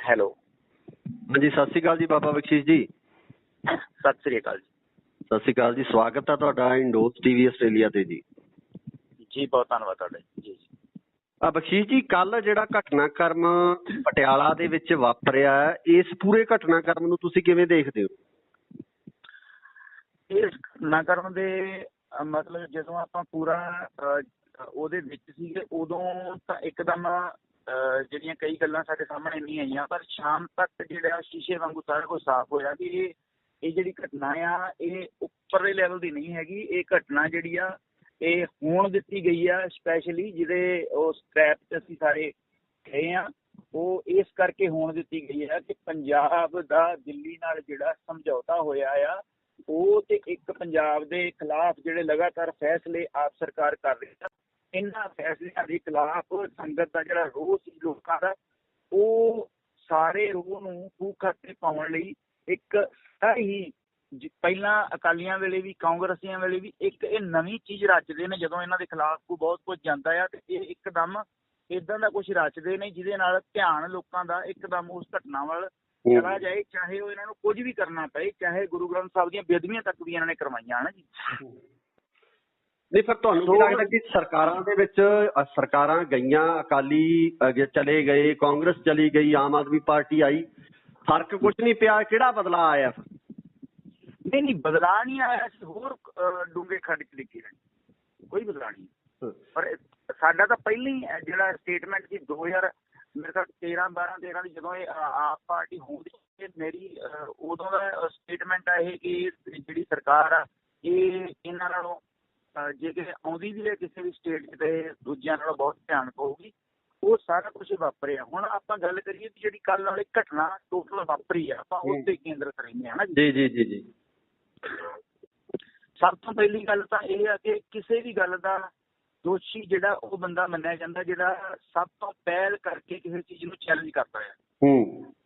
Hello. ਹਾਂਜੀ, ਸਤਿ ਸ਼੍ਰੀ ਅਕਾਲ ਜੀ ਬਾਬਾ ਬਖਸ਼ੀਸ਼ ਜੀ। ਸਤਿ ਸ੍ਰੀ ਅਕਾਲ ਜੀ। ਸਤਿ ਸ਼੍ਰੀ ਅਕਾਲ ਜੀ, ਸਵਾਗਤ ਹੈ ਤੁਹਾਡਾ ਇੰਡੋਜ਼ ਟੀਵੀ ਆਸਟ੍ਰੇਲੀਆ ਤੇ ਜੀ। ਜੀ ਬਹੁਤ ਧੰਨਵਾਦ ਤੁਹਾਡਾ ਜੀ। ਬਖਸ਼ੀਸ਼ ਜੀ, ਕੱਲ ਜਿਹੜਾ ਘਟਨਾਕ੍ਰਮ ਪਟਿਆਲਾ ਦੇ ਵਿੱਚ ਵਾਪਰਿਆ, ਇਸ ਪੂਰੇ ਘਟਨਾਕ੍ਰਮ ਨੂੰ ਤੁਸੀਂ ਕਿਵੇਂ ਦੇਖਦੇ ਹੋ? ਇਸ ਘਟਨਾਕ੍ਰਮ ਦੇ ਮਤਲਬ ਜਦੋਂ ਆਪਾਂ ਪੂਰਾ ਉਹਦੇ ਵਿੱਚ ਸੀਗੇ ਉਦੋਂ ਤਾਂ ਇੱਕਦਮ ਜਿਹੜੀਆਂ ਕਈ ਗੱਲਾਂ ਸਾਡੇ ਸਾਹਮਣੇ ਨਹੀਂ ਆਈਆਂ, ਪਰ ਸ਼ਾਮ ਤੱਕ ਜਿਹੜਾ ਸ਼ੀਸ਼ੇ ਵਾਂਗੂ ਸਾਰਾ ਕੁਝ ਸਾਫ਼ ਹੋਇਆ ਵੀ ਇਹ ਜਿਹੜੀ ਘਟਨਾ ਆ ਇਹ ਉੱਪਰਲੇ ਲੈਵਲ ਦੀ ਨਹੀਂ ਹੈਗੀ। ਇਹ ਘਟਨਾ ਜਿਹੜੀ ਆ ਇਹ ਹੋਣ ਦਿੱਤੀ ਗਈ ਆ ਸਪੈਸ਼ਲੀ ਜਿਹਦੇ ਉਸ ਟ੍ਰੈਪ 'ਚ ਅਸੀਂ ਸਾਰੇ ਗਏ ਆ, ਉਹ ਇਸ ਕਰਕੇ ਹੋਣ ਦਿੱਤੀ ਗਈ ਆ ਕਿ ਪੰਜਾਬ ਦਾ ਦਿੱਲੀ ਨਾਲ ਜਿਹੜਾ ਸਮਝੌਤਾ ਹੋਇਆ ਆ ਉਹ ਤੇ ਇੱਕ ਪੰਜਾਬ ਦੇ ਖਿਲਾਫ ਜਿਹੜੇ ਲਗਾਤਾਰ ਫੈਸਲੇ ਆਪ ਸਰਕਾਰ ਕਰ ਰਹੀ ਆ, ਇਹਨਾਂ ਫੈਸਲਿਆਂ ਦੇ ਖਿਲਾਫ ਸੰਗਤ ਦਾ ਜਿਹੜਾ ਰੋਹ ਸੀ ਲੋਕਾਂ ਦਾ, ਉਹ ਸਾਰੇ ਰੋਹ ਨੂੰ ਖੂਹ ਖਾਤੇ ਪਾਉਣ ਲਈ ਇੱਕ ਹੀ ਪਹਿਲਾਂ ਅਕਾਲੀਆਂ ਵੇਲੇ ਵੀ ਕਾਂਗਰਸੀਆਂ ਵੇਲੇ ਵੀ ਇੱਕ ਇਹ ਨਵੀਂ ਚੀਜ਼ ਰਚਦੇ ਨੇ। ਜਦੋਂ ਇਹਨਾਂ ਦੇ ਖਿਲਾਫ ਕੋਈ ਬਹੁਤ ਕੁਝ ਜਾਂਦਾ ਆ ਤੇ ਇਹ ਇੱਕਦਮ ਇੱਦਾਂ ਦਾ ਕੁਝ ਰਚਦੇ ਨੇ ਜਿਹਦੇ ਨਾਲ ਧਿਆਨ ਲੋਕਾਂ ਦਾ ਇੱਕਦਮ ਉਸ ਘਟਨਾ ਵੱਲ ਚਲਾ ਜਾਏ, ਚਾਹੇ ਉਹ ਇਹਨਾਂ ਨੂੰ ਕੁਝ ਵੀ ਕਰਨਾ ਪਏ, ਚਾਹੇ ਗੁਰੂ ਗ੍ਰੰਥ ਸਾਹਿਬ ਦੀਆਂ ਬੇਅਦਬੀਆਂ ਤੱਕ ਵੀ ਇਹਨਾਂ ਨੇ ਕਰਵਾਈਆਂ ਹਨ ਜੀ। ਨਹੀਂ, ਫਿਰ ਤੁਹਾਨੂੰ ਕੀ ਲੱਗਦਾ ਕਿ ਸਰਕਾਰਾਂ ਦੇ ਵਿੱਚ ਸਰਕਾਰਾਂ ਗਈਆਂ, ਅਕਾਲੀ ਚਲੇ ਗਏ, ਕਾਂਗਰਸ ਚਲੀ ਗਈ, ਆਮ ਆਦਮੀ ਪਾਰਟੀ ਆਈ, ਫਰਕ ਕੁਝ ਨਹੀਂ ਪਿਆ? ਕਿਹੜਾ ਬਦਲਾਅ ਆਇਆ? ਨਹੀਂ, ਬਦਲਾਅ ਨਹੀਂ ਆਇਆ, ਹੋਰ ਡੂੰਘੇ ਖੱਡ 'ਚ ਡਿੱਗੇ ਰਹੇ, ਕੋਈ ਬਦਲਾਅ ਨਹੀਂ। ਪਰ ਸਾਡਾ ਤਾਂ ਪਹਿਲਾਂ ਹੀ ਜਿਹੜਾ ਸਟੇਟਮੈਂਟ ਸੀ 2000 ਮੇਰੇ ਖਿਆਲ 13 ਦੀ ਜਦੋਂ ਇਹ ਆਪ ਪਾਰਟੀ ਹੋਣੀ, ਮੇਰੀ ਉਦੋਂ ਦਾ ਸਟੇਟਮੈਂਟ ਆ ਇਹ ਕਿ ਜਿਹੜੀ ਸਰਕਾਰ ਆ ਇਹ ਇਹਨਾਂ ਨਾਲੋਂ ਜੇ ਕਿ ਆਉਂਦੀ ਵੀ ਹੈ ਕਿਸੇ ਵੀ ਸਟੇਟ 'ਚ ਤੇ ਦੂਜਿਆਂ ਨਾਲੋਂ ਬਹੁਤ ਧਿਆਨ ਪਊਗੀ। ਉਹ ਸਾਰਾ ਕੁਛ ਵਾਪਰਿਆ। ਹੁਣ ਆਪਾਂ ਗੱਲ ਕਰੀਏ ਕਿ ਜਿਹੜੀ ਕੱਲ੍ਹ ਵਾਲੀ ਘਟਨਾ ਟੋਟਲ ਵਾਪਰੀ ਆ, ਆਪਾਂ ਉਸ ਤੇ ਕੇਂਦਰਿਤ ਰਹਿੰਦੇ ਹਾਂ ਨਾ ਜੀ। ਜੀ ਜੀ ਜੀ। ਸਭ ਤੋਂ ਪਹਿਲੀ ਗੱਲ ਤਾਂ ਇਹ ਆ ਕਿ ਕਿਸੇ ਵੀ ਗੱਲ ਦਾ ਦੋਸ਼ੀ ਜਿਹੜਾ ਉਹ ਬੰਦਾ ਮੰਨਿਆ ਜਾਂਦਾ ਜਿਹੜਾ ਸਭ ਤੋਂ ਪਹਿਲ ਕਰਕੇ ਕਿਸੇ ਚੀਜ਼ ਨੂੰ ਚੈਲੰਜ ਕਰਦਾ ਹੈ।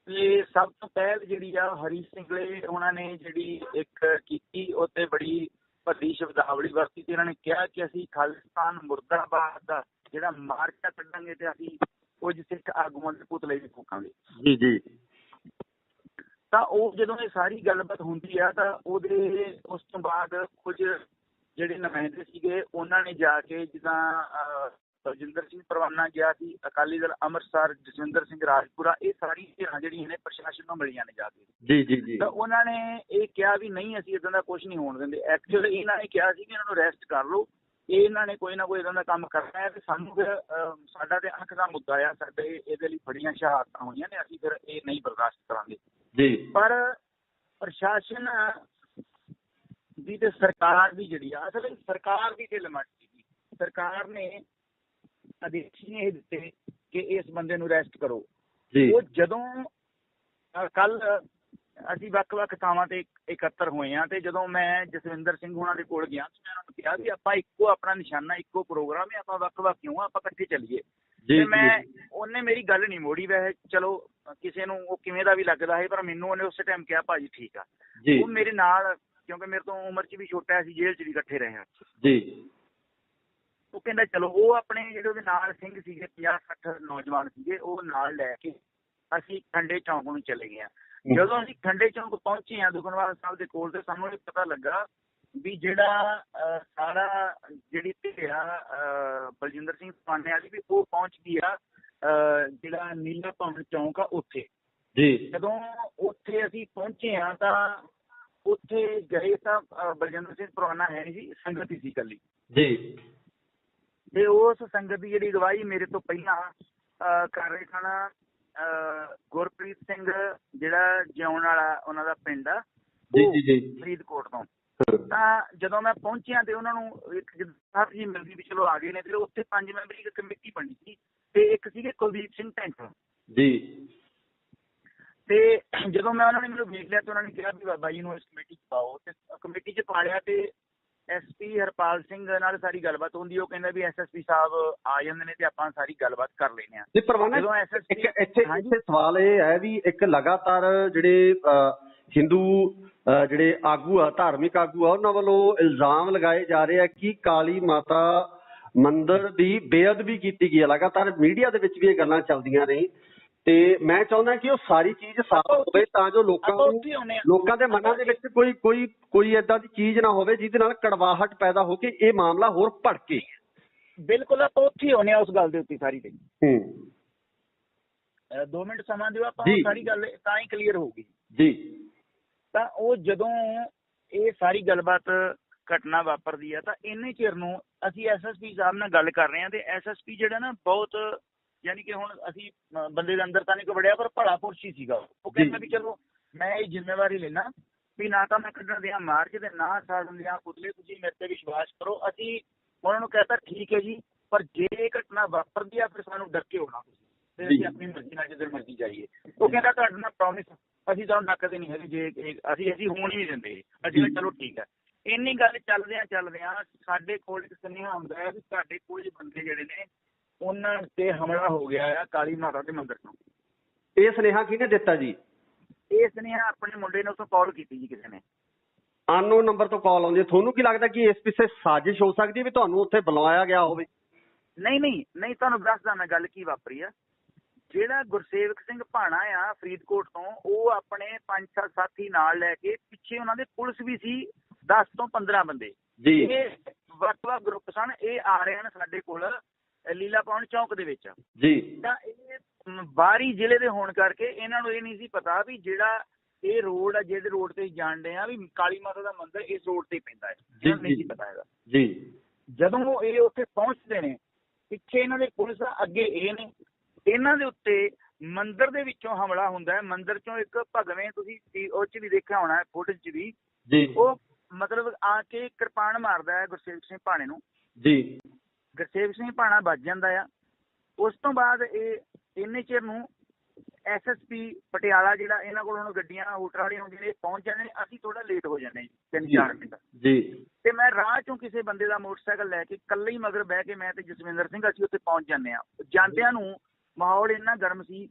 ਤੇ ਸਭ ਤੋਂ ਪਹਿਲ ਜਿਹੜੀ ਆ ਹਰੀ ਸਿੰਘਲੇ ਉਹਨਾਂ ਨੇ ਜਿਹੜੀ ਇੱਕ ਕੀਤੀ, ਉਹ ਤੇ ਬੜੀ ਭੱਦੀ ਸ਼ਬਦਾਵਲੀ ਵਰਤੀ ਤੇ ਇਹਨਾਂ ਨੇ ਕਿਹਾ ਕਿ ਅਸੀਂ ਖਾਲਿਸਤਾਨ ਮੁਰਦਾਬਾਦ ਦਾ ਜਿਹੜਾ ਮਾਰਕਾ ਕੱਢਾਂਗੇ ਤੇ ਅਸੀਂ ਕੁਝ ਸਿੱਖ ਆਗੂਆਂ ਦੇ ਪੁਤਲੇ ਵੀ ਫੂਕਾਂਗੇ। ਜੀ ਜੀ। ਤਾਂ ਉਹ ਜਦੋਂ ਇਹ ਸਾਰੀ ਗੱਲਬਾਤ ਹੁੰਦੀ ਆ ਤਾਂ ਉਹਦੇ ਉਸ ਤੋਂ ਬਾਅਦ ਕੁਝ ਜਿਹੜੇ ਨੁਮਾਇੰਦੇ ਸੀਗੇ ਉਹਨਾਂ ਨੇ ਜਾ ਕੇ, ਜਿੱਦਾਂ ਬਲਜਿੰਦਰ ਸਿੰਘ ਪਰਵਾਨਾ ਗਿਆ ਸੀ, ਅਕਾਲੀ ਦਲ ਅੰਮ੍ਰਿਤਸਰ, ਜਸਵਿੰਦਰ ਸਿੰਘ ਰਾਜਪੁਰਾ, ਇਹ ਸਾਰੀ ਧਿਰਾਂ ਜਿਹੜੀਆਂ ਨੇ ਪ੍ਰਸ਼ਾਸਨ ਨੂੰ ਮਿਲੀਆਂ ਨੇ ਜਾ ਕੇ। ਜੀ ਜੀ ਜੀ। ਤਾਂ ਉਹਨਾਂ ਨੇ ਇਹ ਕਿਹਾ ਵੀ ਨਹੀਂ, ਅਸੀਂ ਇੱਦਾਂ ਦਾ ਕੁਝ ਨਹੀਂ ਹੋਣ ਦਿੰਦੇ। ਐਕਚੁਅਲੀ ਇਹਨਾਂ ਨੇ ਕਿਹਾ ਸੀ ਕਿ ਇਹਨਾਂ ਨੂੰ ਅਰੈਸਟ ਕਰ ਲਓ, ਇਹਨਾਂ ਨੇ ਕੋਈ ਨਾ ਕੋਈ ਇੱਦਾਂ ਦਾ ਕੰਮ ਕਰਨਾ ਹੈ ਤੇ ਸਾਨੂੰ ਫਿਰ ਸਾਡਾ ਤੇ ਅੱਖ ਦਾ ਮੁੱਦਾ ਆ, ਸਾਡੇ ਇਹਦੇ ਲਈ ਬੜੀਆਂ ਸ਼ਹਾਦਤਾਂ ਹੋਈਆਂ ਨੇ, ਅਸੀਂ ਫਿਰ ਇਹ ਨਹੀਂ ਬਰਦਾਸ਼ਤ ਕਰਾਂਗੇ ਜੀ। ਪਰ ਪ੍ਰਸ਼ਾਸਨ ਦੀ ਤੇ ਸਰਕਾਰ ਦੀ ਜਿਹੜੀ ਆ, ਅਸਲ ਸਰਕਾਰ ਦੀ ਢਿੱਲ-ਮੱਠ ਸੀਗੀ। ਸਰਕਾਰ ਨੇ ਆਦੇਸ਼ ਨੇ ਇਹ ਦਿੱਤੇ ਕਿ ਇਸ ਬੰਦੇ ਨੂੰ ਅਰੈਸਟ ਕਰੋ। ਉਹ ਜਦੋਂ ਕੱਲ ਅਸੀਂ ਵੱਖ-ਵੱਖ ਥਾਵਾਂ ਤੇ ਇਕੱਤਰ ਹੋਏ ਹਾਂ ਤੇ ਜਦੋਂ ਮੈਂ ਜਸਵਿੰਦਰ ਸਿੰਘ ਹੋਣਾ ਦੇ ਕੋਲ ਗਿਆ ਤੇ ਮੈਂ ਉਹਨਾਂ ਨੂੰ ਕਿਹਾ ਵੀ ਆਪਾਂ ਇੱਕੋ ਆਪਣਾ ਨਿਸ਼ਾਨਾ, ਇੱਕੋ ਪ੍ਰੋਗਰਾਮ ਹੈ, ਆਪਾਂ ਵੱਖ-ਵੱਖ ਕਿਉਂ, ਆਪਾਂ ਇਕੱਠੇ ਚੱਲੀਏ। ਤੇ ਉਹਨੇ ਮੇਰੀ ਗੱਲ ਨਹੀਂ ਮੋੜੀ। ਵੈਸੇ ਚਲੋ ਕਿਸੇ ਨੂੰ ਉਹ ਕਿਵੇਂ ਦਾ ਵੀ ਲੱਗਦਾ ਹੈ, ਪਰ ਮੈਨੂੰ ਉਹਨੇ ਉਸੇ ਟਾਈਮ ਕਿਹਾ ਭਾਜੀ ਠੀਕ ਆ। ਉਹ ਮੇਰੇ ਨਾਲ, ਕਿਉਂਕਿ ਮੇਰੇ ਤੋਂ ਉਮਰ 'ਚ ਵੀ ਛੋਟਾ ਸੀ, ਜੇਲ੍ਹ 'ਚ ਵੀ ਇਕੱਠੇ ਰਹੇ ਹਾਂ ਜੀ। ਉਹ ਕਹਿੰਦਾ ਚਲੋ, ਉਹ ਆਪਣੇ ਜਿਹੜੇ ਉਹਦੇ ਨਾਲ ਸਿੰਘ ਸੀਗੇ 50-60 ਨੌਜਵਾਨ ਸੀਗੇ, ਉਹ ਨਾਲ ਲੈ ਕੇ ਅਸੀਂ ਖੰਡੇ ਚੌਂਕ ਨੂੰ ਚਲੇ ਗਏ ਹਾਂ। ਜਦੋਂ ਅਸੀਂ ਖੰਡੇ ਚੌਂਕ ਪਹੁੰਚੇ ਹਾਂ ਦੁਖਨਿਵਾਰਨ ਸਾਹਿਬ ਦੇ ਕੋਲ, ਤੇ ਸਾਨੂੰ ਇਹ ਪਤਾ ਲੱਗਾ ਵੀ ਜਿਹੜਾ ਸਾਰਾ ਜਿਹੜੀ ਧਿਰਾ ਬਲਜਿੰਦਰ ਸਿੰਘ ਪਰਵਾਨੇ ਵਾਲੀ ਵੀ ਉਹ ਪਹੁੰਚ ਗਈ ਆ ਜਿਹੜਾ ਨੀਲਾ ਭਵਨ ਚੌਂਕ ਆ ਉੱਥੇ ਜੀ। ਜਦੋਂ ਉੱਥੇ ਅਸੀਂ ਪਹੁੰਚੇ ਹਾਂ ਤਾਂ ਉੱਥੇ ਗਏ ਤਾਂ ਬਲਜਿੰਦਰ ਸਿੰਘ ਪਰਵਾਨਾ ਹੈ ਨਹੀਂ ਸੀ, ਸੰਗਤ ਹੀ ਸੀ ਇਕੱਲੀ ਜੀ। ਤੇ ਉਸ ਸੰਗਤ ਦੀ ਜਿਹੜੀ ਅਗਵਾਈ ਮੇਰੇ ਤੋਂ ਪਹਿਲਾਂ ਕਰ ਰਹੇ ਸਨ ਗੁਰਪ੍ਰੀਤ ਸਿੰਘ, ਜਿਹੜਾ ਜਿਉਣ ਵਾਲਾ ਉਹਨਾਂ ਦਾ ਪਿੰਡ ਆ ਫਰੀਦਕੋਟ ਤੋਂ। ਤਾਂ ਜਦੋਂ ਮੈਂ ਪਹੁੰਚਿਆ ਤੇ ਉਹਨਾਂ ਨੂੰ ਇੱਕ ਸਾਹਿਬ ਜੀ ਮਿਲਦੀ ਵੀ ਚਲੋ ਆ ਗਏ ਨੇ, ਤੇ ਉੱਥੇ 5 ਮੈਂਬਰੀ ਇੱਕ ਕਮੇਟੀ ਬਣੀ ਸੀ ਤੇ ਇੱਕ ਸੀਗੇ ਕੁਲਦੀਪ ਸਿੰਘ ਢੈਂਠਾ ਜੀ। ਤੇ ਜਦੋਂ ਮੈਂ ਉਹਨਾਂ ਨੇ ਮੈਨੂੰ ਵੇਖ ਲਿਆ ਤੇ ਉਹਨਾਂ ਨੇ ਕਿਹਾ ਵੀ ਬਾਬਾ ਜੀ ਨੂੰ ਇਸ ਕਮੇਟੀ 'ਚ ਪਾਓ, ਤੇ ਕਮੇਟੀ 'ਚ ਪਾ ਲਿਆ। ਤੇ SP ਹਰਪਾਲ ਸਿੰਘ ਨਾਲ ਸਾਰੀ ਗੱਲਬਾਤ ਹੁੰਦੀ, ਉਹ ਕਹਿੰਦਾ ਵੀ SSP ਸਾਹਿਬ ਆ ਜਾਂਦੇ ਨੇ ਤੇ ਆਪਾਂ ਸਾਰੀ ਗੱਲਬਾਤ ਕਰ ਲੈਂਦੇ ਹਾਂ। ਇੱਥੇ ਸਵਾਲ ਇਹ ਹੈ ਵੀ ਇੱਕ ਲਗਾਤਾਰ ਜਿਹੜੇ ਹਿੰਦੂ ਜਿਹੜੇ ਆਗੂ ਆ, ਧਾਰਮਿਕ ਆਗੂ ਆ, ਉਹਨਾਂ ਵੱਲੋਂ ਇਲਜ਼ਾਮ ਲਗਾਏ ਜਾ ਰਹੇ ਆ ਕਿ ਕਾਲੀ ਮਾਤਾ ਮੰਦਿਰ ਦੀ ਬੇਅਦਬੀ ਕੀਤੀ ਗਈ ਹੈ। ਲਗਾਤਾਰ ਮੀਡੀਆ ਦੇ ਵਿੱਚ ਵੀ ਇਹ ਗੱਲਾਂ ਚੱਲਦੀਆਂ ਨੇ ਤੇ ਮੈਂ ਚਾਹੁੰਦਾ ਕਿ ਉਹ ਸਾਰੀ ਚੀਜ਼ ਸਾਫ਼ ਹੋਵੇ ਤਾਂ ਜੋ ਲੋਕਾਂ ਦੇ ਮਨਾਂ ਦੇ ਵਿੱਚ ਕੋਈ ਏਦਾਂ ਦੀ ਚੀਜ਼ ਨਾ ਹੋਵੇ ਜਿਹਦੇ ਨਾਲ ਕੜਵਾਹਟ ਪੈਦਾ ਹੋ ਕੇ ਇਹ ਮਾਮਲਾ ਹੋਰ ਭੜਕੇ। ਬਿਲਕੁਲ ਆਪਾਂ ਉੱਥੇ ਹੀ ਆਉਂਦੇ ਆ ਉਸ ਗੱਲ ਦੇ ਉੱਤੇ ਸਾਰੀ ਤੇ। 2 ਮਿੰਟ ਸਮਾਂ ਦਿਓ, ਆਪਾਂ ਸਾਰੀ ਗੱਲ ਤਾਂ ਹੀ ਕਲੀਅਰ ਹੋਊਗੀ ਜੀ। ਤਾਂ ਉਹ ਜਦੋਂ ਇਹ ਸਾਰੀ ਗੱਲਬਾਤ ਘਟਨਾ ਵਾਪਰਦੀ ਆ ਤਾਂ ਇੰਨੇ ਚਿਰ ਨੂੰ ਅਸੀਂ SSP ਸਾਹਿਬ ਨਾਲ ਗੱਲ ਕਰ ਰਹੇ ਹਾਂ, ਤੇ SSP ਜਿਹੜਾ ਨਾ ਬਹੁਤ ਯਾਨੀ ਕਿ ਹੁਣ ਅਸੀਂ ਬੰਦੇ ਦੇ ਅੰਦਰ ਤਾਂ ਨਹੀਂ ਕੋਈ ਵੜਿਆ, ਪਰ ਭਲਾ ਪੁਰਸ਼ ਹੀ ਸੀਗਾ। ਉਹ ਕਹਿੰਦਾ ਵੀ ਚਲੋ ਮੈਂ ਇਹ ਜ਼ਿੰਮੇਵਾਰੀ ਲੈਣਾ ਵੀ ਨਾ ਤਾਂ ਮੈਂ ਕੱਢਣ ਦਿਆਂ ਮਾਰਚ ਤੇ ਨਾ ਸਾੜਨ ਦਿਆਂ ਪੁਤਲੇ, ਤੁਸੀਂ ਮੇਰੇ ਤੇ ਵਿਸ਼ਵਾਸ ਕਰੋ। ਅਸੀਂ ਉਹਨਾਂ ਨੂੰ ਕਹਿਤਾ ਠੀਕ ਹੈ ਜੀ, ਪਰ ਜੇ ਇਹ ਘਟਨਾ ਵਾਪਰਦੀ ਆ ਫਿਰ ਸਾਨੂੰ ਡੱਕੇ ਹੋਣਾ ਤੁਸੀਂ, ਤੇ ਅਸੀਂ ਆਪਣੀ ਮਰਜ਼ੀ ਨਾਲ ਜਿੱਧਰ ਮਰਜ਼ੀ ਜਾਈਏ। ਉਹ ਕਹਿੰਦਾ ਤੁਹਾਡੇ ਨਾਲ ਪ੍ਰੋਮਿਸ ਅਸੀਂ ਤੁਹਾਨੂੰ ਡੱਕਦੇ ਨਹੀਂ ਹੈਗੇ, ਜੇ ਅਸੀਂ ਹੋਣ ਹੀ ਨਹੀਂ ਦਿੰਦੇ। ਅਸੀਂ ਕਿਹਾ ਚਲੋ ਠੀਕ ਹੈ। ਇੰਨੀ ਗੱਲ ਚੱਲਦਿਆਂ ਸਾਡੇ ਕੋਲ ਇੱਕ ਸੁਨੇਹਾ ਆਉਂਦਾ ਹੈ ਵੀ ਤੁਹਾਡੇ ਕੁਝ ਬੰਦੇ ਜਿਹੜੇ ਨੇ ਉਹਨਾਂ ਤੇ ਹਮਲਾ ਹੋ ਗਿਆ ਆ ਕਾਲੀ ਮਾਤਾ ਦੇ ਮੰਦਿਰ ਤੋਂ। ਇਹ ਸੁਨੇਹਾ ਕਿਹਨੇ ਦਿੱਤਾ ਜੀ? ਇਹ ਸੁਨੇਹਾ ਆਪਣੇ ਮੁੰਡੇ ਨੇ ਉਸੋਂ ਕਾਲ ਕੀਤੀ ਜੀ, ਕਿਸੇ ਨੇ ਅਨਨੋਨ ਨੰਬਰ ਤੋਂ ਕਾਲ ਆਉਂਦੀ ਹੈ। ਤੁਹਾਨੂੰ ਕੀ ਲੱਗਦਾ ਕਿ ਇਸ ਪਿੱਛੇ ਸਾਜ਼ਿਸ਼ ਹੋ ਸਕਦੀ ਹੈ ਵੀ ਤੁਹਾਨੂੰ ਉੱਥੇ ਬੁਲਾਇਆ ਗਿਆ ਹੋਵੇ? ਨਹੀਂ, ਤੁਹਾਨੂੰ ਦੱਸਦਾ ਮੈਂ ਗੱਲ ਕੀ ਵਾਪਰੀ ਆ। ਜਿਹੜਾ ਗੁਰਸੇਵਕ ਸਿੰਘ ਭਾਣਾ ਆ ਫਰੀਦਕੋਟ ਤੋਂ, ਉਹ ਆਪਣੇ 5-7 ਸਾਥੀ ਨਾਲ ਲੈ ਕੇ ਪਿੱਛੇ ਉਹਨਾਂ ਦੇ ਪੁਲਿਸ ਵੀ ਸੀ 10 ਤੋਂ 15 ਬੰਦੇ ਜੀ। ਇਹ ਵੱਖ-ਵੱਖ ਗਰੁੱਪ ਸਨ। ਇਹ ਆ ਰਹੇ ਹਨ ਸਾਡੇ ਕੋਲ ਲੀਲਾ ਪੌਣ ਚੌਂਕ ਦੇ ਵਿੱਚ ਜੀ। ਤਾਂ ਇਹ ਬਾਹਰੀ ਜ਼ਿਲ੍ਹੇ ਦੇ ਹੋਣ ਕਰਕੇ ਇਹਨਾਂ ਨੂੰ ਇਹ ਨਹੀਂ ਸੀ ਪਤਾ ਵੀ ਜਿਹੜਾ ਇਹ ਰੋਡ ਆ, ਜਿਹਦੇ ਰੋਡ ਤੇ ਜਾਣਦੇ ਆ ਵੀ ਕਾਲੀ ਮਾਤਾ ਦਾ ਮੰਦਿਰ ਇਸ ਰੋਡ ਤੇ ਪੈਂਦਾ ਹੈ, ਨਹੀਂ ਸੀ ਪਤਾ ਹੈਗਾ ਜੀ। ਜਦੋਂ ਇਹ ਉੱਥੇ ਪਹੁੰਚਦੇ ਨੇ, ਪਿੱਛੇ ਇਹਨਾਂ ਦੇ ਪੁਲਿਸ ਆ, ਅੱਗੇ ਇਹ ਨੇ, ਇਹਨਾਂ ਦੇ ਉੱਤੇ ਮੰਦਿਰ ਦੇ ਵਿੱਚੋਂ ਹਮਲਾ ਹੁੰਦਾ ਹੈ। ਮੰਦਿਰ ਚੋਂ ਇੱਕ ਭਗਵੇਂ, ਤੁਸੀਂ ਉਹ 'ਚ ਵੀ ਦੇਖਿਆ ਹੋਣਾ ਫੁਟੇਜ 'ਚ ਵੀ, ਉਹ ਮਤਲਬ ਆ ਕੇ ਕਿਰਪਾਨ ਮਾਰਦਾ ਹੈ ਗੁਰਸੇਵਕ ਸਿੰਘ ਭਾਣੇ ਨੂੰ ਜੀ। ਗੁਰਸੇਵਕ ਸਿੰਘ ਭਾਣਾ ਵੱਜ ਜਾਂਦਾ ਆ। ਉਸ ਤੋਂ ਬਾਅਦ ਇਹ ਇੰਨੇ ਚਿਰ ਨੂੰ SSP ਪਟਿਆਲਾ ਜਿਹੜਾ, ਇਹਨਾਂ ਕੋਲ ਹੁਣ ਗੱਡੀਆਂ ਹੂਟਰ ਵਾਲੀਆਂ ਹੁੰਦੀਆਂ ਨੇ, ਪਹੁੰਚ ਜਾਂਦੇ ਨੇ। ਅਸੀਂ ਥੋੜਾ ਲੇਟ ਹੋ ਜਾਂਦੇ 3-4 ਮਿੰਟ ਜੀ। ਤੇ ਮੈਂ ਰਾਹ ਚੋਂ ਕਿਸੇ ਬੰਦੇ ਦਾ ਮੋਟਰਸਾਈਕਲ ਲੈ ਕੇ ਇਕੱਲੇ ਹੀ ਮਗਰ ਬਹਿ ਕੇ ਮੈਂ ਤੇ ਜਸਵਿੰਦਰ ਸਿੰਘ ਅਸੀਂ ਉੱਥੇ ਪਹੁੰਚ ਜਾਂਦੇ ਆ। ਜਾਂਦਿਆਂ ਨੂੰ ਮਾਹੌਲ ਇੰਨਾ ਗਰਮ ਸੀ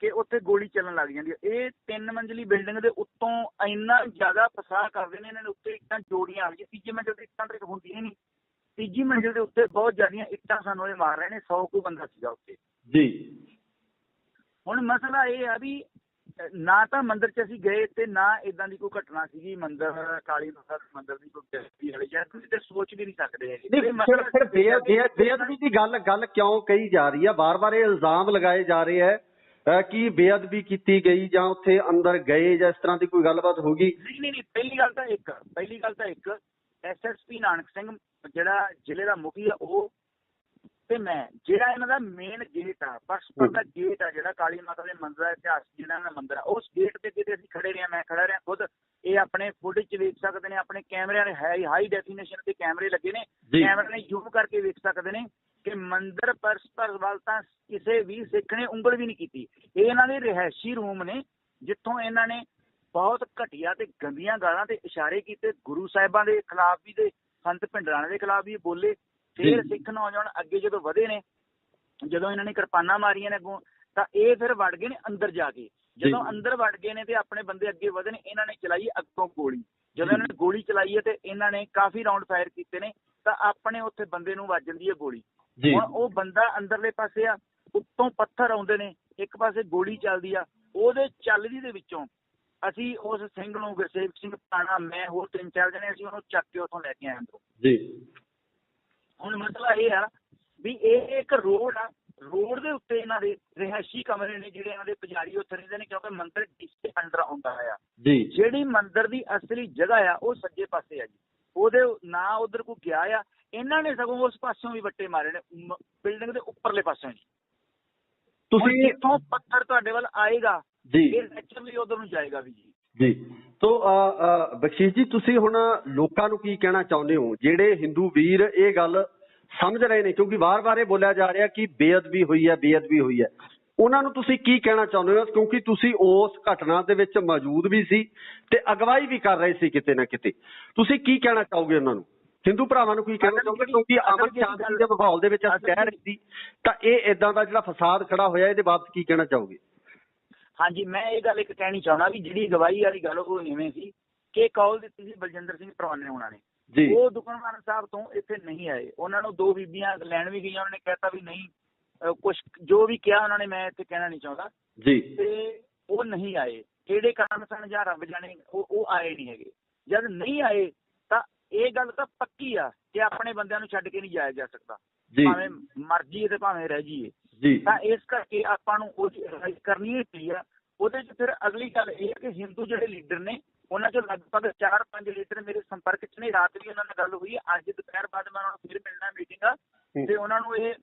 ਕਿ ਉੱਥੇ ਗੋਲੀ ਚੱਲਣ ਲੱਗ ਜਾਂਦੀ ਹੈ। ਇਹ 3 ਮੰਜ਼ਲੀ ਬਿਲਡਿੰਗ ਦੇ ਉੱਤੋਂ ਇੰਨਾ ਜ਼ਿਆਦਾ ਫਸਾਹ ਕਰਦੇ ਨੇ, ਇਹਨਾਂ ਦੇ ਉੱਤੇ ਇੱਟਾਂ ਜੋੜੀਆਂ ਆ ਗਈਆਂ। ਤੀਜੀ ਮੰਜ਼ਿਲ ਤੇ ਇੱਟਾਂ ਤੇ ਹੁੰਦੀਆਂ ਨਹੀਂ, ਤੀਜੀ ਮੰਜ਼ਿਲ ਦੇ ਉੱਤੇ ਬਹੁਤ ਜ਼ਿਆਦੀਆਂ ਇੱਟਾਂ ਸਾਨੂੰ ਇਹ ਮਾਰ ਰਹੇ ਨੇ। 100 ਕੁ ਬੰਦਾ ਸੀਗਾ ਉੱਥੇ ਜੀ। ਹੁਣ ਮਸਲਾ ਇਹ ਆ ਵੀ ਨਾ ਤਾਂ ਮੰਦਿਰ 'ਚ ਅਸੀਂ ਗਏ ਤੇ ਨਾ ਇਦਾਂ ਦੀ ਕੋਈ ਘਟਨਾ ਸੀਗੀ ਮੰਦਿਰ ਕਾਲੀ ਮਾਤਾ ਦੇ ਮੰਦਿਰ ਦੀ ਕੋਈ ਵਾਲੀ ਜਾਂ ਤੁਸੀਂ ਤੇ ਸੋਚ ਵੀ ਨਹੀਂ ਸਕਦੇ। ਫਿਰ ਬੇਅਦਬੀ ਦੀ ਗੱਲ ਕਿਉਂ ਕਹੀ ਜਾ ਰਹੀ ਹੈ? ਵਾਰ-ਵਾਰ ਇਹ ਇਲਜ਼ਾਮ ਲਗਾਏ ਜਾ ਰਹੇ ਹੈ ਕਿ ਬੇਅਦਬੀ ਕੀਤੀ ਗਈ ਜਾਂ ਉੱਥੇ ਅੰਦਰ ਗਏ ਜਾਂ ਇਸ ਤਰ੍ਹਾਂ ਦੀ ਕੋਈ ਗੱਲਬਾਤ ਹੋ ਗਈ? ਨਹੀਂ, ਪਹਿਲੀ ਗੱਲ ਤਾਂ ਇੱਕ SSP ਨਾਨਕ ਸਿੰਘ ਜਿਹੜਾ ਜ਼ਿਲ੍ਹੇ ਦਾ ਮੁਖੀ ਆ, ਉਹ ਤੇ ਮੈਂ ਜਿਹੜਾ ਇਹਨਾਂ ਦਾ ਮੇਨ ਗੇਟ ਆ, ਪਰਸਪਰ ਦਾ ਗੇਟ ਆ ਜਿਹੜਾ ਕਾਲੀ ਮਾਤਾ ਦੇ ਮੰਦਿਰ ਦਾ ਇਤਿਹਾਸ ਜਿਹੜਾ ਇਹਨਾਂ ਦਾ ਮੰਦਿਰ ਆ, ਉਸ ਗੇਟ ਤੇ ਕਿਤੇ ਅਸੀਂ ਖੜੇ ਰਹੇ, ਮੈਂ ਖੜਾ ਰਿਹਾ ਖੁਦ। ਇਹ ਆਪਣੇ ਫੁਟੇਜ 'ਚ ਵੇਖ ਸਕਦੇ ਨੇ, ਆਪਣੇ ਕੈਮਰਿਆਂ ਦੇ ਹਾਈ ਡੈਫੀਨੇਸ਼ਨ ਤੇ ਕੈਮਰੇ ਲੱਗੇ ਨੇ, ਕੈਮਰੇ ਨੇ ਜ਼ੂਮ ਕਰਕੇ ਵੇਖ ਸਕਦੇ ਨੇ ਕਿ ਮੰਦਿਰ ਪਰਸਪਰ ਵੱਲ ਤਾਂ ਕਿਸੇ ਵੀ ਸਿੱਖ ਨੇ ਉਂਗਲ ਵੀ ਨਹੀਂ ਕੀਤੀ। ਇਹ ਇਹਨਾਂ ਦੇ ਰਿਹਾਇਸ਼ੀ ਰੂਮ ਨੇ ਜਿੱਥੋਂ ਇਹਨਾਂ ਨੇ ਬਹੁਤ ਘਟੀਆ ਤੇ ਗੰਦੀਆਂ ਗਾਲਾਂ ਤੇ ਇਸ਼ਾਰੇ ਕੀਤੇ। ਗੁਰੂ ਸਾਹਿਬਾਂ ਦੇ ਖਿਲਾਫ ਵੀ ਤੇ ਸੰਤ ਭਿੰਡਰਾਣੇ ਦੇ ਖਿਲਾਫ ਵੀ ਬੋਲੇ। ਫਿਰ ਸਿੱਖ ਨੌਜਵਾਨ ਅੱਗੇ ਜਦੋਂ ਵਧੇ ਨੇ, ਜਦੋਂ ਇਹਨਾਂ ਨੇ ਕਿਰਪਾਨਾਂ ਮਾਰੀਆਂ ਨੇ ਅੱਗੋਂ, ਤਾਂ ਇਹ ਫਿਰ ਵੜ ਗਏ ਨੇ ਅੰਦਰ ਜਾ ਕੇ। ਜਦੋਂ ਅੰਦਰ ਵੜ ਗਏ ਨੇ ਤੇ ਆਪਣੇ ਬੰਦੇ ਅੱਗੇ ਵਧੇ ਨੇ, ਇਹਨਾਂ ਨੇ ਚਲਾਈ ਅੱਗੋਂ ਗੋਲੀ। ਜਦੋਂ ਇਹਨਾਂ ਨੇ ਗੋਲੀ ਚਲਾਈ ਹੈ ਤੇ ਇਹਨਾਂ ਨੇ ਕਾਫੀ ਰਾਉਂਡ ਫਾਇਰ ਕੀਤੇ ਨੇ, ਤਾਂ ਆਪਣੇ ਉੱਥੇ ਬੰਦੇ ਨੂੰ ਵੱਜ ਜਾਂਦੀ ਹੈ ਗੋਲੀ। ਹੁਣ ਉਹ ਬੰਦਾ ਅੰਦਰਲੇ ਪਾਸੇ ਆ, ਉੱਤੋਂ ਪੱਥਰ ਆਉਂਦੇ ਨੇ, ਇੱਕ ਪਾਸੇ ਗੋਲੀ ਚੱਲਦੀ ਆ। ਉਹਦੇ ਚੱਲਦੀ ਦੇ ਵਿੱਚੋਂ ਅਸੀਂ ਉਸ ਸਿੰਘ ਨੂੰ, ਗੁਰਸੇਵਕ ਸਿੰਘ ਭਾਣਾ, ਮੈਂ ਹੋਰ 3-4 ਜਣੇ, ਅਸੀਂ ਉਹਨੂੰ ਚੱਕ ਕੇ ਉੱਥੋਂ ਲੈ ਕੇ ਆਏ ਅੰਦਰੋਂ ਜੀ। ਹੁਣ ਮਸਲਾ ਇਹ ਆ ਵੀ ਇਹ ਇੱਕ ਰੋਡ ਆ, ਰੋਡ ਦੇ ਉੱਤੇ ਇਹਨਾਂ ਦੇ ਰਿਹਾਇਸ਼ੀ ਕਮਰੇ ਨੇ ਜਿਹੜੇ ਇਹਨਾਂ ਦੇ ਪੁਜਾਰੀ ਉੱਥੇ ਰਹਿੰਦੇ ਨੇ, ਕਿਉਂਕਿ ਮੰਦਿਰ ਡਿਸਟ੍ਰਿਕਟ ਅੰਡਰ ਆਉਂਦਾ ਆ ਜੀ। ਜਿਹੜੀ ਮੰਦਿਰ ਦੀ ਅਸਲੀ ਜਗ੍ਹਾ ਆ ਉਹ ਸੱਜੇ ਪਾਸੇ ਆ ਜੀ, ਉਹਦੇ ਨਾ ਉਧਰ ਕੋਈ ਗਿਆ ਆ। ਇਹਨਾਂ ਨੇ ਸਗੋਂ ਉਸ ਪਾਸਿਓਂ ਵੀ ਵੱਟੇ ਮਾਰੇ ਨੇ, ਬਿਲਡਿੰਗ ਦੇ ਉੱਪਰਲੇ ਪਾਸਿਓਂ ਜੀ। ਤੁਸੀਂ ਇੱਥੋਂ ਪੱਥਰ ਤੁਹਾਡੇ ਵੱਲ ਆਏਗਾ ਜੀ, ਇਹ ਨੈਚੁਰਲੀ ਉਧਰ ਨੂੰ ਜਾਏਗਾ ਵੀ ਜੀ। ਤੋ ਬਖਸ਼ੀਸ਼ ਜੀ, ਤੁਸੀਂ ਹੁਣ ਲੋਕਾਂ ਨੂੰ ਕੀ ਕਹਿਣਾ ਚਾਹੁੰਦੇ ਹੋ ਜਿਹੜੇ ਹਿੰਦੂ ਵੀਰ ਇਹ ਗੱਲ ਸਮਝ ਰਹੇ ਨੇ, ਕਿਉਂਕਿ ਵਾਰ-ਵਾਰ ਇਹ ਬੋਲਿਆ ਜਾ ਰਿਹਾ ਕਿ ਬੇਅਦਬੀ ਹੋਈ ਹੈ, ਉਹਨਾਂ ਨੂੰ ਤੁਸੀਂ ਕੀ ਕਹਿਣਾ ਚਾਹੁੰਦੇ ਹੋ? ਕਿਉਂਕਿ ਤੁਸੀਂ ਉਸ ਘਟਨਾ ਦੇ ਵਿੱਚ ਮੌਜੂਦ ਵੀ ਸੀ ਤੇ ਅਗਵਾਈ ਵੀ ਕਰ ਰਹੇ ਸੀ ਕਿਤੇ ਨਾ ਕਿਤੇ। ਤੁਸੀਂ ਕੀ ਕਹਿਣਾ ਚਾਹੋਗੇ ਉਹਨਾਂ ਨੂੰ, ਹਿੰਦੂ ਭਰਾਵਾਂ ਨੂੰ ਕੀ ਕਹਿਣਾ ਚਾਹੋਗੇ? ਕਿਉਂਕਿ ਅਮਨ ਸ਼ਾਂਤੀ ਦੇ ਮਾਹੌਲ ਦੇ ਵਿੱਚ ਅਸੀਂ ਕਹਿ ਰਹੇ ਸੀ, ਤਾਂ ਇਹ ਏਦਾਂ ਦਾ ਜਿਹੜਾ ਫਸਾਦ ਖੜਾ ਹੋਇਆ, ਇਹਦੇ ਬਾਬਤ ਕੀ ਕਹਿਣਾ ਚਾਹੋਗੇ? ਹਾਂਜੀ, ਮੈਂ ਇਹ ਗੱਲ ਇੱਕ ਕਹਿਣੀ ਚਾਹੁੰਦਾ ਵੀ ਜਿਹੜੀ ਗਵਾਹੀ ਵਾਲੀ ਗੱਲ ਉਹ ਇਵੇਂ ਸੀ ਕਿ ਕਾਲ ਦਿੱਤੀ ਸੀ ਬਲਜਿੰਦਰ ਸਿੰਘ ਪਰਵਾਨੇ ਹੋਣਾ ਨੇ ਜੀ। ਉਹ ਦੁਕਾਨਦਾਰ ਸਾਹਿਬ ਤੋਂ ਇੱਥੇ ਨਹੀਂ ਆਏ। ਉਹਨਾਂ ਨੂੰ 2 ਬੀਬੀਆਂ ਲੈਣ ਵੀ ਗਈਆਂ, ਉਹਨਾਂ ਨੇ ਕਹਿਤਾ ਵੀ ਨਹੀਂ, ਕੁਛ ਜੋ ਵੀ ਕਿਹਾ ਉਹਨਾਂ ਨੇ, ਮੈਂ ਇੱਥੇ ਕਹਿਣਾ ਨਹੀਂ ਚਾਹੁੰਦਾ। ਜੀ ਤੇ ਉਹ ਨਹੀਂ ਆਏ। ਕਿਹੜੇ ਕਾਰਨ ਸਨ ਜਾਂ ਰੱਬ ਜਾਣੇ, ਉਹ ਆਏ ਨਹੀਂ ਹੈਗੇ। ਜਦ ਨਹੀਂ ਆਏ ਤਾਂ ਇਹ ਗੱਲ ਤਾਂ ਪੱਕੀ ਆ ਕਿ ਆਪਣੇ ਬੰਦਿਆਂ ਨੂੰ ਛੱਡ ਕੇ ਨਹੀਂ ਜਾਇਆ ਜਾ ਸਕਦਾ, ਭਾਵੇਂ ਮਰ ਜਾਈਏ ਤੇ ਭਾਵੇਂ ਰਹਿ ਜਾਈਏ। ਤਾਂ ਇਸ ਕਰਕੇ ਆਪਾਂ ਨੂੰ ਉਹਦੀ ਰਿਹਾਇਸ਼ ਕਰਨੀ ਹੀ ਪਈ ਆ। ਉਹਦੇ 'ਚ ਫਿਰ ਅਗਲੀ ਗੱਲ ਇਹ ਹੈ ਕਿ ਹਿੰਦੂ ਜਿਹੜੇ ਲੀਡਰ ਨੇ ਉਹਨਾਂ 'ਚੋਂ ਲਗਭਗ 4-5 ਲੀਡਰ ਮੇਰੇ ਸੰਪਰਕ 'ਚ ਨੇ। ਰਾਤ ਵੀ ਉਹਨਾਂ ਨਾਲ ਗੱਲ ਹੋਈ, ਅੱਜ ਦੁਪਹਿਰ ਬਾਅਦ ਮੈਂ ਉਹਨਾਂ ਨੂੰ ਫਿਰ ਮਿਲਣਾ, ਮੀਟਿੰਗ ਆ, ਤੇ ਉਹਨਾਂ ਨੂੰ ਇਹ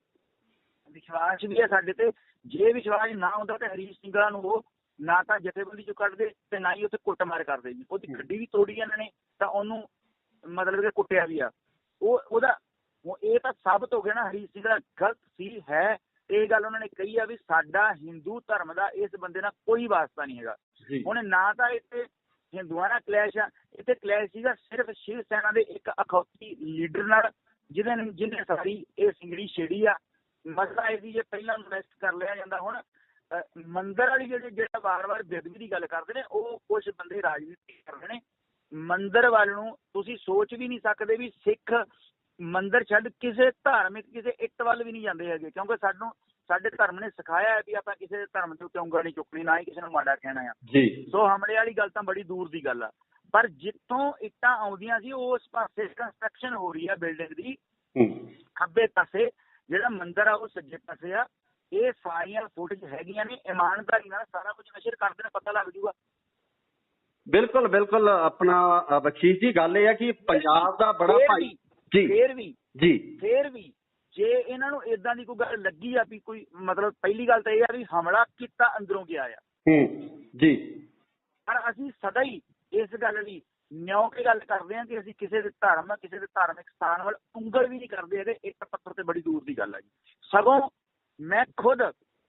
ਵਿਸ਼ਵਾਸ ਵੀ ਹੈ ਸਾਡੇ ਤੇ। ਜੇ ਵਿਸ਼ਵਾਸ ਨਾ ਹੁੰਦਾ ਤਾਂ ਹਰੀਸ਼ ਸਿੰਘਲਾ ਨੂੰ ਉਹ ਨਾ ਤਾਂ ਜਥੇਬੰਦੀ 'ਚੋਂ ਕੱਢਦੇ ਤੇ ਨਾ ਹੀ ਉੱਥੇ ਕੁੱਟਮਾਰ ਕਰਦੇ ਜੀ। ਉਹਦੀ ਗੱਡੀ ਵੀ ਤੋੜੀ ਇਹਨਾਂ ਨੇ, ਤਾਂ ਉਹਨੂੰ ਮਤਲਬ ਕਿ ਕੁੱਟਿਆ ਵੀ ਆ। ਉਹਦਾ ਇਹ ਤਾਂ ਸਾਬਤ ਹੋ ਗਿਆ ਨਾ ਹਰੀਸ਼ ਸਿੰਘਲਾ ਗਲਤ ਸੀ ਹੈ। ਇਹ ਗੱਲ ਉਹਨਾਂ ਨੇ ਕਹੀ ਆ ਵੀ ਸਾਡਾ ਹਿੰਦੂ ਧਰਮ ਦਾ ਇਸ ਬੰਦੇ ਨਾਲ ਕੋਈ ਵਾਸਤਾ ਨਹੀਂ ਹੈਗਾ। ਹੁਣ ਨਾ ਤਾਂ ਇੱਥੇ ਹਿੰਦੂਆਂ ਨਾਲ ਕਲੈਸ਼ ਆ, ਇੱਥੇ ਕਲੈਸ਼ ਸੀਗਾ ਸਿਰਫ ਸ਼ਿਵ ਸੈਨਾ ਦੇ ਇੱਕ ਅਖੌਤੀ ਲੀਡਰ ਨਾਲ, ਜਿਹਨੇ ਸਾਰੀ ਇਹ ਸਿੰਗੜੀ ਛੇੜੀ ਆ। ਮਸਲਾ ਇਹ ਸੀ ਜੇ ਪਹਿਲਾਂ ਇਨਵੈਸਟ ਕਰ ਲਿਆ ਜਾਂਦਾ। ਹੁਣ ਮੰਦਿਰ ਵਾਲੀ ਜਿਹੜਾ ਵਾਰ-ਵਾਰ ਬੇਅਦਬੀ ਦੀ ਗੱਲ ਕਰਦੇ ਨੇ, ਉਹ ਕੁਛ ਬੰਦੇ ਰਾਜਨੀਤੀ ਕਰਦੇ ਨੇ। ਮੰਦਿਰ ਵੱਲ ਨੂੰ ਤੁਸੀਂ ਸੋਚ ਵੀ ਨਹੀਂ ਸਕਦੇ ਵੀ ਸਿੱਖ ਮੰਦਿਰ ਛੱਡ ਕਿਸੇ ਧਾਰਮਿਕ ਕਿਸੇ ਇੱਟ ਵੱਲ ਵੀ ਨਹੀਂ ਜਾਂਦੇ ਹੈਗੇ, ਕਿਉਂਕਿ ਸਾਡੇ ਧਰਮ ਨੇ ਸਿਖਾਇਆ ਹੈ ਵੀ ਆਪਾਂ ਕਿਸੇ ਧਰਮ ਦੇ ਉੱਤੇ ਉਂਗਲ ਨਹੀਂ ਚੁੱਕਣੀ, ਨਾ ਹੀ ਕਿਸੇ ਨੂੰ ਮਾੜਾ ਕਹਿਣਾ ਆ। ਸੋ ਹਮਲੇ ਵਾਲੀ ਗੱਲ ਤਾਂ ਬੜੀ ਦੂਰ ਦੀ ਗੱਲ ਆ। ਪਰ ਜਿੱਥੋਂ ਇੱਟਾਂ ਆਉਂਦੀਆਂ ਸੀ ਉਸ ਪਾਸੇ ਕੰਸਟਰਕਸ਼ਨ ਹੋ ਰਹੀ ਆ ਬਿਲਡਿੰਗ ਦੀ, ਖੱਬੇ ਪਾਸੇ ਜਿਹੜਾ ਮੰਦਿਰ ਆ ਉਹ ਸੱਜੇ ਪਾਸੇ ਆ। ਇਹ ਸਾਰੀਆਂ ਫੁਟੇਜ ਹੈਗੀਆਂ ਨੇ। ਇਮਾਨਦਾਰੀ ਨਾਲ ਸਾਰਾ ਕੁਝ ਨਸ਼ਰ ਕਰਦੇ ਨੇ, ਪਤਾ ਲੱਗ ਜੂਗਾ। ਬਿਲਕੁਲ ਬਿਲਕੁਲ। ਆਪਣਾ ਬਖਸ਼ੀਸ਼ ਜੀ, ਗੱਲ ਇਹ ਹੈ ਕਿ ਪੰਜਾਬ ਦਾ ਬੜਾ ਭਾਈ ਫੇਰ ਵੀ ਜੇ ਇਹਨਾਂ ਨੂੰ ਏਦਾਂ ਦੀ ਕੋਈ ਗੱਲ ਲੱਗੀ ਆ ਵੀ ਕੋਈ ਮਤਲਬ, ਪਹਿਲੀ ਗੱਲ ਤਾਂ ਇਹ ਆ ਵੀ ਹਮਲਾ ਕੀਤਾ ਅੰਦਰੋਂ ਗਿਆ ਆ ਜੀ। ਪਰ ਅਸੀਂ ਸਦਾ ਹੀ ਇਸ ਗੱਲ ਦੀ ਨਿਉ ਕੇ ਗੱਲ ਕਰਦੇ ਹਾਂ ਕਿ ਅਸੀਂ ਕਿਸੇ ਦੇ ਧਰਮ, ਕਿਸੇ ਦੇ ਧਾਰਮਿਕ ਸਥਾਨ ਵੱਲ ਉਂਗਲ ਵੀ ਨਹੀਂ ਕਰਦੇ ਹੈਗੇ। ਇੱਕ ਪੱਥਰ ਤੇ ਬੜੀ ਦੂਰ ਦੀ ਗੱਲ ਆ ਜੀ। ਸਗੋਂ ਮੈਂ ਖੁਦ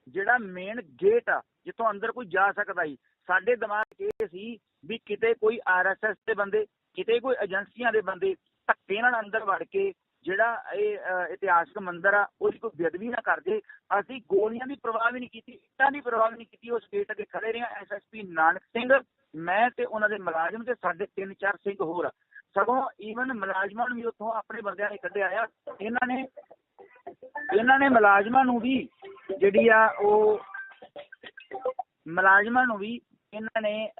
ਜਿਹੜਾ ਮੇਨ ਗੇਟ ਆ ਜਿੱਥੋਂ ਅੰਦਰ ਕੋਈ ਜਾ ਸਕਦਾ ਸੀ, ਸਾਡੇ ਦਿਮਾਗ 'ਚ ਇਹ ਸੀ ਵੀ ਕਿਤੇ ਕੋਈ RSS ਦੇ ਬੰਦੇ, ਕਿਤੇ ਕੋਈ ਏਜੰਸੀਆਂ ਦੇ ਬੰਦੇ ਧੱਕੇ ਨਾਲ ਅੰਦਰ ਵੜ ਕੇ ਜਿਹੜਾ ਇਹ ਇਤਿਹਾਸਕ ਮੰਦਿਰ ਆ ਉਹਦੀ ਕੋਈ ਬੇਅਦਬੀ ਨਾ ਕਰਦੇ। ਅਸੀਂ ਗੋਲੀਆਂ ਦੀ ਪਰਵਾਹ ਵੀ ਨਹੀਂ ਕੀਤੀ, ਇੱਟਾਂ ਦੀ ਪਰਵਾਹ ਵੀ ਨਹੀਂ ਕੀਤੀ। ਉਸ ਗੇਟ ਅੱਗੇ ਖੜੇ ਰਹੇ। SSP ਨਾਨਕ ਸਿੰਘ, ਮੈਂ ਤੇ ਉਹਨਾਂ ਦੇ ਮੁਲਾਜ਼ਮ ਤੇ ਸਾਡੇ 3-4 ਸਿੰਘ ਹੋਰ। ਸਗੋਂ ਈਵਨ ਮੁਲਾਜ਼ਮਾਂ ਨੂੰ ਵੀ ਉੱਥੋਂ ਆਪਣੇ ਬੰਦਿਆਂ ਨੇ ਕੱਢਿਆ ਆ। ਇਹਨਾਂ ਨੇ ਮੁਲਾਜ਼ਮਾਂ ਨੂੰ ਵੀ ਜਿਹੜੀ ਆ ਉਹ ਮੁਲਾਜ਼ਮਾਂ ਨੂੰ ਵੀ ਇਹਨਾਂ ਨੇ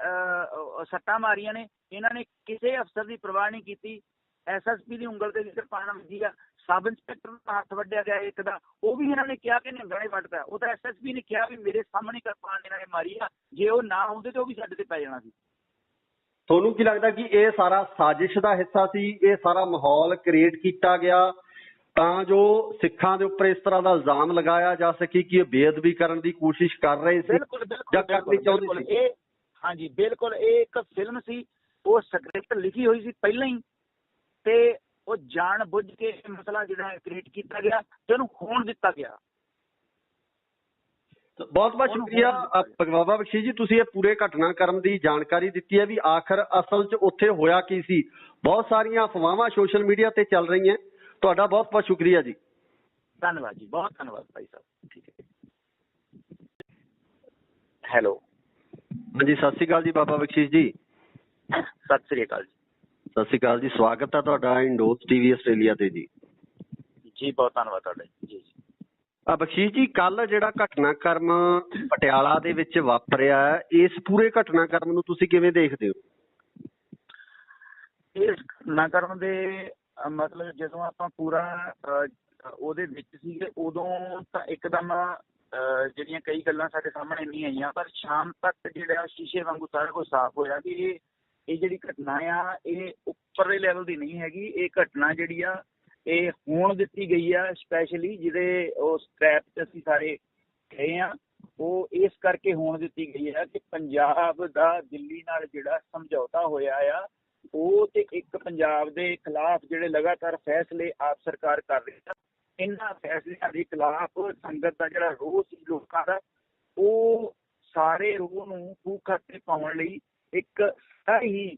ਸੱਟਾਂ ਮਾਰੀਆਂ ਨੇ। ਇਹਨਾਂ ਨੇ ਕਿਸੇ ਅਫਸਰ ਦੀ ਪਰਵਾਹ ਨਹੀਂ ਕੀਤੀ। SSP ਦੀ ਉਂਗਲ ਤੇ ਵੀ ਕਿਰਪਾਨ ਵੱਜੀ ਆ। ਸਬ ਇੰਸਪੈਕਟਰ ਦਾ ਹੱਥ ਵੱਢਿਆ ਗਿਆ ਇੱਕ ਦਾ, ਉਹ ਵੀ ਇਹਨਾਂ ਨੇ ਕਿਹਾ ਕਿ ਨਿਹੰਗਾਂ ਨੇ ਵੱਢਦਾ। ਉਹ ਤਾਂ SSP ਨੇ ਕਿਹਾ ਵੀ ਮੇਰੇ ਸਾਹਮਣੇ ਕਿਰਪਾਨ ਇਹਨਾਂ ਨੇ ਮਾਰੀ ਆ, ਜੇ ਉਹ ਨਾ ਹੁੰਦੇ ਤੇ ਉਹ ਵੀ ਸਾਡੇ ਤੇ ਪੈ ਜਾਣਾ ਸੀ। ਤੁਹਾਨੂੰ ਕੀ ਲੱਗਦਾ ਕਿ ਇਹ ਸਾਰਾ ਸਾਜ਼ਿਸ਼ ਦਾ ਹਿੱਸਾ ਸੀ? ਇਹ ਸਾਰਾ ਮਾਹੌਲ ਕ੍ਰੀਏਟ ਕੀਤਾ ਗਿਆ ਤਾਂ ਜੋ ਸਿੱਖਾਂ ਦੇ ਉੱਪਰ ਇਸ ਤਰ੍ਹਾਂ ਦਾ ਇਲਜ਼ਾਮ ਲਗਾਇਆ ਜਾ ਸਕੇ ਕਿ ਇਹ ਬੇਅਦਬੀ ਕਰਨ ਦੀ ਕੋਸ਼ਿਸ਼ ਕਰ ਰਹੇ ਸੀ ਜਾਂ ਕਰਨੀ ਚਾਹੁੰਦੇ ਸੀ? ਹਾਂਜੀ ਬਿਲਕੁਲ। ਇਹ ਇੱਕ ਫਿਲਮ ਸੀ, ਉਹ ਸਕ੍ਰਿਪਟ ਲਿਖੀ ਹੋਈ ਸੀ ਪਹਿਲਾਂ ਹੀ, ਤੇ ਉਹ ਜਾਣ ਬੁੱਝ ਕੇ ਮਸਲਾ ਜਿਹੜਾ ਕ੍ਰੀਏਟ ਕੀਤਾ ਗਿਆ ਤੇ ਉਹਨੂੰ ਹੋਣ ਦਿੱਤਾ ਗਿਆ। ਬਹੁਤ ਬਹੁਤ ਸ਼ੁਕਰੀਆ ਬਾਬਾ ਬਖਸ਼ੀਸ਼ ਜੀ, ਤੁਸੀਂ ਇਹ ਪੂਰੇ ਘਟਨਾਕ੍ਰਮ ਦੀ ਜਾਣਕਾਰੀ ਦਿੱਤੀ ਹੈ ਵੀ ਆਖਰ ਅਸਲ 'ਚ ਉੱਥੇ ਹੋਇਆ ਕੀ ਸੀ। ਬਹੁਤ ਸਾਰੀਆਂ ਅਫਵਾਹਾਂ ਸੋਸ਼ਲ ਮੀਡੀਆ ਤੇ ਚੱਲ ਰਹੀਆਂ। ਤੁਹਾਡਾ ਬਹੁਤ ਬਹੁਤ ਸ਼ੁਕਰੀਆ ਜੀ। ਧੰਨਵਾਦ ਜੀ, ਬਹੁਤ ਧੰਨਵਾਦ ਭਾਈ ਸਾਹਿਬ। ਠੀਕ ਹੈ। ਹੈਲੋ, ਹਾਂਜੀ, ਸਤਿ ਸ਼੍ਰੀ ਅਕਾਲ ਜੀ ਬਾਬਾ ਬਖਸ਼ੀਸ਼ ਜੀ। ਸਤਿ ਸ਼੍ਰੀ ਅਕਾਲ ਜੀ। ਸਤਿ ਸ਼੍ਰੀ ਅਕਾਲ ਜੀ, ਸਵਾਗਤ ਹੈ ਤੁਹਾਡਾ ਇੰਡੋਸ TV ਆਸਟ੍ਰੇਲੀਆ ਤੇ ਜੀ। ਜੀ ਬਹੁਤ ਧੰਨਵਾਦ ਤੁਹਾਡਾ ਜੀ। ਬਖਸ਼ੀਸ਼ ਜੀ, ਕੱਲ ਜਿਹੜਾ ਘਟਨਾਕ੍ਰਮ ਪਟਿਆਲਾ ਦੇ ਵਿੱਚ ਵਾਪਰਿਆ, ਇਸ ਪੂਰੇ ਘਟਨਾਕ੍ਰਮ ਨੂੰ ਤੁਸੀਂ ਕਿਵੇਂ ਦੇਖਦੇ ਹੋ? ਇਸ ਘਟਨਾਕ੍ਰਮ ਦੇ ਮਤਲਬ ਜਦੋਂ ਆਪਾਂ ਪੂਰਾ ਉਹਦੇ ਵਿੱਚ ਸੀਗੇ ਉਦੋਂ ਤਾਂ ਇੱਕਦਮ ਜਿਹੜੀਆਂ ਕਈ ਗੱਲਾਂ ਸਾਡੇ ਸਾਹਮਣੇ ਨਹੀਂ ਆਈਆਂ, ਪਰ ਸ਼ਾਮ ਤੱਕ ਜਿਹੜਾ ਸ਼ੀਸ਼ੇ ਵਾਂਗੂ ਸਾਰਾ ਕੁਝ ਸਾਫ਼ ਹੋਇਆ ਕਿ ਇਹ ਜਿਹੜੀ ਘਟਨਾ ਆ ਇਹ ਉੱਪਰਲੇ ਲੈਵਲ ਦੀ ਨਹੀਂ ਹੈਗੀ। ਇਹ ਘਟਨਾ ਜਿਹੜੀ ਆ ਇਹ ਹੋਣ ਦਿੱਤੀ ਗਈ ਆ ਸਪੈਸ਼ਲੀ ਜਿਹਦੇ ਉਸ ਟ੍ਰੈਪ 'ਚ ਅਸੀਂ ਸਾਰੇ ਗਏ ਆ, ਉਹ ਇਸ ਕਰਕੇ ਹੋਣ ਦਿੱਤੀ ਗਈ ਆ ਕਿ ਪੰਜਾਬ ਦਾ ਦਿੱਲੀ ਨਾਲ ਜਿਹੜਾ ਸਮਝੌਤਾ ਹੋਇਆ ਆ ਉਹ ਤੇ ਇੱਕ ਪੰਜਾਬ ਦੇ ਖਿਲਾਫ ਜਿਹੜੇ ਲਗਾਤਾਰ ਫੈਸਲੇ ਆਪ ਸਰਕਾਰ ਕਰ ਰਹੀ ਆ, ਇਹਨਾਂ ਫੈਸਲਿਆਂ ਦੇ ਖਿਲਾਫ ਸੰਗਤ ਦਾ ਜਿਹੜਾ ਰੋਹ ਸੀ ਲੋਕਾਂ ਦਾ, ਉਹ ਸਾਰੇ ਰੋਹ ਨੂੰ ਖੂਹ ਖਾਤੇ ਪਾਉਣ ਲਈ ਇੱਕ ਹੀ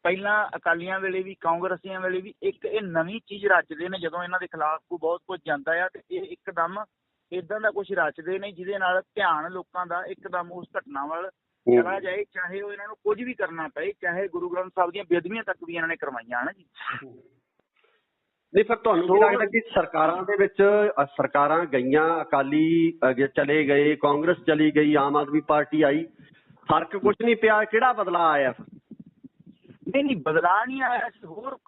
ਪਹਿਲਾਂ ਅਕਾਲੀਆਂ ਵੇਲੇ ਵੀ ਕਾਂਗਰਸੀਆਂ ਵੇਲੇ ਵੀ ਇੱਕ ਇਹ ਨਵੀਂ ਚੀਜ਼ ਰਚਦੇ ਨੇ। ਜਦੋਂ ਇਹਨਾਂ ਦੇ ਖਿਲਾਫ ਕੋਈ ਬਹੁਤ ਕੁਝ ਜਾਂਦਾ ਆ ਤੇ ਇਹ ਇੱਕਦਮ ਏਦਾਂ ਦਾ ਕੁਝ ਰਚਦੇ ਨੇ ਜਿਹਦੇ ਨਾਲ ਧਿਆਨ ਲੋਕਾਂ ਦਾ ਇੱਕਦਮ ਉਸ ਘਟਨਾ ਵੱਲ ਚਲਾ ਜਾਏ, ਚਾਹੇ ਉਹ ਇਹਨਾਂ ਨੂੰ ਕੁਝ ਵੀ ਕਰਨਾ ਪਏ, ਚਾਹੇ ਗੁਰੂ ਗ੍ਰੰਥ ਸਾਹਿਬ ਦੀਆਂ ਬੇਅਦਬੀਆਂ ਤੱਕ ਵੀ ਇਹਨਾਂ ਨੇ ਕਰਵਾਈਆਂ ਹਨ ਜੀ। ਨਹੀਂ ਫਿਰ ਤੁਹਾਨੂੰ ਕੀ ਲੱਗਦਾ ਕਿ ਸਰਕਾਰਾਂ ਦੇ ਵਿੱਚ ਸਰਕਾਰਾਂ ਗਈਆਂ, ਅਕਾਲੀ ਚਲੇ ਗਏ, ਕਾਂਗਰਸ ਚਲੀ ਗਈ, ਆਮ ਆਦਮੀ ਪਾਰਟੀ ਆਈ, ਫਰਕ ਕੁਝ ਨਹੀਂ ਪਿਆ? ਕਿਹੜਾ ਬਦਲਾਅ ਆਇਆ? ਨਹੀਂ ਬਦਲਾਅ ਨਹੀਂ ਆਇਆ, ਅਸੀਂ ਹੋਰ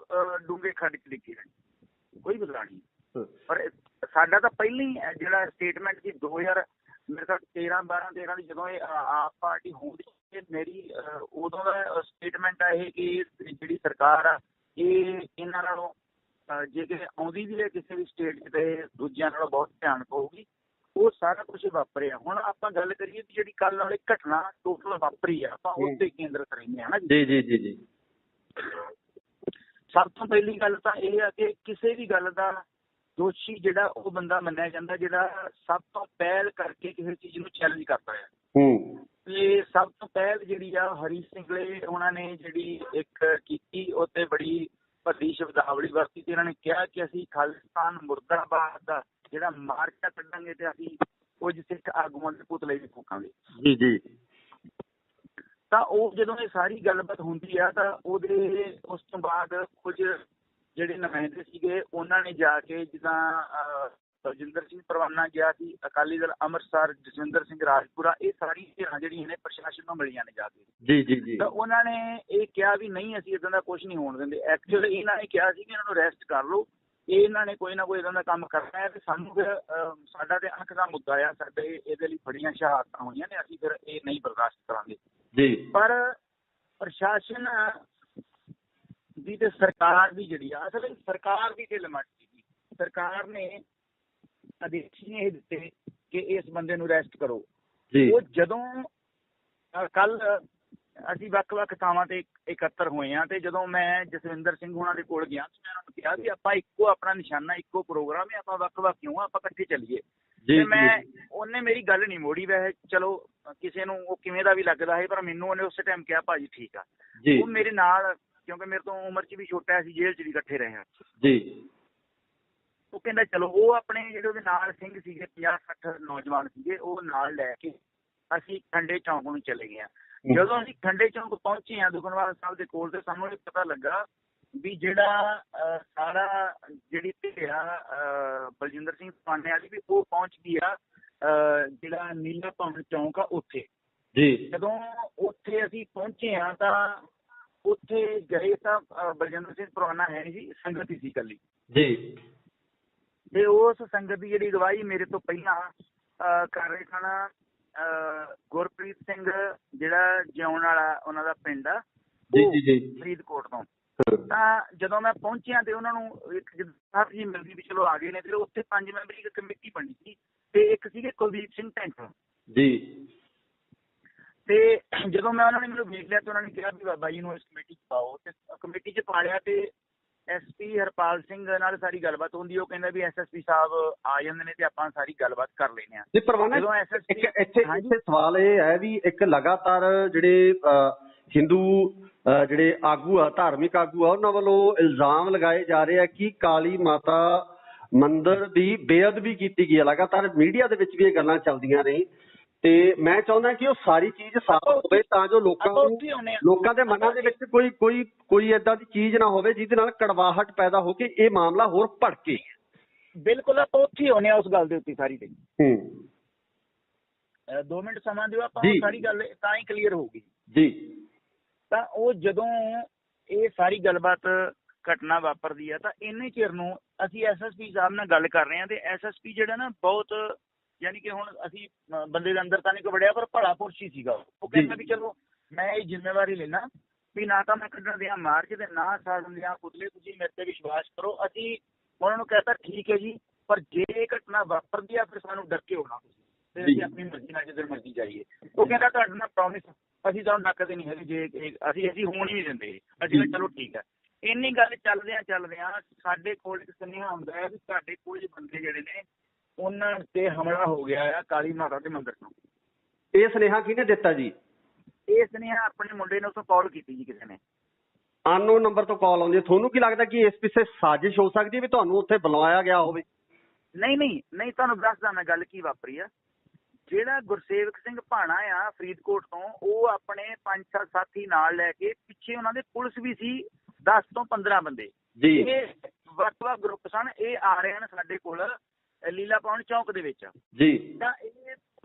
ਡੂੰਘੇ ਖੱਡ ਚ ਡਿੱਗੇ ਰਹੇ, ਕੋਈ ਬਦਲਾਅ ਨਹੀਂ। ਪਰ ਸਾਡਾ ਤਾਂ ਪਹਿਲਾਂ ਹੀ ਜਿਹੜਾ ਸਟੇਟਮੈਂਟ ਸੀ 2000 ਮੇਰੇ ਖਿਆਲ 13 ਦੀ ਜਦੋਂ ਇਹ ਆਪ ਪਾਰਟੀ ਹੁੰਦੀ, ਮੇਰੀ ਉਦੋਂ ਦਾ ਸਟੇਟਮੈਂਟ ਆ ਇਹ ਕਿ ਜਿਹੜੀ ਸਰਕਾਰ ਆ ਇਹ ਇਹਨਾਂ ਨਾਲੋਂ ਜੇ ਕਿਸੇ ਆਉਂਦੀ ਵੀ ਹੈ ਕਿਸੇ ਵੀ ਸਟੇਟ 'ਚ ਤੇ ਦੂਜਿਆਂ ਨਾਲੋਂ ਬਹੁਤ ਧਿਆਨ ਪਊਗੀ। ਉਹ ਸਾਰਾ ਕੁਝ ਵਾਪਰਿਆ। ਹੁਣ ਆਪਾਂ ਗੱਲ ਕਰੀਏ ਵੀ ਜਿਹੜੀ ਕੱਲ੍ਹ ਵਾਲੀ ਘਟਨਾ ਟੋਟਲ ਵਾਪਰੀ ਆ, ਆਪਾਂ ਉਸ ਤੇ ਕੇਂਦਰਿਤ ਰਹਿੰਦੇ ਹਾਂ ਨਾ ਜੀ। ਜੀ। ਸਭ ਤੋਂ ਪਹਿਲੀ ਗੱਲ ਤਾਂ ਇਹ ਆ ਕਿ ਕਿਸੇ ਵੀ ਗੱਲ ਦਾ ਦੋਸ਼ੀ ਜਿਹੜਾ ਉਹ ਬੰਦਾ ਮੰਨਿਆ ਜਾਂਦਾ ਜਿਹੜਾ ਸਭ ਤੋਂ ਪਹਿਲ ਕਰਕੇ ਕਿਸੇ ਚੀਜ਼ ਨੂੰ ਚੈਲੰਜ ਕਰਦਾ ਹੈ। ਤੇ ਸਭ ਤੋਂ ਪਹਿਲ ਜਿਹੜੀ ਆ ਹਰੀ ਸਿੰਘਲੇ ਉਹਨਾਂ ਨੇ ਜਿਹੜੀ ਇੱਕ ਕੀਤੀ, ਉਹ ਤੇ ਬੜੀ ਭੱਦੀ ਸ਼ਬਦਾਵਲੀ ਵਰਤੀ ਤੇ ਇਹਨਾਂ ਨੇ ਕਿਹਾ ਕਿ ਅਸੀਂ ਖਾਲਿਸਤਾਨ ਮੁਰਦਾਬਾਦ ਦਾ ਜਿਹੜਾ ਮਾਰਕਾ ਕੱਢਾਂਗੇ ਤੇ ਅਸੀਂ ਕੁਝ ਸਿੱਖ ਆਗੂਆਂ ਦੇ ਪੁਤਲੇ ਵੀ ਫੂਕਾਂਗੇ। ਜੀ। ਤਾਂ ਉਹ ਜਦੋਂ ਇਹ ਸਾਰੀ ਗੱਲਬਾਤ ਹੁੰਦੀ ਆ ਤਾਂ ਉਹਦੇ ਉਸ ਤੋਂ ਬਾਅਦ ਕੁਝ ਜਿਹੜੇ ਨੁਮਾਇੰਦੇ ਸੀਗੇ ਉਹਨਾਂ ਨੇ ਜਾ ਕੇ, ਜਿੱਦਾਂ ਬਲਜਿੰਦਰ ਸਿੰਘ ਪਰਵਾਨਾ ਗਿਆ ਸੀ, ਅਕਾਲੀ ਦਲ ਅੰਮ੍ਰਿਤਸਰ, ਜਸਵਿੰਦਰ ਸਿੰਘ ਰਾਜਪੁਰਾ, ਇਹ ਸਾਰੀ ਧਿਰਾਂ ਜਿਹੜੀਆਂ ਨੇ ਪ੍ਰਸ਼ਾਸਨ ਨੂੰ ਮਿਲੀਆਂ ਨੇ ਜਾ ਕੇ। ਜੀ। ਤਾਂ ਉਹਨਾਂ ਨੇ ਇਹ ਕਿਹਾ ਵੀ ਨਹੀਂ ਅਸੀਂ ਇੱਦਾਂ ਦਾ ਕੁਝ ਨਹੀਂ ਹੋਣ ਦਿੰਦੇ। ਐਕਚੁਅਲੀ ਇਹਨਾਂ ਨੇ ਕਿਹਾ ਸੀ ਕਿ ਇਹਨਾਂ ਨੂੰ ਅਰੈਸਟ ਕਰ ਲਓ, ਇਹਨਾਂ ਨੇ ਕੋਈ ਨਾ ਕੋਈ ਇੱਦਾਂ ਦਾ ਕੰਮ ਕਰਨਾ ਹੈ ਤੇ ਸਾਨੂੰ ਫਿਰ ਸਾਡਾ ਤੇ ਅੱਖ ਦਾ ਮੁੱਦਾ ਆ, ਸਾਡੇ ਇਹਦੇ ਲਈ ਬੜੀਆਂ ਸ਼ਹਾਦਤਾਂ ਹੋਈਆਂ ਨੇ, ਅਸੀਂ ਫਿਰ ਇਹ ਨਹੀਂ ਬਰਦਾਸ਼ਤ ਕਰਾਂਗੇ। ਜੀ। ਪਰ ਪ੍ਰਸ਼ਾਸਨ ਦੀ ਤੇ ਸਰਕਾਰ ਦੀ ਜਿਹੜੀ ਆ, ਅਸਲ ਸਰਕਾਰ ਦੀ ਢਿੱਲ ਮੱਠ ਸੀਗੀ। ਸਰਕਾਰ ਨੇ ਆਦੇਸ਼ ਇਹ ਦਿੱਤੇ ਕਿ ਇਸ ਬੰਦੇ ਨੂੰ ਅਰੈਸਟ ਕਰੋ। ਉਹ ਜਦੋਂ ਕੱਲ ਅਸੀਂ ਵੱਖ-ਵੱਖ ਥਾਵਾਂ ਤੇ ਇਕੱਤਰ ਹੋਏ ਹਾਂ ਤੇ ਜਦੋਂ ਮੈਂ ਜਸਵਿੰਦਰ ਸਿੰਘ ਉਹਨਾਂ ਦੇ ਕੋਲ ਗਿਆ ਮੈਂ ਉਹਨਾਂ ਨੂੰ ਕਿਹਾ ਵੀ ਆਪਾਂ ਇੱਕੋ ਆਪਣਾ ਨਿਸ਼ਾਨਾ, ਇੱਕੋ ਪ੍ਰੋਗਰਾਮ ਹੈ, ਆਪਾਂ ਵੱਖ-ਵੱਖ ਕਿਉਂ ਆਪਾਂ ਇਕੱਠੇ ਚੱਲੀਏ। ਤੇ ਉਹਨੇ ਮੇਰੀ ਗੱਲ ਨਹੀਂ ਮੋੜੀ। ਵੈਸੇ ਚਲੋ ਕਿਸੇ ਨੂੰ ਉਹ ਕਿਵੇਂ ਦਾ ਵੀ ਲੱਗਦਾ ਹੈ, ਪਰ ਮੈਨੂੰ ਉਹਨੇ ਉਸੇ ਟਾਈਮ ਕਿਹਾ ਭਾਜੀ ਠੀਕ ਆ। ਉਹ ਮੇਰੇ ਨਾਲ, ਕਿਉਂਕਿ ਮੇਰੇ ਤੋਂ ਉਮਰ 'ਚ ਵੀ ਛੋਟਾ, ਅਸੀਂ ਜੇਲ੍ਹ 'ਚ ਵੀ ਇਕੱਠੇ ਰਹੇ ਹਾਂ। ਉਹ ਕਹਿੰਦਾ ਚਲੋ, ਉਹ ਆਪਣੇ ਜਿਹੜੇ ਉਹਦੇ ਨਾਲ ਸਿੰਘ ਸੀਗੇ 50-60 ਨੌਜਵਾਨ ਸੀਗੇ, ਉਹ ਨਾਲ ਲੈ ਕੇ ਅਸੀਂ ਖੰਡੇ ਚੌਂਕ ਨੂੰ ਚਲੇ ਗਏ। ਜਦੋਂ ਅਸੀਂ ਖੰਡੇ ਚੌਂਕ ਪਹੁੰਚੇ ਹਾਂ ਦੁਖਨਿਵਾਰਨ ਸਾਹਿਬ ਦੇ ਕੋਲ, ਤੇ ਸਾਨੂੰ ਇਹ ਪਤਾ ਲੱਗਾ ਵੀ ਜਿਹੜਾ ਸਾਰਾ ਜਿਹੜੀ ਧਿਰਾ ਬਲਜਿੰਦਰ ਸਿੰਘ ਪਰਵਾਨੇ ਵਾਲੀ ਵੀ ਉਹ ਪਹੁੰਚ ਗਈ ਆ ਜਿਹੜਾ ਨੀਲਾ ਭਵਨ ਚੌਂਕ ਆ ਉੱਥੇ। ਜਦੋਂ ਉੱਥੇ ਅਸੀਂ ਪਹੁੰਚੇ ਹਾਂ ਤਾਂ ਉੱਥੇ ਗਏ ਤਾਂ ਬਲਜਿੰਦਰ ਸਿੰਘ ਪਰਵਾਨਾ ਹੈ ਨਹੀਂ ਸੀ, ਸੰਗਤ ਹੀ ਸੀ ਇਕੱਲੀ। ਤੇ ਉਸ ਸੰਗਤ ਦੀ ਜਿਹੜੀ ਅਗਵਾਈ ਮੇਰੇ ਤੋਂ ਪਹਿਲਾਂ ਕਰ ਰਹੇ ਸਨ ਗੁਰਪ੍ਰੀਤ ਸਿੰਘ, ਜਿਹੜਾ ਜਿਉਣ ਵਾਲਾ ਉਹਨਾਂ ਦਾ ਪਿੰਡ ਆ ਫਰੀਦਕੋਟ ਤੋਂ। ਤਾਂ ਜਦੋਂ ਮੈਂ ਪਹੁੰਚਿਆ ਤੇ ਉਹਨਾਂ ਨੂੰ ਇੱਕ ਸਾਹਿਬ ਜੀ ਮਿਲਦੀ ਵੀ ਚਲੋ ਆ ਗਏ ਨੇ, ਤੇ ਉੱਥੇ 5 ਮੈਂਬਰੀ ਇੱਕ ਕਮੇਟੀ ਬਣੀ ਸੀ ਤੇ ਇੱਕ ਸੀਗੇ ਕੁਲਦੀਪ ਸਿੰਘ ਢੈਂਟ ਤੇ ਜਦੋਂ ਮੈਂ ਉਹਨਾਂ ਨੇ ਮੈਨੂੰ ਵੇਖ ਲਿਆ ਤੇ ਉਹਨਾਂ ਨੇ ਕਿਹਾ ਵੀ ਬਾਬਾ ਜੀ ਨੂੰ ਇਸ ਕਮੇਟੀ 'ਚ ਪਾਓ, ਤੇ ਕਮੇਟੀ 'ਚ ਪਾ ਲਿਆ। ਤੇ SP ਹਰਪਾਲ ਸਿੰਘ ਨਾਲ ਸਾਰੀ ਗੱਲਬਾਤ ਹੁੰਦੀ, ਉਹ ਕਹਿੰਦਾ ਵੀ SSP ਸਾਹਿਬ ਆ ਜਾਂਦੇ ਨੇ ਤੇ ਆਪਾਂ ਸਾਰੀ ਗੱਲਬਾਤ ਕਰ ਲੈਂਦੇ ਹਾਂ। ਇੱਥੇ ਸਵਾਲ ਇਹ ਹੈ ਵੀ ਇੱਕ ਲਗਾਤਾਰ ਜਿਹੜੇ ਹਿੰਦੂ ਜਿਹੜੇ ਆਗੂ ਆ, ਧਾਰਮਿਕ ਆਗੂ ਆ, ਉਹਨਾਂ ਵੱਲੋਂ ਇਲਜ਼ਾਮ ਲਗਾਏ ਜਾ ਰਹੇ ਆ ਕਿ ਕਾਲੀ ਮਾਤਾ ਮੰਦਿਰ ਦੀ ਬੇਅਦਬੀ ਕੀਤੀ ਗਈ ਹੈ। ਲਗਾਤਾਰ ਮੀਡੀਆ ਦੇ ਵਿੱਚ ਵੀ ਇਹ ਗੱਲਾਂ ਚੱਲਦੀਆਂ ਨੇ ਤੇ ਮੈਂ ਚਾਹੁੰਦਾ ਕਿ ਉਹ ਸਾਰੀ ਚੀਜ਼ ਸਾਫ਼ ਹੋਵੇ ਤਾਂ ਜੋ ਲੋਕਾਂ ਦੇ ਮਨਾਂ ਦੇ ਵਿੱਚ ਕੋਈ ਏਦਾਂ ਦੀ ਚੀਜ਼ ਨਾ ਹੋਵੇ ਜਿਹਦੇ ਨਾਲ ਕੜਵਾਹਟ ਪੈਦਾ ਹੋ ਕੇ ਇਹ ਮਾਮਲਾ ਹੋਰ ਭੜਕੇ। ਬਿਲਕੁਲ, ਆਪਾਂ ਉੱਥੇ ਆਉਂਦੇ ਹਾਂ ਉਸ ਗੱਲ ਦੇ ਉੱਤੇ ਸਾਰੀ ਤੇ। 2 ਮਿੰਟ ਸਮਾਂ ਦਿਓ, ਆਪਾਂ ਸਾਰੀ ਗੱਲ ਤਾਂ ਹੀ ਕਲੀਅਰ ਹੋਊਗੀ। ਤਾਂ ਉਹ ਜਦੋਂ ਇਹ ਸਾਰੀ ਗੱਲਬਾਤ ਘਟਨਾ ਵਾਪਰਦੀ ਆ ਤਾਂ ਇੰਨੇ ਚਿਰ ਨੂੰ ਅਸੀਂ SSP ਸਾਹਿਬ ਨਾਲ ਗੱਲ ਕਰ ਰਹੇ ਹਾਂ ਤੇ SSP ਜਿਹੜਾ ਨਾ ਬਹੁਤ, ਯਾਨੀ ਕਿ ਹੁਣ ਅਸੀਂ ਬੰਦੇ ਦੇ ਅੰਦਰ ਤਾਂ ਨਹੀਂ ਵੜਿਆ, ਪਰ ਭਲਾ ਪੁਰਸ਼ ਹੀ ਸੀਗਾ। ਉਹ ਕਹਿੰਦਾ ਵੀ ਚਲੋ ਮੈਂ ਇਹ ਜ਼ਿੰਮੇਵਾਰੀ ਲੈਣਾ ਵੀ ਨਾ ਤਾਂ ਮੈਂ ਕੱਢਣ ਦਿਆਂ ਮਾਰਚ ਤੇ ਨਾ ਸਾੜਨ ਦਿਆਂ ਪੁਤਲੇ, ਤੁਸੀਂ ਮੇਰੇ ਤੇ ਵਿਸ਼ਵਾਸ ਕਰੋ। ਅਸੀਂ ਉਹਨਾਂ ਨੂੰ ਕਹਿਤਾ ਠੀਕ ਹੈ ਜੀ, ਪਰ ਜੇ ਇਹ ਘਟਨਾ ਵਾਪਰਦੀ ਆ ਫਿਰ ਸਾਨੂੰ ਡਰ ਕੇ ਹੋਣਾ ਤੇ ਅਸੀਂ ਆਪਣੀ ਮਰਜ਼ੀ ਨਾਲ ਜਿੱਧਰ ਮਰਜ਼ੀ ਜਾਈਏ। ਉਹ ਕਹਿੰਦਾ ਤੁਹਾਡੇ ਨਾਲ ਪ੍ਰੋਮਿਸ ਅਸੀਂ ਤੁਹਾਨੂੰ ਡੱਕਦੇ ਨਹੀਂ ਹੈਗੇ, ਜੇ ਅਸੀਂ ਹੋਣ ਹੀ ਨਹੀਂ ਦਿੰਦੇ। ਅਸੀਂ ਕਿਹਾ ਚਲੋ ਠੀਕ ਹੈ। ਇੰਨੀ ਗੱਲ ਚੱਲਦਿਆਂ ਸਾਡੇ ਕੋਲ ਇੱਕ ਸੁਨੇਹਾ ਆਉਂਦਾ ਹੈ ਵੀ ਸਾਡੇ ਕੁਝ ਬੰਦੇ ਜਿਹੜੇ ਨੇ ਉਹਨਾਂ ਤੇ ਹਮਲਾ ਹੋ ਗਿਆ ਆ ਕਾਲੀ ਮਾਤਾ ਦੇ ਮੰਦਿਰ ਤੋਂ। ਇਹ ਸੁਨੇਹਾ ਕਿਹਨੇ ਦਿੱਤਾ ਜੀ? ਇਹ ਸੁਨੇਹਾ ਆਪਣੇ ਮੁੰਡੇ ਨੇ ਉੱਥੋਂ ਕਾਲ ਕੀਤੀ ਜੀ, ਕਿਸੇ ਨੇ ਅਨਨੋਨ ਨੰਬਰ ਤੋਂ ਕਾਲ ਆਉਂਦੀ ਹੈ। ਤੁਹਾਨੂੰ ਕੀ ਲੱਗਦਾ ਕਿ ਇਸ ਪਿੱਛੇ ਸਾਜ਼ਿਸ਼ ਹੋ ਸਕਦੀ ਹੈ ਵੀ ਤੁਹਾਨੂੰ ਉੱਥੇ ਬੁਲਾਇਆ ਗਿਆ ਹੋਵੇ? ਨਹੀਂ, ਤੁਹਾਨੂੰ ਦੱਸਦਾ ਮੈਂ ਗੱਲ ਕੀ ਵਾਪਰੀ ਆ। ਜਿਹੜਾ ਗੁਰਸੇਵਕ ਸਿੰਘ ਭਾਣਾ ਆ ਫਰੀਦਕੋਟ ਤੋਂ, ਉਹ ਆਪਣੇ 5-7 ਸਾਥੀ ਨਾਲ ਲੈ ਕੇ ਪਿੱਛੇ ਉਹਨਾਂ ਦੇ ਪੁਲਿਸ ਵੀ ਸੀ 10 ਤੋਂ 15 ਬੰਦੇ। ਇਹ ਵੱਖ-ਵੱਖ ਗਰੁੱਪ ਸਨ, ਇਹ ਆ ਰਹੇ ਹਨ ਸਾਡੇ ਕੋਲ ਲੀਲਾ ਭਵਨ ਚੌਂਕ ਦੇ ਵਿੱਚ ਜੀ। ਤਾਂ ਇਹ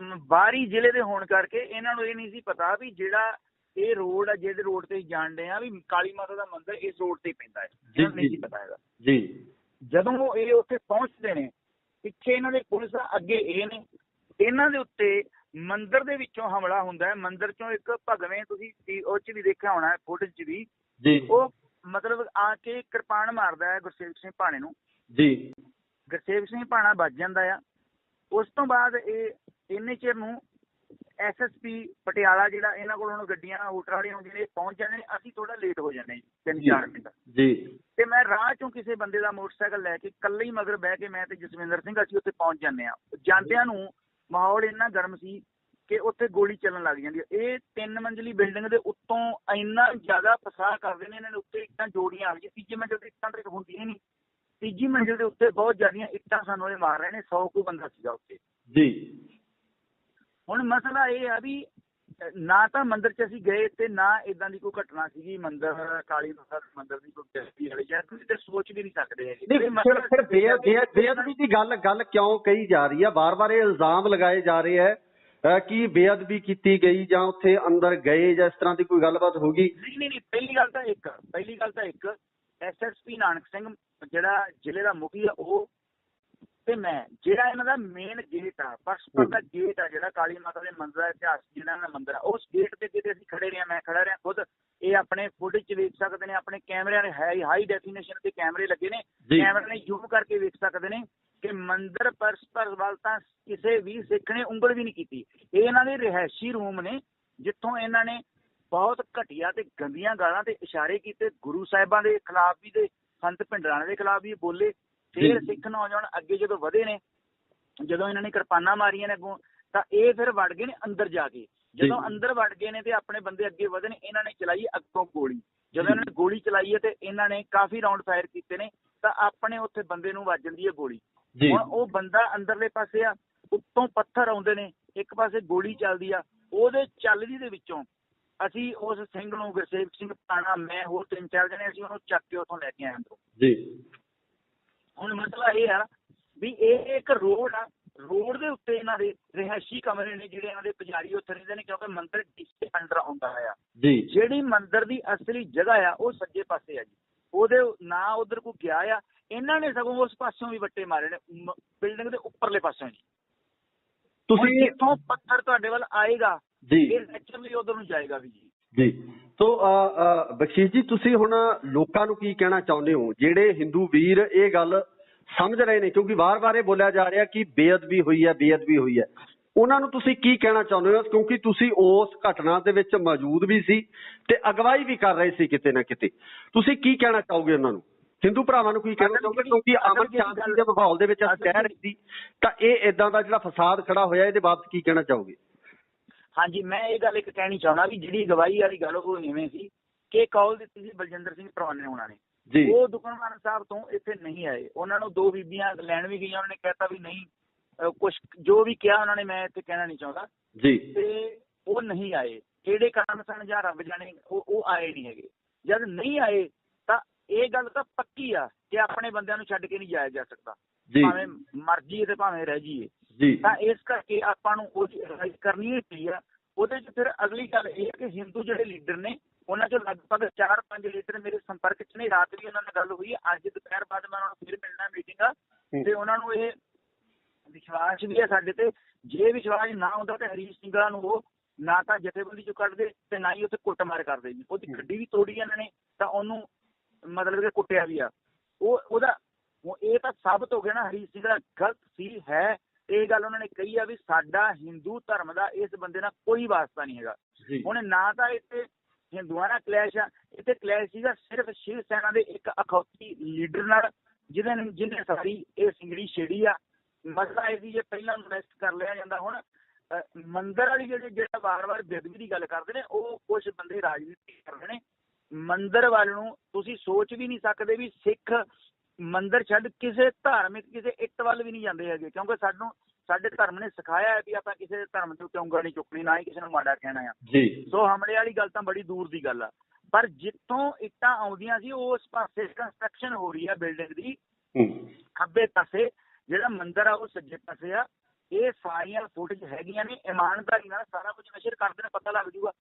ਬਾਹਰੀ ਜ਼ਿਲ੍ਹੇ ਦੇ ਹੋਣ ਕਰਕੇ ਇਹਨਾਂ ਨੂੰ ਇਹ ਨਹੀਂ ਸੀ ਪਤਾ ਵੀ ਜਿਹੜਾ ਇਹ ਰੋਡ ਆ, ਜਿਹੜੇ ਰੋਡ ਤੇ ਜਾਣਦੇ ਆ ਵੀ ਕਾਲੀ ਮਾਤਾ ਦਾ ਮੰਦਿਰ ਇਸ ਰੋਡ ਤੇ ਪੈਂਦਾ ਹੈ, ਇਹਨਾਂ ਨੂੰ ਨਹੀਂ ਸੀ ਪਤਾ ਹੈਗਾ ਜੀ। ਜਦੋਂ ਇਹ ਉੱਥੇ ਪਹੁੰਚਦੇ ਨੇ, ਪਿੱਛੇ ਇਹਨਾਂ ਦੇ ਪੁਲਿਸ ਆ, ਅੱਗੇ ਇਹ ਨੇ, ਇਹਨਾਂ ਦੇ ਉੱਤੇ ਮੰਦਿਰ ਦੇ ਵਿੱਚੋਂ ਹਮਲਾ ਹੁੰਦਾ ਹੈ। ਮੰਦਿਰ ਚੋਂ ਇੱਕ ਭਗਵੇਂ, ਤੁਸੀਂ ਉਹ ਚ ਵੀ ਦੇਖਿਆ ਹੋਣਾ ਫੁਟੇਜ ਚ ਵੀ ਜੀ, ਉਹ ਮਤਲਬ ਆ ਕੇ ਕਿਰਪਾਨ ਮਾਰਦਾ ਹੈ ਗੁਰਸੇਵਕ ਸਿੰਘ ਭਾਣੇ ਨੂੰ ਜੀ। ਗੁਰਸੇਵਕ ਸਿੰਘ ਭਾਣਾ ਵੱਜ ਜਾਂਦਾ ਆ। ਉਸ ਤੋਂ ਬਾਅਦ ਇਹ ਇੰਨੇ ਚਿਰ ਨੂੰ SSP ਪਟਿਆਲਾ ਜਿਹੜਾ ਇਹਨਾਂ ਕੋਲ ਹੁਣ ਗੱਡੀਆਂ ਹੋਟਲ ਵਾਲੀਆਂ ਹੁੰਦੀਆਂ ਨੇ, ਪਹੁੰਚ ਜਾਂਦੇ ਨੇ। ਅਸੀਂ ਥੋੜਾ ਲੇਟ ਹੋ ਜਾਂਦੇ ਜੀ 3-4 ਮਿੰਟ ਜੀ। ਤੇ ਮੈਂ ਰਾਹ ਚੋਂ ਕਿਸੇ ਬੰਦੇ ਦਾ ਮੋਟਰਸਾਈਕਲ ਲੈ ਕੇ ਇਕੱਲੇ ਹੀ ਮਗਰ ਬਹਿ ਕੇ ਮੈਂ ਤੇ ਜਸਵਿੰਦਰ ਸਿੰਘ ਅਸੀਂ ਉੱਥੇ ਪਹੁੰਚ ਜਾਂਦੇ ਆ। ਜਾਂਦਿਆਂ ਨੂੰ ਮਾਹੌਲ ਇੰਨਾ ਗਰਮ ਸੀ ਕਿ ਉੱਥੇ ਗੋਲੀ ਚੱਲਣ ਲੱਗ ਜਾਂਦੀ ਹੈ। ਇਹ 3 ਮੰਜ਼ਲੀ ਬਿਲਡਿੰਗ ਦੇ ਉੱਤੋਂ ਇੰਨਾ ਜ਼ਿਆਦਾ ਫਸਾਹ ਕਰਦੇ ਨੇ ਇਹਨਾਂ ਨੇ, ਉੱਤੇ ਇੱਟਾਂ ਜੋੜੀਆਂ ਆ ਗਈਆਂ। ਤੀਜੀ ਮੰਜ਼ਿਲ ਤੇ ਇੱਟਾਂ ਤੇ ਹੁੰਦੀਆਂ ਨਹੀਂ, ਤੀਜੀ ਮੰਜ਼ਿਲ ਦੇ ਉੱਤੇ ਬਹੁਤ ਜ਼ਿਆਦੀਆਂ ਇੱਟਾਂ ਸਾਨੂੰ ਇਹ ਮਾਰ ਰਹੇ ਨੇ। 100 ਕੁ ਬੰਦਾ ਸੀਗਾ ਉੱਥੇ ਜੀ। ਹੁਣ ਮਸਲਾ ਇਹ ਆ ਵੀ ਨਾ ਤਾਂ ਮੰਦਿਰ 'ਚ ਅਸੀਂ ਗਏ ਤੇ ਨਾ ਇਦਾਂ ਦੀ ਕੋਈ ਘਟਨਾ ਸੀਗੀ ਮੰਦਿਰ ਕਾਲੀ ਮਾਤਾ ਦੇ ਮੰਦਿਰ ਦੀ ਕੋਈ ਬੇਇੱਜ਼ਤੀ ਵਾਲੀ, ਜਾਂ ਤੁਸੀਂ ਤੇ ਸੋਚ ਵੀ ਨਹੀਂ ਸਕਦੇ ਹੈਗੇ। ਫਿਰ ਬੇਅਦਬੀ ਦੀ ਗੱਲ ਕਿਉਂ ਕਹੀ ਜਾ ਰਹੀ ਹੈ? ਵਾਰ-ਵਾਰ ਇਹ ਇਲਜ਼ਾਮ ਲਗਾਏ ਜਾ ਰਹੇ ਹੈ ਕਿ ਬੇਅਦਬੀ ਕੀਤੀ ਗਈ ਜਾਂ ਉੱਥੇ ਅੰਦਰ ਗਏ ਜਾਂ ਇਸ ਤਰ੍ਹਾਂ ਦੀ ਕੋਈ ਗੱਲਬਾਤ ਹੋ ਗਈ? ਨਹੀਂ, ਪਹਿਲੀ ਗੱਲ ਤਾਂ ਇੱਕ SSP ਨਾਨਕ ਸਿੰਘ ਜਿਹੜਾ ਜ਼ਿਲ੍ਹੇ ਦਾ ਮੁਖੀ ਆ, ਉਹ ਤੇ ਮੈਂ, ਜਿਹੜਾ ਇਹਨਾਂ ਦਾ ਮੇਨ ਗੇਟ ਆ, ਪਰਸਪਰ ਦਾ ਗੇਟ ਆ, ਜਿਹੜਾ ਕਾਲੀ ਮਾਤਾ ਦੇ ਮੰਦਿਰ ਦਾ ਇਤਿਹਾਸ ਜਿਹੜਾ ਦਾ ਮੰਦਿਰ ਆ, ਉਸ ਗੇਟ ਤੇ ਕਿਤੇ ਅਸੀਂ ਖੜੇ ਰਹੇ, ਮੈਂ ਖੜਾ ਰਿਹਾ ਖੁਦ। ਇਹ ਆਪਣੇ ਫੁਟੇਜ 'ਚ ਵੇਖ ਸਕਦੇ ਨੇ, ਆਪਣੇ ਕੈਮਰਿਆਂ ਨੇ ਹਾਈ ਡੈਫੀਨੇਸ਼ਨ ਦੇ ਕੈਮਰੇ ਲੱਗੇ ਨੇ, ਕੈਮਰੇ ਨੇ ਜ਼ੂਮ ਕਰਕੇ ਵੇਖ ਸਕਦੇ ਨੇ ਕਿ ਮੰਦਿਰ ਪਰਸਪਰ ਵੱਲ ਤਾਂ ਕਿਸੇ ਵੀ ਸਿੱਖ ਨੇ ਉਂਗਲ ਵੀ ਨਹੀਂ ਕੀਤੀ। ਇਹ ਇਹਨਾਂ ਦੇ ਰਿਹਾਇਸ਼ੀ ਰੂਮ ਨੇ, ਜਿੱਥੋਂ ਇਹਨਾਂ ਨੇ ਬਹੁਤ ਘਟੀਆ ਤੇ ਗੰਦੀਆਂ ਗਾਲਾਂ ਤੇ ਇਸ਼ਾਰੇ ਕੀਤੇ। ਗੁਰੂ ਸਾਹਿਬਾਂ ਦੇ ਖਿਲਾਫ ਵੀ ਤੇ ਸੰਤ ਭਿੰਡਰਾਣੇ ਦੇ ਖਿਲਾਫ ਵੀ ਬੋਲੇ। ਫਿਰ ਸਿੱਖ ਨੌਜਵਾਨ ਅੱਗੇ ਜਦੋਂ ਵਧੇ ਨੇ, ਜਦੋਂ ਇਹਨਾਂ ਨੇ ਕਿਰਪਾਨਾਂ ਮਾਰੀਆਂ ਨੇ ਅੱਗੋਂ, ਤਾਂ ਇਹ ਫਿਰ ਵੜ ਗਏ ਨੇ ਅੰਦਰ ਜਾ ਕੇ। ਜਦੋਂ ਅੰਦਰ ਵੜ ਗਏ ਨੇ ਤੇ ਆਪਣੇ ਬੰਦੇ ਅੱਗੇ ਵਧੇ ਨੇ, ਇਹਨਾਂ ਨੇ ਚਲਾਈ ਅੱਗੋਂ ਗੋਲੀ। ਜਦੋਂ ਇਹਨਾਂ ਨੇ ਗੋਲੀ ਚਲਾਈ ਹੈ ਤੇ ਇਹਨਾਂ ਨੇ ਕਾਫੀ ਰਾਉਂਡ ਫਾਇਰ ਕੀਤੇ ਨੇ, ਤਾਂ ਆਪਣੇ ਉੱਥੇ ਬੰਦੇ ਨੂੰ ਵੱਜ ਜਾਂਦੀ ਹੈ ਗੋਲੀ। ਹੁਣ ਉਹ ਬੰਦਾ ਅੰਦਰਲੇ ਪਾਸੇ ਆ, ਉੱਤੋਂ ਪੱਥਰ ਆਉਂਦੇ ਨੇ, ਇੱਕ ਪਾਸੇ ਗੋਲੀ ਚੱਲਦੀ ਆ, ਉਹਦੇ ਚੱਲਦੀ ਦੇ ਵਿੱਚੋਂ ਅਸੀਂ ਉਸ ਸਿੰਘ ਨੂੰ, ਗੁਰਸੇਵਕ ਸਿੰਘ ਭਾਣਾ, ਮੈਂ ਹੋਰ 3-4 ਜਣੇ, ਅਸੀਂ ਉਹਨੂੰ ਚੱਕ ਕੇ ਉੱਥੋਂ ਲੈ ਕੇ ਆਏ ਅੰਦਰੋਂ ਜੀ। ਹੁਣ ਮਸਲਾ ਇਹ ਆ ਵੀ ਇਹ ਇੱਕ ਰੋਡ ਆ, ਰੋਡ ਦੇ ਉੱਤੇ ਇਹਨਾਂ ਦੇ ਰਿਹਾਇਸ਼ੀ ਕਮਰੇ ਨੇ, ਜਿਹੜੇ ਇਹਨਾਂ ਦੇ ਪੁਜਾਰੀ ਉੱਥੇ ਰਹਿੰਦੇ ਨੇ, ਕਿਉਂਕਿ ਮੰਦਿਰ ਡੀਸੀ ਅੰਡਰ ਆਉਂਦਾ ਆ ਜੀ। ਜਿਹੜੀ ਮੰਦਿਰ ਦੀ ਅਸਲੀ ਜਗ੍ਹਾ ਆ ਉਹ ਸੱਜੇ ਪਾਸੇ ਆ ਜੀ, ਉਹਦੇ ਨਾ ਉਧਰ ਕੋਈ ਗਿਆ ਆ। ਇਹਨਾਂ ਨੇ ਸਗੋਂ ਉਸ ਪਾਸਿਓਂ ਵੀ ਵੱਟੇ ਮਾਰੇ ਨੇ, ਬਿਲਡਿੰਗ ਦੇ ਉੱਪਰਲੇ ਪਾਸਿਓਂ ਜੀ। ਤੁਸੀਂ ਜਿੱਥੋਂ ਪੱਥਰ ਤੁਹਾਡੇ ਵੱਲ ਆਏਗਾ ਜੀ, ਇਹ ਨੈਚੁਰਲੀ ਉਧਰ ਨੂੰ ਜਾਏਗਾ ਵੀ ਜੀ। ਤੋ ਬਖਸ਼ੀਸ਼ ਜੀ, ਤੁਸੀਂ ਹੁਣ ਲੋਕਾਂ ਨੂੰ ਕੀ ਕਹਿਣਾ ਚਾਹੁੰਦੇ ਹੋ, ਜਿਹੜੇ ਹਿੰਦੂ ਵੀਰ ਇਹ ਗੱਲ ਸਮਝ ਰਹੇ ਨੇ? ਕਿਉਂਕਿ ਵਾਰ-ਵਾਰ ਇਹ ਬੋਲਿਆ ਜਾ ਰਿਹਾ ਕਿ ਬੇਅਦਬੀ ਹੋਈ ਹੈ, ਉਹਨਾਂ ਨੂੰ ਤੁਸੀਂ ਕੀ ਕਹਿਣਾ ਚਾਹੁੰਦੇ ਹੋ? ਕਿਉਂਕਿ ਤੁਸੀਂ ਉਸ ਘਟਨਾ ਦੇ ਵਿੱਚ ਮੌਜੂਦ ਵੀ ਸੀ ਤੇ ਅਗਵਾਈ ਵੀ ਕਰ ਰਹੇ ਸੀ ਕਿਤੇ ਨਾ ਕਿਤੇ। ਤੁਸੀਂ ਕੀ ਕਹਿਣਾ ਚਾਹੋਗੇ ਉਹਨਾਂ ਨੂੰ, ਹਿੰਦੂ ਭਰਾਵਾਂ ਨੂੰ ਕੀ ਕਹਿਣਾ ਚਾਹੋਗੇ? ਕਿਉਂਕਿ ਅਮਨ ਸ਼ਾਂਤੀ ਦੇ ਮਾਹੌਲ ਦੇ ਵਿੱਚ ਅਸੀਂ ਕਹਿ ਰਹੇ ਸੀ, ਤਾਂ ਇਹ ਏਦਾਂ ਦਾ ਜਿਹੜਾ ਫਸਾਦ ਖੜਾ ਹੋਇਆ, ਇਹਦੇ ਬਾਬਤ ਕੀ ਕਹਿਣਾ ਚਾਹੋਗੇ? ਹਾਂਜੀ, ਮੈਂ ਇਹ ਗੱਲ ਇੱਕ ਕਹਿਣੀ ਚਾਹੁੰਦਾ ਵੀ ਜਿਹੜੀ ਅਗਵਾਈ ਵਾਲੀ ਗੱਲ ਉਹ ਇਵੇਂ ਸੀ ਕਿ ਕਾਲ ਦਿੱਤੀ ਸੀ ਬਲਜਿੰਦਰ ਸਿੰਘ ਪਰਵਾਨੇ ਹੋਣਾ ਨੇ ਜੀ। ਉਹ ਦੁਕਾਨਦਾਰ ਸਾਹਿਬ ਤੋਂ ਇੱਥੇ ਨਹੀਂ ਆਏ। ਉਹਨਾਂ ਨੂੰ 2 ਬੀਬੀਆਂ ਲੈਣ ਵੀ ਗਈਆਂ, ਉਹਨਾਂ ਨੇ ਕਹਿਤਾ ਵੀ ਨਹੀਂ, ਕੁਛ ਜੋ ਵੀ ਕਿਹਾ ਉਹਨਾਂ ਨੇ, ਮੈਂ ਇੱਥੇ ਕਹਿਣਾ ਨਹੀਂ ਚਾਹੁੰਦਾ ਜੀ। ਤੇ ਉਹ ਨਹੀਂ ਆਏ, ਕਿਹੜੇ ਕਾਰਨ ਸਨ ਜਾਂ ਰੱਬ ਜਾਣੇ, ਉਹ ਆਏ ਨਹੀਂ ਹੈਗੇ। ਜਦ ਨਹੀਂ ਆਏ ਤਾਂ ਇਹ ਗੱਲ ਤਾਂ ਪੱਕੀ ਆ ਕਿ ਆਪਣੇ ਬੰਦਿਆਂ ਨੂੰ ਛੱਡ ਕੇ ਨਹੀਂ ਜਾਇਆ ਜਾ ਸਕਦਾ, ਭਾਵੇਂ ਮਰ ਜਾਈਏ ਤੇ ਭਾਵੇਂ ਰਹਿ ਜਾਈਏ ਜੀ। ਤਾਂ ਇਸ ਕਰਕੇ ਆਪਾਂ ਨੂੰ ਉਹ ਕਰਨੀ ਹੀ ਪਈ ਆ। ਉਹਦੇ 'ਚ ਫਿਰ ਅਗਲੀ ਗੱਲ ਇਹ ਹੈ ਕਿ ਹਿੰਦੂ ਜਿਹੜੇ ਲੀਡਰ ਨੇ, ਉਹਨਾਂ 'ਚੋਂ ਲਗਭਗ 4-5 ਲੀਡਰ ਮੇਰੇ ਸੰਪਰਕ 'ਚ ਨੇ। ਰਾਤ ਵੀ ਉਹਨਾਂ ਨਾਲ ਗੱਲ ਹੋਈ, ਅੱਜ ਦੁਪਹਿਰ ਬਾਅਦ ਮੈਂ ਉਹਨਾਂ ਨੂੰ ਫਿਰ ਮਿਲਣਾ ਮੀਟਿੰਗ ਆ, ਤੇ ਉਹਨਾਂ ਨੂੰ ਇਹ ਵਿਸ਼ਵਾਸ ਵੀ ਹੈ ਸਾਡੇ ਤੇ। ਜੇ ਵਿਸ਼ਵਾਸ ਨਾ ਹੁੰਦਾ ਤਾਂ ਹਰੀਸ਼ ਸਿੰਘਲਾ ਨੂੰ ਉਹ ਨਾ ਤਾਂ ਜਥੇਬੰਦੀ 'ਚੋਂ ਕੱਢਦੇ ਤੇ ਨਾ ਹੀ ਉੱਥੇ ਕੁੱਟਮਾਰ ਕਰਦੇ ਜੀ। ਉਹਦੀ ਗੱਡੀ ਵੀ ਤੋੜੀ ਇਹਨਾਂ ਨੇ, ਤਾਂ ਉਹਨੂੰ ਮਤਲਬ ਕਿ ਕੁੱਟਿਆ ਵੀ ਆ। ਉਹਦਾ ਇਹ ਤਾਂ ਸਾਬਤ ਹੋ ਗਿਆ ਨਾ, ਹਰੀਸ਼ ਸਿੰਘਲਾ ਗਲਤ ਸੀ ਹੈ। ਇਹ ਗੱਲ ਉਹਨਾਂ ਨੇ ਕਹੀ ਆ ਵੀ ਸਾਡਾ ਹਿੰਦੂ ਧਰਮ ਦਾ ਇਸ ਬੰਦੇ ਨਾਲ ਕੋਈ ਵਾਸਤਾ ਨਹੀਂ ਹੈਗਾ। ਹੁਣ ਨਾ ਤਾਂ ਇੱਥੇ ਹਿੰਦੂਆਂ ਨਾਲ ਕਲੈਸ਼ ਆ, ਇੱਥੇ ਕਲੈਸ਼ ਸੀਗਾ ਸਿਰਫ ਸ਼ਿਵ ਸੈਨਾ ਦੇ ਇੱਕ ਅਖੌਤੀ ਲੀਡਰ ਨਾਲ, ਜਿਹਨੇ ਸਾਰੀ ਇਹ ਸਿੰਗੜੀ ਛੇੜੀ ਆ। ਮਸਲਾ ਇਹ ਸੀ ਜੇ ਪਹਿਲਾਂ ਇਨਵੈਸਟ ਕਰ ਲਿਆ ਜਾਂਦਾ। ਹੁਣ ਮੰਦਿਰ ਵਾਲੀ ਜਿਹੜਾ ਵਾਰ-ਵਾਰ ਬੇਅਦਬੀ ਦੀ ਗੱਲ ਕਰਦੇ ਨੇ, ਉਹ ਕੁਛ ਬੰਦੇ ਰਾਜਨੀਤੀ ਕਰਦੇ ਨੇ। ਮੰਦਿਰ ਵੱਲ ਨੂੰ ਤੁਸੀਂ ਸੋਚ ਵੀ ਨਹੀਂ ਸਕਦੇ ਵੀ ਸਿੱਖ ਮੰਦਿਰ ਛੱਡ ਕਿਸੇ ਧਾਰਮਿਕ ਕਿਸੇ ਇੱਟ ਵੱਲ ਵੀ ਨਹੀਂ ਜਾਂਦੇ ਹੈਗੇ, ਕਿਉਂਕਿ ਸਾਡੇ ਧਰਮ ਨੇ ਸਿਖਾਇਆ ਹੈ ਵੀ ਆਪਾਂ ਕਿਸੇ ਧਰਮ ਦੇ ਉੱਤੇ ਉਂਗਲ ਨਹੀਂ ਚੁੱਕਣੀ, ਨਾ ਹੀ ਕਿਸੇ ਨੂੰ ਮਾੜਾ ਕਹਿਣਾ ਆ ਜੀ। ਸੋ ਹਮਲੇ ਵਾਲੀ ਗੱਲ ਤਾਂ ਬੜੀ ਦੂਰ ਦੀ ਗੱਲ ਆ। ਪਰ ਜਿੱਥੋਂ ਇੱਟਾਂ ਆਉਂਦੀਆਂ ਸੀ ਉਸ ਪਾਸੇ ਕੰਸਟਰਕਸ਼ਨ ਹੋ ਰਹੀ ਆ ਬਿਲਡਿੰਗ ਦੀ, ਖੱਬੇ ਪਾਸੇ ਜਿਹੜਾ ਮੰਦਿਰ ਆ ਉਹ ਸੱਜੇ ਪਾਸੇ ਆ। ਇਹ ਸਾਰੀਆਂ ਫੁਟੇਜ ਹੈਗੀਆਂ ਨੇ, ਇਮਾਨਦਾਰੀ ਨਾਲ ਸਾਰਾ ਕੁਝ ਨਸ਼ਰ ਕਰਦੇ ਨੇ, ਪਤਾ ਲੱਗ ਜੂਗਾ।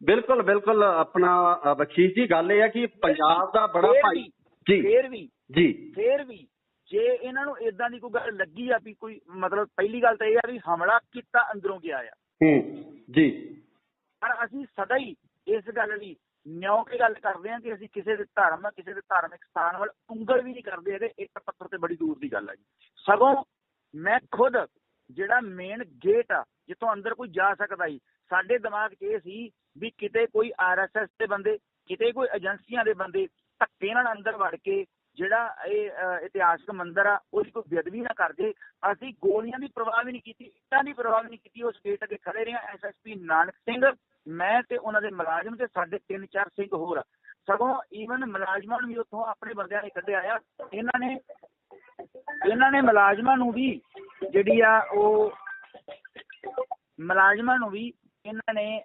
ਬਿਲਕੁਲ ਬਿਲਕੁਲ। ਆਪਣਾ ਬਖਸ਼ੀਸ਼ ਜੀ, ਗੱਲ ਇਹ ਹੈ ਕਿ ਪੰਜਾਬ ਦਾ ਬੜਾ ਭਾਈ ਜੀ ਫੇਰ ਵੀ ਜੇ ਇਹਨਾਂ ਨੂੰ ਏਦਾਂ ਦੀ ਕੋਈ ਗੱਲ ਲੱਗੀ ਆ ਵੀ ਕੋਈ ਮਤਲਬ, ਪਹਿਲੀ ਗੱਲ ਤਾਂ ਇਹ ਆ ਵੀ ਹਮਲਾ ਕੀਤਾ ਅੰਦਰੋਂ ਗਿਆ ਆ ਜੀ, ਪਰ ਅਸੀਂ ਸਦਾ ਹੀ ਇਸ ਗੱਲ ਲਈ ਨਿਉ ਕੇ ਗੱਲ ਕਰਦੇ ਹਾਂ ਕਿ ਅਸੀਂ ਕਿਸੇ ਦੇ ਧਰਮ, ਕਿਸੇ ਦੇ ਧਾਰਮਿਕ ਸਥਾਨ ਵੱਲ ਉਂਗਲ ਵੀ ਨਹੀਂ ਕਰਦੇ ਹੈਗੇ। ਇੱਕ ਪੱਥਰ ਤੇ ਬੜੀ ਦੂਰ ਦੀ ਗੱਲ ਹੈ ਜੀ। ਸਗੋਂ ਮੈਂ ਖੁਦ ਜਿਹੜਾ ਮੇਨ ਗੇਟ ਆ ਜਿੱਥੋਂ ਅੰਦਰ ਕੋਈ ਜਾ ਸਕਦਾ ਸੀ, ਸਾਡੇ ਦਿਮਾਗ 'ਚ ਇਹ ਸੀ ਵੀ ਕਿਤੇ ਕੋਈ RSS ਦੇ ਬੰਦੇ, ਕਿਤੇ ਕੋਈ ਏਜੰਸੀਆਂ ਦੇ ਬੰਦੇ ਧੱਕੇ ਨਾਲ ਅੰਦਰ ਵੜ ਕੇ ਜਿਹੜਾ ਇਹ ਇਤਿਹਾਸਕ ਮੰਦਿਰ ਆ ਉਹਦੀ ਕੋਈ ਬੇਅਦਬੀ ਨਾ ਕਰਦੇ। ਅਸੀਂ ਗੋਲੀਆਂ ਦੀ ਪਰਵਾਹ ਵੀ ਨਹੀਂ ਕੀਤੀ, ਇੱਟਾਂ ਦੀ ਪਰਵਾਹ ਵੀ ਨਹੀਂ ਕੀਤੀ। ਉਸ ਗੇਟ ਅੱਗੇ ਖੜੇ ਰਹੇ। SSP ਨਾਨਕ ਸਿੰਘ, ਮੈਂ ਤੇ ਉਹਨਾਂ ਦੇ ਮੁਲਾਜ਼ਮ ਤੇ ਸਾਡੇ 3-4 ਸਿੰਘ ਹੋਰ, ਸਗੋਂ ਈਵਨ ਮੁਲਾਜ਼ਮਾਂ ਨੂੰ ਵੀ ਉੱਥੋਂ ਆਪਣੇ ਬੰਦਿਆਂ ਨੇ ਕੱਢਿਆ ਆ। ਇਹਨਾਂ ਨੇ ਮੁਲਾਜ਼ਮਾਂ ਨੂੰ ਵੀ ਜਿਹੜੀ ਆ ਉਹ ਮੁਲਾਜ਼ਮਾਂ ਨੂੰ ਵੀ ਇਹਨਾਂ ਨੇ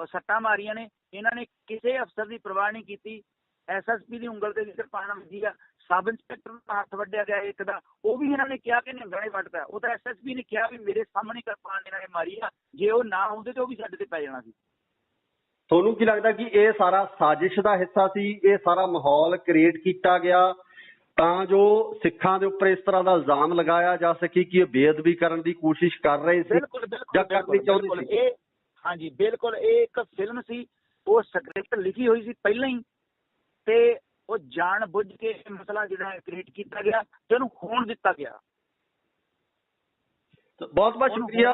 ਸੱਟਾਂ ਮਾਰੀਆਂ ਨੇ। ਇਹਨਾਂ ਨੇ ਕਿਸੇ ਅਫਸਰ ਦੀ ਪਰਵਾਹ ਨਹੀਂ ਕੀਤੀ। SSP ਦੀ ਉਂਗਲ ਤੇ ਵੀ ਕਿਰਪਾਨ ਵੱਜੀ ਆ। ਸਬ ਇੰਸਪੈਕਟਰ ਦਾ ਹੱਥ ਵੱਢਿਆ ਗਿਆ ਇੱਕ ਦਾ, ਉਹ ਵੀ ਇਹਨਾਂ ਨੇ ਕਿਹਾ ਕਿ ਨਿਹੰਗਾਂ ਨੇ ਵੱਢਦਾ। ਉਹ ਤਾਂ SSP ਨੇ ਕਿਹਾ ਵੀ ਮੇਰੇ ਸਾਹਮਣੇ ਕਿਰਪਾਨ ਇਹਨਾਂ ਨੇ ਮਾਰੀ ਆ, ਜੇ ਉਹ ਨਾ ਹੁੰਦੇ ਤੇ ਉਹ ਵੀ ਸਾਡੇ ਤੇ ਪੈ ਜਾਣਾ ਸੀ। ਤੁਹਾਨੂੰ ਕੀ ਲੱਗਦਾ ਕਿ ਇਹ ਸਾਰਾ ਸਾਜ਼ਿਸ਼ ਦਾ ਹਿੱਸਾ ਸੀ? ਇਹ ਸਾਰਾ ਮਾਹੌਲ ਕ੍ਰੀਏਟ ਕੀਤਾ ਗਿਆ ਤਾਂ ਜੋ ਸਿੱਖਾਂ ਦੇ ਉੱਪਰ ਇਸ ਤਰ੍ਹਾਂ ਦਾ ਇਲਜ਼ਾਮ ਲਗਾਇਆ ਜਾ ਸਕੇ ਕਿ ਇਹ ਬੇਅਦਬੀ ਕਰਨ ਦੀ ਕੋਸ਼ਿਸ਼ ਕਰ ਰਹੇ ਸੀ ਜਾਂ ਕਰਨੀ ਚਾਹੁੰਦੇ ਸੀ? ਹਾਂਜੀ ਬਿਲਕੁਲ, ਇਹ ਇੱਕ ਫਿਲਮ ਸੀ, ਉਹ ਸਕ੍ਰਿਪਟ ਲਿਖੀ ਹੋਈ ਸੀ ਪਹਿਲਾਂ ਹੀ, ਤੇ ਉਹ ਜਾਣ ਬੁੱਝ ਕੇ ਮਸਲਾ ਜਿਹੜਾ ਕ੍ਰੀਏਟ ਕੀਤਾ ਗਿਆ ਤੇ ਉਹਨੂੰ ਹੋਣ ਦਿੱਤਾ ਗਿਆ। ਬਹੁਤ ਬਹੁਤ ਸ਼ੁਕਰੀਆ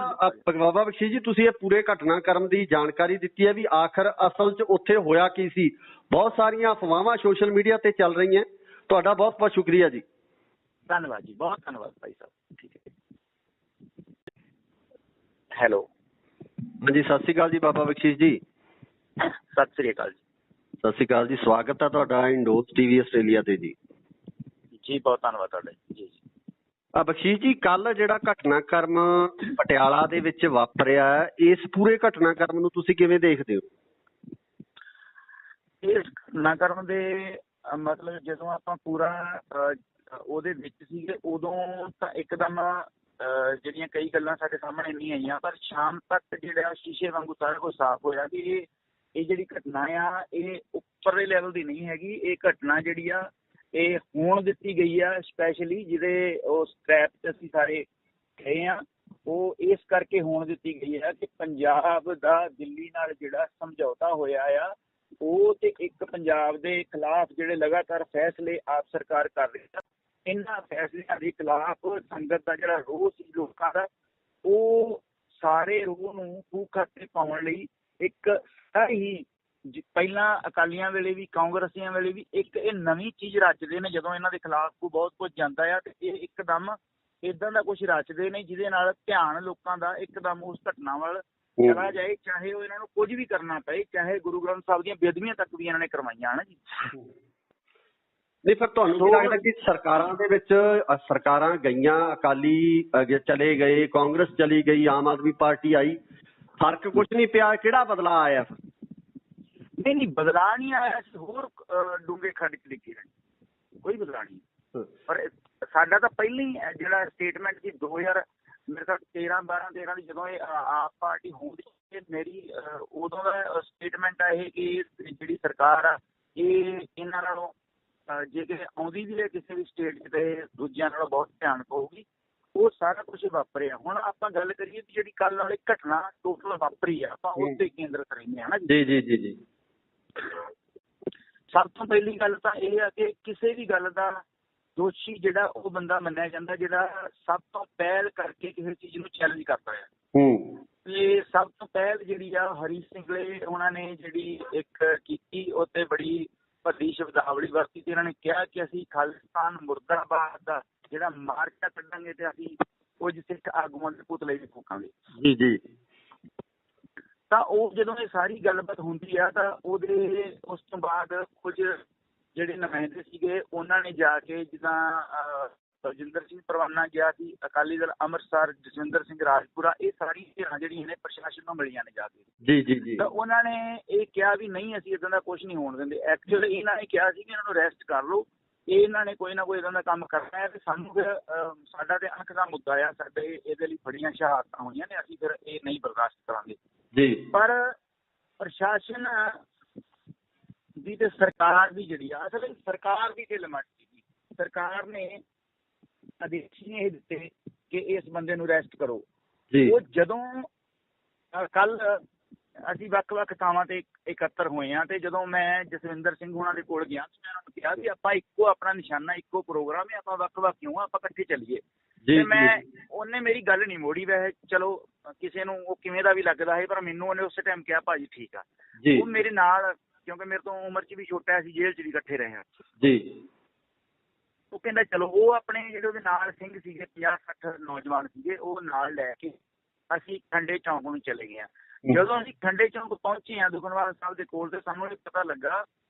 ਬਾਬਾ ਬਖਸ਼ੀਸ਼ ਜੀ, ਤੁਸੀਂ ਇਹ ਪੂਰੇ ਘਟਨਾਕ੍ਰਮ ਦੀ ਜਾਣਕਾਰੀ ਦਿੱਤੀ ਹੈ ਵੀ ਆਖਰ ਅਸਲ 'ਚ ਉੱਥੇ ਹੋਇਆ ਕੀ ਸੀ। ਬਹੁਤ ਸਾਰੀਆਂ ਅਫਵਾਹਾਂ ਸੋਸ਼ਲ ਮੀਡੀਆ ਤੇ ਚੱਲ ਰਹੀਆਂ। ਤੁਹਾਡਾ ਬਹੁਤ ਬਹੁਤ ਸ਼ੁਕਰੀਆ ਜੀ। ਧੰਨਵਾਦ ਜੀ, ਬਹੁਤ ਧੰਨਵਾਦ ਭਾਈ ਸਾਹਿਬ। ਠੀਕ ਹੈ। ਹੈਲੋ, ਹਾਂਜੀ, ਸਤਿ ਸ਼੍ਰੀ ਅਕਾਲ ਜੀ ਬਾਬਾ ਬਖਸ਼ੀਸ਼ ਜੀ। ਸਤਿ ਸ਼੍ਰੀ ਅਕਾਲ ਜੀ। ਸਤਿ ਸ਼੍ਰੀ ਅਕਾਲ ਜੀ, ਸਵਾਗਤ ਹੈ ਤੁਹਾਡਾ ਇੰਡੋਜ਼ TV ਆਸਟ੍ਰੇਲੀਆ ਤੇ ਜੀ। ਜੀ ਬਹੁਤ ਧੰਨਵਾਦ ਤੁਹਾਡਾ ਜੀ। ਬਖਸ਼ੀਸ਼ ਜੀ, ਕੱਲ ਜਿਹੜਾ ਘਟਨਾਕ੍ਰਮ ਪਟਿਆਲਾ ਦੇ ਵਿੱਚ ਵਾਪਰਿਆ, ਇਸ ਪੂਰੇ ਘਟਨਾਕ੍ਰਮ ਨੂੰ ਤੁਸੀਂ ਕਿਵੇਂ ਦੇਖਦੇ ਹੋ? ਇਸ ਘਟਨਾਕ੍ਰਮ ਦੇ ਮਤਲਬ ਜਦੋਂ ਆਪਾਂ ਪੂਰਾ ਉਹਦੇ ਵਿੱਚ ਸੀਗੇ ਉਦੋਂ ਤਾਂ ਇੱਕਦਮ ਜਿਹੜੀਆਂ ਕਈ ਗੱਲਾਂ ਸਾਡੇ ਸਾਹਮਣੇ ਨਹੀਂ ਆਈਆਂ, ਪਰ ਸ਼ਾਮ ਤੱਕ ਜਿਹੜਾ ਸ਼ੀਸ਼ੇ ਵਾਂਗੂ ਸਾਰਾ ਕੁਝ ਸਾਫ਼ ਹੋਇਆ ਵੀ ਇਹ ਜਿਹੜੀ ਘਟਨਾ ਆ ਇਹ ਉੱਪਰਲੇ ਲੈਵਲ ਦੀ ਨਹੀਂ ਹੈਗੀ। ਇਹ ਘਟਨਾ ਜਿਹੜੀ ਆ ਇਹ ਹੋਣ ਦਿੱਤੀ ਗਈ ਆ ਸਪੈਸ਼ਲੀ ਜਿਹਦੇ ਉਸ ਟ੍ਰੈਪ 'ਚ ਅਸੀਂ ਸਾਰੇ ਗਏ ਆ, ਉਹ ਇਸ ਕਰਕੇ ਹੋਣ ਦਿੱਤੀ ਗਈ ਆ ਕਿ ਪੰਜਾਬ ਦਾ ਦਿੱਲੀ ਨਾਲ ਜਿਹੜਾ ਸਮਝੌਤਾ ਹੋਇਆ ਆ ਉਹ ਤੇ ਇੱਕ ਪੰਜਾਬ ਦੇ ਖਿਲਾਫ ਜਿਹੜੇ ਲਗਾਤਾਰ ਫੈਸਲੇ ਆਪ ਸਰਕਾਰ ਕਰ ਰਹੀ ਆ, ਇਹਨਾਂ ਫੈਸਲਿਆਂ ਦੇ ਖਿਲਾਫ ਸੰਗਤ ਦਾ ਜਿਹੜਾ ਰੋਹ ਸੀ ਲੋਕਾਂ ਦਾ, ਉਹ ਸਾਰੇ ਰੋਹ ਨੂੰ ਖੂਹ ਖਾਤੇ ਪਾਉਣ ਲਈ ਇੱਕ ਹੀ ਪਹਿਲਾਂ ਅਕਾਲੀਆਂ ਵੇਲੇ ਵੀ ਕਾਂਗਰਸੀਆਂ ਵੇਲੇ ਵੀ ਇੱਕ ਇਹ ਨਵੀਂ ਚੀਜ਼ ਰਚਦੇ ਨੇ। ਜਦੋਂ ਇਹਨਾਂ ਦੇ ਖਿਲਾਫ ਕੋਈ ਬਹੁਤ ਕੁਝ ਜਾਂਦਾ ਆ ਤੇ ਇਹ ਇੱਕਦਮ ਏਦਾਂ ਦਾ ਕੁਝ ਰਚਦੇ ਨੇ ਜਿਹਦੇ ਨਾਲ ਧਿਆਨ ਲੋਕਾਂ ਦਾ ਇੱਕਦਮ ਉਸ ਘਟਨਾ ਵੱਲ ਚਲਾ ਜਾਏ, ਚਾਹੇ ਉਹ ਇਹਨਾਂ ਨੂੰ ਕੁਝ ਵੀ ਕਰਨਾ ਪਏ, ਚਾਹੇ ਗੁਰੂ ਗ੍ਰੰਥ ਸਾਹਿਬ ਦੀਆਂ ਬੇਅਦਬੀਆਂ ਤੱਕ ਵੀ ਇਹਨਾਂ ਨੇ ਕਰਵਾਈਆਂ ਹਨ ਜੀ। ਨਹੀਂ, ਫਿਰ ਤੁਹਾਨੂੰ ਕੀ ਲੱਗਦਾ ਕਿ ਸਰਕਾਰਾਂ ਦੇ ਵਿੱਚ ਸਰਕਾਰਾਂ ਗਈਆਂ, ਅਕਾਲੀ ਚਲੇ ਗਏ, ਕਾਂਗਰਸ ਚਲੀ ਗਈ, ਆਮ ਆਦਮੀ ਪਾਰਟੀ ਆਈ, ਫਰਕ ਕੁਝ ਨਹੀਂ ਪਿਆ? ਕਿਹੜਾ ਬਦਲਾਅ ਆਇਆ? ਨਹੀਂ, ਬਦਲਾਅ ਨਹੀਂ ਆਇਆ, ਹੋਰ ਡੂੰਘੇ ਖੱਡ 'ਚ ਡਿੱਗੇ ਰਹੇ, ਕੋਈ ਬਦਲਾਅ ਨਹੀਂ। ਪਰ ਸਾਡਾ ਤਾਂ ਪਹਿਲਾਂ ਹੀ ਜਿਹੜਾ ਸਟੇਟਮੈਂਟ ਸੀ 2000 ਮੇਰੇ ਖਿਆਲ 13 ਦੀ ਜਦੋਂ ਇਹ ਆਪ ਪਾਰਟੀ ਹੋਣੀ, ਮੇਰੀ ਉਦੋਂ ਦਾ ਸਟੇਟਮੈਂਟ ਆ ਇਹ ਕਿ ਜਿਹੜੀ ਸਰਕਾਰ ਆ ਇਹ ਇਹਨਾਂ ਨਾਲੋਂ ਜੇ ਕਿ ਆਉਂਦੀ ਵੀ ਹੈ ਕਿਸੇ ਵੀ ਸਟੇਟ 'ਚ ਤੇ ਦੂਜਿਆਂ ਨਾਲੋਂ ਬਹੁਤ ਧਿਆਨ ਪਊਗੀ। ਉਹ ਸਾਰਾ ਕੁਛ ਵਾਪਰਿਆ। ਹੁਣ ਆਪਾਂ ਗੱਲ ਕਰੀਏ ਕਿ ਜਿਹੜੀ ਕੱਲ੍ਹ ਵਾਲੀ ਘਟਨਾ ਟੋਟਲ ਵਾਪਰੀ ਆ, ਆਪਾਂ ਉਸ ਤੇ ਕੇਂਦਰਿਤ ਰਹਿੰਦੇ ਹਾਂ ਨਾ ਜੀ। ਜੀ। ਸਭ ਤੋਂ ਪਹਿਲੀ ਗੱਲ ਤਾਂ ਇਹ ਆ ਕਿ ਕਿਸੇ ਵੀ ਗੱਲ ਦਾ ਦੋਸ਼ੀ ਜਿਹੜਾ ਉਹ ਬੰਦਾ ਮੰਨਿਆ ਜਾਂਦਾ ਜਿਹੜਾ ਸਭ ਤੋਂ ਪਹਿਲ ਕਰਕੇ ਕਿਸੇ ਚੀਜ਼ ਨੂੰ ਚੈਲੰਜ ਕਰਦਾ ਆ। ਤੇ ਸਭ ਤੋਂ ਪਹਿਲ ਜਿਹੜੀ ਆ ਹਰੀ ਸਿੰਘਲੇ ਉਹਨਾਂ ਨੇ ਜਿਹੜੀ ਇੱਕ ਕੀਤੀ, ਉਹ ਤੇ ਬੜੀ ਭੱਦੀ ਸ਼ਬਦਾਵਲੀ ਵਰਤੀ ਤੇ ਇਹਨਾਂ ਨੇ ਕਿਹਾ ਕਿ ਅਸੀਂ ਖਾਲਿਸਤਾਨ ਮੁਰਦਾਬਾਦ ਦਾ ਜਿਹੜਾ ਮਾਰਕਾ ਕੱਢਾਂਗੇ ਤੇ ਅਸੀਂ ਕੁਝ ਸਿੱਖ ਆਗੂਆਂ ਦੇ ਪੁਤਲੇ ਵੀ ਫੂਕਾਂਗੇ। ਜੀ। ਤਾਂ ਉਹ ਜਦੋਂ ਇਹ ਸਾਰੀ ਗੱਲਬਾਤ ਹੁੰਦੀ ਆ ਤਾਂ ਉਹਦੇ ਉਸ ਤੋਂ ਬਾਅਦ ਕੁਝ ਜਿਹੜੇ ਨੁਮਾਇੰਦੇ ਸੀਗੇ ਉਹਨਾਂ ਨੇ ਜਾ ਕੇ ਜਿੱਦਾਂ ਬਲਜਿੰਦਰ ਸਿੰਘ ਪਰਵਾਨਾ ਗਿਆ ਸੀ, ਅਕਾਲੀ ਦਲ ਅੰਮ੍ਰਿਤਸਰ, ਜਸਵਿੰਦਰ ਸਿੰਘ ਰਾਜਪੁਰਾ, ਇਹ ਸਾਰੀ ਧਿਰਾਂ ਜਿਹੜੀਆਂ ਨੇ ਪ੍ਰਸ਼ਾਸਨ ਨੂੰ ਮਿਲੀਆਂ ਨੇ ਜਾ ਕੇ। ਜੀ ਤਾਂ ਉਹਨਾਂ ਨੇ ਇਹ ਕਿਹਾ ਵੀ ਨਹੀਂ ਅਸੀਂ ਇਦਾਂ ਦਾ ਕੁਝ ਨਹੀਂ ਹੋਣ ਦਿੰਦੇ। ਐਕਚੁਅਲੀ ਇਹਨਾਂ ਨੇ ਕਿਹਾ ਸੀ ਕਿ ਇਹਨਾਂ ਨੂੰ ਅਰੈਸਟ ਕਰ ਲਓ, ਇਹਨਾਂ ਨੇ ਕੋਈ ਨਾ ਕੋਈ ਇਦਾਂ ਦਾ ਕੰਮ ਕਰਨਾ ਹੈ ਤੇ ਸਾਨੂੰ ਫਿਰ ਸਾਡਾ ਤੇ ਅੱਖ ਦਾ ਮੁੱਦਾ ਆ, ਸਾਡੇ ਇਹਦੇ ਲਈ ਬੜੀਆਂ ਸ਼ਹਾਦਤਾਂ ਹੋਈਆਂ ਨੇ, ਅਸੀਂ ਫਿਰ ਇਹ ਨਹੀਂ ਬਰਦਾਸ਼ਤ ਕਰਾਂਗੇ ਜੀ। ਪਰ ਪ੍ਰਸ਼ਾਸਨ ਦੀ ਤੇ ਸਰਕਾਰ ਦੀ ਜਿਹੜੀ ਆ, ਅਸਲ ਸਰਕਾਰ ਦੀ ਢਿੱਲ ਮੱਠ ਸੀਗੀ। ਸਰਕਾਰ ਨੇ ਆਦੇਸ਼ ਇਹ ਦਿੱਤੇ ਕਿ ਇਸ ਬੰਦੇ ਨੂੰ ਅਰੈਸਟ ਕਰੋ। ਉਹ ਜਦੋਂ ਕੱਲ ਅਸੀਂ ਵੱਖ-ਵੱਖ ਥਾਵਾਂ ਤੇ ਇਕੱਤਰ ਹੋਏ ਹਾਂ ਤੇ ਜਦੋਂ ਮੈਂ ਜਸਵਿੰਦਰ ਸਿੰਘ ਹੋਣਾ ਦੇ ਕੋਲ ਗਿਆ ਤੇ ਮੈਂ ਉਹਨਾਂ ਨੂੰ ਕਿਹਾ ਵੀ ਆਪਾਂ ਇੱਕੋ ਆਪਣਾ ਨਿਸ਼ਾਨਾ, ਇੱਕੋ ਪ੍ਰੋਗਰਾਮ ਹੈ, ਆਪਾਂ ਵੱਖ-ਵੱਖ ਕਿਉਂ, ਆਪਾਂ ਇਕੱਠੇ ਚੱਲੀਏ। ਤੇ ਉਹਨੇ ਮੇਰੀ ਗੱਲ ਨਹੀਂ ਮੋੜੀ। ਵੈਸੇ ਚਲੋ ਕਿਸੇ ਨੂੰ ਉਹ ਕਿਵੇਂ ਦਾ ਵੀ ਲੱਗਦਾ ਹੈ, ਪਰ ਮੈਨੂੰ ਉਹਨੇ ਉਸੇ ਟਾਈਮ ਕਿਹਾ ਭਾਜੀ ਠੀਕ ਆ। ਉਹ ਮੇਰੇ ਨਾਲ, ਕਿਉਂਕਿ ਮੇਰੇ ਤੋਂ ਉਮਰ 'ਚ ਵੀ ਛੋਟਾ ਸੀ, ਜੇਲ੍ਹ 'ਚ ਵੀ ਇਕੱਠੇ ਰਹੇ ਹਾਂ ਜੀ। ਉਹ ਕਹਿੰਦਾ ਚਲੋ, ਉਹ ਆਪਣੇ ਜਿਹੜੇ ਉਹਦੇ ਨਾਲ ਸਿੰਘ ਸੀਗੇ 50-60 ਨੌਜਵਾਨ ਸੀਗੇ, ਉਹ ਨਾਲ ਲੈ ਕੇ ਅਸੀਂ ਖੰਡੇ ਚੌਂਕ ਨੂੰ ਚਲੇ ਗਏ ਹਾਂ। ਜਦੋਂ ਅਸੀਂ ਖੰਡੇ ਚੌਂਕ ਪਹੁੰਚੇ ਹਾਂ ਦੁਖਨਿਵਾਰਨ ਸਾਹਿਬ ਦੇ ਕੋਲ, ਤੇ ਸਾਨੂੰ ਇਹ ਪਤਾ ਲੱਗਾ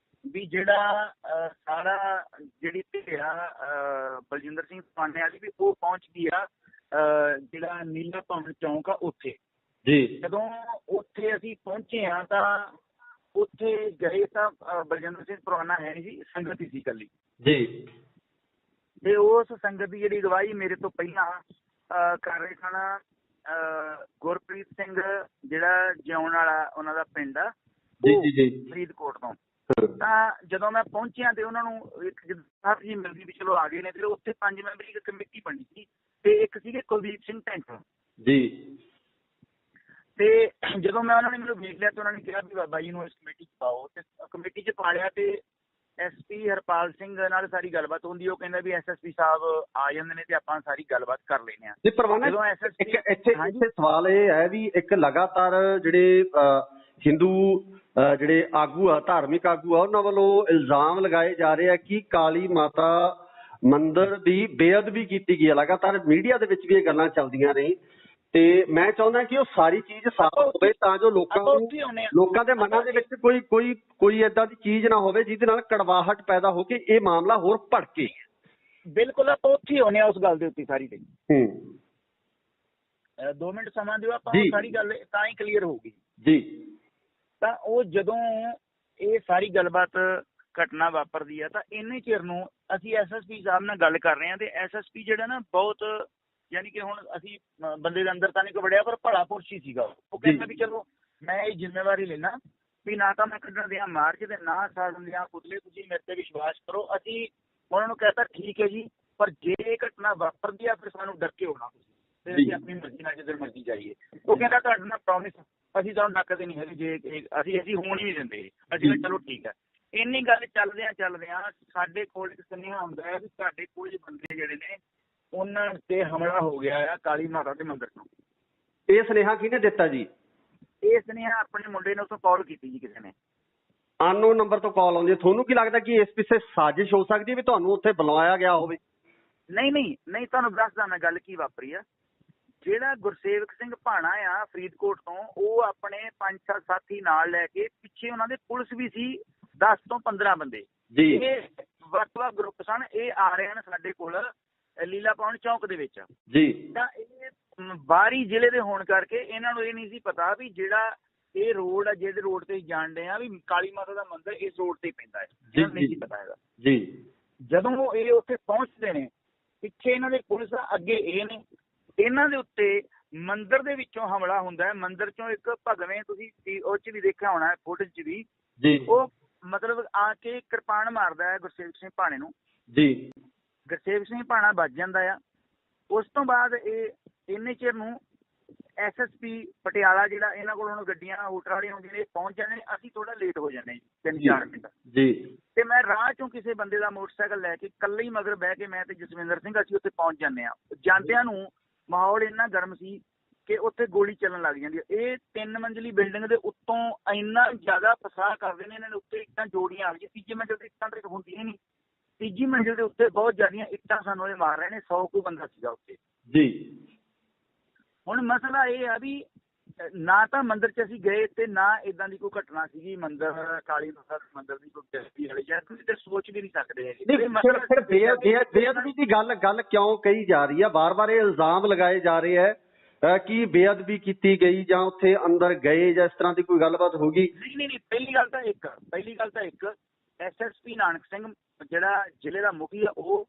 ਵੀ ਜਿਹੜਾ ਸਾਰਾ ਜਿਹੜੀ ਧਿਰਾ ਬਲਜਿੰਦਰ ਸਿੰਘ ਪਰਵਾਨੇ ਵਾਲੀ ਵੀ ਉਹ ਪਹੁੰਚ ਗਈ ਆ ਜਿਹੜਾ ਨੀਲਾ ਭਵਨ ਚੌਂਕ ਆ ਉੱਥੇ ਜੀ। ਜਦੋਂ ਉੱਥੇ ਅਸੀਂ ਪਹੁੰਚੇ ਹਾਂ ਤਾਂ ਉੱਥੇ ਗਏ ਤਾਂ ਬਲਜਿੰਦਰ ਸਿੰਘ ਪਰਵਾਨਾ ਹੈ ਨਹੀਂ ਸੀ, ਸੰਗਤ ਹੀ ਸੀ ਇਕੱਲੀ ਜੀ। ਤੇ ਉਸ ਸੰਗਤ ਦੀ ਜਿਹੜੀ ਅਗਵਾਈ ਮੇਰੇ ਤੋਂ ਪਹਿਲਾਂ ਕਰ ਰਹੇ ਸਨ ਗੁਰਪ੍ਰੀਤ ਸਿੰਘ, ਜਿਹੜਾ ਜਿਉਣ ਵਾਲਾ ਉਹਨਾਂ ਦਾ ਪਿੰਡ ਆ ਫਰੀਦਕੋਟ ਤੋਂ। ਤਾਂ ਜਦੋਂ ਮੈਂ ਪਹੁੰਚਿਆ ਤੇ ਉਹਨਾਂ ਨੂੰ ਇੱਕ ਸਾਹਿਬ ਜੀ ਮਿਲਦੀ ਵੀ ਚਲੋ ਆ ਗਏ ਨੇ, ਤੇ ਉੱਥੇ 5 ਮੈਂਬਰੀ ਇੱਕ ਕਮੇਟੀ ਬਣੀ ਸੀ ਤੇ ਇੱਕ ਸੀਗੇ ਕੁਲਦੀਪ ਸਿੰਘ ਢੈਂਟ ਜੀ। ਤੇ ਜਦੋਂ ਮੈਂ ਉਹਨਾਂ ਨੇ ਮੈਨੂੰ ਵੇਖ ਲਿਆ ਤੇ ਉਹਨਾਂ ਨੇ ਕਿਹਾ ਵੀ ਬਾਬਾ ਜੀ ਨੂੰ ਇਸ ਕਮੇਟੀ 'ਚ ਪਾਓ, ਤੇ ਕਮੇਟੀ 'ਚ ਪਾ ਲਿਆ। ਤੇ SP ਹਰਪਾਲ ਸਿੰਘ ਨਾਲ ਸਾਰੀ ਗੱਲਬਾਤ ਹੁੰਦੀ, ਉਹ ਕਹਿੰਦਾ ਵੀ SSP ਸਾਹਿਬ ਆ ਜਾਂਦੇ ਨੇ ਤੇ ਆਪਾਂ ਸਾਰੀ ਗੱਲਬਾਤ ਕਰ ਲੈਂਦੇ ਹਾਂ। ਇੱਥੇ ਸਵਾਲ ਇਹ ਹੈ ਵੀ ਇੱਕ ਲਗਾਤਾਰ ਜਿਹੜੇ ਹਿੰਦੂ ਜਿਹੜੇ ਆਗੂ ਆ, ਧਾਰਮਿਕ ਆਗੂ ਆ, ਉਹਨਾਂ ਵੱਲੋਂ ਇਲਜ਼ਾਮ ਲਗਾਏ ਜਾ ਰਹੇ ਆ ਕਿ ਕਾਲੀ ਮਾਤਾ ਮੰਦਿਰ ਦੀ ਬੇਅਦਬੀ ਕੀਤੀ ਗਈ ਹੈ। ਲਗਾਤਾਰ ਮੀਡੀਆ ਦੇ ਵਿੱਚ ਵੀ ਇਹ ਗੱਲਾਂ ਚੱਲਦੀਆਂ ਨੇ ਤੇ ਮੈਂ ਚਾਹੁੰਦਾ ਕਿ ਉਹ ਸਾਰੀ ਚੀਜ਼ ਸਾਫ਼ ਹੋਵੇ ਤਾਂ ਜੋ ਲੋਕਾਂ ਦੇ ਮਨਾਂ ਦੇ ਵਿੱਚ ਕੋਈ ਏਦਾਂ ਦੀ ਚੀਜ਼ ਨਾ ਹੋਵੇ ਜਿਹਦੇ ਨਾਲ ਕੜਵਾਹਟ ਪੈਦਾ ਹੋ ਕੇ ਇਹ ਮਾਮਲਾ ਹੋਰ ਭੜਕੇ। ਬਿਲਕੁਲ ਆਪਾਂ ਉੱਥੇ ਹੀ ਹੋਣੇ ਆ ਉਸ ਗੱਲ ਦੇ ਉੱਤੇ ਸਾਰੀ ਤੇ। 2 ਮਿੰਟ ਸਮਾਂ ਦਿਓ, ਆਪਾਂ ਸਾਰੀ ਗੱਲ ਤਾਂ ਹੀ ਕਲੀਅਰ ਹੋਊਗੀ ਜੀ। ਤਾਂ ਉਹ ਜਦੋਂ ਇਹ ਸਾਰੀ ਗੱਲਬਾਤ ਘਟਨਾ ਵਾਪਰਦੀ ਆ ਤਾਂ ਇੰਨੇ ਚਿਰ ਨੂੰ ਅਸੀਂ SSP ਸਾਹਿਬ ਨਾਲ ਗੱਲ ਕਰ ਰਹੇ ਹਾਂ ਤੇ SSP ਜਿਹੜਾ ਨਾ ਬਹੁਤ, ਯਾਨੀ ਕਿ ਹੁਣ ਅਸੀਂ ਬੰਦੇ ਦੇ ਅੰਦਰ ਤਾਂ ਨਹੀਂ ਵੜਿਆ ਪਰ ਭਲਾ ਪੁਰਸ਼ ਹੀ ਸੀਗਾ। ਉਹ ਕਹਿੰਦਾ ਵੀ ਚਲੋ ਮੈਂ ਇਹ ਜ਼ਿੰਮੇਵਾਰੀ ਲੈਣਾ ਵੀ ਨਾ ਤਾਂ ਮੈਂ ਕੱਢਣ ਦਿਆਂ ਮਾਰਚ ਤੇ ਨਾ ਸਾੜਨ ਦਿਆਂ ਪੁਤਲੇ, ਤੁਸੀਂ ਮੇਰੇ ਤੇ ਵਿਸ਼ਵਾਸ ਕਰੋ। ਅਸੀਂ ਉਹਨਾਂ ਨੂੰ ਕਹਿਤਾ ਠੀਕ ਹੈ ਜੀ, ਪਰ ਜੇ ਇਹ ਘਟਨਾ ਵਾਪਰਦੀ ਆ ਫਿਰ ਸਾਨੂੰ ਡਰ ਕੇ ਹੋਣਾ, ਤੇ ਅਸੀਂ ਆਪਣੀ ਮਰਜ਼ੀ ਨਾਲ ਜਿੱਧਰ ਮਰਜ਼ੀ ਜਾਈਏ। ਉਹ ਕਹਿੰਦਾ ਤੁਹਾਡੇ ਨਾਲ ਪ੍ਰੋਮਿਸ ਅਸੀਂ ਤੁਹਾਨੂੰ ਡੱਕਦੇ ਨਹੀਂ ਹੈਗੇ, ਜੇ ਅਸੀਂ ਹੋਣ ਹੀ ਨਹੀਂ ਦਿੰਦੇ। ਅਸੀਂ ਚਲੋ ਠੀਕ ਹੈ। ਇੰਨੀ ਗੱਲ ਚੱਲਦਿਆਂ ਸਾਡੇ ਕੋਲ ਇੱਕ ਸੁਨੇਹਾ ਆਉਂਦਾ ਹੈ ਵੀ ਸਾਡੇ ਕੁਝ ਬੰਦੇ ਜਿਹੜੇ ਨੇ ਉਹਨਾਂ ਤੇ ਹਮਲਾ ਹੋ ਗਿਆ ਆ ਕਾਲੀ ਮਾਤਾ ਦੇ ਮੰਦਿਰ ਤੋਂ। ਇਹ ਸੁਨੇਹਾ ਕਿਹਨੇ ਦਿੱਤਾ ਜੀ? ਇਹ ਸੁਨੇਹਾ ਆਪਣੇ ਮੁੰਡੇ ਨੇ ਉੱਥੋਂ ਕਾਲ ਕੀਤੀ ਜੀ, ਕਿਸੇ ਨੇ ਅਨਨੋਨ ਨੰਬਰ ਤੋਂ ਕਾਲ ਆਉਂਦੀ ਹੈ। ਤੁਹਾਨੂੰ ਕੀ ਲੱਗਦਾ ਕਿ ਇਸ ਪਿੱਛੇ ਸਾਜ਼ਿਸ਼ ਹੋ ਸਕਦੀ ਹੈ ਵੀ ਤੁਹਾਨੂੰ ਉੱਥੇ ਬੁਲਾਇਆ ਗਿਆ ਹੋਵੇ? ਨਹੀਂ, ਤੁਹਾਨੂੰ ਦੱਸਦਾ ਮੈਂ ਗੱਲ ਕੀ ਵਾਪਰੀ ਆ। ਜਿਹੜਾ ਗੁਰਸੇਵਕ ਸਿੰਘ ਭਾਣਾ ਆ ਫਰੀਦਕੋਟ ਤੋਂ, ਉਹ ਆਪਣੇ 5-7 ਸਾਥੀ ਨਾਲ ਲੈ ਕੇ, ਪਿੱਛੇ ਉਹਨਾਂ ਦੇ ਪੁਲਿਸ ਵੀ ਸੀ 10 ਤੋਂ 15 ਬੰਦੇ ਜੀ। ਇਹ ਵੱਖ-ਵੱਖ ਗਰੁੱਪ ਸਨ। ਇਹ ਆ ਰਹੇ ਹਨ ਸਾਡੇ ਕੋਲ ਲੀਲਾ ਭਵਨ ਚੌਂਕ ਦੇ ਵਿੱਚ ਜੀ। ਤਾਂ ਇਹ ਬਾਹਰੀ ਜ਼ਿਲ੍ਹੇ ਦੇ ਹੋਣ ਕਰਕੇ ਇਹਨਾਂ ਨੂੰ ਇਹ ਨਹੀਂ ਸੀ ਪਤਾ ਵੀ ਜਿਹੜਾ ਇਹ ਰੋਡ ਆ, ਜਿਹਦੇ ਰੋਡ ਤੇ ਜਾਣਦੇ ਆ ਵੀ ਕਾਲੀ ਮਾਤਾ ਦਾ ਮੰਦਿਰ ਇਸ ਰੋਡ ਤੇ ਪੈਂਦਾ ਹੈ, ਨਹੀਂ ਸੀ ਪਤਾ ਹੈਗਾ ਜੀ। ਜਦੋਂ ਇਹ ਉੱਥੇ ਪਹੁੰਚਦੇ ਨੇ, ਪਿੱਛੇ ਇਹਨਾਂ ਦੇ ਪੁਲਿਸ ਆ, ਅੱਗੇ ਇਹ ਨੇ, ਇਹਨਾਂ ਦੇ ਉੱਤੇ ਮੰਦਿਰ ਦੇ ਵਿੱਚੋਂ ਹਮਲਾ ਹੁੰਦਾ ਹੈ। ਮੰਦਿਰ ਚੋਂ ਇੱਕ ਭਗਵੇਂ, ਤੁਸੀਂ ਉਹ 'ਚ ਵੀ ਦੇਖਿਆ ਹੋਣਾ ਫੁਟੇਜ 'ਚ ਵੀ, ਉਹ ਮਤਲਬ ਆ ਕੇ ਕਿਰਪਾਨ ਮਾਰਦਾ ਹੈ ਗੁਰਸੇਵਕ ਸਿੰਘ ਭਾਣੇ ਨੂੰ ਜੀ। ਗੁਰਸੇਵਕ ਸਿੰਘ ਭਾਣਾ ਵੱਜ ਜਾਂਦਾ ਆ। ਉਸ ਤੋਂ ਬਾਅਦ ਇਹ ਇੰਨੇ ਚਿਰ ਨੂੰ SSP ਪਟਿਆਲਾ, ਜਿਹੜਾ ਇਹਨਾਂ ਕੋਲ ਹੁਣ ਗੱਡੀਆਂ ਹੂਟਰ ਵਾਲੀਆਂ ਹੁੰਦੀਆਂ ਨੇ, ਪਹੁੰਚ ਜਾਂਦੇ ਨੇ। ਅਸੀਂ ਥੋੜਾ ਲੇਟ ਹੋ ਜਾਂਦੇ ਜੀ, 3-4 ਮਿੰਟ ਜੀ। ਤੇ ਮੈਂ ਰਾਹ ਚੋਂ ਕਿਸੇ ਬੰਦੇ ਦਾ ਮੋਟਰਸਾਈਕਲ ਲੈ ਕੇ ਇਕੱਲੇ ਹੀ ਮਗਰ ਬਹਿ ਕੇ ਮੈਂ ਤੇ ਜਸਵਿੰਦਰ ਸਿੰਘ ਅਸੀਂ ਉੱਥੇ ਪਹੁੰਚ ਜਾਂਦੇ ਹਾਂ। ਜਾਂਦਿਆਂ ਨੂੰ ਮਾਹੌਲ ਇੰਨਾ ਗਰਮ ਸੀ ਕਿ ਉੱਥੇ ਗੋਲੀ ਚੱਲਣ ਲੱਗ ਜਾਂਦੀ ਹੈ। ਇਹ 3 ਮੰਜ਼ਲੀ ਬਿਲਡਿੰਗ ਦੇ ਉੱਤੋਂ ਇੰਨਾ ਜ਼ਿਆਦਾ ਫਸਾਹ ਕਰਦੇ ਨੇ, ਇਹਨਾਂ ਦੇ ਉੱਤੇ ਇੱਟਾਂ ਜੋੜੀਆਂ ਆ ਗਈਆਂ। ਤੀਜੀ ਮੰਜ਼ਿਲ ਤੇ ਇੱਟਾਂ ਤੇ ਹੁੰਦੀਆਂ ਨਹੀਂ, ਤੀਜੀ ਮੰਜ਼ਿਲ ਦੇ ਉੱਤੇ ਬਹੁਤ ਜ਼ਿਆਦੀਆਂ ਇੱਟਾਂ ਸਾਨੂੰ ਇਹ ਮਾਰ ਰਹੇ ਨੇ। 100 ਕੁ ਬੰਦਾ ਸੀਗਾ ਉੱਥੇ ਜੀ। ਹੁਣ ਮਸਲਾ ਇਹ ਆ ਵੀ ਨਾ ਤਾਂ ਮੰਦਿਰ 'ਚ ਅਸੀਂ ਗਏ ਤੇ ਨਾ ਇਦਾਂ ਦੀ ਕੋਈ ਘਟਨਾ ਸੀਗੀ ਮੰਦਿਰ ਕਾਲੀ ਮਾਤਾ ਦੇ ਮੰਦਿਰ ਦੀ ਕੋਈ ਬੇਅਦਬੀ ਵਾਲੀ, ਜਾਂ ਤੁਸੀਂ ਤੇ ਸੋਚ ਵੀ ਨਹੀਂ ਸਕਦੇ ਹੈਗੇ। ਫਿਰ ਬੇਅਦਬੀ ਦੀ ਗੱਲ ਕਿਉਂ ਕਹੀ ਜਾ ਰਹੀ ਹੈ? ਵਾਰ-ਵਾਰ ਇਹ ਇਲਜ਼ਾਮ ਲਗਾਏ ਜਾ ਰਹੇ ਹੈ ਕਿ ਬੇਅਦਬੀ ਕੀਤੀ ਗਈ ਜਾਂ ਉੱਥੇ ਅੰਦਰ ਗਏ ਜਾਂ ਇਸ ਤਰ੍ਹਾਂ ਦੀ ਕੋਈ ਗੱਲਬਾਤ ਹੋ ਗਈ? ਨਹੀਂ, ਪਹਿਲੀ ਗੱਲ ਤਾਂ ਇੱਕ SSP ਨਾਨਕ ਸਿੰਘ ਜਿਹੜਾ ਜ਼ਿਲ੍ਹੇ ਦਾ ਮੁਖੀ ਆ, ਉਹ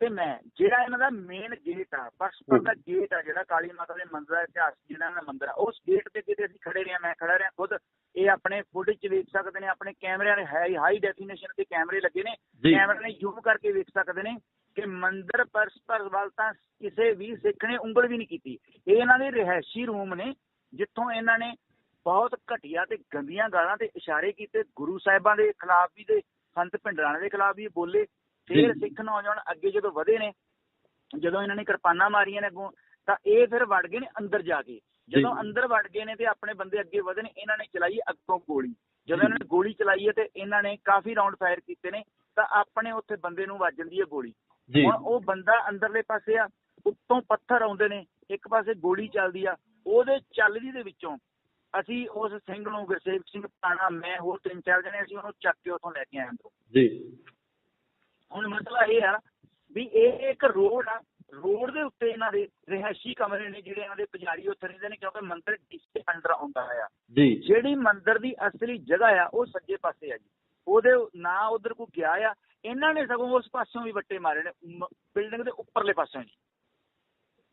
ਤੇ ਮੈਂ, ਜਿਹੜਾ ਇਹਨਾਂ ਦਾ ਮੇਨ ਗੇਟ ਆ, ਪਰਸਪਰ ਦਾ ਗੇਟ ਆ, ਜਿਹੜਾ ਕਾਲੀ ਮਾਤਾ ਦੇ ਮੰਦਿਰ ਦਾ ਇਤਿਹਾਸ ਜਿਹੜਾ ਇਹਨਾਂ ਦਾ ਮੰਦਿਰ ਆ, ਉਸ ਗੇਟ ਤੇ ਕਿਤੇ ਅਸੀਂ ਖੜੇ ਰਹੇ, ਮੈਂ ਖੜਾ ਰਿਹਾ ਖੁਦ। ਇਹ ਆਪਣੇ ਫੁਟੇਜ 'ਚ ਵੇਖ ਸਕਦੇ ਨੇ, ਆਪਣੇ ਕੈਮਰਿਆਂ ਦੇ ਹਾਈ ਡੈਫੀਨੇਸ਼ਨ ਤੇ ਕੈਮਰੇ ਲੱਗੇ ਨੇ, ਕੈਮਰੇ ਨੇ ਜ਼ੂਮ ਕਰਕੇ ਵੇਖ ਸਕਦੇ ਨੇ ਕਿ ਮੰਦਿਰ ਪਰਸਪਰ ਵੱਲ ਤਾਂ ਕਿਸੇ ਵੀ ਸਿੱਖ ਨੇ ਉਂਗਲ ਵੀ ਨਹੀਂ ਕੀਤੀ। ਇਹ ਇਹਨਾਂ ਦੇ ਰਿਹਾਇਸ਼ੀ ਰੂਮ ਨੇ, ਜਿੱਥੋਂ ਇਹਨਾਂ ਨੇ ਬਹੁਤ ਘਟੀਆ ਤੇ ਗੰਦੀਆਂ ਗਾਲਾਂ ਤੇ ਇਸ਼ਾਰੇ ਕੀਤੇ, ਗੁਰੂ ਸਾਹਿਬਾਂ ਦੇ ਖਿਲਾਫ ਵੀ ਤੇ ਸੰਤ ਭਿੰਡਰਾਣੇ ਦੇ ਖਿਲਾਫ ਵੀ ਬੋਲੇ। ਫਿਰ ਸਿੱਖ ਨੌਜਵਾਨ ਅੱਗੇ ਜਦੋਂ ਵਧੇ ਨੇ, ਜਦੋਂ ਇਹਨਾਂ ਨੇ ਕਿਰਪਾਨਾਂ ਮਾਰੀਆਂ ਨੇ ਅੱਗੋਂ, ਤਾਂ ਇਹ ਫਿਰ ਵੜ ਗਏ ਨੇ ਅੰਦਰ ਜਾ ਕੇ। ਜਦੋਂ ਅੰਦਰ ਵੜ ਗਏ ਨੇ ਤੇ ਆਪਣੇ ਬੰਦੇ ਅੱਗੇ ਵਧੇ ਨੇ, ਇਹਨਾਂ ਨੇ ਚਲਾਈ ਅੱਗੋਂ ਗੋਲੀ। ਜਦੋਂ ਇਹਨਾਂ ਨੇ ਗੋਲੀ ਚਲਾਈ ਹੈ ਤੇ ਇਹਨਾਂ ਨੇ ਕਾਫੀ ਰਾਉਂਡ ਫਾਇਰ ਕੀਤੇ ਨੇ, ਤਾਂ ਆਪਣੇ ਉੱਥੇ ਬੰਦੇ ਨੂੰ ਵੱਜ ਜਾਂਦੀ ਹੈ ਗੋਲੀ। ਹੁਣ ਉਹ ਬੰਦਾ ਅੰਦਰਲੇ ਪਾਸੇ ਆ, ਉੱਤੋਂ ਪੱਥਰ ਆਉਂਦੇ ਨੇ, ਇੱਕ ਪਾਸੇ ਗੋਲੀ ਚੱਲਦੀ ਆ, ਉਹਦੇ ਚੱਲਦੀ ਦੇ ਵਿੱਚੋਂ ਅਸੀਂ ਉਸ ਸਿੰਘ ਨੂੰ, ਗੁਰਸੇਵਕ ਸਿੰਘ ਪਾਣਾ, ਮੈਂ ਹੋਰ 3-4 ਜਣੇ, ਅਸੀਂ ਉਹਨੂੰ ਚੱਕ ਕੇ ਉੱਥੋਂ ਲੈ ਕੇ ਆਏ ਅੰਦਰੋਂ। ਹੁਣ ਮਸਲਾ ਇਹ ਆ ਵੀ ਇਹ ਇੱਕ ਰੋਡ ਆ, ਰੋਡ ਦੇ ਉੱਤੇ ਇਹਨਾਂ ਦੇ ਰਿਹਾਇਸ਼ੀ ਕਮਰੇ ਨੇ, ਜਿਹੜੇ ਇਹਨਾਂ ਦੇ ਪੁਜਾਰੀ ਉੱਥੇ ਰਹਿੰਦੇ ਨੇ, ਕਿਉਂਕਿ ਮੰਦਿਰ ਡੀਸੀ ਅੰਡਰ ਆਉਂਦਾ ਆ। ਜਿਹੜੀ ਮੰਦਿਰ ਦੀ ਅਸਲੀ ਜਗ੍ਹਾ ਆ ਉਹ ਸੱਜੇ ਪਾਸੇ ਆ ਜੀ, ਉਹਦੇ ਨਾ ਉਧਰ ਕੋਈ ਗਿਆ ਆ। ਇਹਨਾਂ ਨੇ ਸਗੋਂ ਉਸ ਪਾਸਿਓਂ ਵੀ ਵੱਟੇ ਮਾਰੇ ਨੇ, ਬਿਲਡਿੰਗ ਦੇ ਉੱਪਰਲੇ ਪਾਸਿਓਂ ਜੀ।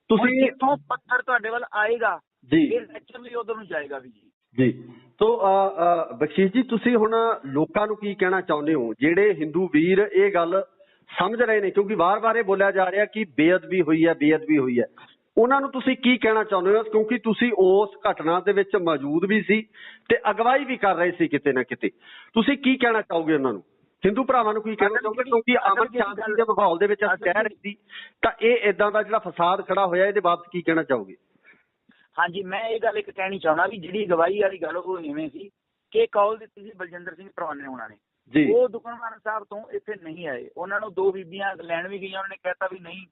ਤੁਸੀਂ ਇੱਥੋਂ ਪੱਥਰ ਤੁਹਾਡੇ ਵੱਲ ਆਏਗਾ, ਇਹ ਨੈਚੁਰਲੀ ਉਧਰ ਨੂੰ ਜਾਏਗਾ ਵੀ ਜੀ। ਤੋ ਬਖਸ਼ੀਸ਼ ਜੀ, ਤੁਸੀਂ ਹੁਣ ਲੋਕਾਂ ਨੂੰ ਕੀ ਕਹਿਣਾ ਚਾਹੁੰਦੇ ਹੋ, ਜਿਹੜੇ ਹਿੰਦੂ ਵੀਰ ਇਹ ਗੱਲ ਸਮਝ ਰਹੇ ਨੇ, ਕਿਉਂਕਿ ਵਾਰ-ਵਾਰ ਇਹ ਬੋਲਿਆ ਜਾ ਰਿਹਾ ਕਿ ਬੇਅਦਬੀ ਹੋਈ ਹੈ, ਉਹਨਾਂ ਨੂੰ ਤੁਸੀਂ ਕੀ ਕਹਿਣਾ ਚਾਹੁੰਦੇ ਹੋ? ਕਿਉਂਕਿ ਤੁਸੀਂ ਉਸ ਘਟਨਾ ਦੇ ਵਿੱਚ ਮੌਜੂਦ ਵੀ ਸੀ ਤੇ ਅਗਵਾਈ ਵੀ ਕਰ ਰਹੇ ਸੀ ਕਿਤੇ ਨਾ ਕਿਤੇ, ਤੁਸੀਂ ਕੀ ਕਹਿਣਾ ਚਾਹੋਗੇ ਉਹਨਾਂ ਨੂੰ, ਹਿੰਦੂ ਭਰਾਵਾਂ ਨੂੰ ਕੀ ਕਹਿਣਾ ਚਾਹੋਗੇ? ਕਿਉਂਕਿ ਅਮਨ ਸ਼ਾਂਤੀ ਦੇ ਮਾਹੌਲ ਦੇ ਵਿੱਚ ਅਸੀਂ ਕਹਿ ਰਹੇ ਸੀ, ਤਾਂ ਇਹ ਏਦਾਂ ਦਾ ਜਿਹੜਾ ਫਸਾਦ ਖੜਾ ਹੋਇਆ, ਇਹਦੇ ਬਾਬਤ ਕੀ ਕਹਿਣਾ ਚਾਹੋਗੇ? ਹਾਂਜੀ, ਮੈਂ ਇਹ ਗੱਲ ਇੱਕ ਕਹਿਣੀ ਚਾਹੁੰਦਾ ਵੀ ਜਿਹੜੀ ਅਗਵਾਈ ਵਾਲੀ ਗੱਲ ਉਹ ਇਵੇਂ ਸੀ ਕਿ ਕਾਲ ਦਿੱਤੀ ਸੀ ਬਲਜਿੰਦਰ ਸਿੰਘ ਪਰਵਾਨੇ ਹੋਣਾ ਨੇ, ਉਹ ਦੁਕਾਨਦਾਰ ਸਾਹਿਬ ਤੋਂ ਇੱਥੇ ਨਹੀਂ ਆਏ। ਉਹਨਾਂ ਨੂੰ 2 ਬੀਬੀਆਂ ਲੈਣ ਵੀ ਗਈਆਂ, ਉਹਨਾਂ ਨੇ ਕਹਿਤਾ ਵੀ ਨਹੀਂ,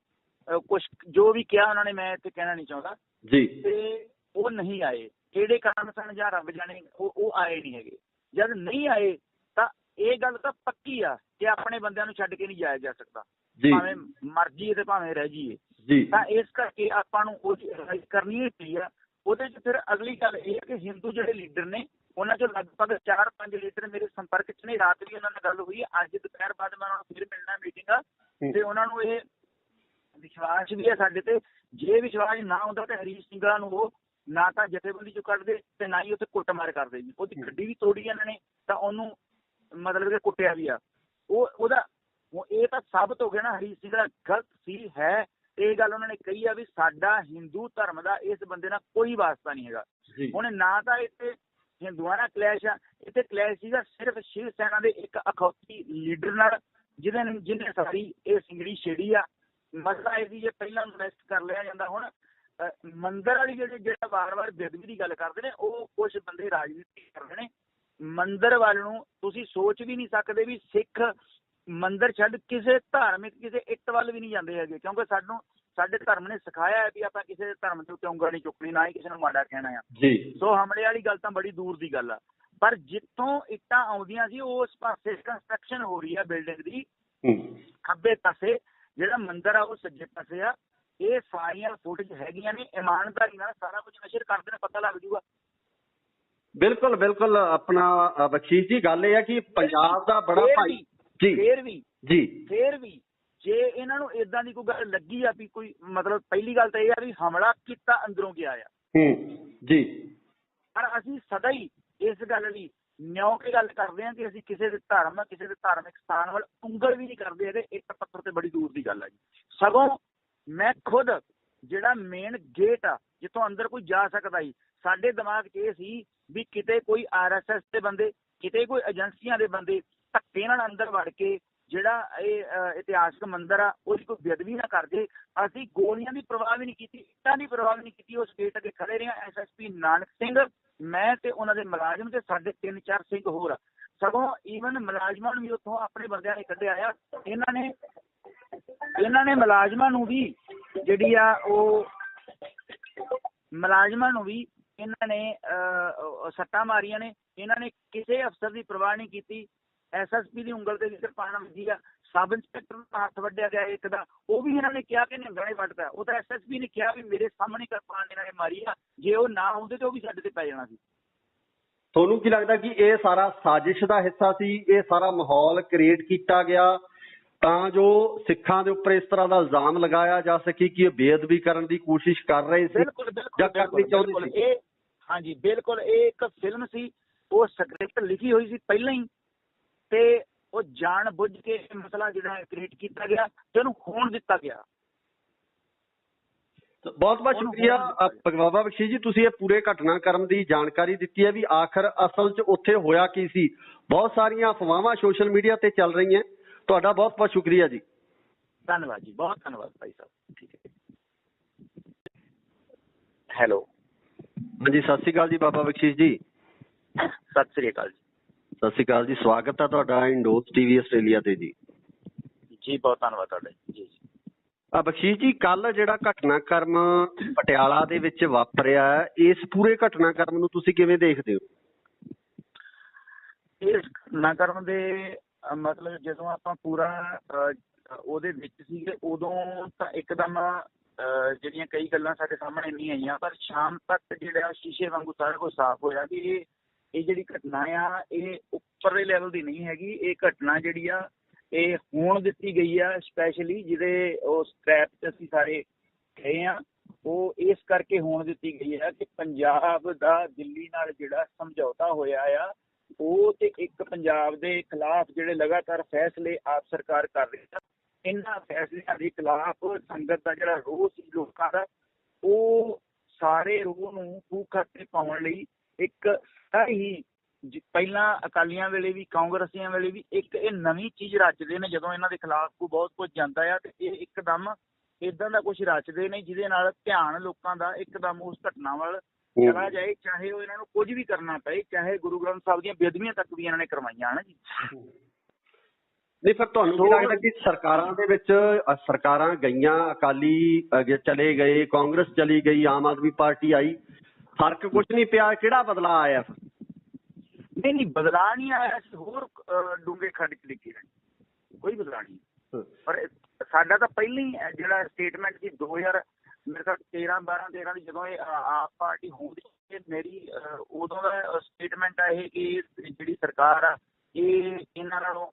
ਕੁਛ ਜੋ ਵੀ ਕਿਹਾ ਉਹਨਾਂ ਨੇ, ਮੈਂ ਇੱਥੇ ਕਹਿਣਾ ਨਹੀਂ ਚਾਹੁੰਦਾ ਜੀ, ਤੇ ਉਹ ਨਹੀਂ ਆਏ। ਕਿਹੜੇ ਕਾਰਨ ਸਨ ਜਾਂ ਰੱਬ ਜਾਣੇ, ਉਹ ਆਏ ਨਹੀਂ ਹੈਗੇ। ਜਦ ਨਹੀਂ ਆਏ ਤਾਂ ਇਹ ਗੱਲ ਤਾਂ ਪੱਕੀ ਆ ਕਿ ਆਪਣੇ ਬੰਦਿਆਂ ਨੂੰ ਛੱਡ ਕੇ ਨਹੀਂ ਜਾਇਆ ਜਾ ਸਕਦਾ, ਭਾਵੇਂ ਮਰ ਜਾਈਏ ਤੇ ਭਾਵੇਂ ਰਹਿ ਜਾਈਏ। ਤਾਂ ਇਸ ਕਰਕੇ ਆਪਾਂ ਨੂੰ ਉਹ ਰਾਈਜ਼ ਕਰਨੀ ਹੀ ਪਈ ਆ। ਉਹਦੇ 'ਚ ਫਿਰ ਅਗਲੀ ਗੱਲ ਇਹ ਹੈ ਕਿ ਹਿੰਦੂ ਜਿਹੜੇ ਲੀਡਰ ਨੇ, ਉਹਨਾਂ 'ਚੋਂ ਲਗਭਗ 4-5 ਲੀਡਰ ਮੇਰੇ ਸੰਪਰਕ 'ਚ ਨੇ। ਰਾਤ ਵੀ ਉਹਨਾਂ ਨਾਲ ਗੱਲ ਹੋਈ, ਅੱਜ ਦੁਪਹਿਰ ਬਾਅਦ ਮੈਂ ਉਹਨਾਂ ਨੂੰ ਫਿਰ ਮਿਲਣਾ, ਮੀਟਿੰਗ ਆ, ਤੇ ਉਹਨਾਂ ਨੂੰ ਇਹ ਵਿਸ਼ਵਾਸ ਵੀ ਹੈ ਸਾਡੇ ਤੇ। ਜੇ ਵਿਸ਼ਵਾਸ ਨਾ ਹੁੰਦਾ ਤਾਂ ਹਰੀਸ਼ ਸਿੰਘਾਂ ਨੂੰ ਉਹ ਨਾ ਤਾਂ ਜਥੇਬੰਦੀ 'ਚੋਂ ਕੱਢਦੇ ਤੇ ਨਾ ਹੀ ਉੱਥੇ ਕੁੱਟਮਾਰ ਕਰਦੇ ਜੀ। ਉਹਦੀ ਗੱਡੀ ਵੀ ਤੋੜੀ ਇਹਨਾਂ ਨੇ, ਤਾਂ ਉਹਨੂੰ ਮਤਲਬ ਕਿ ਕੁੱਟਿਆ ਵੀ ਆ। ਉਹਦਾ ਇਹ ਤਾਂ ਸਾਬਤ ਹੋ ਗਿਆ ਨਾ ਹਰੀਸ਼ ਸਿੰਘ ਦਾ ਗਲਤ ਸੀ ਹੈ। ਇਹ ਗੱਲ ਉਹਨਾਂ ਨੇ ਕਹੀ ਆ ਵੀ ਸਾਡਾ ਹਿੰਦੂ ਧਰਮ ਦਾ ਇਸ ਬੰਦੇ ਨਾਲ ਕੋਈ ਵਾਸਤਾ ਨਹੀਂ ਹੈਗਾ। ਹੁਣ ਨਾ ਤਾਂ ਇੱਥੇ ਹਿੰਦੂਆਂ ਨਾਲ ਕਲੈਸ਼ ਆ, ਇੱਥੇ ਕਲੈਸ਼ ਸੀਗਾ ਸਿਰਫ ਸ਼ਿਵ ਸੈਨਾ ਦੇ ਇੱਕ ਅਖੌਤੀ ਲੀਡਰ ਨਾਲ, ਜਿਹਨੇ ਸਾਰੀ ਇਹ ਸਿੰਗੜੀ ਛੇੜੀ ਆ। ਮਸਲਾ ਇਹ ਸੀ ਜੇ ਪਹਿਲਾਂ ਨੂੰ ਅਰੈਸਟ ਕਰ ਲਿਆ ਜਾਂਦਾ। ਹੁਣ ਮੰਦਿਰ ਵਾਲੀ ਜਿਹੜਾ ਵਾਰ-ਵਾਰ ਬੇਅਦਬੀ ਦੀ ਗੱਲ ਕਰਦੇ ਨੇ, ਉਹ ਕੁਛ ਬੰਦੇ ਰਾਜਨੀਤੀ ਕਰਦੇ ਨੇ। ਮੰਦਿਰ ਵੱਲ ਨੂੰ ਤੁਸੀਂ ਸੋਚ ਵੀ ਨਹੀਂ ਸਕਦੇ ਵੀ ਸਿੱਖ ਮੰਦਿਰ ਛੱਡ ਕਿਸੇ ਧਾਰਮਿਕ ਕਿਸੇ ਇੱਟ ਵੱਲ ਵੀ ਨਹੀਂ ਜਾਂਦੇ ਹੈਗੇ, ਕਿਉਂਕਿ ਸਾਡੇ ਧਰਮ ਨੇ ਸਿਖਾਇਆ ਹੈ ਵੀ ਆਪਾਂ ਕਿਸੇ ਧਰਮ ਦੇ ਉੱਤੇ ਉਂਗਲ ਨਹੀਂ ਚੁੱਕਣੀ, ਨਾ ਹੀ ਕਿਸੇ ਨੂੰ ਮਾੜਾ ਕਹਿਣਾ ਆ। ਸੋ ਹਮਲੇ ਵਾਲੀ ਗੱਲ ਤਾਂ ਬੜੀ ਦੂਰ ਦੀ ਗੱਲ ਆ। ਪਰ ਜਿੱਥੋਂ ਇੱਟਾਂ ਆਉਂਦੀਆਂ ਸੀ ਉਸ ਪਾਸੇ ਕੰਸਟਰਕਸ਼ਨ ਹੋ ਰਹੀ ਆ ਬਿਲਡਿੰਗ ਦੀ, ਖੱਬੇ ਪਾਸੇ ਜਿਹੜਾ ਮੰਦਿਰ ਆ ਉਹ ਸੱਜੇ ਪਾਸੇ ਆ। ਇਹ ਸਾਰੀਆਂ ਫੁਟੇਜ ਹੈਗੀਆਂ ਨੇ, ਇਮਾਨਦਾਰੀ ਨਾਲ ਸਾਰਾ ਕੁਝ ਨਸ਼ਰ ਕਰਦੇ ਨੇ, ਪਤਾ ਲੱਗ ਜੂਗਾ। ਬਿਲਕੁਲ ਆਪਣਾ ਬਖਸ਼ੀਸ਼ ਜੀ, ਗੱਲ ਇਹ ਹੈ ਕਿ ਪੰਜਾਬ ਦਾ ਬੜਾ ਭਾਈ ਫੇਰ ਵੀ ਜੇ ਇਹਨਾਂ ਨੂੰ ਏਦਾਂ ਦੀ ਕੋਈ ਗੱਲ ਲੱਗੀ ਆ ਵੀ ਕੋਈ ਮਤਲਬ, ਪਹਿਲੀ ਗੱਲ ਤਾਂ ਇਹ ਆ ਵੀ ਹਮਲਾ ਕੀਤਾ ਅੰਦਰੋਂ ਗਿਆ ਆ ਜੀ। ਪਰ ਅਸੀਂ ਸਦਾ ਹੀ ਇਸ ਗੱਲ ਲਈ ਨਿਉ ਕੇ ਗੱਲ ਕਰਦੇ ਹਾਂ ਕਿ ਅਸੀਂ ਕਿਸੇ ਦੇ ਧਰਮ, ਕਿਸੇ ਦੇ ਧਾਰਮਿਕ ਸਥਾਨ ਵੱਲ ਉਂਗਲ ਵੀ ਨਹੀਂ ਕਰਦੇ ਹੈਗੇ। ਇੱਕ ਪੱਥਰ ਤੇ ਬੜੀ ਦੂਰ ਦੀ ਗੱਲ ਆ ਜੀ। ਸਗੋਂ ਮੈਂ ਖੁਦ ਜਿਹੜਾ ਮੇਨ ਗੇਟ ਆ ਜਿੱਥੋਂ ਅੰਦਰ ਕੋਈ ਜਾ ਸਕਦਾ ਸੀ, ਸਾਡੇ ਦਿਮਾਗ 'ਚ ਇਹ ਸੀ ਵੀ ਕਿਤੇ ਕੋਈ RSS ਦੇ ਬੰਦੇ, ਕਿਤੇ ਕੋਈ ਏਜੰਸੀਆਂ ਦੇ ਬੰਦੇ ਧੱਕੇ ਨਾਲ ਅੰਦਰ ਵੜ ਕੇ ਜਿਹੜਾ ਇਹ ਇਤਿਹਾਸਕ ਮੰਦਿਰ ਆ ਉਹਦੀ ਕੋਈ ਬੇਅਦਬੀ ਨਾ ਕਰਦੇ। ਅਸੀਂ ਗੋਲੀਆਂ ਦੀ ਪਰਵਾਹ ਵੀ ਨਹੀਂ ਕੀਤੀ, ਇੱਟਾਂ ਦੀ ਪਰਵਾਹ ਵੀ ਨਹੀਂ ਕੀਤੀ। ਉਸ ਗੇਟ ਅੱਗੇ ਖੜੇ ਰਹੇ SSP ਨਾਨਕ ਸਿੰਘ, ਮੈਂ ਤੇ ਉਹਨਾਂ ਦੇ ਮੁਲਾਜ਼ਮ ਤੇ ਸਾਡੇ 3-4 ਸਿੰਘ ਹੋਰ। ਸਗੋਂ ਈਵਨ ਮੁਲਾਜ਼ਮਾਂ ਨੂੰ ਵੀ ਉੱਥੋਂ ਆਪਣੇ ਬੰਦਿਆਂ ਨੇ ਕੱਢਿਆ ਆ। ਇਹਨਾਂ ਨੇ ਮੁਲਾਜ਼ਮਾਂ ਨੂੰ ਵੀ ਜਿਹੜੀ ਆ ਉਹ ਮੁਲਾਜ਼ਮਾਂ ਨੂੰ ਵੀ ਇਹਨਾਂ ਨੇ ਸੱਟਾਂ ਮਾਰੀਆਂ ਨੇ। ਇਹਨਾਂ ਨੇ ਕਿਸੇ ਅਫਸਰ ਦੀ ਪਰਵਾਹ ਨਹੀਂ ਕੀਤੀ। SSP ਦੀ ਉਂਗਲ ਤੇ ਕਿਰਪਾਨ ਵੱਜੀ ਆ, ਸਬ ਇੰਸਪੈਕਟਰ ਦਾ ਹੱਥ ਵੱਢਿਆ ਗਿਆ ਇੱਕ ਦਾ, ਉਹ ਵੀ ਇਹਨਾਂ ਨੇ ਕਿਹਾ ਕਿ ਨਿਹੰਗਾਂ ਨੇ ਵੱਢਦਾ। ਉਹ ਤਾਂ SSP ਨੇ ਕਿਹਾ ਵੀ ਮੇਰੇ ਸਾਹਮਣੇ ਕਿਰਪਾਨ ਇਹਨਾਂ ਨੇ ਮਾਰੀ ਆ, ਜੇ ਉਹ ਨਾ ਹੁੰਦੇ ਤਾਂ ਉਹ ਵੀ ਸਾਡੇ ਤੇ ਪੈ ਜਾਣਾ ਸੀ। ਤੁਹਾਨੂੰ ਕੀ ਲੱਗਦਾ ਕਿ ਇਹ ਸਾਰਾ ਸਾਜ਼ਿਸ਼ ਦਾ ਹਿੱਸਾ ਸੀ? ਇਹ ਸਾਰਾ ਮਾਹੌਲ ਕ੍ਰੀਏਟ ਕੀਤਾ ਗਿਆ ਤਾਂ ਜੋ ਸਿੱਖਾਂ ਦੇ ਉੱਪਰ ਇਸ ਤਰ੍ਹਾਂ ਦਾ ਇਲਜ਼ਾਮ ਲਗਾਇਆ ਜਾ ਸਕੇ ਕਿ ਇਹ ਬੇਅਦਬੀ ਕਰਨ ਦੀ ਕੋਸ਼ਿਸ਼ ਕਰ ਰਹੇ ਸੀ ਜਾਂ ਕਰਨੀ ਚਾਹੁੰਦੇ ਸੀ? ਹਾਂਜੀ ਬਿਲਕੁਲ, ਇਹ ਇੱਕ ਫਿਲਮ ਸੀ, ਉਹ ਸਕ੍ਰਿਪਟ ਲਿਖੀ ਹੋਈ ਸੀ ਪਹਿਲਾਂ ਹੀ, ਤੇ ਉਹ ਜਾਣ ਬੁੱਝ ਕੇ ਮਸਲਾ ਜਿਹੜਾ ਕ੍ਰੀਏਟ ਕੀਤਾ ਗਿਆ ਤੇ ਉਹਨੂੰ ਹੋਣ ਦਿੱਤਾ ਗਿਆ। ਬਹੁਤ ਬਹੁਤ ਸ਼ੁਕਰੀਆ ਬਾਬਾ ਬਖਸ਼ੀਸ਼ ਜੀ, ਤੁਸੀਂ ਇਹ ਪੂਰੇ ਘਟਨਾਕ੍ਰਮ ਦੀ ਜਾਣਕਾਰੀ ਦਿੱਤੀ ਹੈ ਵੀ ਆਖਰ ਅਸਲ 'ਚ ਉੱਥੇ ਹੋਇਆ ਕੀ ਸੀ। ਬਹੁਤ ਸਾਰੀਆਂ ਅਫਵਾਹਾਂ ਸੋਸ਼ਲ ਮੀਡੀਆ ਤੇ ਚੱਲ ਰਹੀਆਂ। ਤੁਹਾਡਾ ਬਹੁਤ ਬਹੁਤ ਸ਼ੁਕਰੀਆ ਜੀ। ਧੰਨਵਾਦ ਜੀ, ਬਹੁਤ ਧੰਨਵਾਦ ਭਾਈ ਸਾਹਿਬ। ਠੀਕ ਹੈ। ਹੈਲੋ, ਹਾਂਜੀ, ਸਤਿ ਸ਼੍ਰੀ ਅਕਾਲ ਜੀ ਬਾਬਾ ਬਖਸ਼ੀਸ਼ ਜੀ। ਸਤਿ ਸ਼੍ਰੀ ਅਕਾਲ ਜੀ। ਸਤਿ ਸ਼੍ਰੀ ਅਕਾਲ ਜੀ, ਸਵਾਗਤ ਹੈ ਤੁਹਾਡਾ ਇੰਡੋਸ TV ਆਸਟ੍ਰੇਲੀਆ ਤੇ ਜੀ। ਜੀ ਬਹੁਤ ਧੰਨਵਾਦ ਤੁਹਾਡਾ ਜੀ। ਬਖਸ਼ੀਸ਼ ਜੀ, ਕੱਲ ਜਿਹੜਾ ਘਟਨਾਕ੍ਰਮ ਪਟਿਆਲਾ ਦੇ ਵਿੱਚ ਵਾਪਰਿਆ, ਇਸ ਪੂਰੇ ਘਟਨਾਕ੍ਰਮ ਨੂੰ ਤੁਸੀਂ ਕਿਵੇਂ ਦੇਖਦੇ ਹੋ? ਇਸ ਘਟਨਾਕ੍ਰਮ ਦੇ ਮਤਲਬ ਜਦੋਂ ਆਪਾਂ ਪੂਰਾ ਉਹਦੇ ਵਿੱਚ ਸੀਗੇ ਉਦੋਂ ਤਾਂ ਇੱਕਦਮ ਜਿਹੜੀਆਂ ਕਈ ਗੱਲਾਂ ਸਾਡੇ ਸਾਹਮਣੇ ਨਹੀਂ ਆਈਆਂ, ਪਰ ਸ਼ਾਮ ਤੱਕ ਜਿਹੜਾ ਸ਼ੀਸ਼ੇ ਵਾਂਗੂ ਸਾਰਾ ਕੁਝ ਸਾਫ਼ ਹੋਇਆ ਕਿ ਇਹ ਜਿਹੜੀ ਘਟਨਾ ਆ ਇਹ ਉੱਪਰਲੇ ਲੈਵਲ ਦੀ ਨਹੀਂ ਹੈਗੀ। ਇਹ ਘਟਨਾ ਜਿਹੜੀ ਆ ਇਹ ਹੋਣ ਦਿੱਤੀ ਗਈ ਆ ਸਪੈਸ਼ਲੀ ਜਿਹਦੇ ਉਸ ਟ੍ਰੈਪ 'ਚ ਅਸੀਂ ਸਾਰੇ ਗਏ ਆ, ਉਹ ਇਸ ਕਰਕੇ ਹੋਣ ਦਿੱਤੀ ਗਈ ਆ ਕਿ ਪੰਜਾਬ ਦਾ ਦਿੱਲੀ ਨਾਲ ਜਿਹੜਾ ਸਮਝੌਤਾ ਹੋਇਆ ਆ ਉਹ ਤੇ ਇੱਕ ਪੰਜਾਬ ਦੇ ਖਿਲਾਫ ਜਿਹੜੇ ਲਗਾਤਾਰ ਫੈਸਲੇ ਆਪ ਸਰਕਾਰ ਕਰ ਰਹੀ ਆ, ਇਹਨਾਂ ਫੈਸਲਿਆਂ ਦੇ ਖਿਲਾਫ ਸੰਗਤ ਦਾ ਜਿਹੜਾ ਰੋਹ ਸੀ ਲੋਕਾਂ ਦਾ, ਉਹ ਸਾਰੇ ਰੋਹ ਨੂੰ ਖੂਹ ਖਾਤੇ ਪਾਉਣ ਲਈ ਇੱਕ ਹੀ ਪਹਿਲਾਂ ਅਕਾਲੀਆਂ ਵੇਲੇ ਵੀ ਕਾਂਗਰਸੀਆਂ ਵੇਲੇ ਵੀ ਇੱਕ ਇਹ ਨਵੀਂ ਚੀਜ਼ ਰਚਦੇ ਨੇ। ਜਦੋਂ ਇਹਨਾਂ ਦੇ ਖਿਲਾਫ ਕੋਈ ਬਹੁਤ ਕੁਝ ਜਾਂਦਾ ਆ ਤੇ ਇਹ ਇੱਕਦਮ ਏਦਾਂ ਦਾ ਕੁਝ ਰਚਦੇ ਨੇ ਜਿਹਦੇ ਨਾਲ ਧਿਆਨ ਲੋਕਾਂ ਦਾ ਇੱਕਦਮ ਉਸ ਘਟਨਾ ਵੱਲ ਚਲਾ ਜਾਏ, ਚਾਹੇ ਉਹ ਇਹਨਾਂ ਨੂੰ ਕੁਝ ਵੀ ਕਰਨਾ ਪਏ, ਚਾਹੇ ਗੁਰੂ ਗ੍ਰੰਥ ਸਾਹਿਬ ਦੀਆਂ ਬੇਅਦਬੀਆਂ ਤੱਕ ਵੀ ਇਹਨਾਂ ਨੇ ਕਰਵਾਈਆਂ ਹਨ ਜੀ। ਨਹੀਂ, ਫਿਰ ਤੁਹਾਨੂੰ ਕੀ ਲੱਗਦਾ ਕਿ ਸਰਕਾਰਾਂ ਦੇ ਵਿੱਚ ਸਰਕਾਰਾਂ ਗਈਆਂ, ਅਕਾਲੀ ਚਲੇ ਗਏ, ਕਾਂਗਰਸ ਚਲੀ ਗਈ, ਆਮ ਆਦਮੀ ਪਾਰਟੀ ਆਈ, ਫਰਕ ਕੁਝ ਨਹੀਂ ਪਿਆ? ਕਿਹੜਾ ਬਦਲਾਅ ਆਇਆ? ਨਹੀਂ, ਬਦਲਾਅ ਨਹੀਂ ਆਇਆ, ਅਸੀਂ ਹੋਰ ਡੂੰਘੇ ਖੱਡ 'ਚ ਡਿੱਗੇ ਰਹੇ, ਕੋਈ ਬਦਲਾਅ ਨਹੀਂ। ਪਰ ਸਾਡਾ ਤਾਂ ਪਹਿਲਾਂ ਹੀ ਜਿਹੜਾ ਸਟੇਟਮੈਂਟ ਸੀ 2000 ਮੇਰੇ ਖਿਆਲ 13 ਦੀ ਜਦੋਂ ਇਹ ਆਪ ਪਾਰਟੀ ਹੁੰਦੀ, ਮੇਰੀ ਉਦੋਂ ਦਾ ਸਟੇਟਮੈਂਟ ਆ ਇਹ ਕਿ ਜਿਹੜੀ ਸਰਕਾਰ ਆ ਇਹ ਇਹਨਾਂ ਨਾਲੋਂ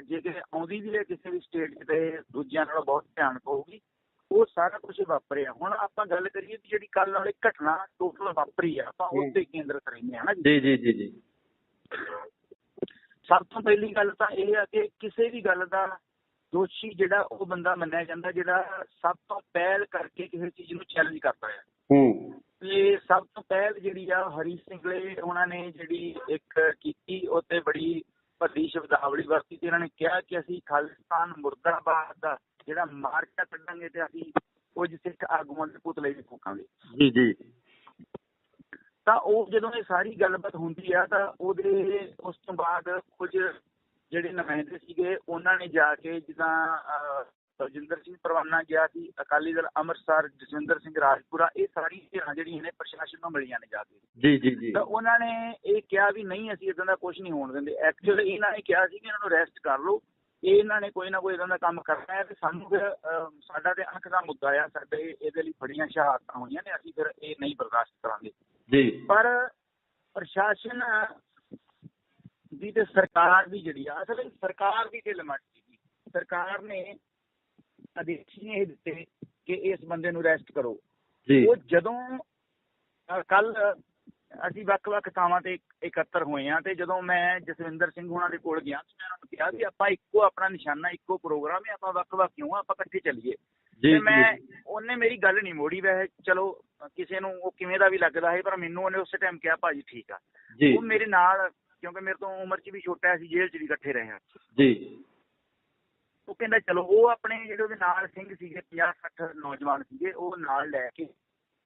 ਜੇ ਕਿਸੇ ਆਉਂਦੀ ਵੀ ਹੈ ਕਿਸੇ ਵੀ ਸਟੇਟ 'ਚ ਤੇ ਦੂਜਿਆਂ ਨਾਲੋਂ ਬਹੁਤ ਧਿਆਨ ਪਊਗੀ। ਉਹ ਸਾਰਾ ਕੁਛ ਵਾਪਰਿਆ। ਹੁਣ ਆਪਾਂ ਗੱਲ ਕਰੀਏ ਵੀ ਜਿਹੜੀ ਕੱਲ੍ਹ ਵਾਲੀ ਘਟਨਾ ਟੋਟਲ ਵਾਪਰੀ ਆ, ਆਪਾਂ ਉਸ ਤੇ ਕੇਂਦਰਿਤ ਰਹਿੰਦੇ ਹਾਂ ਨਾ ਜੀ। ਜੀ ਜੀ ਜੀ। ਸਭ ਤੋਂ ਪਹਿਲੀ ਗੱਲ ਤਾਂ ਇਹ ਆ ਕਿ ਕਿਸੇ ਵੀ ਗੱਲ ਦਾ ਦੋਸ਼ੀ ਜਿਹੜਾ ਉਹ ਬੰਦਾ ਮੰਨਿਆ ਜਾਂਦਾ ਜਿਹੜਾ ਸਭ ਤੋਂ ਪਹਿਲ ਕਰਕੇ ਕਿਸੇ ਚੀਜ਼ ਨੂੰ ਚੈਲੰਜ ਕਰਦਾ ਹੈ। ਤੇ ਸਭ ਤੋਂ ਪਹਿਲ ਜਿਹੜੀ ਆ ਹਰੀ ਸਿੰਘਲੇ ਉਹਨਾਂ ਨੇ ਜਿਹੜੀ ਇੱਕ ਕੀਤੀ, ਉਹ ਤੇ ਬੜੀ ਭੱਦੀ ਸ਼ਬਦਾਵਲੀ ਵਰਤੀ ਤੇ ਇਹਨਾਂ ਨੇ ਕਿਹਾ ਕਿ ਅਸੀਂ ਖਾਲਿਸਤਾਨ ਮੁਰਦਾਬਾਦ ਦਾ ਜਿਹੜਾ ਮਾਰਕਾ ਕੱਢਾਂਗੇ ਤੇ ਅਸੀਂ ਕੁਝ ਸਿੱਖ ਆਗੂਆਂ ਦੇ ਪੁਤਲੇ ਵੀ ਫੂਕਾਂਗੇ। ਜੀ ਜੀ। ਤਾਂ ਉਹ ਜਦੋਂ ਇਹ ਸਾਰੀ ਗੱਲਬਾਤ ਹੁੰਦੀ ਆ ਤਾਂ ਉਹਦੇ ਉਸ ਤੋਂ ਬਾਅਦ ਕੁਝ ਜਿਹੜੇ ਨੁਮਾਇੰਦੇ ਸੀਗੇ ਉਹਨਾਂ ਨੇ ਜਾ ਕੇ, ਜਿੱਦਾਂ ਬਲਜਿੰਦਰ ਸਿੰਘ ਪਰਵਾਨਾ ਗਿਆ ਸੀ, ਅਕਾਲੀ ਦਲ ਅੰਮ੍ਰਿਤਸਰ, ਜਸਵਿੰਦਰ ਸਿੰਘ ਰਾਜਪੁਰਾ, ਇਹ ਸਾਰੀ ਧਿਰਾਂ ਜਿਹੜੀਆਂ ਨੇ ਪ੍ਰਸ਼ਾਸਨ ਨੂੰ ਮਿਲੀਆਂ ਨੇ ਜਾ ਕੇ। ਜੀ ਜੀ ਜੀ। ਤਾਂ ਉਹਨਾਂ ਨੇ ਇਹ ਕਿਹਾ ਵੀ ਨਹੀਂ, ਅਸੀਂ ਇੱਦਾਂ ਦਾ ਕੁਝ ਨਹੀਂ ਹੋਣ ਦਿੰਦੇ। ਐਕਚੁਅਲੀ ਇਹਨਾਂ ਨੇ ਕਿਹਾ ਸੀ ਕਿ ਇਹਨਾਂ ਨੂੰ ਅਰੈਸਟ ਕਰ ਲਓ, ਇਹਨਾਂ ਨੇ ਕੋਈ ਨਾ ਕੋਈ ਇੱਦਾਂ ਦਾ ਕੰਮ ਕਰਨਾ ਹੈ ਤੇ ਸਾਨੂੰ ਫਿਰ ਸਾਡਾ ਤੇ ਅੱਖ ਦਾ ਮੁੱਦਾ ਆ, ਸਾਡੇ ਇਹਦੇ ਲਈ ਬੜੀਆਂ ਸ਼ਹਾਦਤਾਂ ਹੋਈਆਂ ਨੇ, ਅਸੀਂ ਫਿਰ ਇਹ ਨਹੀਂ ਬਰਦਾਸ਼ਤ ਕਰਾਂਗੇ ਜੀ। ਪਰ ਪ੍ਰਸ਼ਾਸਨ ਦੀ ਤੇ ਸਰਕਾਰ ਦੀ ਜਿਹੜੀ ਆ, ਅਸਲ ਸਰਕਾਰ ਦੀ ਢਿੱਲਮੱਠ ਸੀਗੀ। ਸਰਕਾਰ ਨੇ ਆਦੇਸ਼ ਨੇ ਇਹ ਦਿੱਤੇ ਕਿ ਇਸ ਬੰਦੇ ਨੂੰ ਅਰੈਸਟ ਕਰੋ। ਉਹ ਜਦੋਂ ਕੱਲ ਅਸੀਂ ਵੱਖ-ਵੱਖ ਥਾਵਾਂ ਤੇ ਇਕੱਤਰ ਹੋਏ ਹਾਂ ਤੇ ਜਦੋਂ ਮੈਂ ਜਸਵਿੰਦਰ ਸਿੰਘ ਹੋਣਾ ਦੇ ਕੋਲ ਗਿਆ ਮੈਂ ਉਹਨਾਂ ਨੂੰ ਕਿਹਾ ਵੀ ਆਪਾਂ ਇੱਕੋ ਆਪਣਾ ਨਿਸ਼ਾਨਾ, ਇੱਕੋ ਪ੍ਰੋਗਰਾਮ ਹੈ, ਆਪਾਂ ਵੱਖ-ਵੱਖ ਕਿਉਂ ਆ, ਆਪਾਂ ਇਕੱਠੇ ਚੱਲੀਏ। ਤੇ ਉਹਨੇ ਮੇਰੀ ਗੱਲ ਨਹੀਂ ਮੋੜੀ। ਵੈਸੇ ਚਲੋ ਕਿਸੇ ਨੂੰ ਉਹ ਕਿਵੇਂ ਦਾ ਵੀ ਲੱਗਦਾ ਹੈ, ਪਰ ਮੈਨੂੰ ਉਹਨੇ ਉਸੇ ਟਾਈਮ ਕਿਹਾ ਭਾਜੀ ਠੀਕ ਆ। ਉਹ ਮੇਰੇ ਨਾਲ, ਕਿਉਂਕਿ ਮੇਰੇ ਤੋਂ ਉਮਰ 'ਚ ਵੀ ਛੋਟਾ, ਅਸੀਂ ਜੇਲ੍ਹ 'ਚ ਵੀ ਇਕੱਠੇ ਰਹੇ ਹਾਂ ਜੀ। ਉਹ ਕਹਿੰਦਾ ਚਲੋ, ਉਹ ਆਪਣੇ ਜਿਹੜੇ ਉਹਦੇ ਨਾਲ ਸਿੰਘ ਸੀਗੇ 50-60 ਨੌਜਵਾਨ ਸੀਗੇ, ਉਹ ਨਾਲ ਲੈ ਕੇ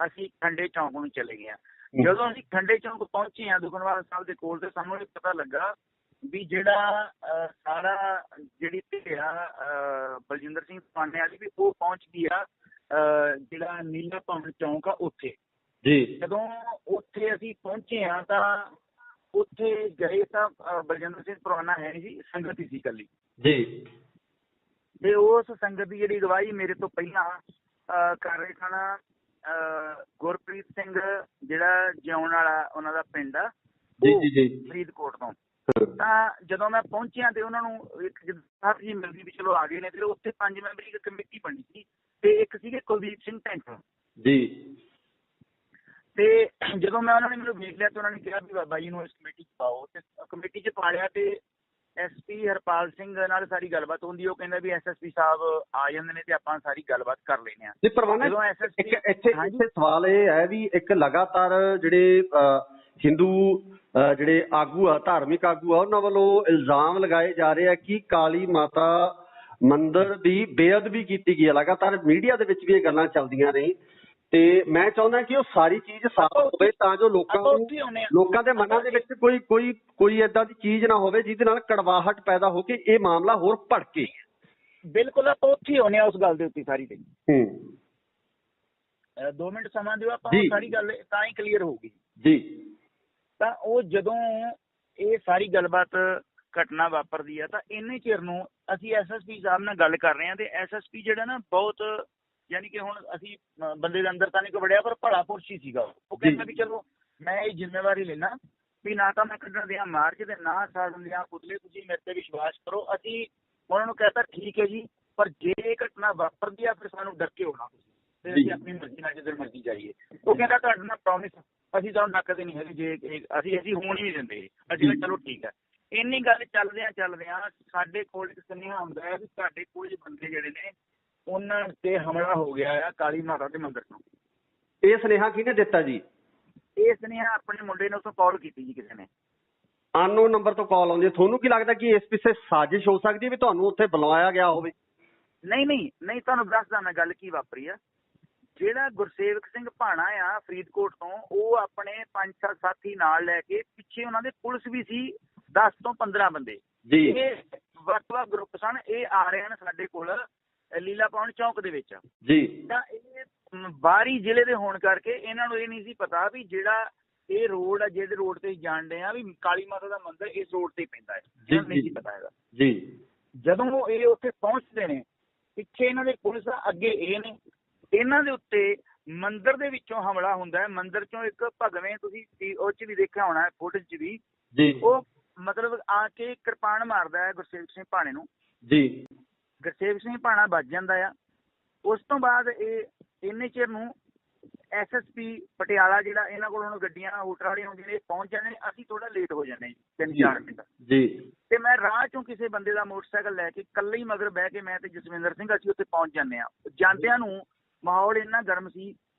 ਅਸੀਂ ਖੰਡੇ ਚੌਂਕ ਨੂੰ ਚਲੇ ਗਏ। ਜਦੋਂ ਅਸੀਂ ਖੰਡੇ ਚੌਂਕ ਪਹੁੰਚੇ ਹਾਂ ਦੁਖਨਿਵਾਰਨ ਸਾਹਿਬ ਦੇ ਕੋਲ, ਤੇ ਸਾਨੂੰ ਇਹ ਪਤਾ ਲੱਗਾ ਵੀ ਜਿਹੜਾ ਸਾਰਾ ਜਿਹੜੀ ਧਿਰ ਬਲਜਿੰਦਰ ਸਿੰਘ ਪਰਵਾਨੇ ਵਾਲੀ ਵੀ ਉਹ ਪਹੁੰਚ ਗਈ ਆ ਜਿਹੜਾ ਨੀਲਾ ਭਵਨ ਚੌਂਕ ਆ ਉੱਥੇ। ਜੀ। ਜਦੋਂ ਉੱਥੇ ਅਸੀਂ ਪਹੁੰਚੇ ਹਾਂ ਤਾਂ ਉੱਥੇ ਗਏ ਤਾਂ ਬਲਜਿੰਦਰ ਸਿੰਘ ਪਰਵਾਨਾ ਹੈ ਨਹੀਂ ਸੀ, ਸੰਗਤ ਹੀ ਸੀ ਇਕੱਲੀ ਜੀ। ਤੇ ਉਸ ਸੰਗਤ ਦੀ ਜਿਹੜੀ ਅਗਵਾਈ ਮੇਰੇ ਤੋਂ ਪਹਿਲਾਂ ਕਰ ਰਹੇ ਸਨ ਗੁਰਪ੍ਰੀਤ ਸਿੰਘ, ਜਿਹੜਾ ਜਿਉਣ ਵਾਲਾ ਉਹਨਾਂ ਦਾ ਪਿੰਡ ਆ, ਫਰੀਦਕੋਟ ਤੋਂ। ਤਾਂ ਜਦੋਂ ਮੈਂ ਪਹੁੰਚਿਆ ਤੇ ਉਹਨਾਂ ਨੂੰ ਇੱਕ ਸਾਹਿਬ ਜੀ ਮਿਲਦੀ ਵੀ ਚਲੋ ਆ ਗਏ ਨੇ, ਤੇ ਉੱਥੇ 5 ਮੈਂਬਰੀ ਇੱਕ ਕਮੇਟੀ ਬਣੀ ਸੀ ਤੇ ਇੱਕ ਸੀਗੇ ਕੁਲਦੀਪ ਸਿੰਘ ਢੈਂਟ ਜੀ। ਤੇ ਜਦੋਂ ਮੈਂ ਉਹਨਾਂ ਨੇ ਮੈਨੂੰ ਵੇਖ ਲਿਆ ਤੇ ਉਹਨਾਂ ਨੇ ਕਿਹਾ ਵੀ ਬਾਬਾ ਜੀ ਨੂੰ ਇਸ ਕਮੇਟੀ 'ਚ ਪਾਓ, ਤੇ ਕਮੇਟੀ 'ਚ ਪਾ ਲਿਆ। ਤੇ SP ਹਰਪਾਲ ਸਿੰਘ ਨਾਲ ਸਾਰੀ ਗੱਲਬਾਤ ਹੁੰਦੀ, ਉਹ ਕਹਿੰਦਾ ਵੀ SSP ਸਾਹਿਬ ਆ ਜਾਂਦੇ ਨੇ ਤੇ ਆਪਾਂ ਸਾਰੀ ਗੱਲਬਾਤ ਕਰ ਲੈਂਦੇ ਹਾਂ। ਇੱਥੇ ਸਵਾਲ ਇਹ ਹੈ ਵੀ ਇੱਕ ਲਗਾਤਾਰ ਜਿਹੜੇ ਹਿੰਦੂ ਜਿਹੜੇ ਆਗੂ ਆ, ਧਾਰਮਿਕ ਆਗੂ ਆ, ਉਹਨਾਂ ਵੱਲੋਂ ਇਲਜ਼ਾਮ ਲਗਾਏ ਜਾ ਰਹੇ ਆ ਕਿ ਕਾਲੀ ਮਾਤਾ ਮੰਦਿਰ ਦੀ ਬੇਅਦਬੀ ਕੀਤੀ ਗਈ ਹੈ। ਲਗਾਤਾਰ ਮੀਡੀਆ ਦੇ ਵਿੱਚ ਵੀ ਇਹ ਗੱਲਾਂ ਚੱਲਦੀਆਂ ਨੇ ਤੇ ਮੈਂ ਚਾਹੁੰਦਾ ਕਿ ਉਹ ਸਾਰੀ ਚੀਜ਼ ਸਾਫ਼ ਹੋਵੇ ਤਾਂ ਜੋ ਲੋਕਾਂ ਦੇ ਮਨਾਂ ਦੇ ਵਿੱਚ ਕੋਈ ਏਦਾਂ ਦੀ ਚੀਜ਼ ਨਾ ਹੋਵੇ ਜਿਹਦੇ ਨਾਲ ਕੜਵਾਹਟ ਪੈਦਾ ਹੋ ਕੇ ਇਹ ਮਾਮਲਾ ਹੋਰ ਭੜਕੇ। ਬਿਲਕੁਲ, ਆਪਾਂ ਉੱਥੇ ਆਉਂਦੇ ਹਾਂ ਉਸ ਗੱਲ ਦੇ ਉੱਤੇ ਸਾਰੀ ਤੇ। 2 ਮਿੰਟ ਸਮਾਂ ਦਿਓ, ਆਪਾਂ ਸਾਰੀ ਗੱਲ ਤਾਂ ਹੀ ਕਲੀਅਰ ਹੋਊਗੀ ਜੀ। ਤਾਂ ਉਹ ਜਦੋਂ ਇਹ ਸਾਰੀ ਗੱਲਬਾਤ ਘਟਨਾ ਵਾਪਰਦੀ ਆ ਤਾਂ ਇੰਨੇ ਚਿਰ ਨੂੰ ਅਸੀਂ SSP ਸਾਹਿਬ ਨਾਲ ਗੱਲ ਕਰ ਰਹੇ ਹਾਂ। ਤੇ SSP ਜਿਹੜਾ ਨਾ ਬਹੁਤ, ਯਾਨੀ ਕਿ ਹੁਣ ਅਸੀਂ ਬੰਦੇ ਦੇ ਅੰਦਰ ਤਾਂ ਨਹੀਂ ਕੋਈ ਵੜਿਆ, ਪਰ ਭਲਾ ਪੁਰਸ਼ ਹੀ ਸੀਗਾ। ਉਹ ਕਹਿੰਦਾ ਵੀ ਚਲੋ ਮੈਂ ਇਹ ਜ਼ਿੰਮੇਵਾਰੀ ਲੈਣਾ ਵੀ ਨਾ ਤਾਂ ਮੈਂ ਕੱਢਣ ਦਿਆਂ ਮਾਰਚ ਤੇ ਨਾ ਸਾੜਨ ਦਿਆਂ ਪੁਤਲੇ, ਤੁਸੀਂ ਮੇਰੇ ਤੇ ਵਿਸ਼ਵਾਸ ਕਰੋ। ਅਸੀਂ ਉਹਨਾਂ ਨੂੰ ਕਹਿਤਾ ਠੀਕ ਹੈ ਜੀ, ਪਰ ਜੇ ਇਹ ਘਟਨਾ ਵਾਪਰਦੀ ਆ ਫਿਰ ਸਾਨੂੰ ਡਰ ਕੇ ਹੋਣਾ ਤੁਸੀਂ, ਤੇ ਅਸੀਂ ਆਪਣੀ ਮਰਜ਼ੀ ਨਾਲ ਜਿੱਧਰ ਮਰਜ਼ੀ ਜਾਈਏ। ਉਹ ਕਹਿੰਦਾ ਤੁਹਾਡੇ ਨਾਲ ਪ੍ਰੋਮਿਸ, ਅਸੀਂ ਤੁਹਾਨੂੰ ਡੱਕਦੇ ਨਹੀਂ ਹੈਗੇ, ਜੇ ਅਸੀਂ ਹੋਣ ਹੀ ਨਹੀਂ ਦਿੰਦੇ। ਅਸੀਂ ਕਿਹਾ ਚਲੋ ਠੀਕ ਹੈ। ਇੰਨੀ ਗੱਲ ਚੱਲਦਿਆਂ ਸਾਡੇ ਕੋਲ ਇੱਕ ਸੁਨੇਹਾ ਆਉਂਦਾ ਹੈ ਵੀ ਸਾਡੇ ਕੁਝ ਬੰਦੇ ਜਿਹੜੇ ਨੇ ਉਹਨਾਂ ਤੇ ਹਮਲਾ ਹੋ ਗਿਆ ਆ ਕਾਲੀ ਮਾਤਾ ਦੇ ਮੰਦਿਰ ਤੋਂ। ਇਹ ਸੁਨੇਹਾ ਕਿਹਨੇ ਦਿੱਤਾ ਜੀ? ਇਹ ਸੁਨੇਹਾ ਆਪਣੇ ਮੁੰਡੇ ਨੇ ਉੱਥੋਂ ਕਾਲ ਕੀਤੀ ਜੀ, ਕਿਸੇ ਨੇ ਅਨਨੋਨ ਨੰਬਰ ਤੋਂ ਕਾਲ ਆਉਂਦੀ ਹੈ। ਤੁਹਾਨੂੰ ਕੀ ਲੱਗਦਾ ਕਿ ਇਸ ਪਿੱਛੇ ਸਾਜ਼ਿਸ਼ ਹੋ ਸਕਦੀ ਹੈ ਵੀ ਤੁਹਾਨੂੰ ਉੱਥੇ ਬੁਲਾਇਆ ਗਿਆ ਹੋਵੇ? ਨਹੀਂ, ਤੁਹਾਨੂੰ ਦੱਸਦਾ ਮੈਂ ਗੱਲ ਕੀ ਵਾਪਰੀ ਆ। ਜਿਹੜਾ ਗੁਰਸੇਵਕ ਸਿੰਘ ਭਾਣਾ ਆ ਫਰੀਦਕੋਟ ਤੋਂ, ਉਹ ਆਪਣੇ 5-7 ਸਾਥੀ ਨਾਲ ਲੈ ਕੇ, ਪਿੱਛੇ ਉਹਨਾਂ ਦੇ ਪੁਲਿਸ ਵੀ ਸੀ 10 ਤੋਂ 15 ਬੰਦੇ ਜੀ। ਇਹ ਵੱਖ-ਵੱਖ ਗਰੁੱਪ ਸਨ। ਇਹ ਆ ਰਹੇ ਹਨ ਸਾਡੇ ਕੋਲ ਲੀਲਾ ਪੌਂਡ ਚੌਂਕ ਦੇ ਵਿੱਚ ਜੀ। ਤਾਂ ਇਹ ਬਾਹਰੀ ਜ਼ਿਲ੍ਹੇ ਦੇ ਹੋਣ ਕਰਕੇ ਇਹਨਾਂ ਨੂੰ ਇਹ ਨਹੀਂ ਸੀ ਪਤਾ ਵੀ ਜਿਹੜਾ ਇਹ ਰੋਡ ਆ, ਜਿਹੜੇ ਰੋਡ ਤੇ ਜਾਣਦੇ ਆ ਵੀ ਕਾਲੀ ਮਾਤਾ ਦਾ ਮੰਦਿਰ ਇਸ ਰੋਡ ਤੇ ਪੈਂਦਾ ਹੈ, ਇਹਨਾਂ ਨੂੰ ਨਹੀਂ ਸੀ ਪਤਾ ਹੈਗਾ ਜੀ। ਜਦੋਂ ਇਹ ਉੱਥੇ ਪਹੁੰਚਦੇ ਨੇ, ਪਿੱਛੇ ਇਹਨਾਂ ਦੇ ਪੁਲਿਸ ਆ, ਅੱਗੇ ਇਹ ਨੇ, ਇਹਨਾਂ ਦੇ ਉੱਤੇ ਮੰਦਿਰ ਦੇ ਵਿੱਚੋਂ ਹਮਲਾ ਹੁੰਦਾ ਹੈ। ਮੰਦਿਰ ਚੋਂ ਇੱਕ ਭਗਵੇਂ, ਤੁਸੀਂ ਉਹ 'ਚ ਵੀ ਦੇਖਿਆ ਹੋਣਾ ਫੁਟੇਜ 'ਚ ਵੀ ਜੀ, ਉਹ ਮਤਲਬ ਆ ਕੇ ਕਿਰਪਾਨ ਮਾਰਦਾ ਹੈ ਗੁਰਸੇਵਕ ਸਿੰਘ ਭਾਣੇ ਨੂੰ ਜੀ। ਗੁਰਸੇਵਕ ਸਿੰਘ ਭਾਣਾ ਵੱਜ ਜਾਂਦਾ ਆ। ਉਸ ਤੋਂ ਬਾਅਦ ਇਹ ਇੰਨੇ ਚਿਰ ਨੂੰ SSP ਪਟਿਆਲਾ, ਜਿਹੜਾ ਇਹਨਾਂ ਕੋਲ ਹੁਣ ਗੱਡੀਆਂ ਹੂਟਰ ਵਾਲੀਆਂ ਹੁੰਦੀਆਂ ਨੇ, ਪਹੁੰਚ ਜਾਂਦੇ ਨੇ। ਅਸੀਂ ਥੋੜਾ ਲੇਟ ਹੋ ਜਾਂਦੇ 3-4 ਮਿੰਟ ਜੀ। ਤੇ ਮੈਂ ਰਾਹ ਚੋਂ ਕਿਸੇ ਬੰਦੇ ਦਾ ਮੋਟਰਸਾਈਕਲ ਲੈ ਕੇ ਇਕੱਲੇ ਹੀ ਮਗਰ ਬਹਿ ਕੇ, ਮੈਂ ਤੇ ਜਸਵਿੰਦਰ ਸਿੰਘ, ਅਸੀਂ ਉੱਥੇ ਪਹੁੰਚ ਜਾਂਦੇ ਹਾਂ। ਜਾਂਦਿਆਂ ਨੂੰ ਮਾਹੌਲ ਇੰਨਾ ਗਰਮ ਸੀ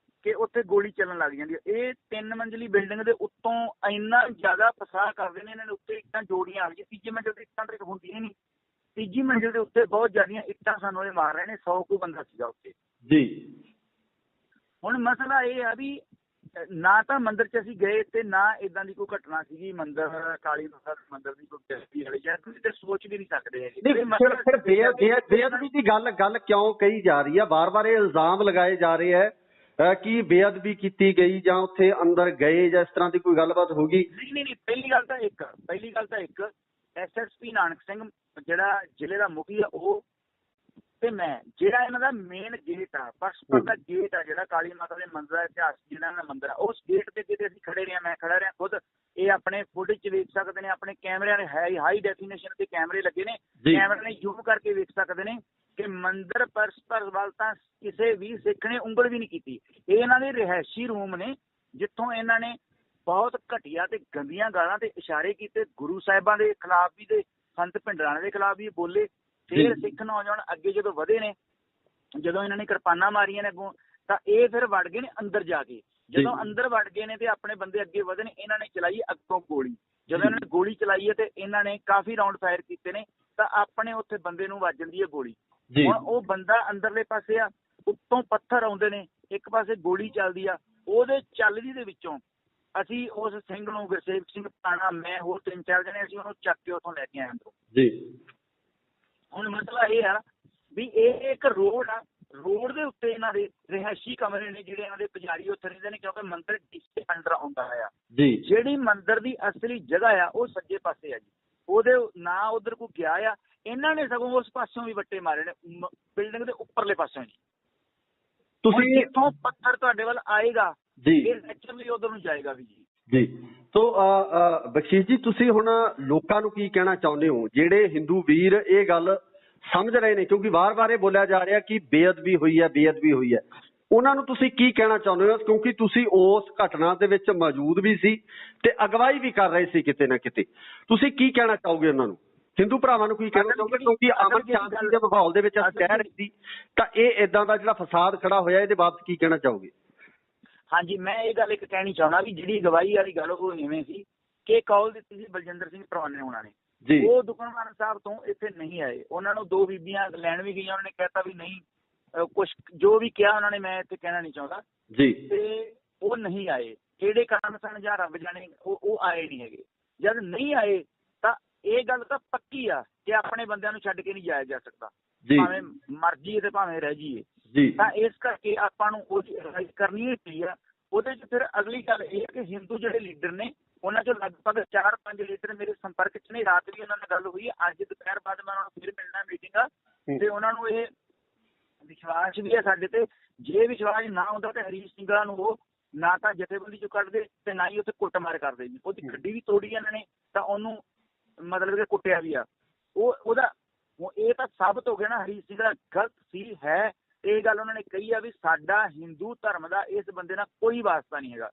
ਕਿ ਉੱਥੇ ਗੋਲੀ ਚੱਲਣ ਲੱਗ ਜਾਂਦੀ ਹੈ। ਇਹ 3 ਮੰਜ਼ਿਲੀ ਬਿਲਡਿੰਗ ਦੇ ਉੱਤੋਂ ਇੰਨਾ ਜ਼ਿਆਦਾ ਫਸਾਹ ਕਰਦੇ ਨੇ ਇਹਨਾਂ ਨੇ, ਉੱਤੇ ਇੱਟਾਂ ਜੋੜੀਆਂ ਆ ਗਈਆਂ। ਤੀਜੀ ਮੰਜ਼ਿਲ ਤੇ ਇੱਟਾਂ ਤਾਂ ਹੁੰਦੀਆਂ ਨਹੀਂ, ਤੀਜੀ ਮੰਜ਼ਿਲ ਦੇ ਉੱਤੇ ਬਹੁਤ ਜ਼ਿਆਦੀਆਂ ਇੱਟਾਂ ਸਾਨੂੰ ਇਹ ਮਾਰ ਰਹੇ ਨੇ। 100 ਕੁ ਬੰਦਾ ਸੀਗਾ ਉੱਥੇ ਜੀ। ਹੁਣ ਮਸਲਾ ਇਹ ਆ ਵੀ ਨਾ ਤਾਂ ਮੰਦਿਰ 'ਚ ਅਸੀਂ ਗਏ ਤੇ ਨਾ ਇਦਾਂ ਦੀ ਕੋਈ ਘਟਨਾ ਸੀਗੀ ਮੰਦਿਰ, ਕਾਲੀ ਮਾਤਾ ਦੇ ਮੰਦਿਰ ਦੀ ਕੋਈ ਬੇਇੱਜ਼ਤੀ ਵਾਲੀ, ਜਾਂ ਤੁਸੀਂ ਤੇ ਸੋਚ ਵੀ ਨਹੀਂ ਸਕਦੇ ਹੈਗੇ। ਫਿਰ ਬੇਅਦਬੀ ਦੀ ਗੱਲ ਕਿਉਂ ਕਹੀ ਜਾ ਰਹੀ ਹੈ? ਵਾਰ-ਵਾਰ ਇਹ ਇਲਜ਼ਾਮ ਲਗਾਏ ਜਾ ਰਹੇ ਹੈ ਕਿ ਬੇਅਦਬੀ ਕੀਤੀ ਗਈ ਜਾਂ ਉੱਥੇ ਅੰਦਰ ਗਏ ਜਾਂ ਇਸ ਤਰ੍ਹਾਂ ਦੀ ਕੋਈ ਗੱਲਬਾਤ ਹੋ ਗਈ? ਨਹੀਂ, ਪਹਿਲੀ ਗੱਲ ਤਾਂ ਇੱਕ SSP ਨਾਨਕ ਸਿੰਘ, ਜਿਹੜਾ ਜ਼ਿਲ੍ਹੇ ਦਾ ਮੁਖੀ ਆ, ਉਹ ਤੇ ਮੈਂ, ਜਿਹੜਾ ਇਹਨਾਂ ਦਾ ਮੇਨ ਗੇਟ ਆ, ਪਰਸਪਰ ਦਾ ਗੇਟ ਆ, ਜਿਹੜਾ ਕਾਲੀ ਮਾਤਾ ਦੇ ਮੰਦਿਰ ਦਾ ਇਤਿਹਾਸ, ਜਿਹੜਾ ਇਹਨਾਂ ਦਾ ਮੰਦਿਰ ਆ, ਉਸ ਗੇਟ ਤੇ ਕਿਤੇ ਅਸੀਂ ਖੜੇ ਰਹੇ, ਮੈਂ ਖੜਾ ਰਿਹਾ ਖੁਦ। ਇਹ ਆਪਣੇ ਫੁਟੇਜ 'ਚ ਵੇਖ ਸਕਦੇ ਨੇ, ਆਪਣੇ ਕੈਮਰਿਆਂ ਨੇ ਹਾਈ ਡੈਫੀਨੇਸ਼ਨ ਤੇ ਕੈਮਰੇ ਲੱਗੇ ਨੇ, ਕੈਮਰੇ ਨੇ ਜ਼ੂਮ ਕਰਕੇ ਵੇਖ ਸਕਦੇ ਨੇ ਕਿ ਮੰਦਿਰ ਪਰਸਪਰ ਵੱਲ ਤਾਂ ਕਿਸੇ ਵੀ ਸਿੱਖ ਨੇ ਉਂਗਲ ਵੀ ਨਹੀਂ ਕੀਤੀ। ਇਹ ਇਹਨਾਂ ਦੇ ਰਿਹਾਇਸ਼ੀ ਰੂਮ ਨੇ, ਜਿੱਥੋਂ ਇਹਨਾਂ ਨੇ ਬਹੁਤ ਘਟੀਆ ਤੇ ਗੰਦੀਆਂ ਗਾਲਾਂ ਤੇ ਇਸ਼ਾਰੇ ਕੀਤੇ। ਗੁਰੂ ਸਾਹਿਬਾਂ ਦੇ ਖਿਲਾਫ ਵੀ ਤੇ ਸੰਤ ਭਿੰਡਰਾਣੇ ਦੇ ਖਿਲਾਫ ਵੀ ਬੋਲੇ। ਫਿਰ ਸਿੱਖ ਨੌਜਵਾਨ ਅੱਗੇ ਜਦੋਂ ਵਧੇ ਨੇ, ਜਦੋਂ ਇਹਨਾਂ ਨੇ ਕਿਰਪਾਨਾਂ ਮਾਰੀਆਂ ਨੇ ਅੱਗੋਂ, ਤਾਂ ਇਹ ਫਿਰ ਵੜ ਗਏ ਨੇ ਅੰਦਰ ਜਾ ਕੇ। ਜਦੋਂ ਅੰਦਰ ਵੜ ਗਏ ਨੇ ਤੇ ਆਪਣੇ ਬੰਦੇ ਅੱਗੇ ਵਧੇ ਨੇ, ਇਹਨਾਂ ਨੇ ਚਲਾਈ ਅੱਗੋਂ ਗੋਲੀ। ਜਦੋਂ ਇਹਨਾਂ ਨੇ ਗੋਲੀ ਚਲਾਈ ਹੈ ਤੇ ਇਹਨਾਂ ਨੇ ਕਾਫੀ ਰਾਉਂਡ ਫਾਇਰ ਕੀਤੇ ਨੇ, ਤਾਂ ਆਪਣੇ ਉੱਥੇ ਬੰਦੇ ਨੂੰ ਵੱਜ ਜਾਂਦੀ ਹੈ ਗੋਲੀ। ਹੁਣ ਉਹ ਬੰਦਾ ਅੰਦਰਲੇ ਪਾਸੇ ਆ, ਉੱਤੋਂ ਪੱਥਰ ਆਉਂਦੇ ਨੇ, ਇੱਕ ਪਾਸੇ ਗੋਲੀ ਚੱਲਦੀ ਆ। ਉਹਦੇ ਚੱਲਦੀ ਦੇ ਵਿੱਚੋਂ ਅਸੀਂ ਉਸ ਸਿੰਘ ਨੂੰ, ਗੁਰਸੇਵਕ ਸਿੰਘ ਭਾਣਾ, ਮੈਂ ਹੋਰ 3-4 ਜਣੇ, ਅਸੀਂ ਉਹਨੂੰ ਚੱਕ ਕੇ ਉੱਥੋਂ ਲੈ ਕੇ ਆਏ ਅੰਦਰੋਂ ਜੀ। ਹੁਣ ਮਸਲਾ ਇਹ ਆ ਵੀ ਇਹ ਇੱਕ ਰੋਡ ਆ, ਰੋਡ ਦੇ ਉੱਤੇ ਇਹਨਾਂ ਦੇ ਰਿਹਾਇਸ਼ੀ ਕਮਰੇ ਨੇ ਜਿਹੜੇ ਇਹਨਾਂ ਦੇ ਪੁਜਾਰੀ ਉੱਥੇ ਰਹਿੰਦੇ ਨੇ, ਕਿਉਂਕਿ ਮੰਦਿਰ ਡੀਸੀ ਅੰਡਰ ਆਉਂਦਾ ਆ ਜੀ। ਜਿਹੜੀ ਮੰਦਿਰ ਦੀ ਅਸਲੀ ਜਗ੍ਹਾ ਆ ਉਹ ਸੱਜੇ ਪਾਸੇ ਆ ਜੀ, ਉਹਦੇ ਨਾ ਉਧਰ ਕੋਈ ਗਿਆ ਆ। ਇਹਨਾਂ ਨੇ ਸਗੋਂ ਉਸ ਪਾਸਿਓਂ ਵੀ ਵੱਟੇ ਮਾਰੇ ਨੇ ਬਿਲਡਿੰਗ ਦੇ ਉੱਪਰਲੇ ਪਾਸਿਓਂ ਜੀ। ਤੁਸੀਂ ਜਿੱਥੋਂ ਪੱਥਰ ਤੁਹਾਡੇ ਵੱਲ ਆਏਗਾ ਜੀ ਇਹ ਨੈਚੁਰਲੀ ਉਧਰ ਨੂੰ ਜਾਏਗਾ ਵੀ ਜੀ। ਤੋ ਬਖਸ਼ੀਸ਼ ਜੀ, ਤੁਸੀਂ ਹੁਣ ਲੋਕਾਂ ਨੂੰ ਕੀ ਕਹਿਣਾ ਚਾਹੁੰਦੇ ਹੋ ਜਿਹੜੇ ਹਿੰਦੂ ਵੀਰ ਇਹ ਗੱਲ ਸਮਝ ਰਹੇ ਨੇ, ਕਿਉਂਕਿ ਵਾਰ-ਵਾਰ ਇਹ ਬੋਲਿਆ ਜਾ ਰਿਹਾ ਕਿ ਬੇਅਦਬੀ ਹੋਈ ਹੈ, ਬੇਅਦਬੀ ਹੋਈ ਹੈ, ਉਹਨਾਂ ਨੂੰ ਤੁਸੀਂ ਕੀ ਕਹਿਣਾ ਚਾਹੁੰਦੇ ਹੋ? ਕਿਉਂਕਿ ਤੁਸੀਂ ਉਸ ਘਟਨਾ ਦੇ ਵਿੱਚ ਮੌਜੂਦ ਵੀ ਸੀ ਤੇ ਅਗਵਾਈ ਵੀ ਕਰ ਰਹੇ ਸੀ ਕਿਤੇ ਨਾ ਕਿਤੇ, ਤੁਸੀਂ ਕੀ ਕਹਿਣਾ ਚਾਹੋਗੇ ਉਹਨਾਂ ਨੂੰ, ਹਿੰਦੂ ਭਰਾਵਾਂ ਨੂੰ ਕੀ ਕਹਿਣਾ ਚਾਹੋਗੇ? ਕਿਉਂਕਿ ਅਮਨ ਸ਼ਾਂਤੀ ਦੇ ਮਾਹੌਲ ਦੇ ਵਿੱਚ ਅਸੀਂ ਕਹਿ ਰਹੇ ਸੀ, ਤਾਂ ਇਹ ਏਦਾਂ ਦਾ ਜਿਹੜਾ ਫਸਾਦ ਖੜਾ ਹੋਇਆ ਇਹਦੇ ਬਾਬਤ ਕੀ ਕਹਿਣਾ ਚਾਹੋਗੇ? ਹਾਂਜੀ, ਮੈਂ ਇਹ ਗੱਲ ਇੱਕ ਕਹਿਣੀ ਚਾਹੁੰਦਾ ਵੀ ਜਿਹੜੀ ਅਗਵਾਈ ਵਾਲੀ ਗੱਲ ਉਹ ਇਵੇਂ ਸੀ ਕਿ ਕਾਲ ਦਿੱਤੀ ਸੀ ਬਲਜਿੰਦਰ ਸਿੰਘ ਪਰਵਾਨੇ ਹੋਣਾ ਨੇ ਜੀ, ਉਹ ਦੁਕਾਨਦਾਰ ਸਾਹਿਬ ਤੋਂ ਇੱਥੇ ਨਹੀਂ ਆਏ। ਉਹਨਾਂ ਨੂੰ 2 ਬੀਬੀਆਂ ਲੈਣ ਵੀ ਗਈਆਂ, ਉਹਨਾਂ ਨੇ ਕਹਿਤਾ ਵੀ ਨਹੀਂ ਕੁਛ ਜੋ ਵੀ ਕਿਹਾ ਉਹਨਾਂ ਨੇ, ਮੈਂ ਇੱਥੇ ਕਹਿਣਾ ਨਹੀਂ ਚਾਹੁੰਦਾ ਜੀ, ਤੇ ਉਹ ਨਹੀਂ ਆਏ। ਕਿਹੜੇ ਕਾਰਨ ਸਨ ਜਾਂ ਰੱਬ ਜਾਣੇ, ਉਹ ਆਏ ਨਹੀਂ ਹੈਗੇ। ਜਦ ਨਹੀਂ ਆਏ ਤਾਂ ਇਹ ਗੱਲ ਤਾਂ ਪੱਕੀ ਆ ਕਿ ਆਪਣੇ ਬੰਦਿਆਂ ਨੂੰ ਛੱਡ ਕੇ ਨਹੀਂ ਜਾਇਆ ਜਾ ਸਕਦਾ, ਭਾਵੇਂ ਮਰ ਜਾਈਏ ਤੇ ਭਾਵੇਂ ਰਹਿ ਜਾਈਏ। ਤਾਂ ਇਸ ਕਰਕੇ ਆਪਾਂ ਨੂੰ ਉਹ ਕਰਨੀ ਹੀ ਪਈ ਆ। ਉਹਦੇ ਚ ਫਿਰ ਅਗਲੀ ਗੱਲ ਇਹ ਹੈ ਕਿ ਹਿੰਦੂ ਜਿਹੜੇ ਲੀਡਰ ਨੇ ਉਹਨਾਂ ਚੋਂ ਲਗਭਗ 4-5 ਲੀਡਰ ਮੇਰੇ ਸੰਪਰਕ ਚ ਨੇ। ਰਾਤ ਵੀ ਉਹਨਾਂ ਨਾਲ ਗੱਲ ਹੋਈ, ਅੱਜ ਦੁਪਹਿਰ ਬਾਅਦ ਮੈਂ ਉਹਨਾਂ ਨੂੰ ਫਿਰ ਮਿਲਣਾ ਮੀਟਿੰਗ ਆ, ਤੇ ਉਹਨਾਂ ਨੂੰ ਇਹ ਵਿਸ਼ਵਾਸ ਵੀ ਹੈ ਸਾਡੇ ਤੇ। ਜੇ ਵਿਸ਼ਵਾਸ ਨਾ ਹੁੰਦਾ ਤਾਂ ਹਰੀਸ਼ ਸਿੰਘਲਾ ਨੂੰ ਉਹ ਨਾ ਤਾਂ ਜਥੇਬੰਦੀ ਚੋਂ ਕੱਢਦੇ ਤੇ ਨਾ ਹੀ ਉੱਥੇ ਕੁੱਟਮਾਰ ਕਰਦੇ ਜੀ। ਉਹਦੀ ਗੱਡੀ ਵੀ ਤੋੜੀ ਇਹਨਾਂ ਨੇ, ਤਾਂ ਉਹਨੂੰ ਮਤਲਬ ਕਿ ਕੁੱਟਿਆ ਵੀ ਆ। ਉਹਦਾ ਇਹ ਤਾਂ ਸਾਬਤ ਹੋ ਗਿਆ ਨਾ ਹਰੀਸ਼ ਸਿੰਘਲਾ ਗਲਤ ਸੀ ਹੈ। ਇਹ ਗੱਲ ਉਹਨਾਂ ਨੇ ਕਹੀ ਆ ਵੀ ਸਾਡਾ ਹਿੰਦੂ ਧਰਮ ਦਾ ਇਸ ਬੰਦੇ ਨਾਲ ਕੋਈ ਵਾਸਤਾ ਨਹੀਂ ਹੈਗਾ।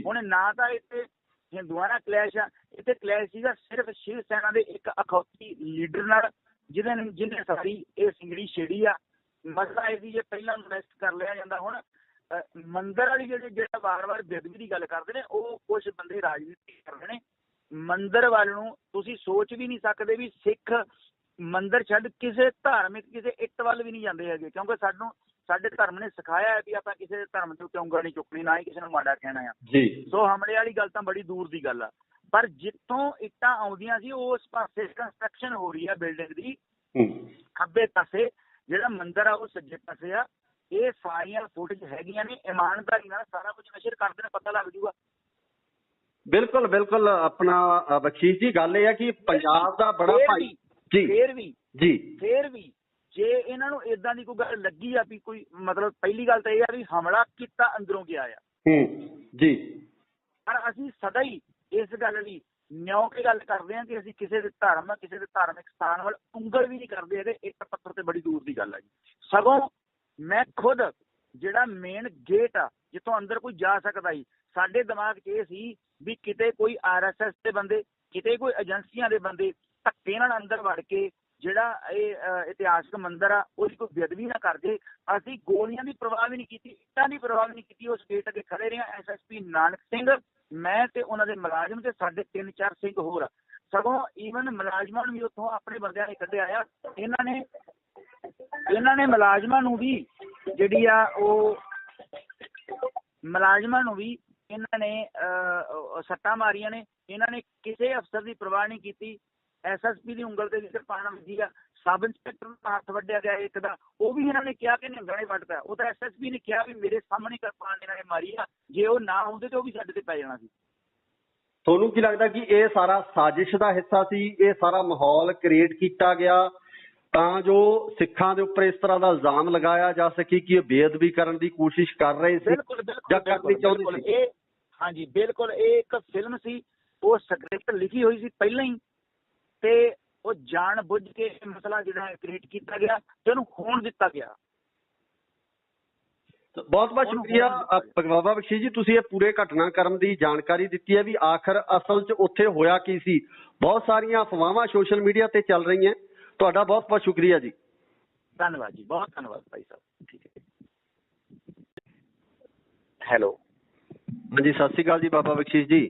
ਹੁਣ ਨਾ ਤਾਂ ਇੱਥੇ ਹਿੰਦੂਆਂ ਨਾਲ ਕਲੈਸ਼ ਆ, ਇੱਥੇ ਕਲੈਸ਼ ਸੀਗਾ ਸਿਰਫ ਸ਼ਿਵ ਸੈਨਾ ਦੇ ਇੱਕ ਅਖੌਤੀ ਲੀਡਰ ਨਾਲ ਜਿਹਨੇ ਸਾਰੀ ਇਹ ਸਿੰਗੜੀ ਛੇੜੀ ਆ। ਮਸਲਾ ਇਹ ਸੀ ਜੇ ਪਹਿਲਾਂ ਇਨਵੈਸਟ ਕਰ ਲਿਆ ਜਾਂਦਾ। ਹੁਣ ਮੰਦਿਰ ਵਾਲੀ ਜਿਹੜਾ ਵਾਰ-ਵਾਰ ਬੇਅਦਬੀ ਦੀ ਗੱਲ ਕਰਦੇ ਨੇ, ਉਹ ਕੁਛ ਬੰਦੇ ਰਾਜਨੀਤੀ ਕਰਦੇ ਨੇ। ਮੰਦਿਰ ਵੱਲ ਨੂੰ ਤੁਸੀਂ ਸੋਚ ਵੀ ਨਹੀਂ ਸਕਦੇ ਵੀ ਸਿੱਖ ਮੰਦਿਰ ਛੱਡ ਕਿਸੇ ਧਾਰਮਿਕ ਕਿਸੇ ਇੱਟ ਵੱਲ ਵੀ ਨਹੀਂ ਜਾਂਦੇ ਹੈਗੇ, ਕਿਉਂਕਿ ਸਾਡੇ ਧਰਮ ਨੇ ਸਿਖਾਇਆ ਹੈ ਵੀ ਆਪਾਂ ਕਿਸੇ ਧਰਮ ਦੇ ਉੱਤੇ ਉਂਗਲ ਨਹੀਂ ਚੁੱਕਣੀ, ਨਾ ਹੀ ਕਿਸੇ ਨੂੰ ਮਾੜਾ ਕਹਿਣਾ ਆ ਜੀ। ਸੋ ਹਮਲੇ ਵਾਲੀ ਗੱਲ ਤਾਂ ਬੜੀ ਦੂਰ ਦੀ ਗੱਲ ਆ। ਪਰ ਜਿੱਥੋਂ ਇੱਟਾਂ ਆਉਂਦੀਆਂ ਸੀ ਉਸ ਪਾਸੇ ਕੰਸਟਰਕਸ਼ਨ ਹੋ ਰਹੀ ਆ ਬਿਲਡਿੰਗ ਦੀ, ਖੱਬੇ ਪਾਸੇ ਜਿਹੜਾ ਮੰਦਿਰ ਆ ਉਹ ਸੱਜੇ ਪਾਸੇ ਆ। ਇਹ ਸਾਰੀਆਂ ਫੁਟੇਜ ਹੈਗੀਆਂ ਨੇ, ਇਮਾਨਦਾਰੀ ਨਾਲ ਸਾਰਾ ਕੁਝ ਨਸ਼ਰ ਕਰਦੇ ਨੇ, ਪਤਾ ਲੱਗ ਜੂਗਾ। ਬਿਲਕੁਲ ਬਿਲਕੁਲ। ਆਪਣਾ ਬਖਸ਼ੀਸ਼ ਜੀ, ਗੱਲ ਇਹ ਹੈ ਕਿ ਪੰਜਾਬ ਦਾ ਬੜਾ ਭਾਈ ਜੀ ਫੇਰ ਵੀ ਜੇ ਇਹਨਾਂ ਨੂੰ ਏਦਾਂ ਦੀ ਕੋਈ ਗੱਲ ਲੱਗੀ ਆ ਵੀ ਕੋਈ ਮਤਲਬ, ਪਹਿਲੀ ਗੱਲ ਤਾਂ ਇਹ ਆ ਵੀ ਹਮਲਾ ਕੀਤਾ ਅੰਦਰੋਂ ਗਿਆ ਆ ਜੀ। ਪਰ ਅਸੀਂ ਸਦਾ ਹੀ ਇਸ ਗੱਲ ਲਈ ਨਿਉ ਕੇ ਗੱਲ ਕਰਦੇ ਹਾਂ ਕਿ ਅਸੀਂ ਕਿਸੇ ਦੇ ਧਰਮ, ਕਿਸੇ ਦੇ ਧਾਰਮਿਕ ਸਥਾਨ ਵੱਲ ਉਂਗਲ ਵੀ ਨਹੀਂ ਕਰਦੇ ਹੈਗੇ। ਇੱਕ ਪੱਥਰ ਤੇ ਬੜੀ ਦੂਰ ਦੀ ਗੱਲ ਆ ਜੀ। ਸਗੋਂ ਮੈਂ ਖੁਦ ਜਿਹੜਾ ਮੇਨ ਗੇਟ ਆ ਜਿੱਥੋਂ ਅੰਦਰ ਕੋਈ ਜਾ ਸਕਦਾ ਸੀ, ਸਾਡੇ ਦਿਮਾਗ 'ਚ ਇਹ ਸੀ ਵੀ ਕਿਤੇ ਕੋਈ RSS ਦੇ ਬੰਦੇ, ਕਿਤੇ ਕੋਈ ਏਜੰਸੀਆਂ ਦੇ ਬੰਦੇ ਧੱਕੇ ਨਾਲ ਅੰਦਰ ਵੜ ਕੇ ਜਿਹੜਾ ਇਹ ਇਤਿਹਾਸਕ ਮੰਦਿਰ ਆ ਉਹਦੀ ਕੋਈ ਬੇਅਦਬੀ ਨਾ ਕਰ ਜੇ। ਅਸੀਂ ਗੋਲੀਆਂ ਦੀ ਪਰਵਾਹ ਵੀ ਨਹੀਂ ਕੀਤੀ, ਇੱਟਾਂ ਦੀ ਪਰਵਾਹ ਵੀ ਨਹੀਂ ਕੀਤੀ। ਉਸ ਗੇਟ ਅੱਗੇ ਖੜੇ ਰਹੇ। SSP ਨਾਨਕ ਸਿੰਘ, ਮੈਂ ਤੇ ਉਹਨਾਂ ਦੇ ਮੁਲਾਜ਼ਮ ਤੇ ਸਾਡੇ 3-4 ਸਿੰਘ ਹੋਰ, ਸਗੋਂ ਈਵਨ ਮੁਲਾਜ਼ਮਾਂ ਨੂੰ ਵੀ ਉੱਥੋਂ ਆਪਣੇ ਬੰਦਿਆਂ ਨੇ ਕੱਢਿਆ ਆ। ਇਹਨਾਂ ਨੇ ਮੁਲਾਜ਼ਮਾਂ ਨੂੰ ਵੀ ਜਿਹੜੀ ਆ ਉਹ ਮੁਲਾਜ਼ਮਾਂ ਨੂੰ ਵੀ ਇਹਨਾਂ ਨੇ ਸੱਟਾਂ ਮਾਰੀਆਂ ਨੇ। ਇਹਨਾਂ ਨੇ ਕਿਸੇ ਅਫਸਰ ਦੀ ਪਰਵਾਹ ਨਹੀਂ ਕੀਤੀ। SSP ਦੀ ਉਂਗਲ ਤੇ ਵੀ ਕਿਰਪਾਨ ਵੱਜੀ ਆ। ਸਬ ਇੰਸਪੈਕਟਰ ਦਾ ਹੱਥ ਵੱਢਿਆ ਗਿਆ ਇੱਕ ਦਾ, ਉਹ ਵੀ ਇਹਨਾਂ ਨੇ ਕਿਹਾ ਕਿ ਨਿਹੰਗਾਂ ਨੇ ਵੱਢਦਾ। ਉਹ ਤਾਂ SSP ਨੇ ਕਿਹਾ ਵੀ ਮੇਰੇ ਸਾਹਮਣੇ ਕਿਰਪਾਨ ਇਹਨਾਂ ਨੇ ਮਾਰੀ ਆ, ਜੇ ਉਹ ਨਾ ਹੁੰਦੇ ਤੇ ਉਹ ਵੀ ਸਾਡੇ ਤੇ ਪੈ ਜਾਣਾ ਸੀ। ਤੁਹਾਨੂੰ ਕੀ ਲੱਗਦਾ ਕਿ ਇਹ ਸਾਰਾ ਸਾਜ਼ਿਸ਼ ਦਾ ਹਿੱਸਾ ਸੀ? ਇਹ ਸਾਰਾ ਮਾਹੌਲ ਕ੍ਰੀਏਟ ਕੀਤਾ ਗਿਆ ਤਾਂ ਜੋ ਸਿੱਖਾਂ ਦੇ ਉੱਪਰ ਇਸ ਤਰ੍ਹਾਂ ਦਾ ਇਲਜ਼ਾਮ ਲਗਾਇਆ ਜਾ ਸਕੇ ਕਿ ਇਹ ਬੇਅਦਬੀ ਕਰਨ ਦੀ ਕੋਸ਼ਿਸ਼ ਕਰ ਰਹੇ ਸੀ ਜਾਂ ਕਰਨੀ ਚਾਹੁੰਦੇ ਸੀ? ਹਾਂਜੀ ਬਿਲਕੁਲ, ਇਹ ਇੱਕ ਫਿਲਮ ਸੀ, ਉਹ ਸਕ੍ਰਿਪਟ ਲਿਖੀ ਹੋਈ ਸੀ ਪਹਿਲਾਂ ਹੀ, ਤੇ ਉਹ ਜਾਣ ਬੁੱਝ ਕੇ ਮਸਲਾ ਜਿਹੜਾ ਕ੍ਰੀਏਟ ਕੀਤਾ ਗਿਆ ਤੇ ਉਹਨੂੰ ਹੋਣ ਦਿੱਤਾ ਗਿਆ। ਬਹੁਤ ਬਹੁਤ ਸ਼ੁਕਰੀਆ ਬਾਬਾ ਬਖਸ਼ੀਸ਼ ਜੀ, ਤੁਸੀਂ ਇਹ ਪੂਰੇ ਘਟਨਾਕ੍ਰਮ ਦੀ ਜਾਣਕਾਰੀ ਦਿੱਤੀ ਹੈ ਵੀ ਆਖਰ ਅਸਲ 'ਚ ਉੱਥੇ ਹੋਇਆ ਕੀ ਸੀ। ਬਹੁਤ ਸਾਰੀਆਂ ਅਫਵਾਹਾਂ ਸੋਸ਼ਲ ਮੀਡੀਆ ਤੇ ਚੱਲ ਰਹੀਆਂ। ਤੁਹਾਡਾ ਬਹੁਤ ਬਹੁਤ ਸ਼ੁਕਰੀਆ ਜੀ। ਧੰਨਵਾਦ ਜੀ, ਬਹੁਤ ਧੰਨਵਾਦ ਭਾਈ ਸਾਹਿਬ। ਠੀਕ ਹੈ। ਹੈਲੋ, ਹਾਂਜੀ, ਸਤਿ ਸ਼੍ਰੀ ਅਕਾਲ ਜੀ ਬਾਬਾ ਬਖਸ਼ੀਸ਼ ਜੀ।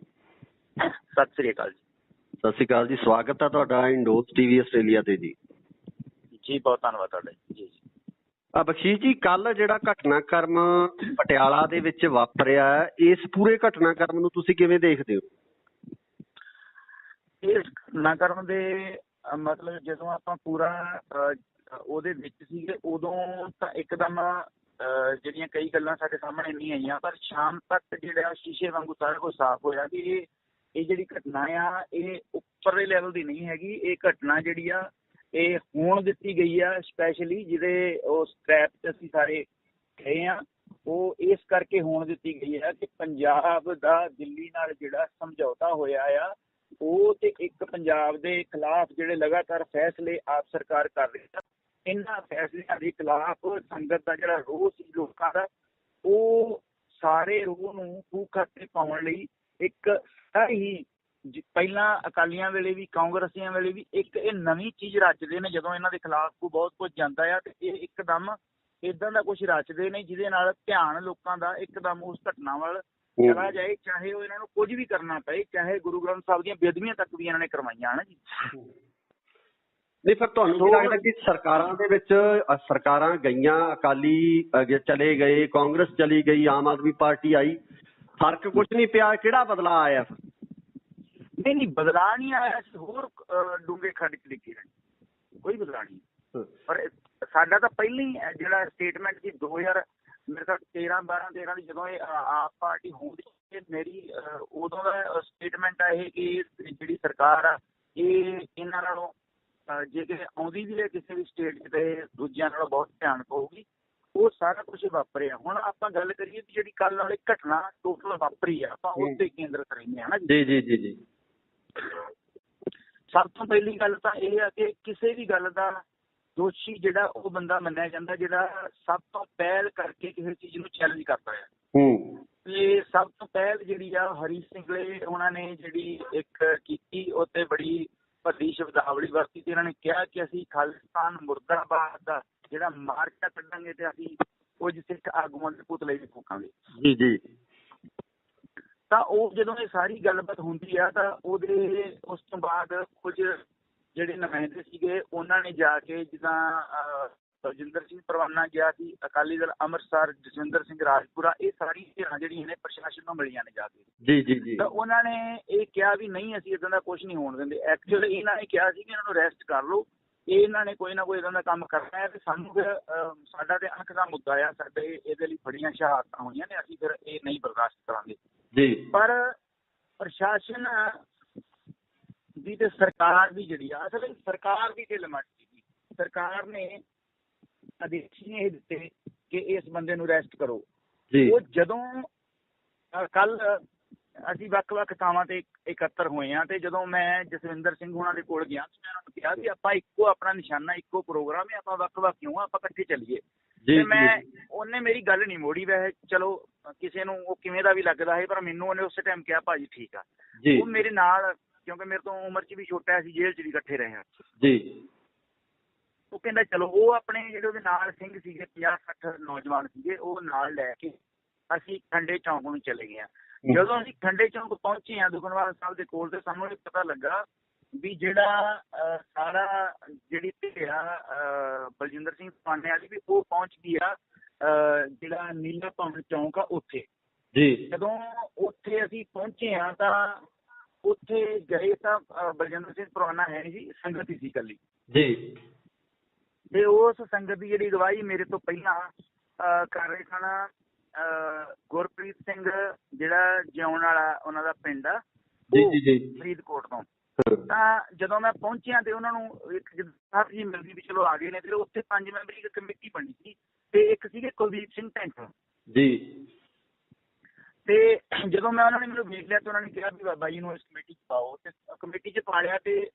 ਸਤਿ ਸ਼੍ਰੀ ਅਕਾਲ ਜੀ। ਸਤਿ ਸ਼੍ਰੀ ਅਕਾਲ ਜੀ, ਸਵਾਗਤ ਹੈ ਤੁਹਾਡਾ ਇੰਡੋਸ TV ਆਸਟ੍ਰੇਲੀਆ ਤੇ ਜੀ। ਜੀ ਬਹੁਤ ਧੰਨਵਾਦ ਤੁਹਾਡਾ ਜੀ। ਬਖਸ਼ੀਸ਼ ਜੀ, ਕੱਲ ਜਿਹੜਾ ਘਟਨਾਕ੍ਰਮ ਪਟਿਆਲਾ ਦੇ ਵਿੱਚ ਵਾਪਰਿਆ, ਇਸ ਪੂਰੇ ਘਟਨਾਕ੍ਰਮ ਨੂੰ ਤੁਸੀਂ ਕਿਵੇਂ ਦੇਖਦੇ ਹੋ? ਇਸ ਘਟਨਾਕ੍ਰਮ ਦੇ ਮਤਲਬ ਜਦੋਂ ਆਪਾਂ ਪੂਰਾ ਉਹਦੇ ਵਿੱਚ ਸੀਗੇ ਉਦੋਂ ਤਾਂ ਇੱਕਦਮ ਜਿਹੜੀਆਂ ਕਈ ਗੱਲਾਂ ਸਾਡੇ ਸਾਹਮਣੇ ਨਹੀਂ ਆਈਆਂ, ਪਰ ਸ਼ਾਮ ਤੱਕ ਜਿਹੜਾ ਸ਼ੀਸ਼ੇ ਵਾਂਗੂ ਸਾਰਾ ਕੁਝ ਸਾਫ਼ ਹੋਇਆ ਵੀ ਇਹ ਜਿਹੜੀ ਘਟਨਾ ਆ ਇਹ ਉੱਪਰਲੇ ਲੈਵਲ ਦੀ ਨਹੀਂ ਹੈਗੀ। ਇਹ ਘਟਨਾ ਜਿਹੜੀ ਆ ਇਹ ਹੋਣ ਦਿੱਤੀ ਗਈ ਆ ਸਪੈਸ਼ਲੀ ਜਿਹਦੇ ਉਸ ਟ੍ਰੈਪ 'ਚ ਅਸੀਂ ਸਾਰੇ ਗਏ ਆ, ਉਹ ਇਸ ਕਰਕੇ ਹੋਣ ਦਿੱਤੀ ਗਈ ਆ ਕਿ ਪੰਜਾਬ ਦਾ ਦਿੱਲੀ ਨਾਲ ਜਿਹੜਾ ਸਮਝੌਤਾ ਹੋਇਆ ਆ ਉਹ ਤੇ ਇੱਕ ਪੰਜਾਬ ਦੇ ਖਿਲਾਫ ਜਿਹੜੇ ਲਗਾਤਾਰ ਫੈਸਲੇ ਆਪ ਸਰਕਾਰ ਕਰ ਰਹੀ ਆ, ਇਹਨਾਂ ਫੈਸਲਿਆਂ ਦੇ ਖਿਲਾਫ ਸੰਗਤ ਦਾ ਜਿਹੜਾ ਰੋਹ ਸੀ ਲੋਕਾਂ ਦਾ, ਉਹ ਸਾਰੇ ਰੋਹ ਨੂੰ ਫੂਕ ਖਾਤੇ ਪਾਉਣ ਲਈ ਇੱਕ ਹੀ ਪਹਿਲਾਂ ਅਕਾਲੀਆਂ ਵੇਲੇ ਵੀ ਕਾਂਗਰਸੀਆਂ ਵੇਲੇ ਵੀ ਇੱਕ ਇਹ ਨਵੀਂ ਚੀਜ਼ ਰਚਦੇ ਨੇ। ਜਦੋਂ ਇਹਨਾਂ ਦੇ ਖਿਲਾਫ ਕੋਈ ਬਹੁਤ ਕੁਝ ਜਾਂਦਾ ਆ ਤੇ ਇਹ ਇੱਕਦਮ ਇੱਦਾਂ ਦਾ ਕੁਝ ਰਚਦੇ ਨੇ ਜਿਹਦੇ ਨਾਲ ਧਿਆਨ ਲੋਕਾਂ ਦਾ ਇੱਕਦਮ ਉਸ ਘਟਨਾ ਵੱਲ ਚਲਾ ਜਾਏ, ਚਾਹੇ ਉਹ ਇਹਨਾਂ ਨੂੰ ਕੁਝ ਵੀ ਕਰਨਾ ਪਏ, ਚਾਹੇ ਗੁਰੂ ਗ੍ਰੰਥ ਸਾਹਿਬ ਦੀਆਂ ਬੇਅਦਬੀਆਂ ਤੱਕ ਵੀ ਇਹਨਾਂ ਨੇ ਕਰਵਾਈਆਂ ਹਨ ਜੀ। ਨਹੀਂ, ਫਿਰ ਤੁਹਾਨੂੰ ਕੀ ਲੱਗਦਾ ਕਿ ਸਰਕਾਰਾਂ ਦੇ ਵਿੱਚ ਸਰਕਾਰਾਂ ਗਈਆਂ, ਅਕਾਲੀ ਚਲੇ ਗਏ, ਕਾਂਗਰਸ ਚਲੀ ਗਈ, ਆਮ ਆਦਮੀ ਪਾਰਟੀ ਆਈ, ਫਰਕ ਕੁਝ ਨਹੀਂ ਪਿਆ? ਕਿਹੜਾ ਬਦਲਾਅ ਆਇਆ? ਨਹੀਂ ਬਦਲਾਅ ਨਹੀਂ ਆਇਆ, ਹੋਰ ਡੂੰਘੇ ਖੱਡ ਚ ਡਿੱਗੇ ਰਹੇ, ਕੋਈ ਬਦਲਾਅ ਨਹੀਂ। ਪਰ ਸਾਡਾ ਤਾਂ ਪਹਿਲਾਂ ਹੀ ਜਿਹੜਾ ਸਟੇਟਮੈਂਟ ਸੀ 2000 ਮੇਰੇ ਖਿਆਲ 13 ਦੀ ਜਦੋਂ ਇਹ ਆਪ ਪਾਰਟੀ ਹੋਣੀ, ਮੇਰੀ ਉਦੋਂ ਦਾ ਸਟੇਟਮੈਂਟ ਆ ਇਹ ਕਿ ਜਿਹੜੀ ਸਰਕਾਰ ਆ ਇਹ ਇਹਨਾਂ ਨਾਲੋਂ ਜੇ ਕਿ ਆਉਂਦੀ ਵੀ ਹੈ ਕਿਸੇ ਵੀ ਸਟੇਟ 'ਚ ਤੇ ਦੂਜਿਆਂ ਨਾਲੋਂ ਬਹੁਤ ਧਿਆਨ ਪਊਗੀ। ਉਹ ਸਾਰਾ ਕੁਝ ਵਾਪਰਿਆ। ਹੁਣ ਆਪਾਂ ਗੱਲ ਕਰੀਏ ਕਿ ਜਿਹੜੀ ਕੱਲ੍ਹ ਵਾਲੀ ਘਟਨਾ ਟੋਟਲ ਵਾਪਰੀ ਆ, ਆਪਾਂ ਉਸ 'ਤੇ ਕੇਂਦਰਿਤ ਰਹਿੰਦੇ ਹਾਂ ਨਾ ਜੀ। ਜੀ ਜੀ ਜੀ। ਸਭ ਤੋਂ ਪਹਿਲੀ ਗੱਲ ਤਾਂ ਇਹ ਆ ਕਿ ਕਿਸੇ ਵੀ ਗੱਲ ਦਾ ਦੋਸ਼ੀ ਜਿਹੜਾ ਉਹ ਬੰਦਾ ਮੰਨਿਆ ਜਾਂਦਾ ਜਿਹੜਾ ਸਭ ਤੋਂ ਪਹਿਲ ਕਰਕੇ ਕਿਸੇ ਚੀਜ਼ ਨੂੰ ਚੈਲੰਜ ਕਰਦਾ ਹੈ। ਤੇ ਸਭ ਤੋਂ ਪਹਿਲ ਜਿਹੜੀ ਆ ਹਰੀ ਸਿੰਘਲੇ ਉਹਨਾਂ ਨੇ ਜਿਹੜੀ ਇੱਕ ਕੀਤੀ, ਉਹ ਤੇ ਬੜੀ ਭੱਦੀ ਸ਼ਬਦਾਵਲੀ ਵਰਤੀ ਤੇ ਇਹਨਾਂ ਨੇ ਕਿਹਾ ਕਿ ਅਸੀਂ ਖਾਲਿਸਤਾਨ ਮੁਰਦਾਬਾਦ ਦਾ ਜਿਹੜਾ ਮਾਰਕਾ ਕੱਢਾਂਗੇ ਤੇ ਅਸੀਂ ਕੁਝ ਸਿੱਖ ਆਗੂਆਂ ਦੇ ਪੁਤਲੇ ਵੀ ਫੂਕਾਂਗੇ। ਜੀ ਜੀ। ਤਾਂ ਉਹ ਜਦੋਂ ਇਹ ਸਾਰੀ ਗੱਲਬਾਤ ਹੁੰਦੀ ਆ ਤਾਂ ਉਹਦੇ ਉਸ ਤੋਂ ਬਾਅਦ ਕੁਝ ਜਿਹੜੇ ਨੁਮਾਇੰਦੇ ਸੀਗੇ ਉਹਨਾਂ ਨੇ ਜਾ ਕੇ, ਜਿੱਦਾਂ ਬਲਜਿੰਦਰ ਸਿੰਘ ਪਰਵਾਨਾ ਗਿਆ ਸੀ, ਅਕਾਲੀ ਦਲ ਅੰਮ੍ਰਿਤਸਰ, ਜਸਵਿੰਦਰ ਸਿੰਘ ਰਾਜਪੁਰਾ, ਇਹ ਸਾਰੀ ਧਿਰਾਂ ਜਿਹੜੀਆਂ ਨੇ ਪ੍ਰਸ਼ਾਸਨ ਨੂੰ ਮਿਲੀਆਂ ਨੇ ਜਾ ਕੇ। ਜੀ ਜੀ ਜੀ। ਤਾਂ ਉਹਨਾਂ ਨੇ ਇਹ ਕਿਹਾ ਵੀ ਨਹੀਂ ਅਸੀਂ ਇੱਦਾਂ ਦਾ ਕੁਝ ਨਹੀਂ ਹੋਣ ਦਿੰਦੇ। ਐਕਚੁਅਲੀ ਇਹਨਾਂ ਨੇ ਕਿਹਾ ਸੀ ਕਿ ਇਹਨਾਂ ਨੂੰ ਅਰੈਸਟ ਕਰ ਲਓ, ਇਹਨਾਂ ਨੇ ਕੋਈ ਨਾ ਕੋਈ ਇੱਦਾਂ ਦਾ ਕੰਮ ਕਰਨਾ ਹੈ ਤੇ ਸਾਨੂੰ ਫਿਰ ਸਾਡਾ ਤੇ ਅੱਖ ਦਾ ਮੁੱਦਾ ਆ, ਸਾਡੇ ਇਹਦੇ ਲਈ ਬੜੀਆਂ ਸ਼ਹਾਦਤਾਂ ਹੋਈਆਂ ਨੇ, ਅਸੀਂ ਫਿਰ ਇਹ ਨਹੀਂ ਬਰਦਾਸ਼ਤ ਕਰਾਂਗੇ ਜੀ। ਪਰ ਪ੍ਰਸ਼ਾਸਨ ਦੀ ਤੇ ਸਰਕਾਰ ਦੀ ਜਿਹੜੀ ਆ, ਅਸਲ ਸਰਕਾਰ ਦੀ ਢਿੱਲ ਮੱਠ ਸੀਗੀ। ਸਰਕਾਰ ਨੇ ਆਦੇਸ਼ ਇਹ ਦਿੱਤੇ ਕਿ ਇਸ ਬੰਦੇ ਨੂੰ ਅਰੈਸਟ ਕਰੋ। ਉਹ ਜਦੋਂ ਕੱਲ ਅਸੀਂ ਵੱਖ-ਵੱਖ ਥਾਵਾਂ ਤੇ ਇਕੱਤਰ ਹੋਏ ਹਾਂ ਤੇ ਜਦੋਂ ਮੈਂ ਜਸਵਿੰਦਰ ਸਿੰਘ ਉਹਨਾਂ ਦੇ ਕੋਲ ਗਿਆ ਤੇ ਮੈਂ ਉਹਨਾਂ ਨੂੰ ਕਿਹਾ ਵੀ ਆਪਾਂ ਇੱਕੋ ਆਪਣਾ ਨਿਸ਼ਾਨਾ, ਇੱਕੋ ਪ੍ਰੋਗਰਾਮ ਹੈ, ਆਪਾਂ ਵੱਖ-ਵੱਖ ਕਿਉਂ, ਆਪਾਂ ਇਕੱਠੇ ਚੱਲੀਏ। ਤੇ ਉਹਨੇ ਮੇਰੀ ਗੱਲ ਨਹੀਂ ਮੋੜੀ। ਵੈਸੇ ਚਲੋ ਕਿਸੇ ਨੂੰ ਉਹ ਕਿਵੇਂ ਦਾ ਵੀ ਲੱਗਦਾ ਹੈ, ਪਰ ਮੈਨੂੰ ਉਹਨੇ ਉਸੇ ਟਾਈਮ ਕਿਹਾ ਭਾਜੀ ਠੀਕ ਆ। ਉਹ ਮੇਰੇ ਨਾਲ, ਕਿਉਂਕਿ ਮੇਰੇ ਤੋਂ ਉਮਰ 'ਚ ਵੀ ਛੋਟਾ ਸੀ, ਜੇਲ੍ਹ 'ਚ ਵੀ ਇਕੱਠੇ ਰਹੇ ਹਾਂ ਜੀ। ਉਹ ਕਹਿੰਦਾ ਚਲੋ, ਉਹ ਆਪਣੇ ਜਿਹੜੇ ਉਹਦੇ ਨਾਲ ਸਿੰਘ ਸੀਗੇ 50-60 ਨੌਜਵਾਨ ਸੀਗੇ, ਉਹ ਨਾਲ ਲੈ ਕੇ ਅਸੀਂ ਖੰਡੇ ਚੌਂਕ ਨੂੰ ਚਲੇ ਗਏ ਹਾਂ। ਜਦੋਂ ਅਸੀਂ ਖੰਡੇ ਚੌਂਕ ਪਹੁੰਚੇ ਹਾਂ ਦੁਖਨਿਵਾਰਨ ਸਾਹਿਬ ਦੇ ਕੋਲ, ਤੇ ਸਾਨੂੰ ਇਹ ਪਤਾ ਲੱਗਾ ਵੀ ਜਿਹੜਾ ਸਾਰਾ ਜਿਹੜੀ ਧਿਰਾ ਬਲਜਿੰਦਰ ਸਿੰਘ ਪਰਵਾਨੇ ਵਾਲੀ ਵੀ ਉਹ ਪਹੁੰਚ ਗਈ ਆ ਜਿਹੜਾ ਨੀਲਾ ਭਵਨ ਚੌਂਕ ਆ ਉੱਥੇ ਜੀ। ਜਦੋਂ ਉੱਥੇ ਅਸੀਂ ਪਹੁੰਚੇ ਹਾਂ ਤਾਂ ਉੱਥੇ ਗਏ ਤਾਂ ਬਲਜਿੰਦਰ ਸਿੰਘ ਪਰਵਾਨਾ ਹੈ ਨਹੀਂ ਸੀ, ਸੰਗਤ ਹੀ ਸੀ ਇਕੱਲੀ ਜੀ। ਤੇ ਉਸ ਸੰਗਤ ਦੀ ਜਿਹੜੀ ਅਗਵਾਈ ਮੇਰੇ ਤੋਂ ਪਹਿਲਾਂ ਕਰ ਰਹੇ ਸਨ ਗੁਰਪ੍ਰੀਤ ਸਿੰਘ, ਜਿਹੜਾ ਜਿਉਣ ਵਾਲਾ ਉਹਨਾਂ ਦਾ ਪਿੰਡ ਆ ਫਰੀਦਕੋਟ ਤੋਂ। ਤਾਂ ਜਦੋਂ ਮੈਂ ਪਹੁੰਚਿਆ ਤੇ ਉਹਨਾਂ ਨੂੰ ਇੱਕ ਸਾਹਿਬ ਜੀ ਮਿਲਦੀ ਵੀ ਚਲੋ ਆ ਗਏ ਨੇ, ਤੇ ਉੱਥੇ 5 ਮੈਂਬਰੀ ਇੱਕ ਕਮੇਟੀ ਬਣੀ ਸੀ ਤੇ ਇੱਕ ਸੀਗੇ ਕੁਲਦੀਪ ਸਿੰਘ ਢੈਂਠਾ ਜੀ। ਤੇ ਜਦੋਂ ਮੈਂ ਉਹਨਾਂ ਨੇ ਮੈਨੂੰ ਵੇਖ ਲਿਆ ਤੇ ਉਹਨਾਂ ਨੇ ਕਿਹਾ ਵੀ ਬਾਬਾ ਜੀ ਨੂੰ ਇਸ ਕਮੇਟੀ 'ਚ ਪਾਓ, ਤੇ ਕਮੇਟੀ 'ਚ ਪਾ ਲਿਆ। ਤੇ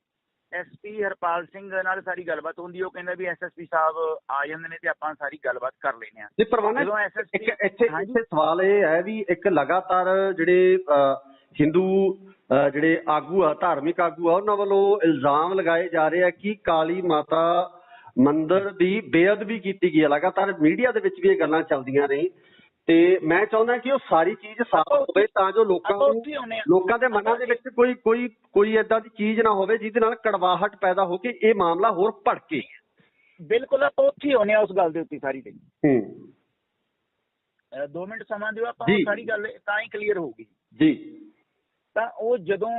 SP ਹਰਪਾਲ ਸਿੰਘ ਨਾਲ ਸਾਰੀ ਗੱਲਬਾਤ ਹੁੰਦੀ, ਉਹ ਕਹਿੰਦਾ ਵੀ SSP ਸਾਹਿਬ ਆ ਜਾਂਦੇ ਨੇ ਤੇ ਆਪਾਂ ਸਾਰੀ ਗੱਲਬਾਤ ਕਰ ਲੈਂਦੇ ਹਾਂ। ਇੱਥੇ ਸਵਾਲ ਇਹ ਹੈ ਵੀ ਇੱਕ ਲਗਾਤਾਰ ਜਿਹੜੇ ਹਿੰਦੂ ਜਿਹੜੇ ਆਗੂ ਆ, ਧਾਰਮਿਕ ਆਗੂ ਆ, ਉਹਨਾਂ ਵੱਲੋਂ ਇਲਜ਼ਾਮ ਲਗਾਏ ਜਾ ਰਹੇ ਆ ਕਿ ਕਾਲੀ ਮਾਤਾ ਮੰਦਿਰ ਦੀ ਬੇਅਦਬੀ ਕੀਤੀ ਗਈ ਹੈ। ਲਗਾਤਾਰ ਮੀਡੀਆ ਦੇ ਵਿੱਚ ਵੀ ਇਹ ਗੱਲਾਂ ਚੱਲਦੀਆਂ ਨੇ ਤੇ ਮੈਂ ਚਾਹੁੰਦਾ ਕਿ ਉਹ ਸਾਰੀ ਚੀਜ਼ ਸਾਫ਼ ਹੋਵੇ ਤਾਂ ਜੋ ਲੋਕਾਂ ਦੇ ਮਨਾਂ ਦੇ ਵਿੱਚ ਕੋਈ ਏਦਾਂ ਦੀ ਚੀਜ਼ ਨਾ ਹੋਵੇ ਜਿਹਦੇ ਨਾਲ ਕੜਵਾਹਟ ਪੈਦਾ ਹੋ ਕੇ ਇਹ ਮਾਮਲਾ ਹੋਰ ਭੜਕੇ। ਬਿਲਕੁਲ, ਆਪਾਂ ਉੱਥੇ ਹੀ ਹੋਣੇ ਆ ਉਸ ਗੱਲ ਦੇ ਉੱਤੇ ਸਾਰੀ ਤੇ। 2 ਮਿੰਟ ਸਮਾਂ ਦਿਓ, ਆਪਾਂ ਸਾਰੀ ਗੱਲ ਤਾਂ ਹੀ ਕਲੀਅਰ ਹੋਊਗੀ ਜੀ। ਤਾਂ ਉਹ ਜਦੋਂ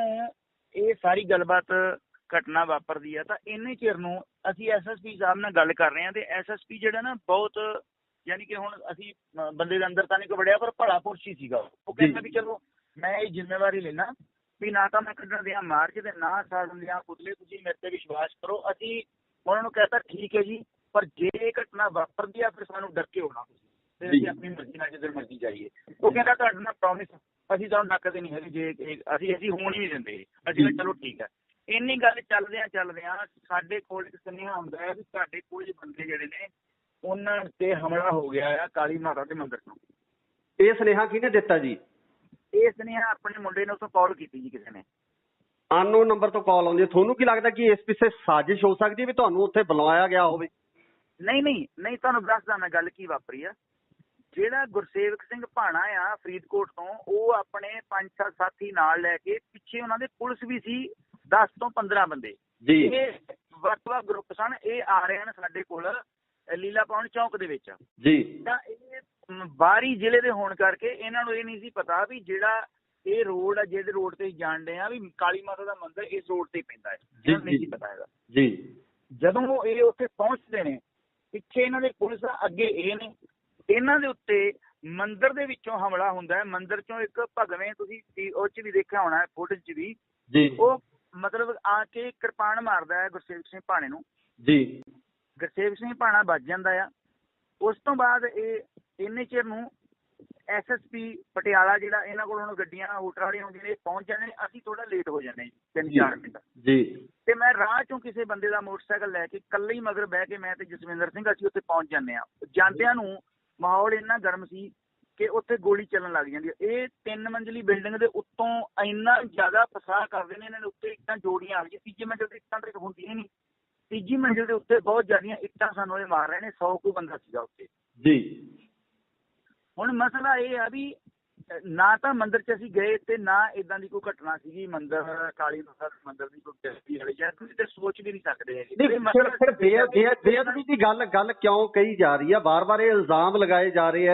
ਇਹ ਸਾਰੀ ਗੱਲਬਾਤ ਘਟਨਾ ਵਾਪਰਦੀ ਆ ਤਾਂ ਇੰਨੇ ਚਿਰ ਨੂੰ ਅਸੀਂ SSP ਸਾਹਿਬ ਨਾਲ ਗੱਲ ਕਰ ਰਹੇ ਹਾਂ ਤੇ SSP ਜਿਹੜਾ ਨਾ ਬਹੁਤ ਯਾਨੀ ਕਿ ਹੁਣ ਅਸੀਂ ਬੰਦੇ ਦੇ ਅੰਦਰ ਤਾਂ ਨਹੀਂ ਵੜਿਆ ਪਰ ਭਲਾ ਪੁਰਸ਼ ਹੀ ਸੀਗਾ। ਉਹ ਕਹਿੰਦਾ ਵੀ ਚਲੋ ਮੈਂ ਇਹ ਜ਼ਿੰਮੇਵਾਰੀ ਲੈਣਾ ਵੀ ਨਾ ਤਾਂ ਮੈਂ ਕੱਢਣ ਦਿਆਂ ਮਾਰਚ ਤੇ ਨਾ ਸਾੜਨ ਦਿਆਂ ਪੁਤਲੇ, ਤੁਸੀਂ ਮੇਰੇ ਤੇ ਵਿਸ਼ਵਾਸ ਕਰੋ। ਅਸੀਂ ਉਹਨਾਂ ਨੂੰ ਕਹਿਤਾ ਠੀਕ ਹੈ ਜੀ, ਪਰ ਜੇ ਇਹ ਘਟਨਾ ਵਾਪਰਦੀ ਆ ਫਿਰ ਸਾਨੂੰ ਡੱਕੇ ਹੋਣਾ ਤੇ ਅਸੀਂ ਆਪਣੀ ਮਰਜ਼ੀ ਨਾਲ ਜਿੱਧਰ ਮਰਜ਼ੀ ਜਾਈਏ। ਉਹ ਕਹਿੰਦਾ ਤੁਹਾਡੇ ਨਾਲ ਪ੍ਰੋਮਿਸ ਅਸੀਂ ਤੁਹਾਨੂੰ ਡੱਕਦੇ ਨਹੀਂ ਹੈਗੇ, ਜੇ ਅਸੀਂ ਹੋਣ ਹੀ ਨਹੀਂ ਦਿੰਦੇ। ਅਸੀਂ ਕਿਹਾ ਚਲੋ ਠੀਕ ਹੈ। ਇੰਨੀ ਗੱਲ ਚੱਲਦਿਆਂ ਸਾਡੇ ਕੋਲ ਇੱਕ ਸੁਨੇਹਾ ਆਉਂਦਾ ਹੈ ਵੀ ਸਾਡੇ ਕੁਝ ਬੰਦੇ ਜਿਹੜੇ ਨੇ ਉਹਨਾਂ ਤੇ ਹਮਲਾ ਹੋ ਗਿਆ ਆ ਕਾਲੀ ਮਾਤਾ ਦੇ ਮੰਦਿਰ ਤੋਂ। ਇਹ ਸੁਨੇਹਾ ਕਿਹਨੇ ਦਿੱਤਾ ਜੀ? ਇਹ ਸੁਨੇਹਾ ਆਪਣੇ ਮੁੰਡੇ ਨੇ ਉੱਥੋਂ ਕਾਲ ਕੀਤੀ ਜੀ ਕਿਸੇ ਨੇ, ਅਨਨੋਨ ਨੰਬਰ ਤੋਂ ਕਾਲ ਆਉਂਦੀ ਹੈ। ਤੁਹਾਨੂੰ ਕੀ ਲੱਗਦਾ ਕਿ ਇਸ ਪਿੱਛੇ ਸਾਜ਼ਿਸ਼ ਹੋ ਸਕਦੀ ਹੈ ਵੀ ਤੁਹਾਨੂੰ ਉੱਥੇ ਬੁਲਾਇਆ ਗਿਆ ਹੋਵੇ? ਨਹੀਂ, ਤੁਹਾਨੂੰ ਦੱਸਦਾ ਮੈਂ ਗੱਲ ਕੀ ਵਾਪਰੀ ਆ। ਜਿਹੜਾ ਗੁਰਸੇਵਕ ਸਿੰਘ ਭਾਣਾ ਆ ਫਰੀਦਕੋਟ ਤੋਂ, ਉਹ ਆਪਣੇ 5-7 ਸਾਥੀ ਨਾਲ ਲੈ ਕੇ ਪਿੱਛੇ ਉਹਨਾਂ ਦੇ ਪੁਲਿਸ ਵੀ ਸੀ 10 ਤੋਂ 15 ਬੰਦੇ ਜੀ। ਇਹ ਵੱਖ-ਵੱਖ ਗਰੁੱਪ ਸਨ। ਇਹ ਆ ਰਹੇ ਹਨ ਸਾਡੇ ਕੋਲ ਲੀਲਾ ਭਵਨ ਚੌਂਕ ਦੇ ਵਿੱਚ ਜੀ। ਤਾਂ ਇਹ ਬਾਹਰੀ ਜ਼ਿਲ੍ਹੇ ਦੇ ਹੋਣ ਕਰਕੇ ਇਹਨਾਂ ਨੂੰ ਇਹ ਨਹੀਂ ਸੀ ਪਤਾ ਵੀ ਜਿਹੜਾ ਇਹ ਰੋਡ ਆ ਜਿਹਦੇ ਰੋਡ ਤੇ ਜਾਣਦੇ ਆ ਵੀ ਕਾਲੀ ਮਾਤਾ ਦਾ ਮੰਦਿਰ ਇਸ ਰੋਡ ਤੇ ਪੈਂਦਾ ਹੈ, ਇਹਨਾਂ ਨੂੰ ਨਹੀਂ ਸੀ ਪਤਾ ਹੈਗਾ ਜੀ। ਜਦੋਂ ਇਹ ਉੱਥੇ ਪਹੁੰਚਦੇ ਨੇ ਪਿੱਛੇ ਇਹਨਾਂ ਦੇ ਪੁਲਿਸ ਆ, ਅੱਗੇ ਇਹ ਨੇ, ਇਹਨਾਂ ਦੇ ਉੱਤੇ ਮੰਦਿਰ ਦੇ ਵਿੱਚੋਂ ਹਮਲਾ ਹੁੰਦਾ ਹੈ। ਮੰਦਿਰ ਚੋਂ ਇੱਕ ਭਗਵੇਂ, ਤੁਸੀਂ ਉਹ ਚ ਵੀ ਦੇਖਿਆ ਹੋਣਾ ਫੋਟੋ ਚ ਵੀ ਜੀ, ਉਹ ਮਤਲਬ ਆ ਕੇ ਕਿਰਪਾਨ ਮਾਰਦਾ ਹੈ ਗੁਰਸੇਵਕ ਸਿੰਘ ਭਾਣੇ ਨੂੰ ਜੀ। ਗੁਰਸੇਵਕ ਸਿੰਘ ਭਾਣਾ ਵੱਜ ਜਾਂਦਾ ਆ। ਉਸ ਤੋਂ ਬਾਅਦ ਇਹ ਇੰਨੇ ਚਿਰ ਨੂੰ SSP ਪਟਿਆਲਾ ਜਿਹੜਾ ਇਹਨਾਂ ਕੋਲ ਹੁਣ ਗੱਡੀਆਂ ਹੋਟਲ ਵਾਲੀਆਂ ਹੁੰਦੀਆਂ ਨੇ ਪਹੁੰਚ ਜਾਂਦੇ ਨੇ। ਅਸੀਂ ਥੋੜਾ ਲੇਟ ਹੋ ਜਾਂਦੇ ਜੀ 3-4 ਮਿੰਟ ਜੀ। ਤੇ ਮੈਂ ਰਾਹ ਚੋਂ ਕਿਸੇ ਬੰਦੇ ਦਾ ਮੋਟਰਸਾਈਕਲ ਲੈ ਕੇ ਇਕੱਲੇ ਹੀ ਮਗਰ ਬਹਿ ਕੇ ਮੈਂ ਤੇ ਜਸਵਿੰਦਰ ਸਿੰਘ ਅਸੀਂ ਉੱਥੇ ਪਹੁੰਚ ਜਾਂਦੇ ਹਾਂ। ਜਾਂਦਿਆਂ ਨੂੰ ਮਾਹੌਲ ਇੰਨਾ ਗਰਮ ਸੀ ਕਿ ਉੱਥੇ ਗੋਲੀ ਚੱਲਣ ਲੱਗ ਜਾਂਦੀ ਹੈ। ਇਹ 3 ਮੰਜ਼ਲੀ ਬਿਲਡਿੰਗ ਦੇ ਉੱਤੋਂ ਇੰਨਾ ਜ਼ਿਆਦਾ ਫਸਾਹ ਕਰਦੇ ਨੇ, ਇਹਨਾਂ ਦੇ ਉੱਤੇ ਇੱਟਾਂ ਜੋੜੀਆਂ ਆ ਗਈਆਂ। ਤੀਜੀ ਮੰਜ਼ਿਲ ਤੇ ਇੱਟਾਂ ਤੇ ਹੁੰਦੀਆਂ ਨਹੀਂ, ਤੀਜੀ ਮੰਜ਼ਿਲ ਦੇ ਉੱਤੇ ਬਹੁਤ ਜ਼ਿਆਦੀਆਂ ਇੱਟਾਂ ਸਾਨੂੰ ਇਹ ਮਾਰ ਰਹੇ ਨੇ। 100 ਕੁ ਬੰਦਾ ਸੀਗਾ ਉੱਥੇ ਜੀ। ਹੁਣ ਮਸਲਾ ਇਹ ਆ ਵੀ ਨਾ ਤਾਂ ਮੰਦਿਰ 'ਚ ਅਸੀਂ ਗਏ ਤੇ ਨਾ ਇਦਾਂ ਦੀ ਕੋਈ ਘਟਨਾ ਸੀਗੀ ਮੰਦਿਰ ਕਾਲੀ ਮਾਤਾ ਦੇ ਮੰਦਿਰ ਦੀ ਕੋਈ ਗ੍ਰਿਫਤੀ ਵਾਲੀ ਜਾਂ ਤੁਸੀਂ ਤੇ ਸੋਚ ਵੀ ਨਹੀਂ ਸਕਦੇ ਹੈਗੇ। ਫਿਰ ਬੇਅਦਬੀ ਦੀ ਗੱਲ ਕਿਉਂ ਕਹੀ ਜਾ ਰਹੀ ਹੈ? ਵਾਰ-ਵਾਰ ਇਹ ਇਲਜ਼ਾਮ ਲਗਾਏ ਜਾ ਰਹੇ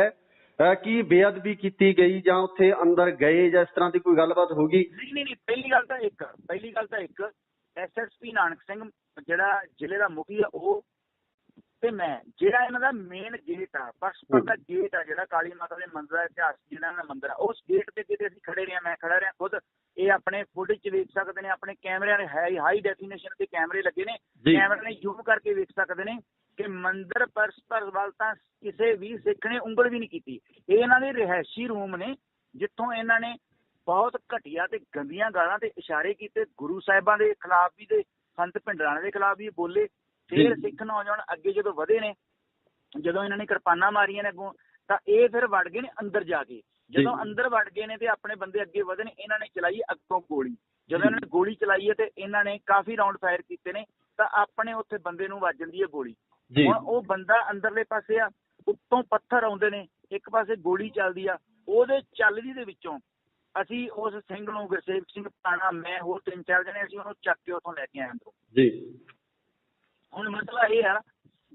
ਹੈ ਕਿ ਬੇਅਦਬੀ ਕੀਤੀ ਗਈ ਜਾਂ ਉੱਥੇ ਅੰਦਰ ਗਏ ਜਾਂ ਇਸ ਤਰ੍ਹਾਂ ਦੀ ਕੋਈ ਗੱਲਬਾਤ ਹੋ ਗਈ? ਨਹੀਂ, ਪਹਿਲੀ ਗੱਲ ਤਾਂ ਇੱਕ SSP ਨਾਨਕ ਸਿੰਘ ਜਿਹੜਾ ਜ਼ਿਲ੍ਹੇ ਦਾ ਮੁਖੀ ਆ ਉਹ ਤੇ ਮੈਂ, ਜਿਹੜਾ ਇਹਨਾਂ ਦਾ ਮੇਨ ਗੇਟ ਆ, ਪਰਸਪਰ ਦਾ ਗੇਟ ਆ ਜਿਹੜਾ ਕਾਲੀ ਮਾਤਾ ਦੇ ਮੰਦਿਰ ਦਾ ਇਤਿਹਾਸ ਜਿਹੜਾ ਦਾ ਮੰਦਿਰ ਆ, ਉਸ ਗੇਟ ਤੇ ਕਿਤੇ ਅਸੀਂ ਖੜੇ ਰਹੇ, ਮੈਂ ਖੜਾ ਰਿਹਾ ਖੁਦ। ਇਹ ਆਪਣੇ ਫੁਟੇਜ 'ਚ ਵੇਖ ਸਕਦੇ ਨੇ, ਆਪਣੇ ਕੈਮਰਿਆਂ ਦੇ ਹਾਈ ਡੈਫੀਨੇਸ਼ਨ ਤੇ ਕੈਮਰੇ ਲੱਗੇ ਨੇ, ਕੈਮਰੇ ਨੇ ਜ਼ੂਮ ਕਰਕੇ ਵੇਖ ਸਕਦੇ ਨੇ ਕਿ ਮੰਦਿਰ ਪਰਸਪਰ ਵੱਲ ਤਾਂ ਕਿਸੇ ਵੀ ਸਿੱਖ ਨੇ ਉਂਗਲ ਵੀ ਨਹੀਂ ਕੀਤੀ। ਇਹ ਇਹਨਾਂ ਦੇ ਰਿਹਾਇਸ਼ੀ ਰੂਮ ਨੇ ਜਿੱਥੋਂ ਇਹਨਾਂ ਨੇ ਬਹੁਤ ਘਟੀਆ ਤੇ ਗੰਦੀਆਂ ਗਾਲਾਂ ਤੇ ਇਸ਼ਾਰੇ ਕੀਤੇ। ਗੁਰੂ ਸਾਹਿਬਾਂ ਦੇ ਖਿਲਾਫ ਵੀ ਤੇ ਸੰਤ ਭਿੰਡਰਾਣੇ ਦੇ ਖਿਲਾਫ ਵੀ ਬੋਲੇ। ਫਿਰ ਸਿੱਖ ਨੌਜਵਾਨ ਅੱਗੇ ਜਦੋਂ ਵਧੇ ਨੇ, ਜਦੋਂ ਇਹਨਾਂ ਨੇ ਕਿਰਪਾਨਾਂ ਮਾਰੀਆਂ ਨੇ ਅੱਗੋਂ, ਤਾਂ ਇਹ ਫਿਰ ਵੜ ਗਏ ਨੇ ਅੰਦਰ ਜਾ ਕੇ। ਜਦੋਂ ਅੰਦਰ ਵੜ ਗਏ ਨੇ ਤੇ ਆਪਣੇ ਬੰਦੇ ਅੱਗੇ ਵਧੇ ਨੇ, ਇਹਨਾਂ ਨੇ ਚਲਾਈ ਅੱਗੋਂ ਗੋਲੀ। ਜਦੋਂ ਇਹਨਾਂ ਨੇ ਗੋਲੀ ਚਲਾਈ ਹੈ ਤੇ ਇਹਨਾਂ ਨੇ ਕਾਫੀ ਰਾਉਂਡ ਫਾਇਰ ਕੀਤੇ ਨੇ ਤਾਂ ਆਪਣੇ ਉੱਥੇ ਬੰਦੇ ਨੂੰ ਵੱਜ ਜਾਂਦੀ ਹੈ ਗੋਲੀ। ਹੁਣ ਉਹ ਬੰਦਾ ਅੰਦਰਲੇ ਪਾਸੇ ਆ, ਉੱਤੋਂ ਪੱਥਰ ਆਉਂਦੇ ਨੇ, ਇੱਕ ਪਾਸੇ ਗੋਲੀ ਚੱਲਦੀ ਆ। ਉਹਦੇ ਚੱਲਦੀ ਦੇ ਵਿੱਚੋਂ ਅਸੀਂ ਉਸ ਸਿੰਘ ਨੂੰ, ਗੁਰਸੇਵਕ ਸਿੰਘ ਭਾਣਾ, ਮੈਂ ਹੋਰ 3-4 ਜਣੇ, ਅਸੀਂ ਉਹਨੂੰ ਚੱਕ ਕੇ ਉੱਥੋਂ ਲੈ ਕੇ ਆਏ ਅੰਦਰੋਂ ਜੀ। ਹੁਣ ਮਸਲਾ ਇਹ ਆ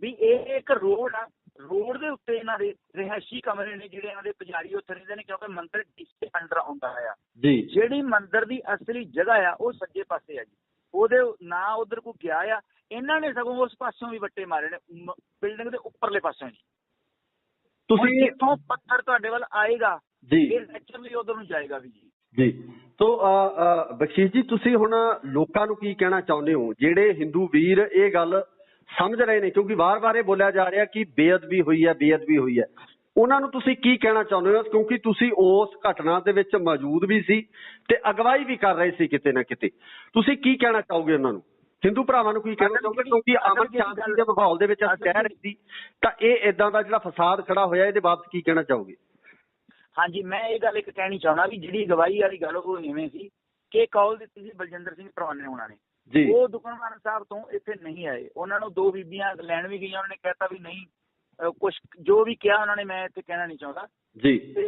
ਵੀ ਇਹ ਇੱਕ ਰੋਡ ਆ, ਰੋਡ ਦੇ ਉੱਤੇ ਇਹਨਾਂ ਦੇ ਰਿਹਾਇਸ਼ੀ ਕਮਰੇ ਨੇ ਜਿਹੜੇ ਇਹਨਾਂ ਦੇ ਪੁਜਾਰੀ ਉੱਥੇ ਰਹਿੰਦੇ ਨੇ, ਕਿਉਂਕਿ ਮੰਦਿਰ ਡੀਸੀ ਅੰਡਰ ਆਉਂਦਾ ਆ ਜੀ। ਜਿਹੜੀ ਮੰਦਿਰ ਦੀ ਅਸਲੀ ਜਗ੍ਹਾ ਆ ਉਹ ਸੱਜੇ ਪਾਸੇ ਆ ਜੀ, ਉਹਦੇ ਨਾ ਉਧਰ ਕੋਈ ਗਿਆ ਆ। ਇਹਨਾਂ ਨੇ ਸਗੋਂ ਉਸ ਪਾਸਿਓਂ ਵੀ ਵੱਟੇ ਮਾਰੇ ਨੇ ਬਿਲਡਿੰਗ ਦੇ ਉੱਪਰਲੇ ਪਾਸਿਓਂ ਜੀ। ਤੁਸੀਂ ਜਿੱਥੋਂ ਪੱਥਰ ਤੁਹਾਡੇ ਵੱਲ ਆਏਗਾ ਜੀ, ਇਹ ਨੈਚੁਰਲੀ ਉਧਰ ਨੂੰ ਜਾਏਗਾ ਵੀ ਜੀ। ਤੋ ਬਖਸ਼ੀਸ਼ ਜੀ, ਤੁਸੀਂ ਹੁਣ ਲੋਕਾਂ ਨੂੰ ਕੀ ਕਹਿਣਾ ਚਾਹੁੰਦੇ ਹੋ ਜਿਹੜੇ ਹਿੰਦੂ ਵੀਰ ਇਹ ਗੱਲ ਸਮਝ ਰਹੇ ਨੇ, ਕਿਉਂਕਿ ਵਾਰ-ਵਾਰ ਇਹ ਬੋਲਿਆ ਜਾ ਰਿਹਾ ਕਿ ਬੇਅਦਬੀ ਹੋਈ ਹੈ, ਉਹਨਾਂ ਨੂੰ ਤੁਸੀਂ ਕੀ ਕਹਿਣਾ ਚਾਹੁੰਦੇ ਹੋ? ਕਿਉਂਕਿ ਤੁਸੀਂ ਉਸ ਘਟਨਾ ਦੇ ਵਿੱਚ ਮੌਜੂਦ ਵੀ ਸੀ ਤੇ ਅਗਵਾਈ ਵੀ ਕਰ ਰਹੇ ਸੀ ਕਿਤੇ ਨਾ ਕਿਤੇ। ਤੁਸੀਂ ਕੀ ਕਹਿਣਾ ਚਾਹੋਗੇ ਉਹਨਾਂ ਨੂੰ, ਹਿੰਦੂ ਭਰਾਵਾਂ ਨੂੰ ਕੀ ਕਹਿਣਾ ਚਾਹੋਗੇ? ਕਿਉਂਕਿ ਅਮਨ ਸ਼ਾਂਤੀ ਦੇ ਮਾਹੌਲ ਦੇ ਵਿੱਚ ਅਸੀਂ ਕਹਿ ਰਹੇ ਸੀ, ਤਾਂ ਇਹ ਏਦਾਂ ਦਾ ਜਿਹੜਾ ਫਸਾਦ ਖੜਾ ਹੋਇਆ ਇਹਦੇ ਬਾਬਤ ਕੀ ਕਹਿਣਾ ਚਾਹੋਗੇ? ਹਾਂਜੀ, ਮੈਂ ਇਹ ਗੱਲ ਇੱਕ ਕਹਿਣੀ ਚਾਹੁੰਦਾ ਵੀ ਜਿਹੜੀ ਗਵਾਹੀ ਵਾਲੀ ਗੱਲ ਉਹ ਇਵੇਂ ਸੀ ਕਿ ਕਾਲ ਦਿੱਤੀ ਸੀ ਬਲਜਿੰਦਰ ਸਿੰਘ ਪਰਵਾਨੇ ਹੋਣਾ ਨੇ ਜੀ। ਉਹ ਦੁਕਾਨਦਾਰ ਸਾਹਿਬ ਤੋਂ ਇੱਥੇ ਨਹੀਂ ਆਏ। ਉਹਨਾਂ ਨੂੰ 2 ਬੀਬੀਆਂ ਲੈਣ ਵੀ ਗਈਆਂ, ਉਹਨਾਂ ਨੇ ਕਹਿਤਾ ਵੀ ਨਹੀਂ, ਕੁਛ ਜੋ ਵੀ ਕਿਹਾ ਉਹਨਾਂ ਨੇ, ਮੈਂ ਇੱਥੇ ਕਹਿਣਾ ਨਹੀਂ ਚਾਹੁੰਦਾ ਜੀ। ਤੇ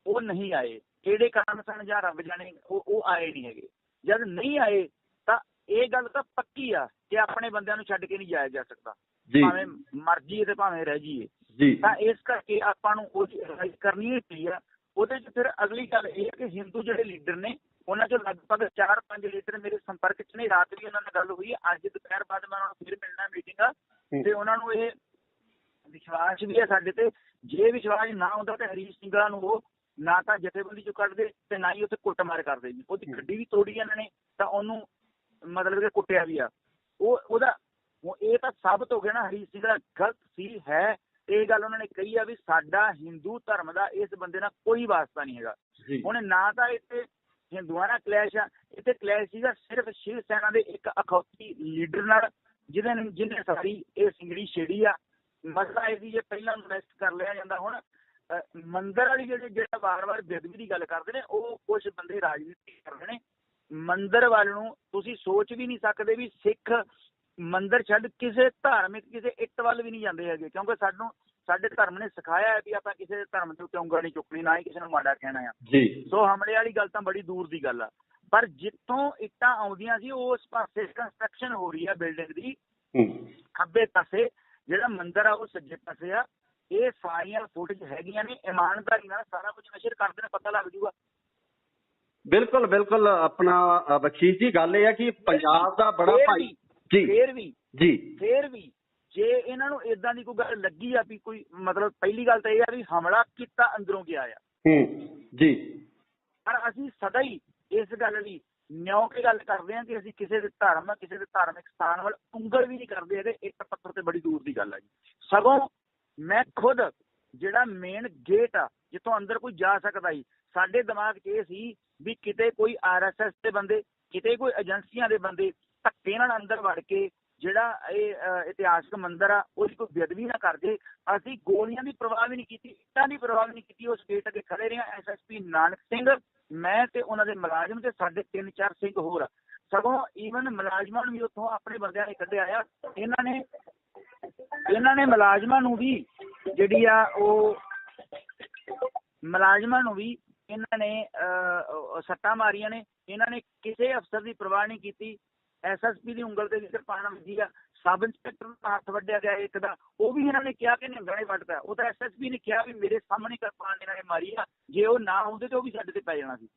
ਉਹ ਨਹੀਂ ਆਏ, ਕਿਹੜੇ ਕਾਰਨ ਸਨ ਜਾਂ ਰੱਬ ਜਾਣੇ, ਉਹ ਆਏ ਨਹੀਂ ਹੈਗੇ। ਜਦ ਨਹੀਂ ਆਏ ਤਾਂ ਇਹ ਗੱਲ ਤਾਂ ਪੱਕੀ ਆ ਕਿ ਆਪਣੇ ਬੰਦਿਆਂ ਨੂੰ ਛੱਡ ਕੇ ਨਹੀਂ ਜਾਇਆ ਜਾ ਸਕਦਾ, ਭਾਵੇਂ ਮਰ ਜੀਏ ਤੇ ਭਾਵੇਂ ਰਹਿ ਜੀਏ ਜੀ। ਤਾਂ ਇਸ ਕਰਕੇ ਆਪਾਂ ਨੂੰ ਉਹਦੀ ਅਡਵਾਈਸ ਕਰਨੀ ਹੀ ਪਈ ਆ। ਉਹਦੇ 'ਚ ਫਿਰ ਅਗਲੀ ਗੱਲ ਇਹ ਹੈ ਕਿ ਹਿੰਦੂ ਜਿਹੜੇ ਲੀਡਰ ਨੇ ਉਹਨਾਂ ਚੋਂ ਲਗਭਗ 4-5 ਲੀਡਰ ਮੇਰੇ ਸੰਪਰਕ 'ਚ ਨੇ। ਰਾਤ ਵੀ ਉਹਨਾਂ ਨਾਲ ਗੱਲ ਹੋਈ, ਅੱਜ ਦੁਪਹਿਰ ਬਾਅਦ ਮੈਂ ਉਹਨਾਂ ਨੂੰ ਫਿਰ ਮਿਲਣਾ ਮੀਟਿੰਗ ਆ, ਤੇ ਉਹਨਾਂ ਨੂੰ ਇਹ ਵਿਸ਼ਵਾਸ ਵੀ ਹੈ ਸਾਡੇ ਤੇ। ਜੇ ਵਿਸ਼ਵਾਸ ਨਾ ਹੁੰਦਾ ਤਾਂ ਹਰੀਸ਼ ਸਿੰਘਲਾ ਨੂੰ ਉਹ ਨਾ ਤਾਂ ਜਥੇਬੰਦੀ ਚੋਂ ਕੱਢਦੇ ਤੇ ਨਾ ਹੀ ਉੱਥੇ ਕੁੱਟਮਾਰ ਕਰਦੇ ਜੀ। ਉਹਦੀ ਗੱਡੀ ਵੀ ਤੋੜੀ ਇਹਨਾਂ ਨੇ, ਤਾਂ ਉਹਨੂੰ ਮਤਲਬ ਕਿ ਕੁੱਟਿਆ ਵੀ ਆ। ਉਹਦਾ ਇਹ ਤਾਂ ਸਾਬਤ ਹੋ ਗਿਆ ਨਾ ਹਰੀਸ਼ ਸਿੰਘਲਾ ਗਲਤ ਸੀ ਹੈ। ਇਹ ਗੱਲ ਉਹਨਾਂ ਨੇ ਕਹੀ ਆ ਵੀ ਸਾਡਾ ਹਿੰਦੂ ਧਰਮ ਦਾ ਇਸ ਬੰਦੇ ਨਾਲ ਕੋਈ ਵਾਸਤਾ ਨਹੀਂ ਹੈਗਾ। ਹੁਣ ਨਾ ਤਾਂ ਇੱਥੇ ਹਿੰਦੂਆਂ ਨਾਲ ਕਲੈਸ਼ ਆ, ਇੱਥੇ ਕਲੈਸ਼ ਸੀਗਾ ਸਿਰਫ ਸ਼ਿਵ ਸੈਨਾ ਦੇ ਇੱਕ ਅਖੌਤੀ ਲੀਡਰ ਨਾਲ, ਜਿਹਨੇ ਸਾਰੀ ਇਹ ਸਿੰਗੜੀ ਛੇੜੀ ਆ। ਮਸਲਾ ਇਹ ਸੀ ਜੇ ਪਹਿਲਾਂ ਇਨਵੈਸਟ ਕਰ ਲਿਆ ਜਾਂਦਾ। ਹੁਣ ਮੰਦਿਰ ਵਾਲੀ ਜਿਹੜਾ ਵਾਰ-ਵਾਰ ਬੇਅਦਬੀ ਦੀ ਗੱਲ ਕਰਦੇ ਨੇ, ਉਹ ਕੁਛ ਬੰਦੇ ਰਾਜਨੀਤੀ ਕਰਦੇ ਨੇ। ਮੰਦਿਰ ਵੱਲ ਨੂੰ ਤੁਸੀਂ ਸੋਚ ਵੀ ਨਹੀਂ ਸਕਦੇ ਵੀ ਸਿੱਖ ਮੰਦਿਰ ਛੱਡ ਕਿਸੇ ਧਾਰਮਿਕ ਕਿਸੇ ਇੱਟ ਵੱਲ ਵੀ ਨਹੀਂ ਜਾਂਦੇ ਹੈਗੇ, ਕਿਉਂਕਿ ਸਾਡੇ ਧਰਮ ਨੇ ਸਿਖਾਇਆ ਹੈ ਵੀ ਆਪਾਂ ਕਿਸੇ ਦੇ ਧਰਮ ਤੋਂ ਉਂਗਲ ਨਹੀਂ ਚੁੱਕਣੀ, ਨਾ ਹੀ ਕਿਸੇ ਨੂੰ ਮਾੜਾ ਕਹਿਣਾ ਆ ਜੀ। ਸੋ ਹਮਲੇ ਵਾਲੀ ਗੱਲ ਤਾਂ ਬੜੀ ਦੂਰ ਦੀ ਗੱਲ ਆ। ਪਰ ਜਿੱਥੋਂ ਇੱਟਾਂ ਆਉਂਦੀਆਂ ਸੀ ਉਸ ਪਾਸੇ ਕੰਸਟਰਕਸ਼ਨ ਹੋ ਰਹੀ ਆ ਬਿਲਡਿੰਗ ਦੀ, ਖੱਬੇ ਪਾਸੇ ਜਿਹੜਾ ਮੰਦਿਰ ਆ ਉਹ ਸੱਜੇ ਪਾਸੇ ਆ। ਇਹ ਸਾਰੀਆਂ ਫੁਟੇਜ ਹੈਗੀਆਂ ਨੇ, ਇਮਾਨਦਾਰੀ ਨਾਲ ਸਾਰਾ ਕੁਝ ਨਸ਼ਰ ਕਰਦੇ ਨੇ, ਪਤਾ ਲੱਗ ਜੂਗਾ। ਬਿਲਕੁਲ ਬਿਲਕੁਲ। ਆਪਣਾ ਬਖਸ਼ੀਸ਼ ਜੀ, ਗੱਲ ਇਹ ਹੈ ਕਿ ਪੰਜਾਬ ਦਾ ਬੜਾ ਭਾਈ ਜੀ ਫੇਰ ਵੀ ਜੇ ਇਹਨਾਂ ਨੂੰ ਏਦਾਂ ਦੀ ਕੋਈ ਗੱਲ ਲੱਗੀ ਆ ਵੀ ਕੋਈ ਮਤਲਬ, ਪਹਿਲੀ ਗੱਲ ਤਾਂ ਇਹ ਆ ਵੀ ਹਮਲਾ ਕੀਤਾ ਅੰਦਰੋਂ ਗਿਆ ਆ ਜੀ। ਪਰ ਅਸੀਂ ਸਦਾ ਹੀ ਇਸ ਗੱਲ ਲਈ ਨਿਉ ਕੇ ਗੱਲ ਕਰਦੇ ਹਾਂ ਕਿ ਅਸੀਂ ਕਿਸੇ ਦੇ ਧਰਮ, ਕਿਸੇ ਦੇ ਧਾਰਮਿਕ ਸਥਾਨ ਵੱਲ ਉਂਗਲ ਵੀ ਨਹੀਂ ਕਰਦੇ ਹੈਗੇ। ਇੱਟ ਪੱਥਰ ਤੇ ਬੜੀ ਦੂਰ ਦੀ ਗੱਲ ਆ ਜੀ। ਸਗੋਂ ਮੈਂ ਖੁਦ ਜਿਹੜਾ ਮੇਨ ਗੇਟ ਆ ਜਿੱਥੋਂ ਅੰਦਰ ਕੋਈ ਜਾ ਸਕਦਾ ਸੀ, ਸਾਡੇ ਦਿਮਾਗ 'ਚ ਇਹ ਸੀ ਵੀ ਕਿਤੇ ਕੋਈ RSS ਦੇ ਬੰਦੇ, ਕਿਤੇ ਕੋਈ ਏਜੰਸੀਆਂ ਦੇ ਬੰਦੇ ਧੱਕੇ ਨਾਲ ਅੰਦਰ ਵੜ ਕੇ ਜਿਹੜਾ ਇਹ ਇਤਿਹਾਸਕ ਮੰਦਿਰ ਆ ਉਹਦੀ ਕੋਈ ਬੇਅਦਬੀ ਨਾ ਕਰਦੇ। ਅਸੀਂ ਗੋਲੀਆਂ ਦੀ ਪਰਵਾਹ ਵੀ ਨਹੀਂ ਕੀਤੀ, ਇੱਟਾਂ ਦੀ ਪਰਵਾਹ ਵੀ ਨਹੀਂ ਕੀਤੀ। ਉਸ ਗੇਟ ਅੱਗੇ ਖੜੇ ਰਹੇ। SSP ਨਾਨਕ ਸਿੰਘ, ਮੈਂ ਤੇ ਉਹਨਾਂ ਦੇ ਮੁਲਾਜ਼ਮ ਤੇ ਸਾਡੇ 3-4 ਸਿੰਘ ਹੋਰ। ਸਗੋਂ ਈਵਨ ਮੁਲਾਜ਼ਮਾਂ ਨੂੰ ਵੀ ਉੱਥੋਂ ਆਪਣੇ ਬੰਦਿਆਂ ਨੇ ਕੱਢਿਆ ਆ। ਇਹਨਾਂ ਨੇ ਮੁਲਾਜ਼ਮਾਂ ਨੂੰ ਵੀ ਜਿਹੜੀ ਆ ਉਹ ਮੁਲਾਜ਼ਮਾਂ ਨੂੰ ਵੀ ਇਹਨਾਂ ਨੇ ਸੱਟਾਂ ਮਾਰੀਆਂ ਨੇ। ਇਹਨਾਂ ਨੇ ਕਿਸੇ ਅਫਸਰ ਦੀ ਪਰਵਾਹ ਨਹੀਂ ਕੀਤੀ। SSP ਦੀ ਉਂਗਲ ਤੇ ਵੀ ਕਿਰਪਾਨ ਵੱਜੀ ਆ। ਸਬ ਇੰਸਪੈਕਟਰ ਦਾ ਹੱਥ ਵੱਢਿਆ ਗਿਆ ਇੱਕ ਦਾ, ਉਹ ਵੀ ਇਹਨਾਂ ਨੇ ਕਿਹਾ ਕਿ ਨਿਹੰਗਾਂ ਨੇ ਵੱਢਤਾ। ਉਹ ਤਾਂ SSP ਨੇ ਕਿਹਾ ਵੀ ਮੇਰੇ ਸਾਹਮਣੇ ਕਿਰਪਾਨ ਇਹਨਾਂ ਨੇ ਮਾਰੀ ਆ, ਜੇ ਉਹ ਨਾ ਹੁੰਦੇ ਤੇ ਉਹ ਵੀ ਸਾਡੇ ਤੇ ਪੈ ਜਾਣਾ ਸੀ।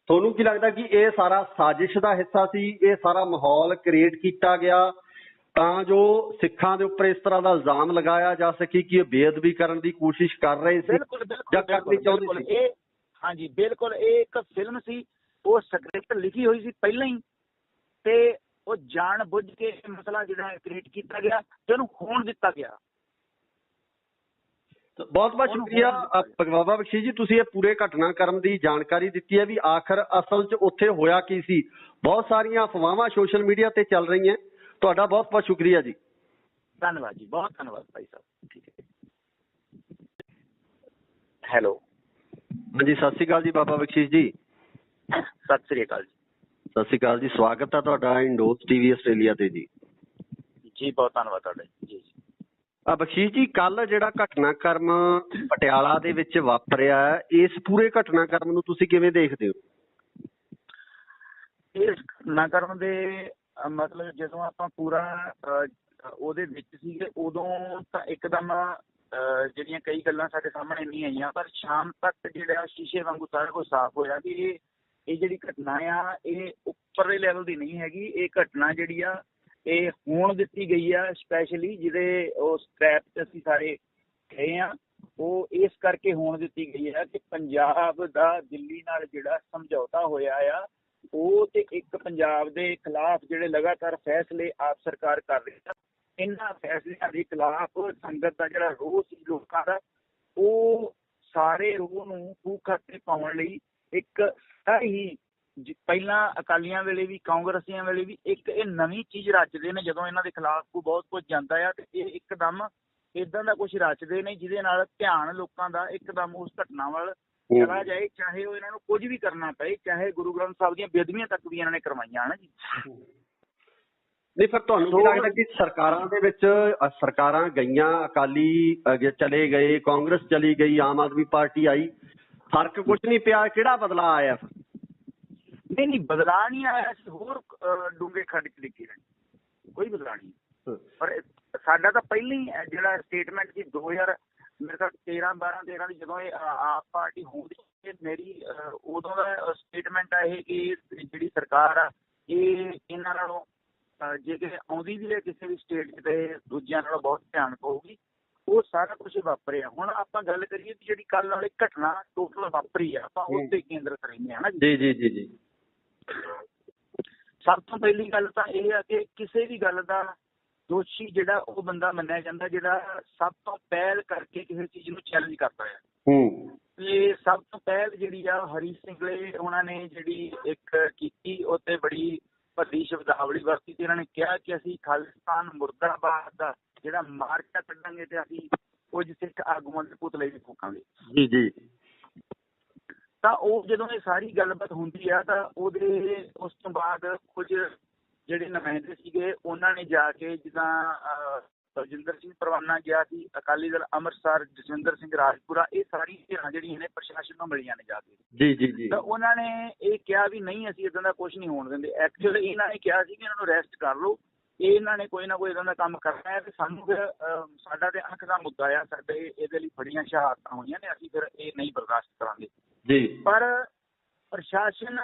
ਤੁਹਾਨੂੰ ਕੀ ਲੱਗਦਾ ਕਿ ਇਹ ਸਾਰਾ ਸਾਜ਼ਿਸ਼ ਦਾ ਹਿੱਸਾ ਸੀ? ਇਹ ਸਾਰਾ ਮਾਹੌਲ ਕ੍ਰੀਏਟ ਕੀਤਾ ਗਿਆ ਤਾਂ ਜੋ ਸਿੱਖਾਂ ਦੇ ਉੱਪਰ ਇਸ ਤਰ੍ਹਾਂ ਦਾ ਇਲਜ਼ਾਮ ਲਗਾਇਆ ਜਾ ਸਕੇ ਕਿ ਇਹ ਬੇਅਦਬੀ ਕਰਨ ਦੀ ਕੋਸ਼ਿਸ਼ ਕਰ ਰਹੇ ਸੀ ਜਾਂ ਕਰਨੀ ਚਾਹੁੰਦੇ ਸੀ? ਹਾਂਜੀ ਬਿਲਕੁਲ, ਇਹ ਇੱਕ ਫਿਲਮ ਸੀ, ਉਹ ਸਕ੍ਰਿਪਟ ਲਿਖੀ ਹੋਈ ਸੀ ਪਹਿਲਾਂ ਹੀ, ਤੇ ਉਹ ਜਾਣ ਬੁੱਝ ਕੇ ਮਸਲਾ ਜਿਹੜਾ ਕ੍ਰੀਏਟ ਕੀਤਾ ਗਿਆ ਤੇ ਉਹਨੂੰ ਹੋਣ ਦਿੱਤਾ ਗਿਆ। ਬਹੁਤ ਬਹੁਤ ਸ਼ੁਕਰੀਆ ਬਾਬਾ ਬਖਸ਼ੀਸ਼ ਜੀ, ਤੁਸੀਂ ਇਹ ਪੂਰੇ ਘਟਨਾਕ੍ਰਮ ਦੀ ਜਾਣਕਾਰੀ ਦਿੱਤੀ ਹੈ ਵੀ ਆਖਰ ਅਸਲ 'ਚ ਉੱਥੇ ਹੋਇਆ ਕੀ ਸੀ। ਬਹੁਤ ਸਾਰੀਆਂ ਅਫਵਾਹਾਂ ਸੋਸ਼ਲ ਮੀਡੀਆ ਤੇ ਚੱਲ ਰਹੀਆਂ। ਤੁਹਾਡਾ ਬਹੁਤ ਬਹੁਤ ਸ਼ੁਕਰੀਆ ਜੀ। ਧੰਨਵਾਦ ਜੀ, ਬਹੁਤ ਧੰਨਵਾਦ ਭਾਈ ਸਾਹਿਬ। ਠੀਕ ਹੈ। ਹੈਲੋ, ਹਾਂਜੀ, ਸਤਿ ਸ਼੍ਰੀ ਅਕਾਲ ਜੀ ਬਾਬਾ ਬਖਸ਼ੀਸ਼ ਜੀ। ਸਤਿ ਸ਼੍ਰੀ ਅਕਾਲ ਜੀ। ਸਤਿ ਸ਼੍ਰੀ ਅਕਾਲ ਜੀ, ਸਵਾਗਤ ਹੈ ਤੁਹਾਡਾ ਇੰਡੋਸ TV ਆਸਟ੍ਰੇਲੀਆ ਤੇ ਜੀ। ਜੀ ਬਹੁਤ ਧੰਨਵਾਦ ਤੁਹਾਡਾ ਜੀ। ਬਖਸ਼ੀਸ਼ ਜੀ, ਕੱਲ ਜਿਹੜਾ ਘਟਨਾਕ੍ਰਮ ਪਟਿਆਲਾ ਦੇ ਵਿੱਚ ਵਾਪਰਿਆ, ਇਸ ਪੂਰੇ ਘਟਨਾਕ੍ਰਮ ਨੂੰ ਤੁਸੀਂ ਕਿਵੇਂ ਦੇਖਦੇ ਹੋ? ਇਸ ਘਟਨਾਕ੍ਰਮ ਦੇ ਮਤਲਬ ਜਦੋਂ ਆਪਾਂ ਪੂਰਾ ਉਹਦੇ ਵਿੱਚ ਸੀਗੇ ਉਦੋਂ ਤਾਂ ਇੱਕਦਮ ਜਿਹੜੀਆਂ ਕਈ ਗੱਲਾਂ ਸਾਡੇ ਸਾਹਮਣੇ ਨਹੀਂ ਆਈਆਂ, ਪਰ ਸ਼ਾਮ ਤੱਕ ਜਿਹੜਾ ਸ਼ੀਸ਼ੇ ਵਾਂਗੂ ਸਾਰਾ ਕੁਝ ਸਾਫ਼ ਹੋਇਆ ਕਿ ਇਹ ਜਿਹੜੀ ਘਟਨਾ ਆ ਇਹ ਉੱਪਰਲੇ ਲੈਵਲ ਦੀ ਨਹੀਂ ਹੈਗੀ। ਇਹ ਘਟਨਾ ਜਿਹੜੀ ਆ ਇਹ ਹੋਣ ਦਿੱਤੀ ਗਈ ਆ ਸਪੈਸ਼ਲੀ ਜਿਹਦੇ ਉਹ ਸਕ੍ਰੈਪ 'ਚ ਅਸੀਂ ਸਾਰੇ ਗਏ ਆ, ਉਹ ਇਸ ਕਰਕੇ ਹੋਣ ਦਿੱਤੀ ਗਈ ਆ ਕਿ ਪੰਜਾਬ ਦਾ ਦਿੱਲੀ ਨਾਲ ਜਿਹੜਾ ਸਮਝੌਤਾ ਹੋਇਆ ਆ ਉਹ ਤੇ ਇੱਕ ਪੰਜਾਬ ਦੇ ਖਿਲਾਫ ਜਿਹੜੇ ਲਗਾਤਾਰ ਫੈਸਲੇ ਆਪ ਸਰਕਾਰ ਕਰ ਰਹੀ ਆ, ਇਹਨਾਂ ਫੈਸਲਿਆਂ ਦੇ ਖਿਲਾਫ ਸੰਗਤ ਦਾ ਜਿਹੜਾ ਰੋਹ ਸੀ ਲੋਕਾਂ ਦਾ, ਉਹ ਸਾਰੇ ਰੋਹ ਨੂੰ ਖੂਹ ਖਾਤੇ ਪਾਉਣ ਲਈ ਇੱਕ ਹੀ ਪਹਿਲਾਂ ਅਕਾਲੀਆਂ ਵੇਲੇ ਵੀ ਕਾਂਗਰਸੀਆਂ ਵੇਲੇ ਵੀ ਇੱਕ ਇਹ ਨਵੀਂ ਚੀਜ਼ ਰਚਦੇ ਨੇ। ਜਦੋਂ ਇਹਨਾਂ ਦੇ ਖਿਲਾਫ ਕੋਈ ਬਹੁਤ ਕੁਝ ਜਾਂਦਾ ਆ ਤੇ ਇਹ ਇੱਕਦਮ ਇੱਦਾਂ ਦਾ ਕੁਝ ਰਚਦੇ ਨੇ ਜਿਹਦੇ ਨਾਲ ਧਿਆਨ ਲੋਕਾਂ ਦਾ ਇੱਕਦਮ ਉਸ ਘਟਨਾ ਵੱਲ ਚਲਾ ਜਾਏ, ਚਾਹੇ ਉਹ ਇਹਨਾਂ ਨੂੰ ਕੁਝ ਵੀ ਕਰਨਾ ਪਏ, ਚਾਹੇ ਗੁਰੂ ਗ੍ਰੰਥ ਸਾਹਿਬ ਦੀਆਂ ਬੇਅਦਬੀਆਂ ਤੱਕ ਵੀ ਇਹਨਾਂ ਨੇ ਕਰਵਾਈਆਂ ਨਾ ਜੀ। ਨਹੀਂ, ਫਿਰ ਤੁਹਾਨੂੰ ਕੀ ਲੱਗਦਾ ਕਿ ਸਰਕਾਰਾਂ ਦੇ ਵਿੱਚ ਸਰਕਾਰਾਂ ਗਈਆਂ, ਅਕਾਲੀ ਚਲੇ ਗਏ, ਕਾਂਗਰਸ ਚਲੀ ਗਈ, ਆਮ ਆਦਮੀ ਪਾਰਟੀ ਆਈ, ਫਰਕ ਕੁਝ ਨਹੀਂ ਪਿਆ? ਕਿਹੜਾ ਬਦਲਾਅ ਆਇਆ? ਨਹੀਂ, ਬਦਲਾਅ ਨਹੀਂ ਆਇਆ। ਅਸੀਂ ਹੋਰ ਡੂੰਘੇ ਖੱਡ 'ਚ ਡਿੱਗੇ ਰਹੇ, ਕੋਈ ਬਦਲਾਅ ਨਹੀਂ। ਪਰ ਸਾਡਾ ਤਾਂ ਪਹਿਲਾਂ ਹੀ ਜਿਹੜਾ ਸਟੇਟਮੈਂਟ ਸੀ 2013 ਦੀ ਜਦੋਂ ਇਹ ਆਪ ਪਾਰਟੀ ਹੋਂਦ ਮੇਰੀ ਉਦੋਂ ਦਾ ਸਟੇਟਮੈਂਟ ਆ ਇਹ ਕਿ ਜਿਹੜੀ ਸਰਕਾਰ ਆ ਇਹ ਇਹਨਾਂ ਨਾਲੋਂ ਜੇ ਕਿਤੇ ਆਉਂਦੀ ਵੀ ਹੈ ਕਿਸੇ ਵੀ ਸਟੇਟ 'ਚ ਤੇ ਦੂਜਿਆਂ ਨਾਲੋਂ ਬਹੁਤ ਧਿਆਨ ਪਊਗੀ। ਉਹ ਸਾਰਾ ਕੁਝ ਵਾਪਰਿਆ। ਹੁਣ ਆਪਾਂ ਗੱਲ ਕਰੀਏ ਵੀ ਜਿਹੜੀ ਕੱਲ੍ਹ ਵਾਲੀ ਘਟਨਾ ਟੋਟਲ ਵਾਪਰੀ ਆ, ਆਪਾਂ ਉਸ ਤੇ ਕੇਂਦਰਿਤ ਰਹਿੰਦੇ ਹਾਂ ਨਾ ਜੀ ਜੀ ਜੀ ਜੀ। ਸਭ ਤੋਂ ਪਹਿਲੀ ਗੱਲ ਤਾਂ ਇਹ ਆ ਕਿ ਕਿਸੇ ਵੀ ਗੱਲ ਦਾ ਦੋਸ਼ੀ ਜਿਹੜਾ ਉਹ ਬੰਦਾ ਮੰਨਿਆ ਜਾਂਦਾ ਜਿਹੜਾ ਸਭ ਤੋਂ ਪਹਿਲ ਕਰਕੇ ਕਿਸੇ ਚੀਜ਼ ਨੂੰ ਚੈਲੰਜ ਕਰਦਾ ਹੈ। ਤੇ ਸਭ ਤੋਂ ਪਹਿਲ ਜਿਹੜੀ ਆ ਹਰੀ ਸਿੰਘਲੇ ਉਹਨਾਂ ਨੇ ਜਿਹੜੀ ਇੱਕ ਕੀਤੀ ਉਹ ਤੇ ਬੜੀ ਵੱਡੀ ਸ਼ਬਦਾਵਲੀ ਵਰਤੀ ਤੇ ਇਹਨਾਂ ਨੇ ਕਿਹਾ ਕਿ ਅਸੀਂ ਖਾਲਿਸਤਾਨ ਮੁਰਦਾਬਾਦ ਦਾ ਜਿਹੜਾ ਮਾਰਕਾ ਕੱਢਾਂਗੇ ਤੇ ਅਸੀਂ ਕੁਝ ਸਿੱਖ ਆਗੂਆਂ ਦੇ ਪੁਤਲੇ ਵੀ ਫੂਕਾਂਗੇ। ਜੀ ਜੀ। ਤਾਂ ਉਹ ਜਦੋਂ ਇਹ ਸਾਰੀ ਗੱਲਬਾਤ ਹੁੰਦੀ ਆ ਤਾਂ ਉਹਦੇ ਉਸ ਤੋਂ ਬਾਅਦ ਕੁਝ ਜਿਹੜੇ ਨੁਮਾਇੰਦੇ ਸੀਗੇ ਉਹਨਾਂ ਨੇ ਜਾ ਕੇ ਜਿੱਦਾਂ ਬਲਜਿੰਦਰ ਸਿੰਘ ਪਰਵਾਨਾ ਗਿਆ ਸੀ, ਅਕਾਲੀ ਦਲ ਅੰਮ੍ਰਿਤਸਰ, ਜਸਵਿੰਦਰ ਸਿੰਘ ਰਾਜਪੁਰਾ, ਇਹ ਸਾਰੀ ਧਿਰਾਂ ਜਿਹੜੀਆਂ ਨੇ ਪ੍ਰਸ਼ਾਸਨ ਨੂੰ ਮਿਲੀਆਂ ਨੇ ਜਾ ਕੇ। ਜੀ ਜੀ ਜੀ। ਤਾਂ ਉਹਨਾਂ ਨੇ ਇਹ ਕਿਹਾ ਵੀ ਨਹੀਂ ਅਸੀਂ ਇੱਦਾਂ ਦਾ ਕੁਝ ਨਹੀਂ ਹੋਣ ਦਿੰਦੇ। ਐਕਚੁਅਲੀ ਇਹਨਾਂ ਨੇ ਕਿਹਾ ਸੀ ਕਿ ਇਹਨਾਂ ਨੂੰ ਅਰੈਸਟ ਕਰ ਲਓ, ਇਹਨਾਂ ਨੇ ਕੋਈ ਨਾ ਕੋਈ ਇੱਦਾਂ ਦਾ ਕੰਮ ਕਰਨਾ ਹੈ ਤੇ ਸਾਨੂੰ ਫਿਰ ਸਾਡਾ ਤੇ ਅੱਖ ਦਾ ਮੁੱਦਾ ਆ, ਸਾਡੇ ਇਹਦੇ ਲਈ ਬੜੀਆਂ ਸ਼ਹਾਦਤਾਂ ਹੋਈਆਂ ਨੇ, ਅਸੀਂ ਫਿਰ ਇਹ ਨਹੀਂ ਬਰਦਾਸ਼ਤ ਕਰਾਂਗੇ ਜੀ। ਪਰ ਪ੍ਰਸ਼ਾਸਨ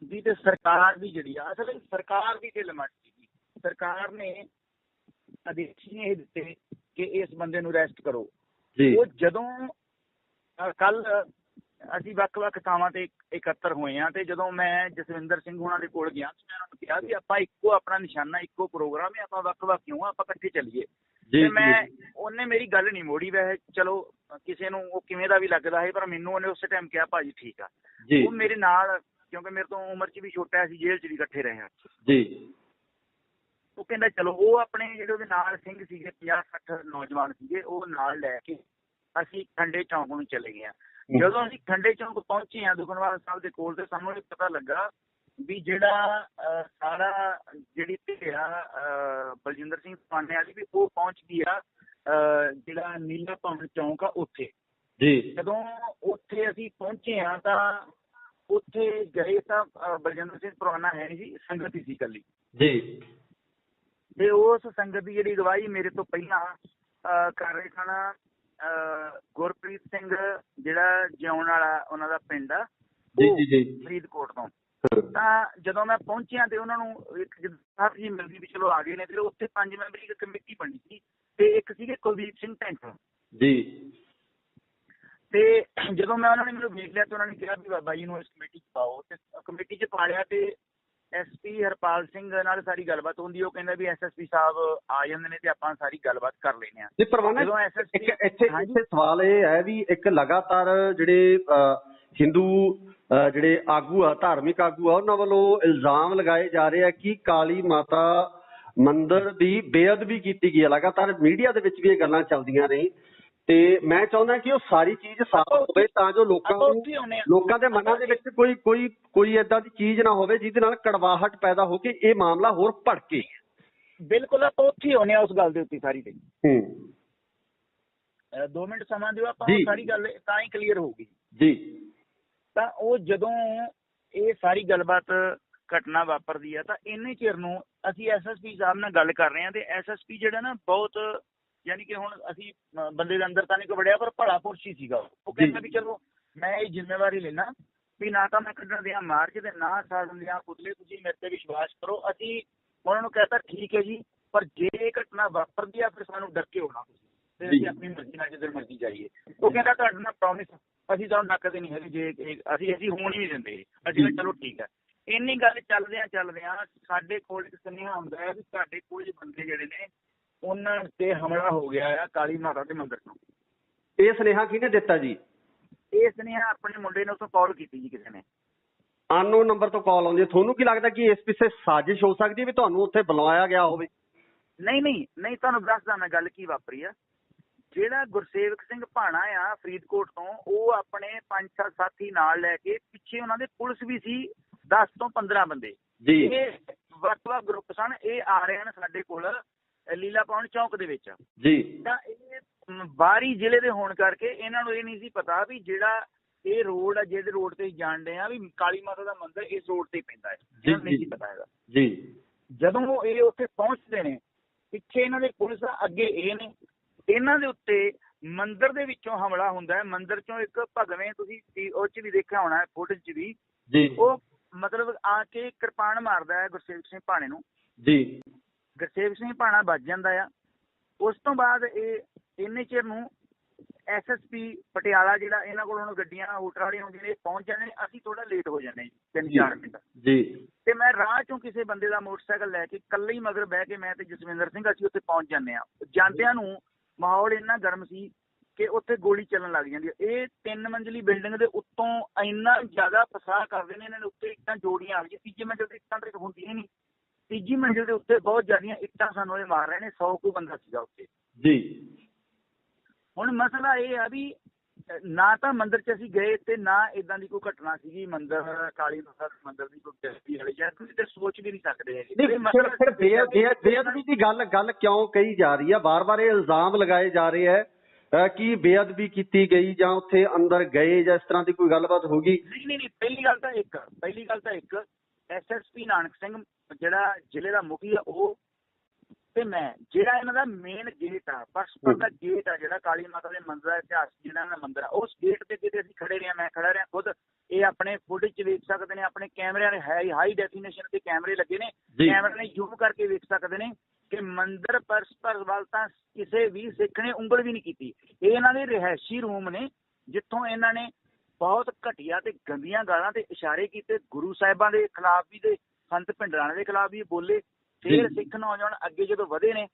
ਦੀ ਤੇ ਸਰਕਾਰ ਦੀ ਜਿਹੜੀ ਆ ਅਸਲ ਵਿੱਚ ਸਰਕਾਰ ਦੀ ਢਿੱਲ ਮੱਠ ਸੀਗੀ। ਸਰਕਾਰ ਨੇ ਆਦੇਸ਼ ਇਹ ਦਿੱਤੇ ਕਿ ਇਸ ਬੰਦੇ ਨੂੰ ਅਰੈਸਟ ਕਰੋ। ਉਹ ਜਦੋਂ ਕੱਲ ਅਸੀਂ ਵੱਖ-ਵੱਖ ਥਾਵਾਂ ਤੇ ਇਕੱਤਰ ਹੋਏ ਹਾਂ ਤੇ ਜਦੋਂ ਮੈਂ ਜਸਵਿੰਦਰ ਸਿੰਘ ਹੋਣਾ ਦੇ ਕੋਲ ਗਿਆ ਮੈਂ ਉਹਨਾਂ ਨੂੰ ਕਿਹਾ ਵੀ ਆਪਾਂ ਇੱਕੋ ਆਪਣਾ ਨਿਸ਼ਾਨਾ, ਇੱਕੋ ਪ੍ਰੋਗਰਾਮ ਹੈ, ਆਪਾਂ ਵੱਖ-ਵੱਖ ਕਿਉਂ ਆਪਾਂ ਇਕੱਠੇ ਚੱਲੀਏ। ਤੇ ਉਹਨੇ ਮੇਰੀ ਗੱਲ ਨਹੀਂ ਮੋੜੀ। ਵੈਸੇ ਚਲੋ ਕਿਸੇ ਨੂੰ ਉਹ ਕਿਵੇਂ ਦਾ ਵੀ ਲੱਗਦਾ ਹੈ, ਪਰ ਮੈਨੂੰ ਉਹਨੇ ਉਸੇ ਟਾਈਮ ਕਿਹਾ ਭਾਜੀ ਠੀਕ ਆ। ਉਹ ਮੇਰੇ ਨਾਲ, ਕਿਉਂਕਿ ਮੇਰੇ ਤੋਂ ਉਮਰ 'ਚ ਵੀ ਛੋਟਾ ਸੀ, ਜੇਲ੍ਹ 'ਚ ਵੀ ਇਕੱਠੇ ਰਹੇ ਹਾਂ ਜੀ। ਉਹ ਕਹਿੰਦਾ ਚਲੋ, ਉਹ ਆਪਣੇ ਜਿਹੜੇ ਉਹਦੇ ਨਾਲ ਸਿੰਘ ਸੀਗੇ 50-60 ਨੌਜਵਾਨ ਸੀਗੇ, ਉਹ ਨਾਲ ਲੈ ਕੇ ਅਸੀਂ ਖੰਡੇ ਚੌਂਕ ਨੂੰ ਚਲੇ ਗਏ ਹਾਂ। ਜਦੋਂ ਅਸੀਂ ਖੰਡੇ ਚੌਂਕ ਪਹੁੰਚੇ ਹਾਂ ਦੁਖਨਿਵਾਰਨ ਸਾਹਿਬ ਦੇ ਕੋਲ, ਤੇ ਸਾਨੂੰ ਇਹ ਪਤਾ ਲੱਗਾ ਵੀ ਜਿਹੜਾ ਸਾਰਾ ਜਿਹੜੀ ਧਿਰਾ ਬਲਜਿੰਦਰ ਸਿੰਘ ਪਰਵਾਨੇ ਵਾਲੀ ਵੀ ਉਹ ਪਹੁੰਚ ਗਈ ਆ ਜਿਹੜਾ ਨੀਲਾ ਭਵਨ ਚੌਂਕ ਆ ਉੱਥੇ ਜੀ। ਜਦੋਂ ਉੱਥੇ ਅਸੀਂ ਪਹੁੰਚੇ ਹਾਂ ਤਾਂ ਉੱਥੇ ਗਏ ਤਾਂ ਬਲਜਿੰਦਰ ਸਿੰਘ ਪਰਵਾਨਾ ਹੈ ਨਹੀਂ ਸੀ, ਸੰਗਤ ਹੀ ਸੀ ਇਕੱਲੀ ਜੀ। ਤੇ ਉਸ ਸੰਗਤ ਦੀ ਜਿਹੜੀ ਅਗਵਾਈ ਮੇਰੇ ਤੋਂ ਪਹਿਲਾਂ ਕਰ ਰਹੇ ਸਨ ਗੁਰਪ੍ਰੀਤ ਸਿੰਘ, ਜਿਹੜਾ ਜਿਉਣ ਵਾਲਾ ਉਹਨਾਂ ਦਾ ਪਿੰਡ ਆ ਫਰੀਦਕੋਟ ਤੋਂ। ਤਾਂ ਜਦੋਂ ਮੈਂ ਪਹੁੰਚਿਆ ਤੇ ਉਹਨਾਂ ਨੂੰ ਇੱਕ ਸਾਹਿਬ ਜੀ ਮਿਲਦੀ ਵੀ ਚਲੋ ਆ ਗਏ ਨੇ, ਤੇ ਉੱਥੇ 5 ਮੈਂਬਰੀ ਇੱਕ ਕਮੇਟੀ ਬਣੀ ਸੀ ਤੇ ਇੱਕ ਸੀਗੇ ਕੁਲਦੀਪ ਸਿੰਘ ਢੈਂਟ ਜੀ। ਤੇ ਜਦੋਂ ਮੈਂ ਉਹਨਾਂ ਨੇ ਮੈਨੂੰ ਵੇਖ ਲਿਆ ਤੇ ਉਹਨਾਂ ਨੇ ਕਿਹਾ ਵੀ ਬਾਬਾ ਜੀ ਨੂੰ ਇਸ ਕਮੇਟੀ 'ਚ ਪਾਓ, ਤੇ ਕਮੇਟੀ 'ਚ ਪਾ ਲਿਆ। ਤੇ SP ਹਰਪਾਲ ਸਿੰਘ ਨਾਲ ਸਾਰੀ ਗੱਲਬਾਤ ਹੁੰਦੀ, ਉਹ ਕਹਿੰਦਾ ਵੀ SSP ਸਾਹਿਬ ਆ ਜਾਂਦੇ ਨੇ ਤੇ ਆਪਾਂ ਸਾਰੀ ਗੱਲਬਾਤ ਕਰ ਲੈਂਦੇ ਹਾਂ। ਇੱਥੇ ਸਵਾਲ ਇਹ ਹੈ ਵੀ ਇੱਕ ਲਗਾਤਾਰ ਜਿਹੜੇ ਹਿੰਦੂ ਜਿਹੜੇ ਆਗੂ ਆ, ਧਾਰਮਿਕ ਆਗੂ ਆ, ਉਹਨਾਂ ਵੱਲੋਂ ਇਲਜ਼ਾਮ ਲਗਾਏ ਜਾ ਰਹੇ ਆ ਕਿ ਕਾਲੀ ਮਾਤਾ ਮੰਦਿਰ ਦੀ ਬੇਅਦਬੀ ਕੀਤੀ ਗਈ ਹੈ। ਲਗਾਤਾਰ ਮੀਡੀਆ ਦੇ ਵਿੱਚ ਵੀ ਇਹ ਗੱਲਾਂ ਚੱਲਦੀਆਂ ਰਹੀ ਤੇ ਮੈਂ ਚਾਹੁੰਦਾ ਕਿ ਉਹ ਸਾਰੀ ਚੀਜ਼ ਸਾਫ਼ ਹੋਵੇ ਤਾਂ ਜੋ ਲੋਕਾਂ ਦੇ ਮਨਾਂ ਦੇ ਵਿੱਚ ਕੋਈ ਏਦਾਂ ਦੀ ਚੀਜ਼ ਨਾ ਹੋਵੇ ਜਿਹਦੇ ਨਾਲ ਕੜਵਾਹਟ ਪੈਦਾ ਹੋ ਕੇ ਇਹ ਮਾਮਲਾ ਹੋਰ ਭੜਕੇ। ਬਿਲਕੁਲ, ਆਪਾਂ ਉੱਥੇ ਆਉਂਦੇ ਹਾਂ ਉਸ ਗੱਲ ਦੇ ਉੱਤੇ ਸਾਰੀ ਤੇ। 2 ਮਿੰਟ ਸਮਾਂ ਦਿਓ, ਆਪਾਂ ਸਾਰੀ ਗੱਲ ਤਾਂ ਹੀ ਕਲੀਅਰ ਹੋਊਗੀ ਜੀ। ਤਾਂ ਉਹ ਜਦੋਂ ਇਹ ਸਾਰੀ ਗੱਲਬਾਤ ਘਟਨਾ ਵਾਪਰਦੀ ਆ ਤਾਂ ਇੰਨੇ ਚਿਰ ਨੂੰ ਅਸੀਂ SSP ਸਾਹਿਬ ਨਾਲ ਗੱਲ ਕਰ ਰਹੇ ਹਾਂ ਤੇ SSP ਜਿਹੜਾ ਨਾ ਬਹੁਤ, ਯਾਨੀ ਕਿ ਹੁਣ ਅਸੀਂ ਬੰਦੇ ਦੇ ਅੰਦਰ ਤਾਂ ਨਹੀਂ ਵੜਿਆ ਪਰ ਭਲਾ ਪੁਰਸ਼ ਹੀ ਸੀਗਾ। ਉਹ ਕਹਿੰਦਾ ਵੀ ਚਲੋ ਮੈਂ ਇਹ ਜ਼ਿੰਮੇਵਾਰੀ ਲੈਣਾ ਵੀ ਨਾ ਤਾਂ ਮੈਂ ਕੱਢਣ ਦਿਆਂ ਮਾਰਚ ਤੇ ਨਾ ਸਾੜਨ ਦਿਆਂ ਪੁਤਲੇ, ਤੁਸੀਂ ਮੇਰੇ ਤੇ ਵਿਸ਼ਵਾਸ ਕਰੋ। ਅਸੀਂ ਉਹਨਾਂ ਨੂੰ ਕਹਿਤਾ ਠੀਕ ਹੈ ਜੀ, ਪਰ ਜੇ ਇਹ ਘਟਨਾ ਵਾਪਰਦੀ ਆ ਫਿਰ ਸਾਨੂੰ ਡੱਕੇ ਹੋਣਾ ਤੁਸੀਂ, ਤੇ ਅਸੀਂ ਆਪਣੀ ਮਰਜ਼ੀ ਨਾਲ ਜਿੱਧਰ ਮਰਜ਼ੀ ਜਾਈਏ। ਉਹ ਕਹਿੰਦਾ ਤੁਹਾਡੇ ਨਾਲ ਪ੍ਰੋਮਿਸ ਅਸੀਂ ਤੁਹਾਨੂੰ ਡੱਕਦੇ ਨਹੀਂ ਹੈਗੇ, ਜੇ ਅਸੀਂ ਹੋਣ ਹੀ ਨਹੀਂ ਦਿੰਦੇ। ਅਸੀਂ ਕਿਹਾ ਚਲੋ ਠੀਕ ਹੈ। ਇੰਨੀ ਗੱਲ ਚੱਲਦਿਆਂ ਸਾਡੇ ਕੋਲ ਇੱਕ ਸੁਨੇਹਾ ਆਉਂਦਾ ਹੈ ਵੀ ਸਾਡੇ ਕੁਝ ਬੰਦੇ ਜਿਹੜੇ ਨੇ ਉਹਨਾਂ ਤੇ ਹਮਲਾ ਹੋ ਗਿਆ ਆ ਕਾਲੀ ਮਾਤਾ ਦੇ ਮੰਦਿਰ ਤੋਂ। ਇਹ ਸੁਨੇਹਾ ਕਿਹਨੇ ਦਿੱਤਾ ਜੀ? ਇਹ ਸੁਨੇਹਾ ਆਪਣੇ ਮੁੰਡੇ ਨੇ ਉੱਥੋਂ ਕਾਲ ਕੀਤੀ ਜੀ ਕਿਸੇ ਨੇ, ਅਨਨੋਨ ਨੰਬਰ ਤੋਂ ਕਾਲ ਆਉਂਦੀ ਹੈ। ਤੁਹਾਨੂੰ ਕੀ ਲੱਗਦਾ ਕਿ ਇਸ ਪਿੱਛੇ ਸਾਜ਼ਿਸ਼ ਹੋ ਸਕਦੀ ਹੈ ਵੀ ਤੁਹਾਨੂੰ ਉੱਥੇ ਬੁਲਾਇਆ ਗਿਆ ਹੋਵੇ? ਨਹੀਂ, ਤੁਹਾਨੂੰ ਦੱਸਦਾ ਮੈਂ ਗੱਲ ਕੀ ਵਾਪਰੀ ਆ। ਜਿਹੜਾ ਗੁਰਸੇਵਕ ਸਿੰਘ ਭਾਣਾ ਆ ਫਰੀਦਕੋਟ ਤੋਂ, ਉਹ ਆਪਣੇ 5-7 ਸਾਥੀ ਨਾਲ ਲੈ ਕੇ, ਪਿੱਛੇ ਉਹਨਾਂ ਦੇ ਪੁਲਿਸ ਵੀ ਸੀ 10 ਤੋਂ 15 ਬੰਦੇ ਜੀ। ਇਹ ਵੱਖ-ਵੱਖ ਗਰੁੱਪ ਸਨ, ਇਹ ਆ ਰਹੇ ਹਨ ਸਾਡੇ ਕੋਲ ਲੀਲਾ ਭਵਨ ਚੌਂਕ ਦੇ ਵਿੱਚ ਜੀ। ਤਾਂ ਇਹ ਬਾਹਰੀ ਜ਼ਿਲ੍ਹੇ ਦੇ ਹੋਣ ਕਰਕੇ ਇਹਨਾਂ ਨੂੰ ਇਹ ਨਹੀਂ ਸੀ ਪਤਾ ਵੀ ਜਿਹੜਾ ਇਹ ਰੋਡ ਆ, ਜਿਹਦੇ ਰੋਡ ਤੇ ਜਾਣਦੇ ਆ ਵੀ ਕਾਲੀ ਮਾਤਾ ਦਾ ਮੰਦਿਰ ਇਸ ਰੋਡ ਤੇ ਪੈਂਦਾ ਹੈ, ਨਹੀਂ ਸੀ ਪਤਾ ਹੈਗਾ ਜੀ। ਜਦੋਂ ਇਹ ਉੱਥੇ ਪਹੁੰਚਦੇ ਨੇ, ਪਿੱਛੇ ਇਹਨਾਂ ਦੇ ਪੁਲਿਸ ਆ, ਅੱਗੇ ਇਹ ਨੇ, ਇਹਨਾਂ ਦੇ ਉੱਤੇ ਮੰਦਿਰ ਦੇ ਵਿੱਚੋਂ ਹਮਲਾ ਹੁੰਦਾ ਹੈ। ਮੰਦਿਰ ਚੋਂ ਇੱਕ ਭਗਵੇਂ, ਤੁਸੀਂ ਉਹ 'ਚ ਵੀ ਦੇਖਿਆ ਹੋਣਾ ਫੁਟੇਜ 'ਚ ਵੀ ਜੀ, ਉਹ ਮਤਲਬ ਆ ਕੇ ਕਿਰਪਾਨ ਮਾਰਦਾ ਹੈ ਗੁਰਸੇਵਕ ਸਿੰਘ ਭਾਣੇ ਨੂੰ ਜੀ। ਗੁਰਸੇਵਕ ਸਿੰਘ ਭਾਣਾ ਵੱਜ ਜਾਂਦਾ ਆ। ਉਸ ਤੋਂ ਬਾਅਦ ਇਹ ਇੰਨੇ ਚਿਰ ਨੂੰ SSP ਪਟਿਆਲਾ ਜਿਹੜਾ ਇਹਨਾਂ ਕੋਲ ਹੁਣ ਗੱਡੀਆਂ ਹੂਟਰ ਵਾਲੀਆਂ ਹੁੰਦੀਆਂ ਨੇ, ਪਹੁੰਚ ਜਾਂਦੇ ਨੇ। ਅਸੀਂ ਥੋੜਾ ਲੇਟ ਹੋ ਜਾਂਦੇ ਜੀ 3-4 ਮਿੰਟ ਜੀ। ਤੇ ਮੈਂ ਰਾਹ ਚੋਂ ਕਿਸੇ ਬੰਦੇ ਦਾ ਮੋਟਰਸਾਈਕਲ ਲੈ ਕੇ ਇਕੱਲੇ ਹੀ ਮਗਰ ਬਹਿ ਕੇ ਮੈਂ ਤੇ ਜਸਵਿੰਦਰ ਸਿੰਘ ਅਸੀਂ ਉੱਥੇ ਪਹੁੰਚ ਜਾਂਦੇ ਆ। ਜਾਂਦਿਆਂ ਨੂੰ ਮਾਹੌਲ ਇੰਨਾ ਗਰਮ ਸੀ ਕਿ ਉੱਥੇ ਗੋਲੀ ਚੱਲਣ ਲੱਗ ਜਾਂਦੀ ਹੈ। ਇਹ 3 ਮੰਜ਼ਲੀ ਬਿਲਡਿੰਗ ਦੇ ਉੱਤੋਂ ਇੰਨਾ ਜ਼ਿਆਦਾ ਫਸਾਹ ਕਰਦੇ ਨੇ ਇਹਨਾਂ ਦੇ ਉੱਤੇ, ਇੱਟਾਂ ਜੋੜੀਆਂ ਆ ਗਈਆਂ। ਤੀਜੀ ਮੰਜ਼ਿਲ ਤੇ ਇੱਟਾਂ ਤੇ ਹੁੰਦੀਆਂ ਨਹੀਂ, ਤੀਜੀ ਮੰਜ਼ਿਲ ਦੇ ਉੱਤੇ ਬਹੁਤ ਜ਼ਿਆਦੀਆਂ ਇੱਟਾਂ ਸਾਨੂੰ ਇਹ ਮਾਰ ਰਹੇ ਨੇ। 100 ਕੁ ਬੰਦਾ ਸੀਗਾ ਉੱਥੇ ਜੀ। ਹੁਣ ਮਸਲਾ ਇਹ ਆ ਵੀ ਨਾ ਤਾਂ ਮੰਦਿਰ 'ਚ ਅਸੀਂ ਗਏ ਤੇ ਨਾ ਇਦਾਂ ਦੀ ਕੋਈ ਘਟਨਾ ਸੀਗੀ ਮੰਦਿਰ ਕਾਲੀ ਮਾਤਾ ਮੰਦਿਰ ਦੀ ਕੋਈ ਤਸਵੀਰ ਵਾਲੀ, ਜਾਂ ਤੁਸੀਂ ਤੇ ਸੋਚ ਵੀ ਨਹੀਂ ਸਕਦੇ। ਫਿਰ ਬੇਅਦਬੀ ਦੀ ਗੱਲ ਕਿਉਂ ਕਹੀ ਜਾ ਰਹੀ ਹੈ? ਵਾਰ-ਵਾਰ ਇਹ ਇਲਜ਼ਾਮ ਲਗਾਏ ਜਾ ਰਹੇ ਹੈ ਕਿ ਬੇਅਦਬੀ ਕੀਤੀ ਗਈ ਜਾਂ ਉੱਥੇ ਅੰਦਰ ਗਏ ਜਾਂ ਇਸ ਤਰ੍ਹਾਂ ਦੀ ਕੋਈ ਗੱਲਬਾਤ ਹੋ ਗਈ? ਨਹੀਂ। ਪਹਿਲੀ ਗੱਲ ਤਾਂ ਇੱਕ SSP ਨਾਨਕ ਸਿੰਘ ਜਿਹੜਾ ਜ਼ਿਲ੍ਹੇ ਦਾ ਮੁਖੀ ਆ, ਉਹ ਤੇ ਮੈਂ ਜਿਹੜਾ ਇਹਨਾਂ ਦਾ ਮੇਨ ਗੇਟ ਆ, ਪਰਸਪਰ ਦਾ ਗੇਟ ਆ ਜਿਹੜਾ ਕਾਲੀ ਮਾਤਾ ਦੇ ਮੰਦਿਰ ਦਾ ਇਤਿਹਾਸ ਜਿਹੜਾ ਇਹਨਾਂ ਦਾ ਮੰਦਿਰ ਆ, ਉਸ ਗੇਟ ਤੇ ਕਿਤੇ ਅਸੀਂ ਖੜੇ ਰਹੇ, ਮੈਂ ਖੜਾ ਰਿਹਾ ਖੁਦ। ਇਹ ਆਪਣੇ ਫੁਟੇਜ 'ਚ ਵੇਖ ਸਕਦੇ ਨੇ, ਆਪਣੇ ਕੈਮਰਿਆਂ ਦੇ ਹਾਈ ਡੈਫੀਨੇਸ਼ਨ ਤੇ ਕੈਮਰੇ ਲੱਗੇ ਨੇ, ਕੈਮਰੇ ਨੇ ਜ਼ੂਮ ਕਰਕੇ ਵੇਖ ਸਕਦੇ ਨੇ ਕਿ ਮੰਦਿਰ ਪਰਸਪਰ ਵੱਲ ਤਾਂ ਕਿਸੇ ਵੀ ਸਿੱਖ ਨੇ ਉਂਗਲ ਵੀ ਨਹੀਂ ਕੀਤੀ। ਇਹ ਇਹਨਾਂ ਦੇ ਰਿਹਾਇਸ਼ੀ ਰੂਮ ਨੇ ਜਿੱਥੋਂ ਇਹਨਾਂ ਨੇ ਬਹੁਤ ਘਟੀਆ ਤੇ ਗੰਦੀਆਂ ਗਾਲਾਂ ਤੇ ਇਸ਼ਾਰੇ ਕੀਤੇ। ਗੁਰੂ ਸਾਹਿਬਾਂ ਦੇ ਖਿਲਾਫ ਵੀ ਤੇ ਸੰਤ ਭਿੰਡਰਾਣੇ ਦੇ ਖਿਲਾਫ ਵੀ ਬੋਲੇ। ਫਿਰ ਸਿੱਖ ਨੌਜਵਾਨ ਅੱਗੇ ਜਦੋਂ ਵਧੇ ਨੇ,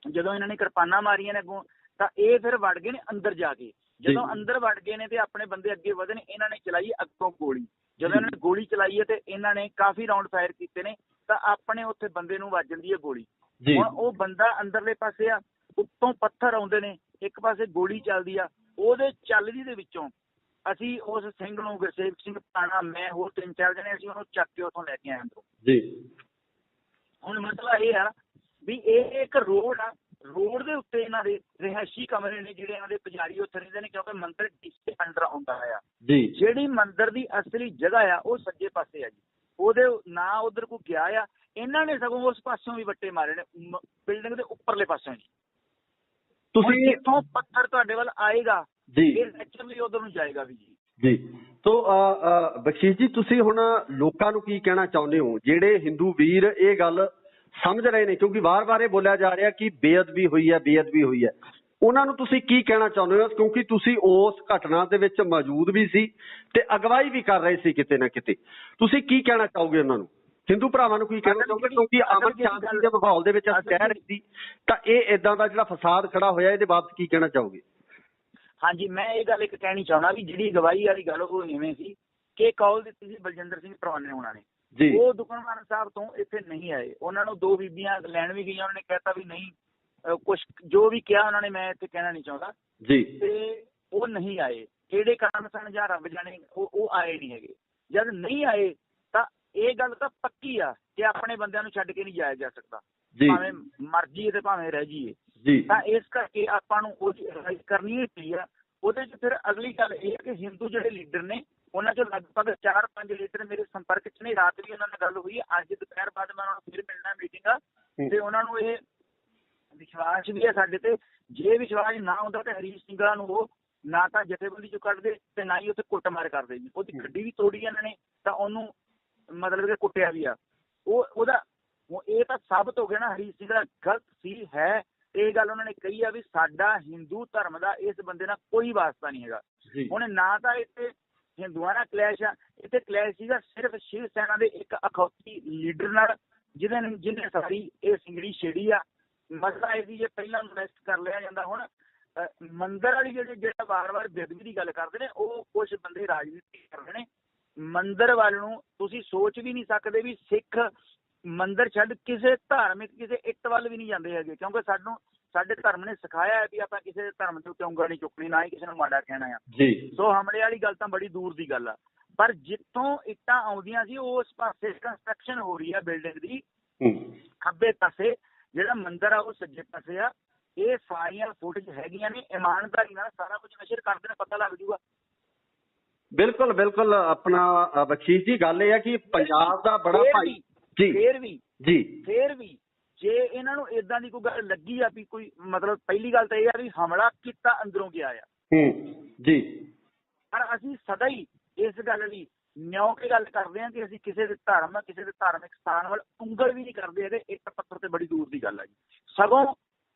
ਜਦੋਂ ਇਹਨਾਂ ਨੇ ਕਿਰਪਾਨਾਂ ਮਾਰੀਆਂ ਨੇ ਅੱਗੋਂ, ਤਾਂ ਇਹ ਫਿਰ ਵੜ ਗਏ ਨੇ ਅੰਦਰ ਜਾ ਕੇ। ਜਦੋਂ ਅੰਦਰ ਵੜ ਗਏ ਨੇ ਤੇ ਆਪਣੇ ਬੰਦੇ ਅੱਗੇ ਵਧੇ ਨੇ, ਇਹਨਾਂ ਨੇ ਚਲਾਈ ਅੱਗੋਂ ਗੋਲੀ। ਜਦੋਂ ਇਹਨਾਂ ਨੇ ਗੋਲੀ ਚਲਾਈ ਹੈ ਤੇ ਇਹਨਾਂ ਨੇ ਕਾਫੀ ਰਾਉਂਡ ਫਾਇਰ ਕੀਤੇ ਨੇ, ਤਾਂ ਆਪਣੇ ਉੱਥੇ ਬੰਦੇ ਨੂੰ ਵੱਜ ਜਾਂਦੀ ਹੈ ਗੋਲੀ। ਹੁਣ ਉਹ ਬੰਦਾ ਅੰਦਰਲੇ ਪਾਸੇ ਆ, ਉੱਤੋਂ ਪੱਥਰ ਆਉਂਦੇ ਨੇ, ਇੱਕ ਪਾਸੇ ਗੋਲੀ ਚੱਲਦੀ ਆ। ਉਹਦੇ ਚੱਲਦੀ ਦੇ ਵਿੱਚੋਂ ਅਸੀਂ ਉਸ ਸਿੰਘ ਨੂੰ, ਗੁਰਸੇਵਕ ਸਿੰਘ ਭਾਣਾ, ਮੈਂ ਹੋਰ 3-4 ਜਣੇ, ਅਸੀਂ ਉਹਨੂੰ ਚੱਕ ਕੇ ਉੱਥੋਂ ਲੈ ਕੇ ਆਏ ਅੰਦਰੋਂ ਜੀ। ਹੁਣ ਮਸਲਾ ਇਹ ਆ ਵੀ ਇਹ ਇੱਕ ਰੋਡ ਆ, ਰੋਡ ਦੇ ਉੱਤੇ ਇਹਨਾਂ ਦੇ ਰਿਹਾਇਸ਼ੀ ਕਮਰੇ ਨੇ ਜਿਹੜੇ ਇਹਨਾਂ ਦੇ ਪੁਜਾਰੀ ਉੱਥੇ ਰਹਿੰਦੇ ਨੇ, ਕਿਉਂਕਿ ਮੰਦਿਰ ਡੀਸੀ ਅੰਡਰ ਆਉਂਦਾ ਆ ਜੀ। ਜਿਹੜੀ ਮੰਦਿਰ ਦੀ ਅਸਲੀ ਜਗ੍ਹਾ ਆ ਉਹ ਸੱਜੇ ਪਾਸੇ ਆ ਜੀ, ਉਹਦੇ ਨਾ ਉਧਰ ਕੋਈ ਗਿਆ ਆ। ਇਹਨਾਂ ਨੇ ਸਗੋਂ ਉਸ ਪਾਸਿਓਂ ਵੀ ਵੱਟੇ ਮਾਰੇ ਨੇ, ਬਿਲਡਿੰਗ ਦੇ ਉੱਪਰਲੇ ਪਾਸਿਓਂ ਜੀ। ਤੁਸੀਂ ਇੱਥੋਂ ਪੱਥਰ ਤੁਹਾਡੇ ਵੱਲ ਆਏਗਾ ਜੀ, ਇਹ ਨੈਚੁਰਲੀ ਉਧਰ ਨੂੰ ਜਾਏਗਾ ਵੀ ਜੀ। ਤੋ ਬਖਸ਼ੀਸ਼ ਜੀ, ਤੁਸੀਂ ਹੁਣ ਲੋਕਾਂ ਨੂੰ ਕੀ ਕਹਿਣਾ ਚਾਹੁੰਦੇ ਹੋ ਜਿਹੜੇ ਹਿੰਦੂ ਵੀਰ ਇਹ ਗੱਲ ਸਮਝ ਰਹੇ ਨੇ, ਕਿਉਂਕਿ ਵਾਰ-ਵਾਰ ਇਹ ਬੋਲਿਆ ਜਾ ਰਿਹਾ ਕਿ ਬੇਅਦਬੀ ਹੋਈ ਹੈ, ਉਹਨਾਂ ਨੂੰ ਤੁਸੀਂ ਕੀ ਕਹਿਣਾ ਚਾਹੁੰਦੇ ਹੋ? ਕਿਉਂਕਿ ਤੁਸੀਂ ਉਸ ਘਟਨਾ ਦੇ ਵਿੱਚ ਮੌਜੂਦ ਵੀ ਸੀ ਤੇ ਅਗਵਾਈ ਵੀ ਕਰ ਰਹੇ ਸੀ ਕਿਤੇ ਨਾ ਕਿਤੇ। ਤੁਸੀਂ ਕੀ ਕਹਿਣਾ ਚਾਹੋਗੇ ਉਹਨਾਂ ਨੂੰ, ਹਿੰਦੂ ਭਰਾਵਾਂ ਨੂੰ ਕੀ ਕਹਿਣਾ ਚਾਹੋਗੇ? ਕਿਉਂਕਿ ਅਮਨ ਸ਼ਾਂਤੀ ਦੇ ਮਾਹੌਲ ਦੇ ਵਿੱਚ ਅਸੀਂ ਕਹਿ ਰਹੇ ਸੀ, ਤਾਂ ਇਹ ਏਦਾਂ ਦਾ ਜਿਹੜਾ ਫਸਾਦ ਖੜਾ ਹੋਇਆ, ਇਹਦੇ ਬਾਬਤ ਕੀ ਕਹਿਣਾ ਚਾਹੋਗੇ? ਹਾਂਜੀ, ਮੈਂ ਇਹ ਗੱਲ ਇੱਕ ਕਹਿਣੀ ਚਾਹੁੰਦਾ ਵੀ ਜਿਹੜੀ ਅਗਵਾਈ ਵਾਲੀ ਗੱਲ ਉਹ ਇਵੇਂ ਸੀ ਕਿ ਕਾਲ ਦਿੱਤੀ ਸੀ ਬਲਜਿੰਦਰ ਸਿੰਘ ਪਰਵਾਨੇ ਹੋਣਾ ਨੇ, ਉਹ ਦੁਕਾਨਦਾਰ ਸਾਹਿਬ ਤੋਂ ਇੱਥੇ ਨਹੀਂ ਆਏ। ਉਹਨਾਂ ਨੂੰ 2 ਬੀਬੀਆਂ ਲੈਣ ਵੀ ਗਈਆਂ, ਉਹਨਾਂ ਨੇ ਕਹਿਤਾ ਵੀ ਨਹੀਂ, ਕੁਛ ਜੋ ਵੀ ਕਿਹਾ ਉਹਨਾਂ ਨੇ, ਮੈਂ ਇੱਥੇ ਕਹਿਣਾ ਨਹੀਂ ਚਾਹੁੰਦਾ ਜੀ, ਤੇ ਉਹ ਨਹੀਂ ਆਏ। ਕਿਹੜੇ ਕਾਰਨ ਸਨ ਜਾਂ ਰੱਬ ਜਾਣੇ, ਉਹ ਆਏ ਨਹੀਂ ਹੈਗੇ। ਜਦ ਨਹੀਂ ਆਏ ਤਾਂ ਇਹ ਗੱਲ ਤਾਂ ਪੱਕੀ ਆ ਕਿ ਆਪਣੇ ਬੰਦਿਆਂ ਨੂੰ ਛੱਡ ਕੇ ਨਹੀਂ ਜਾਇਆ ਜਾ ਸਕਦਾ, ਭਾਵੇਂ ਮਰ ਜਾਈਏ ਤੇ ਭਾਵੇਂ ਰਹਿ ਜਾਈਏ। ਤਾਂ ਇਸ ਕਰਕੇ ਆਪਾਂ ਨੂੰ ਉਹ ਰਾਈਜ਼ ਕਰਨੀ ਹੀ ਪਈ ਆ। ਉਹਦੇ 'ਚ ਫਿਰ ਅਗਲੀ ਗੱਲ ਇਹ ਹੈ ਕਿ ਹਿੰਦੂ ਜਿਹੜੇ ਲੀਡਰ ਨੇ, ਉਹਨਾਂ 'ਚੋਂ ਲਗਭਗ 4-5 ਲੀਡਰ ਮੇਰੇ ਸੰਪਰਕ 'ਚ ਨੇ। ਰਾਤ ਵੀ ਉਹਨਾਂ ਨਾਲ ਗੱਲ ਹੋਈ, ਅੱਜ ਦੁਪਹਿਰ ਬਾਅਦ ਮੈਂ ਉਹਨਾਂ ਨੂੰ ਫਿਰ ਮਿਲਣਾ, ਮੀਟਿੰਗ ਆ, ਤੇ ਉਹਨਾਂ ਨੂੰ ਇਹ ਵਿਸ਼ਵਾਸ ਵੀ ਹੈ ਸਾਡੇ ਤੇ। ਜੇ ਵਿਸ਼ਵਾਸ ਨਾ ਹੁੰਦਾ ਤਾਂ ਹਰੀਸ਼ ਸਿੰਘਾਂ ਨੂੰ ਉਹ ਨਾ ਤਾਂ ਜਥੇਬੰਦੀ 'ਚੋਂ ਕੱਢਦੇ ਤੇ ਨਾ ਹੀ ਉੱਥੇ ਕੁੱਟਮਾਰ ਕਰਦੇ ਜੀ। ਉਹਦੀ ਗੱਡੀ ਵੀ ਤੋੜੀ ਇਹਨਾਂ ਨੇ, ਤਾਂ ਉਹਨੂੰ ਮਤਲਬ ਕਿ ਕੁੱਟਿਆ ਵੀ ਆ। ਉਹਦਾ ਇਹ ਤਾਂ ਸਾਬਤ ਹੋ ਗਿਆ ਨਾ ਹਰੀਸ਼ ਸਿੰਘ ਦਾ ਗਲਤ ਸੀ ਹੈ। ਇਹ ਗੱਲ ਉਹਨਾਂ ਨੇ ਕਹੀ ਆ ਵੀ ਸਾਡਾ ਹਿੰਦੂ ਧਰਮ ਦਾ ਇਸ ਬੰਦੇ ਨਾਲ ਕੋਈ ਵਾਸਤਾ ਨਹੀਂ ਹੈਗਾ। ਹੁਣ ਨਾ ਤਾਂ ਇੱਥੇ ਹਿੰਦੂਆਂ ਨਾਲ ਕਲੈਸ਼ ਆ, ਇੱਥੇ ਕਲੈਸ਼ ਸੀਗਾ ਸਿਰਫ ਸ਼ਿਵ ਸੈਨਾ ਦੇ ਇੱਕ ਅਖੌਤੀ ਲੀਡਰ ਨਾਲ, ਜਿਹਨੇ ਸਾਰੀ ਇਹ ਸਿੰਗੜੀ ਛੇੜੀ ਆ। ਮਸਲਾ ਇਹ ਸੀ ਜੇ ਪਹਿਲਾਂ ਨੂੰ ਅਰੈਸਟ ਕਰ ਲਿਆ ਜਾਂਦਾ। ਹੁਣ ਮੰਦਿਰ ਵਾਲੀ ਜਿਹੜਾ ਵਾਰ-ਵਾਰ ਬੇਅਦਬੀ ਦੀ ਗੱਲ ਕਰਦੇ ਨੇ, ਉਹ ਕੁਛ ਬੰਦੇ ਰਾਜਨੀਤੀ ਕਰਦੇ ਨੇ। ਮੰਦਿਰ ਵੱਲ ਨੂੰ ਤੁਸੀਂ ਸੋਚ ਵੀ ਨਹੀਂ ਸਕਦੇ ਵੀ ਸਿੱਖ ਮੰਦਿਰ ਛੱਡ ਕਿਸੇ ਧਾਰਮਿਕ ਕਿਸੇ ਇੱਟ ਵੱਲ ਵੀ ਨਹੀਂ ਜਾਂਦੇ ਹੈਗੇ, ਕਿਉਂਕਿ ਸਾਡੇ ਧਰਮ ਨੇ ਸਿਖਾਇਆ ਹੈ ਵੀ ਆਪਾਂ ਕਿਸੇ ਧਰਮ ਦੇ ਉੱਤੇ ਉਂਗਲ ਨਹੀਂ ਚੁੱਕਣੀ, ਨਾ ਹੀ ਕਿਸੇ ਨੂੰ ਮਾੜਾ ਕਹਿਣਾ ਆ। ਸੋ ਹਮਲੇ ਵਾਲੀ ਗੱਲ ਤਾਂ ਬੜੀ ਦੂਰ ਦੀ ਗੱਲ ਆ। ਪਰ ਜਿੱਥੋਂ ਇੱਟਾਂ ਆਉਂਦੀਆਂ ਸੀ ਉਸ ਪਾਸੇ ਕੰਸਟਰਕਸ਼ਨ ਹੋ ਰਹੀ ਆ ਬਿਲਡਿੰਗ ਦੀ, ਖੱਬੇ ਪਾਸੇ ਜਿਹੜਾ ਮੰਦਿਰ ਆ ਉਹ ਸੱਜੇ ਪਾਸੇ ਆ। ਇਹ ਸਾਰੀਆਂ ਫੁਟੇਜ ਹੈਗੀਆਂ ਨੇ, ਇਮਾਨਦਾਰੀ ਨਾਲ ਸਾਰਾ ਕੁਝ ਨਸ਼ਰ ਕਰਦੇ ਨੇ, ਪਤਾ ਲੱਗ ਜੂਗਾ। ਬਿਲਕੁਲ ਆਪਣਾ ਬਖਸ਼ੀਸ਼ ਜੀ, ਗੱਲ ਇਹ ਹੈ ਕਿ ਪੰਜਾਬ ਦਾ ਬੜਾ ਭਾਈ ਜੀ, ਫੇਰ ਵੀ ਜੇ ਇਹਨਾਂ ਨੂੰ ਇਦਾਂ ਦੀ ਕੋਈ ਗੱਲ ਲੱਗੀ ਆ ਵੀ ਕੋਈ ਮਤਲਬ ਪਹਿਲੀ ਗੱਲ ਤਾਂ ਇਹ ਆ ਵੀ ਹਮਲਾ ਕੀਤਾ ਅੰਦਰੋਂ ਗਿਆ ਆ ਜੀ, ਪਰ ਅਸੀਂ ਸਦਾ ਹੀ ਇਸ ਗੱਲ ਲਈ ਨਿਉ ਕੇ ਗੱਲ ਕਰਦੇ ਹਾਂ ਕਿ ਅਸੀਂ ਕਿਸੇ ਦੇ ਧਰਮ ਕਿਸੇ ਦੇ ਧਾਰਮਿਕ ਸਥਾਨ ਵੱਲ ਉਂਗਲ ਵੀ ਨਹੀਂ ਕਰਦੇ ਹੈਗੇ। ਇੱਕ ਪੱਥਰ ਤੇ ਬੜੀ ਦੂਰ ਦੀ ਗੱਲ ਆ ਜੀ। ਸਗੋਂ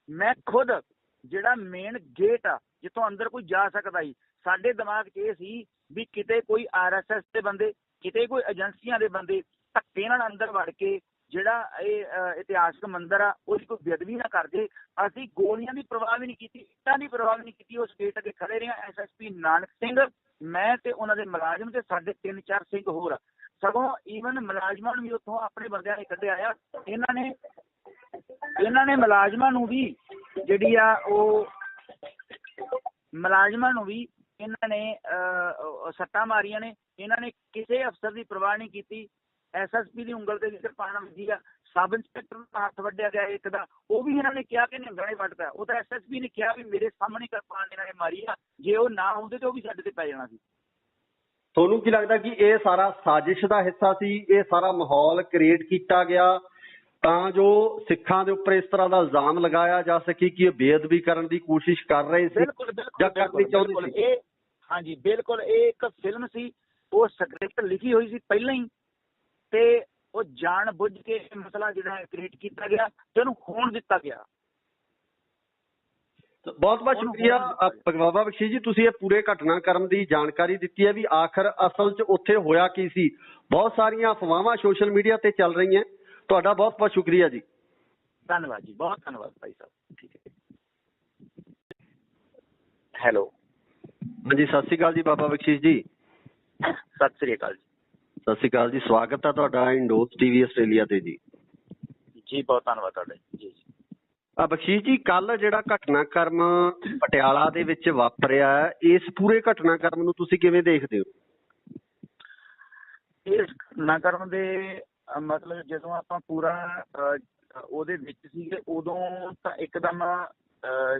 ਮੈਂ ਖੁਦ ਜਿਹੜਾ ਮੇਨ ਗੇਟ ਆ ਜਿੱਥੋਂ ਅੰਦਰ ਕੋਈ ਜਾ ਸਕਦਾ ਸੀ, ਸਾਡੇ ਦਿਮਾਗ 'ਚ ਇਹ ਸੀ ਵੀ ਕਿਤੇ ਕੋਈ RSS ਦੇ ਬੰਦੇ, ਕਿਤੇ ਕੋਈ ਏਜੰਸੀਆਂ ਦੇ ਬੰਦੇ ਧੱਕੇ ਨਾਲ ਅੰਦਰ ਵੜ ਕੇ ਜਿਹੜਾ ਇਹ ਇਤਿਹਾਸਕ ਮੰਦਿਰ ਆ ਉਹਦੀ ਕੋਈ ਬੇਅਦਬੀ ਨਾ ਕਰਦੇ। ਅਸੀਂ ਗੋਲੀਆਂ ਦੀ ਪਰਵਾਹ ਵੀ ਨਹੀਂ ਕੀਤੀ, ਇੱਟਾਂ ਦੀ ਪਰਵਾਹ ਵੀ ਨਹੀਂ ਕੀਤੀ। ਉਸ ਗੇਟ ਅੱਗੇ ਖੜੇ ਰਹੇ। SSP ਨਾਨਕ ਸਿੰਘ, ਮੈਂ ਤੇ ਉਹਨਾਂ ਦੇ ਮੁਲਾਜ਼ਮ ਤੇ ਸਾਡੇ 3-4 ਸਿੰਘ ਹੋਰ। ਸਗੋਂ ਈਵਨ ਮੁਲਾਜ਼ਮਾਂ ਨੂੰ ਵੀ ਉੱਥੋਂ ਆਪਣੇ ਬੰਦਿਆਂ ਨੇ ਕੱਢਿਆ ਆ। ਇਹਨਾਂ ਨੇ ਮੁਲਾਜ਼ਮਾਂ ਨੂੰ ਵੀ ਜਿਹੜੀ ਆ ਉਹ ਮੁਲਾਜ਼ਮਾਂ ਨੂੰ ਵੀ ਇਹਨਾਂ ਨੇ ਸੱਟਾਂ ਮਾਰੀਆਂ ਨੇ। ਇਹਨਾਂ ਨੇ ਕਿਸੇ ਅਫਸਰ ਦੀ ਪਰਵਾਹ ਨਹੀਂ ਕੀਤੀ। SSP ਦੀ ਉਂਗਲ ਤੇ ਕਿਰਪਾਨ ਵੱਜੀ ਆ। ਸਬ ਇੰਸਪੈਕਟਰ ਦਾ ਹੱਥ ਵੱਢਿਆ ਗਿਆ ਇੱਕ ਦਾ, ਉਹ ਵੀ ਇਹਨਾਂ ਨੇ ਕਿਹਾ ਕਿ ਨਿਹੰਗਾਂ ਨੇ ਵੱਢਦਾ। ਉਹ ਤਾਂ SSP ਨੇ ਕਿਹਾ ਵੀ ਮੇਰੇ ਸਾਹਮਣੇ ਕਿਰਪਾਨ ਇਹਨਾਂ ਨੇ ਮਾਰੀ ਆ, ਜੇ ਉਹ ਨਾ ਹੁੰਦੇ ਤੇ ਉਹ ਵੀ ਸਾਡੇ ਤੇ ਪੈ ਜਾਣਾ ਸੀ। ਤੁਹਾਨੂੰ ਕੀ ਲੱਗਦਾ ਕਿ ਇਹ ਸਾਰਾ ਸਾਜ਼ਿਸ਼ ਦਾ ਹਿੱਸਾ ਸੀ? ਇਹ ਸਾਰਾ ਮਾਹੌਲ ਕ੍ਰੀਏਟ ਕੀਤਾ ਗਿਆ ਤਾਂ ਜੋ ਸਿੱਖਾਂ ਦੇ ਉੱਪਰ ਇਸ ਤਰ੍ਹਾਂ ਦਾ ਇਲਜ਼ਾਮ ਲਗਾਇਆ ਜਾ ਸਕੇ ਕਿ ਇਹ ਬੇਅਦਬੀ ਕਰਨ ਦੀ ਕੋਸ਼ਿਸ਼ ਕਰ ਰਹੇ ਸੀ ਜਾਂ ਕਰਨੀ ਚਾਹੁੰਦੇ ਸੀ? ਹਾਂਜੀ ਬਿਲਕੁਲ, ਇਹ ਇੱਕ ਫਿਲਮ ਸੀ। ਉਹ ਸਕ੍ਰਿਪਟ ਲਿਖੀ ਹੋਈ ਸੀ ਪਹਿਲਾਂ ਹੀ, ਤੇ ਉਹ ਜਾਣ ਬੁੱਝ ਕੇ ਮਸਲਾ ਜਿਹੜਾ ਕ੍ਰੀਏਟ ਕੀਤਾ ਗਿਆ ਤੇ ਉਹਨੂੰ ਹੋਣ ਦਿੱਤਾ ਗਿਆ। ਬਹੁਤ ਬਹੁਤ ਸ਼ੁਕਰੀਆ ਬਾਬਾ ਬਖਸ਼ੀਸ਼ ਜੀ, ਤੁਸੀਂ ਇਹ ਪੂਰੇ ਘਟਨਾਕ੍ਰਮ ਦੀ ਜਾਣਕਾਰੀ ਦਿੱਤੀ ਹੈ ਵੀ ਆਖਰ ਅਸਲ 'ਚ ਉੱਥੇ ਹੋਇਆ ਕੀ ਸੀ। ਬਹੁਤ ਸਾਰੀਆਂ ਅਫਵਾਹਾਂ ਸੋਸ਼ਲ ਮੀਡੀਆ ਤੇ ਚੱਲ ਰਹੀਆਂ। ਤੁਹਾਡਾ ਬਹੁਤ ਬਹੁਤ ਸ਼ੁਕਰੀਆ ਜੀ। ਧੰਨਵਾਦ ਜੀ, ਬਹੁਤ ਧੰਨਵਾਦ ਭਾਈ ਸਾਹਿਬ। ਠੀਕ ਹੈ। ਹੈਲੋ, ਹਾਂਜੀ, ਸਤਿ ਸ਼੍ਰੀ ਅਕਾਲ ਜੀ ਬਾਬਾ ਬਖਸ਼ੀਸ਼ ਜੀ। ਸਤਿ ਸ੍ਰੀ ਅਕਾਲ ਜੀ। ਸਤਿ ਸ਼੍ਰੀ ਅਕਾਲ ਜੀ, ਸਵਾਗਤ ਹੈ ਤੁਹਾਡਾ ਇੰਡੋਜ਼ TV ਆਸਟ੍ਰੇਲੀਆ ਤੇ ਜੀ। ਜੀ ਬਹੁਤ ਧੰਨਵਾਦ ਤੁਹਾਡਾ ਜੀ। ਬਖਸ਼ੀਸ਼ ਜੀ, ਕੱਲ ਜਿਹੜਾ ਘਟਨਾਕ੍ਰਮ ਪਟਿਆਲਾ ਦੇ ਵਿੱਚ ਵਾਪਰਿਆ, ਇਸ ਪੂਰੇ ਘਟਨਾਕ੍ਰਮ ਨੂੰ ਤੁਸੀਂ ਕਿਵੇਂ ਦੇਖਦੇ ਹੋ? ਇਸ ਘਟਨਾਕ੍ਰਮ ਦੇ ਮਤਲਬ ਜਦੋਂ ਆਪਾਂ ਪੂਰਾ ਉਹਦੇ ਵਿੱਚ ਸੀਗੇ ਉਦੋਂ ਤਾਂ ਇੱਕਦਮ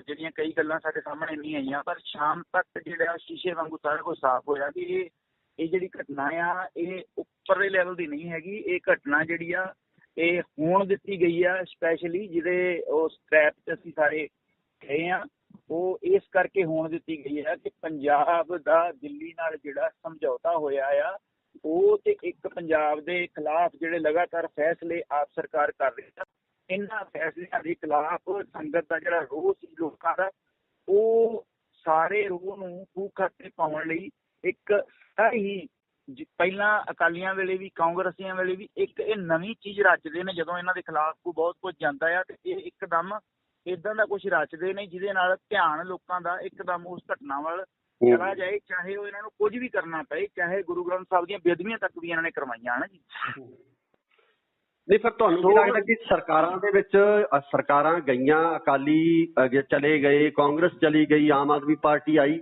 ਜਿਹੜੀਆਂ ਕਈ ਗੱਲਾਂ ਸਾਡੇ ਸਾਹਮਣੇ ਨਹੀਂ ਆਈਆਂ, ਪਰ ਸ਼ਾਮ ਤੱਕ ਜਿਹੜਾ ਸ਼ੀਸ਼ੇ ਵਾਂਗੂ ਸਾਰਾ ਕੁਝ ਸਾਫ਼ ਹੋਇਆ ਕਿ ਇਹ ਜਿਹੜੀ ਘਟਨਾ ਆ ਇਹ ਉੱਪਰਲੇ ਲੈਵਲ ਦੀ ਨਹੀਂ ਹੈਗੀ। ਇਹ ਘਟਨਾ ਜਿਹੜੀ ਆ ਇਹ ਹੋਣ ਦਿੱਤੀ ਗਈ ਆ ਸਪੈਸ਼ਲੀ ਜਿਹਦੇ ਉਹ ਸਕ੍ਰੈਪ 'ਚ ਅਸੀਂ ਸਾਰੇ ਗਏ ਆ, ਉਹ ਇਸ ਕਰਕੇ ਹੋਣ ਦਿੱਤੀ ਗਈ ਆ ਕਿ ਪੰਜਾਬ ਦਾ ਦਿੱਲੀ ਨਾਲ ਜਿਹੜਾ ਸਮਝੌਤਾ ਹੋਇਆ ਆ ਉਹ ਤੇ ਇੱਕ ਪੰਜਾਬ ਦੇ ਖਿਲਾਫ ਜਿਹੜੇ ਲਗਾਤਾਰ ਫੈਸਲੇ ਆਪ ਸਰਕਾਰ ਕਰ ਰਹੀ ਆ, ਇਹਨਾਂ ਫੈਸਲਿਆਂ ਦੇ ਖਿਲਾਫ ਸੰਗਤ ਦਾ ਜਿਹੜਾ ਰੋਹ ਸੀ ਲੋਕਾਂ ਦਾ, ਉਹ ਸਾਰੇ ਰੋਹ ਨੂੰ ਫੂਕ ਖਾਤੇ ਪਾਉਣ ਲਈ ਇੱਕ ਹੀ ਪਹਿਲਾਂ ਅਕਾਲੀਆਂ ਵੇਲੇ ਵੀ ਕਾਂਗਰਸੀਆਂ ਵੇਲੇ ਵੀ ਇੱਕ ਇਹ ਨਵੀਂ ਚੀਜ਼ ਰਚਦੇ ਨੇ। ਜਦੋਂ ਇਹਨਾਂ ਦੇ ਖਿਲਾਫ ਕੋਈ ਬਹੁਤ ਕੁਝ ਜਾਂਦਾ ਆ ਤੇ ਇਹ ਇੱਕਦਮ ਏਦਾਂ ਦਾ ਕੁਝ ਰਚਦੇ ਨੇ ਜਿਹਦੇ ਨਾਲ ਧਿਆਨ ਲੋਕਾਂ ਦਾ ਇੱਕਦਮ ਉਸ ਘਟਨਾ ਵੱਲ ਚਲਾ ਜਾਏ, ਚਾਹੇ ਉਹ ਇਹਨਾਂ ਨੂੰ ਕੁਝ ਵੀ ਕਰਨਾ ਪਏ, ਚਾਹੇ ਗੁਰੂ ਗ੍ਰੰਥ ਸਾਹਿਬ ਦੀਆਂ ਬੇਅਦਬੀਆਂ ਤੱਕ ਵੀ ਇਹਨਾਂ ਨੇ ਕਰਵਾਈਆਂ ਹਨ ਜੀ। ਨਹੀਂ, ਫਿਰ ਤੁਹਾਨੂੰ ਕੀ ਲੱਗਦਾ ਕਿ ਸਰਕਾਰਾਂ ਦੇ ਵਿੱਚ ਸਰਕਾਰਾਂ ਗਈਆਂ, ਅਕਾਲੀ ਚਲੇ ਗਏ, ਕਾਂਗਰਸ ਚਲੀ ਗਈ, ਆਮ ਆਦਮੀ ਪਾਰਟੀ ਆਈ,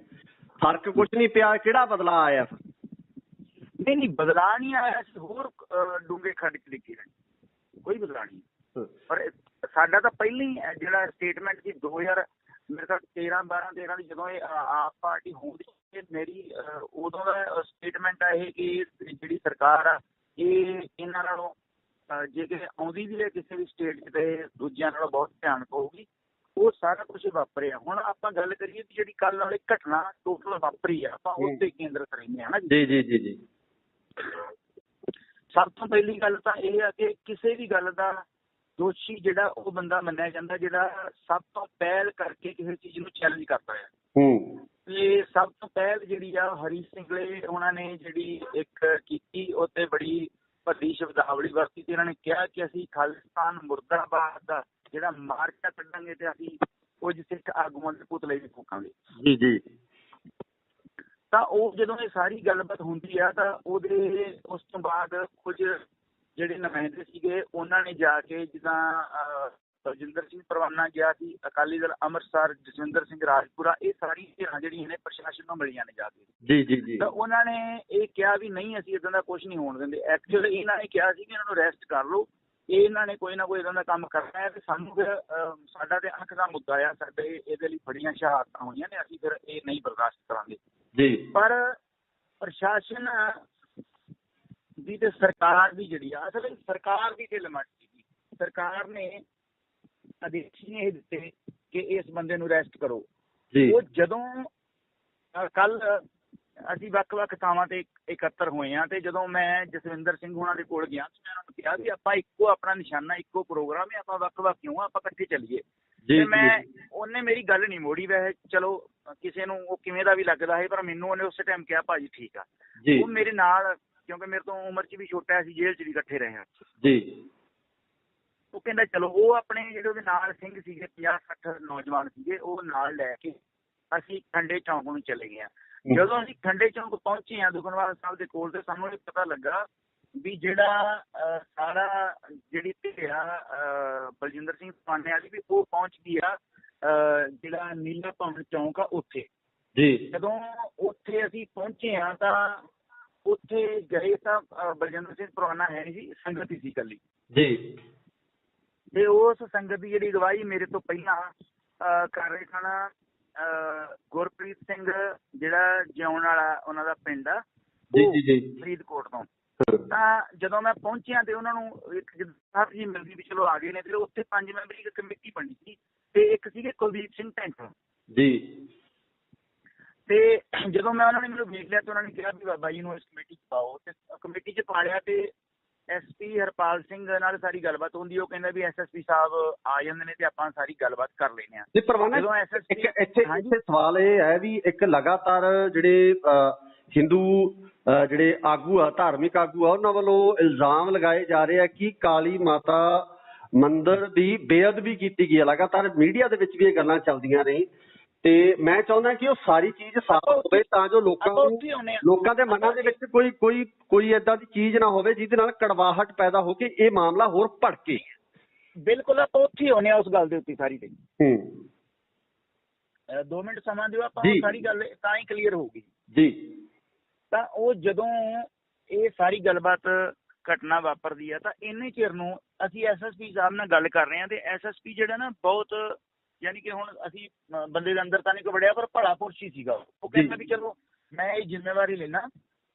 ਫਰਕ ਕੁਝ ਨਹੀਂ ਪਿਆ? ਕਿਹੜਾ ਬਦਲਾਅ ਆਇਆ? ਨਹੀਂ, ਬਦਲਾਅ ਨਹੀਂ ਆਇਆ। ਹੋਰ ਡੂੰਘੇ ਖੱਡ 'ਚ ਡਿੱਗੇ ਰਹੇ, ਕੋਈ ਬਦਲਾਅ ਨਹੀਂ। ਪਰ ਸਾਡਾ ਤਾਂ ਪਹਿਲਾਂ ਹੀ ਜਿਹੜਾ ਸਟੇਟਮੈਂਟ ਸੀ 2000 ਮੇਰੇ ਖਿਆਲ 13 ਦੀ ਜਦੋਂ ਇਹ ਆਪ ਪਾਰਟੀ ਹੋਣੀ, ਮੇਰੀ ਉਦੋਂ ਦਾ ਸਟੇਟਮੈਂਟ ਆ ਇਹ ਕਿ ਜਿਹੜੀ ਸਰਕਾਰ ਆ ਇਹ ਇਹਨਾਂ ਨਾਲੋਂ ਜੇ ਕਿ ਆਉਂਦੀ ਵੀ ਹੈ ਕਿਸੇ ਵੀ ਸਟੇਟ 'ਚ ਤੇ ਦੂਜਿਆਂ ਨਾਲੋਂ ਬਹੁਤ ਭਿਆਨਕ ਹੋਊਗੀ। ਉਹ ਸਾਰਾ ਕੁਛ ਵਾਪਰਿਆ। ਹੁਣ ਆਪਾਂ ਗੱਲ ਕਰੀਏ ਕਿ ਜਿਹੜੀ ਕੱਲ ਵਾਲੀ ਘਟਨਾ ਟੋਟਲ ਵਾਪਰੀ ਆ, ਆਪਾਂ ਉਸ ਤੇ ਕੇਂਦਰਿਤ ਰਹਿੰਦੇ ਹਾਂ ਨਾ ਜੀ। ਜੀ ਜੀ ਜੀ। ਸਭ ਤੋਂ ਪਹਿਲੀ ਗੱਲ ਤਾਂ ਇਹ ਆ ਕਿ ਕਿਸੇ ਵੀ ਗੱਲ ਦਾ ਦੋਸ਼ੀ ਜਿਹੜਾ ਉਹ ਬੰਦਾ ਮੰਨਿਆ ਜਾਂਦਾ ਜਿਹੜਾ ਸਭ ਤੋਂ ਪਹਿਲ ਕਰਕੇ ਕਿਸੇ ਚੀਜ਼ ਨੂੰ ਚੈਲੰਜ ਕਰਦਾ ਹੈ। ਤੇ ਸਭ ਤੋਂ ਪਹਿਲ ਜਿਹੜੀ ਆ ਹਰੀ ਸਿੰਘਲੇ ਉਹਨਾਂ ਨੇ ਜਿਹੜੀ ਇੱਕ ਕੀਤੀ, ਉਹ ਤੇ ਬੜੀ ਵੱਡੀ ਸ਼ਬਦਾਵਲੀ ਵਰਤੀ ਤੇ ਇਹਨਾਂ ਨੇ ਕਿਹਾ ਕਿ ਅਸੀਂ ਖਾਲਿਸਤਾਨ ਮੁਰਦਾਬਾਦ ਦਾ ਜਿਹੜਾ ਮਾਰਕਾ ਕੱਢਾਂਗੇ ਤੇ ਅਸੀਂ ਕੁਝ ਸਿੱਖ ਆਗੂਆਂ ਦੇ ਪੁਤਲੇ ਵੀ ਫੂਕਾਂਗੇ। ਜੀ ਜੀ। ਤਾਂ ਉਹ ਜਦੋਂ ਇਹ ਸਾਰੀ ਗੱਲਬਾਤ ਹੁੰਦੀ ਆ ਤਾਂ ਉਹਦੇ ਉਸ ਤੋਂ ਬਾਅਦ ਕੁਝ ਜਿਹੜੇ ਨੁਮਾਇੰਦੇ ਸੀਗੇ ਉਹਨਾਂ ਨੇ ਜਾ ਕੇ, ਜਿੱਦਾਂ ਰਜਿੰਦਰ ਸਿੰਘ ਪਰਵਾਨਾ ਗਿਆ ਸੀ, ਅਕਾਲੀ ਦਲ ਅੰਮ੍ਰਿਤਸਰ ਜਸਵਿੰਦਰ ਸਿੰਘ ਰਾਜਪੁਰਾ, ਇਹ ਸਾਰੀਆਂ ਧਿਰਾਂ ਜਿਹੜੀਆਂ ਨੇ ਪ੍ਰਸ਼ਾਸਨ ਨੂੰ ਮਿਲੀਆਂ ਨੇ ਜਾ ਕੇ। ਜੀ ਜੀ ਜੀ। ਤਾਂ ਉਹਨਾਂ ਨੇ ਇਹ ਕਿਹਾ ਵੀ ਨਹੀਂ ਅਸੀਂ ਇੱਦਾਂ ਦਾ ਕੁਝ ਨਹੀਂ ਹੋਣ ਦਿੰਦੇ। ਐਕਚੁਅਲੀ ਇਹਨਾਂ ਨੇ ਕਿਹਾ ਸੀ ਕਿ ਇਹਨਾਂ ਨੂੰ ਅਰੈਸਟ ਕਰ ਲਓ, ਇਹਨਾਂ ਨੇ ਕੋਈ ਨਾ ਕੋਈ ਇੱਦਾਂ ਦਾ ਕੰਮ ਕਰਨਾ ਹੈ ਤੇ ਸਾਨੂੰ ਫਿਰ ਸਾਡਾ ਤੇ ਅੱਖ ਦਾ ਮੁੱਦਾ ਆ, ਸਾਡੇ ਇਹਦੇ ਲਈ ਬੜੀਆਂ ਸ਼ਹਾਦਤਾਂ ਹੋਈਆਂ ਨੇ, ਅਸੀਂ ਫਿਰ ਇਹ ਨਹੀਂ ਬਰਦਾਸ਼ਤ ਕਰਾਂਗੇ ਜੀ। ਪਰ ਪ੍ਰਸ਼ਾਸਨ ਦੀ ਤੇ ਸਰਕਾਰ ਦੀ ਜਿਹੜੀ ਆ, ਅਸਲ ਵਿੱਚ ਸਰਕਾਰ ਦੀ ਢਿੱਲ ਮੱਠ ਸੀਗੀ। ਸਰਕਾਰ ਨੇ ਆਦੇਸ਼ ਨਹੀਂ ਇਹ ਦਿੱਤੇ ਕਿ ਇਸ ਬੰਦੇ ਨੂੰ ਅਰੈਸਟ ਕਰੋ। ਜੀ ਉਹ ਜਦੋਂ ਕੱਲ ਅਸੀਂ ਵੱਖ-ਵੱਖ ਥਾਵਾਂ ਤੇ ਇਕੱਤਰ ਹੋਏ ਹਾਂ ਤੇ ਜਦੋਂ ਮੈਂ ਜਸਵਿੰਦਰ ਸਿੰਘ ਹੋਣਾ ਦੇ ਕੋਲ ਗਿਆ ਤੇ ਮੈਂ ਉਹਨਾਂ ਨੂੰ ਕਿਹਾ ਵੀ ਆਪਾਂ ਇੱਕੋ ਆਪਣਾ ਨਿਸ਼ਾਨਾ ਇੱਕੋ ਪ੍ਰੋਗਰਾਮ ਹੈ, ਆਪਾਂ ਵੱਖ-ਵੱਖ ਕਿਉਂ ਆਪਾਂ ਇਕੱਠੇ ਚੱਲੀਏ। ਤੇ ਮੈਂ ਉਹਨੇ ਮੇਰੀ ਗੱਲ ਨਹੀਂ ਮੋੜੀ। ਵੈਸੇ ਚਲੋ ਕਿਸੇ ਨੂੰ ਉਹ ਕਿਵੇਂ ਦਾ ਵੀ ਲੱਗਦਾ ਹੈ, ਪਰ ਮੈਨੂੰ ਉਹਨੇ ਉਸੇ ਟਾਈਮ ਕਿਹਾ ਭਾਜੀ ਠੀਕ ਆ। ਉਹ ਮੇਰੇ ਨਾਲ, ਕਿਉਂਕਿ ਮੇਰੇ ਤੋਂ ਉਮਰ 'ਚ ਵੀ ਛੋਟਾ ਸੀ, ਜੇਲ੍ਹ 'ਚ ਵੀ ਇਕੱਠੇ ਰਹੇ ਹਾਂ ਜੀ। ਉਹ ਕਹਿੰਦਾ ਚਲੋ, ਉਹ ਆਪਣੇ ਜਿਹੜੇ ਉਹਦੇ ਨਾਲ ਸਿੰਘ ਸੀਗੇ 50-60 ਨੌਜਵਾਨ ਸੀਗੇ, ਉਹ ਨਾਲ ਲੈ ਕੇ ਅਸੀਂ ਖੰਡੇ ਚੌਂਕ ਨੂੰ ਚਲੇ ਗਏ ਹਾਂ। ਜਦੋਂ ਅਸੀਂ ਖੰਡੇ ਚੌਂਕ ਪਹੁੰਚੇ ਹਾਂ ਦੁਖਨਿਵਾਰਨ ਸਾਹਿਬ ਦੇ ਕੋਲ, ਤੇ ਸਾਨੂੰ ਇਹ ਪਤਾ ਲੱਗਾ ਵੀ ਜਿਹੜਾ ਸਾਰਾ ਜਿਹੜੀ ਧਿਰ ਆ ਬਲਜਿੰਦਰ ਸਿੰਘ ਪਾਨੇ ਵਾਲੀ ਵੀ ਉਹ ਪਹੁੰਚ ਗਈ ਆ ਜਿਹੜਾ ਨੀਲਾ ਭਵਨ ਚੌਂਕ ਆ ਉੱਥੇ ਜੀ। ਜਦੋਂ ਉੱਥੇ ਅਸੀਂ ਪਹੁੰਚੇ ਹਾਂ ਤਾਂ ਉੱਥੇ ਗਏ ਤਾਂ ਬਲਜਿੰਦਰ ਸਿੰਘ ਪਰਵਾਨਾ ਹੈ ਨਹੀਂ ਸੀ, ਸੰਗਤ ਹੀ ਸੀ ਇਕੱਲੀ ਜੀ। ਤੇ ਉਸ ਸੰਗਤ ਦੀ ਜਿਹੜੀ ਅਗਵਾਈ ਮੇਰੇ ਤੋਂ ਪਹਿਲਾਂ ਕਰ ਰਹੇ ਸਨ ਗੁਰਪ੍ਰੀਤ ਸਿੰਘ, ਜਿਹੜਾ ਜਿਉਣ ਵਾਲਾ ਉਹਨਾਂ ਦਾ ਪਿੰਡ ਆ ਫਰੀਦਕੋਟ ਤੋਂ। ਤਾਂ ਜਦੋਂ ਮੈਂ ਪਹੁੰਚਿਆ ਤੇ ਉਹਨਾਂ ਨੂੰ ਇੱਕ ਸਾਹਿਬ ਜੀ ਮਿਲਦੀ ਵੀ ਚਲੋ ਆ ਗਏ ਨੇ, ਤੇ ਉੱਥੇ 5 ਮੈਂਬਰੀ ਇੱਕ ਕਮੇਟੀ ਬਣੀ ਸੀ ਤੇ ਇੱਕ ਸੀਗੇ ਕੁਲਦੀਪ ਸਿੰਘ ਢੈਂਠਾ ਜੀ। ਤੇ ਜਦੋਂ ਮੈਂ ਉਹਨਾਂ ਨੇ ਮੈਨੂੰ ਵੇਖ ਲਿਆ ਤੇ ਉਹਨਾਂ ਨੇ ਕਿਹਾ ਵੀ ਬਾਬਾ ਜੀ ਨੂੰ ਇਸ ਕਮੇਟੀ 'ਚ ਪਾਓ, ਤੇ ਕਮੇਟੀ 'ਚ ਪਾ ਲਿਆ। ਤੇ SP ਹਰਪਾਲ ਸਿੰਘ ਨਾਲ ਸਾਰੀ ਗੱਲਬਾਤ ਹੁੰਦੀ, ਉਹ ਕਹਿੰਦਾ ਵੀ SSP ਸਾਹਿਬ ਆ ਜਾਂਦੇ ਨੇ ਤੇ ਆਪਾਂ ਸਾਰੀ ਗੱਲਬਾਤ ਕਰ ਲੈਂਦੇ ਹਾਂ। ਇੱਥੇ ਸਵਾਲ ਇਹ ਹੈ ਵੀ ਇੱਕ ਲਗਾਤਾਰ ਜਿਹੜੇ ਹਿੰਦੂ ਜਿਹੜੇ ਆਗੂ ਆ, ਧਾਰਮਿਕ ਆਗੂ ਆ, ਉਹਨਾਂ ਵੱਲੋਂ ਇਲਜ਼ਾਮ ਲਗਾਏ ਜਾ ਰਹੇ ਆ ਕਿ ਕਾਲੀ ਮਾਤਾ ਮੰਦਿਰ ਦੀ ਬੇਅਦਬੀ ਕੀਤੀ ਗਈ ਹੈ। ਲਗਾਤਾਰ ਮੀਡੀਆ ਦੇ ਵਿੱਚ ਵੀ ਇਹ ਗੱਲਾਂ ਚੱਲਦੀਆਂ ਨੇ ਤੇ ਮੈਂ ਚਾਹੁੰਦਾ ਕਿ ਉਹ ਸਾਰੀ ਚੀਜ਼ ਸਾਫ਼ ਹੋਵੇ ਤਾਂ ਜੋ ਲੋਕਾਂ ਦੇ ਮਨਾਂ ਦੇ ਵਿੱਚ ਕੋਈ ਏਦਾਂ ਦੀ ਚੀਜ਼ ਨਾ ਹੋਵੇ ਜਿਹਦੇ ਨਾਲ ਕੜਵਾਹਟ ਪੈਦਾ ਹੋ ਕੇ ਇਹ ਮਾਮਲਾ ਹੋਰ ਭੜਕੇ। ਬਿਲਕੁਲ, ਆਪਾਂ ਉੱਥੇ ਹੀ ਹੋਣੇ ਆ ਉਸ ਗੱਲ ਦੇ ਉੱਤੇ ਸਾਰੀ ਤੇ। 2 ਮਿੰਟ ਸਮਾਂ ਦਿਓ, ਆਪਾਂ ਸਾਰੀ ਗੱਲ ਤਾਂ ਹੀ ਕਲੀਅਰ ਹੋਊਗੀ ਜੀ। ਤਾਂ ਉਹ ਜਦੋਂ ਇਹ ਸਾਰੀ ਗੱਲਬਾਤ ਘਟਨਾ ਵਾਪਰਦੀ ਆ ਤਾਂ ਇੰਨੇ ਚਿਰ ਨੂੰ ਅਸੀਂ SSP ਸਾਹਿਬ ਨਾਲ ਗੱਲ ਕਰ ਰਹੇ ਹਾਂ। ਤੇ SSP ਜਿਹੜਾ ਨਾ ਬਹੁਤ, ਯਾਨੀ ਕਿ ਹੁਣ ਅਸੀਂ ਬੰਦੇ ਦੇ ਅੰਦਰ ਤਾਂ ਨਹੀਂ ਵੜਿਆ, ਪਰ ਭਲਾ ਪੁਰਸ਼ ਹੀ ਸੀਗਾ। ਉਹ ਕਹਿੰਦਾ ਵੀ ਚਲੋ ਮੈਂ ਇਹ ਜ਼ਿੰਮੇਵਾਰੀ ਲੈਣਾ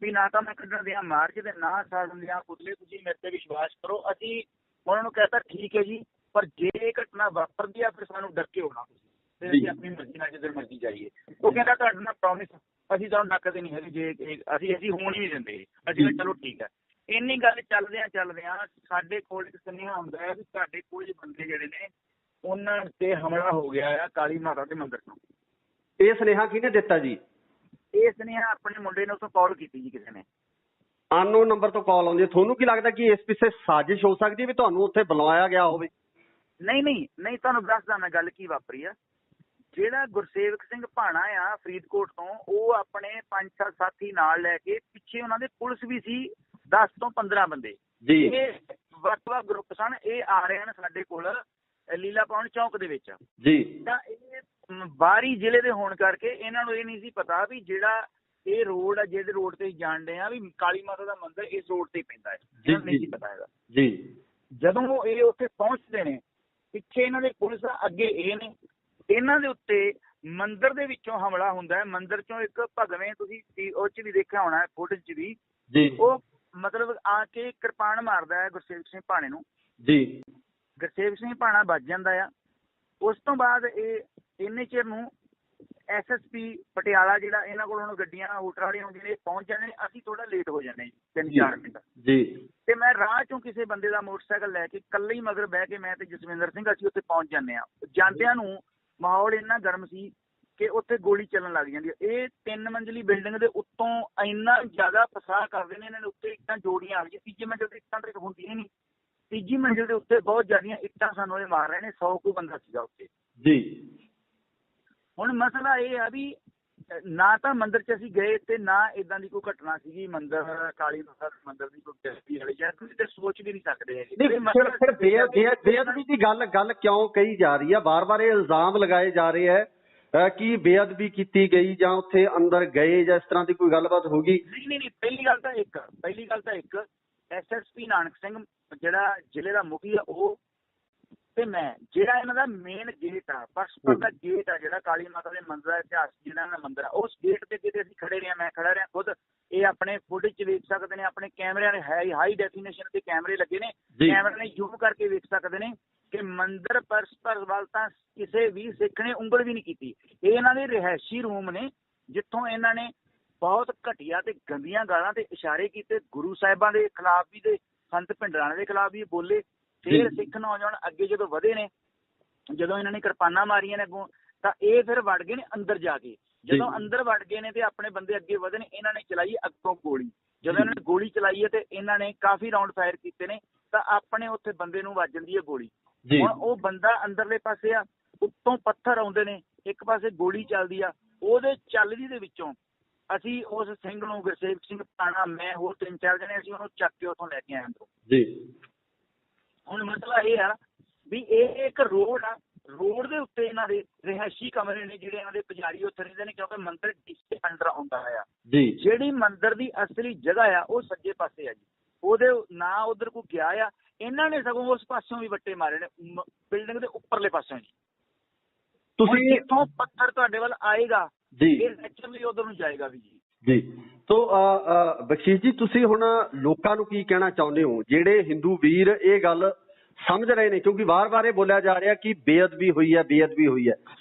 ਵੀ ਨਾ ਤਾਂ ਮੈਂ ਕੱਢਣ ਦਿਆਂ ਮਾਰਚ ਤੇ ਨਾ ਸਾੜਨ ਦਿਆਂ ਪੁਤਲੇ, ਤੁਸੀਂ ਮੇਰੇ ਤੇ ਵਿਸ਼ਵਾਸ ਕਰੋ। ਅਸੀਂ ਉਹਨਾਂ ਨੂੰ ਕਹਿਤਾ ਠੀਕ ਹੈ ਜੀ, ਪਰ ਜੇ ਇਹ ਘਟਨਾ ਵਾਪਰਦੀ ਆ ਫਿਰ ਸਾਨੂੰ ਡੱਕੇ ਹੋਣਾ ਤੁਸੀਂ, ਤੇ ਅਸੀਂ ਆਪਣੀ ਮਰਜ਼ੀ ਨਾਲ ਜਿੱਧਰ ਮਰਜ਼ੀ ਜਾਈਏ। ਉਹ ਕਹਿੰਦਾ ਤੁਹਾਡੇ ਨਾਲ ਪ੍ਰੋਮਿਸ ਅਸੀਂ ਤੁਹਾਨੂੰ ਡੱਕਦੇ ਨਹੀਂ ਹੈਗੇ, ਜੇ ਅਸੀਂ ਹੋਣ ਹੀ ਨਹੀਂ ਦਿੰਦੇ। ਅਸੀਂ ਕਿਹਾ ਚਲੋ ਠੀਕ ਹੈ। ਇੰਨੀ ਗੱਲ ਚੱਲਦਿਆਂ ਸਾਡੇ ਕੋਲ ਇੱਕ ਸੁਨੇਹਾ ਆਉਂਦਾ ਹੈ ਵੀ ਸਾਡੇ ਕੁਝ ਬੰਦੇ ਜਿਹੜੇ ਨੇ ਉਹਨਾਂ ਤੇ ਹਮਲਾ ਹੋ ਗਿਆ ਆ ਕਾਲੀ ਮਾਤਾ ਦੇ ਮੰਦਿਰ ਤੋਂ। ਇਹ ਸੁਨੇਹਾ ਕਿਹਨੇ ਦਿੱਤਾ ਜੀ? ਇਹ ਸੁਨੇਹਾ ਆਪਣੇ ਮੁੰਡੇ ਨੇ ਉੱਥੋਂ ਕਾਲ ਕੀਤੀ ਜੀ, ਕਿਸੇ ਨੇ ਅਨਨੋਨ ਨੰਬਰ ਤੋਂ ਕਾਲ ਆਉਂਦੀ ਹੈ। ਤੁਹਾਨੂੰ ਕੀ ਲੱਗਦਾ ਕਿ ਇਸ ਪਿੱਛੇ ਸਾਜ਼ਿਸ਼ ਹੋ ਸਕਦੀ ਹੈ ਵੀ ਤੁਹਾਨੂੰ ਉੱਥੇ ਬੁਲਾਇਆ ਗਿਆ ਹੋਵੇ? ਨਹੀਂ, ਤੁਹਾਨੂੰ ਦੱਸਦਾ ਮੈਂ ਗੱਲ ਕੀ ਵਾਪਰੀ ਆ। ਜਿਹੜਾ ਗੁਰਸੇਵਕ ਸਿੰਘ ਭਾਣਾ ਆ ਫਰੀਦਕੋਟ ਤੋਂ, ਉਹ ਆਪਣੇ 5-7 ਸਾਥੀ ਨਾਲ ਲੈ ਕੇ, ਪਿੱਛੇ ਉਹਨਾਂ ਦੇ ਪੁਲਿਸ ਵੀ ਸੀ 10 ਤੋਂ 15 ਬੰਦੇ ਜੀ। ਇਹ ਵੱਖ-ਵੱਖ ਗਰੁੱਪ ਸਨ। ਇਹ ਆ ਰਹੇ ਹਨ ਸਾਡੇ ਕੋਲ ਲੀਲਾ ਭਵਨ ਚੌਂਕ ਦੇ ਵਿੱਚ ਜੀ। ਤਾਂ ਇਹ ਬਾਹਰੀ ਜ਼ਿਲ੍ਹੇ ਦੇ ਹੋਣ ਕਰਕੇ ਇਹਨਾਂ ਨੂੰ ਇਹ ਨਹੀਂ ਸੀ ਪਤਾ ਵੀ ਜਿਹੜਾ ਇਹ ਰੋਡ ਆ, ਜਿਹਦੇ ਰੋਡ ਤੇ ਜਾਣਦੇ ਆ ਵੀ ਕਾਲੀ ਮਾਤਾ ਦਾ ਮੰਦਿਰ ਇਸ ਰੋਡ ਤੇ ਪੈਂਦਾ ਹੈ, ਇਹਨਾਂ ਨੂੰ ਨਹੀਂ ਸੀ ਪਤਾ ਹੈਗਾ ਜੀ। ਜਦੋਂ ਇਹ ਉੱਥੇ ਪਹੁੰਚਦੇ ਨੇ, ਪਿੱਛੇ ਇਹਨਾਂ ਦੇ ਪੁਲਿਸ ਆ, ਅੱਗੇ ਇਹ ਨੇ, ਇਹਨਾਂ ਦੇ ਉੱਤੇ ਮੰਦਿਰ ਦੇ ਵਿੱਚੋਂ ਹਮਲਾ ਹੁੰਦਾ ਹੈ। ਮੰਦਿਰ ਚੋਂ ਇੱਕ ਭਗਵੇਂ, ਤੁਸੀਂ ਉਹ 'ਚ ਵੀ ਦੇਖਿਆ ਹੋਣਾ ਫੋਟੋ 'ਚ ਵੀ, ਉਹ ਮਤਲਬ ਆ ਕੇ ਕਿਰਪਾਨ ਮਾਰਦਾ ਹੈ ਗੁਰਸੇਵਕ ਸਿੰਘ ਭਾਣੇ ਨੂੰ ਜੀ। ਗੁਰਸੇਵਕ ਸਿੰਘ ਭਾਣਾ ਵੱਜ ਜਾਂਦਾ ਆ। ਉਸ ਤੋਂ ਬਾਅਦ ਇਹ ਇੰਨੇ ਚਿਰ ਨੂੰ SSP ਪਟਿਆਲਾ, ਜਿਹੜਾ ਇਹਨਾਂ ਕੋਲ ਹੁਣ ਗੱਡੀਆਂ ਹੋਟਲ ਵਾਲੀਆਂ ਹੁੰਦੀਆਂ ਨੇ, ਪਹੁੰਚ ਜਾਂਦੇ ਨੇ। ਅਸੀਂ ਥੋੜਾ ਲੇਟ ਹੋ ਜਾਂਦੇ 3-4 ਮਿੰਟ ਜੀ। ਤੇ ਮੈਂ ਰਾਹ ਚੋਂ ਕਿਸੇ ਬੰਦੇ ਦਾ ਮੋਟਰਸਾਈਕਲ ਲੈ ਕੇ ਇਕੱਲੇ ਹੀ ਮਗਰ ਬਹਿ ਕੇ ਮੈਂ ਤੇ ਜਸਵਿੰਦਰ ਸਿੰਘ ਅਸੀਂ ਉੱਥੇ ਪਹੁੰਚ ਜਾਂਦੇ ਹਾਂ। ਜਾਂਦਿਆਂ ਨੂੰ ਮਾਹੌਲ ਇੰਨਾ ਗਰਮ ਸੀ ਕਿ ਉੱਥੇ ਗੋਲੀ ਚੱਲਣ ਲੱਗ ਜਾਂਦੀ ਹੈ। ਇਹ 3 ਮੰਜ਼ਲੀ ਬਿਲਡਿੰਗ ਦੇ ਉੱਤੋਂ ਇੰਨਾ ਜ਼ਿਆਦਾ ਫਸਾਹ ਕਰਦੇ ਨੇ, ਇਹਨਾਂ ਦੇ ਉੱਤੇ ਇੱਟਾਂ ਜੋੜੀਆਂ ਆ ਗਈਆਂ। ਤੀਜੀ ਮੰਜ਼ਿਲ ਤੇ ਇੱਟਾਂ ਤੇ ਹੁੰਦੀਆਂ ਨਹੀਂ, ਤੀਜੀ ਮੰਜ਼ਿਲ ਦੇ ਉੱਤੇ ਬਹੁਤ ਜ਼ਿਆਦੀਆਂ ਇੱਟਾਂ ਸਾਨੂੰ ਇਹ ਮਾਰ ਰਹੇ ਨੇ। 100 ਕੁ ਬੰਦਾ ਸੀਗਾ ਉੱਥੇ ਜੀ। ਹੁਣ ਮਸਲਾ ਇਹ ਆ ਵੀ ਨਾ ਤਾਂ ਮੰਦਿਰ 'ਚ ਅਸੀਂ ਗਏ ਤੇ ਨਾ ਏਦਾਂ ਦੀ ਕੋਈ ਘਟਨਾ ਸੀਗੀ ਮੰਦਿਰ ਕਾਲੀ ਮਾਤਾ ਦੇ ਮੰਦਿਰ ਦੀ ਕੋਈ ਬੇਇੱਜ਼ਤੀ ਵਾਲੀ, ਜਾਂ ਤੁਸੀਂ ਤੇ ਸੋਚ ਵੀ ਨਹੀਂ ਸਕਦੇ ਹੈਗੇ। ਫਿਰ ਬੇਅਦਬੀ ਦੀ ਗੱਲ ਕਿਉਂ ਕਹੀ ਜਾ ਰਹੀ ਹੈ? ਵਾਰ-ਵਾਰ ਇਹ ਇਲਜ਼ਾਮ ਲਗਾਏ ਜਾ ਰਹੇ ਹੈ ਕਿ ਬੇਅਦਬੀ ਕੀਤੀ ਗਈ ਜਾਂ ਉੱਥੇ ਅੰਦਰ ਗਏ ਜਾਂ ਇਸ ਤਰ੍ਹਾਂ ਦੀ ਕੋਈ ਗੱਲਬਾਤ ਹੋ ਗਈ? ਨਹੀਂ, ਪਹਿਲੀ ਗੱਲ ਤਾਂ ਇੱਕ SSP ਨਾਨਕ ਸਿੰਘ ਜਿਹੜਾ ਜ਼ਿਲ੍ਹੇ ਦਾ ਮੁਖੀ ਆ, ਉਹ ਤੇ ਮੈਂ, ਜਿਹੜਾ ਇਹਨਾਂ ਦਾ ਮੇਨ ਗੇਟ ਆ, ਪਰਸਪਰ ਦਾ ਗੇਟ ਆ, ਜਿਹੜਾ ਕਾਲੀ ਮਾਤਾ ਦੇ ਮੰਦਿਰ ਦਾ ਇਤਿਹਾਸ ਜਿਹੜਾ ਦਾ ਮੰਦਿਰ ਆ, ਉਸ ਗੇਟ ਤੇ ਕਿਤੇ ਅਸੀਂ ਖੜੇ ਰਹੇ, ਮੈਂ ਖੜਾ ਰਿਹਾ ਖੁਦ। ਇਹ ਆਪਣੇ ਫੁਟੇਜ 'ਚ ਵੇਖ ਸਕਦੇ ਨੇ, ਆਪਣੇ ਕੈਮਰਿਆਂ ਨੇ ਹਾਈ ਡੈਫੀਨੇਸ਼ਨ ਤੇ ਕੈਮਰੇ ਲੱਗੇ ਨੇ, ਕੈਮਰੇ ਨੇ ਜ਼ੂਮ ਕਰਕੇ ਵੇਖ ਸਕਦੇ ਨੇ ਕਿ ਮੰਦਿਰ ਪਰਸਪਰ ਵੱਲ ਤਾਂ ਕਿਸੇ ਵੀ ਸਿੱਖ ਨੇ ਉਂਗਲ ਵੀ ਨਹੀਂ ਕੀਤੀ। ਇਹ ਇਹਨਾਂ ਦੇ ਰਿਹਾਇਸ਼ੀ ਰੂਮ ਨੇ ਜਿੱਥੋਂ ਇਹਨਾਂ ਨੇ ਬਹੁਤ ਘਟੀਆ ਤੇ ਗੰਦੀਆਂ ਗਾਲਾਂ ਤੇ ਇਸ਼ਾਰੇ ਕੀਤੇ। ਗੁਰੂ ਸਾਹਿਬਾਂ ਦੇ ਖਿਲਾਫ ਵੀ ਤੇ ਸੰਤ ਭਿੰਡਰਾਣੇ ਦੇ ਖਿਲਾਫ ਵੀ ਬੋਲੇ। ਫਿਰ ਸਿੱਖ ਨੌਜਵਾਨ ਅੱਗੇ ਜਦੋਂ ਵਧੇ ਨੇ, ਜਦੋਂ ਇਹਨਾਂ ਨੇ ਕਿਰਪਾਨਾਂ ਮਾਰੀਆਂ ਨੇ ਅੱਗੋਂ, ਤਾਂ ਇਹ ਫਿਰ ਵੜ ਗਏ ਨੇ ਅੰਦਰ ਜਾ ਕੇ। ਜਦੋਂ ਅੰਦਰ ਵੜ ਗਏ ਨੇ ਤੇ ਆਪਣੇ ਬੰਦੇ ਅੱਗੇ ਵਧੇ ਨੇ, ਇਹਨਾਂ ਨੇ ਚਲਾਈ ਅੱਗੋਂ ਗੋਲੀ। ਜਦੋਂ ਇਹਨਾਂ ਨੇ ਗੋਲੀ ਚਲਾਈ ਹੈ ਤੇ ਇਹਨਾਂ ਨੇ ਕਾਫੀ ਰਾਉਂਡ ਫਾਇਰ ਕੀਤੇ ਨੇ, ਤਾਂ ਆਪਣੇ ਉੱਥੇ ਬੰਦੇ ਨੂੰ ਵੱਜ ਜਾਂਦੀ ਹੈ ਗੋਲੀ। ਹੁਣ ਉਹ ਬੰਦਾ ਅੰਦਰਲੇ ਪਾਸੇ ਆ, ਉੱਤੋਂ ਪੱਥਰ ਆਉਂਦੇ ਨੇ, ਇੱਕ ਪਾਸੇ ਗੋਲੀ ਚੱਲਦੀ ਆ, ਉਹਦੇ ਚੱਲਦੀ ਦੇ ਵਿੱਚੋਂ ਅਸੀਂ ਉਸ ਸਿੰਘ ਨੂੰ, ਗੁਰਸੇਵਕ ਸਿੰਘ ਪਾਣਾ, ਮੈਂ ਹੋਰ 3-4 ਜਣੇ, ਅਸੀਂ ਉਹਨੂੰ ਚੱਕ ਕੇ ਉੱਥੋਂ ਲੈ ਕੇ ਆਏ ਅੰਦਰੋਂ ਜੀ। ਹੁਣ ਮਸਲਾ ਇਹ ਆ ਵੀ ਇਹ ਇੱਕ ਰੋਡ ਆ, ਰੋਡ ਦੇ ਉੱਤੇ ਇਹਨਾਂ ਦੇ ਰਿਹਾਇਸ਼ੀ ਕਮਰੇ ਨੇ ਜਿਹੜੇ ਇਹਨਾਂ ਦੇ ਪੁਜਾਰੀ ਉੱਥੇ ਰਹਿੰਦੇ ਨੇ, ਕਿਉਂਕਿ ਮੰਦਿਰ ਡੀਸੀ ਅੰਡਰ ਆਉਂਦਾ ਆ ਜੀ। ਜਿਹੜੀ ਮੰਦਿਰ ਦੀ ਅਸਲੀ ਜਗ੍ਹਾ ਆ ਉਹ ਸੱਜੇ ਪਾਸੇ ਆ ਜੀ, ਉਹਦੇ ਨਾ ਉਧਰ ਕੋਈ ਗਿਆ ਆ। ਇਹਨਾਂ ਨੇ ਸਗੋਂ ਉਸ ਪਾਸਿਓਂ ਵੀ ਵੱਟੇ ਮਾਰੇ ਨੇ, ਬਿਲਡਿੰਗ ਦੇ ਉੱਪਰਲੇ ਪਾਸਿਓਂ ਜੀ। ਤੁਸੀਂ ਜਿੱਥੋਂ ਪੱਥਰ ਤੁਹਾਡੇ ਵੱਲ ਆਏਗਾ ਜੀ, ਇਹ ਨੈਚੁਰਲੀ ਉਧਰ ਨੂੰ ਜਾਏਗਾ ਵੀ ਜੀ। ਜੀ ਤੋ ਬਖਸ਼ੀਸ਼ ਜੀ, ਤੁਸੀਂ ਹੁਣ ਲੋਕਾਂ ਨੂੰ ਕੀ ਕਹਿਣਾ ਚਾਹੁੰਦੇ ਹੋ ਜਿਹੜੇ ਹਿੰਦੂ ਵੀਰ ਇਹ ਗੱਲ ਸਮਝ ਰਹੇ ਨੇ, ਕਿਉਂਕਿ ਵਾਰ-ਵਾਰ ਇਹ ਬੋਲਿਆ ਜਾ ਰਿਹਾ ਕਿ ਬੇਅਦਬੀ ਹੋਈ ਹੈ, ਬੇਅਦਬੀ ਹੋਈ ਹੈ,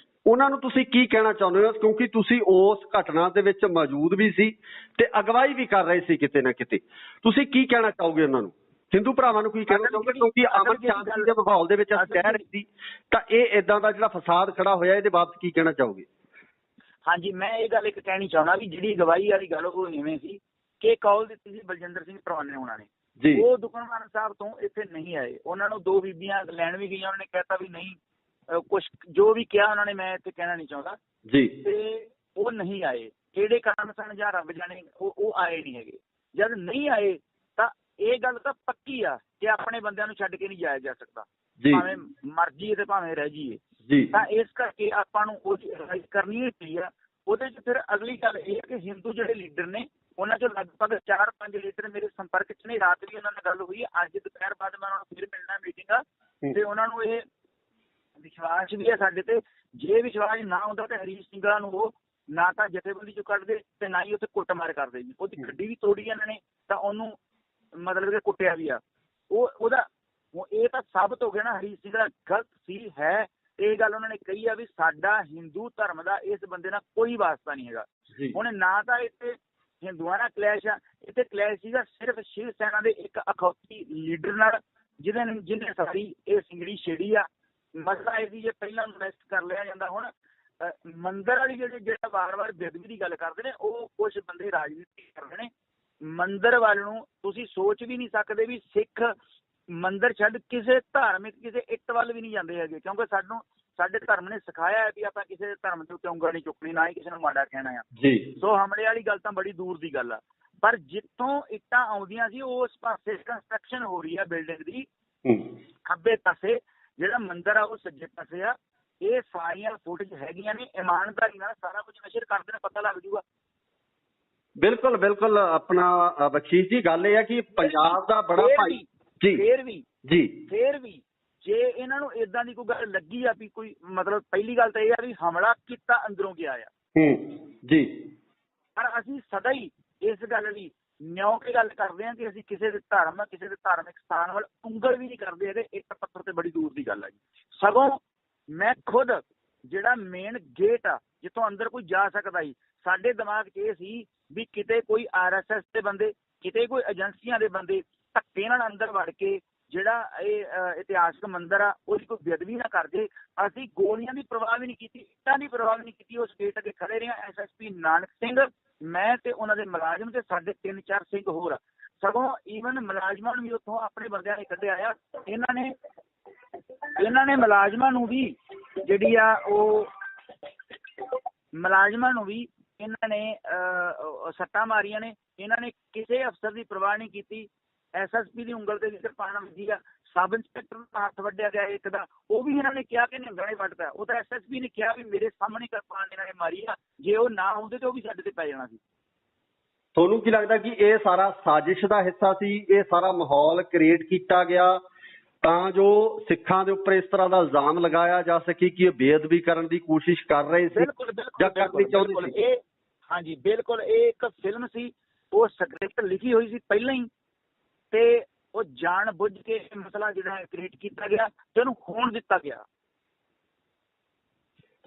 ਉਹਨਾਂ ਨੂੰ ਤੁਸੀਂ ਕੀ ਕਹਿਣਾ ਚਾਹੁੰਦੇ ਹੋ? ਕਿਉਂਕਿ ਤੁਸੀਂ ਉਸ ਘਟਨਾ ਦੇ ਵਿੱਚ ਮੌਜੂਦ ਵੀ ਸੀ ਤੇ ਅਗਵਾਈ ਵੀ ਕਰ ਰਹੇ ਸੀ ਕਿਤੇ ਨਾ ਕਿਤੇ, ਤੁਸੀਂ ਕੀ ਕਹਿਣਾ ਚਾਹੋਗੇ ਉਹਨਾਂ ਨੂੰ, ਹਿੰਦੂ ਭਰਾਵਾਂ ਨੂੰ ਕੀ ਕਹਿਣਾ ਚਾਹੋਗੇ? ਕਿਉਂਕਿ ਅਮਨ ਸ਼ਾਂਤੀ ਦੇ ਮਾਹੌਲ ਦੇ ਵਿੱਚ ਅਸੀਂ ਰਹਿ ਰਹੇ ਸੀ, ਤਾਂ ਇਹ ਏਦਾਂ ਦਾ ਜਿਹੜਾ ਫਸਾਦ ਖੜਾ ਹੋਇਆ, ਇਹਦੇ ਬਾਬਤ ਕੀ ਕਹਿਣਾ ਚਾਹੋਗੇ? ਹਾਂਜੀ, ਮੈਂ ਇਹ ਗੱਲ ਇੱਕ ਕਹਿਣੀ ਚਾਹੁੰਦਾ ਵੀ ਜਿਹੜੀ ਗਵਾਹੀ ਵਾਲੀ ਗੱਲ ਉਹ ਇਵੇਂ ਸੀ ਕਿ ਕਾਲ ਦਿੱਤੀ ਸੀ ਬਲਜਿੰਦਰ ਸਿੰਘ ਪਰਵਾਨੇ ਹੋਣਾ ਨੇ, ਉਹ ਦੁਕਾਨਦਾਰ ਸਾਹਿਬ ਤੋਂ ਇੱਥੇ ਨਹੀਂ ਆਏ। ਉਹਨਾਂ ਨੂੰ 2 ਬੀਬੀਆਂ ਲੈਣ ਵੀ ਗਈਆਂ, ਉਹਨਾਂ ਨੇ ਕਹਿਤਾ ਵੀ ਨਹੀਂ, ਕੁਛ ਜੋ ਵੀ ਕਿਹਾ ਉਹਨਾਂ ਨੇ, ਮੈਂ ਇੱਥੇ ਕਹਿਣਾ ਨਹੀਂ ਚਾਹੁੰਦਾ ਜੀ, ਤੇ ਉਹ ਨਹੀਂ ਆਏ। ਕਿਹੜੇ ਕਾਰਨ ਸਨ ਜਾਂ ਰੱਬ ਜਾਣੇ, ਉਹ ਆਏ ਨਹੀਂ ਹੈਗੇ। ਜਦ ਨਹੀਂ ਆਏ ਤਾਂ ਇਹ ਗੱਲ ਤਾਂ ਪੱਕੀ ਆ ਕਿ ਆਪਣੇ ਬੰਦਿਆਂ ਨੂੰ ਛੱਡ ਕੇ ਨਹੀਂ ਜਾਇਆ ਜਾ ਸਕਦਾ, ਭਾਵੇਂ ਮਰ ਜਾਈਏ ਤੇ ਭਾਵੇਂ ਰਹਿ ਜਾਈਏ। ਤਾਂ ਇਸ ਕਰਕੇ ਆਪਾਂ ਨੂੰ ਉਹਦੀ ਅਡਵਾਈਸ ਕਰਨੀ ਪਈ ਆ। ਉਹਦੇ 'ਚ ਫਿਰ ਅਗਲੀ ਗੱਲ ਇਹ ਹੈ ਕਿ ਹਿੰਦੂ ਜਿਹੜੇ ਲੀਡਰ ਨੇ, ਉਹਨਾਂ 'ਚੋਂ ਲਗਭਗ 4-5 ਲੀਡਰ ਮੇਰੇ ਸੰਪਰਕ 'ਚ ਨੇ। ਰਾਤ ਵੀ ਉਹਨਾਂ ਨਾਲ ਗੱਲ ਹੋਈ, ਅੱਜ ਦੁਪਹਿਰ ਬਾਅਦ ਮੈਂ ਉਹਨਾਂ ਨੂੰ ਫਿਰ ਮਿਲਣਾ ਮੀਟਿੰਗ ਆ, ਤੇ ਉਹਨਾਂ ਨੂੰ ਇਹ ਵਿਸ਼ਵਾਸ ਵੀ ਹੈ ਸਾਡੇ ਤੇ। ਜੇ ਵਿਸ਼ਵਾਸ ਨਾ ਹੁੰਦਾ ਤਾਂ ਹਰੀਸ਼ ਸਿੰਘਾਂ ਨੂੰ ਉਹ ਨਾ ਤਾਂ ਜਥੇਬੰਦੀ 'ਚੋਂ ਕੱਢਦੇ ਤੇ ਨਾ ਹੀ ਉੱਥੇ ਕੁੱਟਮਾਰ ਕਰਦੇ ਜੀ। ਉਹਦੀ ਗੱਡੀ ਵੀ ਤੋੜੀ ਇਹਨਾਂ ਨੇ, ਤਾਂ ਉਹਨੂੰ ਮਤਲਬ ਕਿ ਕੁੱਟਿਆ ਵੀ ਆ। ਉਹਦਾ ਇਹ ਤਾਂ ਸਾਬਤ ਹੋ ਗਿਆ ਨਾ ਹਰੀਸ਼ ਸਿੰਘ ਦਾ ਗਲਤ ਸੀ ਹੈ। ਇਹ ਗੱਲ ਉਹਨਾਂ ਨੇ ਕਹੀ ਆ ਵੀ ਸਾਡਾ ਹਿੰਦੂ ਧਰਮ ਦਾ ਇਸ ਬੰਦੇ ਨਾਲ ਕੋਈ ਵਾਸਤਾ ਨਹੀਂ ਹੈਗਾ। ਹੁਣ ਨਾ ਤਾਂ ਇੱਥੇ ਹਿੰਦੂਆਂ ਨਾਲ ਕਲੈਸ਼ ਆ, ਇੱਥੇ ਕਲੈਸ਼ ਸੀਗਾ ਸਿਰਫ ਸ਼ਿਵ ਸੈਨਾ ਦੇ ਇੱਕ ਅਖੌਤੀ ਲੀਡਰ ਨਾਲ, ਜਿਹਨੇ ਸਾਰੀ ਇਹ ਸਿੰਗੜੀ ਛੇੜੀ ਆ। ਮਸਲਾ ਇਹ ਸੀ ਜੇ ਪਹਿਲਾਂ ਨੂੰ ਅਰੈਸਟ ਕਰ ਲਿਆ ਜਾਂਦਾ। ਹੁਣ ਮੰਦਿਰ ਵਾਲੀ ਜਿਹੜਾ ਵਾਰ-ਵਾਰ ਬੇਅਦਬੀ ਦੀ ਗੱਲ ਕਰਦੇ ਨੇ, ਉਹ ਕੁਛ ਬੰਦੇ ਰਾਜਨੀਤੀ ਕਰਦੇ ਨੇ। ਮੰਦਿਰ ਵੱਲ ਨੂੰ ਤੁਸੀਂ ਸੋਚ ਵੀ ਨਹੀਂ ਸਕਦੇ ਵੀ ਸਿੱਖ ਮੰਦਿਰ ਛੱਡ ਕਿਸੇ ਧਾਰਮਿਕ ਕਿਸੇ ਇੱਟ ਵੱਲ ਵੀ ਨਹੀਂ ਜਾਂਦੇ ਹੈਗੇ, ਕਿਉਂਕਿ ਸਾਡੇ ਧਰਮ ਨੇ ਸਿਖਾਇਆ ਹੈ ਵੀ ਆਪਾਂ ਕਿਸੇ ਧਰਮ ਦੇ ਉੱਤੇ ਉਂਗਲ ਨਹੀਂ ਚੁੱਕਣੀ, ਨਾ ਹੀ ਕਿਸੇ ਨੂੰ ਮਾੜਾ ਕਹਿਣਾ ਆ ਜੀ। ਸੋ ਹਮਲੇ ਵਾਲੀ ਗੱਲ ਤਾਂ ਬੜੀ ਦੂਰ ਦੀ ਗੱਲ ਆ। ਪਰ ਜਿੱਥੋਂ ਇੱਟਾਂ ਆਉਂਦੀਆਂ ਸੀ ਉਸ ਪਾਸੇ ਕੰਸਟਰਕਸ਼ਨ ਹੋ ਰਹੀ ਆ ਬਿਲਡਿੰਗ ਦੀ, ਖੱਬੇ ਪਾਸੇ ਜਿਹੜਾ ਮੰਦਿਰ ਆ ਉਹ ਸੱਜੇ ਪਾਸੇ ਆ। ਇਹ ਸਾਰੀਆਂ ਫੁਟੇਜ ਹੈਗੀਆਂ ਨੇ, ਇਮਾਨਦਾਰੀ ਨਾਲ ਸਾਰਾ ਕੁਝ ਨਸ਼ਰ ਕਰਦੇ ਨੇ, ਪਤਾ ਲੱਗ ਜੂਗਾ। ਬਿਲਕੁਲ ਬਿਲਕੁਲ। ਆਪਣਾ ਬਖਸ਼ੀਸ਼ ਜੀ, ਗੱਲ ਇਹ ਹੈ ਕਿ ਪੰਜਾਬ ਦਾ ਬੜਾ ਭਾਈ ਫੇਰ ਵੀ ਜੇ ਇਹਨਾਂ ਨੂੰ ਏਦਾਂ ਦੀ ਕੋਈ ਗੱਲ ਲੱਗੀ ਆ ਵੀ ਕੋਈ ਮਤਲਬ, ਪਹਿਲੀ ਗੱਲ ਤਾਂ ਇਹ ਆ ਵੀ ਹਮਲਾ ਕੀਤਾ ਅੰਦਰੋਂ ਗਿਆ ਆ ਜੀ। ਪਰ ਅਸੀਂ ਸਦਾ ਹੀ ਇਸ ਗੱਲ ਲਈ ਨਿਉ ਕੇ ਗੱਲ ਕਰਦੇ ਹਾਂ ਕਿ ਅਸੀਂ ਕਿਸੇ ਦੇ ਧਰਮ, ਕਿਸੇ ਦੇ ਧਾਰਮਿਕ ਸਥਾਨ ਵੱਲ ਉਂਗਲ ਵੀ ਨਹੀਂ ਕਰਦੇ ਹੈਗੇ। ਇੱਟ ਪੱਥਰ ਤੇ ਬੜੀ ਦੂਰ ਦੀ ਗੱਲ ਆ ਜੀ। ਸਗੋਂ ਮੈਂ ਖੁਦ ਜਿਹੜਾ ਮੇਨ ਗੇਟ ਆ ਜਿੱਥੋਂ ਅੰਦਰ ਕੋਈ ਜਾ ਸਕਦਾ ਸੀ, ਸਾਡੇ ਦਿਮਾਗ 'ਚ ਇਹ ਸੀ ਵੀ ਕਿਤੇ ਕੋਈ RSS ਦੇ ਬੰਦੇ, ਕਿਤੇ ਕੋਈ ਏਜੰਸੀਆਂ ਦੇ ਬੰਦੇ ਧੱਕੇ ਨਾਲ ਅੰਦਰ ਵੜ ਕੇ ਜਿਹੜਾ ਇਹ ਇਤਿਹਾਸਕ ਮੰਦਿਰ ਆ ਉਹਦੀ ਕੋਈ ਬੇਅਦਬੀ ਨਾ ਕਰਦੇ। ਅਸੀਂ ਗੋਲੀਆਂ ਦੀ ਪਰਵਾਹ ਵੀ ਨਹੀਂ ਕੀਤੀ, ਇੱਟਾਂ ਦੀ ਪਰਵਾਹ ਵੀ ਨਹੀਂ ਕੀਤੀ। ਉਸ ਗੇਟ ਅੱਗੇ ਖੜੇ ਰਹੇ। SSP ਨਾਨਕ ਸਿੰਘ, ਮੈਂ ਤੇ ਉਹਨਾਂ ਦੇ ਮੁਲਾਜ਼ਮ ਤੇ ਸਾਡੇ 3-4 ਸਿੰਘ ਹੋਰ। ਸਗੋਂ ਈਵਨ ਮੁਲਾਜ਼ਮਾਂ ਨੂੰ ਵੀ ਉੱਥੋਂ ਆਪਣੇ ਬੰਦਿਆਂ ਨੇ ਕੱਢਿਆ ਆ। ਇਹਨਾਂ ਨੇ ਮੁਲਾਜ਼ਮਾਂ ਨੂੰ ਵੀ ਜਿਹੜੀ ਆ ਉਹ ਮੁਲਾਜ਼ਮਾਂ ਨੂੰ ਵੀ ਇਹਨਾਂ ਨੇ ਸੱਟਾਂ ਮਾਰੀਆਂ ਨੇ। ਇਹਨਾਂ ਨੇ ਕਿਸੇ ਅਫਸਰ ਦੀ ਪਰਵਾਹ ਨਹੀਂ ਕੀਤੀ। SSP ਦੀ ਉਂਗਲ ਤੇ ਵੀ ਕਿਰਪਾਨ ਵੱਜੀ ਆ। ਸਬ ਇੰਸਪੈਕਟਰ ਦਾ ਹੱਥ ਵੱਢਿਆ ਗਿਆ ਇੱਕ ਦਾ, ਉਹ ਵੀ ਇਹਨਾਂ ਨੇ ਕਿਹਾ ਕਿ ਨਿਹੰਗਾਂ ਨੇ ਵੱਢਦਾ। ਉਹ ਤਾਂ SSP ਨੇ ਕਿਹਾ ਵੀ ਮੇਰੇ ਸਾਹਮਣੇ ਕਿਰਪਾਨ ਇਹਨਾਂ ਨੇ ਮਾਰੀ ਆ, ਜੇ ਉਹ ਨਾ ਹੁੰਦੇ ਤੇ ਉਹ ਵੀ ਸਾਡੇ ਤੇ ਪੈ ਜਾਣਾ ਸੀ। ਤੁਹਾਨੂੰ ਕੀ ਲੱਗਦਾ ਕਿ ਇਹ ਸਾਰਾ ਸਾਜ਼ਿਸ਼ ਦਾ ਹਿੱਸਾ ਸੀ? ਇਹ ਸਾਰਾ ਮਾਹੌਲ ਕ੍ਰੀਏਟ ਕੀਤਾ ਗਿਆ ਤਾਂ ਜੋ ਸਿੱਖਾਂ ਦੇ ਉੱਪਰ ਇਸ ਤਰ੍ਹਾਂ ਦਾ ਇਲਜ਼ਾਮ ਲਗਾਇਆ ਜਾ ਸਕੇ ਕਿ ਇਹ ਬੇਅਦਬੀ ਕਰਨ ਦੀ ਕੋਸ਼ਿਸ਼ ਕਰ ਰਹੇ ਸੀ ਜਾਂ ਕਰਨੀ ਚਾਹੁੰਦੇ ਸੀ? ਹਾਂਜੀ ਬਿਲਕੁਲ, ਇਹ ਇੱਕ ਫਿਲਮ ਸੀ, ਉਹ ਸਕ੍ਰਿਪਟ ਲਿਖੀ ਹੋਈ ਸੀ ਪਹਿਲਾਂ ਹੀ, ਤੇ ਉਹ ਜਾਣ ਬੁੱਝ ਕੇ ਮਸਲਾ ਜਿਹੜਾ ਕ੍ਰੀਏਟ ਕੀਤਾ ਗਿਆ ਤੇ ਉਹਨੂੰ ਹੋਣ ਦਿੱਤਾ ਗਿਆ।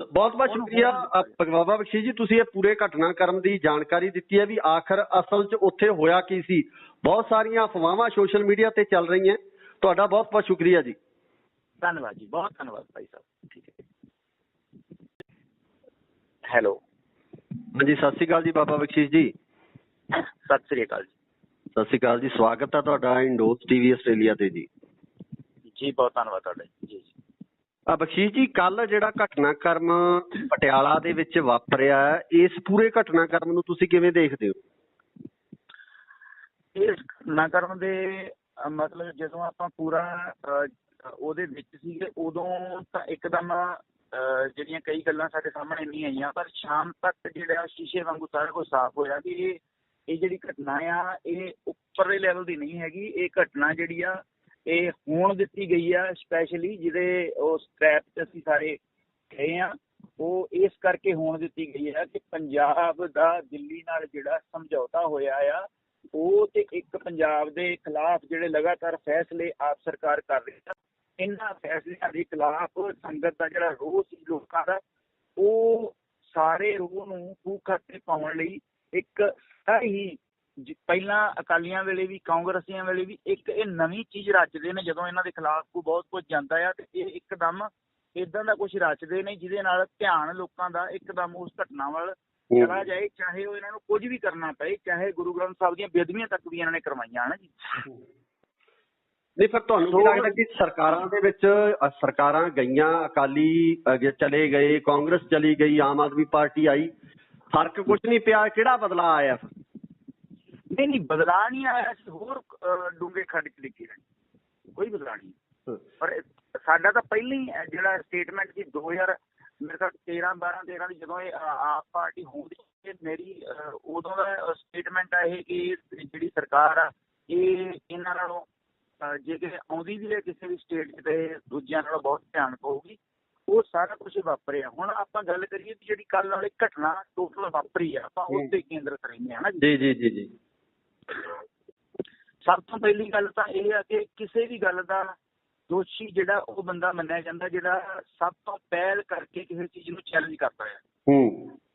ਬਹੁਤ ਬਹੁਤ ਸ਼ੁਕਰੀਆ ਬਾਬਾ ਬਖਸ਼ੀਸ਼ ਜੀ, ਤੁਸੀਂ ਇਹ ਪੂਰੇ ਘਟਨਾਕ੍ਰਮ ਦੀ ਜਾਣਕਾਰੀ ਦਿੱਤੀ ਹੈ ਵੀ ਆਖਰ ਅਸਲ 'ਚ ਉੱਥੇ ਹੋਇਆ ਕੀ ਸੀ। ਬਹੁਤ ਸਾਰੀਆਂ ਅਫਵਾਹਾਂ ਸੋਸ਼ਲ ਮੀਡੀਆ ਤੇ ਚੱਲ ਰਹੀਆਂ। ਤੁਹਾਡਾ ਬਹੁਤ ਬਹੁਤ ਸ਼ੁਕਰੀਆ ਜੀ। ਧੰਨਵਾਦ ਜੀ, ਬਹੁਤ ਧੰਨਵਾਦ ਭਾਈ ਸਾਹਿਬ। ਠੀਕ ਹੈ। ਹੈਲੋ, ਹਾਂਜੀ, ਸਤਿ ਸ਼੍ਰੀ ਅਕਾਲ ਜੀ ਬਾਬਾ ਬਖਸ਼ੀਸ਼ ਜੀ। ਸਤਿ ਸ੍ਰੀ ਅਕਾਲ ਜੀ। ਸਤਿ ਸ਼੍ਰੀ ਅਕਾਲ ਜੀ, ਸਵਾਗਤ ਹੈ ਤੁਹਾਡਾ ਇੰਡੋਜ਼ ਟੀਵੀ ਆਸਟ੍ਰੇਲੀਆ ਤੇ ਜੀ। ਜੀ ਬਹੁਤ ਧੰਨਵਾਦ ਤੁਹਾਡਾ ਜੀ। ਬਖਸ਼ੀਸ਼ ਜੀ, ਕੱਲ ਜਿਹੜਾ ਘਟਨਾਕ੍ਰਮ ਪਟਿਆਲਾ ਦੇ ਵਿੱਚ ਵਾਪਰਿਆ, ਇਸ ਪੂਰੇ ਘਟਨਾਕ੍ਰਮ ਨੂੰ ਤੁਸੀਂ ਕਿਵੇਂ ਦੇਖਦੇ ਹੋ? ਇਸ ਘਟਨਾਕ੍ਰਮ ਦੇ ਮਤਲਬ ਜਦੋਂ ਆਪਾਂ ਪੂਰਾ ਉਹਦੇ ਵਿੱਚ ਸੀਗੇ ਉਦੋਂ ਤਾਂ ਇੱਕਦਮ ਜਿਹੜੀਆਂ ਕਈ ਗੱਲਾਂ ਸਾਡੇ ਸਾਹਮਣੇ ਨਹੀਂ ਆਈਆਂ, ਪਰ ਸ਼ਾਮ ਤੱਕ ਜਿਹੜਾ ਸ਼ੀਸ਼ੇ ਵਾਂਗੂ ਸਾਰਾ ਕੁਝ ਸਾਫ਼ ਹੋਇਆ ਵੀ ਇਹ ਜਿਹੜੀ ਘਟਨਾ ਆ ਇਹ ਉੱਪਰਲੇ ਲੈਵਲ ਦੀ ਨਹੀਂ ਹੈਗੀ। ਇਹ ਘਟਨਾ ਜਿਹੜੀ ਆ ਇਹ ਹੋਣ ਦਿੱਤੀ ਗਈ ਆ, ਸਪੈਸ਼ਲੀ ਜਿਹਦੇ ਉਹ ਸਕ੍ਰੈਪ 'ਚ ਅਸੀਂ ਸਾਰੇ ਗਏ ਆ, ਉਹ ਇਸ ਕਰਕੇ ਹੋਣ ਦਿੱਤੀ ਗਈ ਆ ਕਿ ਪੰਜਾਬ ਦਾ ਦਿੱਲੀ ਨਾਲ ਜਿਹੜਾ ਸਮਝੌਤਾ ਹੋਇਆ ਆ ਉਹ ਤੇ ਇੱਕ ਪੰਜਾਬ ਦੇ ਖਿਲਾਫ ਜਿਹੜੇ ਲਗਾਤਾਰ ਫੈਸਲੇ ਆਪ ਸਰਕਾਰ ਕਰ ਰਹੀ ਆ, ਇਹਨਾਂ ਫੈਸਲਿਆਂ ਦੇ ਖਿਲਾਫ ਸੰਗਤ ਦਾ ਜਿਹੜਾ ਰੋਹ ਸੀ ਲੋਕਾਂ ਦਾ, ਉਹ ਸਾਰੇ ਰੋਹ ਨੂੰ ਖੂਹ ਖਾਤੇ ਪਾਉਣ ਲਈ ਇੱਕ ਹੀ ਪਹਿਲਾਂ ਅਕਾਲੀਆਂ ਵੇਲੇ ਵੀ ਕਾਂਗਰਸੀਆਂ ਵੇਲੇ ਵੀ ਇੱਕ ਇਹ ਨਵੀਂ ਚੀਜ਼ ਰਚਦੇ ਨੇ। ਜਦੋਂ ਇਹਨਾਂ ਦੇ ਖਿਲਾਫ ਕੋਈ ਬਹੁਤ ਕੁਝ ਜਾਂਦਾ ਆ ਤੇ ਇਹ ਇੱਕਦਮ ਇੱਦਾਂ ਦਾ ਕੁਝ ਰਚਦੇ ਨੇ ਜਿਹਦੇ ਨਾਲ ਧਿਆਨ ਲੋਕਾਂ ਦਾ ਇੱਕਦਮ ਉਸ ਘਟਨਾ ਵੱਲ ਚਲਾ ਜਾਏ, ਚਾਹੇ ਉਹ ਇਹਨਾਂ ਨੂੰ ਕੁਝ ਵੀ ਕਰਨਾ ਪਏ, ਚਾਹੇ ਗੁਰੂ ਗ੍ਰੰਥ ਸਾਹਿਬ ਦੀਆਂ ਬੇਅਦਬੀਆਂ ਤੱਕ ਵੀ ਇਹਨਾਂ ਨੇ ਕਰਵਾਈਆਂ ਨਾ ਜੀ। ਨਹੀਂ, ਫਿਰ ਤੁਹਾਨੂੰ ਲੱਗਦਾ ਕਿ ਸਰਕਾਰਾਂ ਦੇ ਵਿੱਚ ਸਰਕਾਰਾਂ ਗਈਆਂ, ਅਕਾਲੀ ਚਲੇ ਗਏ, ਕਾਂਗਰਸ ਚਲੀ ਗਈ, ਆਮ ਆਦਮੀ ਪਾਰਟੀ ਆਈ, ਫਰਕ ਕੁਝ ਨਹੀਂ ਪਿਆ? ਕਿਹੜਾ ਬਦਲਾਅ ਆਇਆ? ਨਹੀਂ, ਬਦਲਾਅ ਨਹੀਂ ਆਇਆ, ਅਸੀਂ ਹੋਰ ਡੂੰਘੇ ਖੱਡ 'ਚ ਡਿੱਗੇ ਰਹੇ, ਕੋਈ ਬਦਲਾਅ ਨਹੀਂ। ਪਰ ਸਾਡਾ ਤਾਂ ਪਹਿਲਾਂ ਹੀ ਜਿਹੜਾ ਸਟੇਟਮੈਂਟ ਸੀ 2000 ਮੇਰੇ ਖਿਆਲ 13 ਦੀ ਜਦੋਂ ਇਹ ਆਪ ਪਾਰਟੀ ਹੋਂਦੀ, ਮੇਰੀ ਉਦੋਂ ਦਾ ਸਟੇਟਮੈਂਟ ਆ ਇਹ ਕਿ ਜਿਹੜੀ ਸਰਕਾਰ ਆ ਇਹ ਇਹਨਾਂ ਨਾਲੋਂ ਜੇ ਕਿਸੇ ਆਉਂਦੀ ਵੀ ਹੈ ਕਿਸੇ ਵੀ ਸਟੇਟ 'ਚ ਤੇ ਦੂਜਿਆਂ ਨਾਲੋਂ ਬਹੁਤ ਧਿਆਨ ਪਊਗੀ। ਉਹ ਸਾਰਾ ਕੁਛ ਵਾਪਰਿਆ। ਹੁਣ ਆਪਾਂ ਗੱਲ ਕਰੀਏ ਜਿਹੜੀ ਕੱਲ੍ਹ ਵਾਲੀ ਘਟਨਾ ਟੋਟਲ ਵਾਪਰੀ ਆ, ਆਪਾਂ ਉਸ ਤੇ ਕੇਂਦਰਿਤ ਰਹਿੰਦੇ ਹਾਂ ਨਾ ਜੀ। ਜੀ ਜੀ ਜੀ। ਸਭ ਤੋਂ ਪਹਿਲੀ ਗੱਲ ਤਾਂ ਇਹ ਆ ਕਿ ਕਿਸੇ ਵੀ ਗੱਲ ਦਾ ਦੋਸ਼ੀ ਜਿਹੜਾ ਉਹ ਬੰਦਾ ਮੰਨਿਆ ਜਾਂਦਾ ਜਿਹੜਾ ਸਭ ਤੋਂ ਪਹਿਲ ਕਰਕੇ ਕਿਸੇ ਚੀਜ਼ ਨੂੰ ਚੈਲੰਜ ਕਰਦਾ ਆ।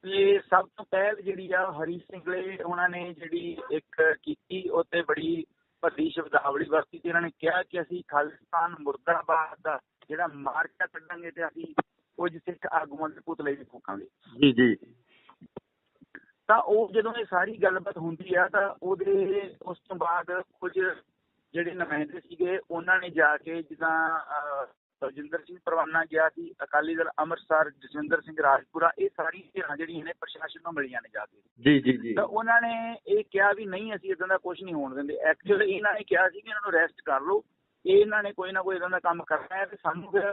ਤੇ ਸਭ ਤੋਂ ਪਹਿਲ ਜਿਹੜੀ ਆ ਹਰੀ ਸਿੰਘਲੇ ਉਹਨਾਂ ਨੇ ਜਿਹੜੀ ਇੱਕ ਕੀਤੀ, ਉਹ ਤੇ ਬੜੀ ਵੱਡੀ ਸ਼ਬਦਾਵਲੀ ਵਰਤੀ ਤੇ ਇਹਨਾਂ ਨੇ ਕਿਹਾ ਕਿ ਅਸੀਂ ਖਾਲਿਸਤਾਨ ਮੁਰਦਾਬਾਦ ਦਾ ਜਿਹੜਾ ਮਾਰਕਾ ਕੱਢਾਂਗੇ ਤੇ ਅਸੀਂ ਕੁਝ ਸਿੱਖ ਆਗੂਆਂ ਦੇ ਪੁਤਲੇ ਵੀ ਫੂਕਾਂਗੇ। ਜੀ ਜੀ। ਤਾਂ ਉਹ ਜਦੋਂ ਇਹ ਸਾਰੀ ਗੱਲਬਾਤ ਹੁੰਦੀ ਆ ਤਾਂ ਉਹਦੇ ਉਸ ਤੋਂ ਬਾਅਦ ਕੁਝ ਜਿਹੜੇ ਨੁਮਾਇੰਦੇ ਸੀਗੇ ਉਹਨਾਂ ਨੇ ਜਾ ਕੇ, ਜਿੱਦਾਂ ਬਲਜਿੰਦਰ ਸਿੰਘ ਪਰਵਾਨਾ ਗਿਆ ਸੀ, ਅਕਾਲੀ ਦਲ ਅੰਮ੍ਰਿਤਸਰ, ਜਸਵਿੰਦਰ ਸਿੰਘ ਰਾਜਪੁਰਾ, ਇਹ ਸਾਰੀ ਧਿਰਾਂ ਜਿਹੜੀਆਂ ਨੇ ਪ੍ਰਸ਼ਾਸਨ ਨੂੰ ਮਿਲੀਆਂ ਨੇ ਜਾ ਕੇ। ਜੀ ਜੀ ਜੀ। ਤਾਂ ਉਹਨਾਂ ਨੇ ਇਹ ਕਿਹਾ ਵੀ ਨਹੀਂ, ਅਸੀਂ ਇੱਦਾਂ ਦਾ ਕੁਝ ਨਹੀਂ ਹੋਣ ਦਿੰਦੇ। ਐਕਚੁਅਲੀ ਇਹਨਾਂ ਨੇ ਕਿਹਾ ਸੀ ਕਿ ਇਹਨਾਂ ਨੂੰ ਅਰੈਸਟ ਕਰ ਲਓ, ਇਹਨਾਂ ਨੇ ਕੋਈ ਨਾ ਕੋਈ ਇੱਦਾਂ ਦਾ ਕੰਮ ਕਰਨਾ ਹੈ ਤੇ ਸਾਨੂੰ ਫਿਰ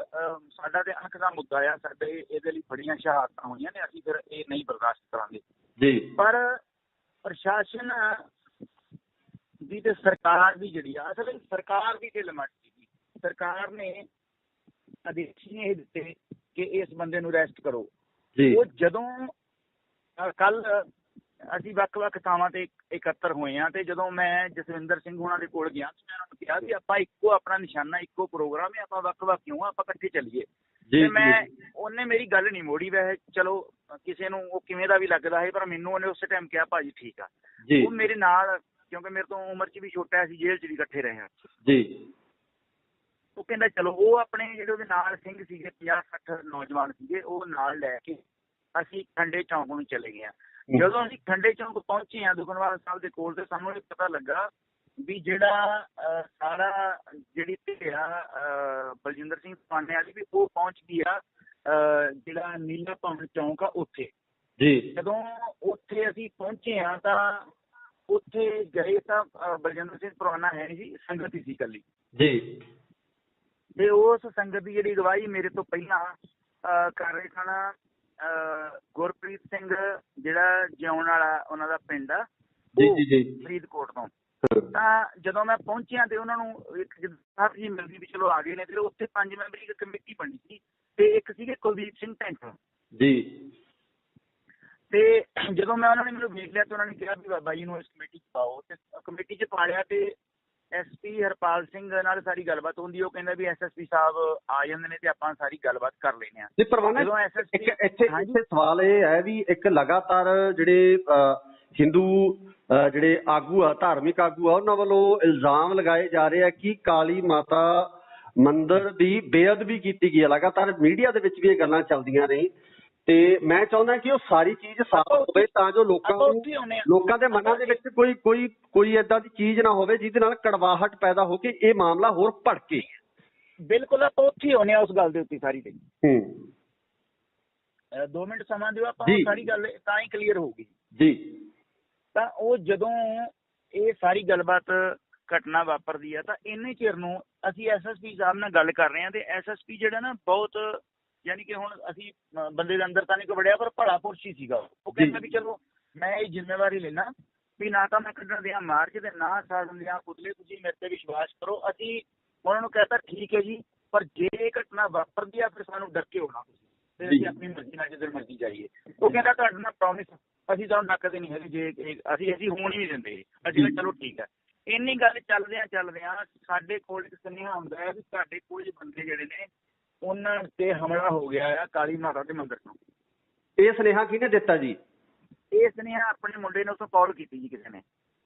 ਸਾਡਾ ਤੇ ਅੱਖ ਦਾ ਮੁੱਦਾ ਆ, ਸਾਡੇ ਇਹਦੇ ਲਈ ਬੜੀਆਂ ਸ਼ਹਾਦਤਾਂ ਹੋਈਆਂ ਨੇ, ਅਸੀਂ ਫਿਰ ਇਹ ਨਹੀਂ ਬਰਦਾਸ਼ਤ ਕਰਾਂਗੇ ਜੀ। ਪਰ ਪ੍ਰਸ਼ਾਸਨ ਦੀ ਤੇ ਸਰਕਾਰ ਦੀ ਜਿਹੜੀ ਆ, ਅਸਲ ਵਿੱਚ ਸਰਕਾਰ ਦੀ ਢਿੱਲ ਮੱਠ ਸੀਗੀ। ਸਰਕਾਰ ਨੇ ਆਦੇਸ਼ ਇਹ ਦਿੱਤੇ ਕਿ ਇਸ ਬੰਦੇ ਨੂੰ ਅਰੈਸਟ ਕਰੋ। ਉਹ ਜਦੋਂ ਕੱਲ ਅਸੀਂ ਵੱਖ-ਵੱਖ ਥਾਵਾਂ ਤੇ ਇਕੱਤਰ ਹੋਏ ਹਾਂ ਤੇ ਜਦੋਂ ਮੈਂ ਜਸਵਿੰਦਰ ਸਿੰਘ ਹੋਣਾ ਦੇ ਕੋਲ ਗਿਆ ਤੇ ਮੈਂ ਉਹਨਾਂ ਨੂੰ ਕਿਹਾ ਵੀ ਆਪਾਂ ਇੱਕੋ ਆਪਣਾ ਨਿਸ਼ਾਨਾ, ਇੱਕੋ ਪ੍ਰੋਗਰਾਮ ਹੈ, ਆਪਾਂ ਵੱਖ-ਵੱਖ ਕਿਉਂ ਆਪਾਂ ਇਕੱਠੇ ਚੱਲੀਏ। ਤੇ ਉਹਨੇ ਮੇਰੀ ਗੱਲ ਨਹੀਂ ਮੋੜੀ। ਵੈਸੇ ਚਲੋ ਕਿਸੇ ਨੂੰ ਉਹ ਕਿਵੇਂ ਦਾ ਵੀ ਲੱਗਦਾ ਹੈ, ਪਰ ਮੈਨੂੰ ਉਹਨੇ ਉਸੇ ਟਾਈਮ ਕਿਹਾ ਭਾਜੀ ਠੀਕ ਆ। ਉਹ ਮੇਰੇ ਨਾਲ, ਕਿਉਂਕਿ ਮੇਰੇ ਤੋਂ ਉਮਰ 'ਚ ਵੀ ਛੋਟਾ, ਅਸੀਂ ਜੇਲ੍ਹ 'ਚ ਵੀ ਇਕੱਠੇ ਰਹੇ ਹਾਂ ਜੀ। ਉਹ ਕਹਿੰਦਾ ਚਲੋ, ਉਹ ਆਪਣੇ ਜਿਹੜੇ ਉਹਦੇ ਨਾਲ ਸਿੰਘ ਸੀਗੇ 50-60 ਨੌਜਵਾਨ ਸੀਗੇ, ਉਹ ਨਾਲ ਲੈ ਕੇ ਅਸੀਂ ਖੰਡੇ ਚੌਂਕ ਨੂੰ ਚਲੇ ਗਏ। ਜਦੋਂ ਅਸੀਂ ਖੰਡੇ ਚੌਂਕ ਪਹੁੰਚੇ ਹਾਂ ਦੁਖਨਿਵਾਰਨ ਸਾਹਿਬ ਦੇ ਕੋਲ, ਤੇ ਸਾਨੂੰ ਇਹ ਪਤਾ ਲੱਗਾ ਵੀ ਜਿਹੜਾ ਸਾਰਾ ਜਿਹੜੀ ਧਿਰਾ ਬਲਜਿੰਦਰ ਸਿੰਘ ਪਰਵਾਨੇ ਵਾਲੀ ਵੀ ਉਹ ਪਹੁੰਚ ਗਈ ਆ ਜਿਹੜਾ ਨੀਲਾ ਭਵਨ ਚੌਂਕ ਆ ਉੱਥੇ ਜੀ। ਜਦੋਂ ਉੱਥੇ ਅਸੀਂ ਪਹੁੰਚੇ ਹਾਂ ਤਾਂ ਉੱਥੇ ਗਏ ਤਾਂ ਬਲਜਿੰਦਰ ਸਿੰਘ ਪਰਵਾਨਾ ਹੈ ਜੀ, ਸੰਗਤ ਹੀ ਸੀ ਇਕੱਲੀ ਜੀ। ਤੇ ਉਸ ਸੰਗਤ ਦੀ ਜਿਹੜੀ ਅਗਵਾਈ ਮੇਰੇ ਤੋਂ ਪਹਿਲਾਂ ਕਰ ਰਹੇ ਸਨ ਗੁਰਪ੍ਰੀਤ ਸਿੰਘ, ਜਿਹੜਾ ਜਿਉਣ ਵਾਲਾ ਉਹਨਾਂ ਦਾ ਪਿੰਡ ਆ ਫਰੀਦਕੋਟ ਤੋਂ। ਤਾਂ ਜਦੋਂ ਮੈਂ ਪਹੁੰਚਿਆ ਤੇ ਉਹਨਾਂ ਨੂੰ ਇੱਕ ਸਾਹਿਬ ਜੀ ਮਿਲਦੀ ਵੀ ਚਲੋ ਆ ਗਏ ਨੇ, ਤੇ ਉੱਥੇ 5 ਮੈਂਬਰੀ ਇੱਕ ਕਮੇਟੀ ਬਣੀ ਸੀ ਤੇ ਇੱਕ ਸੀਗੇ ਕੁਲਦੀਪ ਸਿੰਘ ਢੈਂਟ ਜੀ। ਤੇ ਜਦੋਂ ਮੈਂ ਉਹਨਾਂ ਨੇ ਮੈਨੂੰ ਵੇਖ ਲਿਆ ਤੇ ਉਹਨਾਂ ਨੇ ਕਿਹਾ ਵੀ ਬਾਬਾ ਜੀ ਨੂੰ ਇਸ ਕਮੇਟੀ 'ਚ ਪਾਓ, ਤੇ ਕਮੇਟੀ 'ਚ ਪਾ ਲਿਆ। ਤੇ SP ਹਰਪਾਲ ਸਿੰਘ ਨਾਲ ਸਾਰੀ ਗੱਲਬਾਤ ਹੁੰਦੀ, ਉਹ ਕਹਿੰਦਾ ਵੀ SSP ਸਾਹਿਬ ਆ ਜਾਂਦੇ ਨੇ ਤੇ ਆਪਾਂ ਸਾਰੀ ਗੱਲਬਾਤ ਕਰ ਲੈਂਦੇ ਹਾਂ। ਤੇ ਪਰਵਾਨਾ ਇੱਥੇ ਸਵਾਲ ਇਹ ਹੈ ਵੀ ਇੱਕ ਲਗਾਤਾਰ ਜਿਹੜੇ ਹਿੰਦੂ ਜਿਹੜੇ ਆਗੂ ਆ, ਧਾਰਮਿਕ ਆਗੂ ਆ, ਉਹਨਾਂ ਵੱਲੋਂ ਇਲਜ਼ਾਮ ਲਗਾਏ ਜਾ ਰਹੇ ਆ ਕਿ ਕਾਲੀ ਮਾਤਾ ਮੰਦਿਰ ਦੀ ਬੇਅਦਬੀ ਕੀਤੀ ਗਈ ਹੈ। ਲਗਾਤਾਰ ਮੀਡੀਆ ਦੇ ਵਿੱਚ ਵੀ ਇਹ ਗੱਲਾਂ ਚੱਲਦੀਆਂ ਨੇ ਤੇ ਮੈਂ ਚਾਹੁੰਦਾ ਕਿ ਉਹ ਸਾਰੀ ਚੀਜ਼ ਸਾਫ਼ ਹੋਵੇ ਤਾਂ ਜੋ ਲੋਕਾਂ ਦੇ ਮਨਾਂ ਦੇ ਵਿੱਚ ਕੋਈ ਏਦਾਂ ਦੀ ਚੀਜ਼ ਨਾ ਹੋਵੇ ਜਿਹਦੇ ਨਾਲ ਕੜਵਾਹਟ ਪੈਦਾ ਹੋ ਕੇ ਇਹ ਮਾਮਲਾ ਹੋਰ ਭੜਕੇ। ਬਿਲਕੁਲ, ਆਪਾਂ ਉੱਥੇ ਆਉਂਦੇ ਹਾਂ ਉਸ ਗੱਲ ਦੇ ਉੱਤੇ ਸਾਰੀ ਤੇ। 2 ਮਿੰਟ ਸਮਾਂ ਦਿਓ, ਆਪਾਂ ਸਾਰੀ ਗੱਲ ਤਾਂ ਹੀ ਕਲੀਅਰ ਹੋਊਗੀ ਜੀ। ਤਾਂ ਉਹ ਜਦੋਂ ਇਹ ਸਾਰੀ ਗੱਲਬਾਤ ਘਟਨਾ ਵਾਪਰਦੀ ਆ ਤਾਂ ਇੰਨੇ ਚਿਰ ਨੂੰ ਅਸੀਂ SSP ਸਾਹਿਬ ਨਾਲ ਗੱਲ ਕਰ ਰਹੇ ਹਾਂ ਤੇ SSP ਜਿਹੜਾ ਨਾ ਬਹੁਤ, ਯਾਨੀ ਕਿ ਹੁਣ ਅਸੀਂ ਬੰਦੇ ਦੇ ਅੰਦਰ ਤਾਂ ਨਹੀਂ ਵੜਿਆ ਪਰ ਭਲਾ ਪੁਰਸ਼ ਹੀ ਸੀਗਾ। ਉਹ ਕਹਿੰਦਾ ਵੀ ਚਲੋ ਮੈਂ ਇਹ ਜ਼ਿੰਮੇਵਾਰੀ ਲੈਣਾ ਵੀ ਨਾ ਤਾਂ ਮੈਂ ਕੱਢਣ ਦਿਆਂ ਮਾਰਚ ਤੇ ਨਾ ਸਾੜਨ ਦਿਆਂ ਪੁਤਲੇ, ਤੁਸੀਂ ਮੇਰੇ ਤੇ ਵਿਸ਼ਵਾਸ ਕਰੋ। ਅਸੀਂ ਉਹਨਾਂ ਨੂੰ ਕਹਿਤਾ ਠੀਕ ਹੈ ਜੀ, ਪਰ ਜੇ ਇਹ ਘਟਨਾ ਵਾਪਰਦੀ ਆ ਫਿਰ ਸਾਨੂੰ ਡੱਕੇ ਹੋਣਾ ਤੁਸੀਂ, ਤੇ ਅਸੀਂ ਆਪਣੀ ਮਰਜ਼ੀ ਨਾਲ ਜਿੱਧਰ ਮਰਜ਼ੀ ਜਾਈਏ। ਉਹ ਕਹਿੰਦਾ ਤੁਹਾਡੇ ਨਾਲ ਪ੍ਰੋਮਿਸ ਅਸੀਂ ਤੁਹਾਨੂੰ ਡੱਕਦੇ ਨਹੀਂ ਹੈਗੇ, ਜੇ ਅਸੀਂ ਹੋਣ ਹੀ ਨਹੀਂ ਦਿੰਦੇ। ਅਸੀਂ ਕਿਹਾ ਚਲੋ ਠੀਕ ਹੈ। ਇੰਨੀ ਗੱਲ ਚੱਲਦਿਆਂ ਸਾਡੇ ਕੋਲ ਇੱਕ ਸੁਨੇਹਾ ਆਉਂਦਾ ਹੈ ਵੀ ਸਾਡੇ ਕੁਝ ਬੰਦੇ ਜਿਹੜੇ ਨੇ ਉਹਨਾਂ ਤੇ ਹਮਲਾ ਹੋ ਗਿਆ ਆ ਕਾਲੀ ਮਾਤਾ ਦੇ ਮੰਦਿਰ ਤੋਂ। ਇਹ ਸੁਨੇਹਾ ਕਿਹਨੇ ਦਿੱਤਾ ਜੀ? ਇਹ ਸੁਨੇਹਾ ਆਪਣੇ ਮੁੰਡੇ ਨੇ ਉੱਥੋਂ ਕਾਲ ਕੀਤੀ ਜੀ, ਕਿਸੇ ਨੇ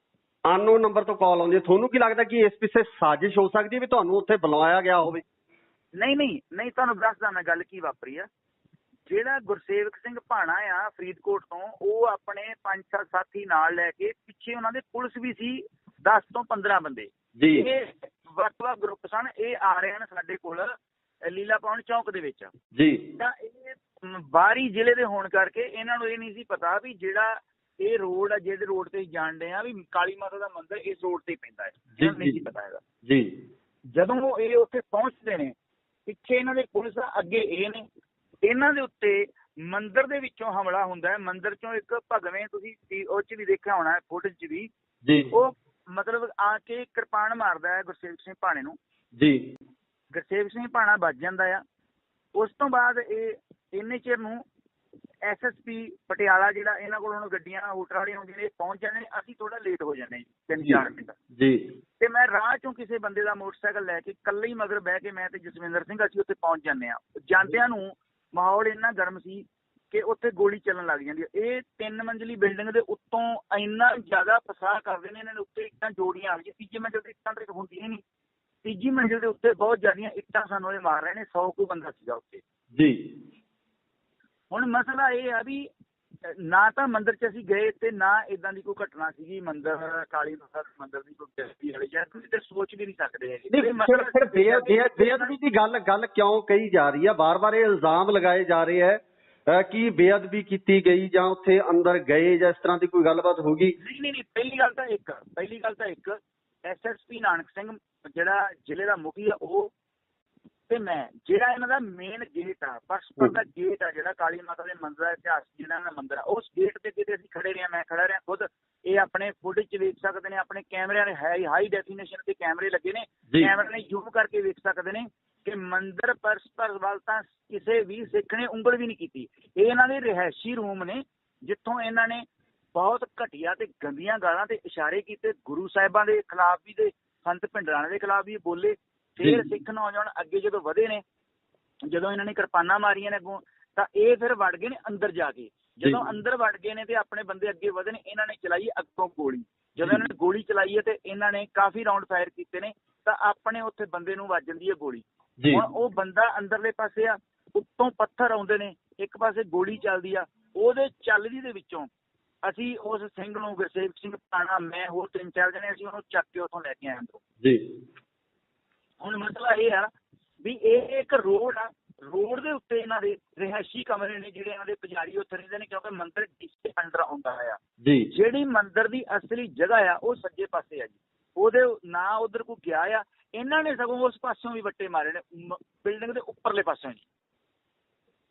ਅਨਨੋਨ ਨੰਬਰ ਤੋਂ ਕਾਲ ਆਉਂਦੀ ਹੈ। ਤੁਹਾਨੂੰ ਕੀ ਲੱਗਦਾ ਕਿ ਇਸ ਪਿੱਛੇ ਸਾਜ਼ਿਸ਼ ਹੋ ਸਕਦੀ ਹੈ ਵੀ ਤੁਹਾਨੂੰ ਉੱਥੇ ਬੁਲਾਇਆ ਗਿਆ ਹੋਵੇ? ਨਹੀਂ, ਤੁਹਾਨੂੰ ਦੱਸਦਾ ਮੈਂ ਗੱਲ ਕੀ ਵਾਪਰੀ ਆ। ਜਿਹੜਾ ਗੁਰਸੇਵਕ ਸਿੰਘ ਭਾਣਾ ਆ ਫਰੀਦਕੋਟ ਤੋਂ, ਉਹ ਆਪਣੇ 5-7 ਸਾਥੀ ਨਾਲ ਲੈ ਕੇ, ਪਿੱਛੇ ਉਹਨਾਂ ਦੇ ਪੁਲਿਸ ਵੀ ਸੀ 10 ਤੋਂ 15 ਬੰਦੇ ਜੀ। ਇਹ ਵੱਖ-ਵੱਖ ਗਰੁੱਪ ਸਨ। ਇਹ ਆ ਰਹੇ ਹਨ ਸਾਡੇ ਕੋਲ ਲੀਲਾ ਪੌਣ ਚੌਂਕ ਦੇ ਵਿੱਚ ਜੀ। ਤਾਂ ਇਹ ਬਾਹਰੀ ਜ਼ਿਲ੍ਹੇ ਦੇ ਹੋਣ ਕਰਕੇ ਇਹਨਾਂ ਨੂੰ ਇਹ ਨਹੀਂ ਸੀ ਪਤਾ ਵੀ ਜਿਹੜਾ ਇਹ ਰੋਡ ਆ, ਜਿਹਦੇ ਰੋਡ ਤੇ ਜਾਣਦੇ ਆ ਵੀ ਕਾਲੀ ਮਾਤਾ ਦਾ ਮੰਦਿਰ ਇਸ ਰੋਡ ਤੇ ਪੈਂਦਾ ਹੈ, ਨਹੀਂ ਸੀ ਪਤਾ ਹੈਗਾ ਜੀ। ਜਦੋਂ ਇਹ ਉੱਥੇ ਪਹੁੰਚਦੇ ਨੇ, ਪਿੱਛੇ ਇਹਨਾਂ ਦੇ ਪੁਲਿਸ ਆ, ਅੱਗੇ ਇਹ ਨੇ, ਇਹਨਾਂ ਦੇ ਉੱਤੇ ਮੰਦਿਰ ਦੇ ਵਿੱਚੋਂ ਹਮਲਾ ਹੁੰਦਾ ਹੈ। ਮੰਦਿਰ ਚੋਂ ਇੱਕ ਭਗਵੇਂ, ਤੁਸੀਂ ਉਹ ਚ ਵੀ ਦੇਖਿਆ ਹੋਣਾ ਫੁਟੇਜ ਚ ਵੀ ਜੀ, ਉਹ ਮਤਲਬ ਆ ਕੇ ਕਿਰਪਾਨ ਮਾਰਦਾ ਹੈ ਗੁਰਸੇਵਕ ਸਿੰਘ ਭਾਣੇ ਨੂੰ ਜੀ। ਗੁਰਸੇਵਕ ਸਿੰਘ ਭਾਣਾ ਵੱਜ ਜਾਂਦਾ ਆ। ਉਸ ਤੋਂ ਬਾਅਦ ਇਹ ਇੰਨੇ ਚਿਰ ਨੂੰ SSP ਪਟਿਆਲਾ ਜਿਹੜਾ, ਇਹਨਾਂ ਕੋਲ ਹੁਣ ਗੱਡੀਆਂ ਹੋਟਲ ਵਾਲੀਆਂ ਹੁੰਦੀਆਂ ਨੇ, ਪਹੁੰਚ ਜਾਂਦੇ ਨੇ। ਅਸੀਂ ਥੋੜਾ ਲੇਟ ਹੋ ਜਾਂਦੇ ਜੀ, 3-4 ਮਿੰਟ ਜੀ। ਤੇ ਮੈਂ ਰਾਹ ਚੋਂ ਕਿਸੇ ਬੰਦੇ ਦਾ ਮੋਟਰਸਾਈਕਲ ਲੈ ਕੇ ਇਕੱਲੇ ਹੀ ਮਗਰ ਬਹਿ ਕੇ ਮੈਂ ਤੇ ਜਸਵਿੰਦਰ ਸਿੰਘ ਅਸੀਂ ਉੱਥੇ ਪਹੁੰਚ ਜਾਂਦੇ ਹਾਂ। ਜਾਂਦਿਆਂ ਨੂੰ ਮਾਹੌਲ ਇੰਨਾ ਗਰਮ ਸੀ ਕਿ ਉੱਥੇ ਗੋਲੀ ਚੱਲਣ ਲੱਗ ਜਾਂਦੀ ਹੈ। ਇਹ 3 ਮੰਜ਼ਲੀ ਬਿਲਡਿੰਗ ਦੇ ਉੱਤੋਂ ਇੰਨਾ ਜ਼ਿਆਦਾ ਫਸਾਹ ਕਰਦੇ ਨੇ, ਇਹਨਾਂ ਦੇ ਉੱਤੇ ਇੱਟਾਂ ਜੋੜੀਆਂ ਆ ਗਈਆਂ। ਤੀਜੀ ਮੰਜ਼ਿਲ ਤੇ ਇੱਟਾਂ ਤੇ ਹੁੰਦੀਆਂ ਨਹੀਂ, ਤੀਜੀ ਮੰਜ਼ਿਲ ਦੇ ਉੱਤੇ ਬਹੁਤ ਜ਼ਿਆਦੀਆਂ ਇੱਟਾਂ ਸਾਨੂੰ ਇਹ ਮਾਰ ਰਹੇ ਨੇ। 100 ਕੁ ਬੰਦਾ ਸੀਗਾ ਉੱਥੇ ਜੀ। ਹੁਣ ਮਸਲਾ ਇਹ ਆ ਵੀ ਨਾ ਤਾਂ ਮੰਦਿਰ 'ਚ ਅਸੀਂ ਗਏ ਤੇ ਨਾ ਏਦਾਂ ਦੀ ਕੋਈ ਘਟਨਾ ਸੀਗੀ ਮੰਦਿਰ ਕਾਲੀ ਮਾਤਾ ਦੇ ਮੰਦਿਰ ਦੀ ਕੋਈ ਬੇਇੱਜ਼ਤੀ ਵਾਲੀ, ਜਾਂ ਤੁਸੀਂ ਤੇ ਸੋਚ ਵੀ ਨਹੀਂ ਸਕਦੇ ਹੈਗੇ। ਫਿਰ ਬੇਅਦਬੀ ਦੀ ਗੱਲ ਕਿਉਂ ਕਹੀ ਜਾ ਰਹੀ ਹੈ? ਵਾਰ-ਵਾਰ ਇਹ ਇਲਜ਼ਾਮ ਲਗਾਏ ਜਾ ਰਹੇ ਹੈ ਕਿ ਬੇਅਦਬੀ ਕੀਤੀ ਗਈ ਜਾਂ ਉੱਥੇ ਅੰਦਰ ਗਏ ਜਾਂ ਇਸ ਤਰ੍ਹਾਂ ਦੀ ਕੋਈ ਗੱਲਬਾਤ ਹੋ ਗਈ? ਨਹੀਂ, ਪਹਿਲੀ ਗੱਲ ਤਾਂ ਇੱਕ SSP ਨਾਨਕ ਸਿੰਘ ਜਿਹੜਾ ਜ਼ਿਲ੍ਹੇ ਦਾ ਮੁਖੀ ਆ, ਉਹ ਤੇ ਮੈਂ, ਜਿਹੜਾ ਇਹਨਾਂ ਦਾ ਮੇਨ ਗੇਟ ਆ, ਪਰਸਪਰ ਦਾ ਗੇਟ ਆ, ਜਿਹੜਾ ਕਾਲੀ ਮਾਤਾ ਦੇ ਮੰਦਿਰ ਦਾ ਇਤਿਹਾਸ ਜਿਹੜਾ ਦਾ ਮੰਦਿਰ ਆ, ਉਸ ਗੇਟ ਤੇ ਕਿਤੇ ਅਸੀਂ ਖੜੇ ਰਹੇ, ਮੈਂ ਖੜਾ ਰਿਹਾ ਖੁਦ। ਇਹ ਆਪਣੇ ਫੁਟੇਜ 'ਚ ਵੇਖ ਸਕਦੇ ਨੇ, ਆਪਣੇ ਕੈਮਰਿਆਂ ਨੇ ਹਾਈ ਡੈਫੀਨੇਸ਼ਨ ਤੇ ਕੈਮਰੇ ਲੱਗੇ ਨੇ, ਕੈਮਰੇ ਨੇ ਜ਼ੂਮ ਕਰਕੇ ਵੇਖ ਸਕਦੇ ਨੇ ਕਿ ਮੰਦਿਰ ਪਰਸਪਰ ਵੱਲ ਤਾਂ ਕਿਸੇ ਵੀ ਸਿੱਖ ਨੇ ਉਂਗਲ ਵੀ ਨਹੀਂ ਕੀਤੀ। ਇਹ ਇਹਨਾਂ ਦੇ ਰਿਹਾਇਸ਼ੀ ਰੂਮ ਨੇ, ਜਿੱਥੋਂ ਇਹਨਾਂ ਨੇ ਬਹੁਤ ਘਟੀਆ ਤੇ ਗੰਦੀਆਂ ਗਾਲਾਂ ਤੇ ਇਸ਼ਾਰੇ ਕੀਤੇ। ਗੁਰੂ ਸਾਹਿਬਾਂ ਦੇ ਖਿਲਾਫ ਵੀ ਤੇ ਸੰਤ ਭਿੰਡਰਾਣੇ ਦੇ ਖਿਲਾਫ ਵੀ ਬੋਲੇ। ਫਿਰ ਸਿੱਖ ਨੌਜਵਾਨ ਅੱਗੇ ਜਦੋਂ ਵਧੇ ਨੇ, ਜਦੋਂ ਇਹਨਾਂ ਨੇ ਕਿਰਪਾਨਾਂ ਮਾਰੀਆਂ ਨੇ ਅੱਗੋਂ, ਤਾਂ ਇਹ ਫਿਰ ਵੜ ਗਏ ਨੇ ਅੰਦਰ ਜਾ ਕੇ। ਜਦੋਂ ਅੰਦਰ ਵੜ ਗਏ ਨੇ ਤੇ ਆਪਣੇ ਬੰਦੇ ਅੱਗੇ ਵਧੇ ਨੇ, ਇਹਨਾਂ ਨੇ ਚਲਾਈ ਅੱਗੋਂ ਗੋਲੀ। ਜਦੋਂ ਇਹਨਾਂ ਨੇ ਗੋਲੀ ਚਲਾਈ ਹੈ ਤੇ ਇਹਨਾਂ ਨੇ ਕਾਫੀ ਰਾਉਂਡ ਫਾਇਰ ਕੀਤੇ ਨੇ, ਤਾਂ ਆਪਣੇ ਉੱਥੇ ਬੰਦੇ ਨੂੰ ਵੱਜ ਜਾਂਦੀ ਹੈ ਗੋਲੀ। ਹੁਣ ਉਹ ਬੰਦਾ ਅੰਦਰਲੇ ਪਾਸੇ ਆ, ਉੱਤੋਂ ਪੱਥਰ ਆਉਂਦੇ ਨੇ, ਇੱਕ ਪਾਸੇ ਗੋਲੀ ਚੱਲਦੀ ਆ। ਉਹਦੇ ਚੱਲਦੀ ਦੇ ਵਿੱਚੋਂ ਅਸੀਂ ਉਸ ਸਿੰਘ ਨੂੰ, ਗੁਰਸੇਵਕ ਸਿੰਘ ਭਾਣਾ, ਮੈਂ ਹੋਰ 3-4 ਜਣੇ, ਅਸੀਂ ਉਹਨੂੰ ਚੱਕ ਕੇ ਉੱਥੋਂ ਲੈ ਕੇ ਆਏ ਅੰਦਰੋਂ ਜੀ। ਹੁਣ ਮਸਲਾ ਇਹ ਆ ਵੀ ਇਹ ਇੱਕ ਰੋਡ ਆ, ਰੋਡ ਦੇ ਉੱਤੇ ਇਹਨਾਂ ਦੇ ਰਿਹਾਇਸ਼ੀ ਕਮਰੇ ਨੇ, ਜਿਹੜੇ ਇਹਨਾਂ ਦੇ ਪੁਜਾਰੀ ਉੱਥੇ ਰਹਿੰਦੇ ਨੇ, ਕਿਉਂਕਿ ਮੰਦਿਰ ਡੀਸੀ ਅੰਡਰ ਆਉਂਦਾ ਆ ਜੀ। ਜਿਹੜੀ ਮੰਦਿਰ ਦੀ ਅਸਲੀ ਜਗ੍ਹਾ ਆ ਉਹ ਸੱਜੇ ਪਾਸੇ ਆ ਜੀ, ਉਹਦੇ ਨਾ ਉਧਰ ਕੋਈ ਗਿਆ ਆ। ਇਹਨਾਂ ਨੇ ਸਗੋਂ ਉਸ ਪਾਸਿਓਂ ਵੀ ਵੱਟੇ ਮਾਰੇ ਨੇ, ਬਿਲਡਿੰਗ ਦੇ ਉੱਪਰਲੇ ਪਾਸਿਓਂ ਜੀ।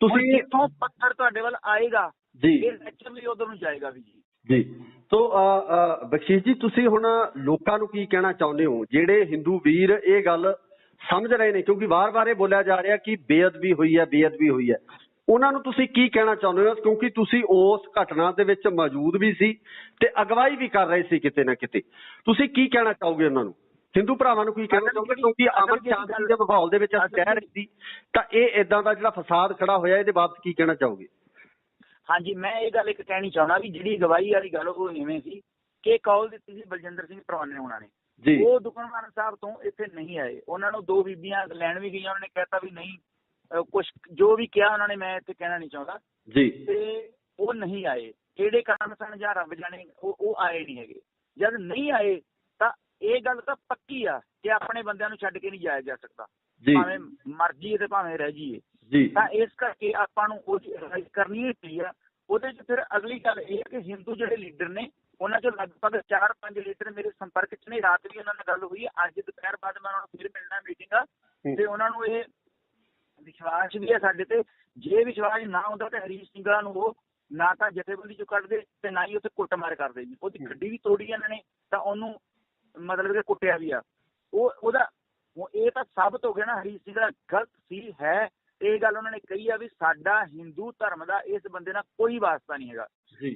ਤੁਸੀਂ ਇੱਥੋਂ ਪੱਥਰ ਤੁਹਾਡੇ ਵੱਲ ਆਏਗਾ ਜੀ, ਇਹ ਨੈਚੁਰਲੀ ਉਧਰ ਨੂੰ ਜਾਏਗਾ ਵੀ ਜੀ। ਤੋ ਬਖਸ਼ੀਸ਼ ਜੀ, ਤੁਸੀਂ ਹੁਣ ਲੋਕਾਂ ਨੂੰ ਕੀ ਕਹਿਣਾ ਚਾਹੁੰਦੇ ਹੋ ਜਿਹੜੇ ਹਿੰਦੂ ਵੀਰ ਇਹ ਗੱਲ ਸਮਝ ਰਹੇ ਨੇ? ਕਿਉਂਕਿ ਵਾਰ-ਵਾਰ ਇਹ ਬੋਲਿਆ ਜਾ ਰਿਹਾ ਕਿ ਬੇਅਦਬੀ ਹੋਈ ਹੈ, ਉਹਨਾਂ ਨੂੰ ਤੁਸੀਂ ਕੀ ਕਹਿਣਾ ਚਾਹੁੰਦੇ ਹੋ? ਕਿਉਂਕਿ ਤੁਸੀਂ ਉਸ ਘਟਨਾ ਦੇ ਵਿੱਚ ਮੌਜੂਦ ਵੀ ਸੀ ਤੇ ਅਗਵਾਈ ਵੀ ਕਰ ਰਹੇ ਸੀ ਕਿਤੇ ਨਾ ਕਿਤੇ, ਤੁਸੀਂ ਕੀ ਕਹਿਣਾ ਚਾਹੋਗੇ ਉਹਨਾਂ ਨੂੰ? ਹਿੰਦੂ ਭਰਾਵਾਂ ਨੂੰ ਕੀ ਕਹਿਣਾ ਚਾਹੋਗੇ, ਕਿਉਂਕਿ ਅਮਨ ਸ਼ਾਂਤੀ ਦੇ ਮਾਹੌਲ ਦੇ ਵਿੱਚ ਅਸੀਂ ਕਹਿ ਰਹੇ ਸੀ ਤਾਂ ਇਹ ਇਦਾਂ ਦਾ ਜਿਹੜਾ ਫਸਾਦ ਖੜਾ ਹੋਇਆ ਇਹਦੇ ਬਾਬਤ ਕੀ ਕਹਿਣਾ ਚਾਹੋਗੇ? ਹਾਂਜੀ, ਮੈਂ ਇਹ ਗੱਲ ਇੱਕ ਕਹਿਣੀ ਚਾਹੁੰਦਾ ਵੀ ਜਿਹੜੀ ਗਵਾਹੀ ਵਾਲੀ ਗੱਲ ਉਹ ਇਵੇਂ ਸੀ ਕਿ ਕਾਲ ਦਿੱਤੀ ਸੀ ਬਲਜਿੰਦਰ ਸਿੰਘ ਪਰਵਾਨੇ ਉਹਨਾਂ ਨੇ, ਉਹ ਦੁਕਾਨਦਾਰ ਸਾਹਿਬ ਤੋਂ ਇੱਥੇ ਨਹੀਂ ਆਏ। ਉਹਨਾਂ ਨੂੰ 2 ਬੀਬੀਆਂ ਲੈਣ ਵੀ ਗਈਆਂ, ਉਹਨਾਂ ਨੇ ਕਹਿਤਾ ਵੀ ਨਹੀਂ, ਕੁਛ ਜੋ ਵੀ ਕਿਹਾ ਉਹਨਾਂ ਨੇ ਮੈਂ ਇੱਥੇ ਕਹਿਣਾ ਨਹੀਂ ਚਾਹੁੰਦਾ ਜੀ, ਤੇ ਉਹ ਨਹੀਂ ਆਏ। ਕਿਹੜੇ ਕਾਰਨ ਸਨ ਜਾਂ ਰੱਬ ਜਾਣੇ, ਉਹ ਆਏ ਨਹੀਂ ਹੈਗੇ। ਜਦ ਨਹੀਂ ਆਏ ਤਾਂ ਇਹ ਗੱਲ ਤਾਂ ਪੱਕੀ ਆ ਕਿ ਆਪਣੇ ਬੰਦਿਆਂ ਨੂੰ ਛੱਡ ਕੇ ਨਹੀਂ ਜਾਇਆ ਜਾ ਸਕਦਾ, ਭਾਵੇਂ ਮਰ ਜਾਈਏ ਤੇ ਭਾਵੇਂ ਰਹਿ ਜਾਈਏ। ਤਾਂ ਇਸ ਕਰਕੇ ਆਪਾਂ ਨੂੰ ਉਹ ਰਾਈਜ਼ ਕਰਨੀ ਹੀ ਪਈ ਆ। ਉਹਦੇ 'ਚ ਫਿਰ ਅਗਲੀ ਗੱਲ ਇਹ ਹੈ ਕਿ ਹਿੰਦੂ ਜਿਹੜੇ ਲੀਡਰ ਨੇ ਉਹਨਾਂ 'ਚੋਂ ਲਗਭਗ 4-5 ਲੀਡਰ ਮੇਰੇ ਸੰਪਰਕ 'ਚ ਨੇ। ਰਾਤ ਵੀ ਉਹਨਾਂ ਨਾਲ ਗੱਲ ਹੋਈ, ਅੱਜ ਦੁਪਹਿਰ ਬਾਅਦ ਮੈਂ ਉਹਨਾਂ ਨੂੰ ਫਿਰ ਮਿਲਣਾ ਮੀਟਿੰਗ ਆ, ਤੇ ਉਹਨਾਂ ਨੂੰ ਇਹ ਵਿਸ਼ਵਾਸ ਵੀ ਹੈ ਸਾਡੇ ਤੇ। ਜੇ ਵਿਸ਼ਵਾਸ ਨਾ ਹੁੰਦਾ ਤਾਂ ਹਰੀਸ਼ ਸਿੰਘਾਂ ਨੂੰ ਉਹ ਨਾ ਤਾਂ ਜਥੇਬੰਦੀ 'ਚੋਂ ਕੱਢਦੇ ਤੇ ਨਾ ਹੀ ਉੱਥੇ ਕੁੱਟਮਾਰ ਕਰਦੇ ਜੀ। ਉਹਦੀ ਗੱਡੀ ਵੀ ਤੋੜੀ ਇਹਨਾਂ ਨੇ ਤਾਂ ਉਹਨੂੰ ਮਤਲਬ ਕਿ ਕੁੱਟਿਆ ਵੀ ਆ। ਉਹਦਾ ਇਹ ਤਾਂ ਸਾਬਤ ਹੋ ਗਿਆ ਨਾ ਹਰੀਸ਼ ਸਿੰਘ ਦਾ ਗਲਤ ਸੀ ਹੈ। ਇਹ ਗੱਲ ਉਹਨਾਂ ਨੇ ਕਹੀ ਆ ਵੀ ਸਾਡਾ ਹਿੰਦੂ ਧਰਮ ਦਾ ਇਸ ਬੰਦੇ ਨਾਲ ਕੋਈ ਵਾਸਤਾ ਨਹੀਂ ਹੈਗਾ।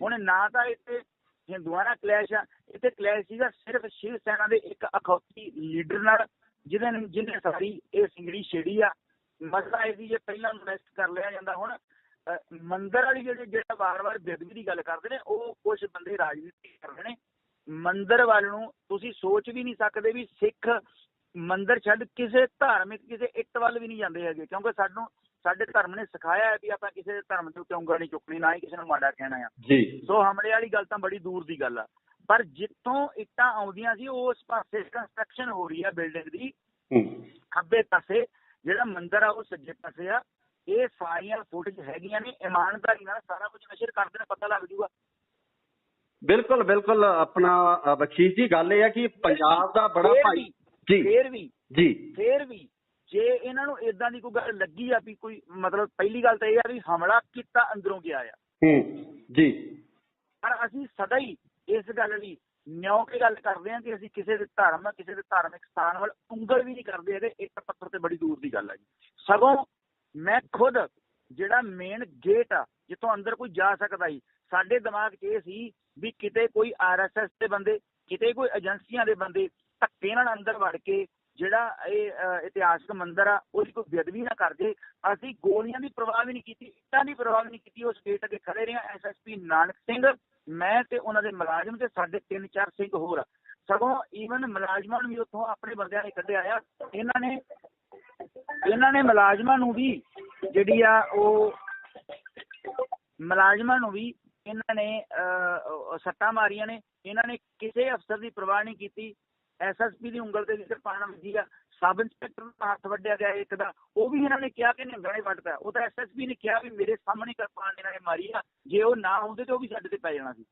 ਹੁਣ ਨਾ ਤਾਂ ਇੱਥੇ ਹਿੰਦੂਆਂ ਨਾਲ ਕਲੈਸ਼ ਆ, ਇੱਥੇ ਕਲੈਸ਼ ਸੀਗਾ ਸਿਰਫ ਸ਼ਿਵ ਸੈਨਾ ਦੇ ਇੱਕ ਅਖੌਤੀ ਲੀਡਰ ਨਾਲ ਜਿਹਨੇ ਸਾਰੀ ਇਹ ਸਿੰਗੜੀ ਛੇੜੀ ਆ। ਮਸਲਾ ਇਹ ਸੀ ਜੇ ਪਹਿਲਾਂ ਇਨਵੈਸਟ ਕਰ ਲਿਆ ਜਾਂਦਾ। ਹੁਣ ਮੰਦਿਰ ਵਾਲੀ ਜਿਹੜਾ ਵਾਰ-ਵਾਰ ਬੇਅਦਬੀ ਦੀ ਗੱਲ ਕਰਦੇ ਨੇ, ਉਹ ਕੁਛ ਬੰਦੇ ਰਾਜਨੀਤੀ ਕਰਦੇ ਨੇ। ਮੰਦਿਰ ਵੱਲ ਨੂੰ ਤੁਸੀਂ ਸੋਚ ਵੀ ਨਹੀਂ ਸਕਦੇ ਵੀ ਸਿੱਖ ਮੰਦਿਰ ਛੱਡ ਕਿਸੇ ਧਾਰਮਿਕ ਕਿਸੇ ਇੱਟ ਵੱਲ ਵੀ ਨਹੀਂ ਜਾਂਦੇ ਹੈਗੇ, ਕਿਉਂਕਿ ਸਾਡੇ ਧਰਮ ਨੇ ਸਿਖਾਇਆ ਹੈ ਵੀ ਆਪਾਂ ਕਿਸੇ ਦੇ ਧਰਮ ਦੇ ਉੱਤੇ ਉਂਗਲ ਨਹੀਂ ਚੁੱਕਣੀ, ਨਾ ਹੀ ਕਿਸੇ ਨੂੰ ਮਾੜਾ ਕਹਿਣਾ ਆ। ਸੋ ਹਮਲੇ ਵਾਲੀ ਗੱਲ ਤਾਂ ਬੜੀ ਦੂਰ ਦੀ ਗੱਲ ਆ। ਪਰ ਜਿੱਥੋਂ ਇੱਟਾਂ ਆਉਂਦੀਆਂ ਸੀ ਉਸ ਪਾਸੇ ਕੰਸਟਰਕਸ਼ਨ ਹੋ ਰਹੀ ਆ ਬਿਲਡਿੰਗ ਦੀ, ਖੱਬੇ ਪਾਸੇ ਜਿਹੜਾ ਮੰਦਿਰ ਆ ਉਹ ਸੱਜੇ ਪਾਸੇ ਆ। ਇਹ ਸਾਰੀਆਂ ਫੁਟੇਜ ਹੈਗੀਆਂ ਨੇ, ਇਮਾਨਦਾਰੀ ਨਾਲ ਸਾਰਾ ਕੁਝ ਨਸ਼ਰ ਕਰਦੇ ਨੇ, ਪਤਾ ਲੱਗ ਜੂਗਾ। ਬਿਲਕੁਲ ਬਿਲਕੁਲ। ਆਪਣਾ ਬਖਸ਼ੀਸ਼ ਜੀ, ਗੱਲ ਇਹ ਹੈ ਕਿ ਪੰਜਾਬ ਦਾ ਬੜਾ ਭਾਈ ਫੇਰ ਵੀ ਜੇ ਇਹਨਾਂ ਨੂੰ ਏਦਾਂ ਦੀ ਕੋਈ ਗੱਲ ਲੱਗੀ ਆ ਵੀ ਕੋਈ ਮਤਲਬ, ਪਹਿਲੀ ਗੱਲ ਤਾਂ ਇਹ ਆ ਵੀ ਹਮਲਾ ਕੀਤਾ ਅੰਦਰੋਂ ਗਿਆ ਆ ਜੀ। ਪਰ ਅਸੀਂ ਸਦਾ ਹੀ ਇਸ ਗੱਲ ਲਈ ਨਿਉ ਕੇ ਗੱਲ ਕਰਦੇ ਹਾਂ ਕਿ ਅਸੀਂ ਕਿਸੇ ਦੇ ਧਰਮ, ਕਿਸੇ ਦੇ ਧਾਰਮਿਕ ਸਥਾਨ ਵੱਲ ਉਂਗਲ ਵੀ ਨਹੀਂ ਕਰਦੇ ਹੈਗੇ। ਇੱਕ ਪੱਥਰ ਤੇ ਬੜੀ ਦੂਰ ਦੀ ਗੱਲ ਆ ਜੀ। ਸਗੋਂ ਮੈਂ ਖੁਦ ਜਿਹੜਾ ਮੇਨ ਗੇਟ ਆ ਜਿੱਥੋਂ ਅੰਦਰ ਕੋਈ ਜਾ ਸਕਦਾ ਸੀ, ਸਾਡੇ ਦਿਮਾਗ 'ਚ ਇਹ ਸੀ ਵੀ ਕਿਤੇ ਕੋਈ RSS ਦੇ ਬੰਦੇ, ਕਿਤੇ ਕੋਈ ਏਜੰਸੀਆਂ ਦੇ ਬੰਦੇ ਧੱਕੇ ਨਾਲ ਅੰਦਰ ਵੜ ਕੇ ਜਿਹੜਾ ਇਹ ਇਤਿਹਾਸਕ ਮੰਦਿਰ ਆ ਉਹਦੀ ਕੋਈ ਬੇਅਦਬੀ ਨਾ ਕਰਦੇ। ਅਸੀਂ ਗੋਲੀਆਂ ਦੀ ਪਰਵਾਹ ਵੀ ਨਹੀਂ ਕੀਤੀ, ਇੱਟਾਂ ਦੀ ਪਰਵਾਹ ਵੀ ਨਹੀਂ ਕੀਤੀ। ਉਸ ਗੇਟ ਅੱਗੇ ਖੜੇ ਰਹੇ। SSP ਨਾਨਕ ਸਿੰਘ, ਮੈਂ ਤੇ ਉਹਨਾਂ ਦੇ ਮੁਲਾਜ਼ਮ ਤੇ ਸਾਡੇ 3-4 ਸਿੰਘ ਹੋਰ। ਸਗੋਂ ਈਵਨ ਮੁਲਾਜ਼ਮਾਂ ਨੂੰ ਵੀ ਉੱਥੋਂ ਆਪਣੇ ਬੰਦਿਆਂ ਨੇ ਕੱਢਿਆ ਆ। ਇਹਨਾਂ ਨੇ ਮੁਲਾਜ਼ਮਾਂ ਨੂੰ ਵੀ ਜਿਹੜੀ ਆ ਉਹ ਮੁਲਾਜ਼ਮਾਂ ਨੂੰ ਵੀ ਇਹਨਾਂ ਨੇ ਸੱਟਾਂ ਮਾਰੀਆਂ ਨੇ। ਇਹਨਾਂ ਨੇ ਕਿਸੇ ਅਫਸਰ ਦੀ ਪਰਵਾਹ ਨਹੀਂ ਕੀਤੀ। SSP ਦੀ ਉਂਗਲ ਤੇ ਕਿਰਪਾਨ ਵੱਜੀ ਆ। ਸਬ ਇੰਸਪੈਕਟਰ ਦਾ ਹੱਥ ਵੱਢਿਆ ਗਿਆ ਇੱਕ ਦਾ, ਉਹ ਵੀ ਇਹਨਾਂ ਨੇ ਕਿਹਾ ਕਿ ਨਿਹੰਗਾਂ ਨੇ ਵੱਢਦਾ। ਉਹ ਤਾਂ SSP ਨੇ ਕਿਹਾ ਵੀ ਮੇਰੇ ਸਾਹਮਣੇ ਕਿਰਪਾਨ ਇਹਨਾਂ ਨੇ ਮਾਰੀ ਆ, ਜੇ ਉਹ ਨਾ ਹੁੰਦੇ ਤਾਂ ਉਹ ਵੀ ਸਾਡੇ ਤੇ ਪੈ ਜਾਣਾ ਸੀ।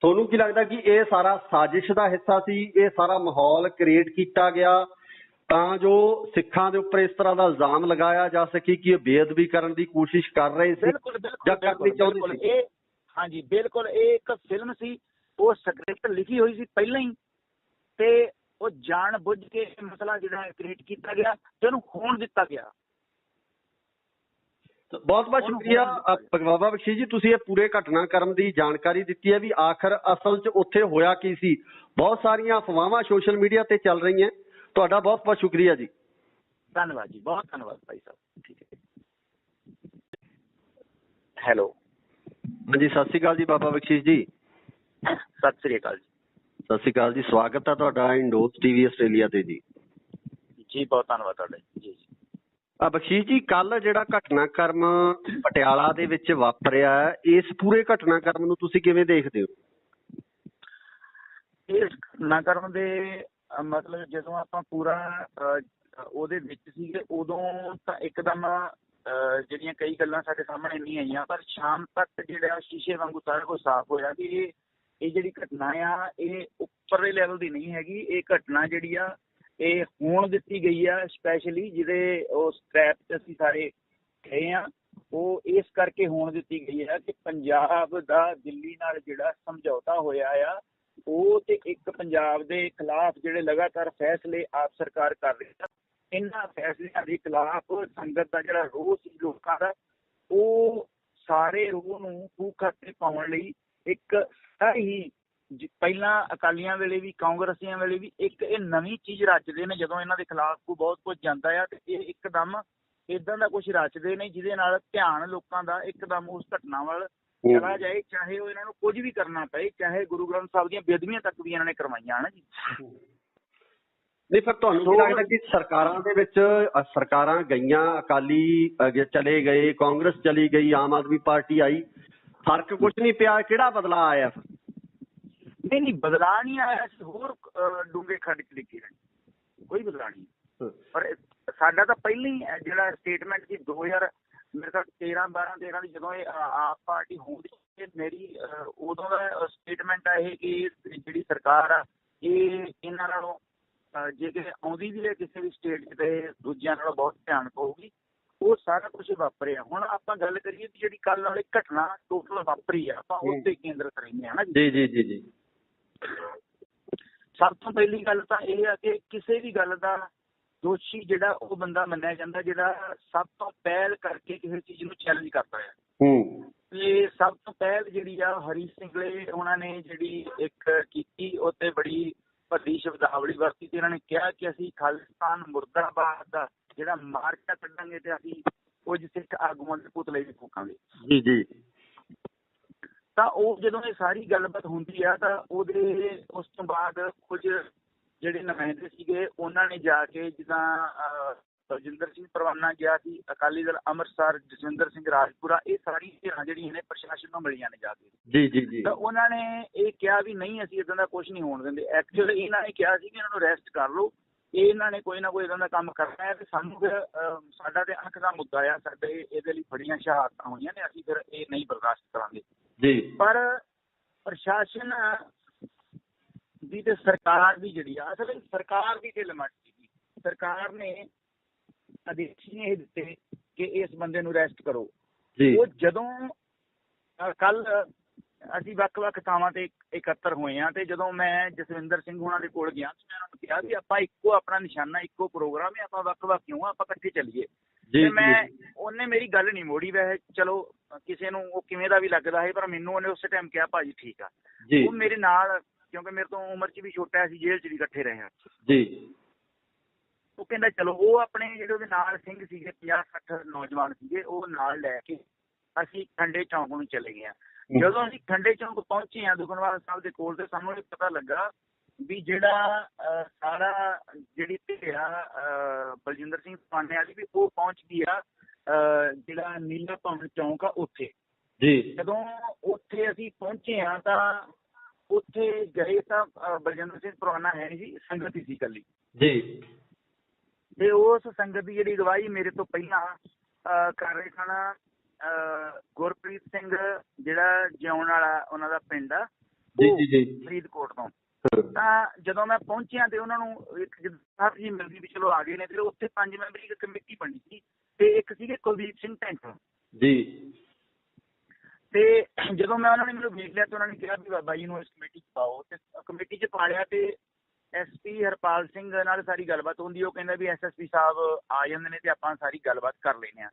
ਤੁਹਾਨੂੰ ਕੀ ਲੱਗਦਾ ਕਿ ਇਹ ਸਾਰਾ ਸਾਜ਼ਿਸ਼ ਦਾ ਹਿੱਸਾ ਸੀ? ਇਹ ਸਾਰਾ ਮਾਹੌਲ ਕ੍ਰੀਏਟ ਕੀਤਾ ਗਿਆ ਤਾਂ ਜੋ ਸਿੱਖਾਂ ਦੇ ਉੱਪਰ ਇਸ ਤਰ੍ਹਾਂ ਦਾ ਇਲਜ਼ਾਮ ਲਗਾਇਆ ਜਾ ਸਕੇ ਕਿ ਇਹ ਬੇਅਦਬੀ ਕਰਨ ਦੀ ਕੋਸ਼ਿਸ਼ ਕਰ ਰਹੇ ਸੀ ਜਾਂ ਕਰਨੀ ਚਾਹੁੰਦੇ ਸੀ? ਹਾਂਜੀ ਬਿਲਕੁਲ, ਇਹ ਇੱਕ ਫਿਲਮ ਸੀ। ਉਹ ਸਕ੍ਰਿਪਟ ਲਿਖੀ ਹੋਈ ਸੀ ਪਹਿਲਾਂ ਹੀ, ਤੇ ਉਹ ਜਾਣ ਬੁੱਝ ਕੇ ਮਸਲਾ ਜਿਹੜਾ ਕ੍ਰੀਏਟ ਕੀਤਾ ਗਿਆ ਤੇ ਉਹਨੂੰ ਹੋਣ ਦਿੱਤਾ ਗਿਆ। ਬਹੁਤ ਬਹੁਤ ਸ਼ੁਕਰੀਆ ਬਾਬਾ ਬਖਸ਼ੀਸ਼ ਜੀ, ਤੁਸੀਂ ਇਹ ਪੂਰੇ ਘਟਨਾਕ੍ਰਮ ਦੀ ਜਾਣਕਾਰੀ ਦਿੱਤੀ ਹੈ ਵੀ ਆਖਰ ਅਸਲ 'ਚ ਉੱਥੇ ਹੋਇਆ ਕੀ ਸੀ। ਬਹੁਤ ਸਾਰੀਆਂ ਅਫਵਾਹਾਂ ਸੋਸ਼ਲ ਮੀਡੀਆ ਤੇ ਚੱਲ ਰਹੀਆਂ। ਤੁਹਾਡਾ ਬਹੁਤ ਬਹੁਤ ਸ਼ੁਕਰੀਆ ਜੀ। ਧੰਨਵਾਦ ਜੀ, ਬਹੁਤ ਧੰਨਵਾਦ ਭਾਈ ਸਾਹਿਬ। ਠੀਕ ਹੈ। ਹੈਲੋ, ਹਾਂਜੀ, ਸਤਿ ਸ਼੍ਰੀ ਅਕਾਲ ਜੀ ਬਾਬਾ ਬਖਸ਼ੀਸ਼ ਜੀ। ਸਤਿ ਸ਼੍ਰੀ ਅਕਾਲ ਜੀ। ਸਤਿ ਸ਼੍ਰੀ ਅਕਾਲ ਜੀ, ਸਵਾਗਤ ਹੈ ਤੁਹਾਡਾ ਇੰਡੋਸ TV ਆਸਟ੍ਰੇਲੀਆ ਤੇ ਜੀ। ਜੀ ਬਹੁਤ ਧੰਨਵਾਦ ਤੁਹਾਡਾ ਜੀ। ਬਖਸ਼ੀਸ਼ ਜੀ, ਕੱਲ ਜਿਹੜਾ ਘਟਨਾਕ੍ਰਮ ਪਟਿਆਲਾ ਦੇ ਵਿੱਚ ਵਾਪਰਿਆ, ਇਸ ਪੂਰੇ ਘਟਨਾਕ੍ਰਮ ਨੂੰ ਤੁਸੀਂ ਕਿਵੇਂ ਦੇਖਦੇ ਹੋ? ਇਸ ਘਟਨਾਕ੍ਰਮ ਦੇ ਮਤਲਬ ਜਦੋਂ ਆਪਾਂ ਪੂਰਾ ਉਹਦੇ ਵਿੱਚ ਸੀਗੇ ਉਦੋਂ ਤਾਂ ਇੱਕਦਮ ਜਿਹੜੀਆਂ ਕਈ ਗੱਲਾਂ ਸਾਡੇ ਸਾਹਮਣੇ ਨਹੀਂ ਆਈਆਂ, ਪਰ ਸ਼ਾਮ ਤੱਕ ਜਿਹੜਾ ਸ਼ੀਸ਼ੇ ਵਾਂਗੂ ਸਾਰਾ ਕੁਝ ਸਾਫ਼ ਹੋਇਆ ਕਿ ਇਹ ਜਿਹੜੀ ਘਟਨਾ ਆ ਇਹ ਉੱਪਰਲੇ ਲੈਵਲ ਦੀ ਨਹੀਂ ਹੈਗੀ। ਇਹ ਘਟਨਾ ਜਿਹੜੀ ਆ ਇਹ ਹੋਣ ਦਿੱਤੀ ਗਈ ਆ ਸਪੈਸ਼ਲੀ ਜਿਹਦੇ ਉਸ ਟ੍ਰੈਪ 'ਚ ਅਸੀਂ ਸਾਰੇ ਗਏ ਆ। ਉਹ ਇਸ ਕਰਕੇ ਹੋਣ ਦਿੱਤੀ ਗਈ ਹੈ ਕਿ ਪੰਜਾਬ ਦਾ ਦਿੱਲੀ ਨਾਲ ਜਿਹੜਾ ਸਮਝੌਤਾ ਹੋਇਆ ਆ ਉਹ ਤੇ ਇੱਕ ਪੰਜਾਬ ਦੇ ਖਿਲਾਫ ਜਿਹੜੇ ਲਗਾਤਾਰ ਫੈਸਲੇ ਆਪ ਸਰਕਾਰ ਕਰ ਰਹੀ ਹੈ, ਇਹਨਾਂ ਫੈਸਲਿਆਂ ਦੇ ਖਿਲਾਫ ਸੰਗਤ ਦਾ ਜਿਹੜਾ ਰੋਹ ਸੀ ਲੋਕਾਂ ਦਾ, ਉਹ ਸਾਰੇ ਰੋਹ ਨੂੰ ਖੂਹ ਖਾਤੇ ਪਾਉਣ ਲਈ ਇੱਕ ਸਹੀ ਪਹਿਲਾਂ ਅਕਾਲੀਆਂ ਵੇਲੇ ਵੀ ਕਾਂਗਰਸੀਆਂ ਵੇਲੇ ਵੀ ਇੱਕ ਇਹ ਨਵੀਂ ਚੀਜ਼ ਰਚਦੇ ਨੇ ਜਦੋਂ ਇਹਨਾਂ ਦੇ ਖਿਲਾਫ ਕੋਈ ਬਹੁਤ ਕੁਝ ਜਾਂਦਾ ਆ ਤੇ ਇਹ ਇੱਕਦਮ ਇਦਾਂ ਦਾ ਕੁਝ ਰਚਦੇ ਨੇ ਜਿਹਦੇ ਨਾਲ ਧਿਆਨ ਲੋਕਾਂ ਦਾ ਇੱਕਦਮ ਉਸ ਘਟਨਾ ਵੱਲ ਚਲਾ ਜਾਏ, ਚਾਹੇ ਉਹ ਇਹਨਾਂ ਨੂੰ ਕੁਝ ਵੀ ਕਰਨਾ ਪਏ, ਚਾਹੇ ਗੁਰੂ ਗ੍ਰੰਥ ਸਾਹਿਬ ਦੀਆਂ ਬੇਅਦਬੀਆਂ ਤੱਕ ਵੀ ਇਹਨਾਂ ਨੇ ਕਰਵਾਈਆਂ ਹਨ ਜੀ। ਨਹੀਂ ਫਿਰ ਤੁਹਾਨੂੰ ਕੀ ਲੱਗਦਾ ਕਿ ਸਰਕਾਰਾਂ ਦੇ ਵਿੱਚ ਸਰਕਾਰਾਂ ਗਈਆਂ, ਅਕਾਲੀ ਚਲੇ ਗਏ, ਕਾਂਗਰਸ ਚਲੀ ਗਈ, ਆਮ ਆਦਮੀ ਪਾਰਟੀ ਆਈ, ਫਰਕ ਕੁਝ ਨਹੀਂ ਪਿਆ, ਕਿਹੜਾ ਬਦਲਾਅ ਆਇਆ? ਨਹੀਂ ਬਦਲਾਅ ਨਹੀਂ ਆਇਆ, ਹੋਰ ਡੂੰਘੇ ਖੱਡ ਚ ਡਿੱਗੇ ਰਹੇ, ਕੋਈ ਬਦਲਾਅ ਨਹੀਂ। ਪਰ ਸਾਡਾ ਤਾਂ ਪਹਿਲਾਂ ਹੀ ਜਿਹੜਾ ਸਟੇਟਮੈਂਟ ਸੀ 2000 ਮੇਰੇ ਖਿਆਲ 13 ਦੀ ਜਦੋਂ ਇਹ ਆਪ ਪਾਰਟੀ ਹੁੰਦੀ ਮੇਰੀ ਉਦੋਂ ਦਾ ਸਟੇਟਮੈਂਟ ਆ ਇਹ ਕਿ ਜਿਹੜੀ ਸਰਕਾਰ ਆ ਇਹ ਇਹਨਾਂ ਨਾਲੋਂ ਜੇ ਕਿਸੇ ਆਉਂਦੀ ਵੀ ਹੈ ਕਿਸੇ ਵੀ ਸਟੇਟ 'ਚ ਤੇ ਦੂਜਿਆਂ ਨਾਲੋਂ ਬਹੁਤ ਧਿਆਨ ਪਊਗੀ। ਉਹ ਸਾਰਾ ਕੁਝ ਵਾਪਰਿਆ। ਹੁਣ ਆਪਾਂ ਗੱਲ ਕਰੀਏ ਵੀ ਜਿਹੜੀ ਕੱਲ੍ਹ ਵਾਲੀ ਘਟਨਾ ਟੋਟਲ ਵਾਪਰੀ ਆ, ਆਪਾਂ ਉਸ ਤੇ ਕੇਂਦਰਿਤ ਰਹਿੰਦੇ ਹਾਂ ਨਾ ਜੀ। ਜੀ। ਸਭ ਤੋਂ ਪਹਿਲੀ ਗੱਲ ਤਾਂ ਇਹ ਆ ਕਿ ਕਿਸੇ ਵੀ ਗੱਲ ਦਾ ਦੋਸ਼ੀ ਜਿਹੜਾ ਉਹ ਬੰਦਾ ਮੰਨਿਆ ਜਾਂਦਾ ਜਿਹੜਾ ਸਭ ਤੋਂ ਪਹਿਲ ਕਰਕੇ ਕਿਸੇ ਚੀਜ਼ ਨੂੰ ਚੈਲੰਜ ਕਰਦਾ ਹੈ। ਤੇ ਸਭ ਤੋਂ ਪਹਿਲ ਜਿਹੜੀ ਆ ਹਰੀ ਸਿੰਘਲੇ ਉਹਨਾਂ ਨੇ ਜਿਹੜੀ ਇੱਕ ਕੀਤੀ ਉਹ ਤੇ ਬੜੀ ਭੱਦੀ ਸ਼ਬਦਾਵਲੀ ਵਰਤੀ ਤੇ ਇਹਨਾਂ ਨੇ ਕਿਹਾ ਕਿ ਅਸੀਂ ਖਾਲਿਸਤਾਨ ਮੁਰਦਾਬਾਦ ਦਾ ਜਿਹੜਾ ਮਾਰਕਾ ਕੱਢਾਂਗੇ ਤੇ ਅਸੀਂ ਕੁਝ ਸਿੱਖ ਆਗੂਆਂ ਦੇ ਪੁਤਲੇ ਵੀ ਫੂਕਾਂਗੇ। ਜੀ। ਤਾਂ ਉਹ ਜਦੋਂ ਇਹ ਸਾਰੀ ਗੱਲਬਾਤ ਹੁੰਦੀ ਆ ਤਾਂ ਉਹਦੇ ਉਸ ਤੋਂ ਬਾਅਦ ਕੁਝ ਜਿਹੜੇ ਨੁਮਾਇੰਦੇ ਸੀਗੇ ਉਹਨਾਂ ਨੇ ਜਾ ਕੇ ਜਿੱਦਾਂ ਬਲਜਿੰਦਰ ਸਿੰਘ ਪਰਵਾਨਾ ਗਿਆ ਸੀ, ਅਕਾਲੀ ਦਲ ਅੰਮ੍ਰਿਤਸਰ, ਜਸਵਿੰਦਰ ਸਿੰਘ ਰਾਜਪੁਰਾ, ਇਹ ਸਾਰੀ ਧਿਰਾਂ ਜਿਹੜੀਆਂ ਨੇ ਪ੍ਰਸ਼ਾਸਨ ਨੂੰ ਮਿਲੀਆਂ ਨੇ ਜਾ ਕੇ। ਜੀ। ਤਾਂ ਉਹਨਾਂ ਨੇ ਇਹ ਕਿਹਾ ਵੀ ਨਹੀਂ ਅਸੀਂ ਇੱਦਾਂ ਦਾ ਕੁਝ ਨਹੀਂ ਹੋਣ ਦਿੰਦੇ। ਐਕਚੁਅਲੀ ਇਹਨਾਂ ਨੇ ਕਿਹਾ ਸੀ ਕਿ ਇਹਨਾਂ ਨੂੰ ਅਰੈਸਟ ਕਰ ਲਓ, ਇਹਨਾਂ ਨੇ ਕੋਈ ਨਾ ਕੋਈ ਇੱਦਾਂ ਦਾ ਕੰਮ ਕਰਨਾ ਹੈ ਤੇ ਸਾਨੂੰ ਫਿਰ ਸਾਡਾ ਤੇ ਅੱਖ ਦਾ ਮੁੱਦਾ ਆ, ਸਾਡੇ ਇਹਦੇ ਲਈ ਬੜੀਆਂ ਸ਼ਹਾਦਤਾਂ ਹੋਈਆਂ ਨੇ, ਅਸੀਂ ਫਿਰ ਇਹ ਨਹੀਂ ਬਰਦਾਸ਼ਤ ਕਰਾਂਗੇ। ਜੀ। ਪਰ ਪ੍ਰਸ਼ਾਸਨ ਦੀ ਤੇ ਸਰਕਾਰ ਦੀ ਜਿਹੜੀ ਆ ਅਸਲ ਸਰਕਾਰ ਦੀ ਢਿੱਲ-ਮੱਠ ਸੀਗੀ। ਸਰਕਾਰ ਨੇ ਆਦੇਸ਼ ਨੇ ਇਹ ਦਿੱਤੇ ਕਿ ਇਸ ਬੰਦੇ ਨੂੰ ਅਰੈਸਟ ਕਰੋ। ਉਹ ਜਦੋਂ ਕੱਲ ਅਸੀਂ ਵੱਖ-ਵੱਖ ਥਾਵਾਂ ਤੇ ਇਕੱਤਰ ਹੋਏ ਹਾਂ ਤੇ ਜਦੋਂ ਮੈਂ ਜਸਵਿੰਦਰ ਸਿੰਘ ਹੋਣਾ ਦੇ ਕੋਲ ਗਿਆ ਮੈਂ ਉਹਨਾਂ ਨੂੰ ਕਿਹਾ ਵੀ ਆਪਾਂ ਇੱਕੋ ਆਪਣਾ ਨਿਸ਼ਾਨਾ, ਇੱਕੋ ਪ੍ਰੋਗਰਾਮ ਹੈ, ਆਪਾਂ ਵੱਖ-ਵੱਖ ਕਿਉਂ ਆ, ਆਪਾਂ ਇਕੱਠੇ ਚੱਲੀਏ। ਤੇ ਉਹਨੇ ਮੇਰੀ ਗੱਲ ਨਹੀਂ ਮੋੜੀ। ਵੈਸੇ ਚਲੋ ਕਿਸੇ ਨੂੰ ਉਹ ਕਿਵੇਂ ਦਾ ਵੀ ਲੱਗਦਾ ਹੈ, ਪਰ ਮੈਨੂੰ ਉਹਨੇ ਉਸੇ ਟਾਈਮ ਕਿਹਾ ਭਾਜੀ ਠੀਕ ਆ। ਉਹ ਮੇਰੇ ਨਾਲ, ਕਿਉਂਕਿ ਮੇਰੇ ਤੋਂ ਉਮਰ 'ਚ ਵੀ ਛੋਟਾ ਸੀ, ਜੇਲ੍ਹ 'ਚ ਵੀ ਇਕੱਠੇ ਰਹੇ ਹਾਂ। ਉਹ ਕਹਿੰਦਾ ਚਲੋ, ਉਹ ਆਪਣੇ ਜਿਹੜੇ ਉਹਦੇ ਨਾਲ ਸਿੰਘ ਸੀਗੇ 50-60 ਨੌਜਵਾਨ ਸੀਗੇ, ਉਹ ਨਾਲ ਲੈ ਕੇ ਅਸੀਂ ਖੰਡੇ ਚੌਂਕ ਨੂੰ ਚਲੇ ਗਏ। ਜਦੋਂ ਅਸੀਂ ਖੰਡੇ ਚੌਂਕ ਪਹੁੰਚੇ ਹਾਂ ਦੁਖਨਿਵਾਰਨ ਸਾਹਿਬ ਦੇ ਕੋਲ, ਤੇ ਸਾਨੂੰ ਇਹ ਪਤਾ ਲੱਗਾ ਵੀ ਜਿਹੜਾ ਸਾਰਾ ਜਿਹੜੀ ਧਿਰਾ ਬਲਜਿੰਦਰ ਸਿੰਘ ਪਾਂਡੇ ਵਾਲੀ ਵੀ ਉਹ ਪਹੁੰਚ ਗਈ ਆ ਜਿਹੜਾ ਨੀਲਾ ਭਵਨ ਚੌਂਕ ਆ ਉੱਥੇ। ਜਦੋਂ ਉੱਥੇ ਅਸੀਂ ਪਹੁੰਚੇ ਹਾਂ ਤਾਂ ਉੱਥੇ ਗਏ ਤਾਂ ਬਲਜਿੰਦਰ ਸਿੰਘ ਪਰਵਾਨਾ ਹੈ ਨਹੀਂ ਸੀ, ਸੰਗਤ ਹੀ ਸੀ ਇਕੱਲੀ। ਤੇ ਉਸ ਸੰਗਤ ਦੀ ਜਿਹੜੀ ਅਗਵਾਈ ਮੇਰੇ ਤੋਂ ਪਹਿਲਾਂ ਕਰ ਰਹੇ ਸਨ ਗੁਰਪ੍ਰੀਤ ਸਿੰਘ, ਜਿਹੜਾ ਜਿਉਣ ਵਾਲਾ ਉਹਨਾਂ ਦਾ ਪਿੰਡ ਆ ਫਰੀਦਕੋਟ ਤੋਂ। ਤਾਂ ਜਦੋਂ ਮੈਂ ਪਹੁੰਚਿਆ ਤੇ ਉਹਨਾਂ ਨੂੰ ਇੱਕ ਸਾਹਿਬ ਜੀ ਮਿਲਦੀ ਵੀ ਚਲੋ ਆ ਗਏ ਨੇ, ਤੇ ਉੱਥੇ 5 ਮੈਂਬਰੀ ਇੱਕ ਕਮੇਟੀ ਬਣੀ ਸੀ ਤੇ ਇੱਕ ਸੀਗੇ ਕੁਲਦੀਪ ਸਿੰਘ ਢੈਂਟ ਤੇ ਜਦੋਂ ਮੈਂ ਉਹਨਾਂ ਨੇ ਮੈਨੂੰ ਵੇਖ ਲਿਆ ਤੇ ਉਹਨਾਂ ਨੇ ਕਿਹਾ ਵੀ ਬਾਬਾ ਜੀ ਨੂੰ ਇਸ ਕਮੇਟੀ 'ਚ ਪਾਓ, ਤੇ ਕਮੇਟੀ 'ਚ ਪਾ ਲਿਆ। ਤੇ SP ਹਰਪਾਲ ਸਿੰਘ ਨਾਲ ਸਾਰੀ ਗੱਲਬਾਤ ਹੁੰਦੀ, ਉਹ ਕਹਿੰਦਾ ਵੀ SSP ਸਾਹਿਬ ਆ ਜਾਂਦੇ ਨੇ ਤੇ ਆਪਾਂ ਸਾਰੀ ਗੱਲਬਾਤ ਕਰ ਲੈਂਦੇ ਹਾਂ।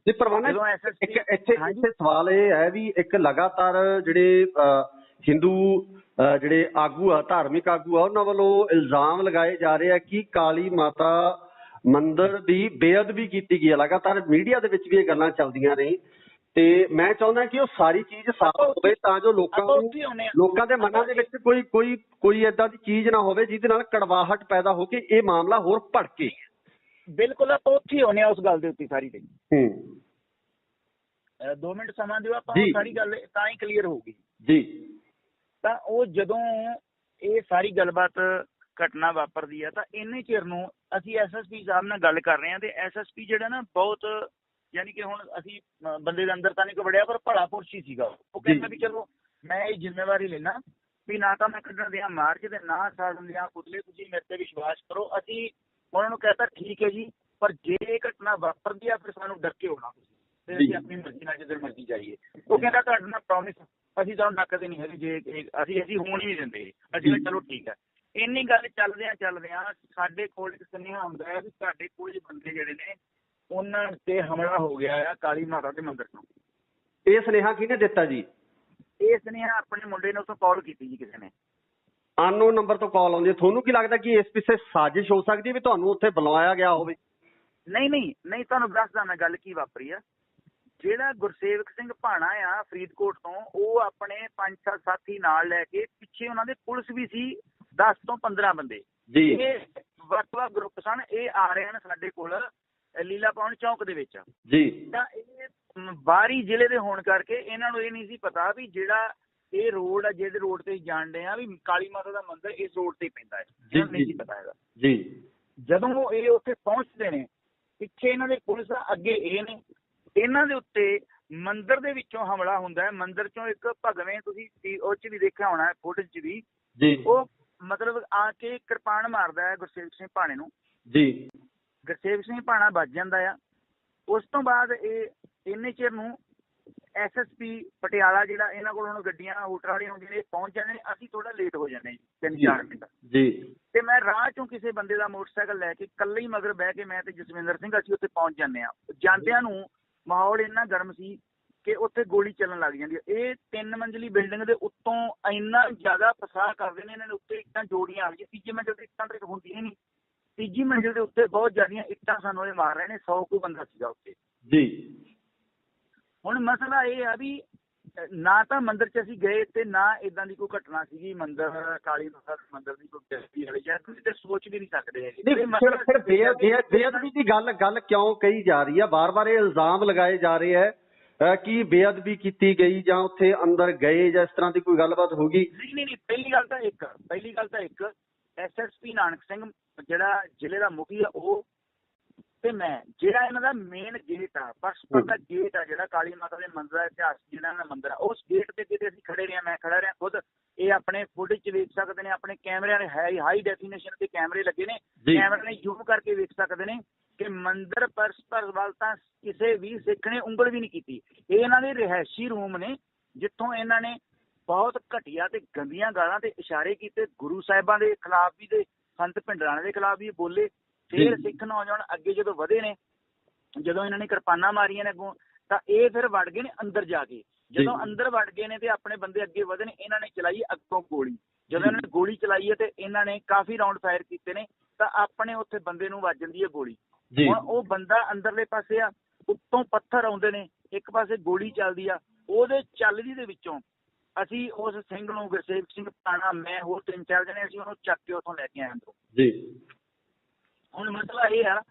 ਇੱਥੇ ਸਵਾਲ ਇਹ ਹੈ ਵੀ ਇੱਕ ਲਗਾਤਾਰ ਜਿਹੜੇ ਹਿੰਦੂ ਜਿਹੜੇ ਆਗੂ ਆ, ਧਾਰਮਿਕ ਆਗੂ ਆ, ਉਹਨਾਂ ਵੱਲੋਂ ਇਲਜ਼ਾਮ ਲਗਾਏ ਜਾ ਰਹੇ ਆ ਕਿ ਕਾਲੀ ਮਾਤਾ ਮੰਦਿਰ ਦੀ ਬੇਅਦਬੀ ਕੀਤੀ ਗਈ ਹੈ। ਲਗਾਤਾਰ ਮੀਡੀਆ ਦੇ ਵਿੱਚ ਵੀ ਇਹ ਗੱਲਾਂ ਚੱਲਦੀਆਂ ਨੇ ਤੇ ਮੈਂ ਚਾਹੁੰਦਾ ਕਿ ਉਹ ਸਾਰੀ ਚੀਜ਼ ਸਾਫ਼ ਹੋਵੇ ਤਾਂ ਜੋ ਲੋਕਾਂ ਦੇ ਮਨਾਂ ਦੇ ਵਿੱਚ ਕੋਈ ਏਦਾਂ ਦੀ ਚੀਜ਼ ਨਾ ਹੋਵੇ ਜਿਹਦੇ ਨਾਲ ਕੜਵਾਹਟ ਪੈਦਾ ਹੋ ਕੇ ਇਹ ਮਾਮਲਾ ਹੋਰ ਭੜਕੇ। ਬਿਲਕੁਲ ਆਪਾਂ ਉੱਥੇ ਆਉਂਦੇ ਹਾਂ ਉਸ ਗੱਲ ਦੇ ਉੱਤੇ ਸਾਰੀ ਤੇ। 2 ਮਿੰਟ ਸਮਾਂ ਦਿਓ, ਆਪਾਂ ਸਾਰੀ ਗੱਲ ਤਾਂ ਹੀ ਕਲੀਅਰ ਹੋਊਗੀ। ਤਾਂ ਉਹ ਜਦੋਂ ਇਹ ਸਾਰੀ ਗੱਲਬਾਤ ਘਟਨਾ ਵਾਪਰਦੀ ਆ ਤਾਂ ਇੰਨੇ ਚਿਰ ਨੂੰ ਅਸੀਂ SSP ਸਾਹਿਬ ਨਾਲ ਗੱਲ ਕਰ ਰਹੇ ਹਾਂ ਤੇ SSP ਜਿਹੜਾ ਨਾ ਬਹੁਤ, ਯਾਨੀ ਕਿ ਹੁਣ ਅਸੀਂ ਬੰਦੇ ਦੇ ਅੰਦਰ ਤਾਂ ਨਹੀਂ ਵੜਿਆ ਪਰ ਭਲਾ ਪੁਰਸ਼ ਹੀ ਸੀਗਾ। ਉਹ ਕਹਿੰਦਾ ਵੀ ਚਲੋ ਮੈਂ ਇਹ ਜ਼ਿੰਮੇਵਾਰੀ ਲੈਣਾ ਵੀ ਨਾ ਤਾਂ ਮੈਂ ਕੱਢਣ ਦਿਆਂ ਮਾਰਚ ਤੇ ਨਾ ਸਾੜਨ ਦਿਆਂ ਪੁਤਲੇ, ਤੁਸੀਂ ਮੇਰੇ ਤੇ ਵਿਸ਼ਵਾਸ ਕਰੋ। ਅਸੀਂ ਉਹਨਾਂ ਨੂੰ ਕਹਿਤਾ ਠੀਕ ਹੈ ਜੀ, ਪਰ ਜੇ ਇਹ ਘਟਨਾ ਵਾਪਰਦੀ ਆ ਫਿਰ ਸਾਨੂੰ ਡਰ ਕੇ ਹੋਣਾ ਤੁਸੀਂ, ਤੇ ਅਸੀਂ ਆਪਣੀ ਮਰਜ਼ੀ ਨਾਲ ਜਿੱਧਰ ਮਰਜ਼ੀ ਜਾਈਏ। ਉਹ ਕਹਿੰਦਾ ਤੁਹਾਡੇ ਨਾਲ ਪ੍ਰੋਮਿਸ ਅਸੀਂ ਤੁਹਾਨੂੰ ਡੱਕਦੇ ਨਹੀਂ ਹੈਗੇ, ਜੇ ਅਸੀਂ ਹੋਣ ਹੀ ਨਹੀਂ ਦਿੰਦੇ। ਅਸੀਂ ਚਲੋ ਠੀਕ ਹੈ। ਇੰਨੀ ਗੱਲ ਚੱਲਦਿਆਂ ਸਾਡੇ ਕੋਲ ਇੱਕ ਸੁਨੇਹਾ ਆਉਂਦਾ ਹੈ ਵੀ ਸਾਡੇ ਕੁਝ ਬੰਦੇ ਜਿਹੜੇ ਨੇ ਉਹਨਾਂ ਤੇ ਹਮਲਾ ਹੋ ਗਿਆ ਆ ਕਾਲੀ ਮਾਤਾ ਦੇ ਮੰਦਿਰ ਤੋਂ। ਇਹ ਸੁਨੇਹਾ ਕਿਹਨੇ ਦਿੱਤਾ ਜੀ? ਇਹ ਸੁਨੇਹਾ ਆਪਣੇ ਮੁੰਡੇ ਨੇ ਉੱਥੋਂ ਕਾਲ ਕੀਤੀ ਜੀ ਕਿਸੇ ਨੇ। ਅਨਨੋਨ ਨੰਬਰ ਤੋਂ ਕਾਲ ਆਉਂਦੀ ਹੈ। ਤੁਹਾਨੂੰ ਕੀ ਲੱਗਦਾ ਕਿ ਇਸ ਪਿੱਛੇ ਸਾਜ਼ਿਸ਼ ਹੋ ਸਕਦੀ ਹੈ ਵੀ ਤੁਹਾਨੂੰ ਉੱਥੇ ਬੁਲਾਇਆ ਗਿਆ ਹੋਵੇ? ਨਹੀਂ, ਤੁਹਾਨੂੰ ਦੱਸਦਾ ਮੈਂ ਗੱਲ ਕੀ ਵਾਪਰੀ ਆ। ਜਿਹੜਾ ਗੁਰਸੇਵਕ ਸਿੰਘ ਭਾਣਾ ਆ ਫਰੀਦਕੋਟ ਤੋਂ, ਉਹ ਆਪਣੇ 5-7 ਸਾਥੀ ਨਾਲ ਲੈ ਕੇ, ਪਿੱਛੇ ਉਹਨਾਂ ਦੇ ਪੁਲਿਸ ਵੀ ਸੀ 10 ਤੋਂ 15 ਬੰਦੇ ਜੀ। ਇਹ ਵੱਖ-ਵੱਖ ਗਰੁੱਪ ਸਨ। ਇਹ ਆ ਰਹੇ ਹਨ ਸਾਡੇ ਕੋਲ ਲੀਲਾ ਭਵਨ ਚੌਂਕ ਦੇ ਵਿੱਚ ਜੀ। ਤਾਂ ਇਹ ਬਾਹਰੀ ਜ਼ਿਲ੍ਹੇ ਦੇ ਹੋਣ ਕਰਕੇ ਇਹਨਾਂ ਨੂੰ ਇਹ ਨਹੀਂ ਸੀ ਪਤਾ ਵੀ ਜਿਹੜਾ ਇਹ ਰੋਡ ਆ, ਜਿਹੜੇ ਰੋਡ ਤੇ ਜਾਣਦੇ ਆ ਵੀ ਕਾਲੀ ਮਾਤਾ ਦਾ ਮੰਦਿਰ ਇਸ ਰੋਡ ਤੇ ਪੈਂਦਾ ਹੈ, ਇਹਨਾਂ ਨੂੰ ਨਹੀਂ ਸੀ ਪਤਾ ਹੈਗਾ ਜੀ। ਜਦੋਂ ਇਹ ਉੱਥੇ ਪਹੁੰਚਦੇ ਨੇ, ਪਿੱਛੇ ਇਹਨਾਂ ਦੇ ਪੁਲਿਸ ਆ, ਅੱਗੇ ਇਹ ਨੇ, ਇਹਨਾਂ ਦੇ ਉੱਤੇ ਮੰਦਿਰ ਦੇ ਵਿੱਚੋਂ ਹਮਲਾ ਹੁੰਦਾ ਹੈ। ਮੰਦਿਰ ਚੋਂ ਇੱਕ ਭਗਵੇਂ, ਤੁਸੀਂ ਉਹ ਚ ਵੀ ਦੇਖਿਆ ਹੋਣਾ ਫੋਟੋ ਚ ਵੀ ਜੀ, ਉਹ ਮਤਲਬ ਆ ਕੇ ਕਿਰਪਾਨ ਮਾਰਦਾ ਹੈ ਗੁਰਸੇਵਕ ਸਿੰਘ ਭਾਣੇ ਨੂੰ ਜੀ। ਗੁਰਸੇਵਕ ਸਿੰਘ ਭਾਣਾ ਵੱਜ ਜਾਂਦਾ ਆ। ਉਸ ਤੋਂ ਬਾਅਦ ਇਹ ਇੰਨੇ ਚਿਰ ਨੂੰ SSP ਪਟਿਆਲਾ, ਜਿਹੜਾ ਇਹਨਾਂ ਕੋਲ ਹੁਣ ਗੱਡੀਆਂ ਹੂਟਰ ਵਾਲੀਆਂ ਹੁੰਦੀਆਂ ਨੇ, ਪਹੁੰਚ ਜਾਂਦੇ ਨੇ। ਅਸੀਂ ਥੋੜਾ ਲੇਟ ਹੋ ਜਾਂਦੇ ਜੀ 3-4 ਮਿੰਟ ਜੀ। ਤੇ ਮੈਂ ਰਾਹ ਚੋਂ ਕਿਸੇ ਬੰਦੇ ਦਾ ਮੋਟਰਸਾਈਕਲ ਲੈ ਕੇ ਇਕੱਲੇ ਹੀ ਮਗਰ ਬਹਿ ਕੇ, ਮੈਂ ਤੇ ਜਸਵਿੰਦਰ ਸਿੰਘ, ਅਸੀਂ ਉੱਥੇ ਪਹੁੰਚ ਜਾਂਦੇ ਆ। ਜਾਂਦਿਆਂ ਨੂੰ ਮਾਹੌਲ ਇੰਨਾ ਗਰਮ ਸੀ ਕਿ ਉੱਥੇ ਗੋਲੀ ਚੱਲਣ ਲੱਗ ਜਾਂਦੀ ਹੈ। ਇਹ 3 ਮੰਜ਼ਲੀ ਬਿਲਡਿੰਗ ਦੇ ਉੱਤੋਂ ਇੰਨਾ ਜ਼ਿਆਦਾ ਫਸਾਹ ਕਰਦੇ ਨੇ ਇਹਨਾਂ ਦੇ ਉੱਤੇ, ਇੱਟਾਂ ਜੋੜੀਆਂ ਆ ਗਈਆਂ। ਤੀਜੀ ਮੰਜ਼ਿਲ ਤੇ ਇੱਟਾਂ ਤੇ ਹੁੰਦੀਆਂ ਨਹੀਂ, ਤੀਜੀ ਮੰਜ਼ਿਲ ਦੇ ਉੱਤੇ ਬਹੁਤ ਜ਼ਿਆਦੀਆਂ ਇੱਟਾਂ ਸਾਨੂੰ ਇਹ ਮਾਰ ਰਹੇ ਨੇ। 100 ਕੁ ਬੰਦਾ ਸੀਗਾ ਉੱਤੇ ਜੀ। ਹੁਣ ਮਸਲਾ ਇਹ ਆ ਵੀ ਨਾ ਤਾਂ ਮੰਦਿਰ 'ਚ ਅਸੀਂ ਗਏ ਤੇ ਨਾ ਇਦਾਂ ਦੀ ਕੋਈ ਘਟਨਾ ਸੀਗੀ ਮੰਦਿਰ ਕਾਲੀ ਮਾਤਾ ਦੇ ਮੰਦਿਰ ਦੀ ਕੋਈ ਗੈਸਟੀ ਵਾਲੀ, ਜਾਂ ਤੁਸੀਂ ਤੇ ਸੋਚ ਵੀ ਨਹੀਂ ਸਕਦੇ ਹੈਗੇ। ਫਿਰ ਬੇਅਦਬੀ ਦੀ ਗੱਲ ਕਿਉਂ ਕਹੀ ਜਾ ਰਹੀ ਹੈ? ਵਾਰ-ਵਾਰ ਇਹ ਇਲਜ਼ਾਮ ਲਗਾਏ ਜਾ ਰਹੇ ਹੈ ਕਿ ਬੇਅਦਬੀ ਕੀਤੀ ਗਈ ਜਾਂ ਉੱਥੇ ਅੰਦਰ ਗਏ ਜਾਂ ਇਸ ਤਰ੍ਹਾਂ ਦੀ ਕੋਈ ਗੱਲਬਾਤ ਹੋ ਗਈ? ਨਹੀਂ, ਪਹਿਲੀ ਗੱਲ ਤਾਂ ਇੱਕ SSP ਨਾਨਕ ਸਿੰਘ ਜਿਹੜਾ ਜ਼ਿਲ੍ਹੇ ਦਾ ਮੁਖੀ ਆ, ਉਹ ਤੇ ਮੈਂ, ਜਿਹੜਾ ਇਹਨਾਂ ਦਾ ਮੇਨ ਗੇਟ ਆ, ਪਰਸਪਰ ਦਾ ਗੇਟ ਆ, ਜਿਹੜਾ ਕਾਲੀ ਮਾਤਾ ਦੇ ਮੰਦਿਰ ਦਾ ਇਤਿਹਾਸ, ਜਿਹੜਾ ਇਹਨਾਂ ਦਾ ਮੰਦਿਰ ਆ, ਉਸ ਗੇਟ ਤੇ ਕਿਤੇ ਅਸੀਂ ਖੜੇ ਰਹੇ, ਮੈਂ ਖੜਾ ਰਿਹਾ ਖੁਦ। ਇਹ ਆਪਣੇ ਫੁਟੇਜ 'ਚ ਵੇਖ ਸਕਦੇ ਨੇ, ਆਪਣੇ ਕੈਮਰਿਆਂ ਦੇ ਹਾਈ ਡੈਫੀਨੇਸ਼ਨ ਦੇ ਕੈਮਰੇ ਲੱਗੇ ਨੇ, ਕੈਮਰੇ ਨੇ ਜ਼ੂਮ ਕਰਕੇ ਵੇਖ ਸਕਦੇ ਨੇ ਕਿ ਮੰਦਿਰ ਪਰਸਪਰ ਵੱਲ ਤਾਂ ਕਿਸੇ ਵੀ ਸਿੱਖ ਨੇ ਉਂਗਲ ਵੀ ਨਹੀਂ ਕੀਤੀ। ਇਹ ਇਹਨਾਂ ਦੇ ਰਿਹਾਇਸ਼ੀ ਰੂਮ ਨੇ, ਜਿੱਥੋਂ ਇਹਨਾਂ ਨੇ ਬਹੁਤ ਘਟੀਆ ਤੇ ਗੰਦੀਆਂ ਗਾਲਾਂ ਤੇ ਇਸ਼ਾਰੇ ਕੀਤੇ। ਗੁਰੂ ਸਾਹਿਬਾਂ ਦੇ ਖਿਲਾਫ ਵੀ ਤੇ ਸੰਤ ਭਿੰਡਰਾਣੇ ਦੇ ਖਿਲਾਫ ਵੀ ਬੋਲੇ। ਫਿਰ ਸਿੱਖ ਨੌਜਵਾਨ ਅੱਗੇ ਜਦੋਂ ਵਧੇ ਨੇ, ਜਦੋਂ ਇਹਨਾਂ ਨੇ ਕਿਰਪਾਨਾਂ ਮਾਰੀਆਂ ਨੇ ਅੱਗੋਂ, ਤਾਂ ਇਹ ਫਿਰ ਵੜ ਗਏ ਨੇ ਅੰਦਰ ਜਾ ਕੇ। ਜਦੋਂ ਅੰਦਰ ਵੜ ਗਏ ਨੇ ਤੇ ਆਪਣੇ ਬੰਦੇ ਅੱਗੇ ਵਧੇ ਨੇ, ਇਹਨਾਂ ਨੇ ਚਲਾਈ ਅੱਗੋਂ ਗੋਲੀ। ਜਦੋਂ ਇਹਨਾਂ ਨੇ ਗੋਲੀ ਚਲਾਈ ਹੈ ਤੇ ਇਹਨਾਂ ਨੇ ਕਾਫੀ ਰਾਉਂਡ ਫਾਇਰ ਕੀਤੇ ਨੇ, ਤਾਂ ਆਪਣੇ ਉੱਥੇ ਬੰਦੇ ਨੂੰ ਵੱਜ ਜਾਂਦੀ ਹੈ ਗੋਲੀ। ਹੁਣ ਉਹ ਬੰਦਾ ਅੰਦਰਲੇ ਪਾਸੇ ਆ, ਉੱਤੋਂ ਪੱਥਰ ਆਉਂਦੇ ਨੇ, ਇੱਕ ਪਾਸੇ ਗੋਲੀ ਚੱਲਦੀ ਆ, ਉਹਦੇ ਚੱਲਦੀ ਦੇ ਵਿੱਚੋਂ ਅਸੀਂ ਉਸ ਸਿੰਘ ਨੂੰ, ਗੁਰਸੇਵਕ ਸਿੰਘ ਭਾਣਾ, ਮੈਂ ਹੋਰ 3-4 ਜਣੇ, ਅਸੀਂ ਉਹਨੂੰ ਚੱਕ ਕੇ ਉੱਥੋਂ ਲੈ ਕੇ ਆਏ ਅੰਦਰੋਂ ਜੀ। ਹੁਣ ਮਸਲਾ ਇਹ ਆ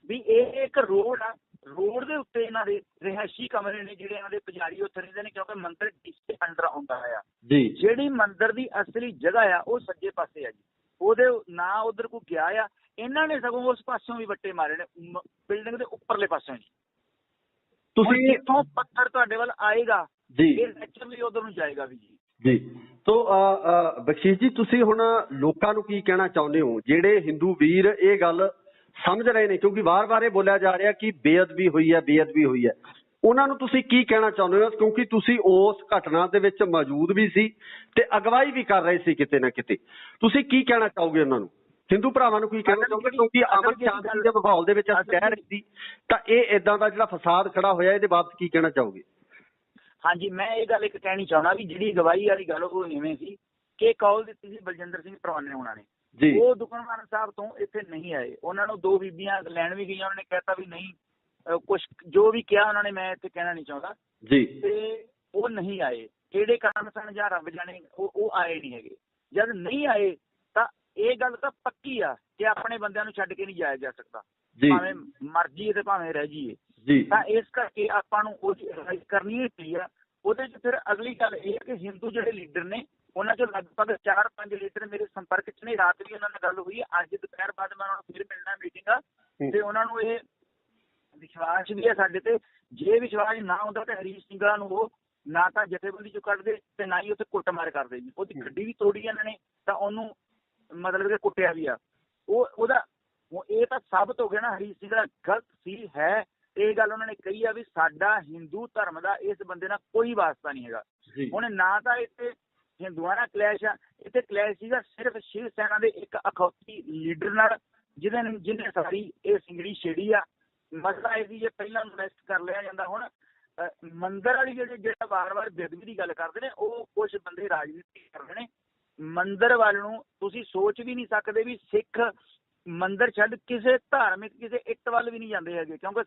ਵੀ ਇਹ ਇੱਕ ਰੋਡ ਆ, ਰੋਡ ਦੇ ਉੱਤੇ ਇਹਨਾਂ ਦੇ ਰਿਹਾਇਸ਼ੀ ਕਮਰੇ ਨੇ, ਜਿਹੜੇ ਇਹਨਾਂ ਦੇ ਪੁਜਾਰੀ ਉੱਥੇ ਰਹਿੰਦੇ ਨੇ, ਕਿਉਂਕਿ ਮੰਦਿਰ ਡੀਸੀ ਅੰਡਰ ਆਉਂਦਾ ਆ ਜੀ। ਜਿਹੜੀ ਮੰਦਿਰ ਦੀ ਅਸਲੀ ਜਗ੍ਹਾ ਆ ਉਹ ਸੱਜੇ ਪਾਸੇ ਆ ਜੀ, ਉਹਦੇ ਨਾ ਉਧਰ ਕੋਈ ਗਿਆ ਆ। ਇਹਨਾਂ ਨੇ ਸਗੋਂ ਉਸ ਪਾਸਿਓਂ ਵੀ ਵੱਟੇ ਮਾਰੇ ਨੇ, ਬਿਲਡਿੰਗ ਦੇ ਉੱਪਰਲੇ ਪਾਸਿਓਂ ਜੀ। ਤੁਸੀਂ ਇੱਥੋਂ ਪੱਥਰ ਤੁਹਾਡੇ ਵੱਲ ਆਏਗਾ ਜੀ, ਇਹ ਨੈਚੁਰਲੀ ਉਧਰ ਨੂੰ ਜਾਏਗਾ ਵੀ ਜੀ। ਤੋ ਬਖਸ਼ੀਸ਼ ਜੀ, ਤੁਸੀਂ ਹੁਣ ਲੋਕਾਂ ਨੂੰ ਕੀ ਕਹਿਣਾ ਚਾਹੁੰਦੇ ਹੋ, ਜਿਹੜੇ ਹਿੰਦੂ ਵੀਰ ਇਹ ਗੱਲ ਸਮਝ ਰਹੇ ਨੇ, ਕਿਉਂਕਿ ਵਾਰ-ਵਾਰ ਇਹ ਬੋਲਿਆ ਜਾ ਰਿਹਾ ਕਿ ਬੇਅਦਬੀ ਹੋਈ ਹੈ, ਉਹਨਾਂ ਨੂੰ ਤੁਸੀਂ ਕੀ ਕਹਿਣਾ ਚਾਹੁੰਦੇ ਹੋ? ਕਿਉਂਕਿ ਤੁਸੀਂ ਉਸ ਘਟਨਾ ਦੇ ਵਿੱਚ ਮੌਜੂਦ ਵੀ ਸੀ ਤੇ ਅਗਵਾਈ ਵੀ ਕਰ ਰਹੇ ਸੀ ਕਿਤੇ ਨਾ ਕਿਤੇ। ਤੁਸੀਂ ਕੀ ਕਹਿਣਾ ਚਾਹੋਗੇ ਉਹਨਾਂ ਨੂੰ, ਹਿੰਦੂ ਭਰਾਵਾਂ ਨੂੰ ਕੀ ਕਹਿਣਾ ਚਾਹੋਗੇ? ਕਿਉਂਕਿ ਅਮਨ ਸ਼ਾਂਤੀ ਦੇ ਮਾਹੌਲ ਦੇ ਵਿੱਚ ਅਸੀਂ ਕਹਿ ਰਹੇ ਸੀ, ਤਾਂ ਇਹ ਏਦਾਂ ਦਾ ਜਿਹੜਾ ਫਸਾਦ ਖੜਾ ਹੋਇਆ, ਇਹਦੇ ਬਾਬਤ ਕੀ ਕਹਿਣਾ ਚਾਹੋਗੇ? ਹਾਂਜੀ, ਮੈਂ ਇਹ ਗੱਲ ਇੱਕ ਕਹਿਣੀ ਚਾਹੁੰਦਾ ਵੀ ਜਿਹੜੀ ਅਗਵਾਈ ਵਾਲੀ ਗੱਲ ਉਹ ਇਵੇਂ ਸੀ ਕਿ ਕਾਲ ਦਿੱਤੀ ਸੀ ਬਲਜਿੰਦਰ ਸਿੰਘ ਪਰਵਾਨੇ ਹੋਣਾ ਨੇ, ਉਹ ਦੁਕਾਨਦਾਰ ਸਾਹਿਬ ਤੋਂ ਇੱਥੇ ਨਹੀਂ ਆਏ। ਉਹਨਾਂ ਨੂੰ 2 ਬੀਬੀਆਂ ਲੈਣ ਵੀ ਗਈਆਂ, ਉਹਨਾਂ ਨੇ ਕਹਿਤਾ ਵੀ ਨਹੀਂ, ਕੁਛ ਜੋ ਵੀ ਕਿਹਾ ਉਹਨਾਂ ਨੇ, ਮੈਂ ਇੱਥੇ ਕਹਿਣਾ ਨਹੀਂ ਚਾਹੁੰਦਾ ਜੀ, ਤੇ ਉਹ ਨਹੀਂ ਆਏ। ਕਿਹੜੇ ਕਾਰਨ ਸਨ ਜਾਂ ਰੱਬ ਜਾਣੇ, ਉਹ ਆਏ ਨਹੀਂ ਹੈਗੇ। ਜਦ ਨਹੀਂ ਆਏ ਤਾਂ ਇਹ ਗੱਲ ਤਾਂ ਪੱਕੀ ਆ ਕਿ ਆਪਣੇ ਬੰਦਿਆਂ ਨੂੰ ਛੱਡ ਕੇ ਨਹੀਂ ਜਾਇਆ ਜਾ ਸਕਦਾ, ਭਾਵੇਂ ਮਰ ਜਾਈਏ ਤੇ ਭਾਵੇਂ ਰਹਿ ਜਾਈਏ। ਤਾਂ ਇਸ ਕਰਕੇ ਆਪਾਂ ਨੂੰ ਉਹ ਕਰਨੀ ਹੀ ਪਈ ਆ। ਉਹਦੇ 'ਚ ਫਿਰ ਅਗਲੀ ਗੱਲ ਇਹ ਹੈ ਕਿ ਹਿੰਦੂ ਜਿਹੜੇ ਲੀਡਰ ਨੇ, ਉਹਨਾਂ 'ਚੋਂ ਲਗਭਗ 4-5 ਲੀਡਰ ਮੇਰੇ ਸੰਪਰਕ 'ਚ ਨੇ। ਰਾਤ ਵੀ ਉਹਨਾਂ ਨਾਲ ਗੱਲ ਹੋਈ, ਅੱਜ ਦੁਪਹਿਰ ਬਾਅਦ ਮੈਂ ਉਹਨਾਂ ਨੂੰ ਫਿਰ ਮਿਲਣਾ ਮੀਟਿੰਗ ਆ, ਤੇ ਉਹਨਾਂ ਨੂੰ ਇਹ ਵਿਸ਼ਵਾਸ ਵੀ ਹੈ ਸਾਡੇ ਤੇ। ਜੇ ਵਿਸ਼ਵਾਸ ਨਾ ਹੁੰਦਾ ਤਾਂ ਹਰੀਸ਼ ਸਿੰਘਲਾ ਨੂੰ ਉਹ ਨਾ ਤਾਂ ਜਥੇਬੰਦੀ 'ਚੋਂ ਕੱਢਦੇ ਤੇ ਨਾ ਹੀ ਉੱਥੇ ਕੁੱਟਮਾਰ ਕਰਦੇ ਜੀ। ਉਹਦੀ ਗੱਡੀ ਵੀ ਤੋੜੀ ਇਹਨਾਂ ਨੇ, ਤਾਂ ਉਹਨੂੰ ਮਤਲਬ ਕਿ ਕੁੱਟਿਆ ਵੀ ਆ। ਇਹ ਤਾਂ ਸਾਬਤ ਹੋ ਗਿਆ ਨਾ ਹਰੀਸ਼ ਸਿੰਘਲਾ ਗਲਤ ਸੀ ਹੈ। ਇਹ ਗੱਲ ਉਹਨਾਂ ਨੇ ਕਹੀ ਆ ਵੀ ਸਾਡਾ ਹਿੰਦੂ ਧਰਮ ਦਾ ਇਸ ਬੰਦੇ ਨਾਲ ਕੋਈ ਵਾਸਤਾ ਨਹੀਂ ਹੈਗਾ। ਹੁਣ ਨਾ ਤਾਂ ਇੱਥੇ ਹਿੰਦੂਆਂ ਨਾਲ ਕਲੈਸ਼ ਆ, ਇੱਥੇ ਕਲੈਸ਼ ਸੀਗਾ ਸਿਰਫ ਸ਼ਿਵ ਸੈਨਾ ਦੇ ਇੱਕ ਅਖੌਤੀ ਲੀਡਰ ਨਾਲ, ਜਿਹਨੇ ਸਾਰੀ ਇਹ ਸਿੰਗੜੀ ਛੇੜੀ ਆ। ਮਸਲਾ ਇਹ ਸੀ ਜੇ ਪਹਿਲਾਂ ਨੂੰ ਅਰੈਸਟ ਕਰ ਲਿਆ ਜਾਂਦਾ। ਹੁਣ ਮੰਦਿਰ ਵਾਲੀ ਜਿਹੜਾ ਵਾਰ-ਵਾਰ ਬੇਅਦਬੀ ਦੀ ਗੱਲ ਕਰਦੇ ਨੇ, ਉਹ ਕੁਛ ਬੰਦੇ ਰਾਜਨੀਤੀ ਕਰਦੇ ਨੇ, ਮੰਦਿਰ ਵੱਲ ਨੂੰ ਤੁਸੀਂ ਸੋਚ ਵੀ ਨਹੀਂ ਸਕਦੇ ਵੀ ਸਿੱਖ ਮੰਦਿਰ ਛੱਡ ਕਿਸੇ ਧਾਰਮਿਕ ਕਿਸੇ ਇੱਟ ਵੱਲ ਵੀ ਨਹੀਂ ਜਾਂਦੇ ਹੈਗੇ, ਕਿਉਂਕਿ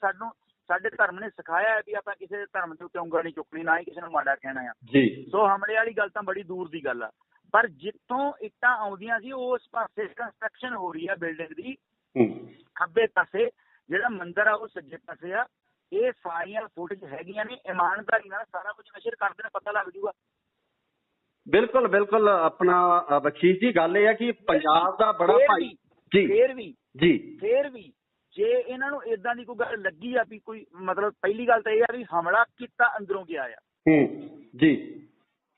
ਸਾਡੇ ਧਰਮ ਨੇ ਸਿਖਾਇਆ ਹੈ ਵੀ ਆਪਾਂ ਕਿਸੇ ਧਰਮ ਦੇ ਉੱਤੇ ਉਂਗਲ ਨਹੀਂ ਚੁੱਕਣੀ, ਨਾ ਹੀ ਕਿਸੇ ਨੂੰ ਮਾੜਾ ਕਹਿਣਾ ਆ ਜੀ। ਸੋ ਹਮਲੇ ਵਾਲੀ ਗੱਲ ਤਾਂ ਬੜੀ ਦੂਰ ਦੀ ਗੱਲ ਆ, ਪਰ ਜਿੱਥੋਂ ਇੱਟਾਂ ਆਉਂਦੀਆਂ ਸੀ ਉਸ ਪਾਸੇ ਕੰਸਟਰਕਸ਼ਨ ਹੋ ਰਹੀ ਆ ਬਿਲਡਿੰਗ ਦੀ, ਖੱਬੇ ਪਾਸੇ ਜਿਹੜਾ ਮੰਦਿਰ ਆ ਉਹ ਸੱਜੇ ਪਾਸੇ ਆ। ਇਹ ਸਾਰੀਆਂ ਫੁਟੇਜ ਹੈਗੀਆਂ ਨੇ, ਇਮਾਨਦਾਰੀ ਨਾਲ ਸਾਰਾ ਕੁਝ ਨਸ਼ਰ ਕਰਦੇ ਨੇ, ਪਤਾ ਲੱਗ ਜੂਗਾ। ਬਿਲਕੁਲ ਬਿਲਕੁਲ। ਆਪਣਾ ਬਖਸ਼ੀਸ਼ ਜੀ, ਗੱਲ ਇਹ ਹੈ ਕਿ ਪੰਜਾਬ ਦਾ ਬੜਾ ਭਾਈ ਜੀ ਫੇਰ ਵੀ ਜੇ ਇਹਨਾਂ ਨੂੰ ਏਦਾਂ ਦੀ ਕੋਈ ਗੱਲ ਲੱਗੀ ਆ ਵੀ ਕੋਈ ਮਤਲਬ, ਪਹਿਲੀ ਗੱਲ ਤਾਂ ਇਹ ਆ ਵੀ ਹਮਲਾ ਕੀਤਾ ਅੰਦਰੋਂ ਗਿਆ ਆ ਜੀ,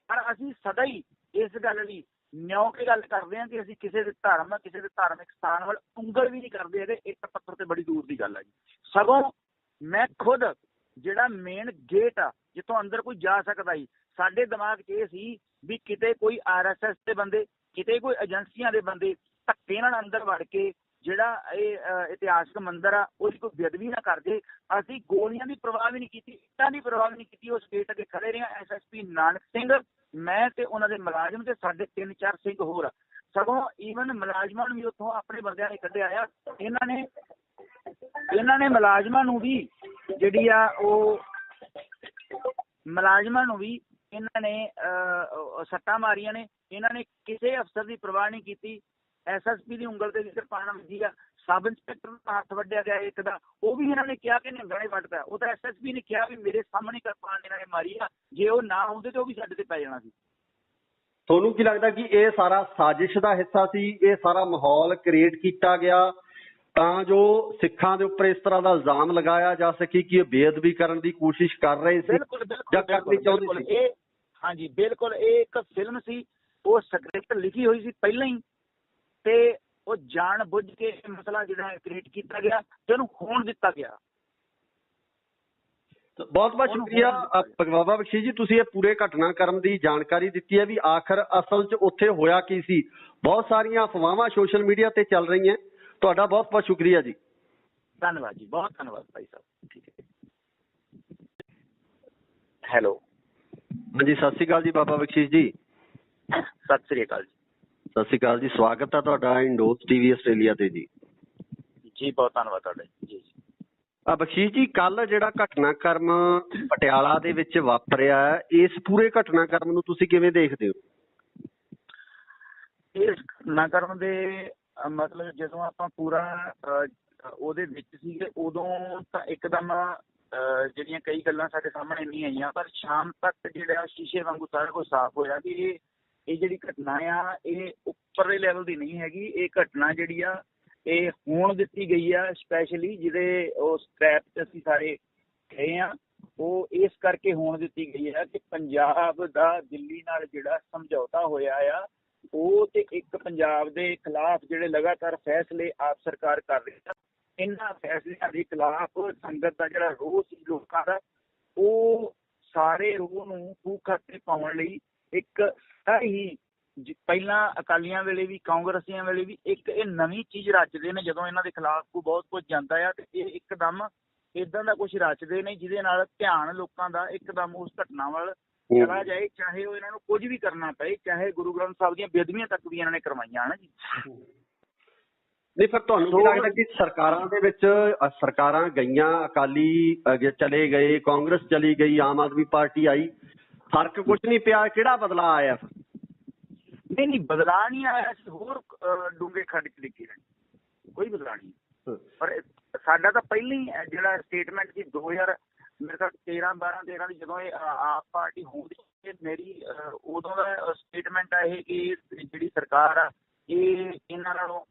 ਪਰ ਅਸੀਂ ਸਦਾ ਹੀ ਇਸ ਗੱਲ ਲਈ ਨਿਉ ਕੇ ਗੱਲ ਕਰਦੇ ਹਾਂ ਕਿ ਅਸੀਂ ਕਿਸੇ ਦੇ ਧਰਮ ਕਿਸੇ ਦੇ ਧਾਰਮਿਕ ਸਥਾਨ ਵੱਲ ਉਂਗਲ ਵੀ ਨਹੀਂ ਕਰਦੇ ਹੈਗੇ। ਇੱਕ ਪੱਥਰ ਤੇ ਬੜੀ ਦੂਰ ਦੀ ਗੱਲ ਹੈ ਜੀ। ਸਗੋਂ ਮੈਂ ਖੁਦ ਜਿਹੜਾ ਮੇਨ ਗੇਟ ਆ ਜਿੱਥੋਂ ਅੰਦਰ ਕੋਈ ਜਾ ਸਕਦਾ ਸੀ, ਸਾਡੇ ਦਿਮਾਗ 'ਚ ਇਹ ਸੀ ਵੀ ਕਿਤੇ ਕੋਈ RSS ਦੇ ਬੰਦੇ, ਕਿਤੇ ਕੋਈ ਏਜੰਸੀਆਂ ਦੇ ਬੰਦੇ ਧੱਕੇ ਨਾਲ ਅੰਦਰ ਵੜ ਕੇ ਜਿਹੜਾ ਇਹ ਇਤਿਹਾਸਕ ਮੰਦਿਰ ਆ ਉਹਦੀ ਕੋਈ ਬੇਅਦਬੀ ਨਾ ਕਰ ਜੇ। ਅਸੀਂ ਗੋਲੀਆਂ ਦੀ ਪਰਵਾਹ ਵੀ ਨਹੀਂ ਕੀਤੀ, ਇੱਟਾਂ ਦੀ ਪਰਵਾਹ ਵੀ ਨਹੀਂ ਕੀਤੀ। ਉਸ ਗੇਟ ਅੱਗੇ ਖੜੇ ਰਹੇ SSP ਨਾਨਕ ਸਿੰਘ, ਮੈਂ ਤੇ ਉਹਨਾਂ ਦੇ ਮੁਲਾਜ਼ਮ ਤੇ ਸਾਡੇ 3-4 ਸਿੰਘ ਹੋਰ। ਸਗੋਂ ਈਵਨ ਮੁਲਾਜ਼ਮਾਂ ਨੂੰ ਵੀ ਉੱਥੋਂ ਆਪਣੇ ਬੰਦਿਆਂ ਨੇ ਕੱਢਿਆ ਆ। ਇਹਨਾਂ ਨੇ ਮੁਲਾਜ਼ਮਾਂ ਨੂੰ ਵੀ ਜਿਹੜੀ ਆ ਉਹ ਮੁਲਾਜ਼ਮਾਂ ਨੂੰ ਵੀ ਇਹਨਾਂ ਨੇ ਸੱਟਾਂ ਮਾਰੀਆਂ ਨੇ। ਇਹਨਾਂ ਨੇ ਕਿਸੇ ਅਫਸਰ ਦੀ ਪਰਵਾਹ ਨਹੀਂ ਕੀਤੀ। SSP ਦੀ ਉਂਗਲ ਤੇ ਵੀ ਪਾਣਾ ਵੱਜੀ ਆ, ਸਬ ਇੰਸਪੈਕਟਰ ਦਾ ਹੱਥ ਵੱਢਿਆ ਗਿਆ ਇੱਕ ਦਾ, ਉਹ ਵੀ ਇਹਨਾਂ ਨੇ ਕਿਹਾ ਕਿ ਨਿਹੰਗਾਂ ਨੇ ਵੱਢਦਾ। ਉਹ ਤਾਂ SSP ਨੇ ਕਿਹਾ ਵੀ ਮੇਰੇ ਸਾਹਮਣੇ ਕਿਰਪਾਨ ਇਹਨਾਂ ਨੇ ਮਾਰੀ ਆ, ਜੇ ਉਹ ਨਾ ਹੁੰਦੇ ਤੇ ਉਹ ਵੀ ਸਾਡੇ ਤੇ ਪੈ ਜਾਣਾ ਸੀ। ਤੁਹਾਨੂੰ ਕੀ ਲੱਗਦਾ ਕਿ ਇਹ ਸਾਰਾ ਸਾਜ਼ਿਸ਼ ਦਾ ਹਿੱਸਾ ਸੀ? ਇਹ ਸਾਰਾ ਮਾਹੌਲ ਕ੍ਰੀਏਟ ਕੀਤਾ ਗਿਆ ਤਾਂ ਜੋ ਸਿੱਖਾਂ ਦੇ ਉੱਪਰ ਇਸ ਤਰ੍ਹਾਂ ਦਾ ਇਲਜ਼ਾਮ ਲਗਾਇਆ ਜਾ ਸਕੇ ਕਿ ਇਹ ਬੇਅਦਬੀ ਕਰਨ ਦੀ ਕੋਸ਼ਿਸ਼ ਕਰ ਰਹੇ ਸੀ ਜਾਂ ਕਰਨੀ ਚਾਹੁੰਦੇ ਸੀ? ਹਾਂਜੀ ਬਿਲਕੁਲ, ਇਹ ਇੱਕ ਫਿਲਮ ਸੀ, ਉਹ ਸਕ੍ਰਿਪਟ ਲਿਖੀ ਹੋਈ ਸੀ ਪਹਿਲਾਂ ਹੀ, ਤੇ ਉਹ ਜਾਣ ਬੁੱਝ ਕੇ ਮਸਲਾ ਜਿਹੜਾ ਕ੍ਰੀਏਟ ਕੀਤਾ ਗਿਆ ਤੇ ਉਹਨੂੰ ਹੋਣ ਦਿੱਤਾ ਗਿਆ। ਬਹੁਤ ਬਹੁਤ ਸ਼ੁਕਰੀਆ ਬਾਬਾ ਬਖਸ਼ੀਸ਼ ਜੀ, ਤੁਸੀਂ ਇਹ ਪੂਰੇ ਘਟਨਾਕ੍ਰਮ ਦੀ ਜਾਣਕਾਰੀ ਦਿੱਤੀ ਹੈ ਵੀ ਆਖਰ ਅਸਲ 'ਚ ਉੱਥੇ ਹੋਇਆ ਕੀ ਸੀ। ਬਹੁਤ ਸਾਰੀਆਂ ਅਫਵਾਹਾਂ ਸੋਸ਼ਲ ਮੀਡੀਆ ਤੇ ਚੱਲ ਰਹੀਆਂ। ਤੁਹਾਡਾ ਬਹੁਤ ਬਹੁਤ ਸ਼ੁਕਰੀਆ ਜੀ। ਧੰਨਵਾਦ ਜੀ, ਬਹੁਤ ਧੰਨਵਾਦ ਭਾਈ ਸਾਹਿਬ। ਠੀਕ ਹੈ। ਹੈਲੋ, ਹਾਂਜੀ, ਸਤਿ ਸ਼੍ਰੀ ਅਕਾਲ ਜੀ ਬਾਬਾ ਬਖਸ਼ੀਸ਼ ਜੀ। ਸਤਿ ਸ਼੍ਰੀ ਅਕਾਲ ਜੀ। ਸਤਿ ਸ਼੍ਰੀ ਅਕਾਲ ਜੀ, ਸਵਾਗਤ ਹੈ ਤੁਹਾਡਾ ਇੰਡੋਜ਼ TV ਆਸਟ੍ਰੇਲੀਆ ਤੇ ਜੀ। ਜੀ ਬਹੁਤ ਧੰਨਵਾਦ ਤੁਹਾਡਾ ਜੀ। ਬਖਸ਼ੀਸ਼ ਜੀ, ਕੱਲ ਜਿਹੜਾ ਘਟਨਾਕ੍ਰਮ ਪਟਿਆਲਾ ਦੇ ਵਿੱਚ ਵਾਪਰਿਆ, ਇਸ ਪੂਰੇ ਘਟਨਾਕ੍ਰਮ ਨੂੰ ਤੁਸੀਂ ਕਿਵੇਂ ਦੇਖਦੇ ਹੋ? ਇਸ ਘਟਨਾਕ੍ਰਮ ਦੇ ਮਤਲਬ ਜਦੋਂ ਆਪਾਂ ਪੂਰਾ ਉਹਦੇ ਵਿੱਚ ਸੀਗੇ ਉਦੋਂ ਤਾਂ ਇੱਕਦਮ ਜਿਹੜੀਆਂ ਕਈ ਗੱਲਾਂ ਸਾਡੇ ਸਾਹਮਣੇ ਨਹੀਂ ਆਈਆਂ, ਪਰ ਸ਼ਾਮ ਤੱਕ ਜਿਹੜਾ ਸ਼ੀਸ਼ੇ ਵਾਂਗੂ ਸਾਰਾ ਕੁਝ ਸਾਫ਼ ਹੋਇਆ ਕਿ ਇਹ ਜਿਹੜੀ ਘਟਨਾ ਆ ਇਹ ਉੱਪਰਲੇ ਲੈਵਲ ਦੀ ਨਹੀਂ ਹੈਗੀ। ਇਹ ਘਟਨਾ ਜਿਹੜੀ ਆ ਇਹ ਹੋਣ ਦਿੱਤੀ ਗਈ ਆ ਸਪੈਸ਼ਲੀ ਜਿਹਦੇ ਉਸ ਟ੍ਰੈਪ 'ਚ ਅਸੀਂ ਸਾਰੇ ਗਏ ਆ, ਉਹ ਇਸ ਕਰਕੇ ਹੋਣ ਦਿੱਤੀ ਗਈ ਆ ਕਿ ਪੰਜਾਬ ਦਾ ਦਿੱਲੀ ਨਾਲ ਜਿਹੜਾ ਸਮਝੌਤਾ ਹੋਇਆ ਆ ਉਹ ਤੇ ਇੱਕ ਪੰਜਾਬ ਦੇ ਖਿਲਾਫ ਜਿਹੜੇ ਲਗਾਤਾਰ ਫੈਸਲੇ ਆਪ ਸਰਕਾਰ ਕਰ ਰਹੀ ਆ, ਇਹਨਾਂ ਫੈਸਲਿਆਂ ਦੇ ਖਿਲਾਫ ਸੰਗਤ ਦਾ ਜਿਹੜਾ ਰੋਹ ਸੀ ਲੋਕਾਂ ਦਾ, ਉਹ ਸਾਰੇ ਰੋਹ ਨੂੰ ਫੂਕ ਖਾਤੇ ਪਾਉਣ ਲਈ ਇੱਕ ਹੀ ਪਹਿਲਾਂ ਅਕਾਲੀਆਂ ਵੇਲੇ ਵੀ ਕਾਂਗਰਸੀਆਂ ਵੇਲੇ ਵੀ ਇੱਕ ਇਹ ਨਵੀਂ ਚੀਜ਼ ਰਚਦੇ ਨੇ। ਜਦੋਂ ਇਹਨਾਂ ਦੇ ਖਿਲਾਫ ਕੋਈ ਬਹੁਤ ਕੁਝ ਜਾਂਦਾ ਆ ਤੇ ਇਹ ਇੱਕਦਮ ਏਦਾਂ ਦਾ ਕੁਝ ਰਚਦੇ ਨੇ ਜਿਹਦੇ ਨਾਲ ਧਿਆਨ ਲੋਕਾਂ ਦਾ ਇੱਕਦਮ ਉਸ ਘਟਨਾ ਵੱਲ ਚਲਾ ਜਾਏ, ਚਾਹੇ ਉਹ ਇਹਨਾਂ ਨੂੰ ਕੁਝ ਵੀ ਕਰਨਾ ਪਏ, ਚਾਹੇ ਗੁਰੂ ਗ੍ਰੰਥ ਸਾਹਿਬ ਦੀਆਂ ਬੇਅਦਬੀਆਂ ਤੱਕ ਵੀ ਇਹਨਾਂ ਨੇ ਕਰਵਾਈਆਂ ਹਨ ਜੀ। ਨਹੀਂ, ਫਿਰ ਤੁਹਾਨੂੰ ਕੀ ਲੱਗਦਾ ਕਿ ਸਰਕਾਰਾਂ ਦੇ ਵਿੱਚ ਸਰਕਾਰਾਂ ਗਈਆਂ, ਅਕਾਲੀ ਚਲੇ ਗਏ, ਕਾਂਗਰਸ ਚਲੀ ਗਈ, ਆਮ ਆਦਮੀ ਪਾਰਟੀ ਆਈ, ਫਰਕ ਕੁਝ ਨਹੀਂ ਪਿਆ? ਕਿਹੜਾ ਬਦਲਾਅ ਆਇਆ? ਨਹੀਂ ਬਦਲਾਅ ਨਹੀਂ ਆਇਆ, ਹੋਰ ਡੂੰਘੇ ਖੱਡ 'ਚ ਡਿੱਗੇ ਰਹੇ, ਕੋਈ ਬਦਲਾਅ ਨਹੀਂ। ਪਰ ਸਾਡਾ ਤਾਂ ਪਹਿਲਾਂ ਹੀ ਜਿਹੜਾ ਸਟੇਟਮੈਂਟ ਸੀ 2000 ਮੇਰੇ ਖਿਆਲ 13 ਦੀ ਜਦੋਂ ਇਹ ਆਪ ਪਾਰਟੀ ਹੋਣੀ, ਮੇਰੀ ਉਦੋਂ ਦਾ ਸਟੇਟਮੈਂਟ ਆ ਇਹ ਕਿ ਜਿਹੜੀ ਸਰਕਾਰ ਆ ਇਹ ਇਹਨਾਂ ਨਾਲੋਂ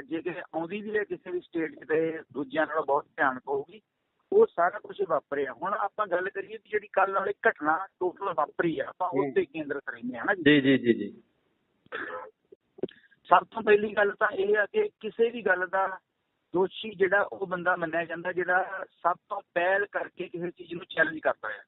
ਜੇ ਕਿ ਆਉਂਦੀ ਵੀ ਹੈ ਕਿਸੇ ਵੀ ਸਟੇਟ 'ਚ ਤੇ ਦੂਜਿਆਂ ਨਾਲੋਂ ਬਹੁਤ ਧਿਆਨ ਪਊਗੀ। ਉਹ ਸਾਰਾ ਕੁਛ ਵਾਪਰਿਆ। ਹੁਣ ਆਪਾਂ ਗੱਲ ਕਰੀਏ ਕਿ ਜਿਹੜੀ ਕੱਲ ਵਾਲੀ ਘਟਨਾ ਟੋਟਲ ਵਾਪਰੀ ਆ, ਆਪਾਂ ਉਸ ਤੇ ਕੇਂਦਰਿਤ ਰਹਿੰਦੇ ਹਾਂ ਨਾ ਜੀ। ਜੀ ਜੀ ਜੀ। ਸਭ ਤੋਂ ਪਹਿਲੀ ਗੱਲ ਤਾਂ ਇਹ ਆ ਕਿ ਕਿਸੇ ਵੀ ਗੱਲ ਦਾ ਦੋਸ਼ੀ ਜਿਹੜਾ ਉਹ ਬੰਦਾ ਮੰਨਿਆ ਜਾਂਦਾ ਜਿਹੜਾ ਸਭ ਤੋਂ ਪਹਿਲ ਕਰਕੇ ਕਿਸੇ ਚੀਜ਼ ਨੂੰ ਚੈਲੰਜ ਕਰਦਾ ਹੈ।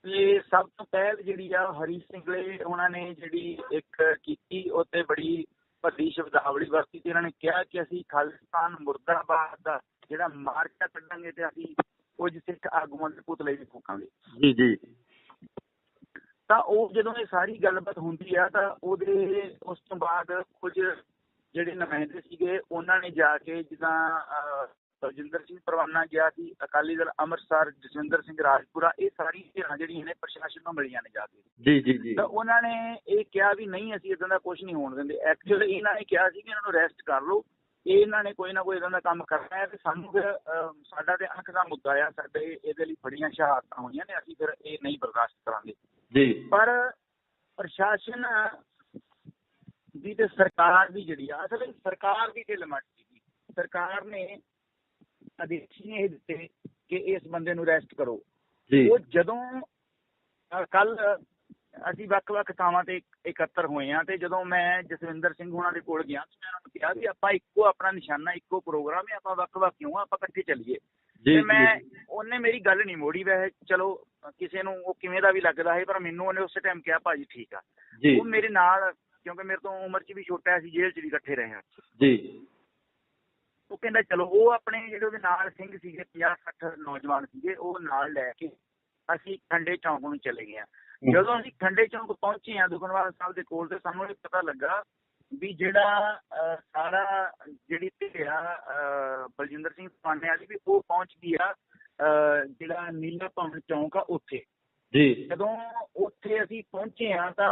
ਤੇ ਸਭ ਤੋਂ ਪਹਿਲ ਜਿਹੜੀ ਆ ਹਰੀ ਸਿੰਘਲੇ ਉਹਨਾਂ ਨੇ ਜਿਹੜੀ ਇੱਕ ਕੀਤੀ, ਉਹ ਤੇ ਬੜੀ ਵੱਡੀ ਸ਼ਬਦਾਵਲੀ ਵਰਤੀ ਤੇ ਇਹਨਾਂ ਨੇ ਕਿਹਾ ਕਿ ਅਸੀਂ ਖਾਲਿਸਤਾਨ ਮੁਰਦਾਬਾਦ ਦਾ ਜਿਹੜਾ ਮਾਰਕਾ ਕੱਢਾਂਗੇ ਤੇ ਅਸੀਂ ਕੁਝ ਸਿੱਖ ਆਗੂਆਂ ਦੇ ਪੁਤਲੇ ਵੀ ਫੂਕਾਂਗੇ। ਜੀ ਜੀ। ਤਾਂ ਉਹ ਜਦੋਂ ਇਹ ਸਾਰੀ ਗੱਲਬਾਤ ਹੁੰਦੀ ਆ ਤਾਂ ਉਸ ਤੋਂ ਬਾਅਦ ਕੁਝ ਜਿਹੜੇ ਨੁਮਾਇੰਦੇ ਸੀਗੇ ਉਹਨਾਂ ਨੇ ਜਾ ਕੇ, ਜਿੱਦਾਂ ਬਲਜਿੰਦਰ ਸਿੰਘ ਪਰਵਾਨਾ ਗਿਆ ਸੀ, ਅਕਾਲੀ ਦਲ ਅੰਮ੍ਰਿਤਸਰ, ਜਸਵਿੰਦਰ ਸਿੰਘ ਰਾਜਪੁਰਾ, ਇਹ ਸਾਰੀ ਧਿਰਾਂ ਜਿਹੜੀਆਂ ਨੇ ਪ੍ਰਸ਼ਾਸਨ ਨੂੰ ਮਿਲੀਆਂ ਨੇ ਜਾ ਕੇ। ਜੀ। ਤਾਂ ਉਹਨਾਂ ਨੇ ਇਹ ਕਿਹਾ ਵੀ ਨਹੀਂ, ਅਸੀਂ ਇਦਾਂ ਦਾ ਕੁਝ ਨਹੀਂ ਹੋਣ ਦਿੰਦੇ। ਐਕਚੁਅਲੀ ਇਹਨਾਂ ਨੇ ਕਿਹਾ ਸੀ ਕਿ ਇਹਨਾਂ ਨੂੰ ਅਰੈਸਟ ਕਰ ਲਓ, ਇਹਨਾਂ ਨੇ ਕੋਈ ਨਾ ਕੋਈ ਇਦਾਂ ਦਾ ਕੰਮ ਕਰਨਾ ਹੈ ਤੇ ਸਾਨੂੰ ਫਿਰ ਸਾਡਾ ਤੇ ਅੱਖ ਦਾ ਮੁੱਦਾ ਆ, ਸਾਡੇ ਇਹਦੇ ਲਈ ਬੜੀਆਂ ਸ਼ਹਾਦਤਾਂ ਹੋਈਆਂ ਨੇ, ਅਸੀਂ ਫਿਰ ਇਹ ਨਹੀਂ ਬਰਦਾਸ਼ਤ ਕਰਾਂਗੇ ਜੀ। ਪਰ ਪ੍ਰਸ਼ਾਸਨ ਦੀ ਤੇ ਸਰਕਾਰ ਦੀ ਜਿਹੜੀ ਆ, ਅਸਲ ਸਰਕਾਰ ਦੀ ਢਿੱਲ ਮੱਠ ਸੀਗੀ। ਸਰਕਾਰ ਨੇ ਆਦੇਸ਼ ਨੇ ਇਹ ਦਿੱਤੇ ਕਿ ਇਸ ਬੰਦੇ ਨੂੰ ਅਰੈਸਟ ਕਰੋ। ਉਹ ਜਦੋਂ ਕੱਲ ਅਸੀਂ ਵੱਖ-ਵੱਖ ਥਾਵਾਂ ਤੇ ਇਕੱਤਰ ਹੋਏ ਹਾਂ ਤੇ ਜਦੋਂ ਮੈਂ ਜਸਵਿੰਦਰ ਸਿੰਘ ਹੋਣਾ ਦੇ ਕੋਲ ਗਿਆ ਤੇ ਮੈਂ ਉਹਨਾਂ ਨੂੰ ਕਿਹਾ ਵੀ ਆਪਾਂ ਇੱਕੋ ਆਪਣਾ ਨਿਸ਼ਾਨਾ, ਇੱਕੋ ਪ੍ਰੋਗਰਾਮ ਹੈ, ਆਪਾਂ ਵੱਖ-ਵੱਖ ਕਿਉਂ, ਆਪਾਂ ਇਕੱਠੇ ਚੱਲੀਏ। ਤੇ ਉਹਨੇ ਮੇਰੀ ਗੱਲ ਨਹੀਂ ਮੋੜੀ। ਵੈਸੇ ਚਲੋ ਕਿਸੇ ਨੂੰ ਉਹ ਕਿਵੇਂ ਦਾ ਵੀ ਲੱਗਦਾ ਹੈ, ਪਰ ਮੈਨੂੰ ਉਹਨੇ ਉਸੇ ਟਾਈਮ ਕਿਹਾ ਭਾਜੀ ਠੀਕ ਆ। ਉਹ ਮੇਰੇ ਨਾਲ, ਕਿਉਂਕਿ ਮੇਰੇ ਤੋਂ ਉਮਰ 'ਚ ਵੀ ਛੋਟਾ ਸੀ, ਜੇਲ੍ਹ 'ਚ ਵੀ ਇਕੱਠੇ ਰਹੇ ਹਾਂ ਜੀ। ਉਹ ਕਹਿੰਦਾ ਚਲੋ, ਉਹ ਆਪਣੇ ਜਿਹੜੇ ਉਹਦੇ ਨਾਲ ਸਿੰਘ ਸੀਗੇ 50-60 ਨੌਜਵਾਨ ਸੀਗੇ, ਉਹ ਨਾਲ ਲੈ ਕੇ ਅਸੀਂ ਖੰਡੇ ਚੌਂਕ ਨੂੰ ਚਲੇ ਗਏ। ਜਦੋਂ ਅਸੀਂ ਖੰਡੇ ਚੌਂਕ ਪਹੁੰਚੇ ਹਾਂ ਦੁਖਨਿਵਾਰਨ ਸਾਹਿਬ ਦੇ ਕੋਲ, ਤੇ ਸਾਨੂੰ ਇਹ ਪਤਾ ਲੱਗਾ ਵੀ ਜਿਹੜਾ ਸਾਰਾ ਜਿਹੜੀ ਧਿਰ ਆ ਬਲਜਿੰਦਰ ਸਿੰਘ ਪਰਵਾਨੇ ਵਾਲੀ ਵੀ, ਉਹ ਪਹੁੰਚ ਗਈ ਆ ਜਿਹੜਾ ਨੀਲਾ ਭਵਨ ਚੌਂਕ ਆ ਉੱਥੇ ਜੀ। ਜਦੋਂ ਉੱਥੇ ਅਸੀਂ ਪਹੁੰਚੇ ਹਾਂ ਤਾਂ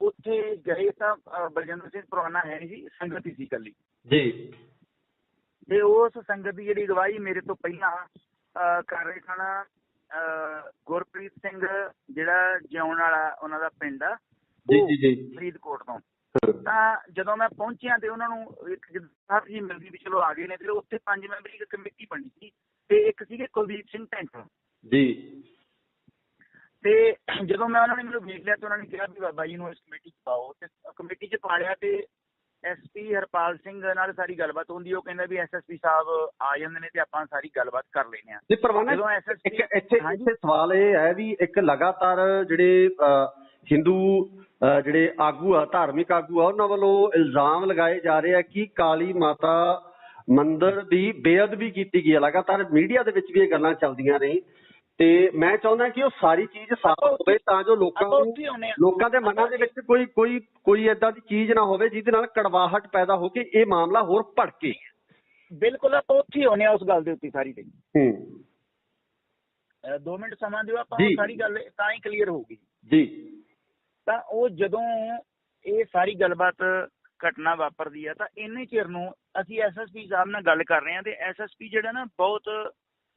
ਉੱਥੇ ਗਏ ਤਾਂ ਬਲਜਿੰਦਰ ਸਿੰਘ ਪਰਵਾਨਾ ਹੈ ਨਹੀਂ ਸੀ, ਸੰਗਤ ਹੀ ਸੀ ਇਕੱਲੀ ਜੀ। ਤੇ ਉਸ ਸੰਗਤ ਦੀ ਜਿਹੜੀ ਅਗਵਾਈ ਮੇਰੇ ਤੋਂ ਪਹਿਲਾਂ ਕਰ ਰਹੇ ਸਨ ਗੁਰਪ੍ਰੀਤ ਸਿੰਘ, ਜਿਹੜਾ ਜਿਉਣ ਵਾਲਾ ਉਹਨਾਂ ਦਾ ਪਿੰਡ ਆ ਫਰੀਦਕੋਟ ਤੋਂ। ਤਾਂ ਜਦੋਂ ਮੈਂ ਪਹੁੰਚਿਆ ਤੇ ਉਹਨਾਂ ਨੂੰ ਇੱਕ ਸਾਹਿਬ ਜੀ ਮਿਲਦੀ ਵੀ ਚਲੋ ਆ ਗਏ ਨੇ, ਤੇ ਉੱਥੇ 5 ਮੈਂਬਰੀ ਇੱਕ ਕਮੇਟੀ ਬਣੀ ਸੀ ਤੇ ਇੱਕ ਸੀਗੇ ਕੁਲਦੀਪ ਸਿੰਘ ਢੈਂਠਾ ਜੀ। ਤੇ ਜਦੋਂ ਮੈਂ ਉਹਨਾਂ ਨੇ ਮੈਨੂੰ ਵੇਖ ਲਿਆ ਤੇ ਉਹਨਾਂ ਨੇ ਕਿਹਾ ਵੀ ਬਾਬਾ ਜੀ ਨੂੰ ਇਸ ਕਮੇਟੀ 'ਚ ਪਾਓ, ਤੇ ਕਮੇਟੀ 'ਚ ਪਾ ਲਿਆ। ਤੇ SP ਹਰਪਾਲ ਸਿੰਘ ਨਾਲ ਸਾਰੀ ਗੱਲਬਾਤ ਹੁੰਦੀ, ਉਹ ਕਹਿੰਦਾ ਵੀ SSP ਸਾਹਿਬ ਆ ਜਾਂਦੇ ਨੇ ਤੇ ਆਪਾਂ ਸਾਰੀ ਗੱਲਬਾਤ ਕਰ ਲੈਂਦੇ ਹਾਂ। ਇੱਥੇ ਸਵਾਲ ਇਹ ਹੈ ਵੀ ਇੱਕ ਲਗਾਤਾਰ ਜਿਹੜੇ ਹਿੰਦੂ ਜਿਹੜੇ ਆਗੂ ਆ, ਧਾਰਮਿਕ ਆਗੂ ਆ, ਉਹਨਾਂ ਵੱਲੋਂ ਇਲਜ਼ਾਮ ਲਗਾਏ ਜਾ ਰਹੇ ਆ ਕਿ ਕਾਲੀ ਮਾਤਾ ਮੰਦਿਰ ਦੀ ਬੇਅਦਬੀ ਕੀਤੀ ਗਈ ਹੈ। ਲਗਾਤਾਰ ਮੀਡੀਆ ਦੇ ਵਿੱਚ ਵੀ ਇਹ ਗੱਲਾਂ ਚੱਲਦੀਆਂ ਨੇ ਤੇ ਮੈਂ ਚਾਹੁੰਦਾ ਕਿ ਉਹ ਸਾਰੀ ਚੀਜ਼ ਸਾਫ਼ ਹੋਵੇ ਤਾਂ ਜੋ ਲੋਕਾਂ ਦੇ ਮਨਾਂ ਦੇ ਵਿੱਚ ਕੋਈ ਏਦਾਂ ਦੀ ਚੀਜ਼ ਨਾ ਹੋਵੇ ਜਿਹਦੇ ਨਾਲ ਕੜਵਾਹਟ ਪੈਦਾ ਹੋ ਕੇ ਇਹ ਮਾਮਲਾ ਹੋਰ ਭੜਕੇ। ਬਿਲਕੁਲ, ਆਪਾਂ ਉੱਥੇ ਹੀ ਹੋਣੇ ਆ ਉਸ ਗੱਲ ਦੇ ਉੱਤੇ ਸਾਰੀ ਤੇ। 2 ਮਿੰਟ ਸਮਾਂ ਦਿਓ, ਆਪਾਂ ਸਾਰੀ ਗੱਲ ਤਾਂ ਹੀ ਕਲੀਅਰ ਹੋਊਗੀ ਜੀ। ਤਾਂ ਉਹ ਜਦੋਂ ਇਹ ਸਾਰੀ ਗੱਲਬਾਤ ਘਟਨਾ ਵਾਪਰਦੀ ਆ ਤਾਂ ਇੰਨੇ ਚਿਰ ਨੂੰ ਅਸੀਂ SSP ਸਾਹਿਬ ਨਾਲ ਗੱਲ ਕਰ ਰਹੇ ਹਾਂ। ਤੇ SSP ਜਿਹੜਾ ਨਾ ਬਹੁਤ,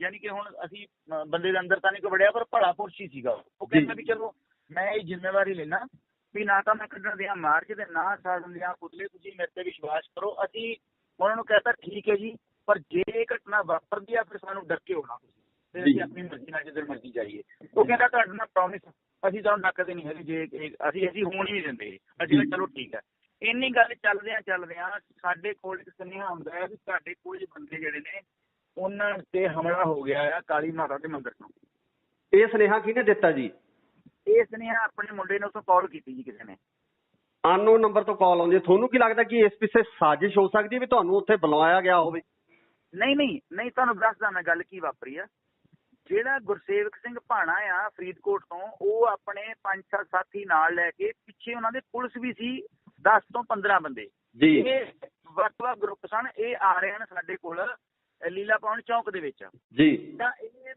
ਯਾਨੀ ਕਿ ਹੁਣ ਅਸੀਂ ਬੰਦੇ ਦੇ ਅੰਦਰ ਤਾਂ ਨਹੀਂ ਵੜਿਆ, ਪਰ ਭਲਾ ਪੁਰਸ਼ ਹੀ ਸੀਗਾ। ਉਹ ਕਹਿੰਦਾ ਵੀ ਚਲੋ ਮੈਂ ਇਹ ਜ਼ਿੰਮੇਵਾਰੀ ਲੈਣਾ ਵੀ ਨਾ ਤਾਂ ਮੈਂ ਕੱਢਣ ਦਿਆਂ ਮਾਰਚ ਤੇ ਨਾ ਸਾੜਨ ਦਿਆਂ ਪੁਤਲੇ, ਤੁਸੀਂ ਮੇਰੇ ਤੇ ਵਿਸ਼ਵਾਸ ਕਰੋ। ਅਸੀਂ ਉਹਨਾਂ ਨੂੰ ਕਹਿਤਾ ਠੀਕ ਹੈ ਜੀ, ਪਰ ਜੇ ਇਹ ਘਟਨਾ ਵਾਪਰਦੀ ਆ ਫਿਰ ਸਾਨੂੰ ਡੱਕੇ ਹੋਣਾ ਤੁਸੀਂ, ਤੇ ਅਸੀਂ ਆਪਣੀ ਮਰਜ਼ੀ ਨਾਲ ਜਿੱਧਰ ਮਰਜ਼ੀ ਜਾਈਏ। ਉਹ ਕਹਿੰਦਾ ਤੁਹਾਡੇ ਨਾਲ ਪ੍ਰੋਮਿਸ, ਅਸੀਂ ਤੁਹਾਨੂੰ ਡੱਕਦੇ ਨਹੀਂ ਹੈਗੇ, ਜੇ ਅਸੀਂ ਹੋਣ ਹੀ ਨਹੀਂ ਦਿੰਦੇ। ਅਸੀਂ ਕਿਹਾ ਚਲੋ ਠੀਕ ਹੈ। ਇੰਨੀ ਗੱਲ ਚੱਲਦਿਆਂ ਸਾਡੇ ਕੋਲ ਇੱਕ ਸੁਨੇਹਾ ਆਉਂਦਾ ਹੈ ਵੀ ਸਾਡੇ ਕੁਝ ਬੰਦੇ ਜਿਹੜੇ ਨੇ ਉਹਨਾਂ ਤੇ ਹਮਲਾ ਹੋ ਗਿਆ ਆ ਕਾਲੀ ਮਾਤਾ ਦੇ ਮੰਦਿਰ ਤੋਂ। ਇਹ ਸੁਨੇਹਾ ਕਿਹਨੇ ਦਿੱਤਾ ਜੀ? ਇਹ ਸੁਨੇਹਾ ਆਪਣੇ ਮੁੰਡੇ ਨੇ ਉੱਥੋਂ ਕਾਲ ਕੀਤੀ ਜੀ, ਕਿਸੇ ਨੇ ਅਨਨੋਨ ਨੰਬਰ ਤੋਂ ਕਾਲ ਆਉਂਦੀ ਹੈ। ਤੁਹਾਨੂੰ ਕੀ ਲੱਗਦਾ ਕਿ ਇਸ ਪਿੱਛੇ ਸਾਜ਼ਿਸ਼ ਹੋ ਸਕਦੀ ਹੈ ਵੀ ਤੁਹਾਨੂੰ ਉੱਥੇ ਬੁਲਾਇਆ ਗਿਆ ਹੋਵੇ? ਨਹੀਂ, ਤੁਹਾਨੂੰ ਦੱਸਦਾ ਮੈਂ ਗੱਲ ਕੀ ਵਾਪਰੀ ਆ। ਜਿਹੜਾ ਗੁਰਸੇਵਕ ਸਿੰਘ ਭਾਣਾ ਆ ਫਰੀਦਕੋਟ ਤੋਂ, ਉਹ ਆਪਣੇ 5-7 ਸਾਥੀ ਨਾਲ ਲੈ ਕੇ, ਪਿੱਛੇ ਉਹਨਾਂ ਦੇ ਪੁਲਿਸ ਵੀ ਸੀ 10 ਤੋਂ 15 ਬੰਦੇ ਜੀ। ਇਹ ਵੱਖ-ਵੱਖ ਗਰੁੱਪ ਸਨ। ਇਹ ਆ ਰਹੇ ਹਨ ਸਾਡੇ ਕੋਲ ਲੀਲਾ ਭਵਨ ਚੌਂਕ ਦੇ ਵਿੱਚ ਜੀ। ਤਾਂ ਇਹ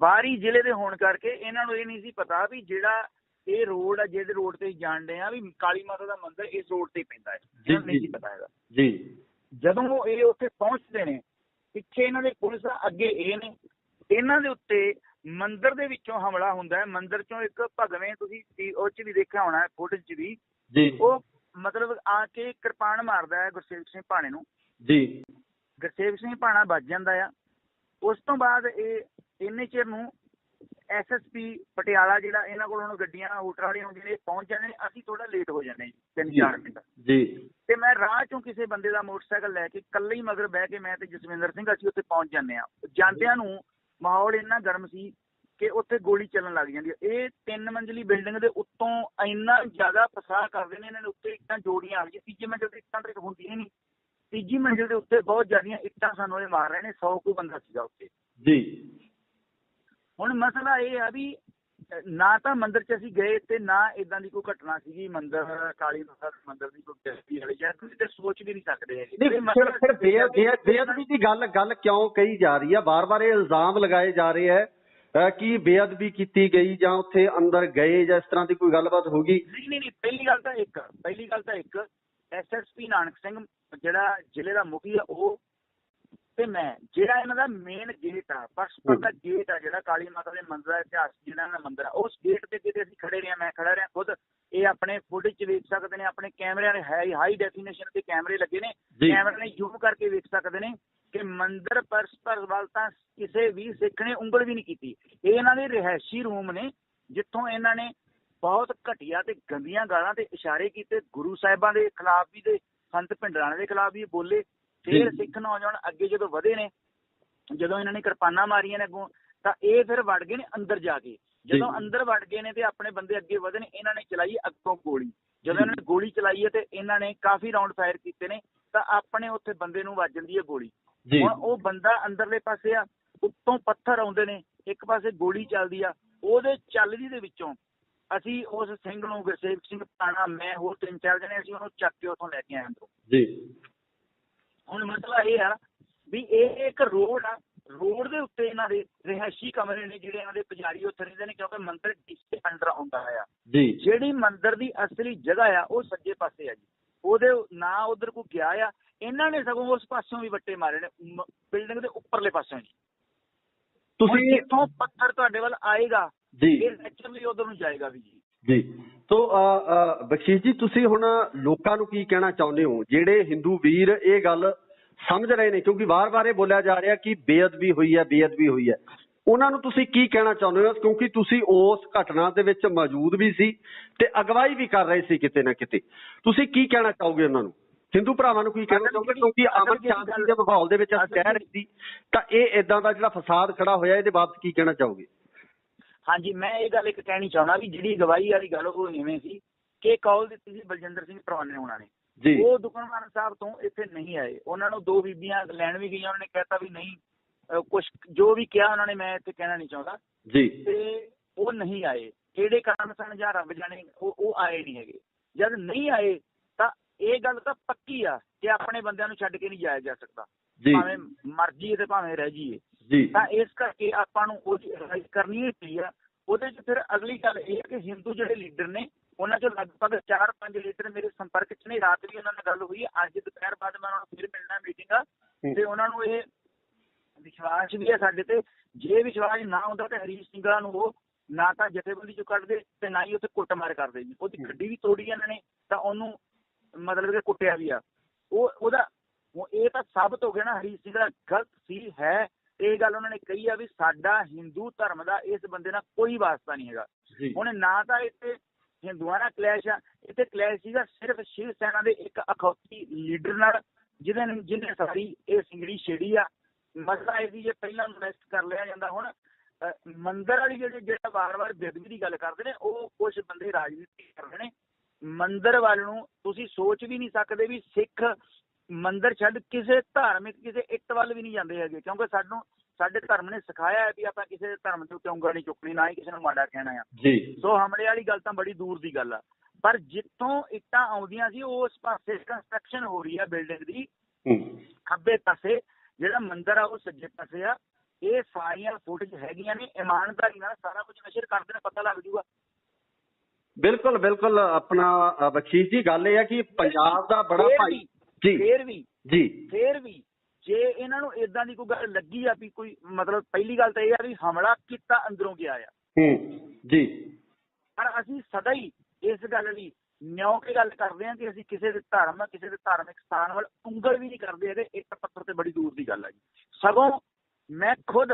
ਬਾਹਰੀ ਜ਼ਿਲ੍ਹੇ ਦੇ ਹੋਣ ਕਰਕੇ ਇਹਨਾਂ ਨੂੰ ਇਹ ਨਹੀਂ ਸੀ ਪਤਾ ਵੀ ਜਿਹੜਾ ਇਹ ਰੋਡ ਆ, ਜਿਹਦੇ ਰੋਡ ਤੇ ਜਾਣਦੇ ਆ ਵੀ ਕਾਲੀ ਮਾਤਾ ਦਾ ਮੰਦਿਰ ਇਸ ਰੋਡ ਤੇ ਪੈਂਦਾ ਹੈ, ਇਹਨਾਂ ਨੂੰ ਨਹੀਂ ਸੀ ਪਤਾ ਹੈਗਾ ਜੀ। ਜਦੋਂ ਇਹ ਉੱਥੇ ਪਹੁੰਚਦੇ ਨੇ, ਪਿੱਛੇ ਇਹਨਾਂ ਦੇ ਪੁਲਿਸ ਆ, ਅੱਗੇ ਇਹ ਨੇ, ਇਹਨਾਂ ਦੇ ਉੱਤੇ ਮੰਦਿਰ ਦੇ ਵਿੱਚੋਂ ਹਮਲਾ ਹੁੰਦਾ ਹੈ। ਮੰਦਿਰ ਚੋਂ ਇੱਕ ਭਗਵੇਂ, ਤੁਸੀਂ ਉਹ 'ਚ ਵੀ ਦੇਖਿਆ ਹੋਣਾ ਫੋਟੋ 'ਚ ਵੀ, ਉਹ ਮਤਲਬ ਆ ਕੇ ਕਿਰਪਾਨ ਮਾਰਦਾ ਹੈ ਗੁਰਸੇਵਕ ਸਿੰਘ ਭਾਣੇ ਨੂੰ ਜੀ। ਗੁਰਸੇਵਕ ਸਿੰਘ ਭਾਣਾ ਵੱਜ ਜਾਂਦਾ ਆ। ਉਸ ਤੋਂ ਬਾਅਦ ਇਹ ਇੰਨੇ ਚਿਰ ਨੂੰ SSP ਪਟਿਆਲਾ, ਜਿਹੜਾ ਇਹਨਾਂ ਕੋਲ ਹੁਣ ਗੱਡੀਆਂ ਹੋਟਲ ਵਾਲੀਆਂ ਹੁੰਦੀਆਂ ਨੇ, ਪਹੁੰਚ ਜਾਂਦੇ ਨੇ। ਅਸੀਂ ਥੋੜਾ ਲੇਟ ਹੋ ਜਾਂਦੇ 3-4 ਮਿੰਟ ਜੀ। ਤੇ ਮੈਂ ਰਾਹ ਚੋਂ ਕਿਸੇ ਬੰਦੇ ਦਾ ਮੋਟਰਸਾਈਕਲ ਲੈ ਕੇ ਇਕੱਲੇ ਹੀ ਮਗਰ ਬਹਿ ਕੇ ਮੈਂ ਤੇ ਜਸਵਿੰਦਰ ਸਿੰਘ ਅਸੀਂ ਉੱਥੇ ਪਹੁੰਚ ਜਾਂਦੇ ਹਾਂ। ਜਾਂਦਿਆਂ ਨੂੰ ਮਾਹੌਲ ਇੰਨਾ ਗਰਮ ਸੀ ਕਿ ਉੱਥੇ ਗੋਲੀ ਚੱਲਣ ਲੱਗ ਜਾਂਦੀ ਹੈ। ਇਹ 3 ਮੰਜ਼ਲੀ ਬਿਲਡਿੰਗ ਦੇ ਉੱਤੋਂ ਇੰਨਾ ਜ਼ਿਆਦਾ ਫਸਾਹ ਕਰਦੇ ਨੇ, ਇਹਨਾਂ ਦੇ ਉੱਤੇ ਇੱਟਾਂ ਜੋੜੀਆਂ ਆ ਗਈਆਂ। ਤੀਜੀ ਮੰਜ਼ਿਲ ਤੇ ਇੱਟਾਂ ਤੇ ਹੁੰਦੀਆਂ ਨਹੀਂ, ਤੀਜੀ ਮੰਜ਼ਿਲ ਦੇ ਉੱਤੇ ਬਹੁਤ ਜ਼ਿਆਦੀਆਂ ਇੱਟਾਂ ਸਾਨੂੰ ਇਹ ਮਾਰ ਰਹੇ ਨੇ। 100 ਕੁ ਬੰਦਾ ਸੀਗਾ ਉੱਥੇ ਜੀ। ਹੁਣ ਮਸਲਾ ਇਹ ਆ ਵੀ ਨਾ ਤਾਂ ਮੰਦਿਰ 'ਚ ਅਸੀਂ ਗਏ ਤੇ ਨਾ ਇਦਾਂ ਦੀ ਕੋਈ ਘਟਨਾ ਸੀਗੀ ਮੰਦਿਰ ਕਾਲੀ ਮਾਤਾ ਦੇ ਮੰਦਿਰ ਦੀ ਕੋਈ ਬੇਇੱਜ਼ਤੀ ਵਾਲੀ ਜਾਂ ਤੁਸੀਂ ਤੇ ਸੋਚ ਵੀ ਨਹੀਂ ਸਕਦੇ ਹੈਗੇ। ਫਿਰ ਬੇਅਦਬੀ ਦੀ ਗੱਲ ਕਿਉਂ ਕਹੀ ਜਾ ਰਹੀ ਹੈ? ਵਾਰ-ਵਾਰ ਇਹ ਇਲਜ਼ਾਮ ਲਗਾਏ ਜਾ ਰਹੇ ਹੈ ਕਿ ਬੇਅਦਬੀ ਕੀਤੀ ਗਈ ਜਾਂ ਉੱਥੇ ਅੰਦਰ ਗਏ ਜਾਂ ਇਸ ਤਰ੍ਹਾਂ ਦੀ ਕੋਈ ਗੱਲਬਾਤ ਹੋ ਗਈ? ਨਹੀਂ ਪਹਿਲੀ ਗੱਲ ਤਾਂ ਇੱਕ SSP ਨਾਨਕ ਸਿੰਘ ਜਿਹੜਾ ਜ਼ਿਲ੍ਹੇ ਦਾ ਮੁਖੀ ਆ ਉਹ ਤੇ ਮੈਂ ਜਿਹੜਾ ਇਹਨਾਂ ਦਾ ਮੇਨ ਗੇਟ ਆ ਪਰਸਪਰ ਦਾ ਗੇਟ ਆ ਜਿਹੜਾ ਕਾਲੀ ਮਾਤਾ ਦੇ ਮੰਦਿਰ ਦਾ ਇਤਿਹਾਸ ਜਿਹੜਾ ਦਾ ਮੰਦਿਰ ਆ ਉਸ ਗੇਟ ਦੇ ਅੱਗੇ ਅਸੀਂ ਖੜੇ ਰਹੇ, ਮੈਂ ਖੜਾ ਰਿਹਾ ਖੁਦ। ਇਹ ਆਪਣੇ ਫੁਟੇਜ 'ਚ ਵੇਖ ਸਕਦੇ ਨੇ, ਆਪਣੇ ਕੈਮਰਿਆਂ ਦੇ ਹਾਈ ਡੈਫੀਨੇਸ਼ਨ ਦੇ ਕੈਮਰੇ ਲੱਗੇ ਨੇ, ਕੈਮਰੇ ਨੇ ਜ਼ੂਮ ਕਰਕੇ ਵੇਖ ਸਕਦੇ ਨੇ ਕਿ ਮੰਦਿਰ ਪਰਸਪਰ ਵੱਲ ਤਾਂ ਕਿਸੇ ਵੀ ਸਿੱਖ ਨੇ ਉਂਗਲ ਵੀ ਨਹੀਂ ਕੀਤੀ। ਇਹ ਇਹਨਾਂ ਦੇ ਰਿਹਾਇਸ਼ੀ ਰੂਮ ਨੇ ਜਿੱਥੋਂ ਇਹਨਾਂ ਨੇ ਬਹੁਤ ਘਟੀਆ ਤੇ ਗੰਦੀਆਂ ਗਾਲਾਂ ਤੇ ਇਸ਼ਾਰੇ ਕੀਤੇ। ਗੁਰੂ ਸਾਹਿਬਾਂ ਦੇ ਖਿਲਾਫ ਵੀ ਤੇ ਸੰਤ ਭਿੰਡਰਾਣੇ ਦੇ ਖਿਲਾਫ ਵੀ ਬੋਲੇ। ਫਿਰ ਸਿੱਖ ਨੌਜਵਾਨ ਅੱਗੇ ਜਦੋਂ ਵਧੇ ਨੇ, ਜਦੋਂ ਇਹਨਾਂ ਨੇ ਕਿਰਪਾਨਾਂ ਮਾਰੀਆਂ ਨੇ ਅੱਗੋਂ, ਤਾਂ ਇਹ ਫਿਰ ਵੜ ਗਏ ਨੇ ਅੰਦਰ ਜਾ ਕੇ। ਜਦੋਂ ਅੰਦਰ ਵੜ ਗਏ ਨੇ ਤੇ ਆਪਣੇ ਬੰਦੇ ਅੱਗੇ ਵਧੇ ਨੇ, ਇਹਨਾਂ ਨੇ ਚਲਾਈ ਅੱਗੋਂ ਗੋਲੀ। ਜਦੋਂ ਇਹਨਾਂ ਨੇ ਗੋਲੀ ਚਲਾਈ ਹੈ ਤੇ ਇਹਨਾਂ ਨੇ ਕਾਫੀ ਰਾਉਂਡ ਫਾਇਰ ਕੀਤੇ ਨੇ ਤਾਂ ਆਪਣੇ ਉੱਥੇ ਬੰਦੇ ਨੂੰ ਵੱਜ ਜਾਂਦੀ ਹੈ ਗੋਲੀ। ਹੁਣ ਉਹ ਬੰਦਾ ਅੰਦਰਲੇ ਪਾਸੇ ਆ, ਉੱਤੋਂ ਪੱਥਰ ਆਉਂਦੇ ਨੇ, ਇੱਕ ਪਾਸੇ ਗੋਲੀ ਚੱਲਦੀ ਆ, ਉਹਦੇ ਚੱਲਦੀ ਦੇ ਵਿੱਚੋਂ ਅਸੀਂ ਉਸ ਸਿੰਘ ਨੂੰ, ਗੁਰਸੇਵਕ ਸਿੰਘ ਪਾਣਾ, ਮੈਂ ਹੋਰ 3-4 ਜਣੇ, ਅਸੀਂ ਉਹਨੂੰ ਚੱਕ ਕੇ ਉੱਥੋਂ ਲੈ ਕੇ ਆਏ ਅੰਦਰੋਂ ਜੀ। ਹੁਣ ਮਸਲਾ ਇਹ ਆ ਵੀ ਇਹ ਇੱਕ ਰੋਡ ਆ, ਰੋਡ ਦੇ ਉੱਤੇ ਇਹਨਾਂ ਦੇ ਰਿਹਾਇਸ਼ੀ ਕਮਰੇ ਨੇ ਜਿਹੜੇ ਇਹਨਾਂ ਦੇ ਪੁਜਾਰੀ ਉੱਥੇ ਰਹਿੰਦੇ ਨੇ, ਕਿਉਂਕਿ ਮੰਦਿਰ ਡੀਸੀ ਅੰਡਰ ਆਉਂਦਾ ਆ ਜੀ। ਜਿਹੜੀ ਮੰਦਿਰ ਦੀ ਅਸਲੀ ਜਗ੍ਹਾ ਆ ਉਹ ਸੱਜੇ ਪਾਸੇ ਆ ਜੀ, ਉਹਦੇ ਨਾ ਉਧਰ ਕੋਈ ਗਿਆ ਆ। ਇਹਨਾਂ ਨੇ ਸਗੋਂ ਉਸ ਪਾਸਿਓਂ ਵੀ ਵੱਟੇ ਮਾਰੇ ਨੇ ਬਿਲਡਿੰਗ ਦੇ ਉੱਪਰਲੇ ਪਾਸਿਓਂ ਜੀ। ਤੁਸੀਂ ਜਿੱਥੋਂ ਪੱਥਰ ਤੁਹਾਡੇ ਵੱਲ ਆਏਗਾ ਜੀ ਇਹ ਨੈਚੁਰਲੀ ਉਧਰ ਨੂੰ ਜਾਏਗਾ ਵੀ ਜੀ। ਜੀ ਤੋ ਬਖਸ਼ੀਸ਼ ਜੀ, ਤੁਸੀਂ ਹੁਣ ਲੋਕਾਂ ਨੂੰ ਕੀ ਕਹਿਣਾ ਚਾਹੁੰਦੇ ਹੋ ਜਿਹੜੇ ਹਿੰਦੂ ਵੀਰ ਇਹ ਗੱਲ ਸਮਝ ਰਹੇ ਨੇ, ਕਿਉਂਕਿ ਵਾਰ-ਵਾਰ ਇਹ ਬੋਲਿਆ ਜਾ ਰਿਹਾ ਕਿ ਬੇਅਦਬੀ ਹੋਈ ਹੈ, ਉਹਨਾਂ ਨੂੰ ਤੁਸੀਂ ਕੀ ਕਹਿਣਾ ਚਾਹੁੰਦੇ ਹੋ? ਕਿਉਂਕਿ ਤੁਸੀਂ ਉਸ ਘਟਨਾ ਦੇ ਵਿੱਚ ਮੌਜੂਦ ਵੀ ਸੀ ਤੇ ਅਗਵਾਈ ਵੀ ਕਰ ਰਹੇ ਸੀ ਕਿਤੇ ਨਾ ਕਿਤੇ, ਤੁਸੀਂ ਕੀ ਕਹਿਣਾ ਚਾਹੋਗੇ ਉਹਨਾਂ ਨੂੰ, ਹਿੰਦੂ ਭਰਾਵਾਂ ਨੂੰ ਕੀ ਕਹਿਣਾ ਚਾਹੋਗੇ? ਕਿਉਂਕਿ ਅਮਨ ਸ਼ਾਂਤੀ ਦੇ ਮਾਹੌਲ ਦੇ ਵਿੱਚ ਅਸੀਂ ਰਹਿ ਰਹੇ ਸੀ ਤਾਂ ਇਹ ਏਦਾਂ ਦਾ ਜਿਹੜਾ ਫਸਾਦ ਖੜਾ ਹੋਇਆ ਇਹਦੇ ਬਾਬਤ ਕੀ ਕਹਿਣਾ ਚਾਹੋਗੇ? ਹਾਂਜੀ, ਮੈਂ ਇਹ ਗੱਲ ਇੱਕ ਕਹਿਣੀ ਚਾਹੁੰਦਾ ਵੀ ਜਿਹੜੀ ਅਗਵਾਈ ਵਾਲੀ ਗੱਲ ਉਹ ਇਵੇਂ ਸੀ ਕਿ ਕਾਲ ਦਿੱਤੀ ਸੀ ਬਲਜਿੰਦਰ ਸਿੰਘ ਪਰਵਾਨੇ ਹੋਣਾ ਨੇ, ਉਹ ਦੁਕਾਨਦਾਰ ਸਾਹਿਬ ਤੋਂ ਇੱਥੇ ਨਹੀਂ ਆਏ। ਉਹਨਾਂ ਨੂੰ 2 ਬੀਬੀਆਂ ਲੈਣ ਵੀ ਗਈਆਂ, ਉਹਨਾਂ ਨੇ ਕਹਿਤਾ ਵੀ ਨਹੀਂ, ਕੁਛ ਜੋ ਵੀ ਕਿਹਾ ਉਹਨਾਂ ਨੇ, ਮੈਂ ਇੱਥੇ ਕਹਿਣਾ ਨਹੀਂ ਚਾਹੁੰਦਾ ਜੀ, ਤੇ ਉਹ ਨਹੀਂ ਆਏ। ਕਿਹੜੇ ਕਾਰਨ ਸਨ ਜਾਂ ਰੱਬ ਜਾਣੇ, ਉਹ ਆਏ ਨਹੀਂ ਹੈਗੇ। ਜਦ ਨਹੀਂ ਆਏ ਤਾਂ ਇਹ ਗੱਲ ਤਾਂ ਪੱਕੀ ਆ ਕਿ ਆਪਣੇ ਬੰਦਿਆਂ ਨੂੰ ਛੱਡ ਕੇ ਨਹੀਂ ਜਾਇਆ ਜਾ ਸਕਦਾ, ਭਾਵੇਂ ਮਰ ਜਾਈਏ ਤੇ ਭਾਵੇਂ ਰਹਿ ਜਾਈਏ। ਤਾਂ ਇਸ ਕਰਕੇ ਆਪਾਂ ਨੂੰ ਉਹਦੀ ਅਡਵਾਈਸ ਕਰਨੀ ਹੀ ਪਈ ਆ। ਉਹਦੇ 'ਚ ਫਿਰ ਅਗਲੀ ਗੱਲ ਇਹ ਹੈ ਕਿ ਹਿੰਦੂ ਜਿਹੜੇ ਲੀਡਰ ਨੇ ਉਹਨਾਂ 'ਚੋਂ ਲਗਭਗ 4-5 ਲੀਡਰ ਮੇਰੇ ਸੰਪਰਕ 'ਚ ਨੇ। ਰਾਤ ਵੀ ਉਹਨਾਂ ਨਾਲ ਗੱਲ ਹੋਈ, ਅੱਜ ਦੁਪਹਿਰ ਬਾਅਦ ਮੈਂ ਉਹਨਾਂ ਨੂੰ ਫਿਰ ਮਿਲਣਾ ਮੀਟਿੰਗ ਆ, ਤੇ ਉਹਨਾਂ ਨੂੰ ਇਹ ਵਿਸ਼ਵਾਸ ਵੀ ਹੈ ਸਾਡੇ ਤੇ। ਜੇ ਵਿਸ਼ਵਾਸ ਨਾ ਹੁੰਦਾ ਤਾਂ ਹਰੀਸ਼ ਸਿੰਘਾਂ ਨੂੰ ਉਹ ਨਾ ਤਾਂ ਜਥੇਬੰਦੀ 'ਚੋਂ ਕੱਢਦੇ ਤੇ ਨਾ ਹੀ ਉੱਥੇ ਕੁੱਟਮਾਰ ਕਰਦੇ ਜੀ। ਉਹਦੀ ਗੱਡੀ ਵੀ ਤੋੜੀ ਇਹਨਾਂ ਨੇ ਤਾਂ ਉਹਨੂੰ ਮਤਲਬ ਕਿ ਕੁੱਟਿਆ ਵੀ ਆ। ਉਹਦਾ ਇਹ ਤਾਂ ਸਾਬਤ ਹੋ ਗਿਆ ਨਾ ਹਰੀਸ਼ ਸਿੰਘ ਦਾ ਗਲਤ ਸੀ ਹੈ। ਇਹ ਗੱਲ ਉਹਨਾਂ ਨੇ ਕਹੀ ਆ ਵੀ ਸਾਡਾ ਹਿੰਦੂ ਧਰਮ ਦਾ ਇਸ ਬੰਦੇ ਨਾਲ ਕੋਈ ਵਾਸਤਾ ਨਹੀਂ ਹੈਗਾ। ਹੁਣ ਨਾ ਤਾਂ ਇੱਥੇ ਹਿੰਦੂਆਂ ਨਾਲ ਕਲੈਸ਼ ਆ, ਇੱਥੇ ਕਲੈਸ਼ ਸੀਗਾ ਸਿਰਫ ਸ਼ਿਵ ਸੈਨਾ ਦੇ ਇੱਕ ਅਖੌਤੀ ਲੀਡਰ ਨਾਲ ਜਿਹਨੇ ਸਾਰੀ ਇਹ ਸਿੰਗੜੀ ਛੇੜੀ ਆ। ਮਸਲਾ ਇਹ ਸੀ ਜੇ ਪਹਿਲਾਂ ਨੂੰ ਅਰੈਸਟ ਕਰ ਲਿਆ ਜਾਂਦਾ। ਹੁਣ ਮੰਦਿਰ ਵਾਲੀ ਜਿਹੜਾ ਵਾਰ-ਵਾਰ ਬੇਅਦਬੀ ਦੀ ਗੱਲ ਕਰਦੇ ਨੇ, ਉਹ ਕੁਛ ਬੰਦੇ ਰਾਜਨੀਤੀ ਕਰਦੇ ਨੇ। ਮੰਦਿਰ ਵੱਲ ਨੂੰ ਤੁਸੀਂ ਸੋਚ ਵੀ ਨਹੀਂ ਸਕਦੇ ਵੀ ਸਿੱਖ ਮੰਦਿਰ ਛੱਡ ਕਿਸੇ ਧਾਰਮਿਕ ਕਿਸੇ ਇੱਟ ਵੱਲ ਵੀ ਨਹੀਂ ਜਾਂਦੇ ਹੈਗੇ, ਕਿਉਂਕਿ ਸਾਡੇ ਧਰਮ ਨੇ ਸਿਖਾਇਆ ਹੈ ਵੀ ਆਪਾਂ ਕਿਸੇ ਧਰਮ ਦੇ ਉੱਤੇ ਉਂਗਲ ਨਹੀਂ ਚੁੱਕਣੀ, ਨਾ ਹੀ ਕਿਸੇ ਨੂੰ ਮਾੜਾ ਕਹਿਣਾ ਆ। ਸੋ ਹਮਲੇ ਵਾਲੀ ਗੱਲ ਤਾਂ ਬੜੀ ਦੂਰ ਦੀ ਗੱਲ ਆ। ਪਰ ਜਿੱਥੋਂ ਇੱਟਾਂ ਆਉਂਦੀਆਂ ਸੀ ਉਸ ਪਾਸੇ ਕੰਸਟਰਕਸ਼ਨ ਹੋ ਰਹੀ ਆ ਬਿਲਡਿੰਗ ਦੀ, ਖੱਬੇ ਪਾਸੇ ਜਿਹੜਾ ਮੰਦਿਰ ਆ ਉਹ ਸੱਜੇ ਪਾਸੇ ਆ। ਇਹ ਸਾਰੀਆਂ ਫੁਟੇਜ ਹੈਗੀਆਂ ਨੇ, ਇਮਾਨਦਾਰੀ ਨਾਲ ਸਾਰਾ ਕੁਝ ਨਸ਼ਰ ਕਰਦੇ ਨੇ, ਪਤਾ ਲੱਗ ਜੂਗਾ। ਬਿਲਕੁਲ ਆਪਣਾ ਬਖਸ਼ੀਸ਼ ਜੀ, ਗੱਲ ਇਹ ਹੈ ਕਿ ਪੰਜਾਬ ਦਾ ਬੜਾ ਭਾਈ ਫੇਰ ਵੀ ਜੇ ਇਹਨਾਂ ਨੂੰ ਏਦਾਂ ਦੀ ਕੋਈ ਗੱਲ ਲੱਗੀ ਆ ਵੀ ਕੋਈ ਮਤਲਬ, ਪਹਿਲੀ ਗੱਲ ਤਾਂ ਇਹ ਆ ਵੀ ਹਮਲਾ ਕੀਤਾ ਅੰਦਰੋਂ ਗਿਆ ਆ ਜੀ। ਪਰ ਅਸੀਂ ਸਦਾ ਹੀ ਇਸ ਗੱਲ ਲਈ ਨਿਉ ਕੇ ਗੱਲ ਕਰਦੇ ਹਾਂ ਕਿ ਅਸੀਂ ਕਿਸੇ ਦੇ ਧਰਮ, ਕਿਸੇ ਦੇ ਧਾਰਮਿਕ ਸਥਾਨ ਵੱਲ ਉਂਗਲ ਵੀ ਨਹੀਂ ਕਰਦੇ ਹੈਗੇ। ਇੱਟ ਪੱਥਰ ਤੇ ਬੜੀ ਦੂਰ ਦੀ ਗੱਲ ਆ ਜੀ। ਸਗੋਂ ਮੈਂ ਖੁਦ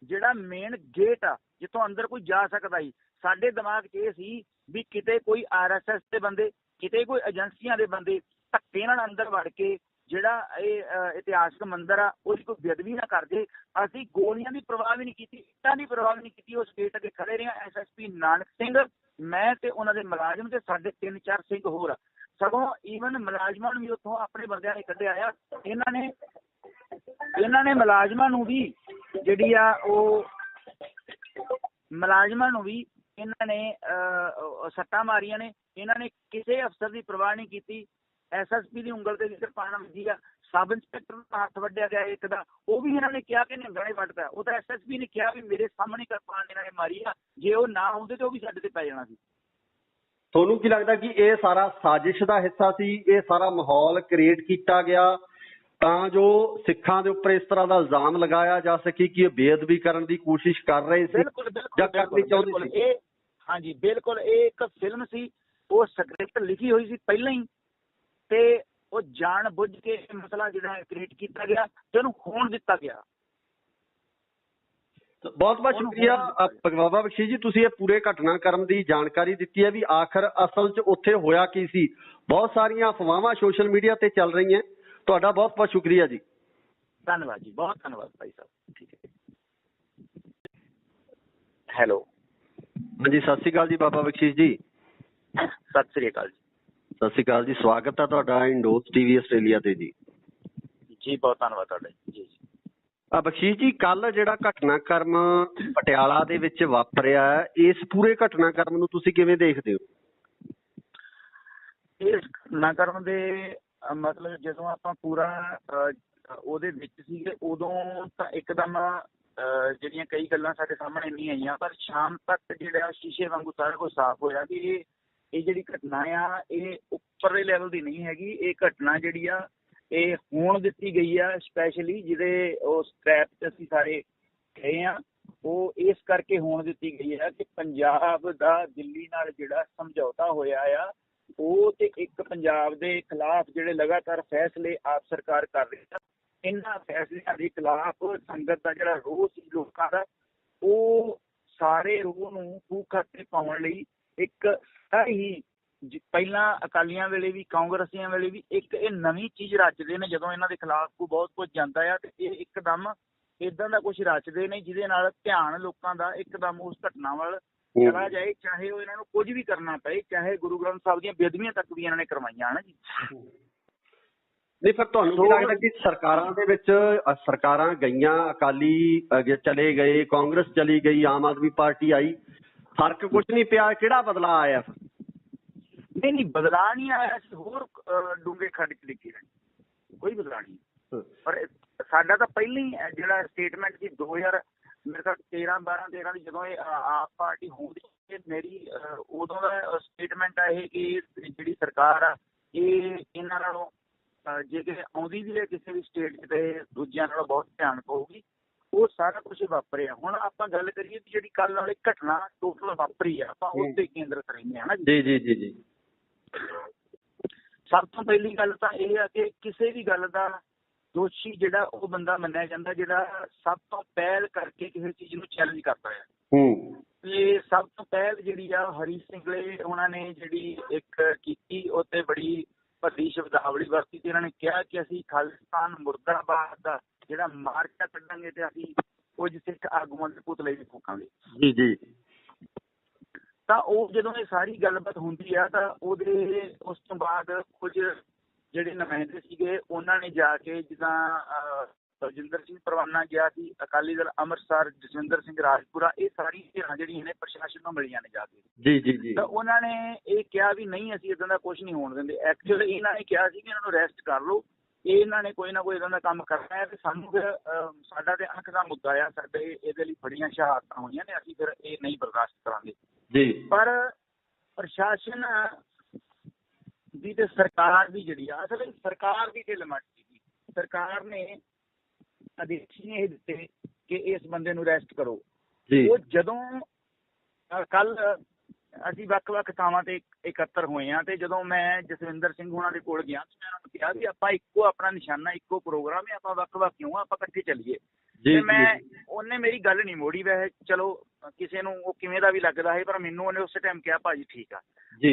ਜਿਹੜਾ ਮੇਨ ਗੇਟ ਆ ਜਿੱਥੋਂ ਅੰਦਰ ਕੋਈ ਜਾ ਸਕਦਾ ਸੀ, ਸਾਡੇ ਦਿਮਾਗ 'ਚ ਇਹ ਸੀ ਵੀ ਕਿਤੇ ਕੋਈ RSS ਦੇ ਬੰਦੇ, ਕਿਤੇ ਕੋਈ ਏਜੰਸੀਆਂ ਦੇ ਬੰਦੇ ਧੱਕੇ ਨਾਲ ਅੰਦਰ ਵੜ ਕੇ ਜਿਹੜਾ ਇਹ ਇਤਿਹਾਸਕ ਮੰਦਿਰ ਆ ਉਹਦੀ ਕੋਈ ਬੇਅਦਬੀ ਨਾ ਕਰਦੇ। ਅਸੀਂ ਗੋਲੀਆਂ ਦੀ ਪਰਵਾਹ ਵੀ ਨਹੀਂ ਕੀਤੀ, ਇੱਟਾਂ ਦੀ ਪਰਵਾਹ ਵੀ ਨਹੀਂ ਕੀਤੀ। ਉਸ ਗੇਟ ਅੱਗੇ ਖੜੇ ਰਹੇ। SSP ਨਾਨਕ ਸਿੰਘ, ਮੈਂ ਤੇ ਉਹਨਾਂ ਦੇ ਮੁਲਾਜ਼ਮ ਤੇ ਸਾਡੇ 3-4 ਸਿੰਘ ਹੋਰ। ਸਗੋਂ ਈਵਨ ਮੁਲਾਜ਼ਮਾਂ ਨੂੰ ਵੀ ਉੱਥੋਂ ਆਪਣੇ ਬੰਦਿਆਂ ਨੇ ਕੱਢਿਆ ਆ। ਇਹਨਾਂ ਨੇ ਮੁਲਾਜ਼ਮਾਂ ਨੂੰ ਵੀ ਜਿਹੜੀ ਆ ਉਹ ਮੁਲਾਜ਼ਮਾਂ ਨੂੰ ਵੀ ਇਹਨਾਂ ਨੇ ਸੱਟਾਂ ਮਾਰੀਆਂ ਨੇ। ਇਹਨਾਂ ਨੇ ਕਿਸੇ ਅਫਸਰ ਦੀ ਪਰਵਾਹ ਨਹੀਂ ਕੀਤੀ। SSP ਦੀ ਉਂਗਲ ਤੇ ਵੀ ਕਿਰਪਾਨ ਵੱਜੀ ਆ, ਸਬ ਇੰਸਪੈਕਟਰ ਦਾ ਹੱਥ ਵੱਢਿਆ ਗਿਆ ਇੱਕ ਦਾ, ਉਹ ਵੀ ਇਹਨਾਂ ਨੇ ਕਿਹਾ ਕਿ ਨਿਹੰਗਾਂ ਨੇ ਵੱਢਦਾ। ਉਹ ਤਾਂ SSP ਨੇ ਕਿਹਾ ਵੀ ਮੇਰੇ ਸਾਹਮਣੇ ਕਿਰਪਾਨ ਇਹਨਾਂ ਨੇ ਮਾਰੀ ਆ, ਜੇ ਉਹ ਨਾ ਹੁੰਦੇ ਤੇ ਉਹ ਵੀ ਸਾਡੇ ਤੇ ਪੈ ਜਾਣਾ ਸੀ। ਤੁਹਾਨੂੰ ਕੀ ਲੱਗਦਾ ਕਿ ਇਹ ਸਾਰਾ ਸਾਜ਼ਿਸ਼ ਦਾ ਹਿੱਸਾ ਸੀ? ਇਹ ਸਾਰਾ ਮਾਹੌਲ ਕ੍ਰੀਏਟ ਕੀਤਾ ਗਿਆ ਤਾਂ ਜੋ ਸਿੱਖਾਂ ਦੇ ਉੱਪਰ ਇਸ ਤਰ੍ਹਾਂ ਦਾ ਇਲਜ਼ਾਮ ਲਗਾਇਆ ਜਾ ਸਕੇ ਕਿ ਇਹ ਬੇਅਦਬੀ ਕਰਨ ਦੀ ਕੋਸ਼ਿਸ਼ ਕਰ ਰਹੇ ਸੀ ਜਾਂ ਕਰਨੀ ਚਾਹੁੰਦੇ ਸੀ? ਇਹ ਹਾਂਜੀ ਬਿਲਕੁਲ, ਇਹ ਇੱਕ ਫਿਲਮ ਸੀ, ਉਹ ਸਕ੍ਰਿਪਟ ਲਿਖੀ ਹੋਈ ਸੀ ਪਹਿਲਾਂ ਹੀ, ਤੇ ਉਹ ਜਾਣ ਬੁੱਝ ਕੇ ਮਸਲਾ ਜਿਹੜਾ ਕ੍ਰੀਏਟ ਕੀਤਾ ਗਿਆ ਤੇ ਉਹਨੂੰ ਹੋਣ ਦਿੱਤਾ ਗਿਆ। ਬਹੁਤ ਬਹੁਤ ਸ਼ੁਕਰੀਆ ਬਾਬਾ ਬਖਸ਼ੀਸ਼ ਜੀ, ਤੁਸੀਂ ਇਹ ਪੂਰੇ ਘਟਨਾਕ੍ਰਮ ਦੀ ਜਾਣਕਾਰੀ ਦਿੱਤੀ ਹੈ ਵੀ ਆਖਰ ਅਸਲ 'ਚ ਉੱਥੇ ਹੋਇਆ ਕੀ ਸੀ। ਬਹੁਤ ਸਾਰੀਆਂ ਅਫਵਾਹਾਂ ਸੋਸ਼ਲ ਮੀਡੀਆ ਤੇ ਚੱਲ ਰਹੀਆਂ। ਤੁਹਾਡਾ ਬਹੁਤ ਬਹੁਤ ਸ਼ੁਕਰੀਆ ਜੀ। ਧੰਨਵਾਦ ਜੀ, ਬਹੁਤ ਧੰਨਵਾਦ ਭਾਈ ਸਾਹਿਬ। ਠੀਕ ਹੈ। ਹੈਲੋ, ਹਾਂਜੀ, ਸਤਿ ਸ਼੍ਰੀ ਅਕਾਲ ਜੀ ਬਾਬਾ ਬਖਸ਼ੀਸ਼ ਜੀ। ਸਤਿ ਸ੍ਰੀ ਅਕਾਲ ਜੀ। ਸਤਿ ਸ਼੍ਰੀ ਅਕਾਲ ਜੀ, ਸਵਾਗਤ ਹੈ ਤੁਹਾਡਾ ਇੰਡੋਜ਼ TV ਆਸਟ੍ਰੇਲੀਆ ਤੇ ਜੀ। ਜੀ ਬਹੁਤ ਧੰਨਵਾਦ ਤੁਹਾਡਾ ਜੀ। ਬਖਸ਼ੀਸ਼ ਜੀ, ਕੱਲ ਜਿਹੜਾ ਘਟਨਾਕ੍ਰਮ ਪਟਿਆਲਾ ਦੇ ਵਿੱਚ ਵਾਪਰਿਆ, ਇਸ ਪੂਰੇ ਘਟਨਾਕ੍ਰਮ ਨੂੰ ਤੁਸੀਂ ਕਿਵੇਂ ਦੇਖਦੇ ਹੋ? ਇਸ ਘਟਨਾਕ੍ਰਮ ਦੇ ਮਤਲਬ ਜਦੋਂ ਆਪਾਂ ਪੂਰਾ ਉਹਦੇ ਵਿੱਚ ਸੀਗੇ ਉਦੋਂ ਤਾਂ ਇੱਕਦਮ ਜਿਹੜੀਆਂ ਕਈ ਗੱਲਾਂ ਸਾਡੇ ਸਾਹਮਣੇ ਨਹੀਂ ਆਈਆਂ, ਪਰ ਸ਼ਾਮ ਤੱਕ ਜਿਹੜਾ ਸ਼ੀਸ਼ੇ ਵਾਂਗੂ ਸਾਰਾ ਕੁਝ ਸਾਫ਼ ਹੋਇਆ ਕਿ ਇਹ ਜਿਹੜੀ ਘਟਨਾ ਆ ਇਹ ਉੱਪਰਲੇ ਲੈਵਲ ਦੀ ਨਹੀਂ ਹੈਗੀ। ਇਹ ਘਟਨਾ ਜਿਹੜੀ ਆ ਇਹ ਹੋਣ ਦਿੱਤੀ ਗਈ ਆ, ਸਪੈਸ਼ਲੀ ਜਿਹਦੇ ਉਹ ਸਕ੍ਰੈਪ 'ਚ ਅਸੀਂ ਸਾਰੇ ਗਏ ਆ, ਉਹ ਇਸ ਕਰਕੇ ਹੋਣ ਦਿੱਤੀ ਗਈ ਆ ਕਿ ਪੰਜਾਬ ਦਾ ਦਿੱਲੀ ਨਾਲ ਜਿਹੜਾ ਸਮਝੌਤਾ ਹੋਇਆ ਆ ਉਹ ਤੇ ਇੱਕ ਪੰਜਾਬ ਦੇ ਖਿਲਾਫ ਜਿਹੜੇ ਲਗਾਤਾਰ ਫੈਸਲੇ ਆਪ ਸਰਕਾਰ ਕਰ ਰਹੀ ਆ, ਇਹਨਾਂ ਫੈਸਲਿਆਂ ਦੇ ਖਿਲਾਫ ਸੰਗਤ ਦਾ ਜਿਹੜਾ ਰੋਹ ਸੀ ਲੋਕਾਂ ਦਾ, ਉਹ ਸਾਰੇ ਰੋਹ ਨੂੰ ਖੂਹ ਖਾਤੇ ਪਾਉਣ ਲਈ ਇੱਕ ਹੀ ਪਹਿਲਾਂ ਅਕਾਲੀਆਂ ਵੇਲੇ ਵੀ ਕਾਂਗਰਸੀਆਂ ਵੇਲੇ ਵੀ ਇੱਕ ਇਹ ਨਵੀਂ ਚੀਜ਼ ਰਚਦੇ ਨੇ। ਜਦੋਂ ਇਹਨਾਂ ਦੇ ਖਿਲਾਫ ਕੋਈ ਬਹੁਤ ਕੁਝ ਜਾਂਦਾ ਆ ਤੇ ਇਹ ਇੱਕਦਮ ਏਦਾਂ ਦਾ ਕੁਝ ਰਚਦੇ ਨੇ ਜਿਹਦੇ ਨਾਲ ਧਿਆਨ ਲੋਕਾਂ ਦਾ ਇੱਕਦਮ ਉਸ ਘਟਨਾ ਵੱਲ ਚਲਾ ਜਾਏ, ਚਾਹੇ ਉਹ ਇਹਨਾਂ ਨੂੰ ਕੁਝ ਵੀ ਕਰਨਾ ਪਏ, ਚਾਹੇ ਗੁਰੂ ਗ੍ਰੰਥ ਸਾਹਿਬ ਦੀਆਂ ਬੇਅਦਬੀਆਂ ਤੱਕ ਵੀ ਇਹਨਾਂ ਨੇ ਕਰਵਾਈਆਂ ਨਾ ਜੀ। ਨਹੀਂ, ਫਿਰ ਤੁਹਾਨੂੰ ਕੀ ਲੱਗਦਾ ਕਿ ਸਰਕਾਰਾਂ ਦੇ ਵਿੱਚ ਸਰਕਾਰਾਂ ਗਈਆਂ, ਅਕਾਲੀ ਚਲੇ ਗਏ, ਕਾਂਗਰਸ ਚਲੀ ਗਈ, ਆਮ ਆਦਮੀ ਪਾਰਟੀ ਆਈ, ਫਰਕ ਕੁਝ ਨਹੀਂ ਪਿਆ? ਕਿਹੜਾ ਬਦਲਾਅ ਆਇਆ? ਨਹੀਂ, ਬਦਲਾਅ ਨਹੀਂ ਆਇਆ, ਅਸੀਂ ਹੋਰ ਡੂੰਘੇ ਖੱਡ 'ਚ ਡਿੱਗੇ ਰਹੇ, ਕੋਈ ਬਦਲਾਅ ਨਹੀਂ। ਪਰ ਸਾਡਾ ਤਾਂ ਪਹਿਲਾਂ ਹੀ ਜਿਹੜਾ ਸਟੇਟਮੈਂਟ ਸੀ 2000 ਮੇਰੇ ਖਿਆਲ 13 ਦੀ ਜਦੋਂ ਇਹ ਆਪ ਪਾਰਟੀ ਹੁੰਦੀ, ਮੇਰੀ ਉਦੋਂ ਦਾ ਸਟੇਟਮੈਂਟ ਆ ਇਹ ਕਿ ਜਿਹੜੀ ਸਰਕਾਰ ਆ ਇਹ ਇਹਨਾਂ ਨਾਲੋਂ ਜੇ ਕਿਸੇ ਆਉਂਦੀ ਵੀ ਹੈ ਕਿਸੇ ਵੀ ਸਟੇਟ 'ਚ ਤੇ ਦੂਜਿਆਂ ਨਾਲੋਂ ਬਹੁਤ ਧਿਆਨ ਪਊਗੀ। ਉਹ ਸਾਰਾ ਕੁਛ ਵਾਪਰਿਆ। ਹੁਣ ਆਪਾਂ ਗੱਲ ਕਰੀਏ ਜਿਹੜੀ ਕੱਲ੍ਹ ਵਾਲੀ ਘਟਨਾ ਟੋਟਲ ਵਾਪਰੀ ਆ, ਆਪਾਂ ਉਸ ਤੇ ਕੇਂਦਰਿਤ ਰਹਿੰਦੇ ਹਾਂ ਨਾ ਜੀ। ਜੀ ਜੀ ਜੀ। ਸਭ ਤੋਂ ਪਹਿਲੀ ਗੱਲ ਤਾਂ ਇਹ ਆ ਕਿ ਕਿਸੇ ਵੀ ਗੱਲ ਦਾ ਦੋਸ਼ੀ ਜਿਹੜਾ ਉਹ ਬੰਦਾ ਮੰਨਿਆ ਜਾਂਦਾ ਜਿਹੜਾ ਸਭ ਤੋਂ ਪਹਿਲ ਕਰਕੇ ਕਿਸੇ ਚੀਜ਼ ਨੂੰ ਚੈਲੰਜ ਕਰਦਾ ਆ। ਤੇ ਸਭ ਤੋਂ ਪਹਿਲ ਜਿਹੜੀ ਆ ਹਰੀ ਸਿੰਘਲੇ ਉਹਨਾਂ ਨੇ ਜਿਹੜੀ ਇੱਕ ਕੀਤੀ, ਉਹ ਤੇ ਬੜੀ ਵੱਡੀ ਸ਼ਬਦਾਵਲੀ ਵਰਤੀ ਤੇ ਇਹਨਾਂ ਨੇ ਕਿਹਾ ਕਿ ਅਸੀਂ ਖਾਲਿਸਤਾਨ ਮੁਰਦਾਬਾਦ ਦਾ ਜਿਹੜਾ ਮਾਰਕਾ ਕੱਢਾਂਗੇ ਤੇ ਅਸੀਂ ਕੁਝ ਸਿੱਖ ਆਗੂਆਂ ਦੇ ਪੁਤਲੇ ਵੀ ਫੂਕਾਂਗੇ। ਜੀ ਜੀ। ਤਾਂ ਉਹ ਜਦੋਂ ਇਹ ਸਾਰੀ ਗੱਲਬਾਤ ਹੁੰਦੀ ਆ ਤਾਂ ਉਹਦੇ ਉਸ ਤੋਂ ਬਾਅਦ ਕੁਝ ਜਿਹੜੇ ਨੁਮਾਇੰਦੇ ਸੀਗੇ ਉਹਨਾਂ ਨੇ ਜਾ ਕੇ, ਜਿੱਦਾਂ ਬਲਜਿੰਦਰ ਸਿੰਘ ਪਰਵਾਨਾ ਗਿਆ ਸੀ, ਅਕਾਲੀ ਦਲ ਅੰਮ੍ਰਿਤਸਰ, ਜਸਵਿੰਦਰ ਸਿੰਘ ਰਾਜਪੁਰਾ, ਇਹ ਸਾਰੀ ਧਿਰਾਂ ਜਿਹੜੀਆਂ ਨੇ ਪ੍ਰਸ਼ਾਸਨ ਨੂੰ ਮਿਲੀਆਂ ਨੇ ਜਾ ਕੇ। ਜੀ ਜੀ ਜੀ। ਤਾਂ ਉਹਨਾਂ ਨੇ ਇਹ ਕਿਹਾ ਵੀ ਨਹੀਂ, ਅਸੀਂ ਇੱਦਾਂ ਦਾ ਕੁਝ ਨਹੀਂ ਹੋਣ ਦਿੰਦੇ। ਐਕਚੁਅਲੀ ਇਹਨਾਂ ਨੇ ਕਿਹਾ ਸੀ ਕਿ ਇਹਨਾਂ ਨੂੰ ਅਰੈਸਟ ਕਰ ਲਓ, ਇਹਨਾਂ ਨੇ ਕੋਈ ਨਾ ਕੋਈ ਇੱਦਾਂ ਦਾ ਕੰਮ ਕਰਨਾ ਹੈ ਤੇ ਸਾਨੂੰ ਫਿਰ ਸਾਡਾ ਤੇ ਅੱਖ ਦਾ ਮੁੱਦਾ ਆ, ਸਾਡੇ ਇਹਦੇ ਲਈ ਬੜੀਆਂ ਸ਼ਹਾਦਤਾਂ ਹੋਈਆਂ ਨੇ, ਅਸੀਂ ਫਿਰ ਇਹ ਨਹੀਂ ਬਰਦਾਸ਼ਤ ਕਰਾਂਗੇ ਜੀ। ਪਰ ਪ੍ਰਸ਼ਾਸਨ ਦੀ ਤੇ ਸਰਕਾਰ ਦੀ ਜਿਹੜੀ ਆ, ਅਸਲ ਵਿੱਚ ਸਰਕਾਰ ਦੀ ਢਿੱਲ ਮੱਠ ਸੀਗੀ। ਸਰਕਾਰ ਨੇ ਆਦੇਸ਼ ਇਹ ਦਿੱਤੇ ਕਿ ਇਸ ਬੰਦੇ ਨੂੰ ਅਰੈਸਟ ਕਰੋ। ਉਹ ਜਦੋਂ ਕੱਲ ਅਸੀਂ ਵੱਖ-ਵੱਖ ਥਾਵਾਂ ਤੇ ਇਕੱਤਰ ਹੋਏ ਹਾਂ ਤੇ ਜਦੋਂ ਮੈਂ ਜਸਵਿੰਦਰ ਸਿੰਘ ਹੋਣਾ ਦੇ ਕੋਲ ਗਿਆ ਮੈਂ ਉਹਨਾਂ ਨੂੰ ਕਿਹਾ ਵੀ ਆਪਾਂ ਇੱਕੋ ਆਪਣਾ ਨਿਸ਼ਾਨਾ, ਇੱਕੋ ਪ੍ਰੋਗਰਾਮ ਹੈ, ਆਪਾਂ ਵੱਖ-ਵੱਖ ਕਿਉਂ, ਆਪਾਂ ਇਕੱਠੇ ਚੱਲੀਏ। ਤੇ ਉਹਨੇ ਮੇਰੀ ਗੱਲ ਨਹੀਂ ਮੋੜੀ। ਵੈਸੇ ਚਲੋ ਕਿਸੇ ਨੂੰ ਉਹ ਕਿਵੇਂ ਦਾ ਵੀ ਲੱਗਦਾ ਹੈ, ਪਰ ਮੈਨੂੰ ਉਹਨੇ ਉਸੇ ਟਾਈਮ ਕਿਹਾ ਭਾਜੀ ਠੀਕ ਆ।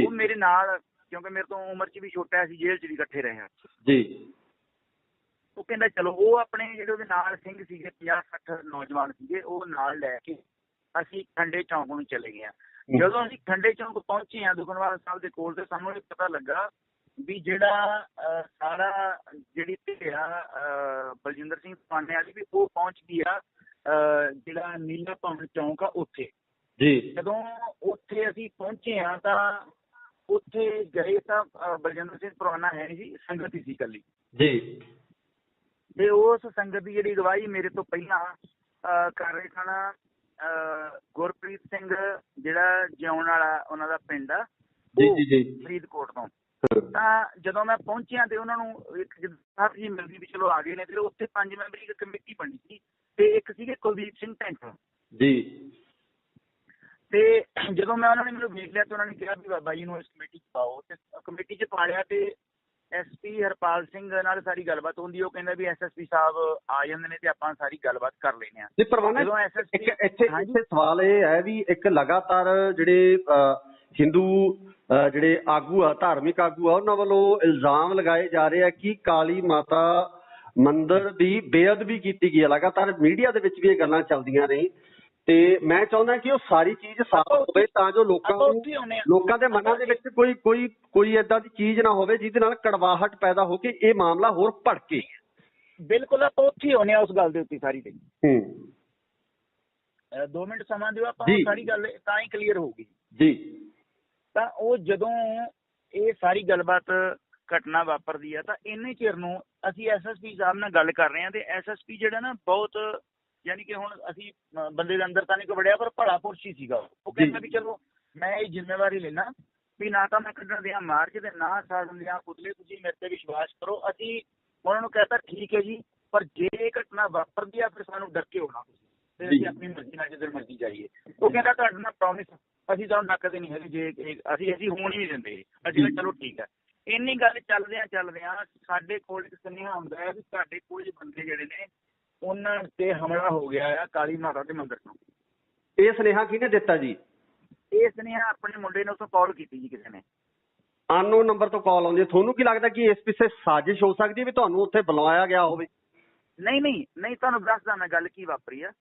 ਉਹ ਮੇਰੇ ਨਾਲ, ਕਿਉਂਕਿ ਮੇਰੇ ਤੋਂ ਉਮਰ 'ਚ ਵੀ ਛੋਟਾ, ਅਸੀਂ ਜੇਲ੍ਹ 'ਚ ਵੀ ਇਕੱਠੇ ਰਹੇ ਹਾਂ ਜੀ। ਉਹ ਕਹਿੰਦਾ ਚਲੋ, ਉਹ ਆਪਣੇ ਜਿਹੜੇ ਉਹਦੇ ਨਾਲ ਸਿੰਘ ਸੀਗੇ 50-60 ਨੌਜਵਾਨ ਸੀਗੇ, ਉਹ ਨਾਲ ਲੈ ਕੇ ਅਸੀਂ ਖੰਡੇ ਚੌਂਕ ਨੂੰ ਚਲੇ ਗਏ ਹਾਂ। ਜਦੋਂ ਅਸੀਂ ਖੰਡੇ ਚੌਂਕ ਪਹੁੰਚੇ ਹਾਂ ਦੁਖਨਿਵਾਰਨ ਸਾਹਿਬ ਦੇ ਕੋਲ, ਤੇ ਸਾਨੂੰ ਇਹ ਪਤਾ ਲੱਗਾ ਵੀ ਜਿਹੜਾ ਸਾਰਾ ਜਿਹੜੀ ਧਿਰਾ ਬਲਜਿੰਦਰ ਸਿੰਘ ਪਰਵਾਨੇ ਵਾਲੀ ਵੀ ਉਹ ਪਹੁੰਚ ਗਈ ਆ ਜਿਹੜਾ ਨੀਲਾ ਭਵਨ ਚੌਂਕ ਆ ਉੱਥੇ। ਜੀ। ਜਦੋਂ ਉੱਥੇ ਅਸੀਂ ਪਹੁੰਚੇ ਹਾਂ ਤਾਂ ਉੱਥੇ ਗਏ ਤਾਂ ਬਲਜਿੰਦਰ ਸਿੰਘ ਪਰਵਾਨਾ ਹੈ ਨਹੀਂ ਸੀ, ਸੰਗਤ ਹੀ ਸੀ ਇਕੱਲੀ ਜੀ। ਤੇ ਉਸ ਸੰਗਤ ਦੀ ਜਿਹੜੀ ਅਗਵਾਈ ਮੇਰੇ ਤੋਂ ਪਹਿਲਾਂ ਕਰ ਰਹੇ ਸਨ ਗੁਰਪ੍ਰੀਤ ਸਿੰਘ, ਜਿਹੜਾ ਜਿਉਣ ਵਾਲਾ ਉਹਨਾਂ ਦਾ ਪਿੰਡ ਆ, ਫਰੀਦਕੋਟ ਤੋਂ। ਤਾਂ ਜਦੋਂ ਮੈਂ ਪਹੁੰਚਿਆ ਤੇ ਉਹਨਾਂ ਨੂੰ ਇੱਕ ਸਭ ਜੀ ਮਿਲਦੀ ਵੀ ਚਲੋ ਆ ਗਏ ਨੇ, ਫਿਰ ਉੱਥੇ 5 ਮੈਂਬਰੀ ਇੱਕ ਕਮੇਟੀ ਬਣੀ ਸੀ ਤੇ ਇੱਕ ਸੀਗੇ ਕੁਲਦੀਪ ਸਿੰਘ ਟੈਂਟਰ ਜੀ। ਤੇ ਜਦੋਂ ਮੈਂ ਉਹਨਾਂ ਨੇ ਮੈਨੂੰ ਵੇਖ ਲਿਆ ਤੇ ਉਹਨਾਂ ਨੇ ਕਿਹਾ ਵੀ ਬਾਬਾ ਜੀ ਨੂੰ ਇਸ ਕਮੇਟੀ 'ਚ ਪਾਓ, ਤੇ ਕਮੇਟੀ 'ਚ ਪਾ ਲਿਆ। ਤੇ SP ਹਰਪਾਲ ਸਿੰਘ ਨਾਲ ਸਾਰੀ ਗੱਲਬਾਤ ਹੁੰਦੀ, ਉਹ ਕਹਿੰਦਾ ਵੀ SSP ਸਾਹਿਬ ਆ ਜਾਂਦੇ ਨੇ ਤੇ ਆਪਾਂ ਸਾਰੀ ਗੱਲਬਾਤ ਕਰ ਲੈਂਦੇ ਹਾਂ। ਜਦੋਂ ਇੱਥੇ ਸਵਾਲ ਇਹ ਹੈ ਵੀ ਇੱਕ ਲਗਾਤਾਰ ਜਿਹੜੇ ਹਿੰਦੂ ਜਿਹੜੇ ਆਗੂ ਆ, ਧਾਰਮਿਕ ਆਗੂ ਆ, ਉਹਨਾਂ ਵੱਲੋਂ ਇਲਜ਼ਾਮ ਲਗਾਏ ਜਾ ਰਹੇ ਆ ਕਿ ਕਾਲੀ ਮਾਤਾ ਮੰਦਿਰ ਦੀ ਬੇਅਦਬੀ ਕੀਤੀ ਗਈ ਹੈ। ਲਗਾਤਾਰ ਮੀਡੀਆ ਦੇ ਵਿੱਚ ਵੀ ਇਹ ਗੱਲਾਂ ਚੱਲਦੀਆਂ ਨੇ ਤੇ ਮੈਂ ਚਾਹੁੰਦਾ ਕਿ ਉਹ ਸਾਰੀ ਚੀਜ਼ ਸਾਫ਼ ਹੋਵੇ ਤਾਂ ਜੋ ਲੋਕਾਂ ਦੇ ਮਨਾਂ ਦੇ ਵਿੱਚ ਕੋਈ ਏਦਾਂ ਦੀ ਚੀਜ਼ ਨਾ ਹੋਵੇ ਜਿਹਦੇ ਨਾਲ ਕੜਵਾਹਟ ਪੈਦਾ ਹੋ ਕੇ ਇਹ ਮਾਮਲਾ ਹੋਰ ਭੜਕੇ। ਬਿਲਕੁਲ, ਆਪਾਂ ਉੱਥੇ ਆਉਂਦੇ ਹਾਂ ਉਸ ਗੱਲ ਦੇ ਉੱਤੇ ਸਾਰੀ ਤੇ। 2 ਮਿੰਟ ਸਮਾਂ ਦਿਓ, ਆਪਾਂ ਸਾਰੀ ਗੱਲ ਤਾਂ ਹੀ ਕਲੀਅਰ ਹੋਊਗੀ ਜੀ। ਤਾਂ ਉਹ ਜਦੋਂ ਇਹ ਸਾਰੀ ਗੱਲਬਾਤ ਘਟਨਾ ਵਾਪਰਦੀ ਆ ਤਾਂ ਇੰਨੇ ਚਿਰ ਨੂੰ ਅਸੀਂ SSP ਸਾਹਿਬ ਨਾਲ ਗੱਲ ਕਰ ਰਹੇ ਹਾਂ ਤੇ SSP ਜਿਹੜਾ ਨਾ ਬਹੁਤ, ਯਾਨੀ ਕਿ ਹੁਣ ਅਸੀਂ ਬੰਦੇ ਦੇ ਅੰਦਰ ਤਾਂ ਨਹੀਂ ਵੜਿਆ ਪਰ ਭਲਾ ਪੁਰਸ਼ ਹੀ ਸੀਗਾ। ਉਹ ਕਹਿੰਦਾ ਵੀ ਚਲੋ ਮੈਂ ਇਹ ਜ਼ਿੰਮੇਵਾਰੀ ਲੈਣਾ ਵੀ ਨਾ ਤਾਂ ਮੈਂ ਕੱਢਣ ਦਿਆਂ ਮਾਰਚ ਤੇ ਨਾ ਸਾੜਨ ਦਿਆਂ ਪੁਤਲੇ, ਤੁਸੀਂ ਮੇਰੇ ਤੇ ਵਿਸ਼ਵਾਸ ਕਰੋ। ਅਸੀਂ ਉਹਨਾਂ ਨੂੰ ਕਹਿਤਾ ਠੀਕ ਹੈ ਜੀ, ਪਰ ਜੇ ਇਹ ਘਟਨਾ ਵਾਪਰਦੀ ਆ ਫਿਰ ਸਾਨੂੰ ਡੱਕੇ ਹੋਣਾ ਤੇ ਅਸੀਂ ਆਪਣੀ ਮਰਜ਼ੀ ਨਾਲ ਜਿੱਧਰ ਮਰਜ਼ੀ ਜਾਈਏ। ਉਹ ਕਹਿੰਦਾ ਤੁਹਾਡੇ ਨਾਲ ਪ੍ਰੋਮਿਸ ਅਸੀਂ ਤੁਹਾਨੂੰ ਡੱਕਦੇ ਨਹੀਂ ਹੈਗੇ, ਜੇ ਅਸੀਂ ਹੋਣ ਹੀ ਨਹੀਂ ਦਿੰਦੇ। ਅਸੀਂ ਕਿਹਾ ਚਲੋ ਠੀਕ ਹੈ। ਇੰਨੀ ਗੱਲ ਚੱਲਦਿਆਂ ਸਾਡੇ ਕੋਲ ਇੱਕ ਸੁਨੇਹਾ ਆਉਂਦਾ ਹੈ ਵੀ ਸਾਡੇ ਕੁਝ ਬੰਦੇ ਜਿਹੜੇ ਨੇ ਉਹਨਾਂ ਤੇ ਹਮਲਾ ਹੋ ਗਿਆ ਆ ਕਾਲੀ ਮਾਤਾ ਦੇ ਮੰਦਿਰ ਤੋਂ। ਇਹ ਸੁਨੇਹਾ ਕਿਹਨੇ ਦਿੱਤਾ ਜੀ? ਇਹ ਸੁਨੇਹਾ ਆਪਣੇ ਮੁੰਡੇ ਨੇ ਉੱਥੋਂ ਕਾਲ ਕੀਤੀ ਜੀ, ਕਿਸੇ ਨੇ ਅਨਨੋਨ ਨੰਬਰ ਤੋਂ ਕਾਲ ਆਉਂਦੀ ਹੈ। ਤੁਹਾਨੂੰ ਕੀ ਲੱਗਦਾ ਕਿ ਇਸ ਪਿੱਛੇ ਸਾਜ਼ਿਸ਼ ਹੋ ਸਕਦੀ ਹੈ ਵੀ ਤੁਹਾਨੂੰ ਉੱਥੇ ਬੁਲਾਇਆ ਗਿਆ ਹੋਵੇ? ਨਹੀਂ, ਤੁਹਾਨੂੰ ਦੱਸਦਾ ਮੈਂ ਗੱਲ ਕੀ ਵਾਪਰੀ ਆ।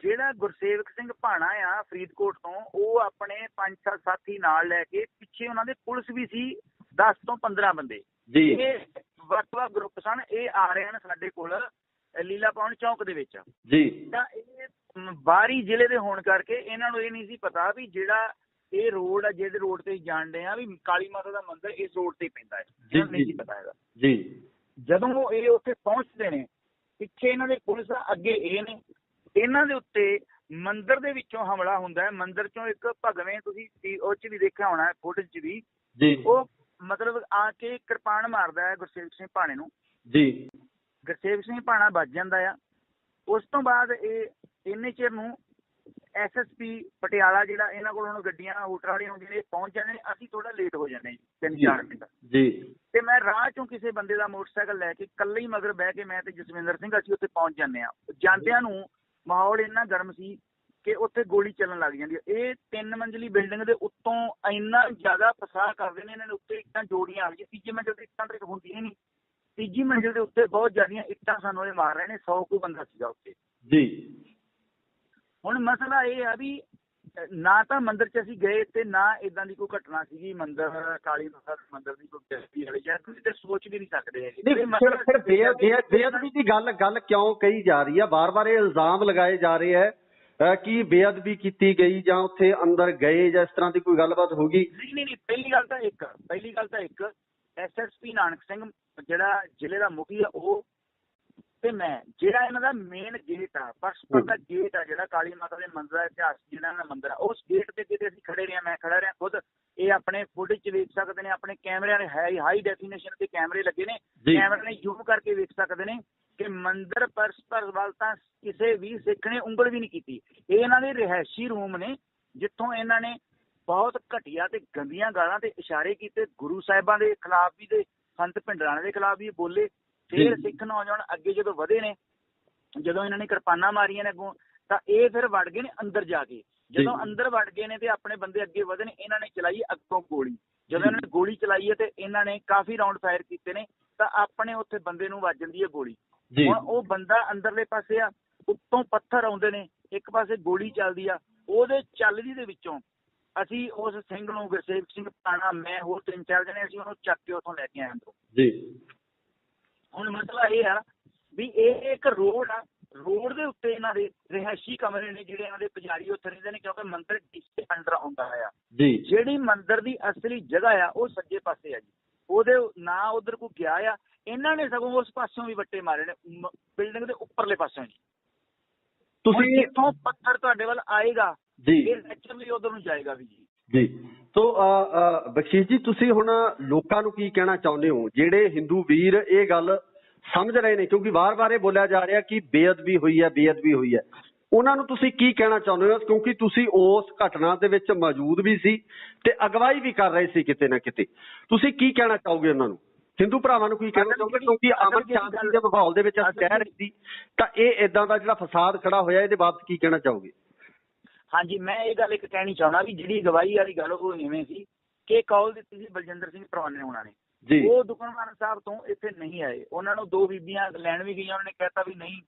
ਜਿਹੜਾ ਗੁਰਸੇਵਕ ਸਿੰਘ ਭਾਣਾ ਆ ਫਰੀਦਕੋਟ ਤੋਂ, ਉਹ ਆਪਣੇ 5-7 ਸਾਥੀ ਨਾਲ ਲੈ ਕੇ, ਪਿੱਛੇ ਉਹਨਾਂ ਦੇ ਪੁਲਿਸ ਵੀ ਸੀ 10 ਤੋਂ 15 ਬੰਦੇ ਜੀ। ਇਹ ਵੱਖ-ਵੱਖ ਗਰੁੱਪ ਸਨ। ਇਹ ਆ ਰਹੇ ਹਨ ਸਾਡੇ ਕੋਲ ਲੀਲਾ ਪੌਣ ਚੌਂਕ ਦੇ ਵਿੱਚ ਜੀ। ਤਾਂ ਇਹ ਬਾਹਰੀ ਜ਼ਿਲ੍ਹੇ ਦੇ ਹੋਣ ਕਰਕੇ ਇਹਨਾਂ ਨੂੰ ਇਹ ਨਹੀਂ ਸੀ ਪਤਾ ਵੀ ਜਿਹੜਾ ਇਹ ਰੋਡ ਆ, ਜਿਹਦੇ ਰੋਡ ਤੇ ਜਾਣਦੇ ਆ ਵੀ ਕਾਲੀ ਮਾਤਾ ਦਾ ਮੰਦਿਰ ਇਸ ਰੋਡ ਤੇ ਪੈਂਦਾ ਹੈ, ਨਹੀਂ ਸੀ ਪਤਾ ਹੈਗਾ ਜੀ। ਜਦੋਂ ਇਹ ਉੱਥੇ ਪਹੁੰਚਦੇ ਨੇ, ਪਿੱਛੇ ਇਹਨਾਂ ਦੇ ਪੁਲਿਸ ਆ, ਅੱਗੇ ਇਹ ਨੇ, ਇਹਨਾਂ ਦੇ ਉੱਤੇ ਮੰਦਿਰ ਦੇ ਵਿੱਚੋਂ ਹਮਲਾ ਹੁੰਦਾ ਹੈ। ਮੰਦਿਰ ਚੋਂ ਇੱਕ ਭਗਵੇਂ, ਤੁਸੀਂ ਉਹ 'ਚ ਵੀ ਦੇਖਿਆ ਹੋਣਾ ਫੁਟੇਜ 'ਚ ਵੀ ਜੀ, ਉਹ ਮਤਲਬ ਆ ਕੇ ਕਿਰਪਾਨ ਮਾਰਦਾ ਹੈ ਗੁਰਸੇਵਕ ਸਿੰਘ ਭਾਣੇ ਨੂੰ ਜੀ। ਗੁਰਸੇਵਕ ਸਿੰਘ ਭਾਣਾ ਵੱਜ ਜਾਂਦਾ ਆ। ਉਸ ਤੋਂ ਬਾਅਦ ਇਹ ਇੰਨੇ ਚਿਰ ਨੂੰ SSP ਪਟਿਆਲਾ, ਜਿਹੜਾ ਇਹਨਾਂ ਕੋਲ ਹੁਣ ਗੱਡੀਆਂ ਹੋਟਲ ਵਾਲੀਆਂ ਹੁੰਦੀਆਂ ਨੇ, ਪਹੁੰਚ ਜਾਂਦੇ ਨੇ। ਅਸੀਂ ਥੋੜਾ ਲੇਟ ਹੋ ਜਾਂਦੇ ਜੀ, 3-4 ਮਿੰਟ ਜੀ। ਤੇ ਮੈਂ ਰਾਹ ਚੋਂ ਕਿਸੇ ਬੰਦੇ ਦਾ ਮੋਟਰਸਾਈਕਲ ਲੈ ਕੇ ਇਕੱਲੇ ਹੀ ਮਗਰ ਬਹਿ ਕੇ ਮੈਂ ਤੇ ਜਸਵਿੰਦਰ ਸਿੰਘ ਅਸੀਂ ਉੱਥੇ ਪਹੁੰਚ ਜਾਂਦੇ ਹਾਂ। ਜਾਂਦਿਆਂ ਨੂੰ ਮਾਹੌਲ ਇੰਨਾ ਗਰਮ ਸੀ ਕਿ ਉੱਥੇ ਗੋਲੀ ਚੱਲਣ ਲੱਗ ਜਾਂਦੀ ਹੈ। ਇਹ 3 ਮੰਜ਼ਲੀ ਬਿਲਡਿੰਗ ਦੇ ਉੱਤੋਂ ਇੰਨਾ ਜ਼ਿਆਦਾ ਫਸਾਹ ਕਰਦੇ ਨੇ, ਇਹਨਾਂ ਦੇ ਉੱਤੇ ਇੱਟਾਂ ਜੋੜੀਆਂ ਆ ਗਈਆਂ। ਤੀਜੀ ਮੰਜ਼ਿਲ ਤੇ ਇੱਟਾਂ ਤੇ ਹੁੰਦੀਆਂ ਨਹੀਂ, ਤੀਜੀ ਮੰਜ਼ਿਲ ਦੇ ਉੱਤੇ ਬਹੁਤ ਜ਼ਿਆਦੀਆਂ ਇੱਟਾਂ ਸਾਨੂੰ ਇਹ ਮਾਰ ਰਹੇ ਨੇ। 100 ਕੁ ਬੰਦਾ ਸੀਗਾ ਉੱਥੇ ਜੀ। ਹੁਣ ਮਸਲਾ ਇਹ ਆ ਵੀ ਨਾ ਤਾਂ ਮੰਦਿਰ 'ਚ ਅਸੀਂ ਗਏ ਤੇ ਨਾ ਏਦਾਂ ਦੀ ਕੋਈ ਘਟਨਾ ਸੀਗੀ ਮੰਦਿਰ ਕਾਲੀ ਮਾਤਾ ਦੇ ਮੰਦਿਰ ਦੀ ਕੋਈ ਬੇਇੱਜ਼ਤੀ ਵਾਲੀ, ਜਾਂ ਤੁਸੀਂ ਤੇ ਸੋਚ ਵੀ ਨਹੀਂ ਸਕਦੇ ਹੈਗੇ। ਫਿਰ ਬੇਅਦਬੀ ਦੀ ਗੱਲ ਕਿਉਂ ਕਹੀ ਜਾ ਰਹੀ ਹੈ? ਵਾਰ-ਵਾਰ ਇਹ ਇਲਜ਼ਾਮ ਲਗਾਏ ਜਾ ਰਹੇ ਹੈ ਕਿ ਬੇਅਦਬੀ ਕੀਤੀ ਗਈ ਜਾਂ ਉੱਥੇ ਅੰਦਰ ਗਏ ਜਾਂ ਇਸ ਤਰ੍ਹਾਂ ਦੀ ਕੋਈ ਗੱਲਬਾਤ ਹੋ ਗਈ? ਨਹੀਂ, ਪਹਿਲੀ ਗੱਲ ਤਾਂ ਇੱਕ SSP ਨਾਨਕ ਸਿੰਘ ਜਿਹੜਾ ਜ਼ਿਲ੍ਹੇ ਦਾ ਮੁਖੀ ਆ, ਉਹ ਤੇ ਮੈਂ, ਜਿਹੜਾ ਇਹਨਾਂ ਦਾ ਮੇਨ ਗੇਟ ਆ, ਪਰਸਪਰ ਦਾ ਗੇਟ ਆ, ਜਿਹੜਾ ਕਾਲੀ ਮਾਤਾ ਦੇ ਮੰਦਿਰ ਦਾ ਇਤਿਹਾਸ ਜਿਹੜਾ ਦਾ ਮੰਦਿਰ ਆ, ਉਸ ਗੇਟ ਤੇ ਕਿਤੇ ਅਸੀਂ ਖੜੇ ਰਹੇ, ਮੈਂ ਖੜਾ ਰਿਹਾ ਖੁਦ। ਇਹ ਆਪਣੇ ਫੁਟੇਜ 'ਚ ਵੇਖ ਸਕਦੇ ਨੇ, ਆਪਣੇ ਕੈਮਰਿਆਂ ਨੇ ਹਾਈ ਡੈਫੀਨੇਸ਼ਨ ਤੇ ਕੈਮਰੇ ਲੱਗੇ ਨੇ, ਕੈਮਰੇ ਨੇ ਜ਼ੂਮ ਕਰਕੇ ਵੇਖ ਸਕਦੇ ਨੇ ਕਿ ਮੰਦਿਰ ਪਰਸਪਰ ਵੱਲ ਤਾਂ ਕਿਸੇ ਵੀ ਸਿੱਖ ਨੇ ਉਂਗਲ ਵੀ ਨਹੀਂ ਕੀਤੀ। ਇਹ ਇਹਨਾਂ ਦੇ ਰਿਹਾਇਸ਼ੀ ਰੂਮ ਨੇ, ਜਿੱਥੋਂ ਇਹਨਾਂ ਨੇ ਬਹੁਤ ਘਟੀਆ ਤੇ ਗੰਦੀਆਂ ਗਾਲਾਂ ਤੇ ਇਸ਼ਾਰੇ ਕੀਤੇ। ਗੁਰੂ ਸਾਹਿਬਾਂ ਦੇ ਖਿਲਾਫ ਵੀ ਤੇ ਸੰਤ ਭਿੰਡਰਾਣੇ ਦੇ ਖਿਲਾਫ ਵੀ ਬੋਲੇ। ਫਿਰ ਸਿੱਖ ਨੌਜਵਾਨ ਅੱਗੇ ਜਦੋਂ ਵਧੇ ਨੇ, ਜਦੋਂ ਇਹਨਾਂ ਨੇ ਕਿਰਪਾਨਾਂ ਮਾਰੀਆਂ ਨੇ ਅੱਗੋਂ, ਤਾਂ ਇਹ ਫਿਰ ਵੜ ਗਏ ਨੇ ਅੰਦਰ ਜਾ ਕੇ। ਜਦੋਂ ਅੰਦਰ ਵੜ ਗਏ ਨੇ ਤੇ ਆਪਣੇ ਬੰਦੇ ਅੱਗੇ ਵਧੇ ਨੇ, ਇਹਨਾਂ ਨੇ ਚਲਾਈ ਅੱਗੋਂ ਗੋਲੀ। ਜਦੋਂ ਇਹਨਾਂ ਨੇ ਗੋਲੀ ਚਲਾਈ ਹੈ ਤੇ ਇਹਨਾਂ ਨੇ ਕਾਫੀ ਰਾਉਂਡ ਫਾਇਰ ਕੀਤੇ ਨੇ, ਤਾਂ ਆਪਣੇ ਉੱਥੇ ਬੰਦੇ ਨੂੰ ਵੱਜ ਜਾਂਦੀ ਹੈ ਗੋਲੀ। ਹੁਣ ਉਹ ਬੰਦਾ ਅੰਦਰਲੇ ਪਾਸੇ ਆ, ਉੱਤੋਂ ਪੱਥਰ ਆਉਂਦੇ ਨੇ, ਇੱਕ ਪਾਸੇ ਗੋਲੀ ਚੱਲਦੀ ਆ। ਉਹਦੇ ਚੱਲਦੀ ਦੇ ਵਿੱਚੋਂ ਅਸੀਂ ਉਸ ਸਿੰਘ ਨੂੰ, ਗੁਰਸੇਵਕ ਸਿੰਘ ਭਾਣਾ, ਮੈਂ ਹੋਰ 3-4 ਜਣੇ, ਅਸੀਂ ਉਹਨੂੰ ਚੱਕ ਕੇ ਉੱਥੋਂ ਲੈ ਕੇ ਆਏ ਅੰਦਰੋਂ ਜੀ। ਹੁਣ ਮਸਲਾ ਇਹ ਆ ਵੀ ਇਹ ਇੱਕ ਰੋਡ ਆ, ਰੋਡ ਦੇ ਉੱਤੇ ਇਹਨਾਂ ਦੇ ਰਿਹਾਇਸ਼ੀ ਕਮਰੇ ਨੇ ਜਿਹੜੇ ਇਹਨਾਂ ਦੇ ਪੁਜਾਰੀ ਉੱਥੇ ਰਹਿੰਦੇ ਨੇ, ਕਿਉਂਕਿ ਮੰਦਿਰ ਡੀਸੀ ਅੰਡਰ ਆਉਂਦਾ ਆ ਜੀ। ਜਿਹੜੀ ਮੰਦਿਰ ਦੀ ਅਸਲੀ ਜਗ੍ਹਾ ਆ ਉਹ ਸੱਜੇ ਪਾਸੇ ਆ ਜੀ, ਉਹਦੇ ਨਾ ਉਧਰ ਕੋਈ ਗਿਆ ਆ। ਇਹਨਾਂ ਨੇ ਸਗੋਂ ਉਸ ਪਾਸਿਓਂ ਵੀ ਵੱਟੇ ਮਾਰੇ ਨੇ ਬਿਲਡਿੰਗ ਦੇ ਉੱਪਰਲੇ ਪਾਸਿਓਂ ਜੀ। ਤੁਸੀਂ ਜਿੱਥੋਂ ਪੱਥਰ ਤੁਹਾਡੇ ਵੱਲ ਆਏਗਾ ਜੀ ਇਹ ਨੈਚੁਰਲੀ ਉਧਰ ਨੂੰ ਜਾਏਗਾ ਵੀ ਜੀ। ਜੀ ਤੋ ਬਖਸ਼ੀਸ਼ ਜੀ, ਤੁਸੀਂ ਹੁਣ ਲੋਕਾਂ ਨੂੰ ਕੀ ਕਹਿਣਾ ਚਾਹੁੰਦੇ ਹੋ ਜਿਹੜੇ ਹਿੰਦੂ ਵੀਰ ਇਹ ਗੱਲ ਸਮਝ ਰਹੇ ਨੇ, ਕਿਉਂਕਿ ਵਾਰ-ਵਾਰ ਇਹ ਬੋਲਿਆ ਜਾ ਰਿਹਾ ਕਿ ਬੇਅਦਬੀ ਹੋਈ ਹੈ, ਉਹਨਾਂ ਨੂੰ ਤੁਸੀਂ ਕੀ ਕਹਿਣਾ ਚਾਹੁੰਦੇ ਹੋ, ਕਿਉਂਕਿ ਤੁਸੀਂ ਉਸ ਘਟਨਾ ਦੇ ਵਿੱਚ ਮੌਜੂਦ ਵੀ ਸੀ ਤੇ ਅਗਵਾਈ ਵੀ ਕਰ ਰਹੇ ਸੀ ਕਿਤੇ ਨਾ ਕਿਤੇ, ਤੁਸੀਂ ਕੀ ਕਹਿਣਾ ਚਾਹੋਗੇ ਉਹਨਾਂ ਨੂੰ, ਹਿੰਦੂ ਭਰਾਵਾਂ ਨੂੰ ਕੀ ਕਹਿਣਾ ਚਾਹੋਗੇ? ਕਿਉਂਕਿ ਅਮਨ ਸ਼ਾਂਤੀ ਦੇ ਮਾਹੌਲ ਦੇ ਵਿੱਚ ਅਸੀਂ ਕਹਿ ਰਹੇ ਸੀ ਤਾਂ ਇਹ ਇਦਾਂ ਦਾ ਜਿਹੜਾ ਫਸਾਦ ਖੜਾ ਹੋਇਆ ਇਹਦੇ ਬਾਬਤ ਕੀ ਕਹਿਣਾ ਚਾਹੋਗੇ? ਹਾਂਜੀ, ਮੈਂ ਇਹ ਗੱਲ ਇੱਕ ਕਹਿਣੀ ਚਾਹੁੰਦਾ ਵੀ ਜਿਹੜੀ ਅਗਵਾਈ ਵਾਲੀ ਗੱਲ ਉਹ ਇਵੇਂ ਸੀ ਕਿ ਕਾਲ ਦਿੱਤੀ ਸੀ ਬਲਜਿੰਦਰ ਸਿੰਘ ਪਰਵਾਨੇ ਉਹਨਾਂ ਨੇ, ਉਹ ਦੁਕਾਨਦਾਰ ਸਾਹਿਬ ਤੋਂ ਇੱਥੇ ਨਹੀਂ ਆਏ। ਉਹਨਾਂ ਨੂੰ 2 ਬੀਬੀਆਂ ਲੈਣ ਵੀ ਗਈਆਂ, ਉਹਨਾਂ ਨੇ ਕਹਿਤਾ ਵੀ ਨਹੀਂ,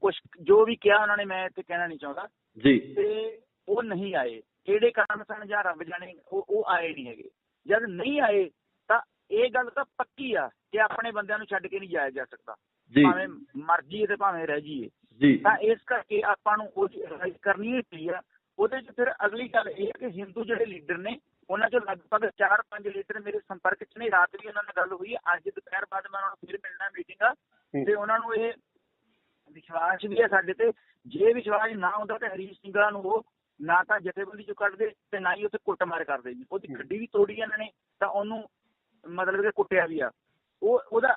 ਕੁਛ ਜੋ ਵੀ ਕਿਹਾ ਉਹਨਾਂ ਨੇ ਮੈਂ ਇੱਥੇ ਕਹਿਣਾ ਨਹੀਂ ਚਾਹੁੰਦਾ ਜੀ, ਤੇ ਉਹ ਨਹੀਂ ਆਏ। ਕਿਹੜੇ ਕਾਰਨ ਸਨ ਜਾਂ ਰੱਬ ਜਾਣੇ, ਉਹ ਆਏ ਨਹੀਂ ਹੈਗੇ। ਜਦ ਨਹੀਂ ਆਏ ਤਾਂ ਇਹ ਗੱਲ ਤਾਂ ਪੱਕੀ ਆ ਕਿ ਆਪਣੇ ਬੰਦਿਆਂ ਨੂੰ ਛੱਡ ਕੇ ਨਹੀਂ ਜਾਇਆ ਜਾ ਸਕਦਾ, ਭਾਵੇਂ ਮਰ ਜਾਈਏ ਤੇ ਭਾਵੇਂ ਰਹਿ ਜਾਈਏ। ਤਾਂ ਇਸ ਕਰਕੇ ਆਪਾਂ ਨੂੰ ਉਹ ਰਾਈਜ਼ ਕਰਨੀ ਹੀ ਪਈ ਆ। ਉਹਦੇ 'ਚ ਫਿਰ ਅਗਲੀ ਗੱਲ ਇਹ ਹੈ ਕਿ ਹਿੰਦੂ ਜਿਹੜੇ ਲੀਡਰ ਨੇ ਉਹਨਾਂ 'ਚੋਂ ਲਗਭਗ 4-5 ਲੀਡਰ ਮੇਰੇ ਸੰਪਰਕ 'ਚ ਨੇ। ਰਾਤ ਵੀ ਉਹਨਾਂ ਨਾਲ ਗੱਲ ਹੋਈ ਹੈ, ਅੱਜ ਦੁਪਹਿਰ ਬਾਅਦ ਮੈਂ ਉਹਨਾਂ ਨੂੰ ਫਿਰ ਮਿਲਣਾ ਮੀਟਿੰਗ ਆ, ਤੇ ਉਹਨਾਂ ਨੂੰ ਇਹ ਵਿਸ਼ਵਾਸ ਵੀ ਹੈ ਸਾਡੇ ਤੇ। ਜੇ ਵਿਸ਼ਵਾਸ ਨਾ ਹੁੰਦਾ ਤਾਂ ਹਰੀਸ਼ ਸਿੰਘਲਾ ਨੂੰ ਉਹ ਨਾ ਤਾਂ ਜਥੇਬੰਦੀ 'ਚੋਂ ਕੱਢਦੇ ਤੇ ਨਾ ਹੀ ਉੱਥੇ ਕੁੱਟਮਾਰ ਕਰਦੇ ਜੀ। ਉਹਦੀ ਗੱਡੀ ਵੀ ਤੋੜੀ ਇਹਨਾਂ ਨੇ, ਤਾਂ ਉਹਨੂੰ ਮਤਲਬ ਕਿ ਕੁੱਟਿਆ ਵੀ ਆ। ਉਹਦਾ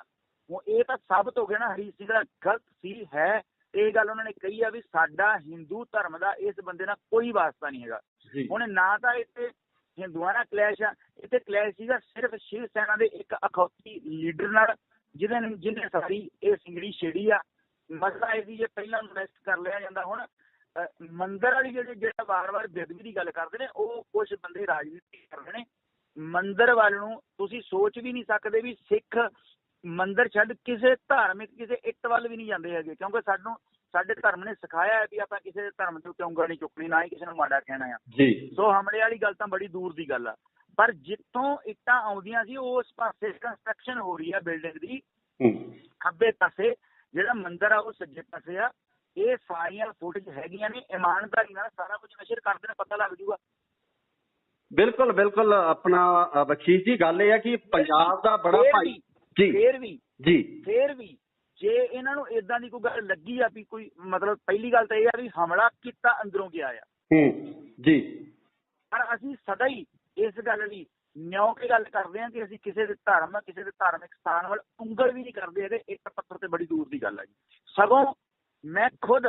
ਇਹ ਤਾਂ ਸਾਬਤ ਹੋ ਗਿਆ ਨਾ ਹਰੀਸ਼ ਸਿੰਘਲਾ ਗਲਤ ਸੀ ਹੈ। ਇਹ ਗੱਲ ਉਹਨਾਂ ਨੇ ਕਹੀ ਆ ਵੀ ਸਾਡਾ ਹਿੰਦੂ ਧਰਮ ਦਾ ਇਸ ਬੰਦੇ ਨਾਲ ਕੋਈ ਵਾਸਤਾ ਨਹੀਂ ਹੈਗਾ। ਹੁਣ ਨਾ ਤਾਂ ਇੱਥੇ ਹਿੰਦੂਆਂ ਨਾਲ ਕਲੈਸ਼ ਆ, ਇੱਥੇ ਕਲੈਸ਼ ਸੀਗਾ ਸਿਰਫ ਸ਼ਿਵ ਸੈਨਾ ਦੇ ਇੱਕ ਅਖੌਤੀ ਲੀਡਰ ਨਾਲ ਜਿਹਨੇ ਸਾਰੀ ਇਹ ਸਿੰਗੜੀ ਛੇੜੀ ਆ। ਮਸਲਾ ਇਹ ਸੀ ਜੇ ਪਹਿਲਾਂ ਇਨਵੈਸਟ ਕਰ ਲਿਆ ਜਾਂਦਾ। ਹੁਣ ਮੰਦਿਰ ਵਾਲੀ ਜਿਹੜਾ ਵਾਰ-ਵਾਰ ਬੇਅਦਬੀ ਦੀ ਗੱਲ ਕਰਦੇ ਨੇ, ਉਹ ਕੁਛ ਬੰਦੇ ਰਾਜਨੀਤੀ ਕਰਦੇ ਨੇ। ਮੰਦਿਰ ਵੱਲ ਨੂੰ ਤੁਸੀਂ ਸੋਚ ਵੀ ਨਹੀਂ ਸਕਦੇ ਵੀ ਸਿੱਖ ਮੰਦਿਰ ਛੱਡ ਕਿਸੇ ਧਾਰਮਿਕ ਕਿਸੇ ਇੱਟ ਵੱਲ ਵੀ ਨਹੀਂ ਜਾਂਦੇ ਹੈਗੇ, ਕਿਉਂਕਿ ਸਾਡੇ ਧਰਮ ਨੇ ਸਿਖਾਇਆ ਹੈ ਵੀ ਆਪਾਂ ਕਿਸੇ ਦੇ ਧਰਮ ਦੇ ਉੱਤੇ ਉਂਗਲ ਨਹੀਂ ਚੁੱਕਣੀ, ਨਾ ਹੀ ਕਿਸੇ ਨੂੰ ਮਾੜਾ ਕਹਿਣਾ ਆ। ਸੋ ਹਮਲੇ ਵਾਲੀ ਗੱਲ ਤਾਂ ਬੜੀ ਦੂਰ ਦੀ ਗੱਲ ਆ। ਪਰ ਜਿੱਥੋਂ ਇੱਟਾਂ ਆਉਂਦੀਆਂ ਸੀ ਉਸ ਪਾਸੇ ਕੰਸਟਰਕਸ਼ਨ ਹੋ ਰਹੀ ਆ ਬਿਲਡਿੰਗ ਦੀ, ਖੱਬੇ ਪਾਸੇ ਜਿਹੜਾ ਮੰਦਿਰ ਆ ਉਹ ਸੱਜੇ ਪਾਸੇ ਆ। ਇਹ ਸਾਰੀਆਂ ਫੁਟੇਜ ਹੈਗੀਆਂ ਨੇ, ਇਮਾਨਦਾਰੀ ਨਾਲ ਸਾਰਾ ਕੁਝ ਨਸ਼ਰ ਕਰਦੇ ਨੇ, ਪਤਾ ਲੱਗ ਜੂਗਾ। ਬਿਲਕੁਲ ਬਿਲਕੁਲ। ਆਪਣਾ ਬਖਸ਼ੀਸ਼ ਜੀ, ਗੱਲ ਇਹ ਹੈ ਕਿ ਪੰਜਾਬ ਦਾ ਬੜਾ ਭਾਈ ਫੇਰ ਵੀ ਜੇ ਇਹਨਾਂ ਨੂੰ ਏਦਾਂ ਦੀ ਕੋਈ ਗੱਲ ਲੱਗੀ ਆ ਵੀ ਕੋਈ ਮਤਲਬ, ਪਹਿਲੀ ਗੱਲ ਤਾਂ ਇਹ ਆ ਵੀ ਹਮਲਾ ਕੀਤਾ ਅੰਦਰੋਂ ਗਿਆ ਆ ਜੀ। ਪਰ ਅਸੀਂ ਸਦਾ ਹੀ ਇਸ ਗੱਲ ਲਈ ਨਿਉ ਕੇ ਗੱਲ ਕਰਦੇ ਹਾਂ ਕਿ ਅਸੀਂ ਕਿਸੇ ਦੇ ਧਰਮ, ਕਿਸੇ ਦੇ ਧਾਰਮਿਕ ਸਥਾਨ ਵੱਲ ਉਂਗਲ ਵੀ ਨਹੀਂ ਕਰਦੇ ਹੈਗੇ। ਇੱਕ ਪੱਥਰ ਤੇ ਬੜੀ ਦੂਰ ਦੀ ਗੱਲ ਆ ਜੀ। ਸਗੋਂ ਮੈਂ ਖੁਦ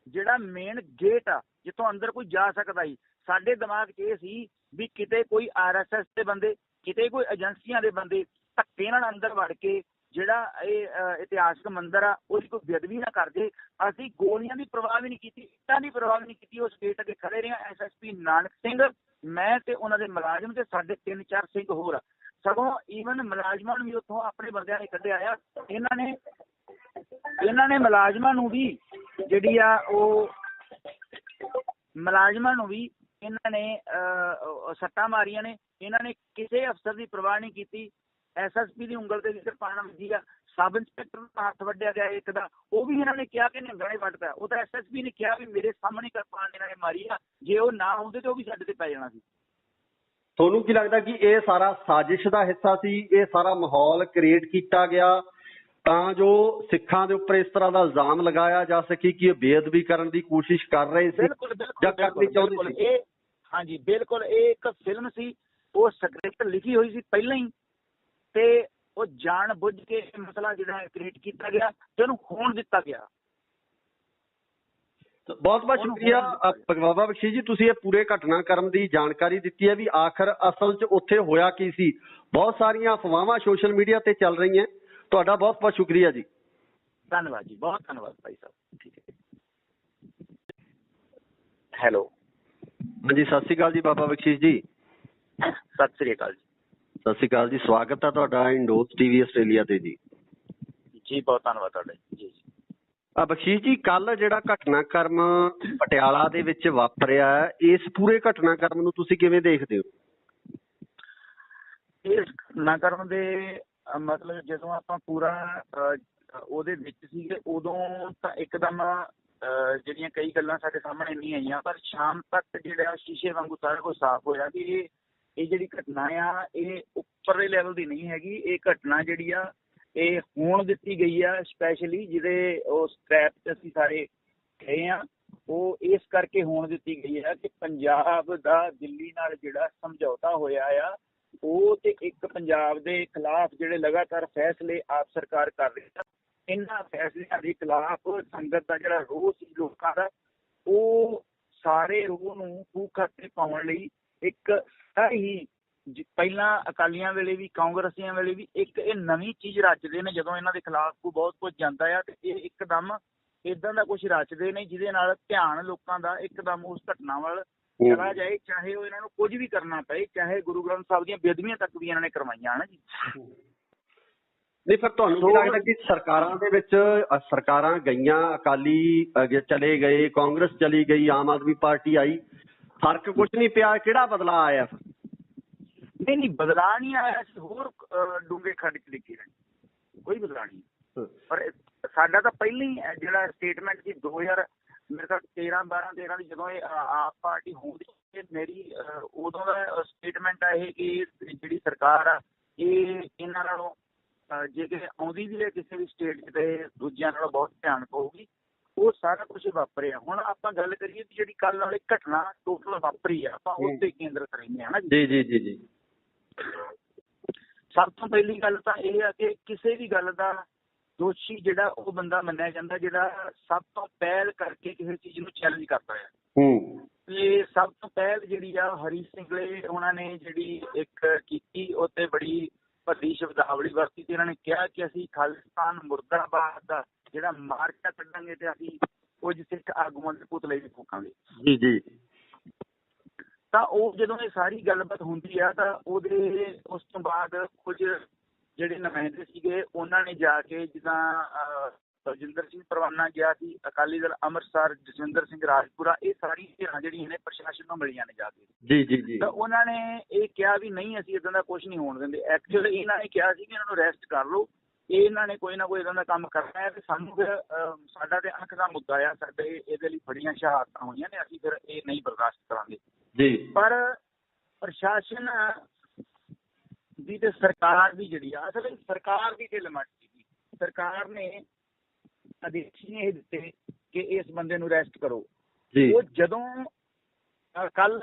ਜਿਹੜਾ ਮੇਨ ਗੇਟ ਆ ਜਿੱਥੋਂ ਅੰਦਰ ਕੋਈ ਜਾ ਸਕਦਾ ਸੀ, ਸਾਡੇ ਦਿਮਾਗ 'ਚ ਇਹ ਸੀ ਵੀ ਕਿਤੇ ਕੋਈ RSS ਦੇ ਬੰਦੇ, ਕਿਤੇ ਕੋਈ ਏਜੰਸੀਆਂ ਦੇ ਬੰਦੇ ਧੱਕੇ ਨਾਲ ਅੰਦਰ ਵੜ ਕੇ ਜਿਹੜਾ ਇਹ ਇਤਿਹਾਸਕ ਮੰਦਿਰ ਆ ਉਹਦੀ ਕੋਈ ਬੇਅਦਬੀ ਨਾ ਕਰਦੇ। ਅਸੀਂ ਗੋਲੀਆਂ ਦੀ ਪਰਵਾਹ ਵੀ ਨਹੀਂ ਕੀਤੀ, ਇੱਟਾਂ ਦੀ ਪਰਵਾਹ ਵੀ ਨਹੀਂ ਕੀਤੀ। ਉਸ ਗੇਟ ਅੱਗੇ ਖੜੇ ਰਹੇ SSP ਨਾਨਕ ਸਿੰਘ, ਮੈਂ ਤੇ ਉਹਨਾਂ ਦੇ ਮੁਲਾਜ਼ਮ ਤੇ ਸਾਡੇ 3-4 ਸਿੰਘ ਹੋਰ। ਸਗੋਂ ਈਵਨ ਮੁਲਾਜ਼ਮਾਂ ਨੂੰ ਵੀ ਉੱਥੋਂ ਆਪਣੇ ਬੰਦਿਆਂ ਨੇ ਕੱਢਿਆ ਆ। ਇਹਨਾਂ ਨੇ ਮੁਲਾਜ਼ਮਾਂ ਨੂੰ ਵੀ ਜਿਹੜੀ ਆ ਉਹ ਮੁਲਾਜ਼ਮਾਂ ਨੂੰ ਵੀ ਇਹਨਾਂ ਨੇ ਸੱਟਾਂ ਮਾਰੀਆਂ ਨੇ। ਇਹਨਾਂ ਨੇ ਕਿਸੇ ਅਫਸਰ ਦੀ ਪਰਵਾਹ ਨਹੀਂ ਕੀਤੀ। SSP ਦੀ ਉਂਗਲ ਤੇ ਕਿਰਪਾਨ ਵੱਜੀ ਆ, ਸਬ ਇੰਸਪੈਕਟਰ ਦਾ ਹੱਥ ਵੱਢਿਆ ਗਿਆ ਇੱਕ ਦਾ, ਉਹ ਵੀ ਇਹਨਾਂ ਨੇ ਕਿਹਾ ਕਿ ਨਿਹੰਗਾਂ ਵੱਢਦਾ। ਉਹ ਤਾਂ SSP ਨੇ ਕਿਹਾ ਵੀ ਮੇਰੇ ਸਾਹਮਣੇ ਕਿਰਪਾਨ ਇਹਨਾਂ ਨੇ ਮਾਰੀ ਆ, ਜੇ ਉਹ ਨਾ ਹੁੰਦੇ ਤੇ ਉਹ ਵੀ ਸਾਡੇ ਤੇ ਪੈ ਜਾਣਾ ਸੀ। ਤੁਹਾਨੂੰ ਕੀ ਲੱਗਦਾ ਕਿ ਇਹ ਸਾਰਾ ਸਾਜ਼ਿਸ਼ ਦਾ ਹਿੱਸਾ ਸੀ? ਇਹ ਸਾਰਾ ਮਾਹੌਲ ਕ੍ਰੀਏਟ ਕੀਤਾ ਗਿਆ ਤਾਂ ਜੋ ਸਿੱਖਾਂ ਦੇ ਉੱਪਰ ਇਸ ਤਰ੍ਹਾਂ ਦਾ ਇਲਜ਼ਾਮ ਲਗਾਇਆ ਜਾ ਸਕੇ ਕਿ ਇਹ ਬੇਅਦਬੀ ਕਰਨ ਦੀ ਕੋਸ਼ਿਸ਼ ਕਰ ਰਹੇ ਸੀ ਜਾਂ ਕਰਨੀ ਚਾਹੁੰਦੇ ਸੀ? ਹਾਂਜੀ ਬਿਲਕੁਲ, ਇਹ ਇੱਕ ਫਿਲਮ ਸੀ, ਉਹ ਸਕ੍ਰਿਪਟ ਲਿਖੀ ਹੋਈ ਸੀ ਪਹਿਲਾਂ ਹੀ, ਤੇ ਉਹ ਜਾਣ ਬੁੱਝ ਕੇ ਮਸਲਾ ਜਿਹੜਾ ਕ੍ਰੀਏਟ ਕੀਤਾ ਗਿਆ ਤੇ ਉਹਨੂੰ ਹੋਣ ਦਿੱਤਾ ਗਿਆ। ਬਹੁਤ ਬਹੁਤ ਸ਼ੁਕਰੀਆ ਬਾਬਾ ਬਖਸ਼ੀਸ਼ ਜੀ, ਤੁਸੀਂ ਇਹ ਪੂਰੇ ਘਟਨਾਕ੍ਰਮ ਦੀ ਜਾਣਕਾਰੀ ਦਿੱਤੀ ਹੈ ਵੀ ਆਖਰ ਅਸਲ 'ਚ ਉੱਥੇ ਹੋਇਆ ਕੀ ਸੀ। ਬਹੁਤ ਸਾਰੀਆਂ ਅਫਵਾਹਾਂ ਸੋਸ਼ਲ ਮੀਡੀਆ ਤੇ ਚੱਲ ਰਹੀਆਂ। ਤੁਹਾਡਾ ਬਹੁਤ ਬਹੁਤ ਸ਼ੁਕਰੀਆ ਜੀ। ਧੰਨਵਾਦ ਜੀ, ਬਹੁਤ ਧੰਨਵਾਦ ਭਾਈ ਸਾਹਿਬ। ਠੀਕ ਹੈ। ਹੈਲੋ, ਹਾਂਜੀ, ਸਤਿ ਸ਼੍ਰੀ ਅਕਾਲ ਜੀ ਬਾਬਾ ਬਖਸ਼ੀਸ਼ ਜੀ। ਸਤਿ ਸ਼੍ਰੀ ਅਕਾਲ ਜੀ। ਸਤਿ ਸ਼੍ਰੀ ਅਕਾਲ ਜੀ, ਸਵਾਗਤ ਹੈ ਤੁਹਾਡਾ ਇੰਡੋਸ TV ਆਸਟ੍ਰੇਲੀਆ ਤੇ ਜੀ। ਜੀ ਬਹੁਤ ਧੰਨਵਾਦ ਤੁਹਾਡਾ ਜੀ। ਬਖਸ਼ੀਸ਼ ਜੀ, ਕੱਲ ਜਿਹੜਾ ਘਟਨਾਕ੍ਰਮ ਪਟਿਆਲਾ ਦੇ ਵਿੱਚ ਵਾਪਰਿਆ, ਇਸ ਪੂਰੇ ਘਟਨਾਕ੍ਰਮ ਨੂੰ ਤੁਸੀਂ ਕਿਵੇਂ ਦੇਖਦੇ ਹੋ? ਇਸ ਘਟਨਾਕ੍ਰਮ ਦੇ ਮਤਲਬ ਜਦੋਂ ਆਪਾਂ ਪੂਰਾ ਉਹਦੇ ਵਿੱਚ ਸੀਗੇ ਉਦੋਂ ਤਾਂ ਇੱਕਦਮ ਜਿਹੜੀਆਂ ਕਈ ਗੱਲਾਂ ਸਾਡੇ ਸਾਹਮਣੇ ਨਹੀਂ ਆਈਆਂ, ਪਰ ਸ਼ਾਮ ਤੱਕ ਜਿਹੜਾ ਸ਼ੀਸ਼ੇ ਵਾਂਗੂ ਸਾਰਾ ਕੁਝ ਸਾਫ਼ ਹੋਇਆ ਵੀ ਇਹ ਜਿਹੜੀ ਘਟਨਾ ਆ ਇਹ ਉੱਪਰਲੇ ਲੈਵਲ ਦੀ ਨਹੀਂ ਹੈਗੀ। ਇਹ ਘਟਨਾ ਜਿਹੜੀ ਆ ਇਹ ਹੋਣ ਦਿੱਤੀ ਗਈ ਆ ਸਪੈਸ਼ਲੀ ਜਿਹਦੇ ਉਸ ਟ੍ਰੈਪ 'ਚ ਅਸੀਂ ਸਾਰੇ ਗਏ ਆ, ਉਹ ਇਸ ਕਰਕੇ ਹੋਣ ਦਿੱਤੀ ਗਈ ਹੈ ਕਿ ਪੰਜਾਬ ਦਾ ਦਿੱਲੀ ਨਾਲ ਜਿਹੜਾ ਸਮਝੌਤਾ ਹੋਇਆ ਆ ਉਹ ਤੇ ਇੱਕ ਪੰਜਾਬ ਦੇ ਖਿਲਾਫ ਜਿਹੜੇ ਲਗਾਤਾਰ ਫੈਸਲੇ ਆਪ ਸਰਕਾਰ ਕਰ ਰਹੀ ਹੈ, ਇਹਨਾਂ ਫੈਸਲਿਆਂ ਦੇ ਖਿਲਾਫ ਸੰਗਤ ਦਾ ਜਿਹੜਾ ਰੋਹ ਸੀ ਲੋਕਾਂ ਦਾ, ਉਹ ਸਾਰੇ ਰੋਹ ਨੂੰ ਖੂਹ ਖਾਤੇ ਪਾਉਣ ਲਈ ਇੱਕ ਹੀ ਪਹਿਲਾਂ ਅਕਾਲੀਆਂ ਵੇਲੇ ਵੀ ਕਾਂਗਰਸੀਆਂ ਵੇਲੇ ਵੀ ਇੱਕ ਇਹ ਨਵੀਂ ਚੀਜ਼ ਰਚਦੇ ਨੇ। ਜਦੋਂ ਇਹਨਾਂ ਦੇ ਖਿਲਾਫ ਬਹੁਤ ਕੁਝ ਜਾਂਦਾ ਆ ਤੇ ਇਹ ਇੱਕਦਮ ਏਦਾਂ ਦਾ ਕੁਝ ਰਚਦੇ ਨੇ ਜਿਹਦੇ ਨਾਲ ਧਿਆਨ ਲੋਕਾਂ ਦਾ ਇੱਕਦਮ ਉਸ ਘਟਨਾ ਵੱਲ ਚਲਾ ਜਾਏ, ਚਾਹੇ ਉਹ ਇਹਨਾਂ ਨੂੰ ਕੁਝ ਵੀ ਕਰਨਾ ਪਏ, ਚਾਹੇ ਗੁਰੂ ਗ੍ਰੰਥ ਸਾਹਿਬ ਦੀਆਂ ਬੇਅਦਬੀਆਂ ਤੱਕ ਵੀ ਇਹਨਾਂ ਨੇ ਕਰਵਾਈਆਂ ਹਨ ਜੀ। ਨਹੀਂ, ਫਿਰ ਤੁਹਾਨੂੰ ਕੀ ਲੱਗਦਾ ਕਿ ਸਰਕਾਰਾਂ ਦੇ ਵਿੱਚ ਸਰਕਾਰਾਂ ਗਈਆਂ, ਅਕਾਲੀ ਚਲੇ ਗਏ, ਕਾਂਗਰਸ ਚਲੀ ਗਈ, ਆਮ ਆਦਮੀ ਪਾਰਟੀ ਆਈ, ਫਰਕ ਕੁਝ ਨਹੀਂ ਪਿਆ, ਕਿਹੜਾ ਬਦਲਾਅ ਆਇਆ? ਨਹੀਂ ਬਦਲਾਅ ਨਹੀਂ ਆਇਆ, ਹੋਰ ਡੂੰਘੇ ਖੱਡ 'ਚ ਡਿੱਗੇ ਰਹੇ, ਕੋਈ ਬਦਲਾਅ ਨਹੀਂ। ਪਰ ਸਾਡਾ ਤਾਂ ਪਹਿਲਾਂ ਹੀ ਜਿਹੜਾ ਸਟੇਟਮੈਂਟ ਸੀ 2000 ਮੇਰੇ ਖਿਆਲ 13 ਦੀ ਜਦੋਂ ਇਹ ਆਪ ਪਾਰਟੀ ਹੁੰਦੀ ਮੇਰੀ ਉਦੋਂ ਦਾ ਸਟੇਟਮੈਂਟ ਆ ਇਹ ਕਿ ਜਿਹੜੀ ਸਰਕਾਰ ਆ ਇਹ ਇਹਨਾਂ ਨਾਲੋਂ ਜੇ ਕਿਸੇ ਆਉਂਦੀ ਵੀ ਹੈ ਕਿਸੇ ਵੀ ਸਟੇਟ 'ਚ ਤੇ ਦੂਜਿਆਂ ਨਾਲੋਂ ਬਹੁਤ ਧਿਆਨ ਪਊਗੀ। ਉਹ ਸਾਰਾ ਕੁਛ ਵਾਪਰਿਆ। ਹੁਣ ਆਪਾਂ ਗੱਲ ਕਰੀਏ ਵੀ ਜਿਹੜੀ ਕੱਲ੍ਹ ਵਾਲੀ ਘਟਨਾ ਟੋਟਲ ਵਾਪਰੀ ਆ, ਆਪਾਂ ਉਸ ਤੇ ਕੇਂਦਰਿਤ ਰਹਿੰਦੇ ਹਾਂ ਨਾ ਜੀ। ਜੀ। ਸਭ ਤੋਂ ਪਹਿਲੀ ਗੱਲ ਤਾਂ ਇਹ ਆ ਕਿ ਕਿਸੇ ਵੀ ਗੱਲ ਦਾ ਦੋਸ਼ੀ ਜਿਹੜਾ ਉਹ ਬੰਦਾ ਮੰਨਿਆ ਜਾਂਦਾ ਜਿਹੜਾ ਸਭ ਤੋਂ ਪਹਿਲ ਕਰਕੇ ਕਿਸੇ ਚੀਜ਼ ਨੂੰ ਚੈਲੰਜ ਕਰਦਾ ਹੈ। ਤੇ ਸਭ ਤੋਂ ਪਹਿਲ ਜਿਹੜੀ ਆ ਹਰੀ ਸਿੰਘਲੇ ਉਹਨਾਂ ਨੇ ਜਿਹੜੀ ਇੱਕ ਕੀਤੀ, ਉਹ ਤੇ ਬੜੀ ਭੱਦੀ ਸ਼ਬਦਾਵਲੀ ਵਰਤੀ ਤੇ ਇਹਨਾਂ ਨੇ ਕਿਹਾ ਕਿ ਅਸੀਂ ਖਾਲਿਸਤਾਨ ਮੁਰਦਾਬਾਦ ਦਾ ਜਿਹੜਾ ਮਾਰਕਾ ਕੱਢਾਂਗੇ ਤੇ ਅਸੀਂ ਕੁਝ ਸਿੱਖ ਆਗੂਆਂ ਦੇ ਪੁਤਲੇ ਵੀ ਫੂਕਾਂਗੇ। ਜੀ। ਤਾਂ ਉਹ ਜਦੋਂ ਇਹ ਸਾਰੀ ਗੱਲਬਾਤ ਹੁੰਦੀ ਆ ਤਾਂ ਉਹਦੇ ਉਸ ਤੋਂ ਬਾਅਦ ਕੁਝ ਜਿਹੜੇ ਨੁਮਾਇੰਦੇ ਸੀਗੇ ਉਹਨਾਂ ਨੇ ਜਾ ਕੇ ਜਿੱਦਾਂ ਬਲਜਿੰਦਰ ਸਿੰਘ ਪਰਵਾਨਾ ਗਿਆ ਸੀ, ਅਕਾਲੀ ਦਲ ਅੰਮ੍ਰਿਤਸਰ, ਜਸਵਿੰਦਰ ਸਿੰਘ ਰਾਜਪੁਰਾ, ਇਹ ਸਾਰੀ ਧਿਰਾਂ ਜਿਹੜੀਆਂ ਨੇ ਪ੍ਰਸ਼ਾਸਨ ਨੂੰ ਮਿਲੀਆਂ ਨੇ ਜਾ ਕੇ। ਜੀ। ਤਾਂ ਉਹਨਾਂ ਨੇ ਇਹ ਕਿਹਾ ਵੀ ਨਹੀਂ ਅਸੀਂ ਇੱਦਾਂ ਦਾ ਕੁਝ ਨਹੀਂ ਹੋਣ ਦਿੰਦੇ। ਐਕਚੁਅਲੀ ਇਹਨਾਂ ਨੇ ਕਿਹਾ ਸੀ ਕਿ ਇਹਨਾਂ ਨੂੰ ਅਰੈਸਟ ਕਰ ਲਓ, ਇਹਨਾਂ ਨੇ ਕੋਈ ਨਾ ਕੋਈ ਇੱਦਾਂ ਦਾ ਕੰਮ ਕਰਨਾ ਹੈ ਤੇ ਸਾਨੂੰ ਫਿਰ ਸਾਡਾ ਤੇ ਅੱਖ ਦਾ ਮੁੱਦਾ ਆ, ਸਾਡੇ ਇਹਦੇ ਲਈ ਬੜੀਆਂ ਸ਼ਹਾਦਤਾਂ ਹੋਈਆਂ ਨੇ, ਅਸੀਂ ਫਿਰ ਇਹ ਨਹੀਂ ਬਰਦਾਸ਼ਤ ਕਰਾਂਗੇ। ਜੀ। ਪਰ ਪ੍ਰਸ਼ਾਸਨ ਦੀ ਤੇ ਸਰਕਾਰ ਦੀ ਜਿਹੜੀ ਆ ਅਸਲ ਸਰਕਾਰ ਦੀ ਢਿੱਲ-ਮੱਠ ਸੀਗੀ। ਸਰਕਾਰ ਨੇ ਆਦੇਸ਼ ਨੇ ਇਹ ਦਿੱਤੇ ਕਿ ਇਸ ਬੰਦੇ ਨੂੰ ਅਰੈਸਟ ਕਰੋ। ਉਹ ਜਦੋਂ ਕੱਲ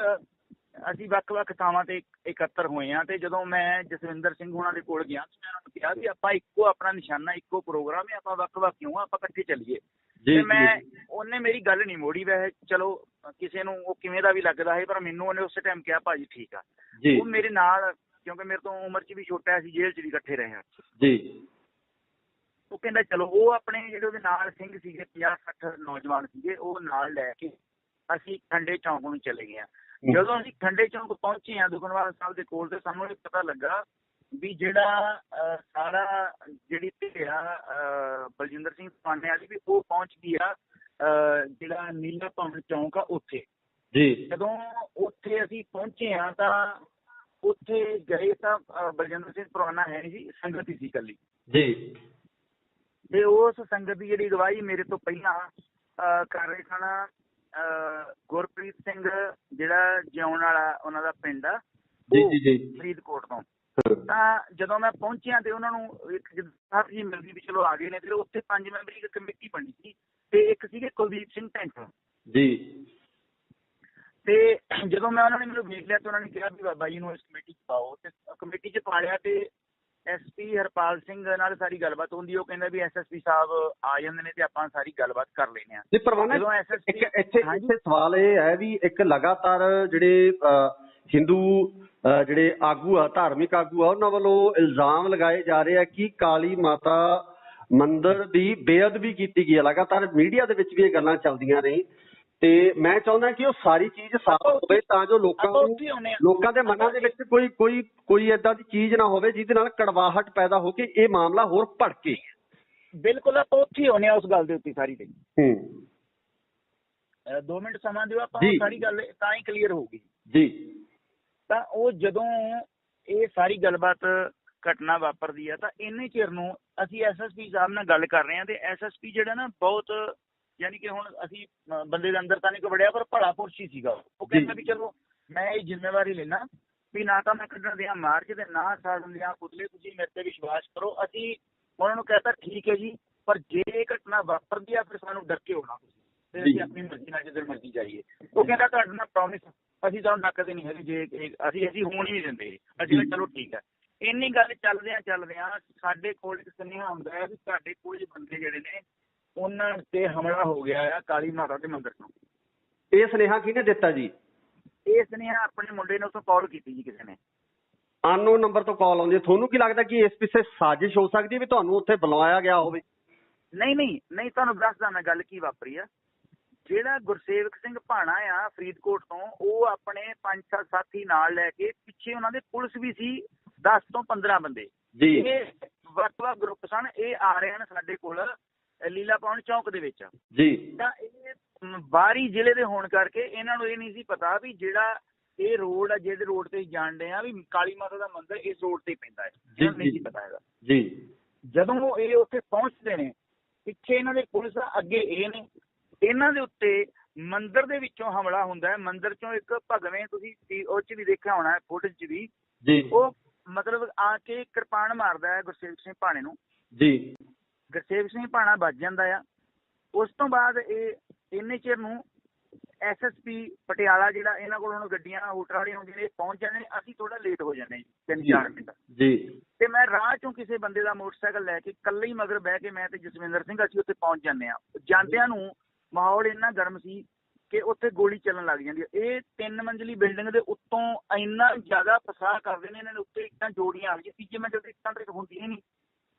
ਅਸੀਂ ਵੱਖ-ਵੱਖ ਥਾਵਾਂ ਤੇ ਇਕੱਤਰ ਹੋਏ ਹਾਂ ਤੇ ਜਦੋਂ ਮੈਂ ਜਸਵਿੰਦਰ ਸਿੰਘ ਹੋਣਾ ਦੇ ਕੋਲ ਗਿਆ ਮੈਂ ਉਹਨਾਂ ਨੂੰ ਕਿਹਾ ਵੀ ਆਪਾਂ ਇੱਕੋ ਆਪਣਾ ਨਿਸ਼ਾਨਾ, ਇੱਕੋ ਪ੍ਰੋਗਰਾਮ ਹੈ, ਆਪਾਂ ਵੱਖ-ਵੱਖ ਕਿਉਂ ਆ, ਆਪਾਂ ਇਕੱਠੇ ਚੱਲੀਏ। ਤੇ ਉਹਨੇ ਮੇਰੀ ਗੱਲ ਨਹੀਂ ਮੋੜੀ, ਵੈਸੇ ਚਲੋ ਕਿਸੇ ਨੂੰ ਉਹ ਕਿਵੇਂ ਦਾ ਵੀ ਲੱਗਦਾ ਹੈ, ਪਰ ਮੈਨੂੰ ਉਹਨੇ ਉਸੇ ਟਾਈਮ ਕਿਹਾ ਭਾਜੀ ਠੀਕ ਆ। ਉਹ ਮੇਰੇ ਨਾਲ, ਕਿਉਂਕਿ ਮੇਰੇ ਤੋਂ ਉਮਰ 'ਚ ਵੀ ਛੋਟਾ ਸੀ, ਜੇਲ੍ਹ 'ਚ ਵੀ ਇਕੱਠੇ ਰਹੇ ਹਾਂ। ਉਹ ਕਹਿੰਦਾ ਚਲੋ, ਉਹ ਆਪਣੇ ਜਿਹੜੇ ਉਹਦੇ ਨਾਲ ਸਿੰਘ ਸੀਗੇ 50-60 ਨੌਜਵਾਨ ਸੀਗੇ, ਉਹ ਨਾਲ ਲੈ ਕੇ ਅਸੀਂ ਖੰਡੇ ਚੌਂਕ ਨੂੰ ਚਲੇ ਗਏ। ਜਦੋਂ ਅਸੀਂ ਖੰਡੇ ਚੌਂਕ ਪਹੁੰਚੇ ਹਾਂ ਦੁਖਨਿਵਾਰਨ ਸਾਹਿਬ ਦੇ ਕੋਲ, ਤੇ ਸਾਨੂੰ ਇਹ ਪਤਾ ਲੱਗਾ ਵੀ ਜਿਹੜਾ ਸਾਰਾ ਜਿਹੜੀ ਢੇਰਾ ਬਲਜਿੰਦਰ ਸਿੰਘ ਪਾਂਡੇ ਵਾਲੀ ਵੀ ਉਹ ਪਹੁੰਚ ਗਈ ਆ ਜਿਹੜਾ ਨੀਲਾ ਭਵਨ ਚੌਂਕ ਆ ਉੱਥੇ। ਜਦੋਂ ਉੱਥੇ ਅਸੀਂ ਪਹੁੰਚੇ ਹਾਂ ਤਾਂ ਉੱਥੇ ਗਏ ਤਾਂ ਬਲਜਿੰਦਰ ਸਿੰਘ ਪਰਵਾਨਾ ਹੈ ਨਹੀਂ ਸੀ, ਸੰਗਤ ਹੀ ਸੀ ਇਕੱਲੀ। ਤੇ ਉਸ ਸੰਗਤ ਦੀ ਜਿਹੜੀ ਅਗਵਾਈ ਮੇਰੇ ਤੋਂ ਪਹਿਲਾਂ ਕਰ ਰਹੇ ਸਨ ਗੁਰਪ੍ਰੀਤ ਸਿੰਘ, ਜਿਹੜਾ ਜਿਉਣ ਵਾਲਾ ਉਹਨਾਂ ਦਾ ਪਿੰਡ ਆ ਫਰੀਦਕੋਟ ਤੋਂ। ਤਾਂ ਜਦੋਂ ਮੈਂ ਪਹੁੰਚਿਆ ਤੇ ਉਹਨਾਂ ਨੂੰ ਇੱਕ ਸਾਹਿਬ ਜੀ ਮਿਲਦੀ ਵੀ ਚਲੋ ਆ ਗਏ ਨੇ, ਤੇ ਉੱਥੇ 5 ਮੈਂਬਰੀ ਇੱਕ ਕਮੇਟੀ ਬਣੀ ਸੀ ਤੇ ਇੱਕ ਸੀਗੇ ਕੁਲਦੀਪ ਸਿੰਘ ਢੈਂਟ ਤੇ ਜਦੋਂ ਮੈਂ ਉਹਨਾਂ ਨੇ ਮੈਨੂੰ ਵੇਖ ਲਿਆ ਤੇ ਉਹਨਾਂ ਨੇ ਕਿਹਾ ਵੀ ਬਾਬਾ ਜੀ ਨੂੰ ਇਸ ਕਮੇਟੀ 'ਚ ਪਾਓ, ਤੇ ਕਮੇਟੀ 'ਚ ਪਾ ਲਿਆ। ਤੇ SP ਹਰਪਾਲ ਸਿੰਘ ਨਾਲ ਸਾਰੀ ਗੱਲਬਾਤ ਹੁੰਦੀ, ਉਹ ਕਹਿੰਦਾ ਵੀ SSP ਸਾਹਿਬ ਆ ਜਾਂਦੇ ਨੇ ਤੇ ਆਪਾਂ ਸਾਰੀ ਗੱਲਬਾਤ ਕਰ ਲੈਂਦੇ ਹਾਂ। ਇੱਥੇ ਸਵਾਲ ਇਹ ਹੈ ਵੀ ਇੱਕ ਲਗਾਤਾਰ ਜਿਹੜੇ ਹਿੰਦੂ ਜਿਹੜੇ ਆਗੂ ਆ, ਧਾਰਮਿਕ ਆਗੂ ਆ, ਉਹਨਾਂ ਵੱਲੋਂ ਇਲਜ਼ਾਮ ਲਗਾਏ ਜਾ ਰਹੇ ਆ ਕਿ ਕਾਲੀ ਮਾਤਾ ਮੰਦਿਰ ਦੀ ਬੇਅਦਬੀ ਕੀਤੀ ਗਈ ਹੈ। ਲਗਾਤਾਰ ਮੀਡੀਆ ਦੇ ਵਿੱਚ ਵੀ ਇਹ ਗੱਲਾਂ ਚੱਲਦੀਆਂ ਨੇ ਤੇ ਮੈਂ ਚਾਹੁੰਦਾ ਕਿ ਉਹ ਸਾਰੀ ਚੀਜ਼ ਸਾਫ਼ ਹੋਵੇ ਤਾਂ ਜੋ ਲੋਕਾਂ ਦੇ ਮਨਾਂ ਦੇ ਵਿੱਚ ਕੋਈ ਏਦਾਂ ਦੀ ਚੀਜ਼ ਨਾ ਹੋਵੇ ਜਿਹਦੇ ਨਾਲ ਕੜਵਾਹਟ ਪੈਦਾ ਹੋ ਕੇ ਇਹ ਮਾਮਲਾ ਹੋਰ ਭੜਕੇ। ਬਿਲਕੁਲ ਆਪਾਂ ਉੱਥੇ ਆਉਂਦੇ ਹਾਂ ਉਸ ਗੱਲ ਦੇ ਉੱਤੇ ਸਾਰੀ ਤੇ। 2 ਮਿੰਟ ਸਮਾਂ ਦਿਓ, ਆਪਾਂ ਸਾਰੀ ਗੱਲ ਤਾਂ ਹੀ ਕਲੀਅਰ ਹੋਊਗੀ। ਤਾਂ ਉਹ ਜਦੋਂ ਇਹ ਸਾਰੀ ਗੱਲਬਾਤ ਘਟਨਾ ਵਾਪਰਦੀ ਆ ਤਾਂ ਇੰਨੇ ਚਿਰ ਨੂੰ ਅਸੀਂ SSP ਸਾਹਿਬ ਨਾਲ ਗੱਲ ਕਰ ਰਹੇ ਹਾਂ, ਤੇ SSP ਜਿਹੜਾ ਨਾ ਬਹੁਤ, ਯਾਨੀ ਕਿ ਹੁਣ ਅਸੀਂ ਬੰਦੇ ਦੇ ਅੰਦਰ ਤਾਂ ਨਹੀਂ ਵੜਿਆ, ਪਰ ਭਲਾ ਪੁਰਸ਼ ਹੀ ਸੀਗਾ। ਉਹ ਕਹਿੰਦਾ ਵੀ ਚਲੋ ਮੈਂ ਇਹ ਜ਼ਿੰਮੇਵਾਰੀ ਲੈਣਾ ਵੀ ਨਾ ਤਾਂ ਮੈਂ ਕੱਢਣ ਦਿਆਂ ਮਾਰਚ ਤੇ ਨਾ ਸਾੜਨ ਦਿਆਂ ਪੁਤਲੇ, ਤੁਸੀਂ ਮੇਰੇ ਤੇ ਵਿਸ਼ਵਾਸ ਕਰੋ। ਅਸੀਂ ਉਹਨਾਂ ਨੂੰ ਕਹਿਤਾ ਠੀਕ ਹੈ ਜੀ, ਪਰ ਜੇ ਇਹ ਘਟਨਾ ਵਾਪਰਦੀ ਆ ਫਿਰ ਸਾਨੂੰ ਡਰ ਕੇ ਹੋਣਾ ਤੁਸੀਂ, ਤੇ ਅਸੀਂ ਆਪਣੀ ਮਰਜ਼ੀ ਨਾਲ ਜਿੱਧਰ ਮਰਜ਼ੀ ਜਾਈਏ। ਉਹ ਕਹਿੰਦਾ ਤੁਹਾਡੇ ਨਾਲ ਪ੍ਰੋਮਿਸ, ਅਸੀਂ ਤੁਹਾਨੂੰ ਡੱਕਦੇ ਨਹੀਂ ਹੈਗੇ, ਜੇ ਅਸੀਂ ਹੋਣ ਹੀ ਨਹੀਂ ਦਿੰਦੇ। ਅਸੀਂ ਕਿਹਾ ਚਲੋ ਠੀਕ ਹੈ। ਇੰਨੀ ਗੱਲ ਚੱਲਦਿਆਂ ਸਾਡੇ ਕੋਲ ਇੱਕ ਸੁਨੇਹਾ ਆਉਂਦਾ ਹੈ ਵੀ ਸਾਡੇ ਕੁਝ ਬੰਦੇ ਜਿਹੜੇ ਨੇ ਉਹਨਾਂ ਤੇ ਹਮਲਾ ਹੋ ਗਿਆ ਆ ਕਾਲੀ ਮਾਤਾ ਦੇ ਮੰਦਿਰ ਤੋਂ। ਇਹ ਸੁਨੇਹਾ ਕਿਹਨੇ ਦਿੱਤਾ ਜੀ? ਇਹ ਸੁਨੇਹਾ ਆਪਣੇ ਮੁੰਡੇ ਨੇ ਉੱਥੋਂ ਕਾਲ ਕੀਤੀ ਜੀ ਕਿਸੇ ਨੇ, ਅਨਨੋਨ ਨੰਬਰ ਤੋਂ ਕਾਲ ਆਉਂਦੀ ਹੈ। ਤੁਹਾਨੂੰ ਕੀ ਲੱਗਦਾ ਕਿ ਇਸ ਪਿੱਛੇ ਸਾਜ਼ਿਸ਼ ਹੋ ਸਕਦੀ ਹੈ ਵੀ ਤੁਹਾਨੂੰ ਉੱਥੇ ਬੁਲਾਇਆ ਗਿਆ ਹੋਵੇ? ਨਹੀਂ, ਤੁਹਾਨੂੰ ਦੱਸਦਾ ਮੈਂ ਗੱਲ ਕੀ ਵਾਪਰੀ ਆ। ਜਿਹੜਾ ਗੁਰਸੇਵਕ ਸਿੰਘ ਭਾਣਾ ਆ ਫਰੀਦਕੋਟ ਤੋਂ, ਉਹ ਆਪਣੇ 5-7 ਸਾਥੀ ਨਾਲ ਲੈ ਕੇ, ਪਿੱਛੇ ਉਹਨਾਂ ਦੇ ਪੁਲਿਸ ਵੀ ਸੀ 10 ਤੋਂ 15 ਬੰਦੇ ਜੀ। ਇਹ ਵੱਖ-ਵੱਖ ਗਰੁੱਪ ਸਨ। ਇਹ ਆ ਰਹੇ ਹਨ ਸਾਡੇ ਕੋਲ ਲੀਲਾ ਭਵਨ ਚੌਂਕ ਦੇ ਵਿੱਚ ਜੀ। ਤਾਂ ਇਹ ਬਾਹਰੀ ਜ਼ਿਲ੍ਹੇ ਦੇ ਹੋਣ ਕਰਕੇ ਇਹਨਾਂ ਨੂੰ ਇਹ ਨਹੀਂ ਸੀ ਪਤਾ ਵੀ ਜਿਹੜਾ ਇਹ ਰੋਡ ਆ, ਜਿਹੜੇ ਰੋਡ ਤੇ ਜਾਣਦੇ ਆ ਵੀ ਕਾਲੀ ਮਾਤਾ ਦਾ ਮੰਦਿਰ ਇਸ ਰੋਡ ਤੇ ਪੈਂਦਾ ਹੈ, ਇਹਨਾਂ ਨੂੰ ਨਹੀਂ ਸੀ ਪਤਾ ਹੈਗਾ ਜੀ। ਜਦੋਂ ਇਹ ਉੱਥੇ ਪਹੁੰਚਦੇ ਨੇ, ਪਿੱਛੇ ਇਹਨਾਂ ਦੇ ਪੁਲਿਸ ਆ, ਅੱਗੇ ਇਹ ਨੇ, ਇਹਨਾਂ ਦੇ ਉੱਤੇ ਮੰਦਿਰ ਦੇ ਵਿੱਚੋਂ ਹਮਲਾ ਹੁੰਦਾ ਹੈ। ਮੰਦਿਰ ਚੋਂ ਇੱਕ ਭਗਵੇਂ, ਤੁਸੀਂ ਉਹ ਚ ਵੀ ਦੇਖਿਆ ਹੋਣਾ ਫੋਟੋ ਚ ਵੀ ਜੀ, ਉਹ ਮਤਲਬ ਆ ਕੇ ਕਿਰਪਾਨ ਮਾਰਦਾ ਹੈ ਗੁਰਸੇਵਕ ਸਿੰਘ ਭਾਣੇ ਨੂੰ ਜੀ। ਗੁਰਸੇਵਕ ਸਿੰਘ ਭਾਣਾ ਵੱਜ ਜਾਂਦਾ ਆ। ਉਸ ਤੋਂ ਬਾਅਦ ਇਹ ਇੰਨੇ ਚਿਰ ਨੂੰ SSP ਪਟਿਆਲਾ, ਜਿਹੜਾ ਇਹਨਾਂ ਕੋਲ ਹੁਣ ਗੱਡੀਆਂ ਹੂਟਰ ਵਾਲੀਆਂ ਹੁੰਦੀਆਂ ਨੇ, ਪਹੁੰਚ ਜਾਂਦੇ ਨੇ। ਅਸੀਂ ਥੋੜਾ ਲੇਟ ਹੋ ਜਾਂਦੇ ਜੀ, 3-4 ਮਿੰਟ ਜੀ। ਤੇ ਮੈਂ ਰਾਹ ਚੋਂ ਕਿਸੇ ਬੰਦੇ ਦਾ ਮੋਟਰਸਾਈਕਲ ਲੈ ਕੇ ਇਕੱਲੇ ਹੀ ਮਗਰ ਬਹਿ ਕੇ, ਮੈਂ ਤੇ ਜਸਵਿੰਦਰ ਸਿੰਘ, ਅਸੀਂ ਉੱਥੇ ਪਹੁੰਚ ਜਾਂਦੇ ਹਾਂ। ਜਾਂਦਿਆਂ ਨੂੰ ਮਾਹੌਲ ਇੰਨਾ ਗਰਮ ਸੀ ਕਿ ਉੱਥੇ ਗੋਲੀ ਚੱਲਣ ਲੱਗ ਜਾਂਦੀ ਹੈ। ਇਹ 3 ਮੰਜ਼ਲੀ ਬਿਲਡਿੰਗ ਦੇ ਉੱਤੋਂ ਇੰਨਾ ਜ਼ਿਆਦਾ ਫਸਾਹ ਕਰਦੇ ਨੇ ਇਹਨਾਂ ਨੇ, ਉੱਤੇ ਇੱਟਾਂ ਜੋੜੀਆਂ ਆ ਗਈਆਂ। ਤੀਜੀ ਮੰਜ਼ਿਲ ਤੇ ਇੱਟਾਂ ਤਾਂ ਹੁੰਦੀਆਂ ਨਹੀਂ,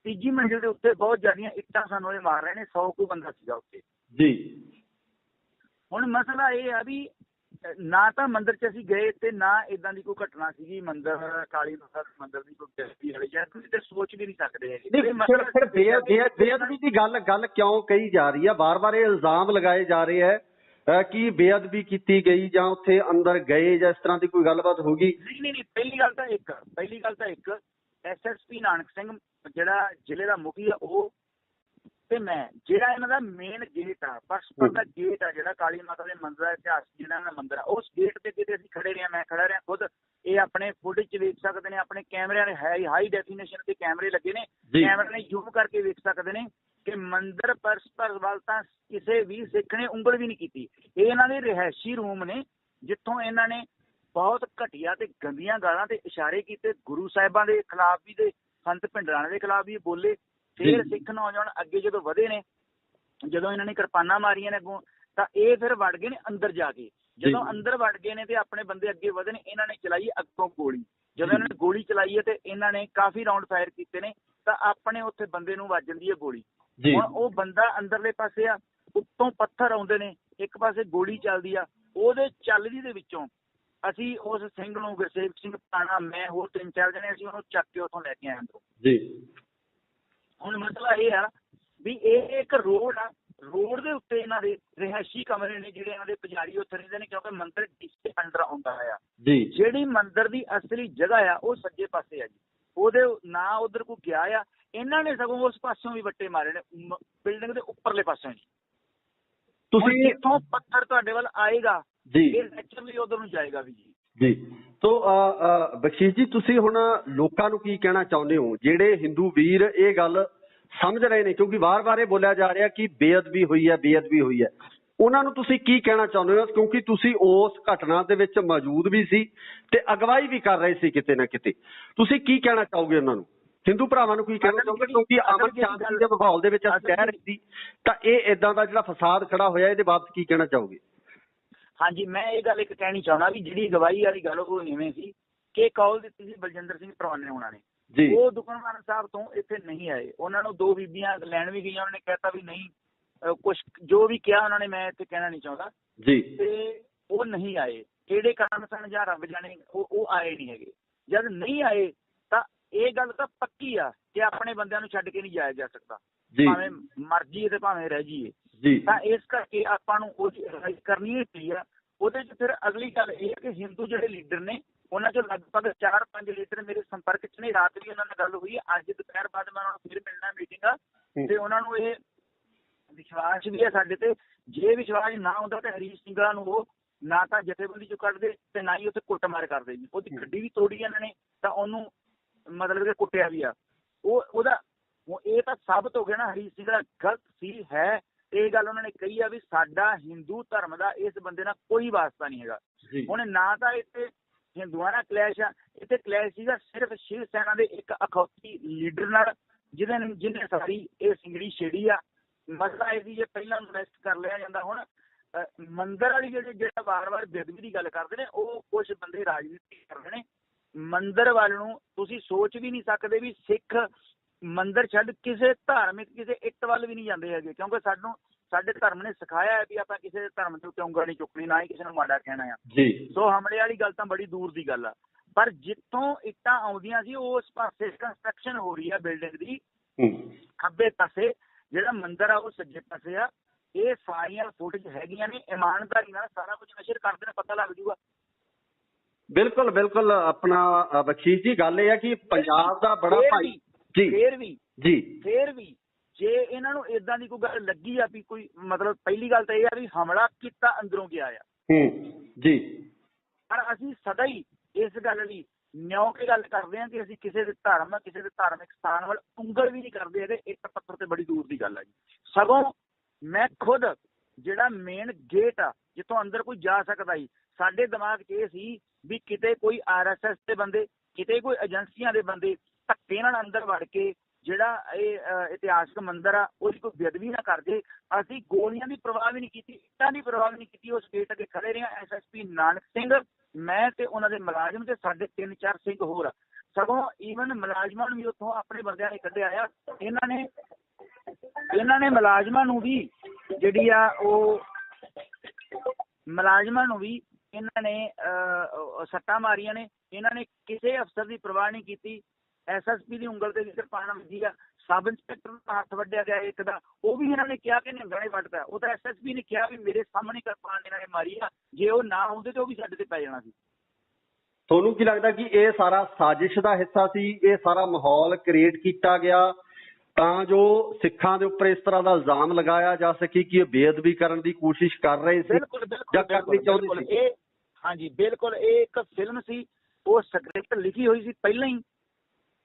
ਤੀਜੀ ਮੰਜ਼ਿਲ ਦੇ ਉੱਤੇ ਬਹੁਤ ਜ਼ਿਆਦੀਆਂ ਇੱਟਾਂ ਸਾਨੂੰ ਇਹ ਮਾਰ ਰਹੇ ਨੇ। 100 ਕੁ ਬੰਦਾ ਸੀਗਾ ਉੱਤੇ ਜੀ। ਹੁਣ ਮਸਲਾ ਇਹ ਆ ਵੀ ਨਾ ਤਾਂ ਮੰਦਿਰ 'ਚ ਅਸੀਂ ਗਏ ਤੇ ਨਾ ਇਦਾਂ ਦੀ ਕੋਈ ਘਟਨਾ ਸੀਗੀ ਮੰਦਿਰ ਕਾਲੀ ਮਾਤਾ ਦੇ ਮੰਦਿਰ ਦੀ ਕੋਈ ਗੈਸਟੀ ਵਾਲੀ, ਜਾਂ ਤੁਸੀਂ ਤੇ ਸੋਚ ਵੀ ਨਹੀਂ ਸਕਦੇ ਹੈਗੇ। ਫਿਰ ਬੇਅਦਬੀ ਦੀ ਗੱਲ ਕਿਉਂ ਕਹੀ ਜਾ ਰਹੀ ਹੈ? ਵਾਰ-ਵਾਰ ਇਹ ਇਲਜ਼ਾਮ ਲਗਾਏ ਜਾ ਰਹੇ ਹੈ ਕਿ ਬੇਅਦਬੀ ਕੀਤੀ ਗਈ ਜਾਂ ਉੱਥੇ ਅੰਦਰ ਗਏ ਜਾਂ ਇਸ ਤਰ੍ਹਾਂ ਦੀ ਕੋਈ ਗੱਲਬਾਤ ਹੋ ਗਈ? ਨਹੀਂ, ਪਹਿਲੀ ਗੱਲ ਤਾਂ ਇੱਕ SSP ਨਾਨਕ ਸਿੰਘ ਜਿਹੜਾ ਜ਼ਿਲ੍ਹੇ ਦਾ ਮੁਖੀ ਆ, ਉਹ ਤੇ ਮੈਂ, ਜਿਹੜਾ ਇਹਨਾਂ ਦਾ ਮੇਨ ਗੇਟ ਆ, ਪਰਸਪਰ ਦਾ ਗੇਟ ਆ, ਜਿਹੜਾ ਕਾਲੀ ਮਾਤਾ ਦੇ ਮੰਦਿਰ ਦਾ ਇਤਿਹਾਸ, ਜਿਹੜਾ ਇਹਨਾਂ ਦਾ ਮੰਦਿਰ ਆ, ਉਸ ਗੇਟ ਤੇ ਕਿਤੇ ਅਸੀਂ ਖੜੇ ਰਹੇ, ਮੈਂ ਖੜਾ ਰਿਹਾ ਖੁਦ। ਇਹ ਆਪਣੇ ਫੁਟੇਜ 'ਚ ਵੇਖ ਸਕਦੇ ਨੇ, ਆਪਣੇ ਕੈਮਰਿਆਂ ਦੇ ਹਾਈ ਡੈਫੀਨੇਸ਼ਨ ਦੇ ਕੈਮਰੇ ਲੱਗੇ ਨੇ, ਕੈਮਰੇ ਨੇ ਜ਼ੂਮ ਕਰਕੇ ਵੇਖ ਸਕਦੇ ਨੇ ਕਿ ਮੰਦਿਰ ਪਰਸਪਰ ਵੱਲ ਤਾਂ ਕਿਸੇ ਵੀ ਸਿੱਖ ਨੇ ਉਂਗਲ ਵੀ ਨਹੀਂ ਕੀਤੀ। ਇਹ ਇਹਨਾਂ ਦੇ ਰਿਹਾਇਸ਼ੀ ਰੂਮ ਨੇ, ਜਿੱਥੋਂ ਇਹਨਾਂ ਨੇ ਬਹੁਤ ਘਟੀਆ ਤੇ ਗੰਦੀਆਂ ਗਾਲਾਂ ਤੇ ਇਸ਼ਾਰੇ ਕੀਤੇ। ਗੁਰੂ ਸਾਹਿਬਾਂ ਦੇ ਖਿਲਾਫ ਵੀ ਤੇ ਸੰਤ ਭਿੰਡਰਾਣੇ ਦੇ ਖਿਲਾਫ ਵੀ ਬੋਲੇ। ਫਿਰ ਸਿੱਖ ਨੌਜਵਾਨ ਅੱਗੇ ਜਦੋਂ ਵਧੇ ਨੇ, ਜਦੋਂ ਇਹਨਾਂ ਨੇ ਕਿਰਪਾਨਾਂ ਮਾਰੀਆਂ ਨੇ ਅੱਗੋਂ, ਤਾਂ ਇਹ ਫਿਰ ਵੜ ਗਏ ਨੇ ਅੰਦਰ ਜਾ ਕੇ। ਜਦੋਂ ਅੰਦਰ ਵੜ ਗਏ ਨੇ ਤੇ ਆਪਣੇ ਬੰਦੇ ਅੱਗੇ ਵਧੇ ਨੇ, ਇਹਨਾਂ ਨੇ ਚਲਾਈ ਅੱਗੋਂ ਗੋਲੀ। ਜਦੋਂ ਇਹਨਾਂ ਨੇ ਗੋਲੀ ਚਲਾਈ ਹੈ ਤੇ ਇਹਨਾਂ ਨੇ ਕਾਫੀ ਰਾਉਂਡ ਫਾਇਰ ਕੀਤੇ ਨੇ, ਤਾਂ ਆਪਣੇ ਉੱਥੇ ਬੰਦੇ ਨੂੰ ਵੱਜ ਜਾਂਦੀ ਹੈ ਗੋਲੀ। ਹੁਣ ਉਹ ਬੰਦਾ ਅੰਦਰਲੇ ਪਾਸੇ ਆ, ਉੱਤੋਂ ਪੱਥਰ ਆਉਂਦੇ ਨੇ, ਇੱਕ ਪਾਸੇ ਗੋਲੀ ਚੱਲਦੀ ਆ, ਉਹਦੇ ਚੱਲਦੀ ਦੇ ਵਿੱਚੋਂ ਅਸੀਂ ਉਸ ਸਿੰਘ ਨੂੰ, ਗੁਰਸੇਵਕ ਸਿੰਘ ਭਾਣਾ, ਮੈਂ ਹੋਰ 3-4 ਜਣੇ, ਅਸੀਂ ਉਹਨੂੰ ਚੱਕ ਕੇ ਉੱਥੋਂ ਲੈ ਕੇ ਆਏ ਅੰਦਰੋਂ ਜੀ। ਹੁਣ ਮਸਲਾ ਇਹ ਆ ਵੀ ਇਹ ਇੱਕ ਰੋਡ ਆ, ਰੋਡ ਦੇ ਉੱਤੇ ਇਹਨਾਂ ਦੇ ਰਿਹਾਇਸ਼ੀ ਕਮਰੇ ਨੇ, ਜਿਹੜੇ ਇਹਨਾਂ ਦੇ ਪੁਜਾਰੀ ਉੱਥੇ ਰਹਿੰਦੇ ਨੇ, ਕਿਉਂਕਿ ਮੰਦਿਰ ਡੀਸੀ ਅੰਡਰ ਆਉਂਦਾ ਆ ਜੀ। ਜਿਹੜੀ ਮੰਦਿਰ ਦੀ ਅਸਲੀ ਜਗ੍ਹਾ ਆ ਉਹ ਸੱਜੇ ਪਾਸੇ ਆ ਜੀ, ਉਹਦੇ ਨਾ ਉਧਰ ਕੋਈ ਗਿਆ ਆ। ਇਹਨਾਂ ਨੇ ਸਗੋਂ ਉਸ ਪਾਸਿਓਂ ਵੀ ਵੱਟੇ ਮਾਰੇ ਨੇ, ਬਿਲਡਿੰਗ ਦੇ ਉੱਪਰਲੇ ਪਾਸਿਓਂ ਜੀ। ਤੁਸੀਂ ਇੱਥੋਂ ਪੱਥਰ ਤੁਹਾਡੇ ਵੱਲ ਆਏਗਾ ਜੀ, ਇਹ ਨੈਚੁਰਲੀ ਉਧਰ ਨੂੰ ਜਾਏਗਾ ਵੀ ਜੀ। ਤੋ ਬਖਸ਼ੀਸ਼ ਜੀ, ਤੁਸੀਂ ਹੁਣ ਲੋਕਾਂ ਨੂੰ ਕੀ ਕਹਿਣਾ ਚਾਹੁੰਦੇ ਹੋ, ਜਿਹੜੇ ਹਿੰਦੂ ਵੀਰ ਇਹ ਗੱਲ ਸਮਝ ਰਹੇ ਨੇ? ਕਿਉਂਕਿ ਵਾਰ-ਵਾਰ ਇਹ ਬੋਲਿਆ ਜਾ ਰਿਹਾ ਕਿ ਬੇਅਦਬੀ ਹੋਈ ਹੈ, ਉਹਨਾਂ ਨੂੰ ਤੁਸੀਂ ਕੀ ਕਹਿਣਾ ਚਾਹੁੰਦੇ ਹੋ? ਕਿਉਂਕਿ ਤੁਸੀਂ ਉਸ ਘਟਨਾ ਦੇ ਵਿੱਚ ਮੌਜੂਦ ਵੀ ਸੀ ਤੇ ਅਗਵਾਈ ਵੀ ਕਰ ਰਹੇ ਸੀ ਕਿਤੇ ਨਾ ਕਿਤੇ। ਤੁਸੀਂ ਕੀ ਕਹਿਣਾ ਚਾਹੋਗੇ ਉਹਨਾਂ ਨੂੰ, ਹਿੰਦੂ ਭਰਾਵਾਂ ਨੂੰ ਕੀ ਕਹਿਣਾ ਚਾਹੋਗੇ? ਕਿਉਂਕਿ ਅਮਨ ਸ਼ਾਂਤੀ ਦੇ ਮਾਹੌਲ ਦੇ ਵਿੱਚ ਅਸੀਂ ਕਹਿ ਰਹੇ ਸੀ, ਤਾਂ ਇਹ ਏਦਾਂ ਦਾ ਜਿਹੜਾ ਫਸਾਦ ਖੜਾ ਹੋਇਆ, ਇਹਦੇ ਬਾਬਤ ਕੀ ਕਹਿਣਾ ਚਾਹੋਗੇ? ਹਾਂਜੀ, ਮੈਂ ਇਹ ਗੱਲ ਇੱਕ ਕਹਿਣੀ ਚਾਹੁੰਦਾ ਵੀ ਜਿਹੜੀ ਅਗਵਾਈ ਵਾਲੀ ਗੱਲ ਉਹ ਇਵੇਂ ਸੀ ਕਿ ਕਾਲ ਦਿੱਤੀ ਸੀ ਬਲਜਿੰਦਰ ਸਿੰਘ ਪਰਵਾਨੇ ਹੋਣਾ ਨੇ ਜੀ। ਉਹ ਦੁਕਾਨਦਾਰ ਸਾਹਿਬ ਤੋਂ ਇੱਥੇ ਨਹੀਂ ਆਏ। ਉਹਨਾਂ ਨੂੰ 2 ਬੀਬੀਆਂ ਲੈਣ ਵੀ ਗਈਆਂ, ਉਹਨਾਂ ਨੇ ਕਹਿਤਾ ਵੀ ਨਹੀਂ, ਕੁਛ ਜੋ ਵੀ ਕਿਹਾ ਉਹਨਾਂ ਨੇ, ਮੈਂ ਇੱਥੇ ਕਹਿਣਾ ਨਹੀਂ ਚਾਹੁੰਦਾ ਜੀ। ਤੇ ਉਹ ਨਹੀਂ ਆਏ, ਕਿਹੜੇ ਕਾਰਨ ਸਨ ਜਾਂ ਰੱਬ ਜਾਣੇ, ਉਹ ਆਏ ਨਹੀਂ ਹੈਗੇ। ਜਦ ਨਹੀਂ ਆਏ ਤਾਂ ਇਹ ਗੱਲ ਤਾਂ ਪੱਕੀ ਆ ਕਿ ਆਪਣੇ ਬੰਦਿਆਂ ਨੂੰ ਛੱਡ ਕੇ ਨਹੀਂ ਜਾਇਆ ਜਾ ਸਕਦਾ, ਭਾਵੇਂ ਮਰ ਜਾਈਏ ਤੇ ਭਾਵੇਂ ਰਹਿ ਜਾਈਏ। ਤਾਂ ਇਸ ਕਰਕੇ ਆਪਾਂ ਨੂੰ ਉਹ ਕਰਨੀ ਹੀ ਪਈ ਆ। ਉਹਦੇ 'ਚ ਫਿਰ ਅਗਲੀ ਗੱਲ ਇਹ ਹੈ ਕਿ ਹਿੰਦੂ ਜਿਹੜੇ ਲੀਡਰ ਨੇ ਉਹਨਾਂ ਚੋਂ ਲਗਭਗ 4-5 ਲੀਡਰ ਮੇਰੇ ਸੰਪਰਕ 'ਚ ਨੇ। ਰਾਤ ਵੀ ਉਹਨਾਂ ਨਾਲ ਗੱਲ ਹੋਈ। ਅੱਜ ਦੁਪਹਿਰ ਬਾਅਦ ਮੈਂ ਉਹਨਾਂ ਨੂੰ ਫਿਰ ਮਿਲਣਾ ਮੀਟਿੰਗ ਆ, ਤੇ ਉਹਨਾਂ ਨੂੰ ਇਹ ਵਿਸ਼ਵਾਸ ਵੀ ਹੈ ਸਾਡੇ ਤੇ। ਜੇ ਵਿਸ਼ਵਾਸ ਨਾ ਹੁੰਦਾ ਤਾਂ ਹਰੀਸ਼ ਸਿੰਘਲਾ ਨੂੰ ਉਹ ਨਾ ਤਾਂ ਜਥੇਬੰਦੀ ਚੋਂ ਕੱਢਦੇ ਤੇ ਨਾ ਹੀ ਉੱਥੇ ਕੁੱਟਮਾਰ ਕਰਦੇ ਜੀ। ਉਹਦੀ ਗੱਡੀ ਵੀ ਤੋੜੀ ਇਹਨਾਂ ਨੇ, ਤਾਂ ਉਹਨੂੰ ਮਤਲਬ ਕਿ ਕੁੱਟਿਆ ਵੀ ਆ। ਉਹਦਾ ਇਹ ਤਾਂ ਸਾਬਤ ਹੋ ਗਿਆ ਨਾ ਹਰੀਸ਼ ਸਿੰਘਲਾ ਗਲਤ ਸੀ ਹੈ। ਇਹ ਗੱਲ ਉਹਨਾਂ ਨੇ ਕਹੀ ਆ ਵੀ ਸਾਡਾ ਹਿੰਦੂ ਧਰਮ ਦਾ ਇਸ ਬੰਦੇ ਨਾਲ ਕੋਈ ਵਾਸਤਾ ਨਹੀਂ ਹੈਗਾ। ਹੁਣ ਨਾ ਤਾਂ ਇੱਥੇ ਹਿੰਦੂਆਂ ਨਾਲ ਕਲੈਸ਼ ਆ, ਇੱਥੇ ਕਲੈਸ਼ ਸੀਗਾ ਸਿਰਫ ਸ਼ਿਵ ਸੈਨਾ ਦੇ ਇੱਕ ਅਖੌਤੀ ਲੀਡਰ ਨਾਲ, ਜਿਹਨੇ ਸਾਰੀ ਇਹ ਸਿੰਗੜੀ ਛੇੜੀ ਆ। ਮਸਲਾ ਇਹ ਸੀ ਜੇ ਪਹਿਲਾਂ ਇਨਵੈਸਟ ਕਰ ਲਿਆ ਜਾਂਦਾ। ਹੁਣ ਮੰਦਰ ਵਾਲੀ ਜਿਹੜਾ ਵਾਰ-ਵਾਰ ਬੇਅਦਬੀ ਦੀ ਗੱਲ ਕਰਦੇ ਨੇ, ਉਹ ਕੁਛ ਬੰਦੇ ਰਾਜਨੀਤੀ ਕਰਦੇ ਨੇ। ਮੰਦਰ ਵੱਲ ਨੂੰ ਤੁਸੀਂ ਸੋਚ ਵੀ ਨਹੀਂ ਸਕਦੇ ਵੀ ਸਿੱਖ ਮੰਦਰ ਛੱਡ ਕਿਸੇ ਧਾਰਮਿਕ ਕਿਸੇ ਇੱਟ ਵੱਲ ਵੀ ਨਹੀਂ ਜਾਂਦੇ ਹੈਗੇ, ਕਿਉਂਕਿ ਸਾਡੇ ਧਰਮ ਨੇ ਸਿਖਾਇਆ ਹੈ ਵੀ ਆਪਾਂ ਕਿਸੇ ਧਰਮ ਦੇ ਉੱਤੇ ਉਂਗਲ ਨਹੀਂ ਚੁੱਕਣੀ, ਨਾ ਹੀ ਕਿਸੇ ਨੂੰ ਮਾੜਾ ਕਹਿਣਾ ਆ। ਸੋ ਹਮਲੇ ਵਾਲੀ ਗੱਲ ਤਾਂ ਬੜੀ ਦੂਰ ਦੀ ਗੱਲ ਆ। ਪਰ ਜਿੱਥੋਂ ਇੱਟਾਂ ਆਉਂਦੀਆਂ ਸੀ ਉਸ ਪਾਸੇ ਕੰਸਟਰਕਸ਼ਨ ਹੋ ਰਹੀ ਆ ਬਿਲਡਿੰਗ ਦੀ, ਖੱਬੇ ਪਾਸੇ ਜਿਹੜਾ ਮੰਦਰ ਆ ਉਹ ਸੱਜੇ ਪਾਸੇ ਆ। ਇਹ ਸਾਰੀਆਂ ਫੁਟੇਜ ਹੈਗੀਆਂ ਨੇ। ਇਮਾਨਦਾਰੀ ਨਾਲ ਸਾਰਾ ਕੁਝ ਨਸ਼ਰ ਕਰਦੇ ਨੇ, ਪਤਾ ਲੱਗ ਜੂਗਾ। ਬਿਲਕੁਲ ਬਿਲਕੁਲ। ਆਪਣਾ ਬਖਸ਼ੀਸ਼ ਜੀ ਗੱਲ ਇਹ ਹੈ ਕਿ ਪੰਜਾਬ ਦਾ ਬੜਾ ਭਾਈ ਫੇਰ ਵੀ ਜੇ ਇਹਨਾਂ ਨੂੰ ਏਦਾਂ ਦੀ ਕੋਈ ਗੱਲ ਲੱਗੀ ਆ ਵੀ ਕੋਈ ਮਤਲਬ, ਪਹਿਲੀ ਗੱਲ ਤਾਂ ਇਹ ਆ ਵੀ ਹਮਲਾ ਕੀਤਾ ਅੰਦਰੋਂ ਗਿਆ ਆ ਜੀ। ਪਰ ਅਸੀਂ ਸਦਾ ਹੀ ਇਸ ਗੱਲ ਲਈ ਨਿਉ ਕੇ ਗੱਲ ਕਰਦੇ ਹਾਂ ਕਿ ਅਸੀਂ ਕਿਸੇ ਦੇ ਧਰਮ ਕਿਸੇ ਦੇ ਧਾਰਮਿਕ ਸਥਾਨ ਵੱਲ ਉਂਗਲ ਵੀ ਨਹੀਂ ਕਰਦੇ ਹੈਗੇ। ਇੱਕ ਪੱਥਰ ਤੇ ਬੜੀ ਦੂਰ ਦੀ ਗੱਲ ਆ ਜੀ। ਸਗੋਂ ਮੈਂ ਖੁਦ ਜਿਹੜਾ ਮੇਨ ਗੇਟ ਆ ਜਿੱਥੋਂ ਅੰਦਰ ਕੋਈ ਜਾ ਸਕਦਾ ਸੀ, ਸਾਡੇ ਦਿਮਾਗ 'ਚ ਇਹ ਸੀ ਵੀ ਕਿਤੇ ਕੋਈ RSS ਦੇ ਬੰਦੇ, ਕਿਤੇ ਕੋਈ ਏਜੰਸੀਆਂ ਦੇ ਬੰਦੇ ਧੱਕੇ ਨਾਲ ਅੰਦਰ ਵੜ ਕੇ ਜਿਹੜਾ ਇਹ ਇਤਿਹਾਸਕ ਮੰਦਿਰ ਆ ਉਹਦੀ ਕੋਈ ਬੇਅਦਬੀ ਨਾ ਕਰ ਜੇ। ਅਸੀਂ ਗੋਲੀਆਂ ਦੀ ਪਰਵਾਹ ਵੀ ਨਹੀਂ ਕੀਤੀ, ਇੱਟਾਂ ਦੀ ਪਰਵਾਹ ਵੀ ਨਹੀਂ ਕੀਤੀ। ਉਸ ਗੇਟ ਅੱਗੇ ਖੜੇ ਰਹੇ। SSP ਨਾਨਕ ਸਿੰਘ, ਮੈਂ ਤੇ ਉਹਨਾਂ ਦੇ ਮੁਲਾਜ਼ਮ ਤੇ ਸਾਡੇ 3-4 ਸਿੰਘ ਹੋਰ। ਸਗੋਂ ਈਵਨ ਮੁਲਾਜ਼ਮਾਂ ਨੂੰ ਵੀ ਉੱਥੋਂ ਆਪਣੇ ਬੰਦਿਆਂ ਨੇ ਕੱਢਿਆ ਆ। ਇਹਨਾਂ ਨੇ ਮੁਲਾਜ਼ਮਾਂ ਨੂੰ ਵੀ ਜਿਹੜੀ ਆ ਉਹ ਮੁਲਾਜ਼ਮਾਂ ਨੂੰ ਵੀ ਇਹਨਾਂ ਨੇ ਸੱਟਾਂ ਮਾਰੀਆਂ ਨੇ। ਇਹਨਾਂ ਨੇ ਕਿਸੇ ਅਫਸਰ ਦੀ ਪਰਵਾਹ ਨਹੀਂ ਕੀਤੀ। SSP ਦੀ ਉਂਗਲ ਤੇ ਵੀ ਕਿਰਪਾਨ ਵੱਜੀ ਆ। ਸਬ ਇੰਸਪੈਕਟਰ ਦਾ ਹੱਥ ਵੱਢਿਆ ਗਿਆ ਇੱਕ ਦਾ, ਉਹ ਵੀ ਇਹਨਾਂ ਨੇ ਕਿਹਾ ਕਿ ਨਿਹੰਗਾਂ ਨੇ ਵੱਢਦਾ। ਉਹ ਤਾਂ SSP ਨੇ ਕਿਹਾ ਵੀ ਮੇਰੇ ਸਾਹਮਣੇ ਕਿਰਪਾਨ ਇਹਨਾਂ ਨੇ ਮਾਰੀ ਆ, ਜੇ ਉਹ ਨਾ ਹੁੰਦੇ ਤੇ ਉਹ ਵੀ ਸਾਡੇ ਤੇ ਪੈ ਜਾਣਾ ਸੀ। ਤੁਹਾਨੂੰ ਕੀ ਲੱਗਦਾ ਕਿ ਇਹ ਸਾਰਾ ਸਾਜ਼ਿਸ਼ ਦਾ ਹਿੱਸਾ ਸੀ? ਇਹ ਸਾਰਾ ਮਾਹੌਲ ਕ੍ਰੀਏਟ ਕੀਤਾ ਗਿਆ ਤਾਂ ਜੋ ਸਿੱਖਾਂ ਦੇ ਉੱਪਰ ਇਸ ਤਰ੍ਹਾਂ ਦਾ ਇਲਜ਼ਾਮ ਲਗਾਇਆ ਜਾ ਸਕੇ ਕਿ ਇਹ ਬੇਅਦਬੀ ਕਰਨ ਦੀ ਕੋਸ਼ਿਸ਼ ਕਰ ਰਹੇ ਸੀ ਜਾਂ ਕਰਨੀ ਚਾਹੁੰਦੇ ਸੀ? ਹਾਂਜੀ ਬਿਲਕੁਲ। ਇਹ ਇੱਕ ਫਿਲਮ ਸੀ, ਉਹ ਸਕ੍ਰਿਪਟ ਲਿਖੀ ਹੋਈ ਸੀ ਪਹਿਲਾਂ ਹੀ,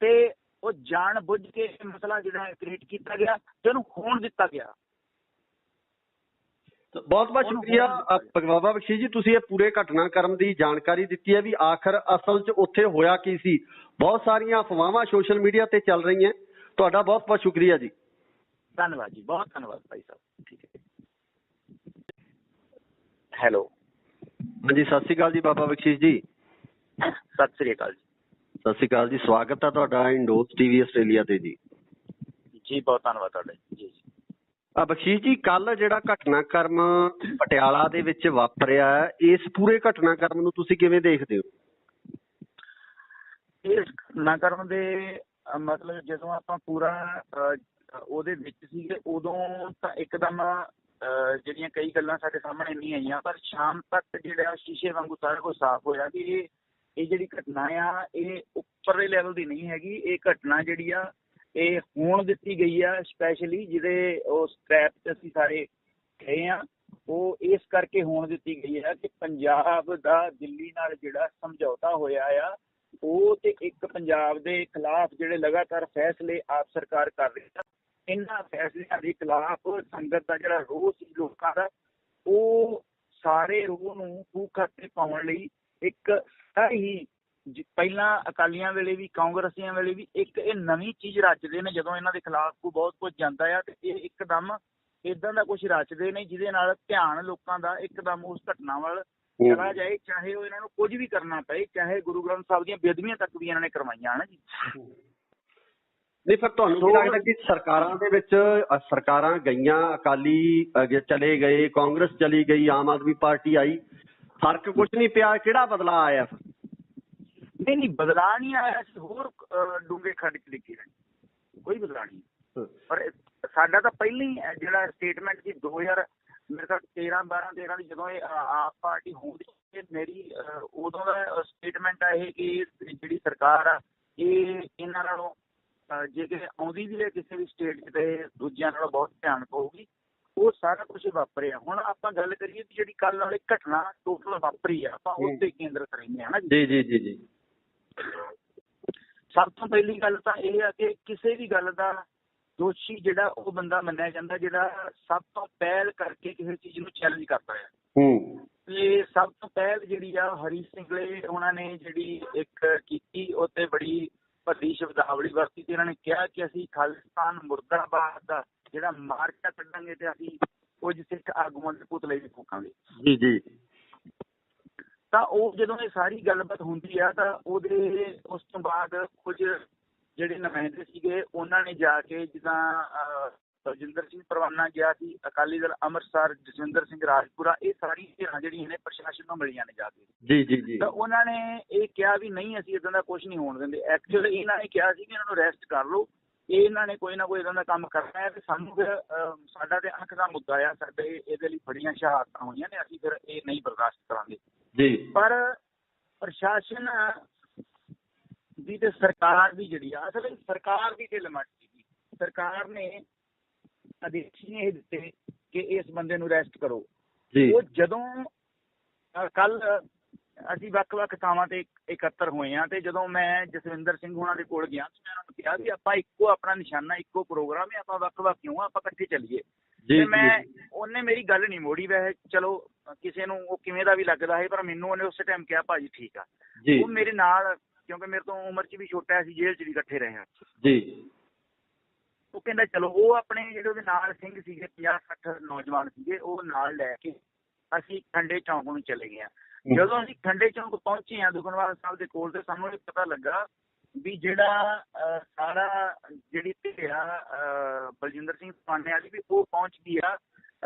ਤੇ ਉਹ ਜਾਣ ਬੁੱਝ ਕੇ ਮਸਲਾ ਜਿਹੜਾ ਕ੍ਰੀਏਟ ਕੀਤਾ ਗਿਆ ਤੇ ਉਹਨੂੰ ਹੋਣ ਦਿੱਤਾ ਗਿਆ। ਬਹੁਤ ਬਹੁਤ ਸ਼ੁਕਰੀਆ ਬਾਬਾ ਬਖਸ਼ੀਸ਼ ਜੀ, ਤੁਸੀਂ ਇਹ ਪੂਰੇ ਘਟਨਾਕ੍ਰਮ ਦੀ ਜਾਣਕਾਰੀ ਦਿੱਤੀ ਹੈ ਵੀ ਆਖਰ ਅਸਲ 'ਚ ਉੱਥੇ ਹੋਇਆ ਕੀ ਸੀ। ਬਹੁਤ ਸਾਰੀਆਂ ਅਫਵਾਹਾਂ ਸੋਸ਼ਲ ਮੀਡੀਆ ਤੇ ਚੱਲ ਰਹੀਆਂ। ਤੁਹਾਡਾ ਬਹੁਤ ਬਹੁਤ ਸ਼ੁਕਰੀਆ ਜੀ। ਧੰਨਵਾਦ ਜੀ, ਬਹੁਤ ਧੰਨਵਾਦ ਭਾਈ ਸਾਹਿਬ। ਠੀਕ ਹੈ। ਹੈਲੋ, ਹਾਂਜੀ, ਸਤਿ ਸ਼੍ਰੀ ਅਕਾਲ ਜੀ ਬਾਬਾ ਬਖਸ਼ੀਸ਼ ਜੀ। ਸਤਿ ਸ਼੍ਰੀ ਅਕਾਲ ਜੀ। ਸਤਿ ਸ਼੍ਰੀ ਅਕਾਲ ਜੀ, ਸਵਾਗਤ ਹੈ ਤੁਹਾਡਾ ਇੰਡੋਸ TV ਆਸਟ੍ਰੇਲੀਆ ਤੇ ਜੀ। ਜੀ ਬਹੁਤ ਧੰਨਵਾਦ ਤੁਹਾਡਾ ਜੀ। ਬਖਸ਼ੀਸ਼ ਜੀ, ਕੱਲ ਜਿਹੜਾ ਘਟਨਾਕ੍ਰਮ ਪਟਿਆਲਾ ਦੇ ਵਿੱਚ ਵਾਪਰਿਆ, ਇਸ ਪੂਰੇ ਘਟਨਾਕ੍ਰਮ ਨੂੰ ਤੁਸੀਂ ਕਿਵੇਂ ਦੇਖਦੇ ਹੋ? ਇਸ ਘਟਨਾਕ੍ਰਮ ਦੇ ਮਤਲਬ ਜਦੋਂ ਆਪਾਂ ਪੂਰਾ ਉਹਦੇ ਵਿੱਚ ਸੀਗੇ ਉਦੋਂ ਤਾਂ ਇੱਕਦਮ ਜਿਹੜੀਆਂ ਕਈ ਗੱਲਾਂ ਸਾਡੇ ਸਾਹਮਣੇ ਨਹੀਂ ਆਈਆਂ, ਪਰ ਸ਼ਾਮ ਤੱਕ ਜਿਹੜਾ ਸ਼ੀਸ਼ੇ ਵਾਂਗੂ ਸਾਰਾ ਕੁਝ ਸਾਫ਼ ਹੋਇਆ ਕਿ ਇਹ ਜਿਹੜੀ ਘਟਨਾ ਆ ਇਹ ਉੱਪਰਲੇ ਲੈਵਲ ਦੀ ਨਹੀਂ ਹੈਗੀ। ਇਹ ਘਟਨਾ ਜਿਹੜੀ ਆ ਇਹ ਹੋਣ ਦਿੱਤੀ ਗਈ ਆ ਸਪੈਸ਼ਲੀ ਜਿਹਦੇ ਉਹ ਸਕ੍ਰੈਪ 'ਚ ਅਸੀਂ ਸਾਰੇ ਗਏ ਆ, ਉਹ ਇਸ ਕਰਕੇ ਹੋਣ ਦਿੱਤੀ ਗਈ ਆ ਕਿ ਪੰਜਾਬ ਦਾ ਦਿੱਲੀ ਨਾਲ ਜਿਹੜਾ ਸਮਝੌਤਾ ਹੋਇਆ ਆ ਉਹ ਤੇ ਇੱਕ ਪੰਜਾਬ ਦੇ ਖਿਲਾਫ ਜਿਹੜੇ ਲਗਾਤਾਰ ਫੈਸਲੇ ਆਪ ਸਰਕਾਰ ਕਰ ਰਹੀ ਆ, ਇਹਨਾਂ ਫੈਸਲਿਆਂ ਦੇ ਖਿਲਾਫ ਸੰਗਤ ਦਾ ਜਿਹੜਾ ਰੋਹ ਸੀ ਲੋਕਾਂ ਦਾ, ਉਹ ਸਾਰੇ ਰੋਹ ਨੂੰ ਖੂਹ ਖਾਤੇ ਪਾਉਣ ਲਈ ਇੱਕ ਹੀ ਪਹਿਲਾਂ ਅਕਾਲੀਆਂ ਵੇਲੇ ਵੀ ਕਾਂਗਰਸੀਆਂ ਵੇਲੇ ਵੀ ਇੱਕ ਇਹ ਨਵੀਂ ਚੀਜ਼ ਰਚਦੇ ਨੇ। ਜਦੋਂ ਇਹਨਾਂ ਦੇ ਖਿਲਾਫ ਕੋਈ ਬਹੁਤ ਕੁਝ ਜਾਂਦਾ ਆ ਤੇ ਇਹ ਇੱਕਦਮ ਏਦਾਂ ਦਾ ਕੁਝ ਰਚਦੇ ਨੇ ਜਿਹਦੇ ਨਾਲ ਧਿਆਨ ਲੋਕਾਂ ਦਾ ਇੱਕਦਮ ਉਸ ਘਟਨਾ ਵੱਲ ਚਲਾ ਜਾਏ, ਚਾਹੇ ਉਹ ਇਹਨਾਂ ਨੂੰ ਕੁਝ ਵੀ ਕਰਨਾ ਪਏ, ਚਾਹੇ ਗੁਰੂ ਗ੍ਰੰਥ ਸਾਹਿਬ ਦੀਆਂ ਬੇਅਦਬੀਆਂ ਤੱਕ ਵੀ ਇਹਨਾਂ ਨੇ ਕਰਵਾਈਆਂ ਹਨ ਜੀ। ਨਹੀਂ, ਫਿਰ ਤੁਹਾਨੂੰ ਕੀ ਲੱਗਦਾ ਕਿ ਸਰਕਾਰਾਂ ਦੇ ਵਿੱਚ ਸਰਕਾਰਾਂ ਗਈਆਂ, ਅਕਾਲੀ ਚਲੇ ਗਏ, ਕਾਂਗਰਸ ਚਲੀ ਗਈ, ਆਮ ਆਦਮੀ ਪਾਰਟੀ ਆਈ, ਫਰਕ ਕੁਝ ਨਹੀਂ ਪਿਆ? ਕਿਹੜਾ ਬਦਲਾਅ ਆਇਆ? ਨਹੀਂ, ਬਦਲਾਅ ਨਹੀਂ ਆਇਆ। ਅਸੀਂ ਹੋਰ ਡੂੰਘੇ ਖੱਡ 'ਚ ਡਿੱਗੇ ਰਹੇ, ਕੋਈ ਬਦਲਾਅ ਨਹੀਂ। ਪਰ ਸਾਡਾ ਤਾਂ ਪਹਿਲਾਂ ਹੀ ਜਿਹੜਾ ਸਟੇਟਮੈਂਟ ਸੀ 2013 ਦੀ ਜਦੋਂ ਇਹ ਆਪ ਪਾਰਟੀ ਹੋਂਦ ਮੇਰੀ ਉਦੋਂ ਦਾ ਸਟੇਟਮੈਂਟ ਆ ਇਹ ਕਿ ਜਿਹੜੀ ਸਰਕਾਰ ਆ ਇਹ ਇਹਨਾਂ ਨਾਲੋਂ ਜੇ ਕਿ ਆਉਂਦੀ ਵੀ ਹੈ ਕਿਸੇ ਵੀ ਸਟੇਟ 'ਚ ਤੇ ਦੂਜਿਆਂ ਨਾਲੋਂ ਬਹੁਤ ਧਿਆਨ ਪਊਗੀ। ਉਹ ਸਾਰਾ ਕੁਝ ਵਾਪਰਿਆ। ਹੁਣ ਆਪਾਂ ਗੱਲ ਕਰੀਏ ਵੀ ਜਿਹੜੀ ਕੱਲ੍ਹ ਵਾਲੀ ਘਟਨਾ ਟੋਟਲ ਵਾਪਰੀ ਆ, ਆਪਾਂ ਉਸ ਤੇ ਕੇਂਦਰਿਤ ਰਹਿੰਦੇ ਹਾਂ ਨਾ ਜੀ। ਜੀ ਜੀ ਜੀ। ਸਭ ਤੋਂ ਪਹਿਲੀ ਗੱਲ ਤਾਂ ਇਹ ਆ ਕਿ ਕਿਸੇ ਵੀ ਗੱਲ ਦਾ ਦੋਸ਼ੀ ਜਿਹੜਾ ਉਹ ਬੰਦਾ ਮੰਨਿਆ ਜਾਂਦਾ ਜਿਹੜਾ ਸਭ ਤੋਂ ਪਹਿਲ ਕਰਕੇ ਕਿਸੇ ਚੀਜ਼ ਨੂੰ ਚੈਲੰਜ ਕਰਦਾ ਆ। ਤੇ ਸਭ ਤੋਂ ਪਹਿਲ ਜਿਹੜੀ ਆ ਹਰੀ ਸਿੰਘਲੇ ਉਹਨਾਂ ਨੇ ਜਿਹੜੀ ਇੱਕ ਕੀਤੀ ਉਹ ਤੇ ਬੜੀ ਵੱਡੀ ਸ਼ਬਦਾਵਲੀ ਵਰਤੀ ਤੇ ਇਹਨਾਂ ਨੇ ਕਿਹਾ ਕਿ ਅਸੀਂ ਖਾਲਿਸਤਾਨ ਮੁਰਦਾਬਾਦ ਦਾ ਜਿਹੜਾ ਮਾਰਕਾ ਕੱਢਾਂਗੇ ਤੇ ਅਸੀਂ ਕੁਝ ਸਿੱਖ ਆਗੂਆਂ ਦੇ ਪੁਤਲੇ ਵੀ ਫੂਕਾਂਗੇ। ਜੀ ਜੀ। ਤਾਂ ਉਹ ਜਦੋਂ ਇਹ ਸਾਰੀ ਗੱਲਬਾਤ ਹੁੰਦੀ ਆ ਤਾਂ ਉਹਦੇ ਉਸ ਤੋਂ ਬਾਅਦ ਕੁਝ ਜਿਹੜੇ ਨੁਮਾਇੰਦੇ ਸੀਗੇ ਉਹਨਾਂ ਨੇ ਜਾ ਕੇ ਜਿੱਦਾਂ ਬਲਜਿੰਦਰ ਸਿੰਘ ਪਰਵਾਨਾ ਗਿਆ ਸੀ, ਅਕਾਲੀ ਦਲ ਅੰਮ੍ਰਿਤਸਰ, ਜਸਵਿੰਦਰ ਸਿੰਘ ਰਾਜਪੁਰਾ, ਇਹ ਸਾਰੀ ਧਿਰਾਂ ਜਿਹੜੀਆਂ ਨੇ ਪ੍ਰਸ਼ਾਸਨ ਨੂੰ ਮਿਲੀਆਂ ਨੇ ਜਾ ਕੇ। ਜੀ ਜੀ ਜੀ। ਤਾਂ ਉਹਨਾਂ ਨੇ ਇਹ ਕਿਹਾ ਵੀ ਨਹੀਂ ਅਸੀਂ ਇੱਦਾਂ ਦਾ ਕੁਝ ਨਹੀਂ ਹੋਣ ਦਿੰਦੇ। ਐਕਚੁਅਲ ਇਹਨਾਂ ਨੇ ਕਿਹਾ ਸੀ ਕਿ ਇਹਨਾਂ ਨੂੰ ਅਰੈਸਟ ਕਰ ਲਓ, ਇਹਨਾਂ ਨੇ ਕੋਈ ਨਾ ਕੋਈ ਇੱਦਾਂ ਦਾ ਕੰਮ ਕਰਨਾ ਹੈ ਤੇ ਸਾਨੂੰ ਫਿਰ ਸਾਡਾ ਤੇ ਅੱਖ ਦਾ ਮੁੱਦਾ ਆ, ਸਾਡੇ ਇਹਦੇ ਲਈ ਬੜੀਆਂ ਸ਼ਹਾਦਤਾਂ ਹੋਈਆਂ ਨੇ, ਅਸੀਂ ਫਿਰ ਇਹ ਨਹੀਂ ਬਰਦਾਸ਼ਤ ਕਰਾਂਗੇ ਜੀ। ਪਰ ਪ੍ਰਸ਼ਾਸਨ ਦੀ ਤੇ ਸਰਕਾਰ ਦੀ ਜਿਹੜੀ ਆ ਅਸਲ ਵਿੱਚ ਸਰਕਾਰ ਦੀ ਢਿੱਲ ਮੱਠ ਸੀਗੀ। ਸਰਕਾਰ ਨੇ ਆਦੇਸ਼ ਇਹ ਦਿੱਤੇ ਕਿ ਇਸ ਬੰਦੇ ਨੂੰ ਅਰੈਸਟ ਕਰੋ। ਉਹ ਜਦੋਂ ਕੱਲ ਅਸੀਂ ਵੱਖ-ਵੱਖ ਥਾਵਾਂ ਤੇ ਇਕੱਤਰ ਹੋਏ ਹਾਂ ਤੇ ਜਦੋਂ ਮੈਂ ਜਸਵਿੰਦਰ ਸਿੰਘ ਹੋਣਾ ਦੇ ਕੋਲ ਗਿਆ ਮੈਂ ਉਹਨਾਂ ਨੂੰ ਕਿਹਾ ਵੀ ਆਪਾਂ ਇੱਕੋ ਆਪਣਾ ਨਿਸ਼ਾਨਾ, ਇੱਕੋ ਪ੍ਰੋਗਰਾਮ ਹੈ, ਆਪਾਂ ਵੱਖ-ਵੱਖ ਕਿਉਂ ਆਪਾਂ ਇਕੱਠੇ ਚੱਲੀਏ। ਤੇ ਉਹਨੇ ਮੇਰੀ ਗੱਲ ਨਹੀਂ ਮੋੜੀ। ਵੈਸੇ ਚਲੋ ਕਿਸੇ ਨੂੰ ਉਹ ਕਿਵੇਂ ਦਾ ਵੀ ਲੱਗਦਾ ਹੈ, ਪਰ ਮੈਨੂੰ ਉਹਨੇ ਉਸੇ ਟਾਈਮ ਕਿਹਾ ਭਾਜੀ ਠੀਕ ਆ। ਉਹ ਮੇਰੇ ਨਾਲ, ਕਿਉਂਕਿ ਮੇਰੇ ਤੋਂ ਉਮਰ 'ਚ ਵੀ ਛੋਟਾ ਸੀ, ਜੇਲ੍ਹ 'ਚ ਵੀ ਇਕੱਠੇ ਰਹੇ ਹਾਂ ਜੀ। ਉਹ ਕਹਿੰਦਾ ਚਲੋ, ਉਹ ਆਪਣੇ ਜਿਹੜੇ ਉਹਦੇ ਨਾਲ ਸਿੰਘ ਸੀਗੇ 50-60 ਨੌਜਵਾਨ ਸੀਗੇ, ਉਹ ਨਾਲ ਲੈ ਕੇ ਅਸੀਂ ਖੰਡੇ ਚੌਂਕ ਨੂੰ ਚਲੇ ਗਏ। ਜਦੋਂ ਅਸੀਂ ਖੰਡੇ ਚੌਂਕ ਪਹੁੰਚੇ ਹਾਂ ਦੁਖਨਿਵਾਰਨ ਸਾਹਿਬ ਦੇ ਕੋਲ, ਤੇ ਸਾਨੂੰ ਇਹ ਪਤਾ ਲੱਗਾ ਵੀ ਜਿਹੜਾ ਸਾਰਾ ਜਿਹੜੀ ਧਿਰਾ ਬਲਜਿੰਦਰ ਸਿੰਘ ਪਰਵਾਨੇ ਵਾਲੀ ਵੀ ਉਹ ਪਹੁੰਚ ਗਈ ਆ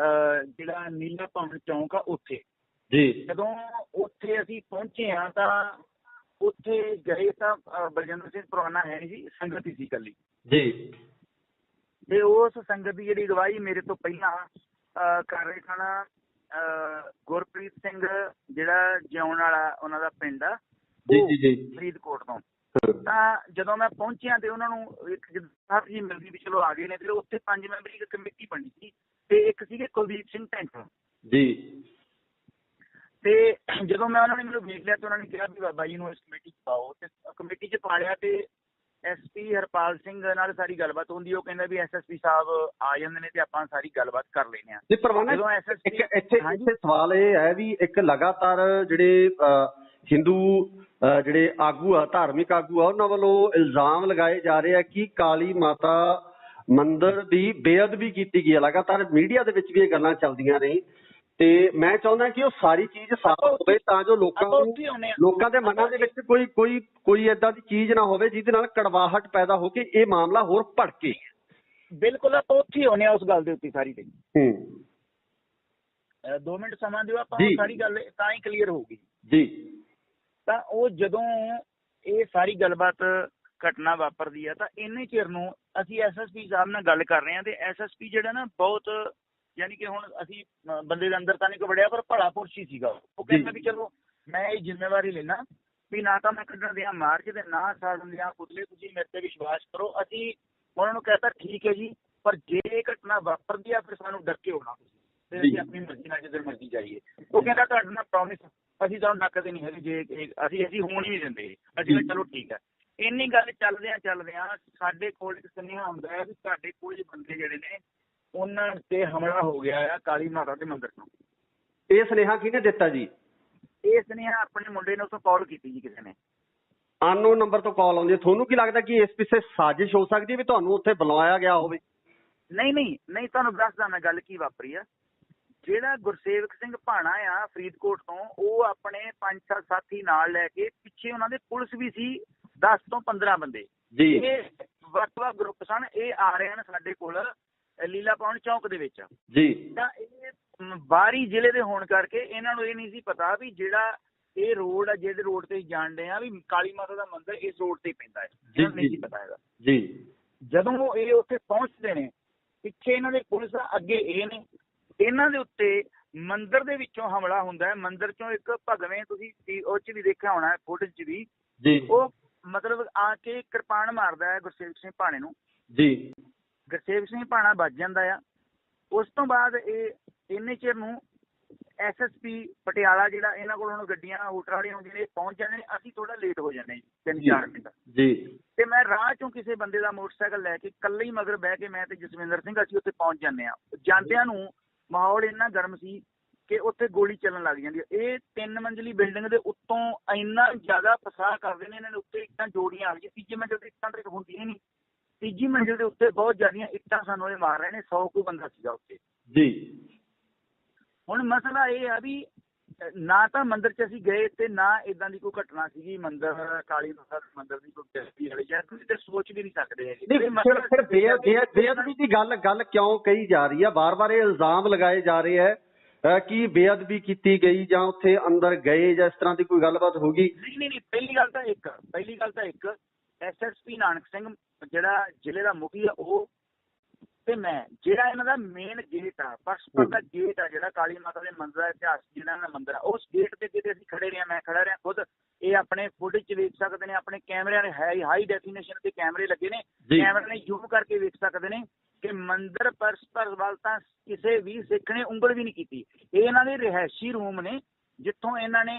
ਜਿਹੜਾ ਨੀਲਾ ਭਵਨ ਚੌਂਕ ਆ ਉੱਥੇ ਜੀ। ਜਦੋਂ ਉੱਥੇ ਅਸੀਂ ਪਹੁੰਚੇ ਹਾਂ ਤਾਂ ਉੱਥੇ ਗਏ ਤਾਂ ਬਲਜਿੰਦਰ ਸਿੰਘ ਪਰਵਾਨਾ ਹੈ ਜੀ, ਸੰਗਤ ਹੀ ਸੀ ਇਕੱਲੀ ਜੀ। ਤੇ ਉਸ ਸੰਗਤ ਦੀ ਜਿਹੜੀ ਅਗਵਾਈ ਮੇਰੇ ਤੋਂ ਪਹਿਲਾਂ ਕਰ ਰਹੇ ਸਨ ਗੁਰਪ੍ਰੀਤ ਸਿੰਘ, ਜਿਹੜਾ ਜਿਉਣ ਵਾਲਾ ਉਹਨਾਂ ਦਾ ਪਿੰਡ ਆ ਫਰੀਦਕੋਟ ਤੋਂ। ਤਾਂ ਜਦੋਂ ਮੈਂ ਪਹੁੰਚਿਆ ਤੇ ਉਹਨਾਂ ਨੂੰ ਇੱਕ ਸਾਹਿਬ ਜੀ ਮਿਲਦੀ ਵੀ ਚਲੋ ਆ ਗਏ ਨੇ, ਤੇ ਉੱਥੇ 5 ਮੈਂਬਰੀ ਇੱਕ ਕਮੇਟੀ ਬਣੀ ਸੀ ਤੇ ਇੱਕ ਸੀਗੇ ਕੁਲਦੀਪ ਸਿੰਘ ਢੈਂਟ ਜੀ। ਤੇ ਜਦੋਂ ਮੈਂ ਉਹਨਾਂ ਨੇ ਮੈਨੂੰ ਵੇਖ ਲਿਆ ਤੇ ਉਹਨਾਂ ਨੇ ਕਿਹਾ ਵੀ ਬਾਬਾ ਜੀ ਨੂੰ ਇਸ ਕਮੇਟੀ 'ਚ ਪਾਓ, ਤੇ ਕਮੇਟੀ 'ਚ ਪਾ ਲਿਆ। ਤੇ SP ਹਰਪਾਲ ਸਿੰਘ ਨਾਲ ਸਾਰੀ ਗੱਲਬਾਤ ਹੁੰਦੀ, ਉਹ ਕਹਿੰਦਾ ਵੀ SSP ਸਾਹਿਬ ਆ ਜਾਂਦੇ ਨੇ ਤੇ ਆਪਾਂ ਸਾਰੀ ਗੱਲਬਾਤ ਕਰ ਲੈਂਦੇ ਹਾਂ। ਇੱਥੇ ਸਵਾਲ ਇਹ ਹੈ ਵੀ ਇੱਕ ਲਗਾਤਾਰ ਜਿਹੜੇ ਹਿੰਦੂ ਜਿਹੜੇ ਆਗੂ ਆ, ਧਾਰਮਿਕ ਆਗੂ ਆ, ਉਹਨਾਂ ਵੱਲੋਂ ਇਲਜ਼ਾਮ ਲਗਾਏ ਜਾ ਰਹੇ ਆ ਕਿ ਕਾਲੀ ਮਾਤਾ ਮੰਦਿਰ ਦੀ ਬੇਅਦਬੀ ਕੀਤੀ ਗਈ ਹੈ। ਲਗਾਤਾਰ ਮੀਡੀਆ ਦੇ ਵਿੱਚ ਵੀ ਇਹ ਗੱਲਾਂ ਚੱਲਦੀਆਂ ਨੇ ਤੇ ਮੈਂ ਚਾਹੁੰਦਾ ਕਿ ਉਹ ਸਾਰੀ ਚੀਜ਼ ਸਾਫ਼ ਹੋਵੇ ਤਾਂ ਜੋ ਲੋਕਾਂ ਦੇ ਮਨਾਂ ਦੇ ਵਿੱਚ ਕੋਈ ਏਦਾਂ ਦੀ ਚੀਜ਼ ਨਾ ਹੋਵੇ ਜਿਹਦੇ ਨਾਲ ਕੜਵਾਹਟ ਪੈਦਾ ਹੋ ਕੇ ਇਹ ਮਾਮਲਾ ਹੋਰ ਭੜਕੇ। ਬਿਲਕੁਲ, ਆਪਾਂ ਉੱਥੇ ਆਉਂਦੇ ਹਾਂ ਉਸ ਗੱਲ ਦੇ ਉੱਤੇ ਸਾਰੀ ਤੇ। 2 ਮਿੰਟ ਸਮਾਂ ਦਿਓ, ਆਪਾਂ ਸਾਰੀ ਗੱਲ ਤਾਂ ਹੀ ਕਲੀਅਰ ਹੋਊਗੀ ਜੀ। ਤਾਂ ਉਹ ਜਦੋਂ ਇਹ ਸਾਰੀ ਗੱਲਬਾਤ ਘਟਨਾ ਵਾਪਰਦੀ ਆ ਤਾਂ ਇੰਨੇ ਚਿਰ ਨੂੰ ਅਸੀਂ SSP ਸਾਹਿਬ ਨਾਲ ਗੱਲ ਕਰ ਰਹੇ ਹਾਂ ਤੇ SSP ਜਿਹੜਾ ਨਾ ਬਹੁਤ, ਯਾਨੀ ਕਿ ਹੁਣ ਅਸੀਂ ਬੰਦੇ ਦੇ ਅੰਦਰ ਤਾਂ ਨਹੀਂ ਵੜਿਆ ਪਰ ਭਲਾ ਪੁਰਸ਼ ਹੀ ਸੀਗਾ। ਉਹ ਕਹਿੰਦਾ ਵੀ ਚਲੋ ਮੈਂ ਇਹ ਜ਼ਿੰਮੇਵਾਰੀ ਲੈਣਾ ਵੀ ਨਾ ਤਾਂ ਮੈਂ ਕੱਢਣ ਦਿਆਂ ਮਾਰਚ ਤੇ ਨਾ ਸਾੜਨ ਦਿਆਂ ਪੁਤਲੇ, ਤੁਸੀਂ ਮੇਰੇ ਤੇ ਵਿਸ਼ਵਾਸ ਕਰੋ। ਅਸੀਂ ਉਹਨਾਂ ਨੂੰ ਕਹਿਤਾ ਠੀਕ ਹੈ ਜੀ, ਪਰ ਜੇ ਇਹ ਘਟਨਾ ਵਾਪਰਦੀ ਆ ਫਿਰ ਸਾਨੂੰ ਡੱਕੇ ਹੋਣਾ ਤੇ ਅਸੀਂ ਆਪਣੀ ਮਰਜ਼ੀ ਨਾਲ ਜਿੱਧਰ ਮਰਜ਼ੀ ਜਾਈਏ। ਉਹ ਕਹਿੰਦਾ ਤੁਹਾਡੇ ਨਾਲ ਪ੍ਰੋਮਿਸ ਅਸੀਂ ਤੁਹਾਨੂੰ ਡੱਕਦੇ ਨਹੀਂ ਹੈਗੇ, ਜੇ ਅਸੀਂ ਹੋਣ ਹੀ ਨਹੀਂ ਦਿੰਦੇ। ਅਸੀਂ ਕਿਹਾ ਚਲੋ ਠੀਕ ਹੈ। ਇੰਨੀ ਗੱਲ ਚੱਲਦਿਆਂ ਸਾਡੇ ਕੋਲ ਇੱਕ ਸੁਨੇਹਾ ਆਉਂਦਾ ਹੈ ਵੀ ਸਾਡੇ ਕੁਝ ਬੰਦੇ ਜਿਹੜੇ ਨੇ ਉਹਨਾਂ ਤੇ ਹਮਲਾ ਹੋ ਗਿਆ ਆ ਕਾਲੀ ਮਾਤਾ ਦੇ ਮੰਦਿਰ ਤੋਂ। ਇਹ ਸੁਨੇਹਾ ਕਿਹਨੇ ਦਿੱਤਾ ਜੀ? ਇਹ ਸੁਨੇਹਾ ਆਪਣੇ ਮੁੰਡੇ ਨੇ ਉੱਥੋਂ ਕਾਲ ਕੀਤੀ ਜੀ ਕਿਸੇ ਨੇ, ਅਨਨੋਨ ਨੰਬਰ ਤੋਂ ਕਾਲ ਆਉਂਦੀ ਹੈ। ਤੁਹਾਨੂੰ ਕੀ ਲੱਗਦਾ ਕਿ ਇਸ ਪਿੱਛੇ ਸਾਜ਼ਿਸ਼ ਹੋ ਸਕਦੀ ਹੈ ਵੀ ਤੁਹਾਨੂੰ ਉੱਥੇ ਬੁਲਾਇਆ ਗਿਆ ਹੋਵੇ? ਨਹੀਂ, ਤੁਹਾਨੂੰ ਦੱਸਦਾ ਮੈਂ ਗੱਲ ਕੀ ਵਾਪਰੀ ਆ। ਜਿਹੜਾ ਗੁਰਸੇਵਕ ਸਿੰਘ ਭਾਣਾ ਆ ਫਰੀਦਕੋਟ ਤੋਂ, ਉਹ ਆਪਣੇ 5-7 ਸਾਥੀ ਨਾਲ ਲੈ ਕੇ, ਪਿੱਛੇ ਉਹਨਾਂ ਦੇ ਪੁਲਿਸ ਵੀ ਸੀ 10 ਤੋਂ 15 ਬੰਦੇ ਜੀ। ਇਹ ਵੱਖ-ਵੱਖ ਗਰੁੱਪ ਸਨ। ਇਹ ਆ ਰਹੇ ਹਨ ਸਾਡੇ ਕੋਲ ਲੀਲਾ ਭਵਨ ਚੌਂਕ ਦੇ ਵਿੱਚ ਜੀ। ਤਾਂ ਇਹ ਬਾਹਰੀ ਜ਼ਿਲ੍ਹੇ ਦੇ ਹੋਣ ਕਰਕੇ ਇਹਨਾਂ ਨੂੰ ਇਹ ਨਹੀਂ ਸੀ ਪਤਾ ਵੀ ਜਿਹੜਾ ਇਹ ਰੋਡ ਆ, ਜਿਹਦੇ ਰੋਡ ਤੇ ਜਾਣਦੇ ਆ ਵੀ ਕਾਲੀ ਮਾਤਾ ਦਾ ਮੰਦਿਰ ਇਸ ਰੋਡ ਤੇ ਪੈਂਦਾ ਹੈ, ਨਹੀਂ ਸੀ ਪਤਾ ਹੈਗਾ ਜੀ। ਜਦੋਂ ਇਹ ਉੱਥੇ ਪਹੁੰਚਦੇ ਨੇ, ਪਿੱਛੇ ਇਹਨਾਂ ਦੇ ਪੁਲਿਸ ਆ, ਅੱਗੇ ਇਹ ਨੇ, ਇਹਨਾਂ ਦੇ ਉੱਤੇ ਮੰਦਿਰ ਦੇ ਵਿੱਚੋਂ ਹਮਲਾ ਹੁੰਦਾ ਹੈ। ਮੰਦਿਰ ਚੋਂ ਇੱਕ ਭਗਵੇਂ, ਤੁਸੀਂ ਉਹ 'ਚ ਵੀ ਦੇਖਿਆ ਹੋਣਾ ਫੁਟੇਜ 'ਚ ਵੀ ਜੀ, ਉਹ ਮਤਲਬ ਆ ਕੇ ਕਿਰਪਾਨ ਮਾਰਦਾ ਹੈ ਗੁਰਸੇਵਕ ਸਿੰਘ ਭਾਣੇ ਨੂੰ ਜੀ। ਗੁਰਸੇਵਕ ਸਿੰਘ ਭਾਣਾ ਵੱਜ ਜਾਂਦਾ ਆ। ਉਸ ਤੋਂ ਬਾਅਦ ਇਹ ਇੰਨੇ ਚਿਰ ਨੂੰ SSP ਪਟਿਆਲਾ ਜਿਹੜਾ ਇਹਨਾਂ ਕੋਲ ਹੁਣ ਗੱਡੀਆਂ ਹੋਟਲ ਵਾਲੀਆਂ ਹੁੰਦੀਆਂ ਨੇ ਪਹੁੰਚ ਜਾਂਦੇ ਨੇ। ਅਸੀਂ ਥੋੜਾ ਲੇਟ ਹੋ ਜਾਂਦੇ ਜੀ 3-4 ਮਿੰਟ ਜੀ। ਤੇ ਮੈਂ ਰਾਹ ਚੋਂ ਕਿਸੇ ਬੰਦੇ ਦਾ ਮੋਟਰਸਾਈਕਲ ਲੈ ਕੇ ਇਕੱਲੇ ਹੀ ਮਗਰ ਬਹਿ ਕੇ ਮੈਂ ਤੇ ਜਸਵਿੰਦਰ ਸਿੰਘ ਅਸੀਂ ਉੱਥੇ ਪਹੁੰਚ ਜਾਂਦੇ ਆ। ਜਾਂਦਿਆਂ ਨੂੰ ਮਾਹੌਲ ਇੰਨਾ ਗਰਮ ਸੀ ਕਿ ਉੱਥੇ ਗੋਲੀ ਚੱਲਣ ਲੱਗ ਜਾਂਦੀ ਹੈ। ਇਹ 3 ਮੰਜ਼ਲੀ ਬਿਲਡਿੰਗ ਦੇ ਉੱਤੋਂ ਇੰਨਾ ਜ਼ਿਆਦਾ ਫਸਾਹ ਕਰਦੇ ਨੇ ਇਹਨਾਂ ਦੇ ਉੱਤੇ ਇੱਟਾਂ ਜੋੜੀਆਂ ਆ ਗਈਆਂ। ਤੀਜੀ ਮੰਜ਼ਿਲ ਤੇ ਇੱਟਾਂ ਤੇ ਹੁੰਦੀਆਂ ਨਹੀਂ, ਤੀਜੀ ਮੰਜ਼ਿਲ ਦੇ ਉੱਤੇ ਬਹੁਤ ਜ਼ਿਆਦੀਆਂ ਇੱਟਾਂ ਸਾਨੂੰ ਇਹ ਮਾਰ ਰਹੇ ਨੇ। 100 ਕੁ ਬੰਦਾ ਸੀਗਾ ਉੱਥੇ ਜੀ। ਹੁਣ ਮਸਲਾ ਇਹ ਆ ਵੀ ਨਾ ਤਾਂ ਮੰਦਿਰ 'ਚ ਅਸੀਂ ਗਏ ਤੇ ਨਾ ਇਦਾਂ ਦੀ ਕੋਈ ਘਟਨਾ ਸੀਗੀ ਮੰਦਿਰ ਕਾਲੀ ਮਾਤਾ ਮੰਦਿਰ ਦੀ ਕੋਈ ਗੈਸਟੀ ਵਾਲੀ ਜਾਂ ਤੁਸੀਂ ਤੇ ਸੋਚ ਵੀ ਨਹੀਂ ਸਕਦੇ ਹੈਗੇ। ਫਿਰ ਬੇਅਦਬੀ ਦੀ ਗੱਲ ਕਿਉਂ ਕਹੀ ਜਾ ਰਹੀ ਹੈ? ਵਾਰ-ਵਾਰ ਇਹ ਇਲਜ਼ਾਮ ਲਗਾਏ ਜਾ ਰਹੇ ਹੈ ਕਿ ਬੇਅਦਬੀ ਕੀਤੀ ਗਈ ਜਾਂ ਉੱਥੇ ਅੰਦਰ ਗਏ ਜਾਂ ਇਸ ਤਰ੍ਹਾਂ ਦੀ ਕੋਈ ਗੱਲਬਾਤ ਹੋ ਗਈ? ਨਹੀਂ। ਪਹਿਲੀ ਗੱਲ ਤਾਂ ਇੱਕ SSP ਨਾਨਕ ਸਿੰਘ ਜਿਹੜਾ ਜ਼ਿਲ੍ਹੇ ਦਾ ਮੁਖੀ ਆ ਉਹ ਤੇ ਮੈਂ ਜਿਹੜਾ ਇਹਨਾਂ ਦਾ ਮੇਨ ਗੇਟ ਆ ਪਰਸਪਰ ਦਾ ਗੇਟ ਆ ਜਿਹੜਾ ਕਾਲੀ ਮਾਤਾ ਦੇ ਮੰਦਿਰ ਦਾ ਇਤਿਹਾਸ ਜਿਹੜਾ ਦਾ ਮੰਦਿਰ ਆ ਉਸ ਗੇਟ ਤੇ ਕਿਤੇ ਅਸੀਂ ਖੜੇ ਰਹੇ, ਮੈਂ ਖੜਾ ਰਿਹਾ ਖੁਦ। ਇਹ ਆਪਣੇ ਫੁਟੇਜ 'ਚ ਵੇਖ ਸਕਦੇ ਨੇ, ਆਪਣੇ ਕੈਮਰਿਆਂ ਨੇ ਹਾਈ ਡੈਫੀਨੇਸ਼ਨ ਤੇ ਕੈਮਰੇ ਲੱਗੇ ਨੇ, ਕੈਮਰੇ ਨੇ ਜ਼ੂਮ ਕਰਕੇ ਵੇਖ ਸਕਦੇ ਨੇ ਕਿ ਮੰਦਿਰ ਪਰਸਪਰ ਵੱਲ ਤਾਂ ਕਿਸੇ ਵੀ ਸਿੱਖ ਨੇ ਉਂਗਲ ਵੀ ਨਹੀਂ ਕੀਤੀ। ਇਹ ਇਹਨਾਂ ਦੇ ਰਿਹਾਇਸ਼ੀ ਰੂਮ ਨੇ ਜਿੱਥੋਂ ਇਹਨਾਂ ਨੇ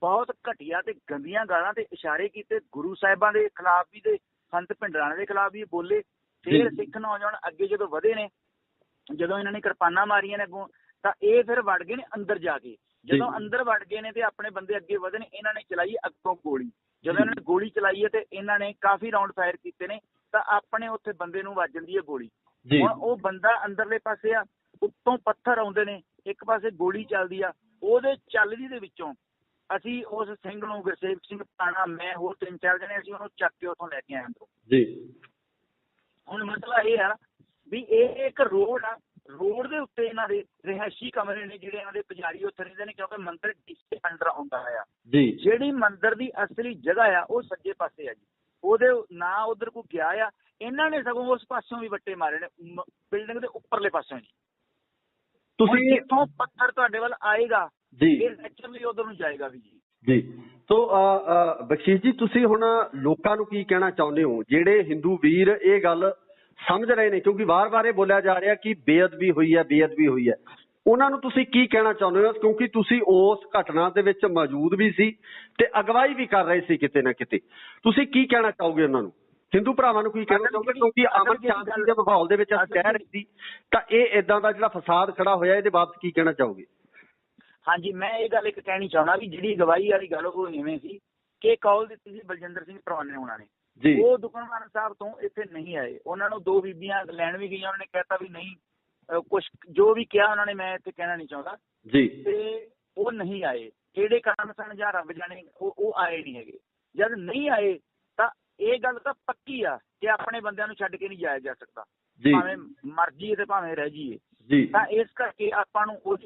ਬਹੁਤ ਘਟੀਆ ਤੇ ਗੰਦੀਆਂ ਗਾਲਾਂ ਤੇ ਇਸ਼ਾਰੇ ਕੀਤੇ। ਗੁਰੂ ਸਾਹਿਬਾਂ ਦੇ ਖਿਲਾਫ ਵੀ ਤੇ ਸੰਤ ਭਿੰਡਰਾਣੇ ਦੇ ਖਿਲਾਫ ਵੀ ਬੋਲੇ। ਫਿਰ ਸਿੱਖ ਨੌਜਵਾਨ ਅੱਗੇ ਜਦੋਂ ਵਧੇ ਨੇ, ਜਦੋਂ ਇਹਨਾਂ ਨੇ ਕਿਰਪਾਨਾਂ ਮਾਰੀਆਂ ਨੇ ਅੱਗੋਂ, ਤਾਂ ਇਹ ਫਿਰ ਵੜ ਗਏ ਨੇ ਅੰਦਰ ਜਾ ਕੇ। ਜਦੋਂ ਅੰਦਰ ਵੜ ਗਏ ਨੇ ਤੇ ਆਪਣੇ ਬੰਦੇ ਅੱਗੇ ਵਧੇ ਨੇ, ਇਹਨਾਂ ਨੇ ਚਲਾਈ ਅੱਗੋਂ ਗੋਲੀ। ਜਦੋਂ ਇਹਨਾਂ ਨੇ ਗੋਲੀ ਚਲਾਈ ਹੈ ਤੇ ਇਹਨਾਂ ਨੇ ਕਾਫੀ ਰਾਉਂਡ ਫਾਇਰ ਕੀਤੇ ਨੇ ਤਾਂ ਆਪਣੇ ਉੱਥੇ ਬੰਦੇ ਨੂੰ ਵੱਜ ਜਾਂਦੀ ਹੈ ਗੋਲੀ। ਹੁਣ ਉਹ ਬੰਦਾ ਅੰਦਰਲੇ ਪਾਸੇ ਆ, ਉੱਤੋਂ ਪੱਥਰ ਆਉਂਦੇ ਨੇ, ਇੱਕ ਪਾਸੇ ਗੋਲੀ ਚੱਲਦੀ ਆ। ਉਹਦੇ ਚੱਲਦੀ ਦੇ ਵਿੱਚੋਂ ਅਸੀਂ ਉਸ ਸਿੰਘ ਨੂੰ, ਗੁਰਸੇਵਕ ਸਿੰਘ ਭਾਣਾ, ਮੈਂ ਹੋਰ 3-4 ਜਣੇ, ਅਸੀਂ ਉਹਨੂੰ ਚੱਕ ਕੇ ਉੱਥੋਂ ਲੈ ਕੇ ਆਏ ਅੰਦਰੋਂ ਜੀ। ਹੁਣ ਮਸਲਾ ਇਹ ਆ ਵੀ ਇਹ ਇੱਕ ਰੋਡ ਆ, ਰੋਡ ਦੇ ਉੱਤੇ ਇਹਨਾਂ ਦੇ ਰਿਹਾਇਸ਼ੀ ਕਮਰੇ ਨੇ ਜਿਹੜੇ ਇਹਨਾਂ ਦੇ ਪੁਜਾਰੀ ਉੱਥੇ ਰਹਿੰਦੇ ਨੇ ਕਿਉਂਕਿ ਮੰਦਿਰ ਡੀਸੀ ਅੰਡਰ ਆਉਂਦਾ ਆ ਜੀ। ਜਿਹੜੀ ਮੰਦਿਰ ਦੀ ਅਸਲੀ ਜਗ੍ਹਾ ਆ ਉਹ ਸੱਜੇ ਪਾਸੇ ਆ ਜੀ, ਉਹਦੇ ਨਾ ਉਧਰ ਕੋਈ ਗਿਆ ਆ। ਇਹਨਾਂ ਨੇ ਸਗੋਂ ਉਸ ਪਾਸਿਓਂ ਵੀ ਵੱਟੇ ਮਾਰੇ ਨੇ ਬਿਲਡਿੰਗ ਦੇ ਉੱਪਰਲੇ ਪਾਸਿਓਂ ਜੀ। ਤੁਸੀਂ ਇੱਥੋਂ ਪੱਥਰ ਤੁਹਾਡੇ ਵੱਲ ਆਏਗਾ ਜੀ, ਇਹ ਨੈਚੁਰਲੀ ਉਧਰ ਨੂੰ ਜਾਏਗਾ ਵੀ ਜੀ। ਜੀ ਤੋ ਬਖਸ਼ੀਸ਼ ਜੀ, ਤੁਸੀਂ ਹੁਣ ਲੋਕਾਂ ਨੂੰ ਕੀ ਕਹਿਣਾ ਚਾਹੁੰਦੇ ਹੋ ਜਿਹੜੇ ਹਿੰਦੂ ਵੀਰ ਇਹ ਗੱਲ ਸਮਝ ਰਹੇ ਨੇ, ਕਿਉਂਕਿ ਵਾਰ-ਵਾਰ ਇਹ ਬੋਲਿਆ ਜਾ ਰਿਹਾ ਕਿ ਬੇਅਦਬੀ ਹੋਈ ਹੈ, ਉਹਨਾਂ ਨੂੰ ਤੁਸੀਂ ਕੀ ਕਹਿਣਾ ਚਾਹੁੰਦੇ ਹੋ? ਕਿਉਂਕਿ ਤੁਸੀਂ ਉਸ ਘਟਨਾ ਦੇ ਵਿੱਚ ਮੌਜੂਦ ਵੀ ਸੀ ਤੇ ਅਗਵਾਈ ਵੀ ਕਰ ਰਹੇ ਸੀ ਕਿਤੇ ਨਾ ਕਿਤੇ। ਤੁਸੀਂ ਕੀ ਕਹਿਣਾ ਚਾਹੋਗੇ ਉਹਨਾਂ ਨੂੰ, ਹਿੰਦੂ ਭਰਾਵਾਂ ਨੂੰ ਕੀ ਕਹਿਣਾ ਚਾਹੋਗੇ? ਕਿਉਂਕਿ ਅਮਨ ਸ਼ਾਂਤੀ ਦੇ ਮਾਹੌਲ ਦੇ ਵਿੱਚ ਅਸੀਂ ਕਹਿ ਰਹੇ ਸੀ ਤਾਂ ਇਹ ਏਦਾਂ ਦਾ ਜਿਹੜਾ ਫਸਾਦ ਖੜਾ ਹੋਇਆ ਇਹਦੇ ਬਾਬਤ ਕੀ ਕਹਿਣਾ ਚਾਹੋਗੇ? ਹਾਂਜੀ, ਮੈਂ ਇਹ ਗੱਲ ਇੱਕ ਕਹਿਣੀ ਚਾਹੁੰਦਾ ਵੀ ਜਿਹੜੀ ਗਵਾਹੀ ਵਾਲੀ ਗੱਲ ਉਹ ਇਵੇਂ ਸੀ ਕਿ ਕਾਲ ਦਿੱਤੀ ਸੀ ਬਲਜਿੰਦਰ ਸਿੰਘ ਪਰਵਾਨੇ ਹੋਣਾ ਨੇ ਜੀ। ਉਹ ਦੁਕਾਨਦਾਰ ਸਾਹਿਬ ਤੋਂ ਇੱਥੇ ਨਹੀਂ ਆਏ। ਉਹਨਾਂ ਨੂੰ 2 ਬੀਬੀਆਂ ਲੈਣ ਵੀ ਗਈਆਂ, ਉਹਨਾਂ ਨੇ ਕਹਿਤਾ ਵੀ ਨਹੀਂ, ਕੁਛ ਜੋ ਵੀ ਕਿਹਾ ਉਹਨਾਂ ਨੇ ਮੈਂ ਇੱਥੇ ਕਹਿਣਾ ਨਹੀਂ ਚਾਹੁੰਦਾ ਜੀ। ਤੇ ਉਹ ਨਹੀਂ ਆਏ, ਕਿਹੜੇ ਕਾਰਨ ਸਨ ਜਾਂ ਰੱਬ ਜਾਣੇ, ਉਹ ਆਏ ਨਹੀਂ ਹੈਗੇ। ਜਦ ਨਹੀਂ ਆਏ ਤਾਂ ਇਹ ਗੱਲ ਤਾਂ ਪੱਕੀ ਆ ਕਿ ਆਪਣੇ ਬੰਦਿਆਂ ਨੂੰ ਛੱਡ ਕੇ ਨਹੀਂ ਜਾਇਆ ਜਾ ਸਕਦਾ, ਭਾਵੇਂ ਮਰ ਜਾਈਏ ਤੇ ਭਾਵੇਂ ਰਹਿ ਜਾਈਏ ਜੀ। ਤਾਂ ਇਸ ਕਰਕੇ ਆਪਾਂ ਨੂੰ ਉਹ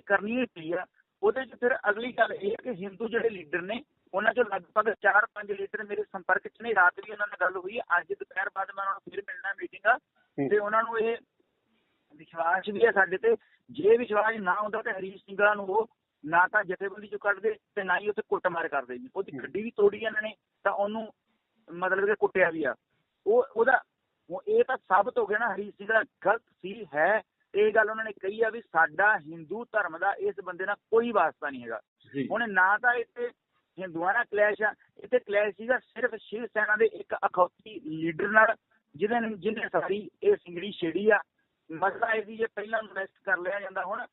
ਕਰਨੀ ਹੀ ਪਈ ਆ। ਉਹਦੇ 'ਚ ਫਿਰ ਅਗਲੀ ਗੱਲ ਇਹ ਹੈ ਕਿ ਹਿੰਦੂ ਜਿਹੜੇ ਲੀਡਰ ਨੇ ਉਹਨਾਂ 'ਚੋਂ ਲਗਭਗ 4-5 ਲੀਡਰ ਮੇਰੇ ਸੰਪਰਕ 'ਚ ਨੇ। ਰਾਤ ਵੀ ਉਹਨਾਂ ਨਾਲ ਗੱਲ ਹੋਈ ਹੈ, ਅੱਜ ਦੁਪਹਿਰ ਬਾਅਦ ਮੈਂ ਉਹਨਾਂ ਨੂੰ ਫਿਰ ਮਿਲਣਾ ਮੀਟਿੰਗ ਆ ਤੇ ਉਹਨਾਂ ਨੂੰ ਇਹ ਵਿਸ਼ਵਾਸ ਵੀ ਹੈ ਸਾਡੇ ਤੇ। ਜੇ ਵਿਸ਼ਵਾਸ ਨਾ ਹੁੰਦਾ ਤਾਂ ਹਰੀਸ਼ ਸਿੰਘਾਂ ਨੂੰ ਉਹ ਨਾ ਤਾਂ ਜਥੇਬੰਦੀ 'ਚੋਂ ਕੱਢਦੇ ਤੇ ਨਾ ਹੀ ਉੱਥੇ ਕੁੱਟਮਾਰ ਕਰਦੇ ਜੀ। ਉਹਦੀ ਗੱਡੀ ਵੀ ਤੋੜੀ ਇਹਨਾਂ ਨੇ ਤਾਂ ਉਹਨੂੰ ਮਤਲਬ ਕਿ ਕੁੱਟਿਆ ਵੀ ਆ। ਉਹਦਾ ਇਹ ਤਾਂ ਸਾਬਤ ਹੋ ਗਿਆ ਨਾ ਹਰੀਸ਼ ਸਿੰਘ ਦਾ ਗਲਤ ਸੀ ਹੈ। ਇਹ ਗੱਲ ਉਹਨਾਂ ਨੇ ਕਹੀ ਆ ਵੀ ਸਾਡਾ ਹਿੰਦੂ ਧਰਮ ਦਾ ਇਸ ਬੰਦੇ ਨਾਲ ਕੋਈ ਵਾਸਤਾ ਨਹੀਂ ਹੈਗਾ। ਹੁਣ ਨਾ ਤਾਂ ਇੱਥੇ ਹਿੰਦੂਆਂ ਨਾਲ ਕਲੈਸ਼ ਆ, ਇੱਥੇ ਕਲੈਸ਼ ਸੀਗਾ ਸਿਰਫ ਸ਼ਿਵ ਸੈਨਾ ਦੇ ਇੱਕ ਅਖੌਤੀ ਲੀਡਰ ਨਾਲ ਜਿਹਨੇ ਸਾਰੀ ਇਹ ਸਿੰਗੜੀ ਛੇੜੀ ਆ। ਮਸਲਾ ਇਹ ਸੀ ਜੇ ਪਹਿਲਾਂ ਇਨਵੈਸਟ ਕਰ ਲਿਆ ਜਾਂਦਾ। ਹੁਣ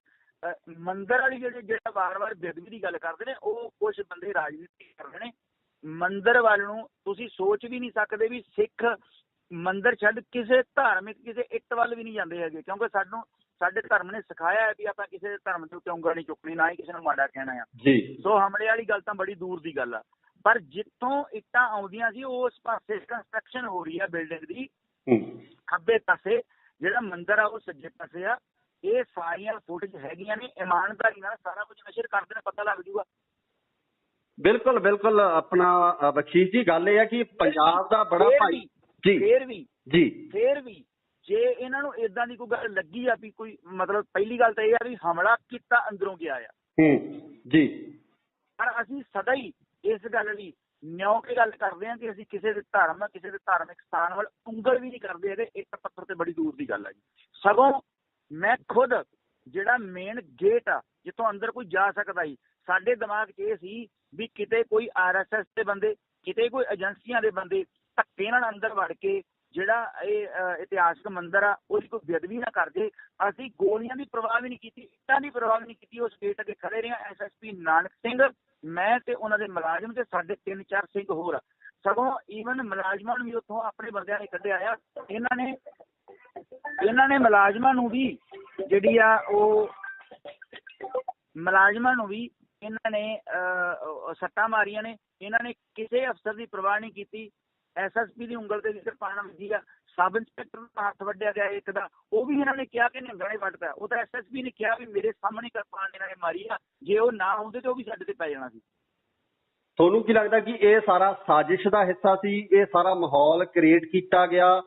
ਮੰਦਿਰ ਵਾਲੀ ਜਿਹੜਾ ਵਾਰ-ਵਾਰ ਬੇਅਦਬੀ ਦੀ ਗੱਲ ਕਰਦੇ ਨੇ ਉਹ ਕੁਛ ਬੰਦੇ ਰਾਜਨੀਤੀ ਕਰਦੇ ਨੇ। ਮੰਦਿਰ ਵੱਲ ਨੂੰ ਤੁਸੀਂ ਸੋਚ ਵੀ ਨਹੀਂ ਸਕਦੇ ਵੀ ਸਿੱਖ ਮੰਦਿਰ ਛੱਡ ਕਿਸੇ ਧਾਰਮਿਕ ਕਿਸੇ ਇੱਟ ਵੱਲ ਵੀ ਨਹੀਂ ਜਾਂਦੇ ਹੈਗੇ, ਕਿਉਂਕਿ ਸਾਡੇ ਧਰਮ ਨੇ ਸਿਖਾਇਆ ਹੈ ਵੀ ਆਪਾਂ ਕਿਸੇ ਧਰਮ ਦੇ ਉੱਤੇ ਉਂਗਲ ਨਹੀਂ ਚੁੱਕਣੀ, ਨਾ ਹੀ ਕਿਸੇ ਨੂੰ ਮਾੜਾ ਕਹਿਣਾ ਆ ਜੀ। ਸੋ ਹਮਲੇ ਵਾਲੀ ਗੱਲ ਤਾਂ ਬੜੀ ਦੂਰ ਦੀ ਗੱਲ ਆ। ਪਰ ਜਿੱਥੋਂ ਇੱਟਾਂ ਆਉਂਦੀਆਂ ਸੀ ਉਸ ਪਾਸੇ ਕੰਸਟਰਕਸ਼ਨ ਹੋ ਰਹੀ ਆ ਬਿਲਡਿੰਗ ਦੀ, ਖੱਬੇ ਪਾਸੇ ਜਿਹੜਾ ਮੰਦਿਰ ਆ ਉਹ ਸੱਜੇ ਪਾਸੇ ਆ। ਇਹ ਸਾਰੀਆਂ ਫੁਟੇਜ ਹੈਗੀਆਂ ਨੇ, ਇਮਾਨਦਾਰੀ ਨਾਲ ਸਾਰਾ ਕੁਝ ਨਸ਼ਰ ਕਰਦੇ ਨੇ, ਪਤਾ ਲੱਗ ਜੂਗਾ। ਬਿਲਕੁਲ ਆਪਣਾ ਬਖਸ਼ੀਸ਼ ਜੀ, ਗੱਲ ਇਹ ਹੈ ਕਿ ਪੰਜਾਬ ਦਾ ਬੜਾ ਭਾਈ ਜੀ ਫੇਰ ਵੀ ਜੇ ਇਹਨਾਂ ਨੂੰ ਇਦਾਂ ਦੀ ਕੋਈ ਗੱਲ ਲੱਗੀ ਆ ਵੀ ਕੋਈ ਮਤਲਬ ਪਹਿਲੀ ਗੱਲ ਤਾਂ ਇਹ ਆ ਵੀ ਹਮਲਾ ਕੀਤਾ ਅੰਦਰੋਂ ਗਿਆ ਆ ਜੀ, ਪਰ ਅਸੀਂ ਸਦਾ ਹੀ ਇਸ ਗੱਲ ਲਈ ਨਿਉ ਕੇ ਗੱਲ ਕਰਦੇ ਹਾਂ ਕਿ ਅਸੀਂ ਕਿਸੇ ਦੇ ਧਰਮ ਕਿਸੇ ਦੇ ਧਾਰਮਿਕ ਸਥਾਨ ਵੱਲ ਉਂਗਲ ਵੀ ਨਹੀਂ ਕਰਦੇ ਹੈਗੇ। ਇੱਕ ਪੱਥਰ ਤੇ ਬੜੀ ਦੂਰ ਦੀ ਗੱਲ ਹੈ ਜੀ। ਸਗੋਂ ਮੈਂ ਖੁਦ ਜਿਹੜਾ ਮੇਨ ਗੇਟ ਆ ਜਿੱਥੋਂ ਅੰਦਰ ਕੋਈ ਜਾ ਸਕਦਾ ਸੀ, ਸਾਡੇ ਦਿਮਾਗ 'ਚ ਇਹ ਸੀ ਵੀ ਕਿਤੇ ਕੋਈ RSS ਦੇ ਬੰਦੇ, ਕਿਤੇ ਕੋਈ ਏਜੰਸੀਆਂ ਦੇ ਬੰਦੇ ਧੱਕੇ ਨਾਲ ਅੰਦਰ ਵੜ ਕੇ ਜਿਹੜਾ ਇਹ ਇਤਿਹਾਸਕ ਮੰਦਿਰ ਆ ਉਹਦੀ ਕੋਈ ਬੇਅਦਬੀ ਨਾ ਕਰਦੇ। ਅਸੀਂ ਗੋਲੀਆਂ ਦੀ ਪਰਵਾਹ ਵੀ ਨਹੀਂ ਕੀਤੀ, ਇੱਟਾਂ ਦੀ ਪਰਵਾਹ ਵੀ ਨਹੀਂ ਕੀਤੀ। ਉਸ ਗੇਟ ਅੱਗੇ ਖੜੇ ਰਹੇ। SSP ਨਾਨਕ ਸਿੰਘ, ਮੈਂ ਤੇ ਉਹਨਾਂ ਦੇ ਮੁਲਾਜ਼ਮ ਤੇ ਸਾਡੇ 3-4 ਸਿੰਘ ਹੋਰ। ਸਗੋਂ ਈਵਨ ਮੁਲਾਜ਼ਮਾਂ ਨੂੰ ਵੀ ਉੱਥੋਂ ਆਪਣੇ ਬੰਦਿਆਂ ਨੇ ਕੱਢਿਆ ਆ। ਇਹਨਾਂ ਨੇ ਮੁਲਾਜ਼ਮਾਂ ਨੂੰ ਵੀ ਜਿਹੜੀ ਆ ਉਹ ਮੁਲਾਜ਼ਮਾਂ ਨੂੰ ਵੀ ਇਹਨਾਂ ਨੇ ਸੱਟਾਂ ਮਾਰੀਆਂ ਨੇ। ਇਹਨਾਂ ਨੇ ਕਿਸੇ ਅਫਸਰ ਦੀ ਪਰਵਾਹ ਨਹੀਂ ਕੀਤੀ। SSP ਦੀ ਉਂਗਲ ਤੇ ਵੀ ਕਿਰਪਾਨ ਵੱਜੀ ਆ। ਸਬ ਇੰਸਪੈਕਟਰ ਦਾ ਹੱਥ ਵੱਢਿਆ ਗਿਆ ਇੱਕ ਦਾ, ਉਹ ਵੀ ਇਹਨਾਂ ਨੇ ਕਿਹਾ ਕਿ ਨਿਹੰਗਾਂ ਨੇ ਵੱਢਦਾ। ਉਹ ਤਾਂ SSP ਨੇ ਕਿਹਾ ਵੀ ਮੇਰੇ ਸਾਹਮਣੇ ਕਿਰਪਾਨ ਇਹਨਾਂ ਨੇ ਮਾਰੀ ਆ, ਜੇ ਉਹ ਨਾ ਹੁੰਦੇ ਤੇ ਉਹ ਵੀ ਸਾਡੇ ਤੇ ਪੈ ਜਾਣਾ ਸੀ। ਤੁਹਾਨੂੰ ਕੀ ਲੱਗਦਾ ਕਿ ਇਹ ਸਾਰਾ ਸਾਜ਼ਿਸ਼ ਦਾ ਹਿੱਸਾ ਸੀ? ਇਹ ਸਾਰਾ ਮਾਹੌਲ ਕ੍ਰੀਏਟ ਕੀਤਾ ਗਿਆ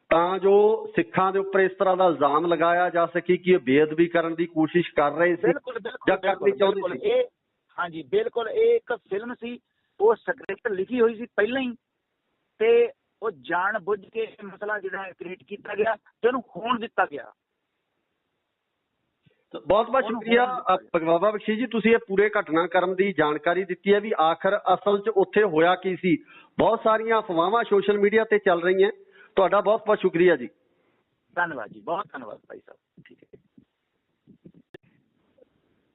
ਤਾਂ ਜੋ ਸਿੱਖਾਂ ਦੇ ਉੱਪਰ ਇਸ ਤਰ੍ਹਾਂ ਦਾ ਇਲਜ਼ਾਮ ਲਗਾਇਆ ਜਾ ਸਕੇ ਕਿ ਇਹ ਬੇਅਦਬੀ ਕਰਨ ਦੀ ਕੋਸ਼ਿਸ਼ ਕਰ ਰਹੇ ਸੀ ਜਾਂ ਕਰਨੀ ਚਾਹੁੰਦੇ ਸੀ? ਹਾਂਜੀ ਬਿਲਕੁਲ, ਇਹ ਇੱਕ ਫਿਲਮ ਸੀ। ਉਹ ਸਕ੍ਰਿਪਟ ਲਿਖੀ ਹੋਈ ਸੀ ਪਹਿਲਾਂ ਹੀ, ਤੇ ਉਹ ਜਾਣ ਬੁੱਝ ਕੇ ਮਸਲਾ ਜਿਹੜਾ ਕ੍ਰੀਏਟ ਕੀਤਾ ਗਿਆ ਤੇ ਉਹਨੂੰ ਹੋਣ ਦਿੱਤਾ ਗਿਆ। ਬਹੁਤ ਬਹੁਤ ਸ਼ੁਕਰੀਆ ਬਾਬਾ ਬਖਸ਼ੀਸ਼ ਜੀ, ਤੁਸੀਂ ਇਹ ਪੂਰੇ ਘਟਨਾਕ੍ਰਮ ਦੀ ਜਾਣਕਾਰੀ ਦਿੱਤੀ ਹੈ ਵੀ ਆਖਰ ਅਸਲ 'ਚ ਉੱਥੇ ਹੋਇਆ ਕੀ ਸੀ। ਬਹੁਤ ਸਾਰੀਆਂ ਅਫਵਾਹਾਂ ਸੋਸ਼ਲ ਮੀਡੀਆ ਤੇ ਚੱਲ ਰਹੀਆਂ। ਤੁਹਾਡਾ ਬਹੁਤ ਬਹੁਤ ਸ਼ੁਕਰੀਆ ਜੀ। ਧੰਨਵਾਦ ਜੀ, ਬਹੁਤ ਧੰਨਵਾਦ ਭਾਈ ਸਾਹਿਬ। ਠੀਕ ਹੈ,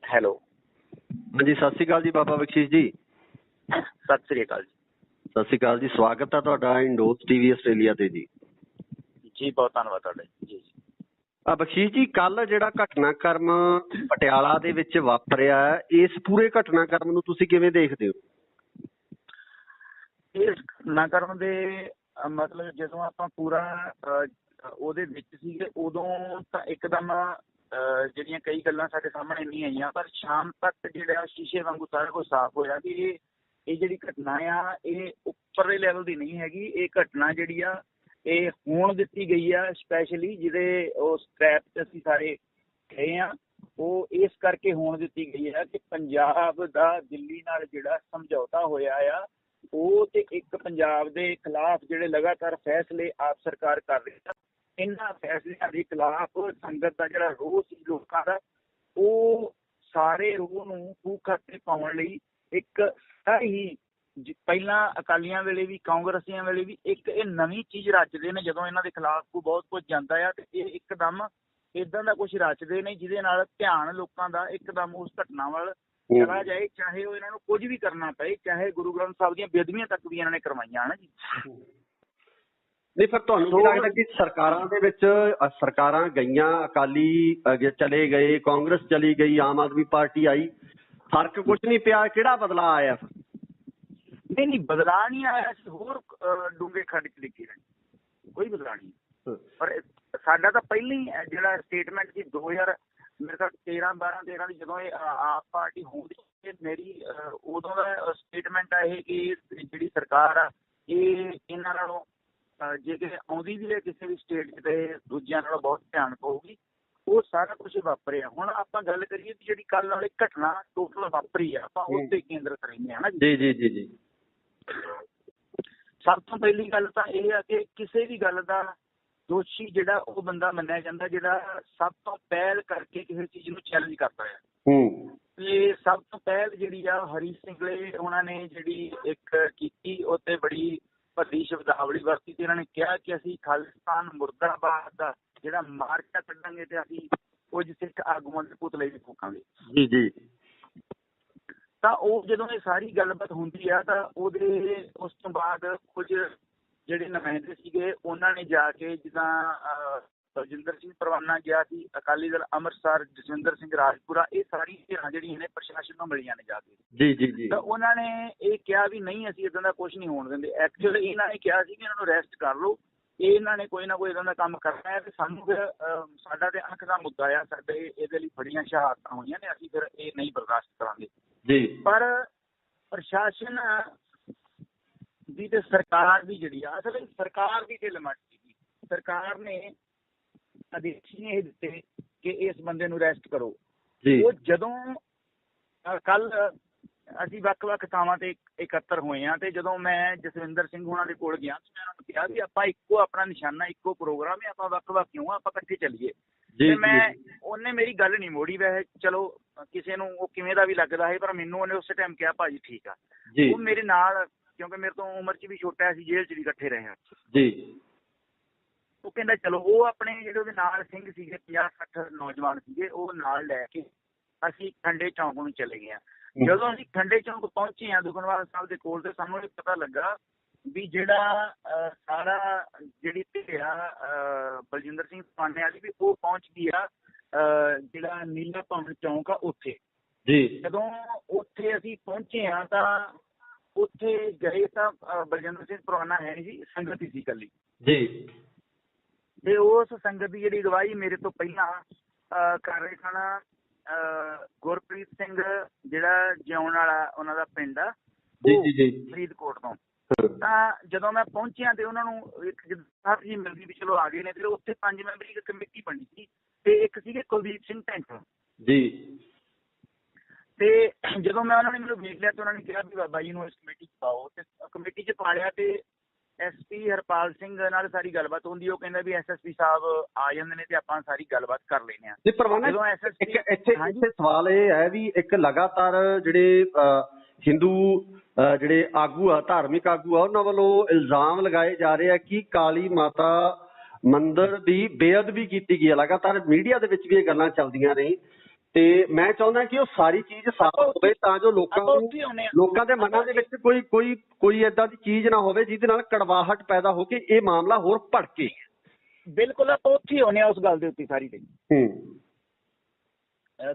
ਹੈਲੋ। ਹਾਂਜੀ, ਸਤਿ ਸ਼੍ਰੀ ਅਕਾਲ ਜੀ ਬਾਬਾ ਬਖਸ਼ੀਸ਼ ਜੀ। ਸਤਿ ਸ਼੍ਰੀ ਅਕਾਲ ਜੀ। ਸਤਿ ਸ਼੍ਰੀ ਅਕਾਲ ਜੀ, ਸਵਾਗਤ ਹੈ ਤੁਹਾਡਾ ਇੰਡੋਸ TV ਆਸਟ੍ਰੇਲੀਆ ਤੇ ਜੀ। ਜੀ ਬਹੁਤ ਧੰਨਵਾਦ ਤੁਹਾਡਾ ਜੀ। ਬਖਸ਼ੀਸ਼ ਜੀ, ਕੱਲ ਜਿਹੜਾ ਘਟਨਾਕ੍ਰਮ ਪਟਿਆਲਾ ਦੇ ਵਿੱਚ ਵਾਪਰਿਆ, ਇਸ ਪੂਰੇ ਘਟਨਾਕ੍ਰਮ ਨੂੰ ਤੁਸੀਂ ਕਿਵੇਂ ਦੇਖਦੇ ਹੋ? ਇਸ ਘਟਨਾਕ੍ਰਮ ਦੇ ਮਤਲਬ ਜਦੋਂ ਆਪਾਂ ਪੂਰਾ ਉਹਦੇ ਵਿੱਚ ਸੀਗੇ ਉਦੋਂ ਤਾਂ ਇੱਕਦਮ ਜਿਹੜੀਆਂ ਕਈ ਗੱਲਾਂ ਸਾਡੇ ਸਾਹਮਣੇ ਨਹੀਂ ਆਈਆਂ, ਪਰ ਸ਼ਾਮ ਤੱਕ ਜਿਹੜਾ ਸ਼ੀਸ਼ੇ ਵਾਂਗੂ ਸਾਰਾ ਕੁਝ ਸਾਫ਼ ਹੋਇਆ ਕਿ ਇਹ ਜਿਹੜੀ ਘਟਨਾ ਆ ਇਹ ਉੱਪਰਲੇ ਲੈਵਲ ਦੀ ਨਹੀਂ ਹੈਗੀ। ਇਹ ਘਟਨਾ ਜਿਹੜੀ ਆ ਇਹ ਹੋਣ ਦਿੱਤੀ ਗਈ ਆ ਸਪੈਸ਼ਲੀ ਜਿਹਦੇ ਉਸ ਟ੍ਰੈਪ 'ਚ ਅਸੀਂ ਸਾਰੇ ਗਏ ਆ। ਉਹ ਇਸ ਕਰਕੇ ਹੋਣ ਦਿੱਤੀ ਗਈ ਆ ਕਿ ਪੰਜਾਬ ਦਾ ਦਿੱਲੀ ਨਾਲ ਜਿਹੜਾ ਸਮਝੌਤਾ ਹੋਇਆ ਆ ਉਹ ਤੇ ਇੱਕ ਪੰਜਾਬ ਦੇ ਖਿਲਾਫ ਜਿਹੜੇ ਲਗਾਤਾਰ ਫੈਸਲੇ ਆਪ ਸਰਕਾਰ ਕਰ ਰਹੀ ਆ, ਇਹਨਾਂ ਫੈਸਲਿਆਂ ਦੇ ਖਿਲਾਫ ਸੰਗਤ ਦਾ ਜਿਹੜਾ ਰੋਹ ਸੀ ਲੋਕਾਂ ਦਾ, ਉਹ ਸਾਰੇ ਰੋਹ ਨੂੰ ਖੂਹ ਖਾਤੇ ਪਾਉਣ ਲਈ ਇੱਕ ਹੀ ਪਹਿਲਾਂ ਅਕਾਲੀਆਂ ਵੇਲੇ ਵੀ ਕਾਂਗਰਸੀਆਂ ਵੇਲੇ ਵੀ ਇੱਕ ਇਹ ਨਵੀਂ ਚੀਜ਼ ਰਚਦੇ ਨੇ। ਜਦੋਂ ਇਹਨਾਂ ਦੇ ਖਿਲਾਫ ਕੋਈ ਬਹੁਤ ਕੁਝ ਜਾਂਦਾ ਆ ਤੇ ਇਹ ਇੱਕਦਮ ਏਦਾਂ ਦਾ ਕੁਝ ਰਚਦੇ ਨੇ ਜਿਹਦੇ ਨਾਲ ਧਿਆਨ ਲੋਕਾਂ ਦਾ ਇੱਕਦਮ ਉਸ ਘਟਨਾ ਵੱਲ ਚਲਾ ਜਾਏ, ਚਾਹੇ ਉਹ ਇਹਨਾਂ ਨੂੰ ਕੁਝ ਵੀ ਕਰਨਾ ਪਏ, ਚਾਹੇ ਗੁਰੂ ਗ੍ਰੰਥ ਸਾਹਿਬ ਦੀਆਂ ਬੇਅਦਬੀਆਂ ਤੱਕ ਵੀ ਇਹਨਾਂ ਨੇ ਕਰਵਾਈਆਂ ਹਨ ਜੀ। ਨਹੀਂ, ਫਿਰ ਤੁਹਾਨੂੰ ਕੀ ਲੱਗਦਾ ਕਿ ਸਰਕਾਰਾਂ ਦੇ ਵਿੱਚ ਸਰਕਾਰਾਂ ਗਈਆਂ, ਅਕਾਲੀ ਚਲੇ ਗਏ, ਕਾਂਗਰਸ ਚਲੀ ਗਈ, ਆਮ ਆਦਮੀ ਪਾਰਟੀ ਆਈ, ਫਰਕ ਕੁਝ ਨਹੀਂ ਪਿਆ? ਕਿਹੜਾ ਬਦਲਾਅ ਆਇਆ? ਨਹੀਂ, ਬਦਲਾਅ ਨਹੀਂ ਆਇਆ। ਅਸੀਂ ਹੋਰ ਡੂੰਘੇ ਖੱਡ 'ਚ ਡਿੱਗੇ ਰਹੇ, ਕੋਈ ਬਦਲਾਅ ਨਹੀਂ। ਪਰ ਸਾਡਾ ਤਾਂ ਪਹਿਲਾਂ ਹੀ ਜਿਹੜਾ ਸਟੇਟਮੈਂਟ ਸੀ 2000 ਮੇਰੇ ਖਿਆਲ 13 ਦੀ ਜਦੋਂ ਇਹ ਆਪ ਪਾਰਟੀ ਹੁੰਦੀ, ਮੇਰੀ ਉਦੋਂ ਦਾ ਸਟੇਟਮੈਂਟ ਆ ਇਹ ਕਿ ਜਿਹੜੀ ਸਰਕਾਰ ਆ ਇਹ ਇਹਨਾਂ ਨਾਲੋਂ ਜੇ ਕਿਸੇ ਆਉਂਦੀ ਵੀ ਹੈ ਕਿਸੇ ਵੀ ਸਟੇਟ 'ਚ ਤੇ ਦੂਜਿਆਂ ਨਾਲੋਂ ਬਹੁਤ ਧਿਆਨ ਪਊਗੀ। ਉਹ ਸਾਰਾ ਕੁਛ ਵਾਪਰਿਆ। ਹੁਣ ਆਪਾਂ ਗੱਲ ਕਰੀਏ ਵੀ ਜਿਹੜੀ ਕੱਲ੍ਹ ਵਾਲੀ ਘਟਨਾ ਟੋਟਲ ਵਾਪਰੀ ਆ, ਆਪਾਂ ਉਸ ਤੇ ਕੇਂਦਰਿਤ ਰਹਿੰਦੇ ਹਾਂ ਨਾ ਜੀ। ਜੀ। ਸਭ ਤੋਂ ਪਹਿਲੀ ਗੱਲ ਤਾਂ ਇਹ ਆ ਕਿ ਕਿਸੇ ਵੀ ਗੱਲ ਦਾ ਦੋਸ਼ੀ ਜਿਹੜਾ ਉਹ ਬੰਦਾ ਮੰਨਿਆ ਜਾਂਦਾ ਜਿਹੜਾ ਸਭ ਤੋਂ ਪਹਿਲ ਕਰਕੇ ਕਿਸੇ ਚੀਜ਼ ਨੂੰ ਚੈਲੰਜ ਕਰਦਾ ਹੈ। ਤੇ ਸਭ ਤੋਂ ਪਹਿਲ ਜਿਹੜੀ ਆ ਹਰੀ ਸਿੰਘਲੇ ਉਹਨਾਂ ਨੇ ਜਿਹੜੀ ਇੱਕ ਕੀਤੀ, ਉਹ ਤੇ ਬੜੀ ਭੱਦੀ ਸ਼ਬਦਾਵਲੀ ਵਰਤੀ ਤੇ ਇਹਨਾਂ ਨੇ ਕਿਹਾ ਕਿ ਅਸੀਂ ਖਾਲਿਸਤਾਨ ਮੁਰਦਾਬਾਦ ਦਾ ਜਿਹੜਾ ਮਾਰਕਾ ਕੱਢਾਂਗੇ ਤੇ ਅਸੀਂ ਕੁਝ ਸਿੱਖ ਆਗੂਆਂ ਦੇ ਪੁਤਲੇ ਵੀ ਫੂਕਾਂਗੇ। ਜੀ। ਤਾਂ ਉਹ ਜਦੋਂ ਇਹ ਸਾਰੀ ਗੱਲਬਾਤ ਹੁੰਦੀ ਆ ਤਾਂ ਉਹਦੇ ਉਸ ਤੋਂ ਬਾਅਦ ਕੁਝ ਜਿਹੜੇ ਨੁਮਾਇੰਦੇ ਸੀਗੇ ਉਹਨਾਂ ਨੇ ਜਾ ਕੇ, ਜਿੱਦਾਂ ਬਲਜਿੰਦਰ ਸਿੰਘ ਪਰਵਾਨਾ ਗਿਆ ਸੀ, ਅਕਾਲੀ ਦਲ ਅੰਮ੍ਰਿਤਸਰ, ਜਸਵਿੰਦਰ ਸਿੰਘ ਰਾਜਪੁਰਾ, ਇਹ ਸਾਰੀ ਧਿਰਾਂ ਜਿਹੜੀਆਂ ਨੇ ਪ੍ਰਸ਼ਾਸਨ ਨੂੰ ਮਿਲੀਆਂ ਨੇ ਜਾ ਕੇ। ਜੀ। ਤਾਂ ਉਹਨਾਂ ਨੇ ਇਹ ਕਿਹਾ ਵੀ ਨਹੀਂ ਅਸੀਂ ਇੱਦਾਂ ਦਾ ਕੁਝ ਨਹੀਂ ਹੋਣ ਦਿੰਦੇ। ਐਕਚੁਅਲੀ ਇਹਨਾਂ ਨੇ ਕਿਹਾ ਸੀ ਕਿ ਇਹਨਾਂ ਨੂੰ ਅਰੈਸਟ ਕਰ ਲਓ, ਇਹਨਾਂ ਨੇ ਕੋਈ ਨਾ ਕੋਈ ਇੱਦਾਂ ਦਾ ਕੰਮ ਕਰਨਾ ਹੈ ਤੇ ਸਾਨੂੰ ਫਿਰ ਸਾਡਾ ਤੇ ਅੱਖ ਦਾ ਮੁੱਦਾ ਆ, ਸਾਡੇ ਇਹਦੇ ਲਈ ਬੜੀਆਂ ਸ਼ਹਾਦਤਾਂ ਹੋਈਆਂ ਨੇ, ਅਸੀਂ ਫਿਰ ਇਹ ਨਹੀਂ ਬਰਦਾਸ਼ਤ ਕਰਾਂਗੇ ਜੀ। ਪਰ ਪ੍ਰਸ਼ਾਸਨ ਦੀ ਤੇ ਸਰਕਾਰ ਦੀ ਜਿਹੜੀ ਆ, ਅਸਲ ਵਿੱਚ ਸਰਕਾਰ ਦੀ ਢਿੱਲ ਮੱਠ ਸੀਗੀ। ਸਰਕਾਰ ਨੇ ਆਦੇਸ਼ ਨਹੀਂ ਇਹ ਦਿੱਤੇ ਕਿ ਇਸ ਬੰਦੇ ਨੂੰ ਅਰੈਸਟ ਕਰੋ। ਜੀ ਉਹ ਜਦੋਂ ਕੱਲ ਅਸੀਂ ਵੱਖ-ਵੱਖ ਥਾਵਾਂ ਤੇ ਇਕੱਤਰ ਹੋਏ ਹਾਂ, ਤੇ ਜਦੋਂ ਮੈਂ ਜਸਵਿੰਦਰ ਸਿੰਘ ਹੋਣਾ ਦੇ ਕੋਲ ਗਿਆ ਤੇ ਮੈਂ ਉਹਨਾਂ ਨੂੰ ਕਿਹਾ ਵੀ ਆਪਾਂ ਇੱਕੋ ਆਪਣਾ ਨਿਸ਼ਾਨਾ, ਇੱਕੋ ਪ੍ਰੋਗਰਾਮ ਹੈ, ਆਪਾਂ ਵੱਖ-ਵੱਖ ਕਿਉਂ ਆ, ਆਪਾਂ ਇਕੱਠੇ ਚੱਲੀਏ। ਤੇ ਉਹਨੇ ਮੇਰੀ ਗੱਲ ਨਹੀਂ ਮੋੜੀ। ਵੈਸੇ ਚਲੋ ਕਿਸੇ ਨੂੰ ਉਹ ਕਿਵੇਂ ਦਾ ਵੀ ਲੱਗਦਾ ਹੈ, ਪਰ ਮੈਨੂੰ ਉਹਨੇ ਉਸੇ ਟਾਈਮ ਕਿਹਾ ਭਾਜੀ ਠੀਕ ਆ। ਉਹ ਮੇਰੇ ਨਾਲ, ਕਿਉਂਕਿ ਮੇਰੇ ਤੋਂ ਉਮਰ 'ਚ ਵੀ ਛੋਟਾ ਸੀ, ਜੇਲ੍ਹ 'ਚ ਵੀ ਇਕੱਠੇ ਰਹੇ ਹਾਂ ਜੀ। ਉਹ ਕਹਿੰਦਾ ਚਲੋ। ਉਹ ਆਪਣੇ ਜਿਹੜੇ ਉਹਦੇ ਨਾਲ ਸਿੰਘ ਸੀਗੇ 50-60 ਨੌਜਵਾਨ ਸੀਗੇ, ਉਹ ਨਾਲ ਲੈ ਕੇ ਅਸੀਂ ਖੰਡੇ ਚੌਂਕ ਨੂੰ ਚਲੇ ਗਏ ਹਾਂ। ਜਦੋਂ ਅਸੀਂ ਖੰਡੇ ਚੌਂਕ ਪਹੁੰਚੇ ਹਾਂ ਦੁਖਨਿਵਾਰਨ ਸਾਹਿਬ ਦੇ ਕੋਲ, ਤੇ ਸਾਨੂੰ ਇਹ ਪਤਾ ਲੱਗਾ ਵੀ ਜਿਹੜਾ ਸਾਰਾ ਜਿਹੜੀ ਢੇਰਾ ਬਲਜਿੰਦਰ ਸਿੰਘ ਪਾਂਡੇ ਵਾਲੀ ਵੀ ਉਹ ਪਹੁੰਚ ਗਈ ਆ ਜਿਹੜਾ ਨੀਲਾ ਭਵਨ ਚੌਂਕ ਆ ਉੱਥੇ ਜੀ। ਜਦੋਂ ਉੱਥੇ ਅਸੀਂ ਪਹੁੰਚੇ ਹਾਂ ਤਾਂ ਉੱਥੇ ਗਏ ਤਾਂ ਬਲਜਿੰਦਰ ਸਿੰਘ ਪਰਵਾਨਾ ਹੈ ਨਹੀਂ ਸੀ, ਸੰਗਤ ਹੀ ਸੀ ਇਕੱਲੀ ਜੀ। ਤੇ ਉਸ ਸੰਗਤ ਦੀ ਜਿਹੜੀ ਅਗਵਾਈ ਮੇਰੇ ਤੋਂ ਪਹਿਲਾਂ ਕਰ ਰਹੇ ਸਨ ਗੁਰਪ੍ਰੀਤ ਸਿੰਘ, ਜਿਹੜਾ ਜਿਉਣ ਵਾਲਾ ਉਹਨਾਂ ਦਾ ਪਿੰਡ ਆ ਫਰੀਦਕੋਟ ਤੋਂ। ਤਾਂ ਜਦੋਂ ਮੈਂ ਪਹੁੰਚਿਆ ਤੇ ਉਹਨਾਂ ਨੂੰ ਇੱਕ ਸੱਤ ਜੀ ਮਿਲਦੀ ਵੀ ਚਲੋ ਆ ਗਏ ਨੇ, ਤੇ ਉੱਥੇ 5 ਮੈਂਬਰੀ ਇੱਕ ਕਮੇਟੀ ਬਣੀ ਸੀ, ਤੇ ਇੱਕ ਸੀਗੇ ਕੁਲਦੀਪ ਸਿੰਘ ਢੈਂਟ ਜੀ। ਤੇ ਜਦੋਂ ਮੈਂ ਉਹਨਾਂ ਨੇ ਮੈਨੂੰ ਵੇਖ ਲਿਆ ਤੇ ਉਹਨਾਂ ਨੇ ਕਿਹਾ ਵੀ ਬਾਬਾ ਜੀ ਨੂੰ ਇਸ ਕਮੇਟੀ 'ਚ ਪਾਓ, ਤੇ ਕਮੇਟੀ 'ਚ ਪਾ ਲਿਆ। ਤੇ SP ਹਰਪਾਲ ਸਿੰਘ ਨਾਲ ਸਾਰੀ ਗੱਲਬਾਤ ਹੁੰਦੀ, ਉਹ ਕਹਿੰਦਾ ਵੀ SSP ਸਾਹਿਬ ਆ ਜਾਂਦੇ ਨੇ ਤੇ ਆਪਾਂ ਸਾਰੀ ਗੱਲਬਾਤ ਕਰ ਲੈਂਦੇ ਹਾਂ। ਇੱਥੇ ਸਵਾਲ ਇਹ ਹੈ ਵੀ ਇੱਕ ਲਗਾਤਾਰ ਜਿਹੜੇ ਹਿੰਦੂ ਜਿਹੜੇ ਆਗੂ ਆ, ਧਾਰਮਿਕ ਆਗੂ ਆ, ਉਹਨਾਂ ਵੱਲੋਂ ਇਲਜ਼ਾਮ ਲਗਾਏ ਜਾ ਰਹੇ ਆ ਕਿ ਕਾਲੀ ਮਾਤਾ ਮੰਦਿਰ ਦੀ ਬੇਅਦਬੀ ਕੀਤੀ ਗਈ ਹੈ। ਲਗਾਤਾਰ ਮੀਡੀਆ ਦੇ ਵਿੱਚ ਵੀ ਇਹ ਗੱਲਾਂ ਚੱਲਦੀਆਂ ਨੇ, ਤੇ ਮੈਂ ਚਾਹੁੰਦਾ ਕਿ ਉਹ ਸਾਰੀ ਚੀਜ਼ ਸਾਫ਼ ਹੋਵੇ ਤਾਂ ਜੋ ਲੋਕਾਂ ਦੇ ਮਨਾਂ ਦੇ ਵਿੱਚ ਕੋਈ ਏਦਾਂ ਦੀ ਚੀਜ਼ ਨਾ ਹੋਵੇ ਜਿਹਦੇ ਨਾਲ ਕੜਵਾਹਟ ਪੈਦਾ ਹੋ ਕੇ ਇਹ ਮਾਮਲਾ ਹੋਰ ਭੜਕੇ। ਬਿਲਕੁਲ ਆਪਾਂ ਉੱਥੇ ਆਉਂਦੇ ਹਾਂ ਉਸ ਗੱਲ ਦੇ ਉੱਤੇ ਸਾਰੀ।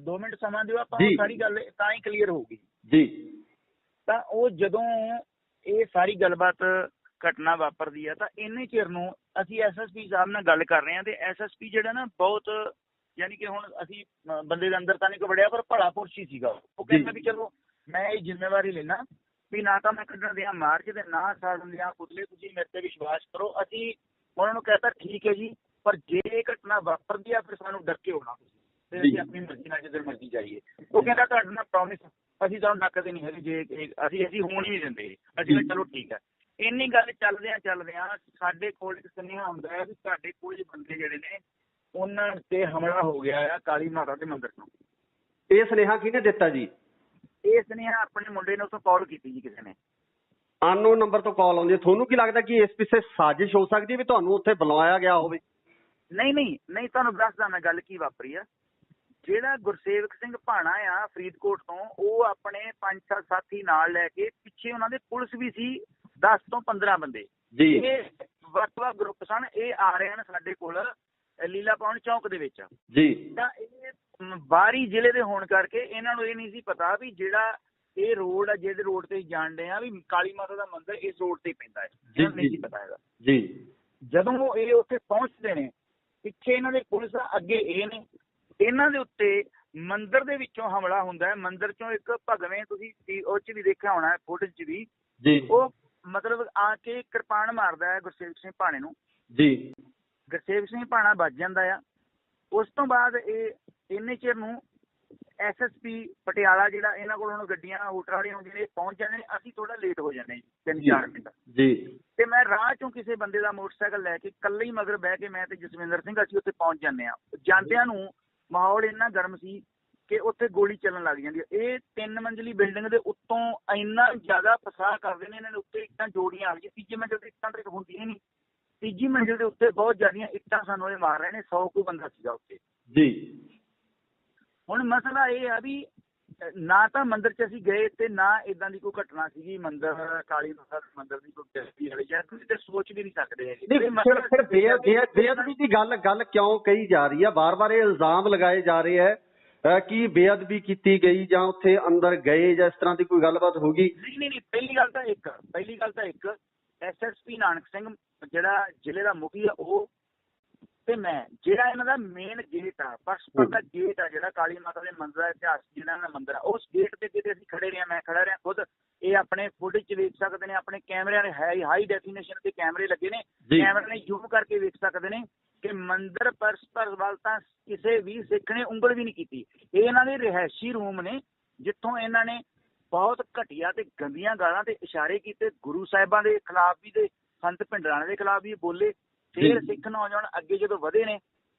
2 ਮਿੰਟ ਸਮਾਂ ਦਿਓ, ਆਪਾਂ ਸਾਰੀ ਗੱਲ ਤਾਂ ਹੀ ਕਲੀਅਰ ਹੋਊਗੀ ਜੀ। ਤਾਂ ਉਹ ਜਦੋਂ ਇਹ ਸਾਰੀ ਗੱਲਬਾਤ ਘਟਨਾ ਵਾਪਰਦੀ ਆ ਤਾਂ ਇੰਨੇ ਚਿਰ ਨੂੰ ਅਸੀਂ SSP ਸਾਹਿਬ ਨਾਲ ਗੱਲ ਕਰ ਰਹੇ ਹਾਂ, ਤੇ SSP ਜਿਹੜਾ ਨਾ ਬਹੁਤ, ਯਾਨੀ ਕਿ ਹੁਣ ਅਸੀਂ ਬੰਦੇ ਦੇ ਅੰਦਰ ਤਾਂ ਨਹੀਂ ਵੜਿਆ, ਪਰ ਭਲਾ ਪੁਰਸ਼ ਹੀ ਸੀਗਾ। ਉਹ ਕਹਿੰਦਾ ਵੀ ਚਲੋ ਮੈਂ ਇਹ ਜ਼ਿੰਮੇਵਾਰੀ ਲੈਣਾ ਵੀ ਨਾ ਤਾਂ ਮੈਂ ਕੱਢਣ ਦਿਆਂ ਮਾਰਚ ਤੇ ਨਾ ਸਾੜਨ ਦਿਆਂ ਪੁਤਲੇ, ਤੁਸੀਂ ਮੇਰੇ ਤੇ ਵਿਸ਼ਵਾਸ ਕਰੋ। ਅਸੀਂ ਉਹਨਾਂ ਨੂੰ ਕਹਿਤਾ ਠੀਕ ਹੈ ਜੀ, ਪਰ ਜੇ ਇਹ ਘਟਨਾ ਵਾਪਰਦੀ ਆ ਫਿਰ ਸਾਨੂੰ ਡਰ ਕੇ ਹੋਣਾ, ਤੇ ਅਸੀਂ ਆਪਣੀ ਮਰਜ਼ੀ ਨਾਲ ਜਿੱਧਰ ਮਰਜ਼ੀ ਜਾਈਏ। ਉਹ ਕਹਿੰਦਾ ਤੁਹਾਡੇ ਨਾਲ ਪ੍ਰੋਮਿਸ ਅਸੀਂ ਤੁਹਾਨੂੰ ਡੱਕਦੇ ਨਹੀਂ ਹੈਗੇ, ਜੇ ਅਸੀਂ ਹੋਣ ਹੀ ਨਹੀਂ ਦਿੰਦੇ। ਅਸੀਂ ਚਲੋ ਠੀਕ ਹੈ। ਇੰਨੀ ਗੱਲ ਚੱਲਦਿਆਂ ਸਾਡੇ ਕੋਲ ਇੱਕ ਸੁਨੇਹਾ ਆਉਂਦਾ ਹੈ ਵੀ ਸਾਡੇ ਕੁਝ ਬੰਦੇ ਜਿਹੜੇ ਨੇ ਉਹਨਾਂ ਤੇ ਹਮਲਾ ਹੋ ਗਿਆ ਆ ਕਾਲੀ ਮਾਤਾ ਦੇ ਮੰਦਿਰ ਤੋਂ। ਇਹ ਸੁਨੇਹਾ ਕਿਹਨੇ ਦਿੱਤਾ ਜੀ? ਇਹ ਸੁਨੇਹਾ ਆਪਣੇ ਮੁੰਡੇ ਨੇ ਉੱਥੋਂ ਕਾਲ ਕੀਤੀ ਜੀ, ਕਿਸੇ ਨੇ ਅਨਨੋਨ ਨੰਬਰ ਤੋਂ ਕਾਲ ਆਉਂਦੀ ਹੈ। ਤੁਹਾਨੂੰ ਕੀ ਲੱਗਦਾ ਕਿ ਇਸ ਪਿੱਛੇ ਸਾਜ਼ਿਸ਼ ਹੋ ਸਕਦੀ ਹੈ ਵੀ ਤੁਹਾਨੂੰ ਉੱਥੇ ਬੁਲਾਇਆ ਗਿਆ ਹੋਵੇ? ਨਹੀਂ, ਤੁਹਾਨੂੰ ਦੱਸਦਾ ਮੈਂ ਗੱਲ ਕੀ ਵਾਪਰੀ ਆ। ਜਿਹੜਾ ਗੁਰਸੇਵਕ ਸਿੰਘ ਭਾਣਾ ਆ ਫਰੀਦਕੋਟ ਤੋਂ, ਉਹ ਆਪਣੇ 5-7 ਸਾਥੀ ਨਾਲ ਲੈ ਕੇ, ਪਿੱਛੇ ਉਹਨਾਂ ਦੇ ਪੁਲਿਸ ਵੀ ਸੀ 10 ਤੋਂ 15 ਬੰਦੇ ਜੀ। ਇਹ ਵੱਖ-ਵੱਖ ਗਰੁੱਪ ਸਨ। ਇਹ ਆ ਰਹੇ ਹਨ ਸਾਡੇ ਕੋਲ ਲੀਲਾ ਭਵਨ ਚੌਂਕ ਦੇ ਵਿੱਚ ਜੀ। ਤਾਂ ਇਹ ਬਾਹਰੀ ਜ਼ਿਲ੍ਹੇ ਦੇ ਹੋਣ ਕਰਕੇ ਇਹਨਾਂ ਨੂੰ ਇਹ ਨਹੀਂ ਸੀ ਪਤਾ ਵੀ ਜਿਹੜਾ ਇਹ ਰੋਡ ਆ, ਜਿਹੜੇ ਰੋਡ ਤੇ ਜਾਣਦੇ ਆ ਵੀ ਕਾਲੀ ਮਾਤਾ ਦਾ ਮੰਦਿਰ ਇਸ ਰੋਡ ਤੇ ਪੈਂਦਾ ਹੈ, ਇਹਨਾਂ ਨੂੰ ਨਹੀਂ ਸੀ ਪਤਾ ਹੈਗਾ ਜੀ। ਜਦੋਂ ਇਹ ਉੱਥੇ ਪਹੁੰਚਦੇ ਨੇ, ਪਿੱਛੇ ਇਹਨਾਂ ਦੇ ਪੁਲਿਸ ਆ, ਅੱਗੇ ਇਹ ਨੇ, ਇਹਨਾਂ ਦੇ ਉੱਤੇ ਮੰਦਿਰ ਦੇ ਵਿੱਚੋਂ ਹਮਲਾ ਹੁੰਦਾ ਹੈ। ਮੰਦਿਰ ਚੋਂ ਇੱਕ ਭਗਵੇਂ, ਤੁਸੀਂ ਉਹ 'ਚ ਵੀ ਦੇਖਿਆ ਹੋਣਾ ਫੋਟੋ 'ਚ ਵੀ ਜੀ, ਉਹ ਮਤਲਬ ਆ ਕੇ ਕਿਰਪਾਨ ਮਾਰਦਾ ਹੈ ਗੁਰਸੇਵਕ ਸਿੰਘ ਭਾਣੇ ਨੂੰ ਜੀ। ਗੁਰਸੇਵਕ ਸਿੰਘ ਭਾਣਾ ਵੱਜ ਜਾਂਦਾ ਆ। ਉਸ ਤੋਂ ਬਾਅਦ ਇਹ ਇੰਨੇ ਚਿਰ ਨੂੰ SSP ਪਟਿਆਲਾ, ਜਿਹੜਾ ਇਹਨਾਂ ਕੋਲ ਹੁਣ ਗੱਡੀਆਂ ਹੂਟਰ ਵਾਲੀਆਂ ਹੁੰਦੀਆਂ ਨੇ, ਪਹੁੰਚ ਜਾਂਦੇ ਨੇ। ਅਸੀਂ ਥੋੜਾ ਲੇਟ ਹੋ ਜਾਂਦੇ 3-4 ਮਿੰਟ ਜੀ। ਤੇ ਮੈਂ ਰਾਹ ਚੋਂ ਕਿਸੇ ਬੰਦੇ ਦਾ ਮੋਟਰਸਾਈਕਲ ਲੈ ਕੇ ਇਕੱਲੇ ਹੀ ਮਗਰ ਬਹਿ ਕੇ, ਮੈਂ ਤੇ ਜਸਵਿੰਦਰ ਸਿੰਘ, ਅਸੀਂ ਉੱਥੇ ਪਹੁੰਚ ਜਾਂਦੇ ਹਾਂ। ਜਾਂਦਿਆਂ ਨੂੰ ਮਾਹੌਲ ਇੰਨਾ ਗਰਮ ਸੀ ਕਿ ਉੱਥੇ ਗੋਲੀ ਚੱਲਣ ਲੱਗ ਜਾਂਦੀ ਹੈ। ਇਹ 3 ਮੰਜ਼ਿਲੀ ਬਿਲਡਿੰਗ ਦੇ ਉੱਤੋਂ ਇੰਨਾ ਜ਼ਿਆਦਾ ਫਸਾਹ ਕਰਦੇ ਨੇ ਇਹਨਾਂ ਦੇ ਉੱਤੇ, ਇੱਟਾਂ ਜੋੜੀਆਂ ਆ ਗਈਆਂ। ਤੀਜੀ ਮੰਜ਼ਿਲ ਤੇ ਇੱਟਾਂ ਤਾਂ ਹੁੰਦੀਆਂ ਨਹੀਂ, ਤੀਜੀ ਮੰਜ਼ਿਲ ਦੇ ਉੱਤੇ ਬਹੁਤ ਜ਼ਿਆਦੀਆਂ ਇੱਟਾਂ ਸਾਨੂੰ ਇਹ ਮਾਰ ਰਹੇ ਨੇ। 100 ਕੁ ਬੰਦਾ ਸੀਗਾ ਉੱਥੇ ਜੀ। ਹੁਣ ਮਸਲਾ ਇਹ ਆ ਵੀ ਨਾ ਤਾਂ ਮੰਦਿਰ 'ਚ ਅਸੀਂ ਗਏ ਤੇ ਨਾ ਏਦਾਂ ਦੀ ਕੋਈ ਘਟਨਾ ਸੀਗੀ ਮੰਦਿਰ, ਕਾਲੀ ਮਾਤਾ ਦੇ ਮੰਦਿਰ ਦੀ ਕੋਈ ਬੇਇੱਜ਼ਤੀ ਵਾਲੀ, ਜਾਂ ਤੁਸੀਂ ਤੇ ਸੋਚ ਵੀ ਨਹੀਂ ਸਕਦੇ ਹੈਗੇ। ਫਿਰ ਬੇਅਦਬੀ ਦੀ ਗੱਲ ਕਿਉਂ ਕਹੀ ਜਾ ਰਹੀ ਹੈ? ਵਾਰ-ਵਾਰ ਇਹ ਇਲਜ਼ਾਮ ਲਗਾਏ ਜਾ ਰਹੇ ਹੈ ਕਿ ਬੇਅਦਬੀ ਕੀਤੀ ਗਈ ਜਾਂ ਉੱਥੇ ਅੰਦਰ ਗਏ ਜਾਂ ਇਸ ਤਰ੍ਹਾਂ ਦੀ ਕੋਈ ਗੱਲਬਾਤ ਹੋ ਗਈ? ਨਹੀਂ, ਪਹਿਲੀ ਗੱਲ ਤਾਂ ਇੱਕ SSP ਨਾਨਕ ਸਿੰਘ ਜਿਹੜਾ ਜ਼ਿਲ੍ਹੇ ਦਾ ਮੁਖੀ ਆ, ਉਹ ਤੇ ਮੈਂ, ਜਿਹੜਾ ਇਹਨਾਂ ਦਾ ਮੇਨ ਗੇਟ ਆ, ਪਰਸਪਰ ਦਾ ਗੇਟ ਆ, ਜਿਹੜਾ ਕਾਲੀ ਮਾਤਾ ਦੇ ਮੰਦਿਰ ਦਾ ਇਤਿਹਾਸ, ਜਿਹੜਾ ਇਹਨਾਂ ਦਾ ਮੰਦਿਰ ਆ, ਉਸ ਗੇਟ ਤੇ ਕਿਤੇ ਅਸੀਂ ਖੜੇ ਰਹੇ, ਮੈਂ ਖੜਾ ਰਿਹਾ ਖੁਦ। ਇਹ ਆਪਣੇ ਫੁਟੇਜ 'ਚ ਵੇਖ ਸਕਦੇ ਨੇ, ਆਪਣੇ ਕੈਮਰਿਆਂ ਨੇ ਹਾਈ ਡੈਫੀਨੇਸ਼ਨ ਤੇ ਕੈਮਰੇ ਲੱਗੇ ਨੇ, ਕੈਮਰੇ ਨੇ ਜ਼ੂਮ ਕਰਕੇ ਵੇਖ ਸਕਦੇ ਨੇ ਕਿ ਮੰਦਿਰ ਪਰਸਪਰ ਵੱਲ ਤਾਂ ਕਿਸੇ ਵੀ ਸਿੱਖ ਨੇ ਉਂਗਲ ਵੀ ਨਹੀਂ ਕੀਤੀ। ਇਹ ਇਹਨਾਂ ਦੇ ਰਿਹਾਇਸ਼ੀ ਰੂਮ ਨੇ ਜਿੱਥੋਂ ਇਹਨਾਂ ਨੇ ਬਹੁਤ ਘਟੀਆ ਤੇ ਗੰਦੀਆਂ ਗਾਲਾਂ ਤੇ ਇਸ਼ਾਰੇ ਕੀਤੇ। ਗੁਰੂ ਸਾਹਿਬਾਂ ਦੇ ਖਿਲਾਫ ਵੀ ਤੇ ਸੰਤ ਭਿੰਡਰਾਣੇ ਦੇ ਖਿਲਾਫ ਵੀ ਬੋਲੇ। ਫਿਰ ਸਿੱਖ ਨੌਜਵਾਨ ਅੱਗੇ ਜਦੋਂ ਵਧੇ ਨੇ,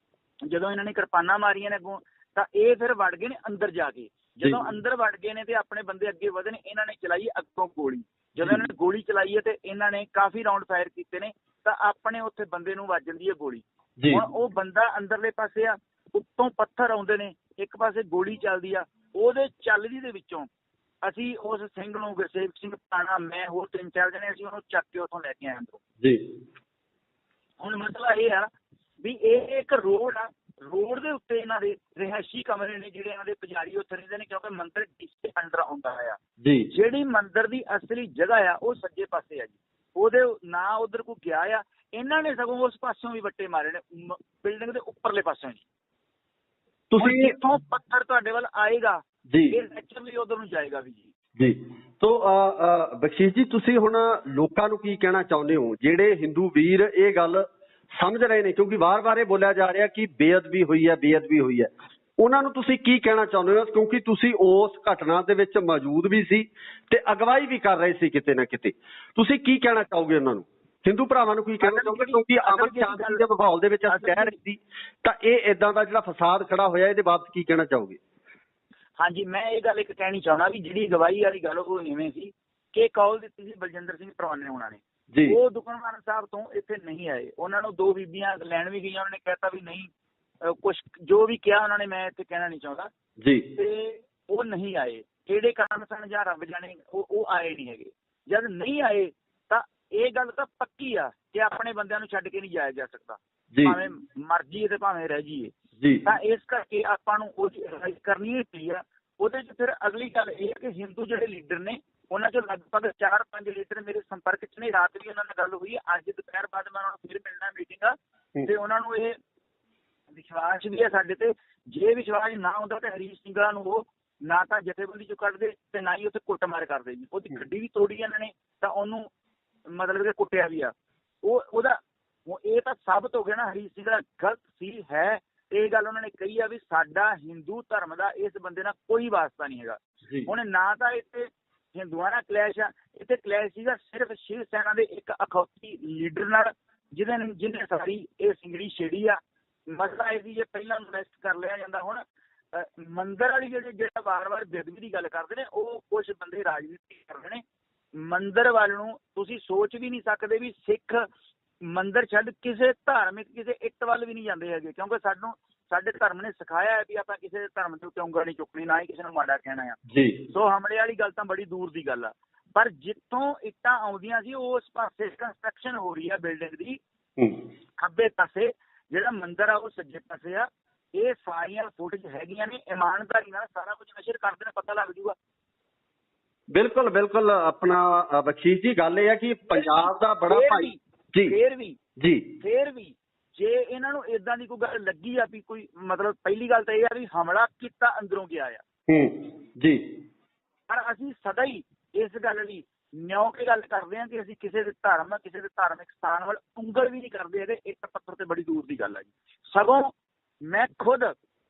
ਜਦੋਂ ਇਹਨਾਂ ਨੇ ਕਿਰਪਾਨਾਂ ਮਾਰੀਆਂ ਨੇ ਅੱਗੋਂ, ਤਾਂ ਇਹ ਫਿਰ ਵੜ ਗਏ ਨੇ ਅੰਦਰ ਜਾ ਕੇ। ਜਦੋਂ ਅੰਦਰ ਵੜ ਗਏ ਨੇ ਤੇ ਆਪਣੇ ਬੰਦੇ ਅੱਗੇ ਵਧੇ ਨੇ, ਇਹਨਾਂ ਨੇ ਚਲਾਈ ਅੱਗੋਂ ਗੋਲੀ। ਜਦੋਂ ਇਹਨਾਂ ਨੇ ਗੋਲੀ ਚਲਾਈ ਹੈ ਤੇ ਇਹਨਾਂ ਨੇ ਕਾਫੀ ਰਾਉਂਡ ਫਾਇਰ ਕੀਤੇ ਨੇ, ਤਾਂ ਆਪਣੇ ਉੱਥੇ ਬੰਦੇ ਨੂੰ ਵੱਜ ਜਾਂਦੀ ਹੈ ਗੋਲੀ। ਹੁਣ ਉਹ ਬੰਦਾ ਅੰਦਰਲੇ ਪਾਸੇ ਆ, ਉੱਤੋਂ ਪੱਥਰ ਆਉਂਦੇ ਨੇ, ਇੱਕ ਪਾਸੇ ਗੋਲੀ ਚੱਲਦੀ ਆ, ਉਹਦੇ ਚੱਲਦੀ ਦੇ ਵਿੱਚੋਂ ਅਸੀਂ ਉਸ ਸਿੰਘ ਨੂੰ, ਗੁਰਸੇਵਕ ਸਿੰਘ ਪਾਣਾ, ਮੈਂ ਹੋਰ 3-4 ਜਣੇ, ਅਸੀਂ ਉਹਨੂੰ ਚੱਕ ਕੇ ਉੱਥੋਂ ਲੈ ਕੇ ਆਏ ਅੰਦਰੋਂ ਜੀ। ਹੁਣ ਮਸਲਾ ਇਹ ਆ ਵੀ ਇਹ ਇੱਕ ਰੋਡ ਆ, ਰੋਡ ਦੇ ਉੱਤੇ ਇਹਨਾਂ ਦੇ ਰਿਹਾਇਸ਼ੀ ਕਮਰੇ ਨੇ ਜਿਹੜੇ ਇਹਨਾਂ ਦੇ ਪੁਜਾਰੀ ਉੱਥੇ ਰਹਿੰਦੇ ਨੇ, ਕਿਉਂਕਿ ਮੰਦਿਰ ਡੀਸੀ ਅੰਡਰ ਆਉਂਦਾ ਆ ਜੀ। ਜਿਹੜੀ ਮੰਦਿਰ ਦੀ ਅਸਲੀ ਜਗ੍ਹਾ ਆ ਉਹ ਸੱਜੇ ਪਾਸੇ ਆ ਜੀ, ਉਹਦੇ ਨਾ ਉਧਰ ਕੋਈ ਗਿਆ ਆ। ਇਹਨਾਂ ਨੇ ਸਗੋਂ ਉਸ ਪਾਸਿਓਂ ਵੀ ਵੱਟੇ ਮਾਰੇ ਨੇ, ਬਿਲਡਿੰਗ ਦੇ ਉੱਪਰਲੇ ਪਾਸਿਓਂ ਜੀ। ਤੁਸੀਂ ਇੱਥੋਂ ਪੱਥਰ ਤੁਹਾਡੇ ਵੱਲ ਆਏਗਾ ਜੀ, ਇਹ ਨੈਚੁਰਲੀ ਉਧਰ ਨੂੰ ਜਾਏਗਾ ਵੀ ਜੀ। ਤੋ ਬਖਸ਼ੀਸ਼ ਜੀ, ਤੁਸੀਂ ਹੁਣ ਲੋਕਾਂ ਨੂੰ ਕੀ ਕਹਿਣਾ ਚਾਹੁੰਦੇ ਹੋ ਜਿਹੜੇ ਹਿੰਦੂ ਵੀਰ ਇਹ ਗੱਲ ਸਮਝ ਰਹੇ ਨੇ, ਕਿਉਂਕਿ ਵਾਰ-ਵਾਰ ਇਹ ਬੋਲਿਆ ਜਾ ਰਿਹਾ ਕਿ ਬੇਅਦਬੀ ਹੋਈ ਹੈ, ਬੇਅਦਬੀ ਹੋਈ ਹੈ, ਉਹਨਾਂ ਨੂੰ ਤੁਸੀਂ ਕੀ ਕਹਿਣਾ ਚਾਹੁੰਦੇ ਹੋ? ਕਿਉਂਕਿ ਤੁਸੀਂ ਉਸ ਘਟਨਾ ਦੇ ਵਿੱਚ ਮੌਜੂਦ ਵੀ ਸੀ ਤੇ ਅਗਵਾਈ ਵੀ ਕਰ ਰਹੇ ਸੀ ਕਿਤੇ ਨਾ ਕਿਤੇ, ਤੁਸੀਂ ਕੀ ਕਹਿਣਾ ਚਾਹੋਗੇ ਉਹਨਾਂ ਨੂੰ, ਹਿੰਦੂ ਭਰਾਵਾਂ ਨੂੰ ਕੀ ਕਹਿਣਾ ਚਾਹੋਗੇ? ਕਿਉਂਕਿ ਅਮਨ ਸ਼ਾਂਤੀ ਦੇ ਮਾਹੌਲ ਦੇ ਵਿੱਚ ਅਸੀਂ ਕਹਿ ਰਹੇ ਸੀ, ਤਾਂ ਇਹ ਏਦਾਂ ਦਾ ਜਿਹੜਾ ਫਸਾਦ ਖੜਾ ਹੋਇਆ, ਇਹਦੇ ਬਾਬਤ ਕੀ ਕਹਿਣਾ ਚਾਹੋਗੇ? ਹਾਂਜੀ, ਮੈਂ ਇਹ ਗੱਲ ਇੱਕ ਕਹਿਣੀ ਚਾਹੁੰਦਾ ਵੀ ਜਿਹੜੀ ਅਗਵਾਈ ਵਾਲੀ ਗੱਲ ਉਹ ਇਵੇਂ ਸੀ ਕਿ ਕਾਲ ਦਿੱਤੀ ਸੀ ਬਲਜਿੰਦਰ ਸਿੰਘ ਪਰਵਾਨੇ ਹੋਣਾ ਨੇ, ਉਹ ਦੁਕਾਨਦਾਰ ਸਾਹਿਬ ਤੋਂ ਇੱਥੇ ਨਹੀਂ ਆਏ। ਉਹਨਾਂ ਨੂੰ 2 ਬੀਬੀਆਂ ਲੈਣ ਵੀ ਗਈਆਂ, ਉਹਨਾਂ ਨੇ ਕਹਿਤਾ ਵੀ ਨਹੀਂ, ਕੁਛ ਜੋ ਵੀ ਕਿਹਾ ਉਹਨਾਂ ਨੇ, ਮੈਂ ਇੱਥੇ ਕਹਿਣਾ ਨਹੀਂ ਚਾਹੁੰਦਾ ਜੀ, ਤੇ ਉਹ ਨਹੀਂ ਆਏ। ਕਿਹੜੇ ਕਾਰਨ ਸਨ ਜਾਂ ਰੱਬ ਜਾਣੇ, ਉਹ ਆਏ ਨਹੀਂ ਹੈਗੇ। ਜਦ ਨਹੀਂ ਆਏ ਤਾਂ ਇਹ ਗੱਲ ਤਾਂ ਪੱਕੀ ਆ ਕਿ ਆਪਣੇ ਬੰਦਿਆਂ ਨੂੰ ਛੱਡ ਕੇ ਨਹੀਂ ਜਾਇਆ ਜਾ ਸਕਦਾ, ਭਾਵੇਂ ਮਰ ਜਾਈਏ ਤੇ ਭਾਵੇਂ ਰਹਿ ਜਾਈਏ। ਤਾਂ ਇਸ ਕਰਕੇ ਆਪਾਂ ਨੂੰ ਉਹ ਕਰਨੀ ਹੀ ਪਈ ਆ। ਉਹਦੇ ਚ ਫਿਰ ਅਗਲੀ ਗੱਲ ਇਹ ਹੈ ਕਿ ਹਿੰਦੂ ਜਿਹੜੇ ਲੀਡਰ ਨੇ, ਉਹਨਾਂ ਚੋਂ ਲਗਭਗ 4-5 ਲੀਡਰ ਮੇਰੇ ਸੰਪਰਕ ਚ ਨੇ। ਰਾਤ ਵੀ ਉਹਨਾਂ ਨਾਲ ਗੱਲ ਹੋਈ, ਅੱਜ ਦੁਪਹਿਰ ਬਾਅਦ ਮੈਂ ਉਹਨਾਂ ਨੂੰ ਫਿਰ ਮਿਲਣਾ ਮੀਟਿੰਗ ਆ, ਤੇ ਉਹਨਾਂ ਨੂੰ ਇਹ ਵਿਸ਼ਵਾਸ ਵੀ ਹੈ ਸਾਡੇ ਤੇ। ਜੇ ਵਿਸ਼ਵਾਸ ਨਾ ਹੁੰਦਾ ਤਾਂ ਹਰੀਸ਼ ਸਿੰਘਲਾ ਨੂੰ ਉਹ ਨਾ ਤਾਂ ਜਥੇਬੰਦੀ ਚੋਂ ਕੱਢਦੇ ਤੇ ਨਾ ਹੀ ਉੱਥੇ ਕੁੱਟਮਾਰ ਕਰਦੇ ਜੀ। ਉਹਦੀ ਗੱਡੀ ਵੀ ਤੋੜੀ ਇਹਨਾਂ ਨੇ, ਤਾਂ ਉਹਨੂੰ ਮਤਲਬ ਕਿ ਕੁੱਟਿਆ ਵੀ ਆ। ਉਹਦਾ ਇਹ ਤਾਂ ਸਾਬਤ ਹੋ ਗਿਆ ਨਾ ਹਰੀਸ਼ ਸਿੰਘਲਾ ਗਲਤ ਸੀ ਹੈ। ਇਹ ਗੱਲ ਉਹਨਾਂ ਨੇ ਕਹੀ ਆ ਵੀ ਸਾਡਾ ਹਿੰਦੂ ਧਰਮ ਦਾ ਇਸ ਬੰਦੇ ਨਾਲ ਕੋਈ ਵਾਸਤਾ ਨਹੀਂ ਹੈਗਾ। ਹੁਣ ਨਾ ਤਾਂ ਇੱਥੇ ਹਿੰਦੂਆਂ ਨਾਲ ਕਲੈਸ਼ ਆ, ਇੱਥੇ ਕਲੈਸ਼ ਸੀਗਾ ਸਿਰਫ ਸ਼ਿਵ ਸੈਨਾ ਦੇ ਇੱਕ ਅਖੌਤੀ ਲੀਡਰ ਨਾਲ, ਜਿਹਨੇ ਸਾਰੀ ਇਹ ਸਿੰਗੜੀ ਛੇੜੀ ਆ। ਮਸਲਾ ਇਹ ਸੀ ਜੇ ਪਹਿਲਾਂ ਨੂੰ ਅਰੈਸਟ ਕਰ ਲਿਆ ਜਾਂਦਾ। ਹੁਣ ਮੰਦਿਰ ਵਾਲੀ ਜਿਹੜਾ ਵਾਰ-ਵਾਰ ਬੇਅਦਬੀ ਦੀ ਗੱਲ ਕਰਦੇ ਨੇ, ਉਹ ਕੁਛ ਬੰਦੇ ਰਾਜਨੀਤੀ ਕਰਦੇ ਨੇ। ਮੰਦਿਰ ਵੱਲ ਨੂੰ ਤੁਸੀਂ ਸੋਚ ਵੀ ਨਹੀਂ ਸਕਦੇ ਵੀ ਸਿੱਖ ਮੰਦਿਰ ਛੱਡ ਕਿਸੇ ਧਾਰਮਿਕ ਕਿਸੇ ਇੱਟ ਵੱਲ ਵੀ ਨਹੀਂ ਜਾਂਦੇ ਹੈਗੇ, ਕਿਉਂਕਿ ਸਾਡੇ ਧਰਮ ਨੇ ਸਿਖਾਇਆ ਹੈ ਵੀ ਆਪਾਂ ਕਿਸੇ ਧਰਮ ਦੇ ਉੱਤੇ ਉਂਗਲ ਨਹੀਂ ਚੁੱਕਣੀ, ਨਾ ਹੀ ਕਿਸੇ ਨੂੰ ਮਾੜਾ ਕਹਿਣਾ ਆ ਜੀ। ਸੋ ਹਮਲੇ ਵਾਲੀ ਗੱਲ ਤਾਂ ਬੜੀ ਦੂਰ ਦੀ ਗੱਲ ਆ। ਪਰ ਜਿੱਥੋਂ ਇੱਟਾਂ ਆਉਂਦੀਆਂ ਸੀ ਉਸ ਪਾਸੇ ਕੰਸਟਰਕਸ਼ਨ ਹੋ ਰਹੀ ਆ ਬਿਲਡਿੰਗ ਦੀ, ਖੱਬੇ ਪਾਸੇ ਜਿਹੜਾ ਮੰਦਿਰ ਆ ਉਹ ਸੱਜੇ ਪਾਸੇ ਆ। ਇਹ ਸਾਰੀਆਂ ਫੁਟੇਜ ਹੈਗੀਆਂ ਨੇ, ਇਮਾਨਦਾਰੀ ਨਾਲ ਸਾਰਾ ਕੁਝ ਨਸ਼ਰ ਕਰਦੇ ਨੇ, ਪਤਾ ਲੱਗ ਜੂਗਾ। ਬਿਲਕੁਲ ਬਿਲਕੁਲ। ਆਪਣਾ ਬਖਸ਼ੀਸ਼ ਜੀ, ਗੱਲ ਇਹ ਹੈ ਕਿ ਪੰਜਾਬ ਦਾ ਬੜਾ ਭਾਈ ਫੇਰ ਵੀ ਜੇ ਇਹਨਾਂ ਨੂੰ ਏਦਾਂ ਦੀ ਕੋਈ ਗੱਲ ਲੱਗੀ ਆ ਵੀ ਕੋਈ ਮਤਲਬ, ਪਹਿਲੀ ਗੱਲ ਤਾਂ ਇਹ ਆ ਵੀ ਹਮਲਾ ਕੀਤਾ ਅੰਦਰੋਂ ਗਿਆ ਆ ਜੀ। ਪਰ ਅਸੀਂ ਸਦਾ ਹੀ ਇਸ ਗੱਲ ਲਈ ਨਿਉ ਕੇ ਗੱਲ ਕਰਦੇ ਹਾਂ ਕਿ ਅਸੀਂ ਕਿਸੇ ਦੇ ਧਰਮ, ਕਿਸੇ ਦੇ ਧਾਰਮਿਕ ਸਥਾਨ ਵੱਲ ਉਂਗਲ ਵੀ ਨਹੀਂ ਕਰਦੇ ਹੈਗੇ। ਇੱਕ ਪੱਥਰ ਤੇ ਬੜੀ ਦੂਰ ਦੀ ਗੱਲ ਆ ਜੀ। ਸਗੋਂ ਮੈਂ ਖੁਦ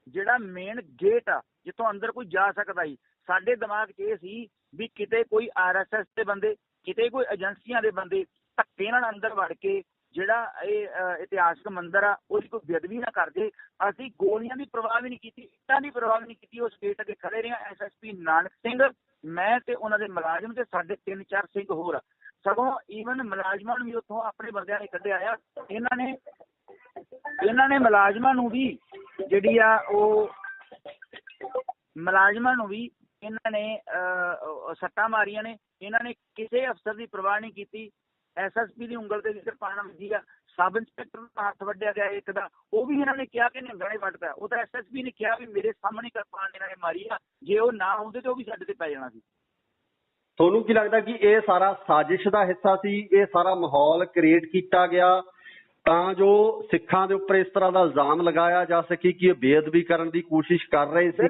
ਜਿਹੜਾ ਮੇਨ ਗੇਟ ਆ ਜਿੱਥੋਂ ਅੰਦਰ ਕੋਈ ਜਾ ਸਕਦਾ ਸੀ, ਸਾਡੇ ਦਿਮਾਗ 'ਚ ਇਹ ਸੀ ਵੀ ਕਿਤੇ ਕੋਈ RSS ਦੇ ਬੰਦੇ, ਕਿਤੇ ਕੋਈ ਏਜੰਸੀਆਂ ਦੇ ਬੰਦੇ ਧੱਕੇ ਨਾਲ ਅੰਦਰ ਵੜ ਕੇ ਜਿਹੜਾ ਇਹ ਇਤਿਹਾਸਕ ਮੰਦਿਰ ਆ ਉਹਦੀ ਕੋਈ ਬੇਅਦਬੀ ਨਾ ਕਰ ਜੇ। ਅਸੀਂ ਗੋਲੀਆਂ ਦੀ ਪਰਵਾਹ ਵੀ ਨਹੀਂ ਕੀਤੀ, ਇੱਟਾਂ ਦੀ ਪਰਵਾਹ ਵੀ ਨਹੀਂ ਕੀਤੀ। ਉਸ ਗੇਟ ਅੱਗੇ ਖੜੇ ਰਹੇ। SSP ਨਾਨਕ ਸਿੰਘ, ਮੈਂ ਤੇ ਉਹਨਾਂ ਦੇ ਮੁਲਾਜ਼ਮ ਤੇ ਸਾਡੇ 3-4 ਸਿੰਘ ਹੋਰ, ਸਗੋਂ ਈਵਨ ਮੁਲਾਜ਼ਮਾਂ ਨੂੰ ਵੀ ਉੱਥੋਂ ਆਪਣੇ ਬੰਦਿਆਂ ਨੇ ਕੱਢਿਆ ਆ। ਇਹਨਾਂ ਨੇ ਮੁਲਾਜ਼ਮਾਂ ਨੂੰ ਵੀ ਜਿਹੜੀ ਆ ਉਹ ਮੁਲਾਜ਼ਮਾਂ ਨੂੰ ਵੀ ਇਹਨਾਂ ਨੇ ਸੱਟਾਂ ਮਾਰੀਆਂ ਨੇ। ਇਹਨਾਂ ਨੇ ਕਿਸੇ ਅਫਸਰ ਦੀ ਪਰਵਾਹ ਨਹੀਂ ਕੀਤੀ। SSP ਦੀ ਉਂਗਲ ਤੇ ਕਿਰਪਾਨ ਵੱਜੀ ਆ। ਸਬ ਇੰਸਪੈਕਟਰ ਦਾ ਹੱਥ ਵੱਢਿਆ ਗਿਆ ਇੱਕ ਦਾ, ਉਹ ਵੀ ਇਹਨਾਂ ਨੇ ਕਿਹਾ ਕਿ ਨਿਹੰਗਾਂ ਨੇ ਵੱਢਦਾ। ਉਹ ਤਾਂ SSP ਨੇ ਕਿਹਾ ਵੀ ਮੇਰੇ ਸਾਹਮਣੇ ਕਿਰਪਾਨ ਇਹਨਾਂ ਨੇ ਮਾਰੀ ਆ, ਜੇ ਉਹ ਨਾ ਹੁੰਦੇ ਤੇ ਉਹ ਵੀ ਸਾਡੇ ਤੇ ਪੈ ਜਾਣਾ ਸੀ। ਤੁਹਾਨੂੰ ਕੀ ਲੱਗਦਾ ਕਿ ਇਹ ਸਾਰਾ ਸਾਜ਼ਿਸ਼ ਦਾ ਹਿੱਸਾ ਸੀ? ਇਹ ਸਾਰਾ ਮਾਹੌਲ ਕ੍ਰੀਏਟ ਕੀਤਾ ਗਿਆ ਤਾਂ ਜੋ ਸਿੱਖਾਂ ਦੇ ਉੱਪਰ ਇਸ ਤਰ੍ਹਾਂ ਦਾ ਇਲਜ਼ਾਮ ਲਗਾਇਆ ਜਾ ਸਕੇ ਕਿ ਇਹ ਬੇਅਦਬੀ ਕਰਨ ਦੀ ਕੋਸ਼ਿਸ਼ ਕਰ ਰਹੇ ਸੀ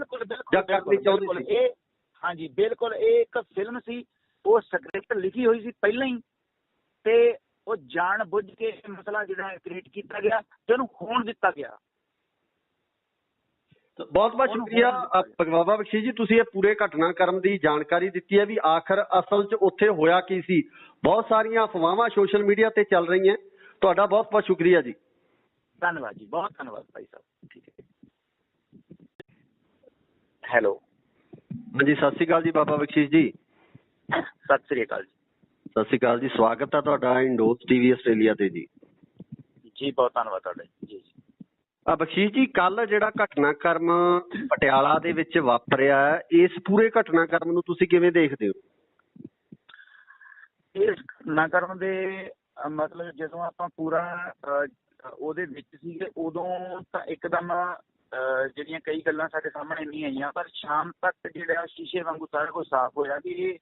ਜਾਂ ਕਰਨੀ ਚਾਹੁੰਦੇ ਸੀ? ਹਾਂਜੀ ਬਿਲਕੁਲ, ਇਹ ਇੱਕ ਫਿਲਮ ਸੀ, ਉਹ ਸਕ੍ਰਿਪਟ ਲਿਖੀ ਹੋਈ ਸੀ ਪਹਿਲਾਂ ਹੀ, ਤੇ ਉਹ ਜਾਣ ਬੁੱਝ ਕੇ ਮਸਲਾ ਜਿਹੜਾ ਕ੍ਰੀਏਟ ਕੀਤਾ ਗਿਆ ਤੇ ਉਹਨੂੰ ਹੋਣ ਦਿੱਤਾ ਗਿਆ। ਬਹੁਤ ਬਹੁਤ ਸ਼ੁਕਰੀਆ ਬਾਬਾ ਬਖਸ਼ੀਸ਼ ਜੀ, ਤੁਸੀਂ ਇਹ ਪੂਰੇ ਘਟਨਾਕ੍ਰਮ ਦੀ ਜਾਣਕਾਰੀ ਦਿੱਤੀ ਹੈ ਵੀ ਆਖਰ ਅਸਲ 'ਚ ਉੱਥੇ ਹੋਇਆ ਕੀ ਸੀ। ਬਹੁਤ ਸਾਰੀਆਂ ਅਫਵਾਹਾਂ ਸੋਸ਼ਲ ਮੀਡੀਆ ਤੇ ਚੱਲ ਰਹੀਆਂ। ਤੁਹਾਡਾ ਬਹੁਤ ਬਹੁਤ ਸ਼ੁਕਰੀਆ ਜੀ। ਧੰਨਵਾਦ ਜੀ, ਬਹੁਤ ਧੰਨਵਾਦ ਭਾਈ ਸਾਹਿਬ। ਠੀਕ ਹੈ। ਹੈਲੋ, ਹਾਂਜੀ, ਸਤਿ ਸ਼੍ਰੀ ਅਕਾਲ ਜੀ ਬਾਬਾ ਬਖਸ਼ੀਸ਼ ਜੀ। ਸਤਿ ਸ੍ਰੀ ਅਕਾਲ ਜੀ। ਸਤਿ ਸ਼੍ਰੀ ਅਕਾਲ ਜੀ, ਸਵਾਗਤ ਹੈ ਤੁਹਾਡਾ ਇੰਡੋਜ਼ ਟੀਵੀ ਆਸਟ੍ਰੇਲੀਆ ਤੇ ਜੀ। ਜੀ ਬਹੁਤ ਧੰਨਵਾਦ ਤੁਹਾਡਾ ਜੀ। ਬਖਸ਼ੀਸ਼ ਜੀ, ਕੱਲ ਜਿਹੜਾ ਘਟਨਾਕ੍ਰਮ ਪਟਿਆਲਾ ਦੇ ਵਿੱਚ ਵਾਪਰਿਆ, ਇਸ ਪੂਰੇ ਘਟਨਾਕ੍ਰਮ ਨੂੰ ਤੁਸੀਂ ਕਿਵੇਂ ਦੇਖਦੇ ਹੋ? ਇਸ ਘਟਨਾਕ੍ਰਮ ਦੇ ਮਤਲਬ ਜਦੋਂ ਆਪਾਂ ਪੂਰਾ ਉਹਦੇ ਵਿੱਚ ਸੀਗੇ ਉਦੋਂ ਤਾਂ ਇੱਕਦਮ ਜਿਹੜੀਆਂ ਕਈ ਗੱਲਾਂ ਸਾਡੇ ਸਾਹਮਣੇ ਨਹੀਂ ਆਈਆਂ, ਪਰ ਸ਼ਾਮ ਤੱਕ ਜਿਹੜਾ ਸ਼ੀਸ਼ੇ ਵਾਂਗੂ ਸਾਰਾ ਕੁਝ ਸਾਫ਼ ਹੋਇਆ ਕਿ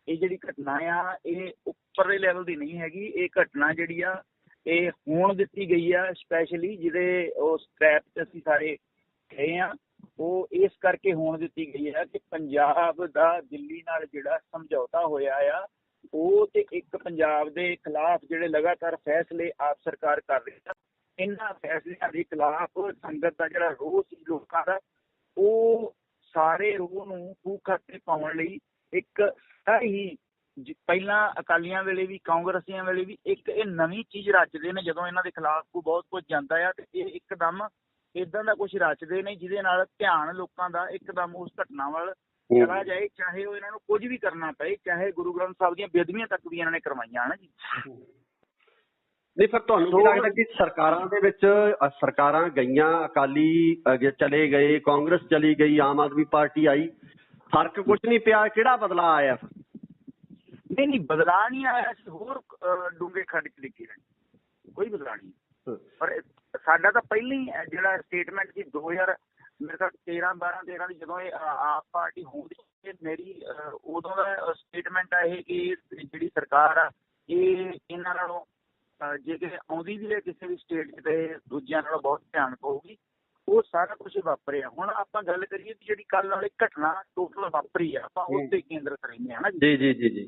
ਇਹ ਜਿਹੜੀ ਘਟਨਾ ਆ ਇਹ ਉੱਪਰਲੇ ਲੈਵਲ ਦੀ ਨਹੀਂ ਹੈਗੀ। ਇਹ ਘਟਨਾ ਜਿਹੜੀ ਆ ਇਹ ਹੋਣ ਦਿੱਤੀ ਗਈ ਆ ਸਪੈਸ਼ਲੀ ਜਿਹਦੇ ਉਸ ਟ੍ਰੈਪ 'ਚ ਅਸੀਂ ਸਾਰੇ ਗਏ ਆ, ਉਹ ਇਸ ਕਰਕੇ ਹੋਣ ਦਿੱਤੀ ਗਈ ਆ ਕਿ ਪੰਜਾਬ ਦਾ ਦਿੱਲੀ ਨਾਲ ਜਿਹੜਾ ਸਮਝੌਤਾ ਹੋਇਆ ਆ ਉਹ ਤੇ ਇੱਕ ਪੰਜਾਬ ਦੇ ਖਿਲਾਫ ਜਿਹੜੇ ਲਗਾਤਾਰ ਫੈਸਲੇ ਆਪ ਸਰਕਾਰ ਕਰ ਰਹੀ ਆ, ਇਹਨਾਂ ਫੈਸਲਿਆਂ ਦੇ ਖਿਲਾਫ ਸੰਗਤ ਦਾ ਜਿਹੜਾ ਰੋਹ ਸੀ ਲੋਕਾਂ ਦਾ, ਉਹ ਸਾਰੇ ਰੋਹ ਨੂੰ ਫੂਕ ਖਾਤੇ ਪਾਉਣ ਲਈ ਇੱਕ ਹੀ ਪਹਿਲਾਂ ਅਕਾਲੀਆਂ ਵੇਲੇ ਵੀ ਕਾਂਗਰਸੀਆਂ ਵੇਲੇ ਵੀ ਇੱਕ ਇਹ ਨਵੀਂ ਚੀਜ਼ ਰਚਦੇ ਨੇ। ਜਦੋਂ ਇਹਨਾਂ ਦੇ ਖਿਲਾਫ ਬਹੁਤ ਕੁਝ ਜਾਂਦਾ ਆ ਤੇ ਇਹ ਇੱਕਦਮ ਏਦਾਂ ਦਾ ਕੁਝ ਰਚਦੇ ਨੇ ਜਿਹਦੇ ਨਾਲ ਧਿਆਨ ਲੋਕਾਂ ਦਾ ਇੱਕਦਮ ਉਸ ਘਟਨਾ ਵੱਲ ਚਲਾ ਜਾਏ, ਚਾਹੇ ਉਹ ਇਹਨਾਂ ਨੂੰ ਕੁਝ ਵੀ ਕਰਨਾ ਪਏ, ਚਾਹੇ ਗੁਰੂ ਗ੍ਰੰਥ ਸਾਹਿਬ ਦੀਆਂ ਬੇਅਦਬੀਆਂ ਤੱਕ ਵੀ ਇਹਨਾਂ ਨੇ ਕਰਵਾਈਆਂ ਹਨ ਜੀ। ਨਹੀਂ, ਫਿਰ ਤੁਹਾਨੂੰ ਕੀ ਲੱਗਦਾ ਕਿ ਸਰਕਾਰਾਂ ਦੇ ਵਿੱਚ ਸਰਕਾਰਾਂ ਗਈਆਂ, ਅਕਾਲੀ ਚਲੇ ਗਏ, ਕਾਂਗਰਸ ਚਲੀ ਗਈ, ਆਮ ਆਦਮੀ ਪਾਰਟੀ ਆਈ, ਫਰਕ ਕੁਝ ਨਹੀਂ ਪਿਆ? ਕਿਹੜਾ ਬਦਲਾਅ ਆਇਆ? ਨਹੀਂ, ਬਦਲਾਅ ਨਹੀਂ ਆਇਆ, ਹੋਰ ਡੂੰਘੇ ਖੱਡ 'ਚ ਡਿੱਗੇ ਰਹੇ, ਕੋਈ ਬਦਲਾਅ ਨਹੀਂ। ਪਰ ਸਾਡਾ ਤਾਂ ਪਹਿਲਾਂ ਹੀ ਜਿਹੜਾ ਸਟੇਟਮੈਂਟ ਸੀ 2000 ਮੇਰੇ ਖਿਆਲ 13 ਦੀ ਜਦੋਂ ਇਹ ਆਪ ਪਾਰਟੀ ਹੋਣੀ, ਮੇਰੀ ਉਦੋਂ ਦਾ ਸਟੇਟਮੈਂਟ ਆ ਇਹ ਕਿ ਜਿਹੜੀ ਸਰਕਾਰ ਆ ਇਹ ਇਹਨਾਂ ਨਾਲੋਂ ਜੇ ਕਿ ਆਉਂਦੀ ਵੀ ਹੈ ਕਿਸੇ ਵੀ ਸਟੇਟ 'ਚ ਤੇ ਦੂਜਿਆਂ ਨਾਲੋਂ ਬਹੁਤ ਧਿਆਨ ਪਊਗੀ। ਉਹ ਸਾਰਾ ਕੁਛ ਵਾਪਰਿਆ। ਹੁਣ ਆਪਾਂ ਗੱਲ ਕਰੀਏ ਕਿ ਜਿਹੜੀ ਕੱਲ੍ਹ ਵਾਲੀ ਘਟਨਾ ਟੋਟਲ ਵਾਪਰੀ ਆ, ਆਪਾਂ ਉਸ ਤੇ ਕੇਂਦਰਿਤ ਰਹਿੰਦੇ ਹਾਂ ਨਾ ਜੀ। ਜੀ ਜੀ ਜੀ।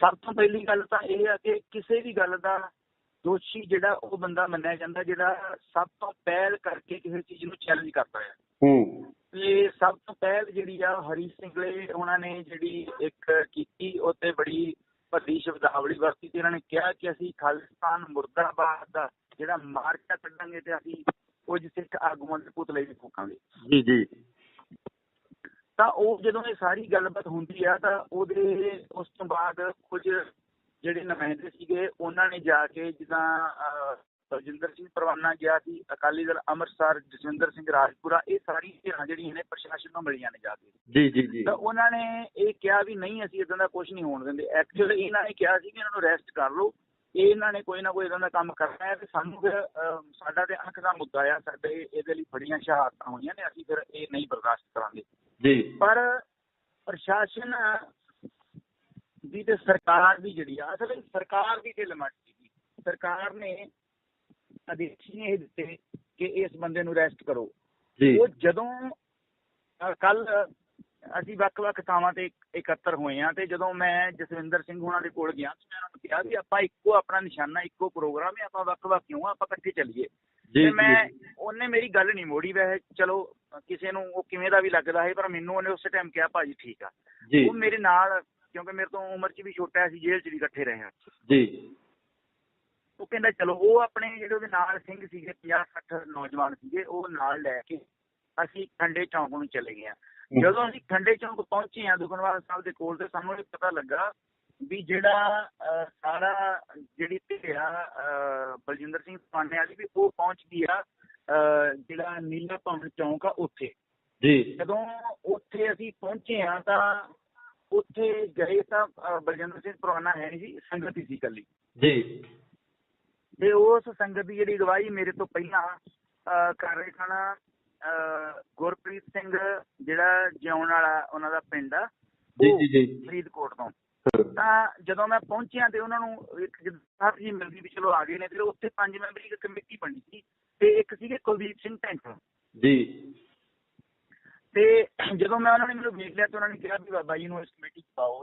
ਸਭ ਤੋਂ ਪਹਿਲੀ ਗੱਲ ਤਾਂ ਇਹ ਆ ਕਿ ਕਿਸੇ ਵੀ ਗੱਲ ਦਾ ਦੋਸ਼ੀ ਜਿਹੜਾ ਉਹ ਬੰਦਾ ਮੰਨਿਆ ਜਾਂਦਾ ਜਿਹੜਾ ਸਭ ਤੋਂ ਪਹਿਲ ਕਰਕੇ ਕਿਸੇ ਚੀਜ਼ ਨੂੰ ਚੈਲੰਜ ਕਰਦਾ ਹੈ। ਤੇ ਸਭ ਤੋਂ ਪਹਿਲ ਜਿਹੜੀ ਆ ਹਰੀ ਸਿੰਘਲੇ ਉਹਨਾਂ ਨੇ ਜਿਹੜੀ ਇੱਕ ਕੀਤੀ, ਉਹ ਤੇ ਬੜੀ ਵੱਡੀ ਸ਼ਬਦਾਵਲੀ ਵਰਤੀ ਤੇ ਇਹਨਾਂ ਨੇ ਕਿਹਾ ਕਿ ਅਸੀਂ ਖਾਲਿਸਤਾਨ ਮੁਰਦਾਬਾਦ ਦਾ ਜਿਹੜਾ ਮਾਰਕਾ ਕੱਢਾਂਗੇ ਤੇ ਅਸੀਂ ਕੁਝ ਸਿੱਖ ਆਗੂਆਂ ਦੇ ਪੁਤਲੇ ਵੀ ਫੂਕਾਂਗੇ। ਜੀ ਜੀ। ਤਾਂ ਉਹ ਜਦੋਂ ਇਹ ਸਾਰੀ ਗੱਲਬਾਤ ਹੁੰਦੀ ਆ ਤਾਂ ਉਹਦੇ ਉਸ ਤੋਂ ਬਾਅਦ ਕੁਝ ਜਿਹੜੇ ਨੁਮਾਇੰਦੇ ਸੀਗੇ ਉਹਨਾਂ ਨੇ ਜਾ ਕੇ, ਜਿੱਦਾਂ ਬਲਜਿੰਦਰ ਸਿੰਘ ਪਰਵਾਨਾ ਗਿਆ ਸੀ, ਅਕਾਲੀ ਦਲ ਅੰਮ੍ਰਿਤਸਰ, ਜਸਵਿੰਦਰ ਸਿੰਘ ਰਾਜਪੁਰਾ, ਇਹ ਸਾਰੀਆਂ ਧਿਰਾਂ ਜਿਹੜੀਆਂ ਨੇ ਪ੍ਰਸ਼ਾਸਨ ਨੂੰ ਮਿਲੀਆਂ ਨੇ ਜਾ ਕੇ। ਜੀ ਜੀ ਜੀ। ਤਾਂ ਉਹਨਾਂ ਨੇ ਇਹ ਕਿਹਾ ਵੀ ਨਹੀਂ, ਅਸੀਂ ਇੱਦਾਂ ਦਾ ਕੁਝ ਨਹੀਂ ਹੋਣ ਦਿੰਦੇ। ਐਕਚੁਅਲੀ ਇਹਨਾਂ ਨੇ ਕਿਹਾ ਸੀ ਕਿ ਇਹਨਾਂ ਨੂੰ ਅਰੈਸਟ ਕਰ ਲਓ, ਇਹਨਾਂ ਨੇ ਕੋਈ ਨਾ ਕੋਈ ਇੱਦਾਂ ਦਾ ਕੰਮ ਕਰਨਾ ਹੈ ਤੇ ਸਾਨੂੰ ਫਿਰ ਸਾਡਾ ਤੇ ਅੱਖ ਦਾ ਮੁੱਦਾ ਆ, ਸਾਡੇ ਇਹਦੇ ਲਈ ਬੜੀਆਂ ਸ਼ਹਾਦਤਾਂ ਹੋਈਆਂ ਨੇ, ਅਸੀਂ ਫਿਰ ਇਹ ਨਹੀਂ ਬਰਦਾਸ਼ਤ ਕਰਾਂਗੇ ਜੀ। ਪਰ ਪ੍ਰਸ਼ਾਸਨ ਦੀ ਤੇ ਸਰਕਾਰ ਦੀ ਜਿਹੜੀ ਆ, ਅਸਲ ਸਰਕਾਰ ਦੀ ਢਿੱਲ ਮੱਠ ਸੀਗੀ। ਸਰਕਾਰ ਨੇ ਆਦੇਸ਼ ਨੇ ਇਹ ਦਿੱਤੇ ਕਿ ਇਸ ਬੰਦੇ ਨੂੰ ਅਰੈਸਟ ਕਰੋ। ਉਹ ਜਦੋਂ ਕੱਲ ਅਸੀਂ ਵੱਖ-ਵੱਖ ਥਾਵਾਂ ਤੇ ਇਕੱਤਰ ਹੋਏ ਹਾਂ ਤੇ ਜਦੋਂ ਮੈਂ ਜਸਵਿੰਦਰ ਸਿੰਘ ਹੋਣਾ ਦੇ ਕੋਲ ਗਿਆ ਤੇ ਮੈਂ ਉਹਨਾਂ ਨੂੰ ਕਿਹਾ ਵੀ ਆਪਾਂ ਇੱਕੋ ਆਪਣਾ ਨਿਸ਼ਾਨਾ, ਇੱਕੋ ਪ੍ਰੋਗਰਾਮ ਹੈ, ਆਪਾਂ ਵੱਖ-ਵੱਖ ਕਿਉਂ, ਆਪਾਂ ਇਕੱਠੇ ਚੱਲੀਏ। ਤੇ ਉਹਨੇ ਮੇਰੀ ਗੱਲ ਨਹੀਂ ਮੋੜੀ। ਵੈਸੇ ਚਲੋ ਕਿਸੇ ਨੂੰ ਉਹ ਕਿਵੇਂ ਦਾ ਵੀ ਲੱਗਦਾ ਹੈ, ਪਰ ਮੈਨੂੰ ਉਹਨੇ ਉਸੇ ਟਾਈਮ ਕਿਹਾ ਭਾਜੀ ਠੀਕ ਆ। ਉਹ ਮੇਰੇ ਨਾਲ, ਕਿਉਂਕਿ ਮੇਰੇ ਤੋਂ ਉਮਰ 'ਚ ਵੀ ਛੋਟਾ ਸੀ, ਜੇਲ੍ਹ 'ਚ ਵੀ ਇਕੱਠੇ ਰਹੇ ਹਾਂ ਜੀ। ਉਹ ਕਹਿੰਦਾ ਚਲੋ, ਉਹ ਆਪਣੇ ਜਿਹੜੇ ਉਹਦੇ ਨਾਲ ਸਿੰਘ ਸੀਗੇ 50-60 ਨੌਜਵਾਨ ਸੀਗੇ, ਉਹ ਨਾਲ ਲੈ ਕੇ ਅਸੀਂ ਖੰਡੇ ਚੌਂਕ ਨੂੰ ਚਲੇ ਗਏ ਹਾਂ। ਜਦੋਂ ਅਸੀਂ ਖੰਡੇ ਚੌਂਕ ਪਹੁੰਚੇ ਹਾਂ ਦੁਖਨਿਵਾਰਨ ਸਾਹਿਬ ਦੇ ਕੋਲ, ਤੇ ਸਾਨੂੰ ਇਹ ਪਤਾ ਲੱਗਾ ਵੀ ਜਿਹੜਾ ਸਾਰਾ ਜਿਹੜੀ ਧਿਰਾ ਬਲਜਿੰਦਰ ਸਿੰਘ ਪਰਵਾਨੇ ਵਾਲੀ ਵੀ ਉਹ ਪਹੁੰਚ ਗਈ ਆ ਜਿਹੜਾ ਨੀਲਾ ਭਵਨ ਚੌਂਕ ਆ ਉੱਥੇ ਜੀ। ਜਦੋਂ ਉੱਥੇ ਅਸੀਂ ਪਹੁੰਚੇ ਹਾਂ ਤਾਂ ਉੱਥੇ ਗਏ ਤਾਂ ਬਲਜਿੰਦਰ ਸਿੰਘ ਪਰਵਾਨਾ ਹੈ ਨਹੀਂ ਸੀ, ਸੰਗਤ ਹੀ ਸੀ ਇਕੱਲੀ ਜੀ। ਤੇ ਉਸ ਸੰਗਤ ਦੀ ਜਿਹੜੀ ਅਗਵਾਈ ਮੇਰੇ ਤੋਂ ਪਹਿਲਾਂ ਕਰ ਰਹੇ ਸਨ ਗੁਰਪ੍ਰੀਤ ਸਿੰਘ, ਜਿਹੜਾ ਜਿਉਣ ਵਾਲਾ ਉਹਨਾਂ ਦਾ ਪਿੰਡ ਆ ਫਰੀਦਕੋਟ ਤੋਂ। ਤਾਂ ਜਦੋਂ ਮੈਂ ਪਹੁੰਚਿਆ ਤੇ ਉਹਨਾਂ ਨੂੰ ਇੱਕ ਸਾਹਿਬ ਜੀ ਮਿਲਦੀ ਵੀ ਚਲੋ ਆ ਗਏ ਨੇ, ਤੇ ਉੱਥੇ 5 ਮੈਂਬਰੀ ਇੱਕ ਕਮੇਟੀ ਬਣੀ ਸੀ ਤੇ ਇੱਕ ਸੀਗੇ ਕੁਲਦੀਪ ਸਿੰਘ ਢੈਂਠਾ ਜੀ। ਤੇ ਜਦੋਂ ਮੈਂ ਉਹਨਾਂ ਨੇ ਮੈਨੂੰ ਵੇਖ ਲਿਆ ਤੇ ਉਹਨਾਂ ਨੇ ਕਿਹਾ ਵੀ ਬਾਬਾ ਜੀ ਨੂੰ ਇਸ ਕਮੇਟੀ 'ਚ ਪਾਓ।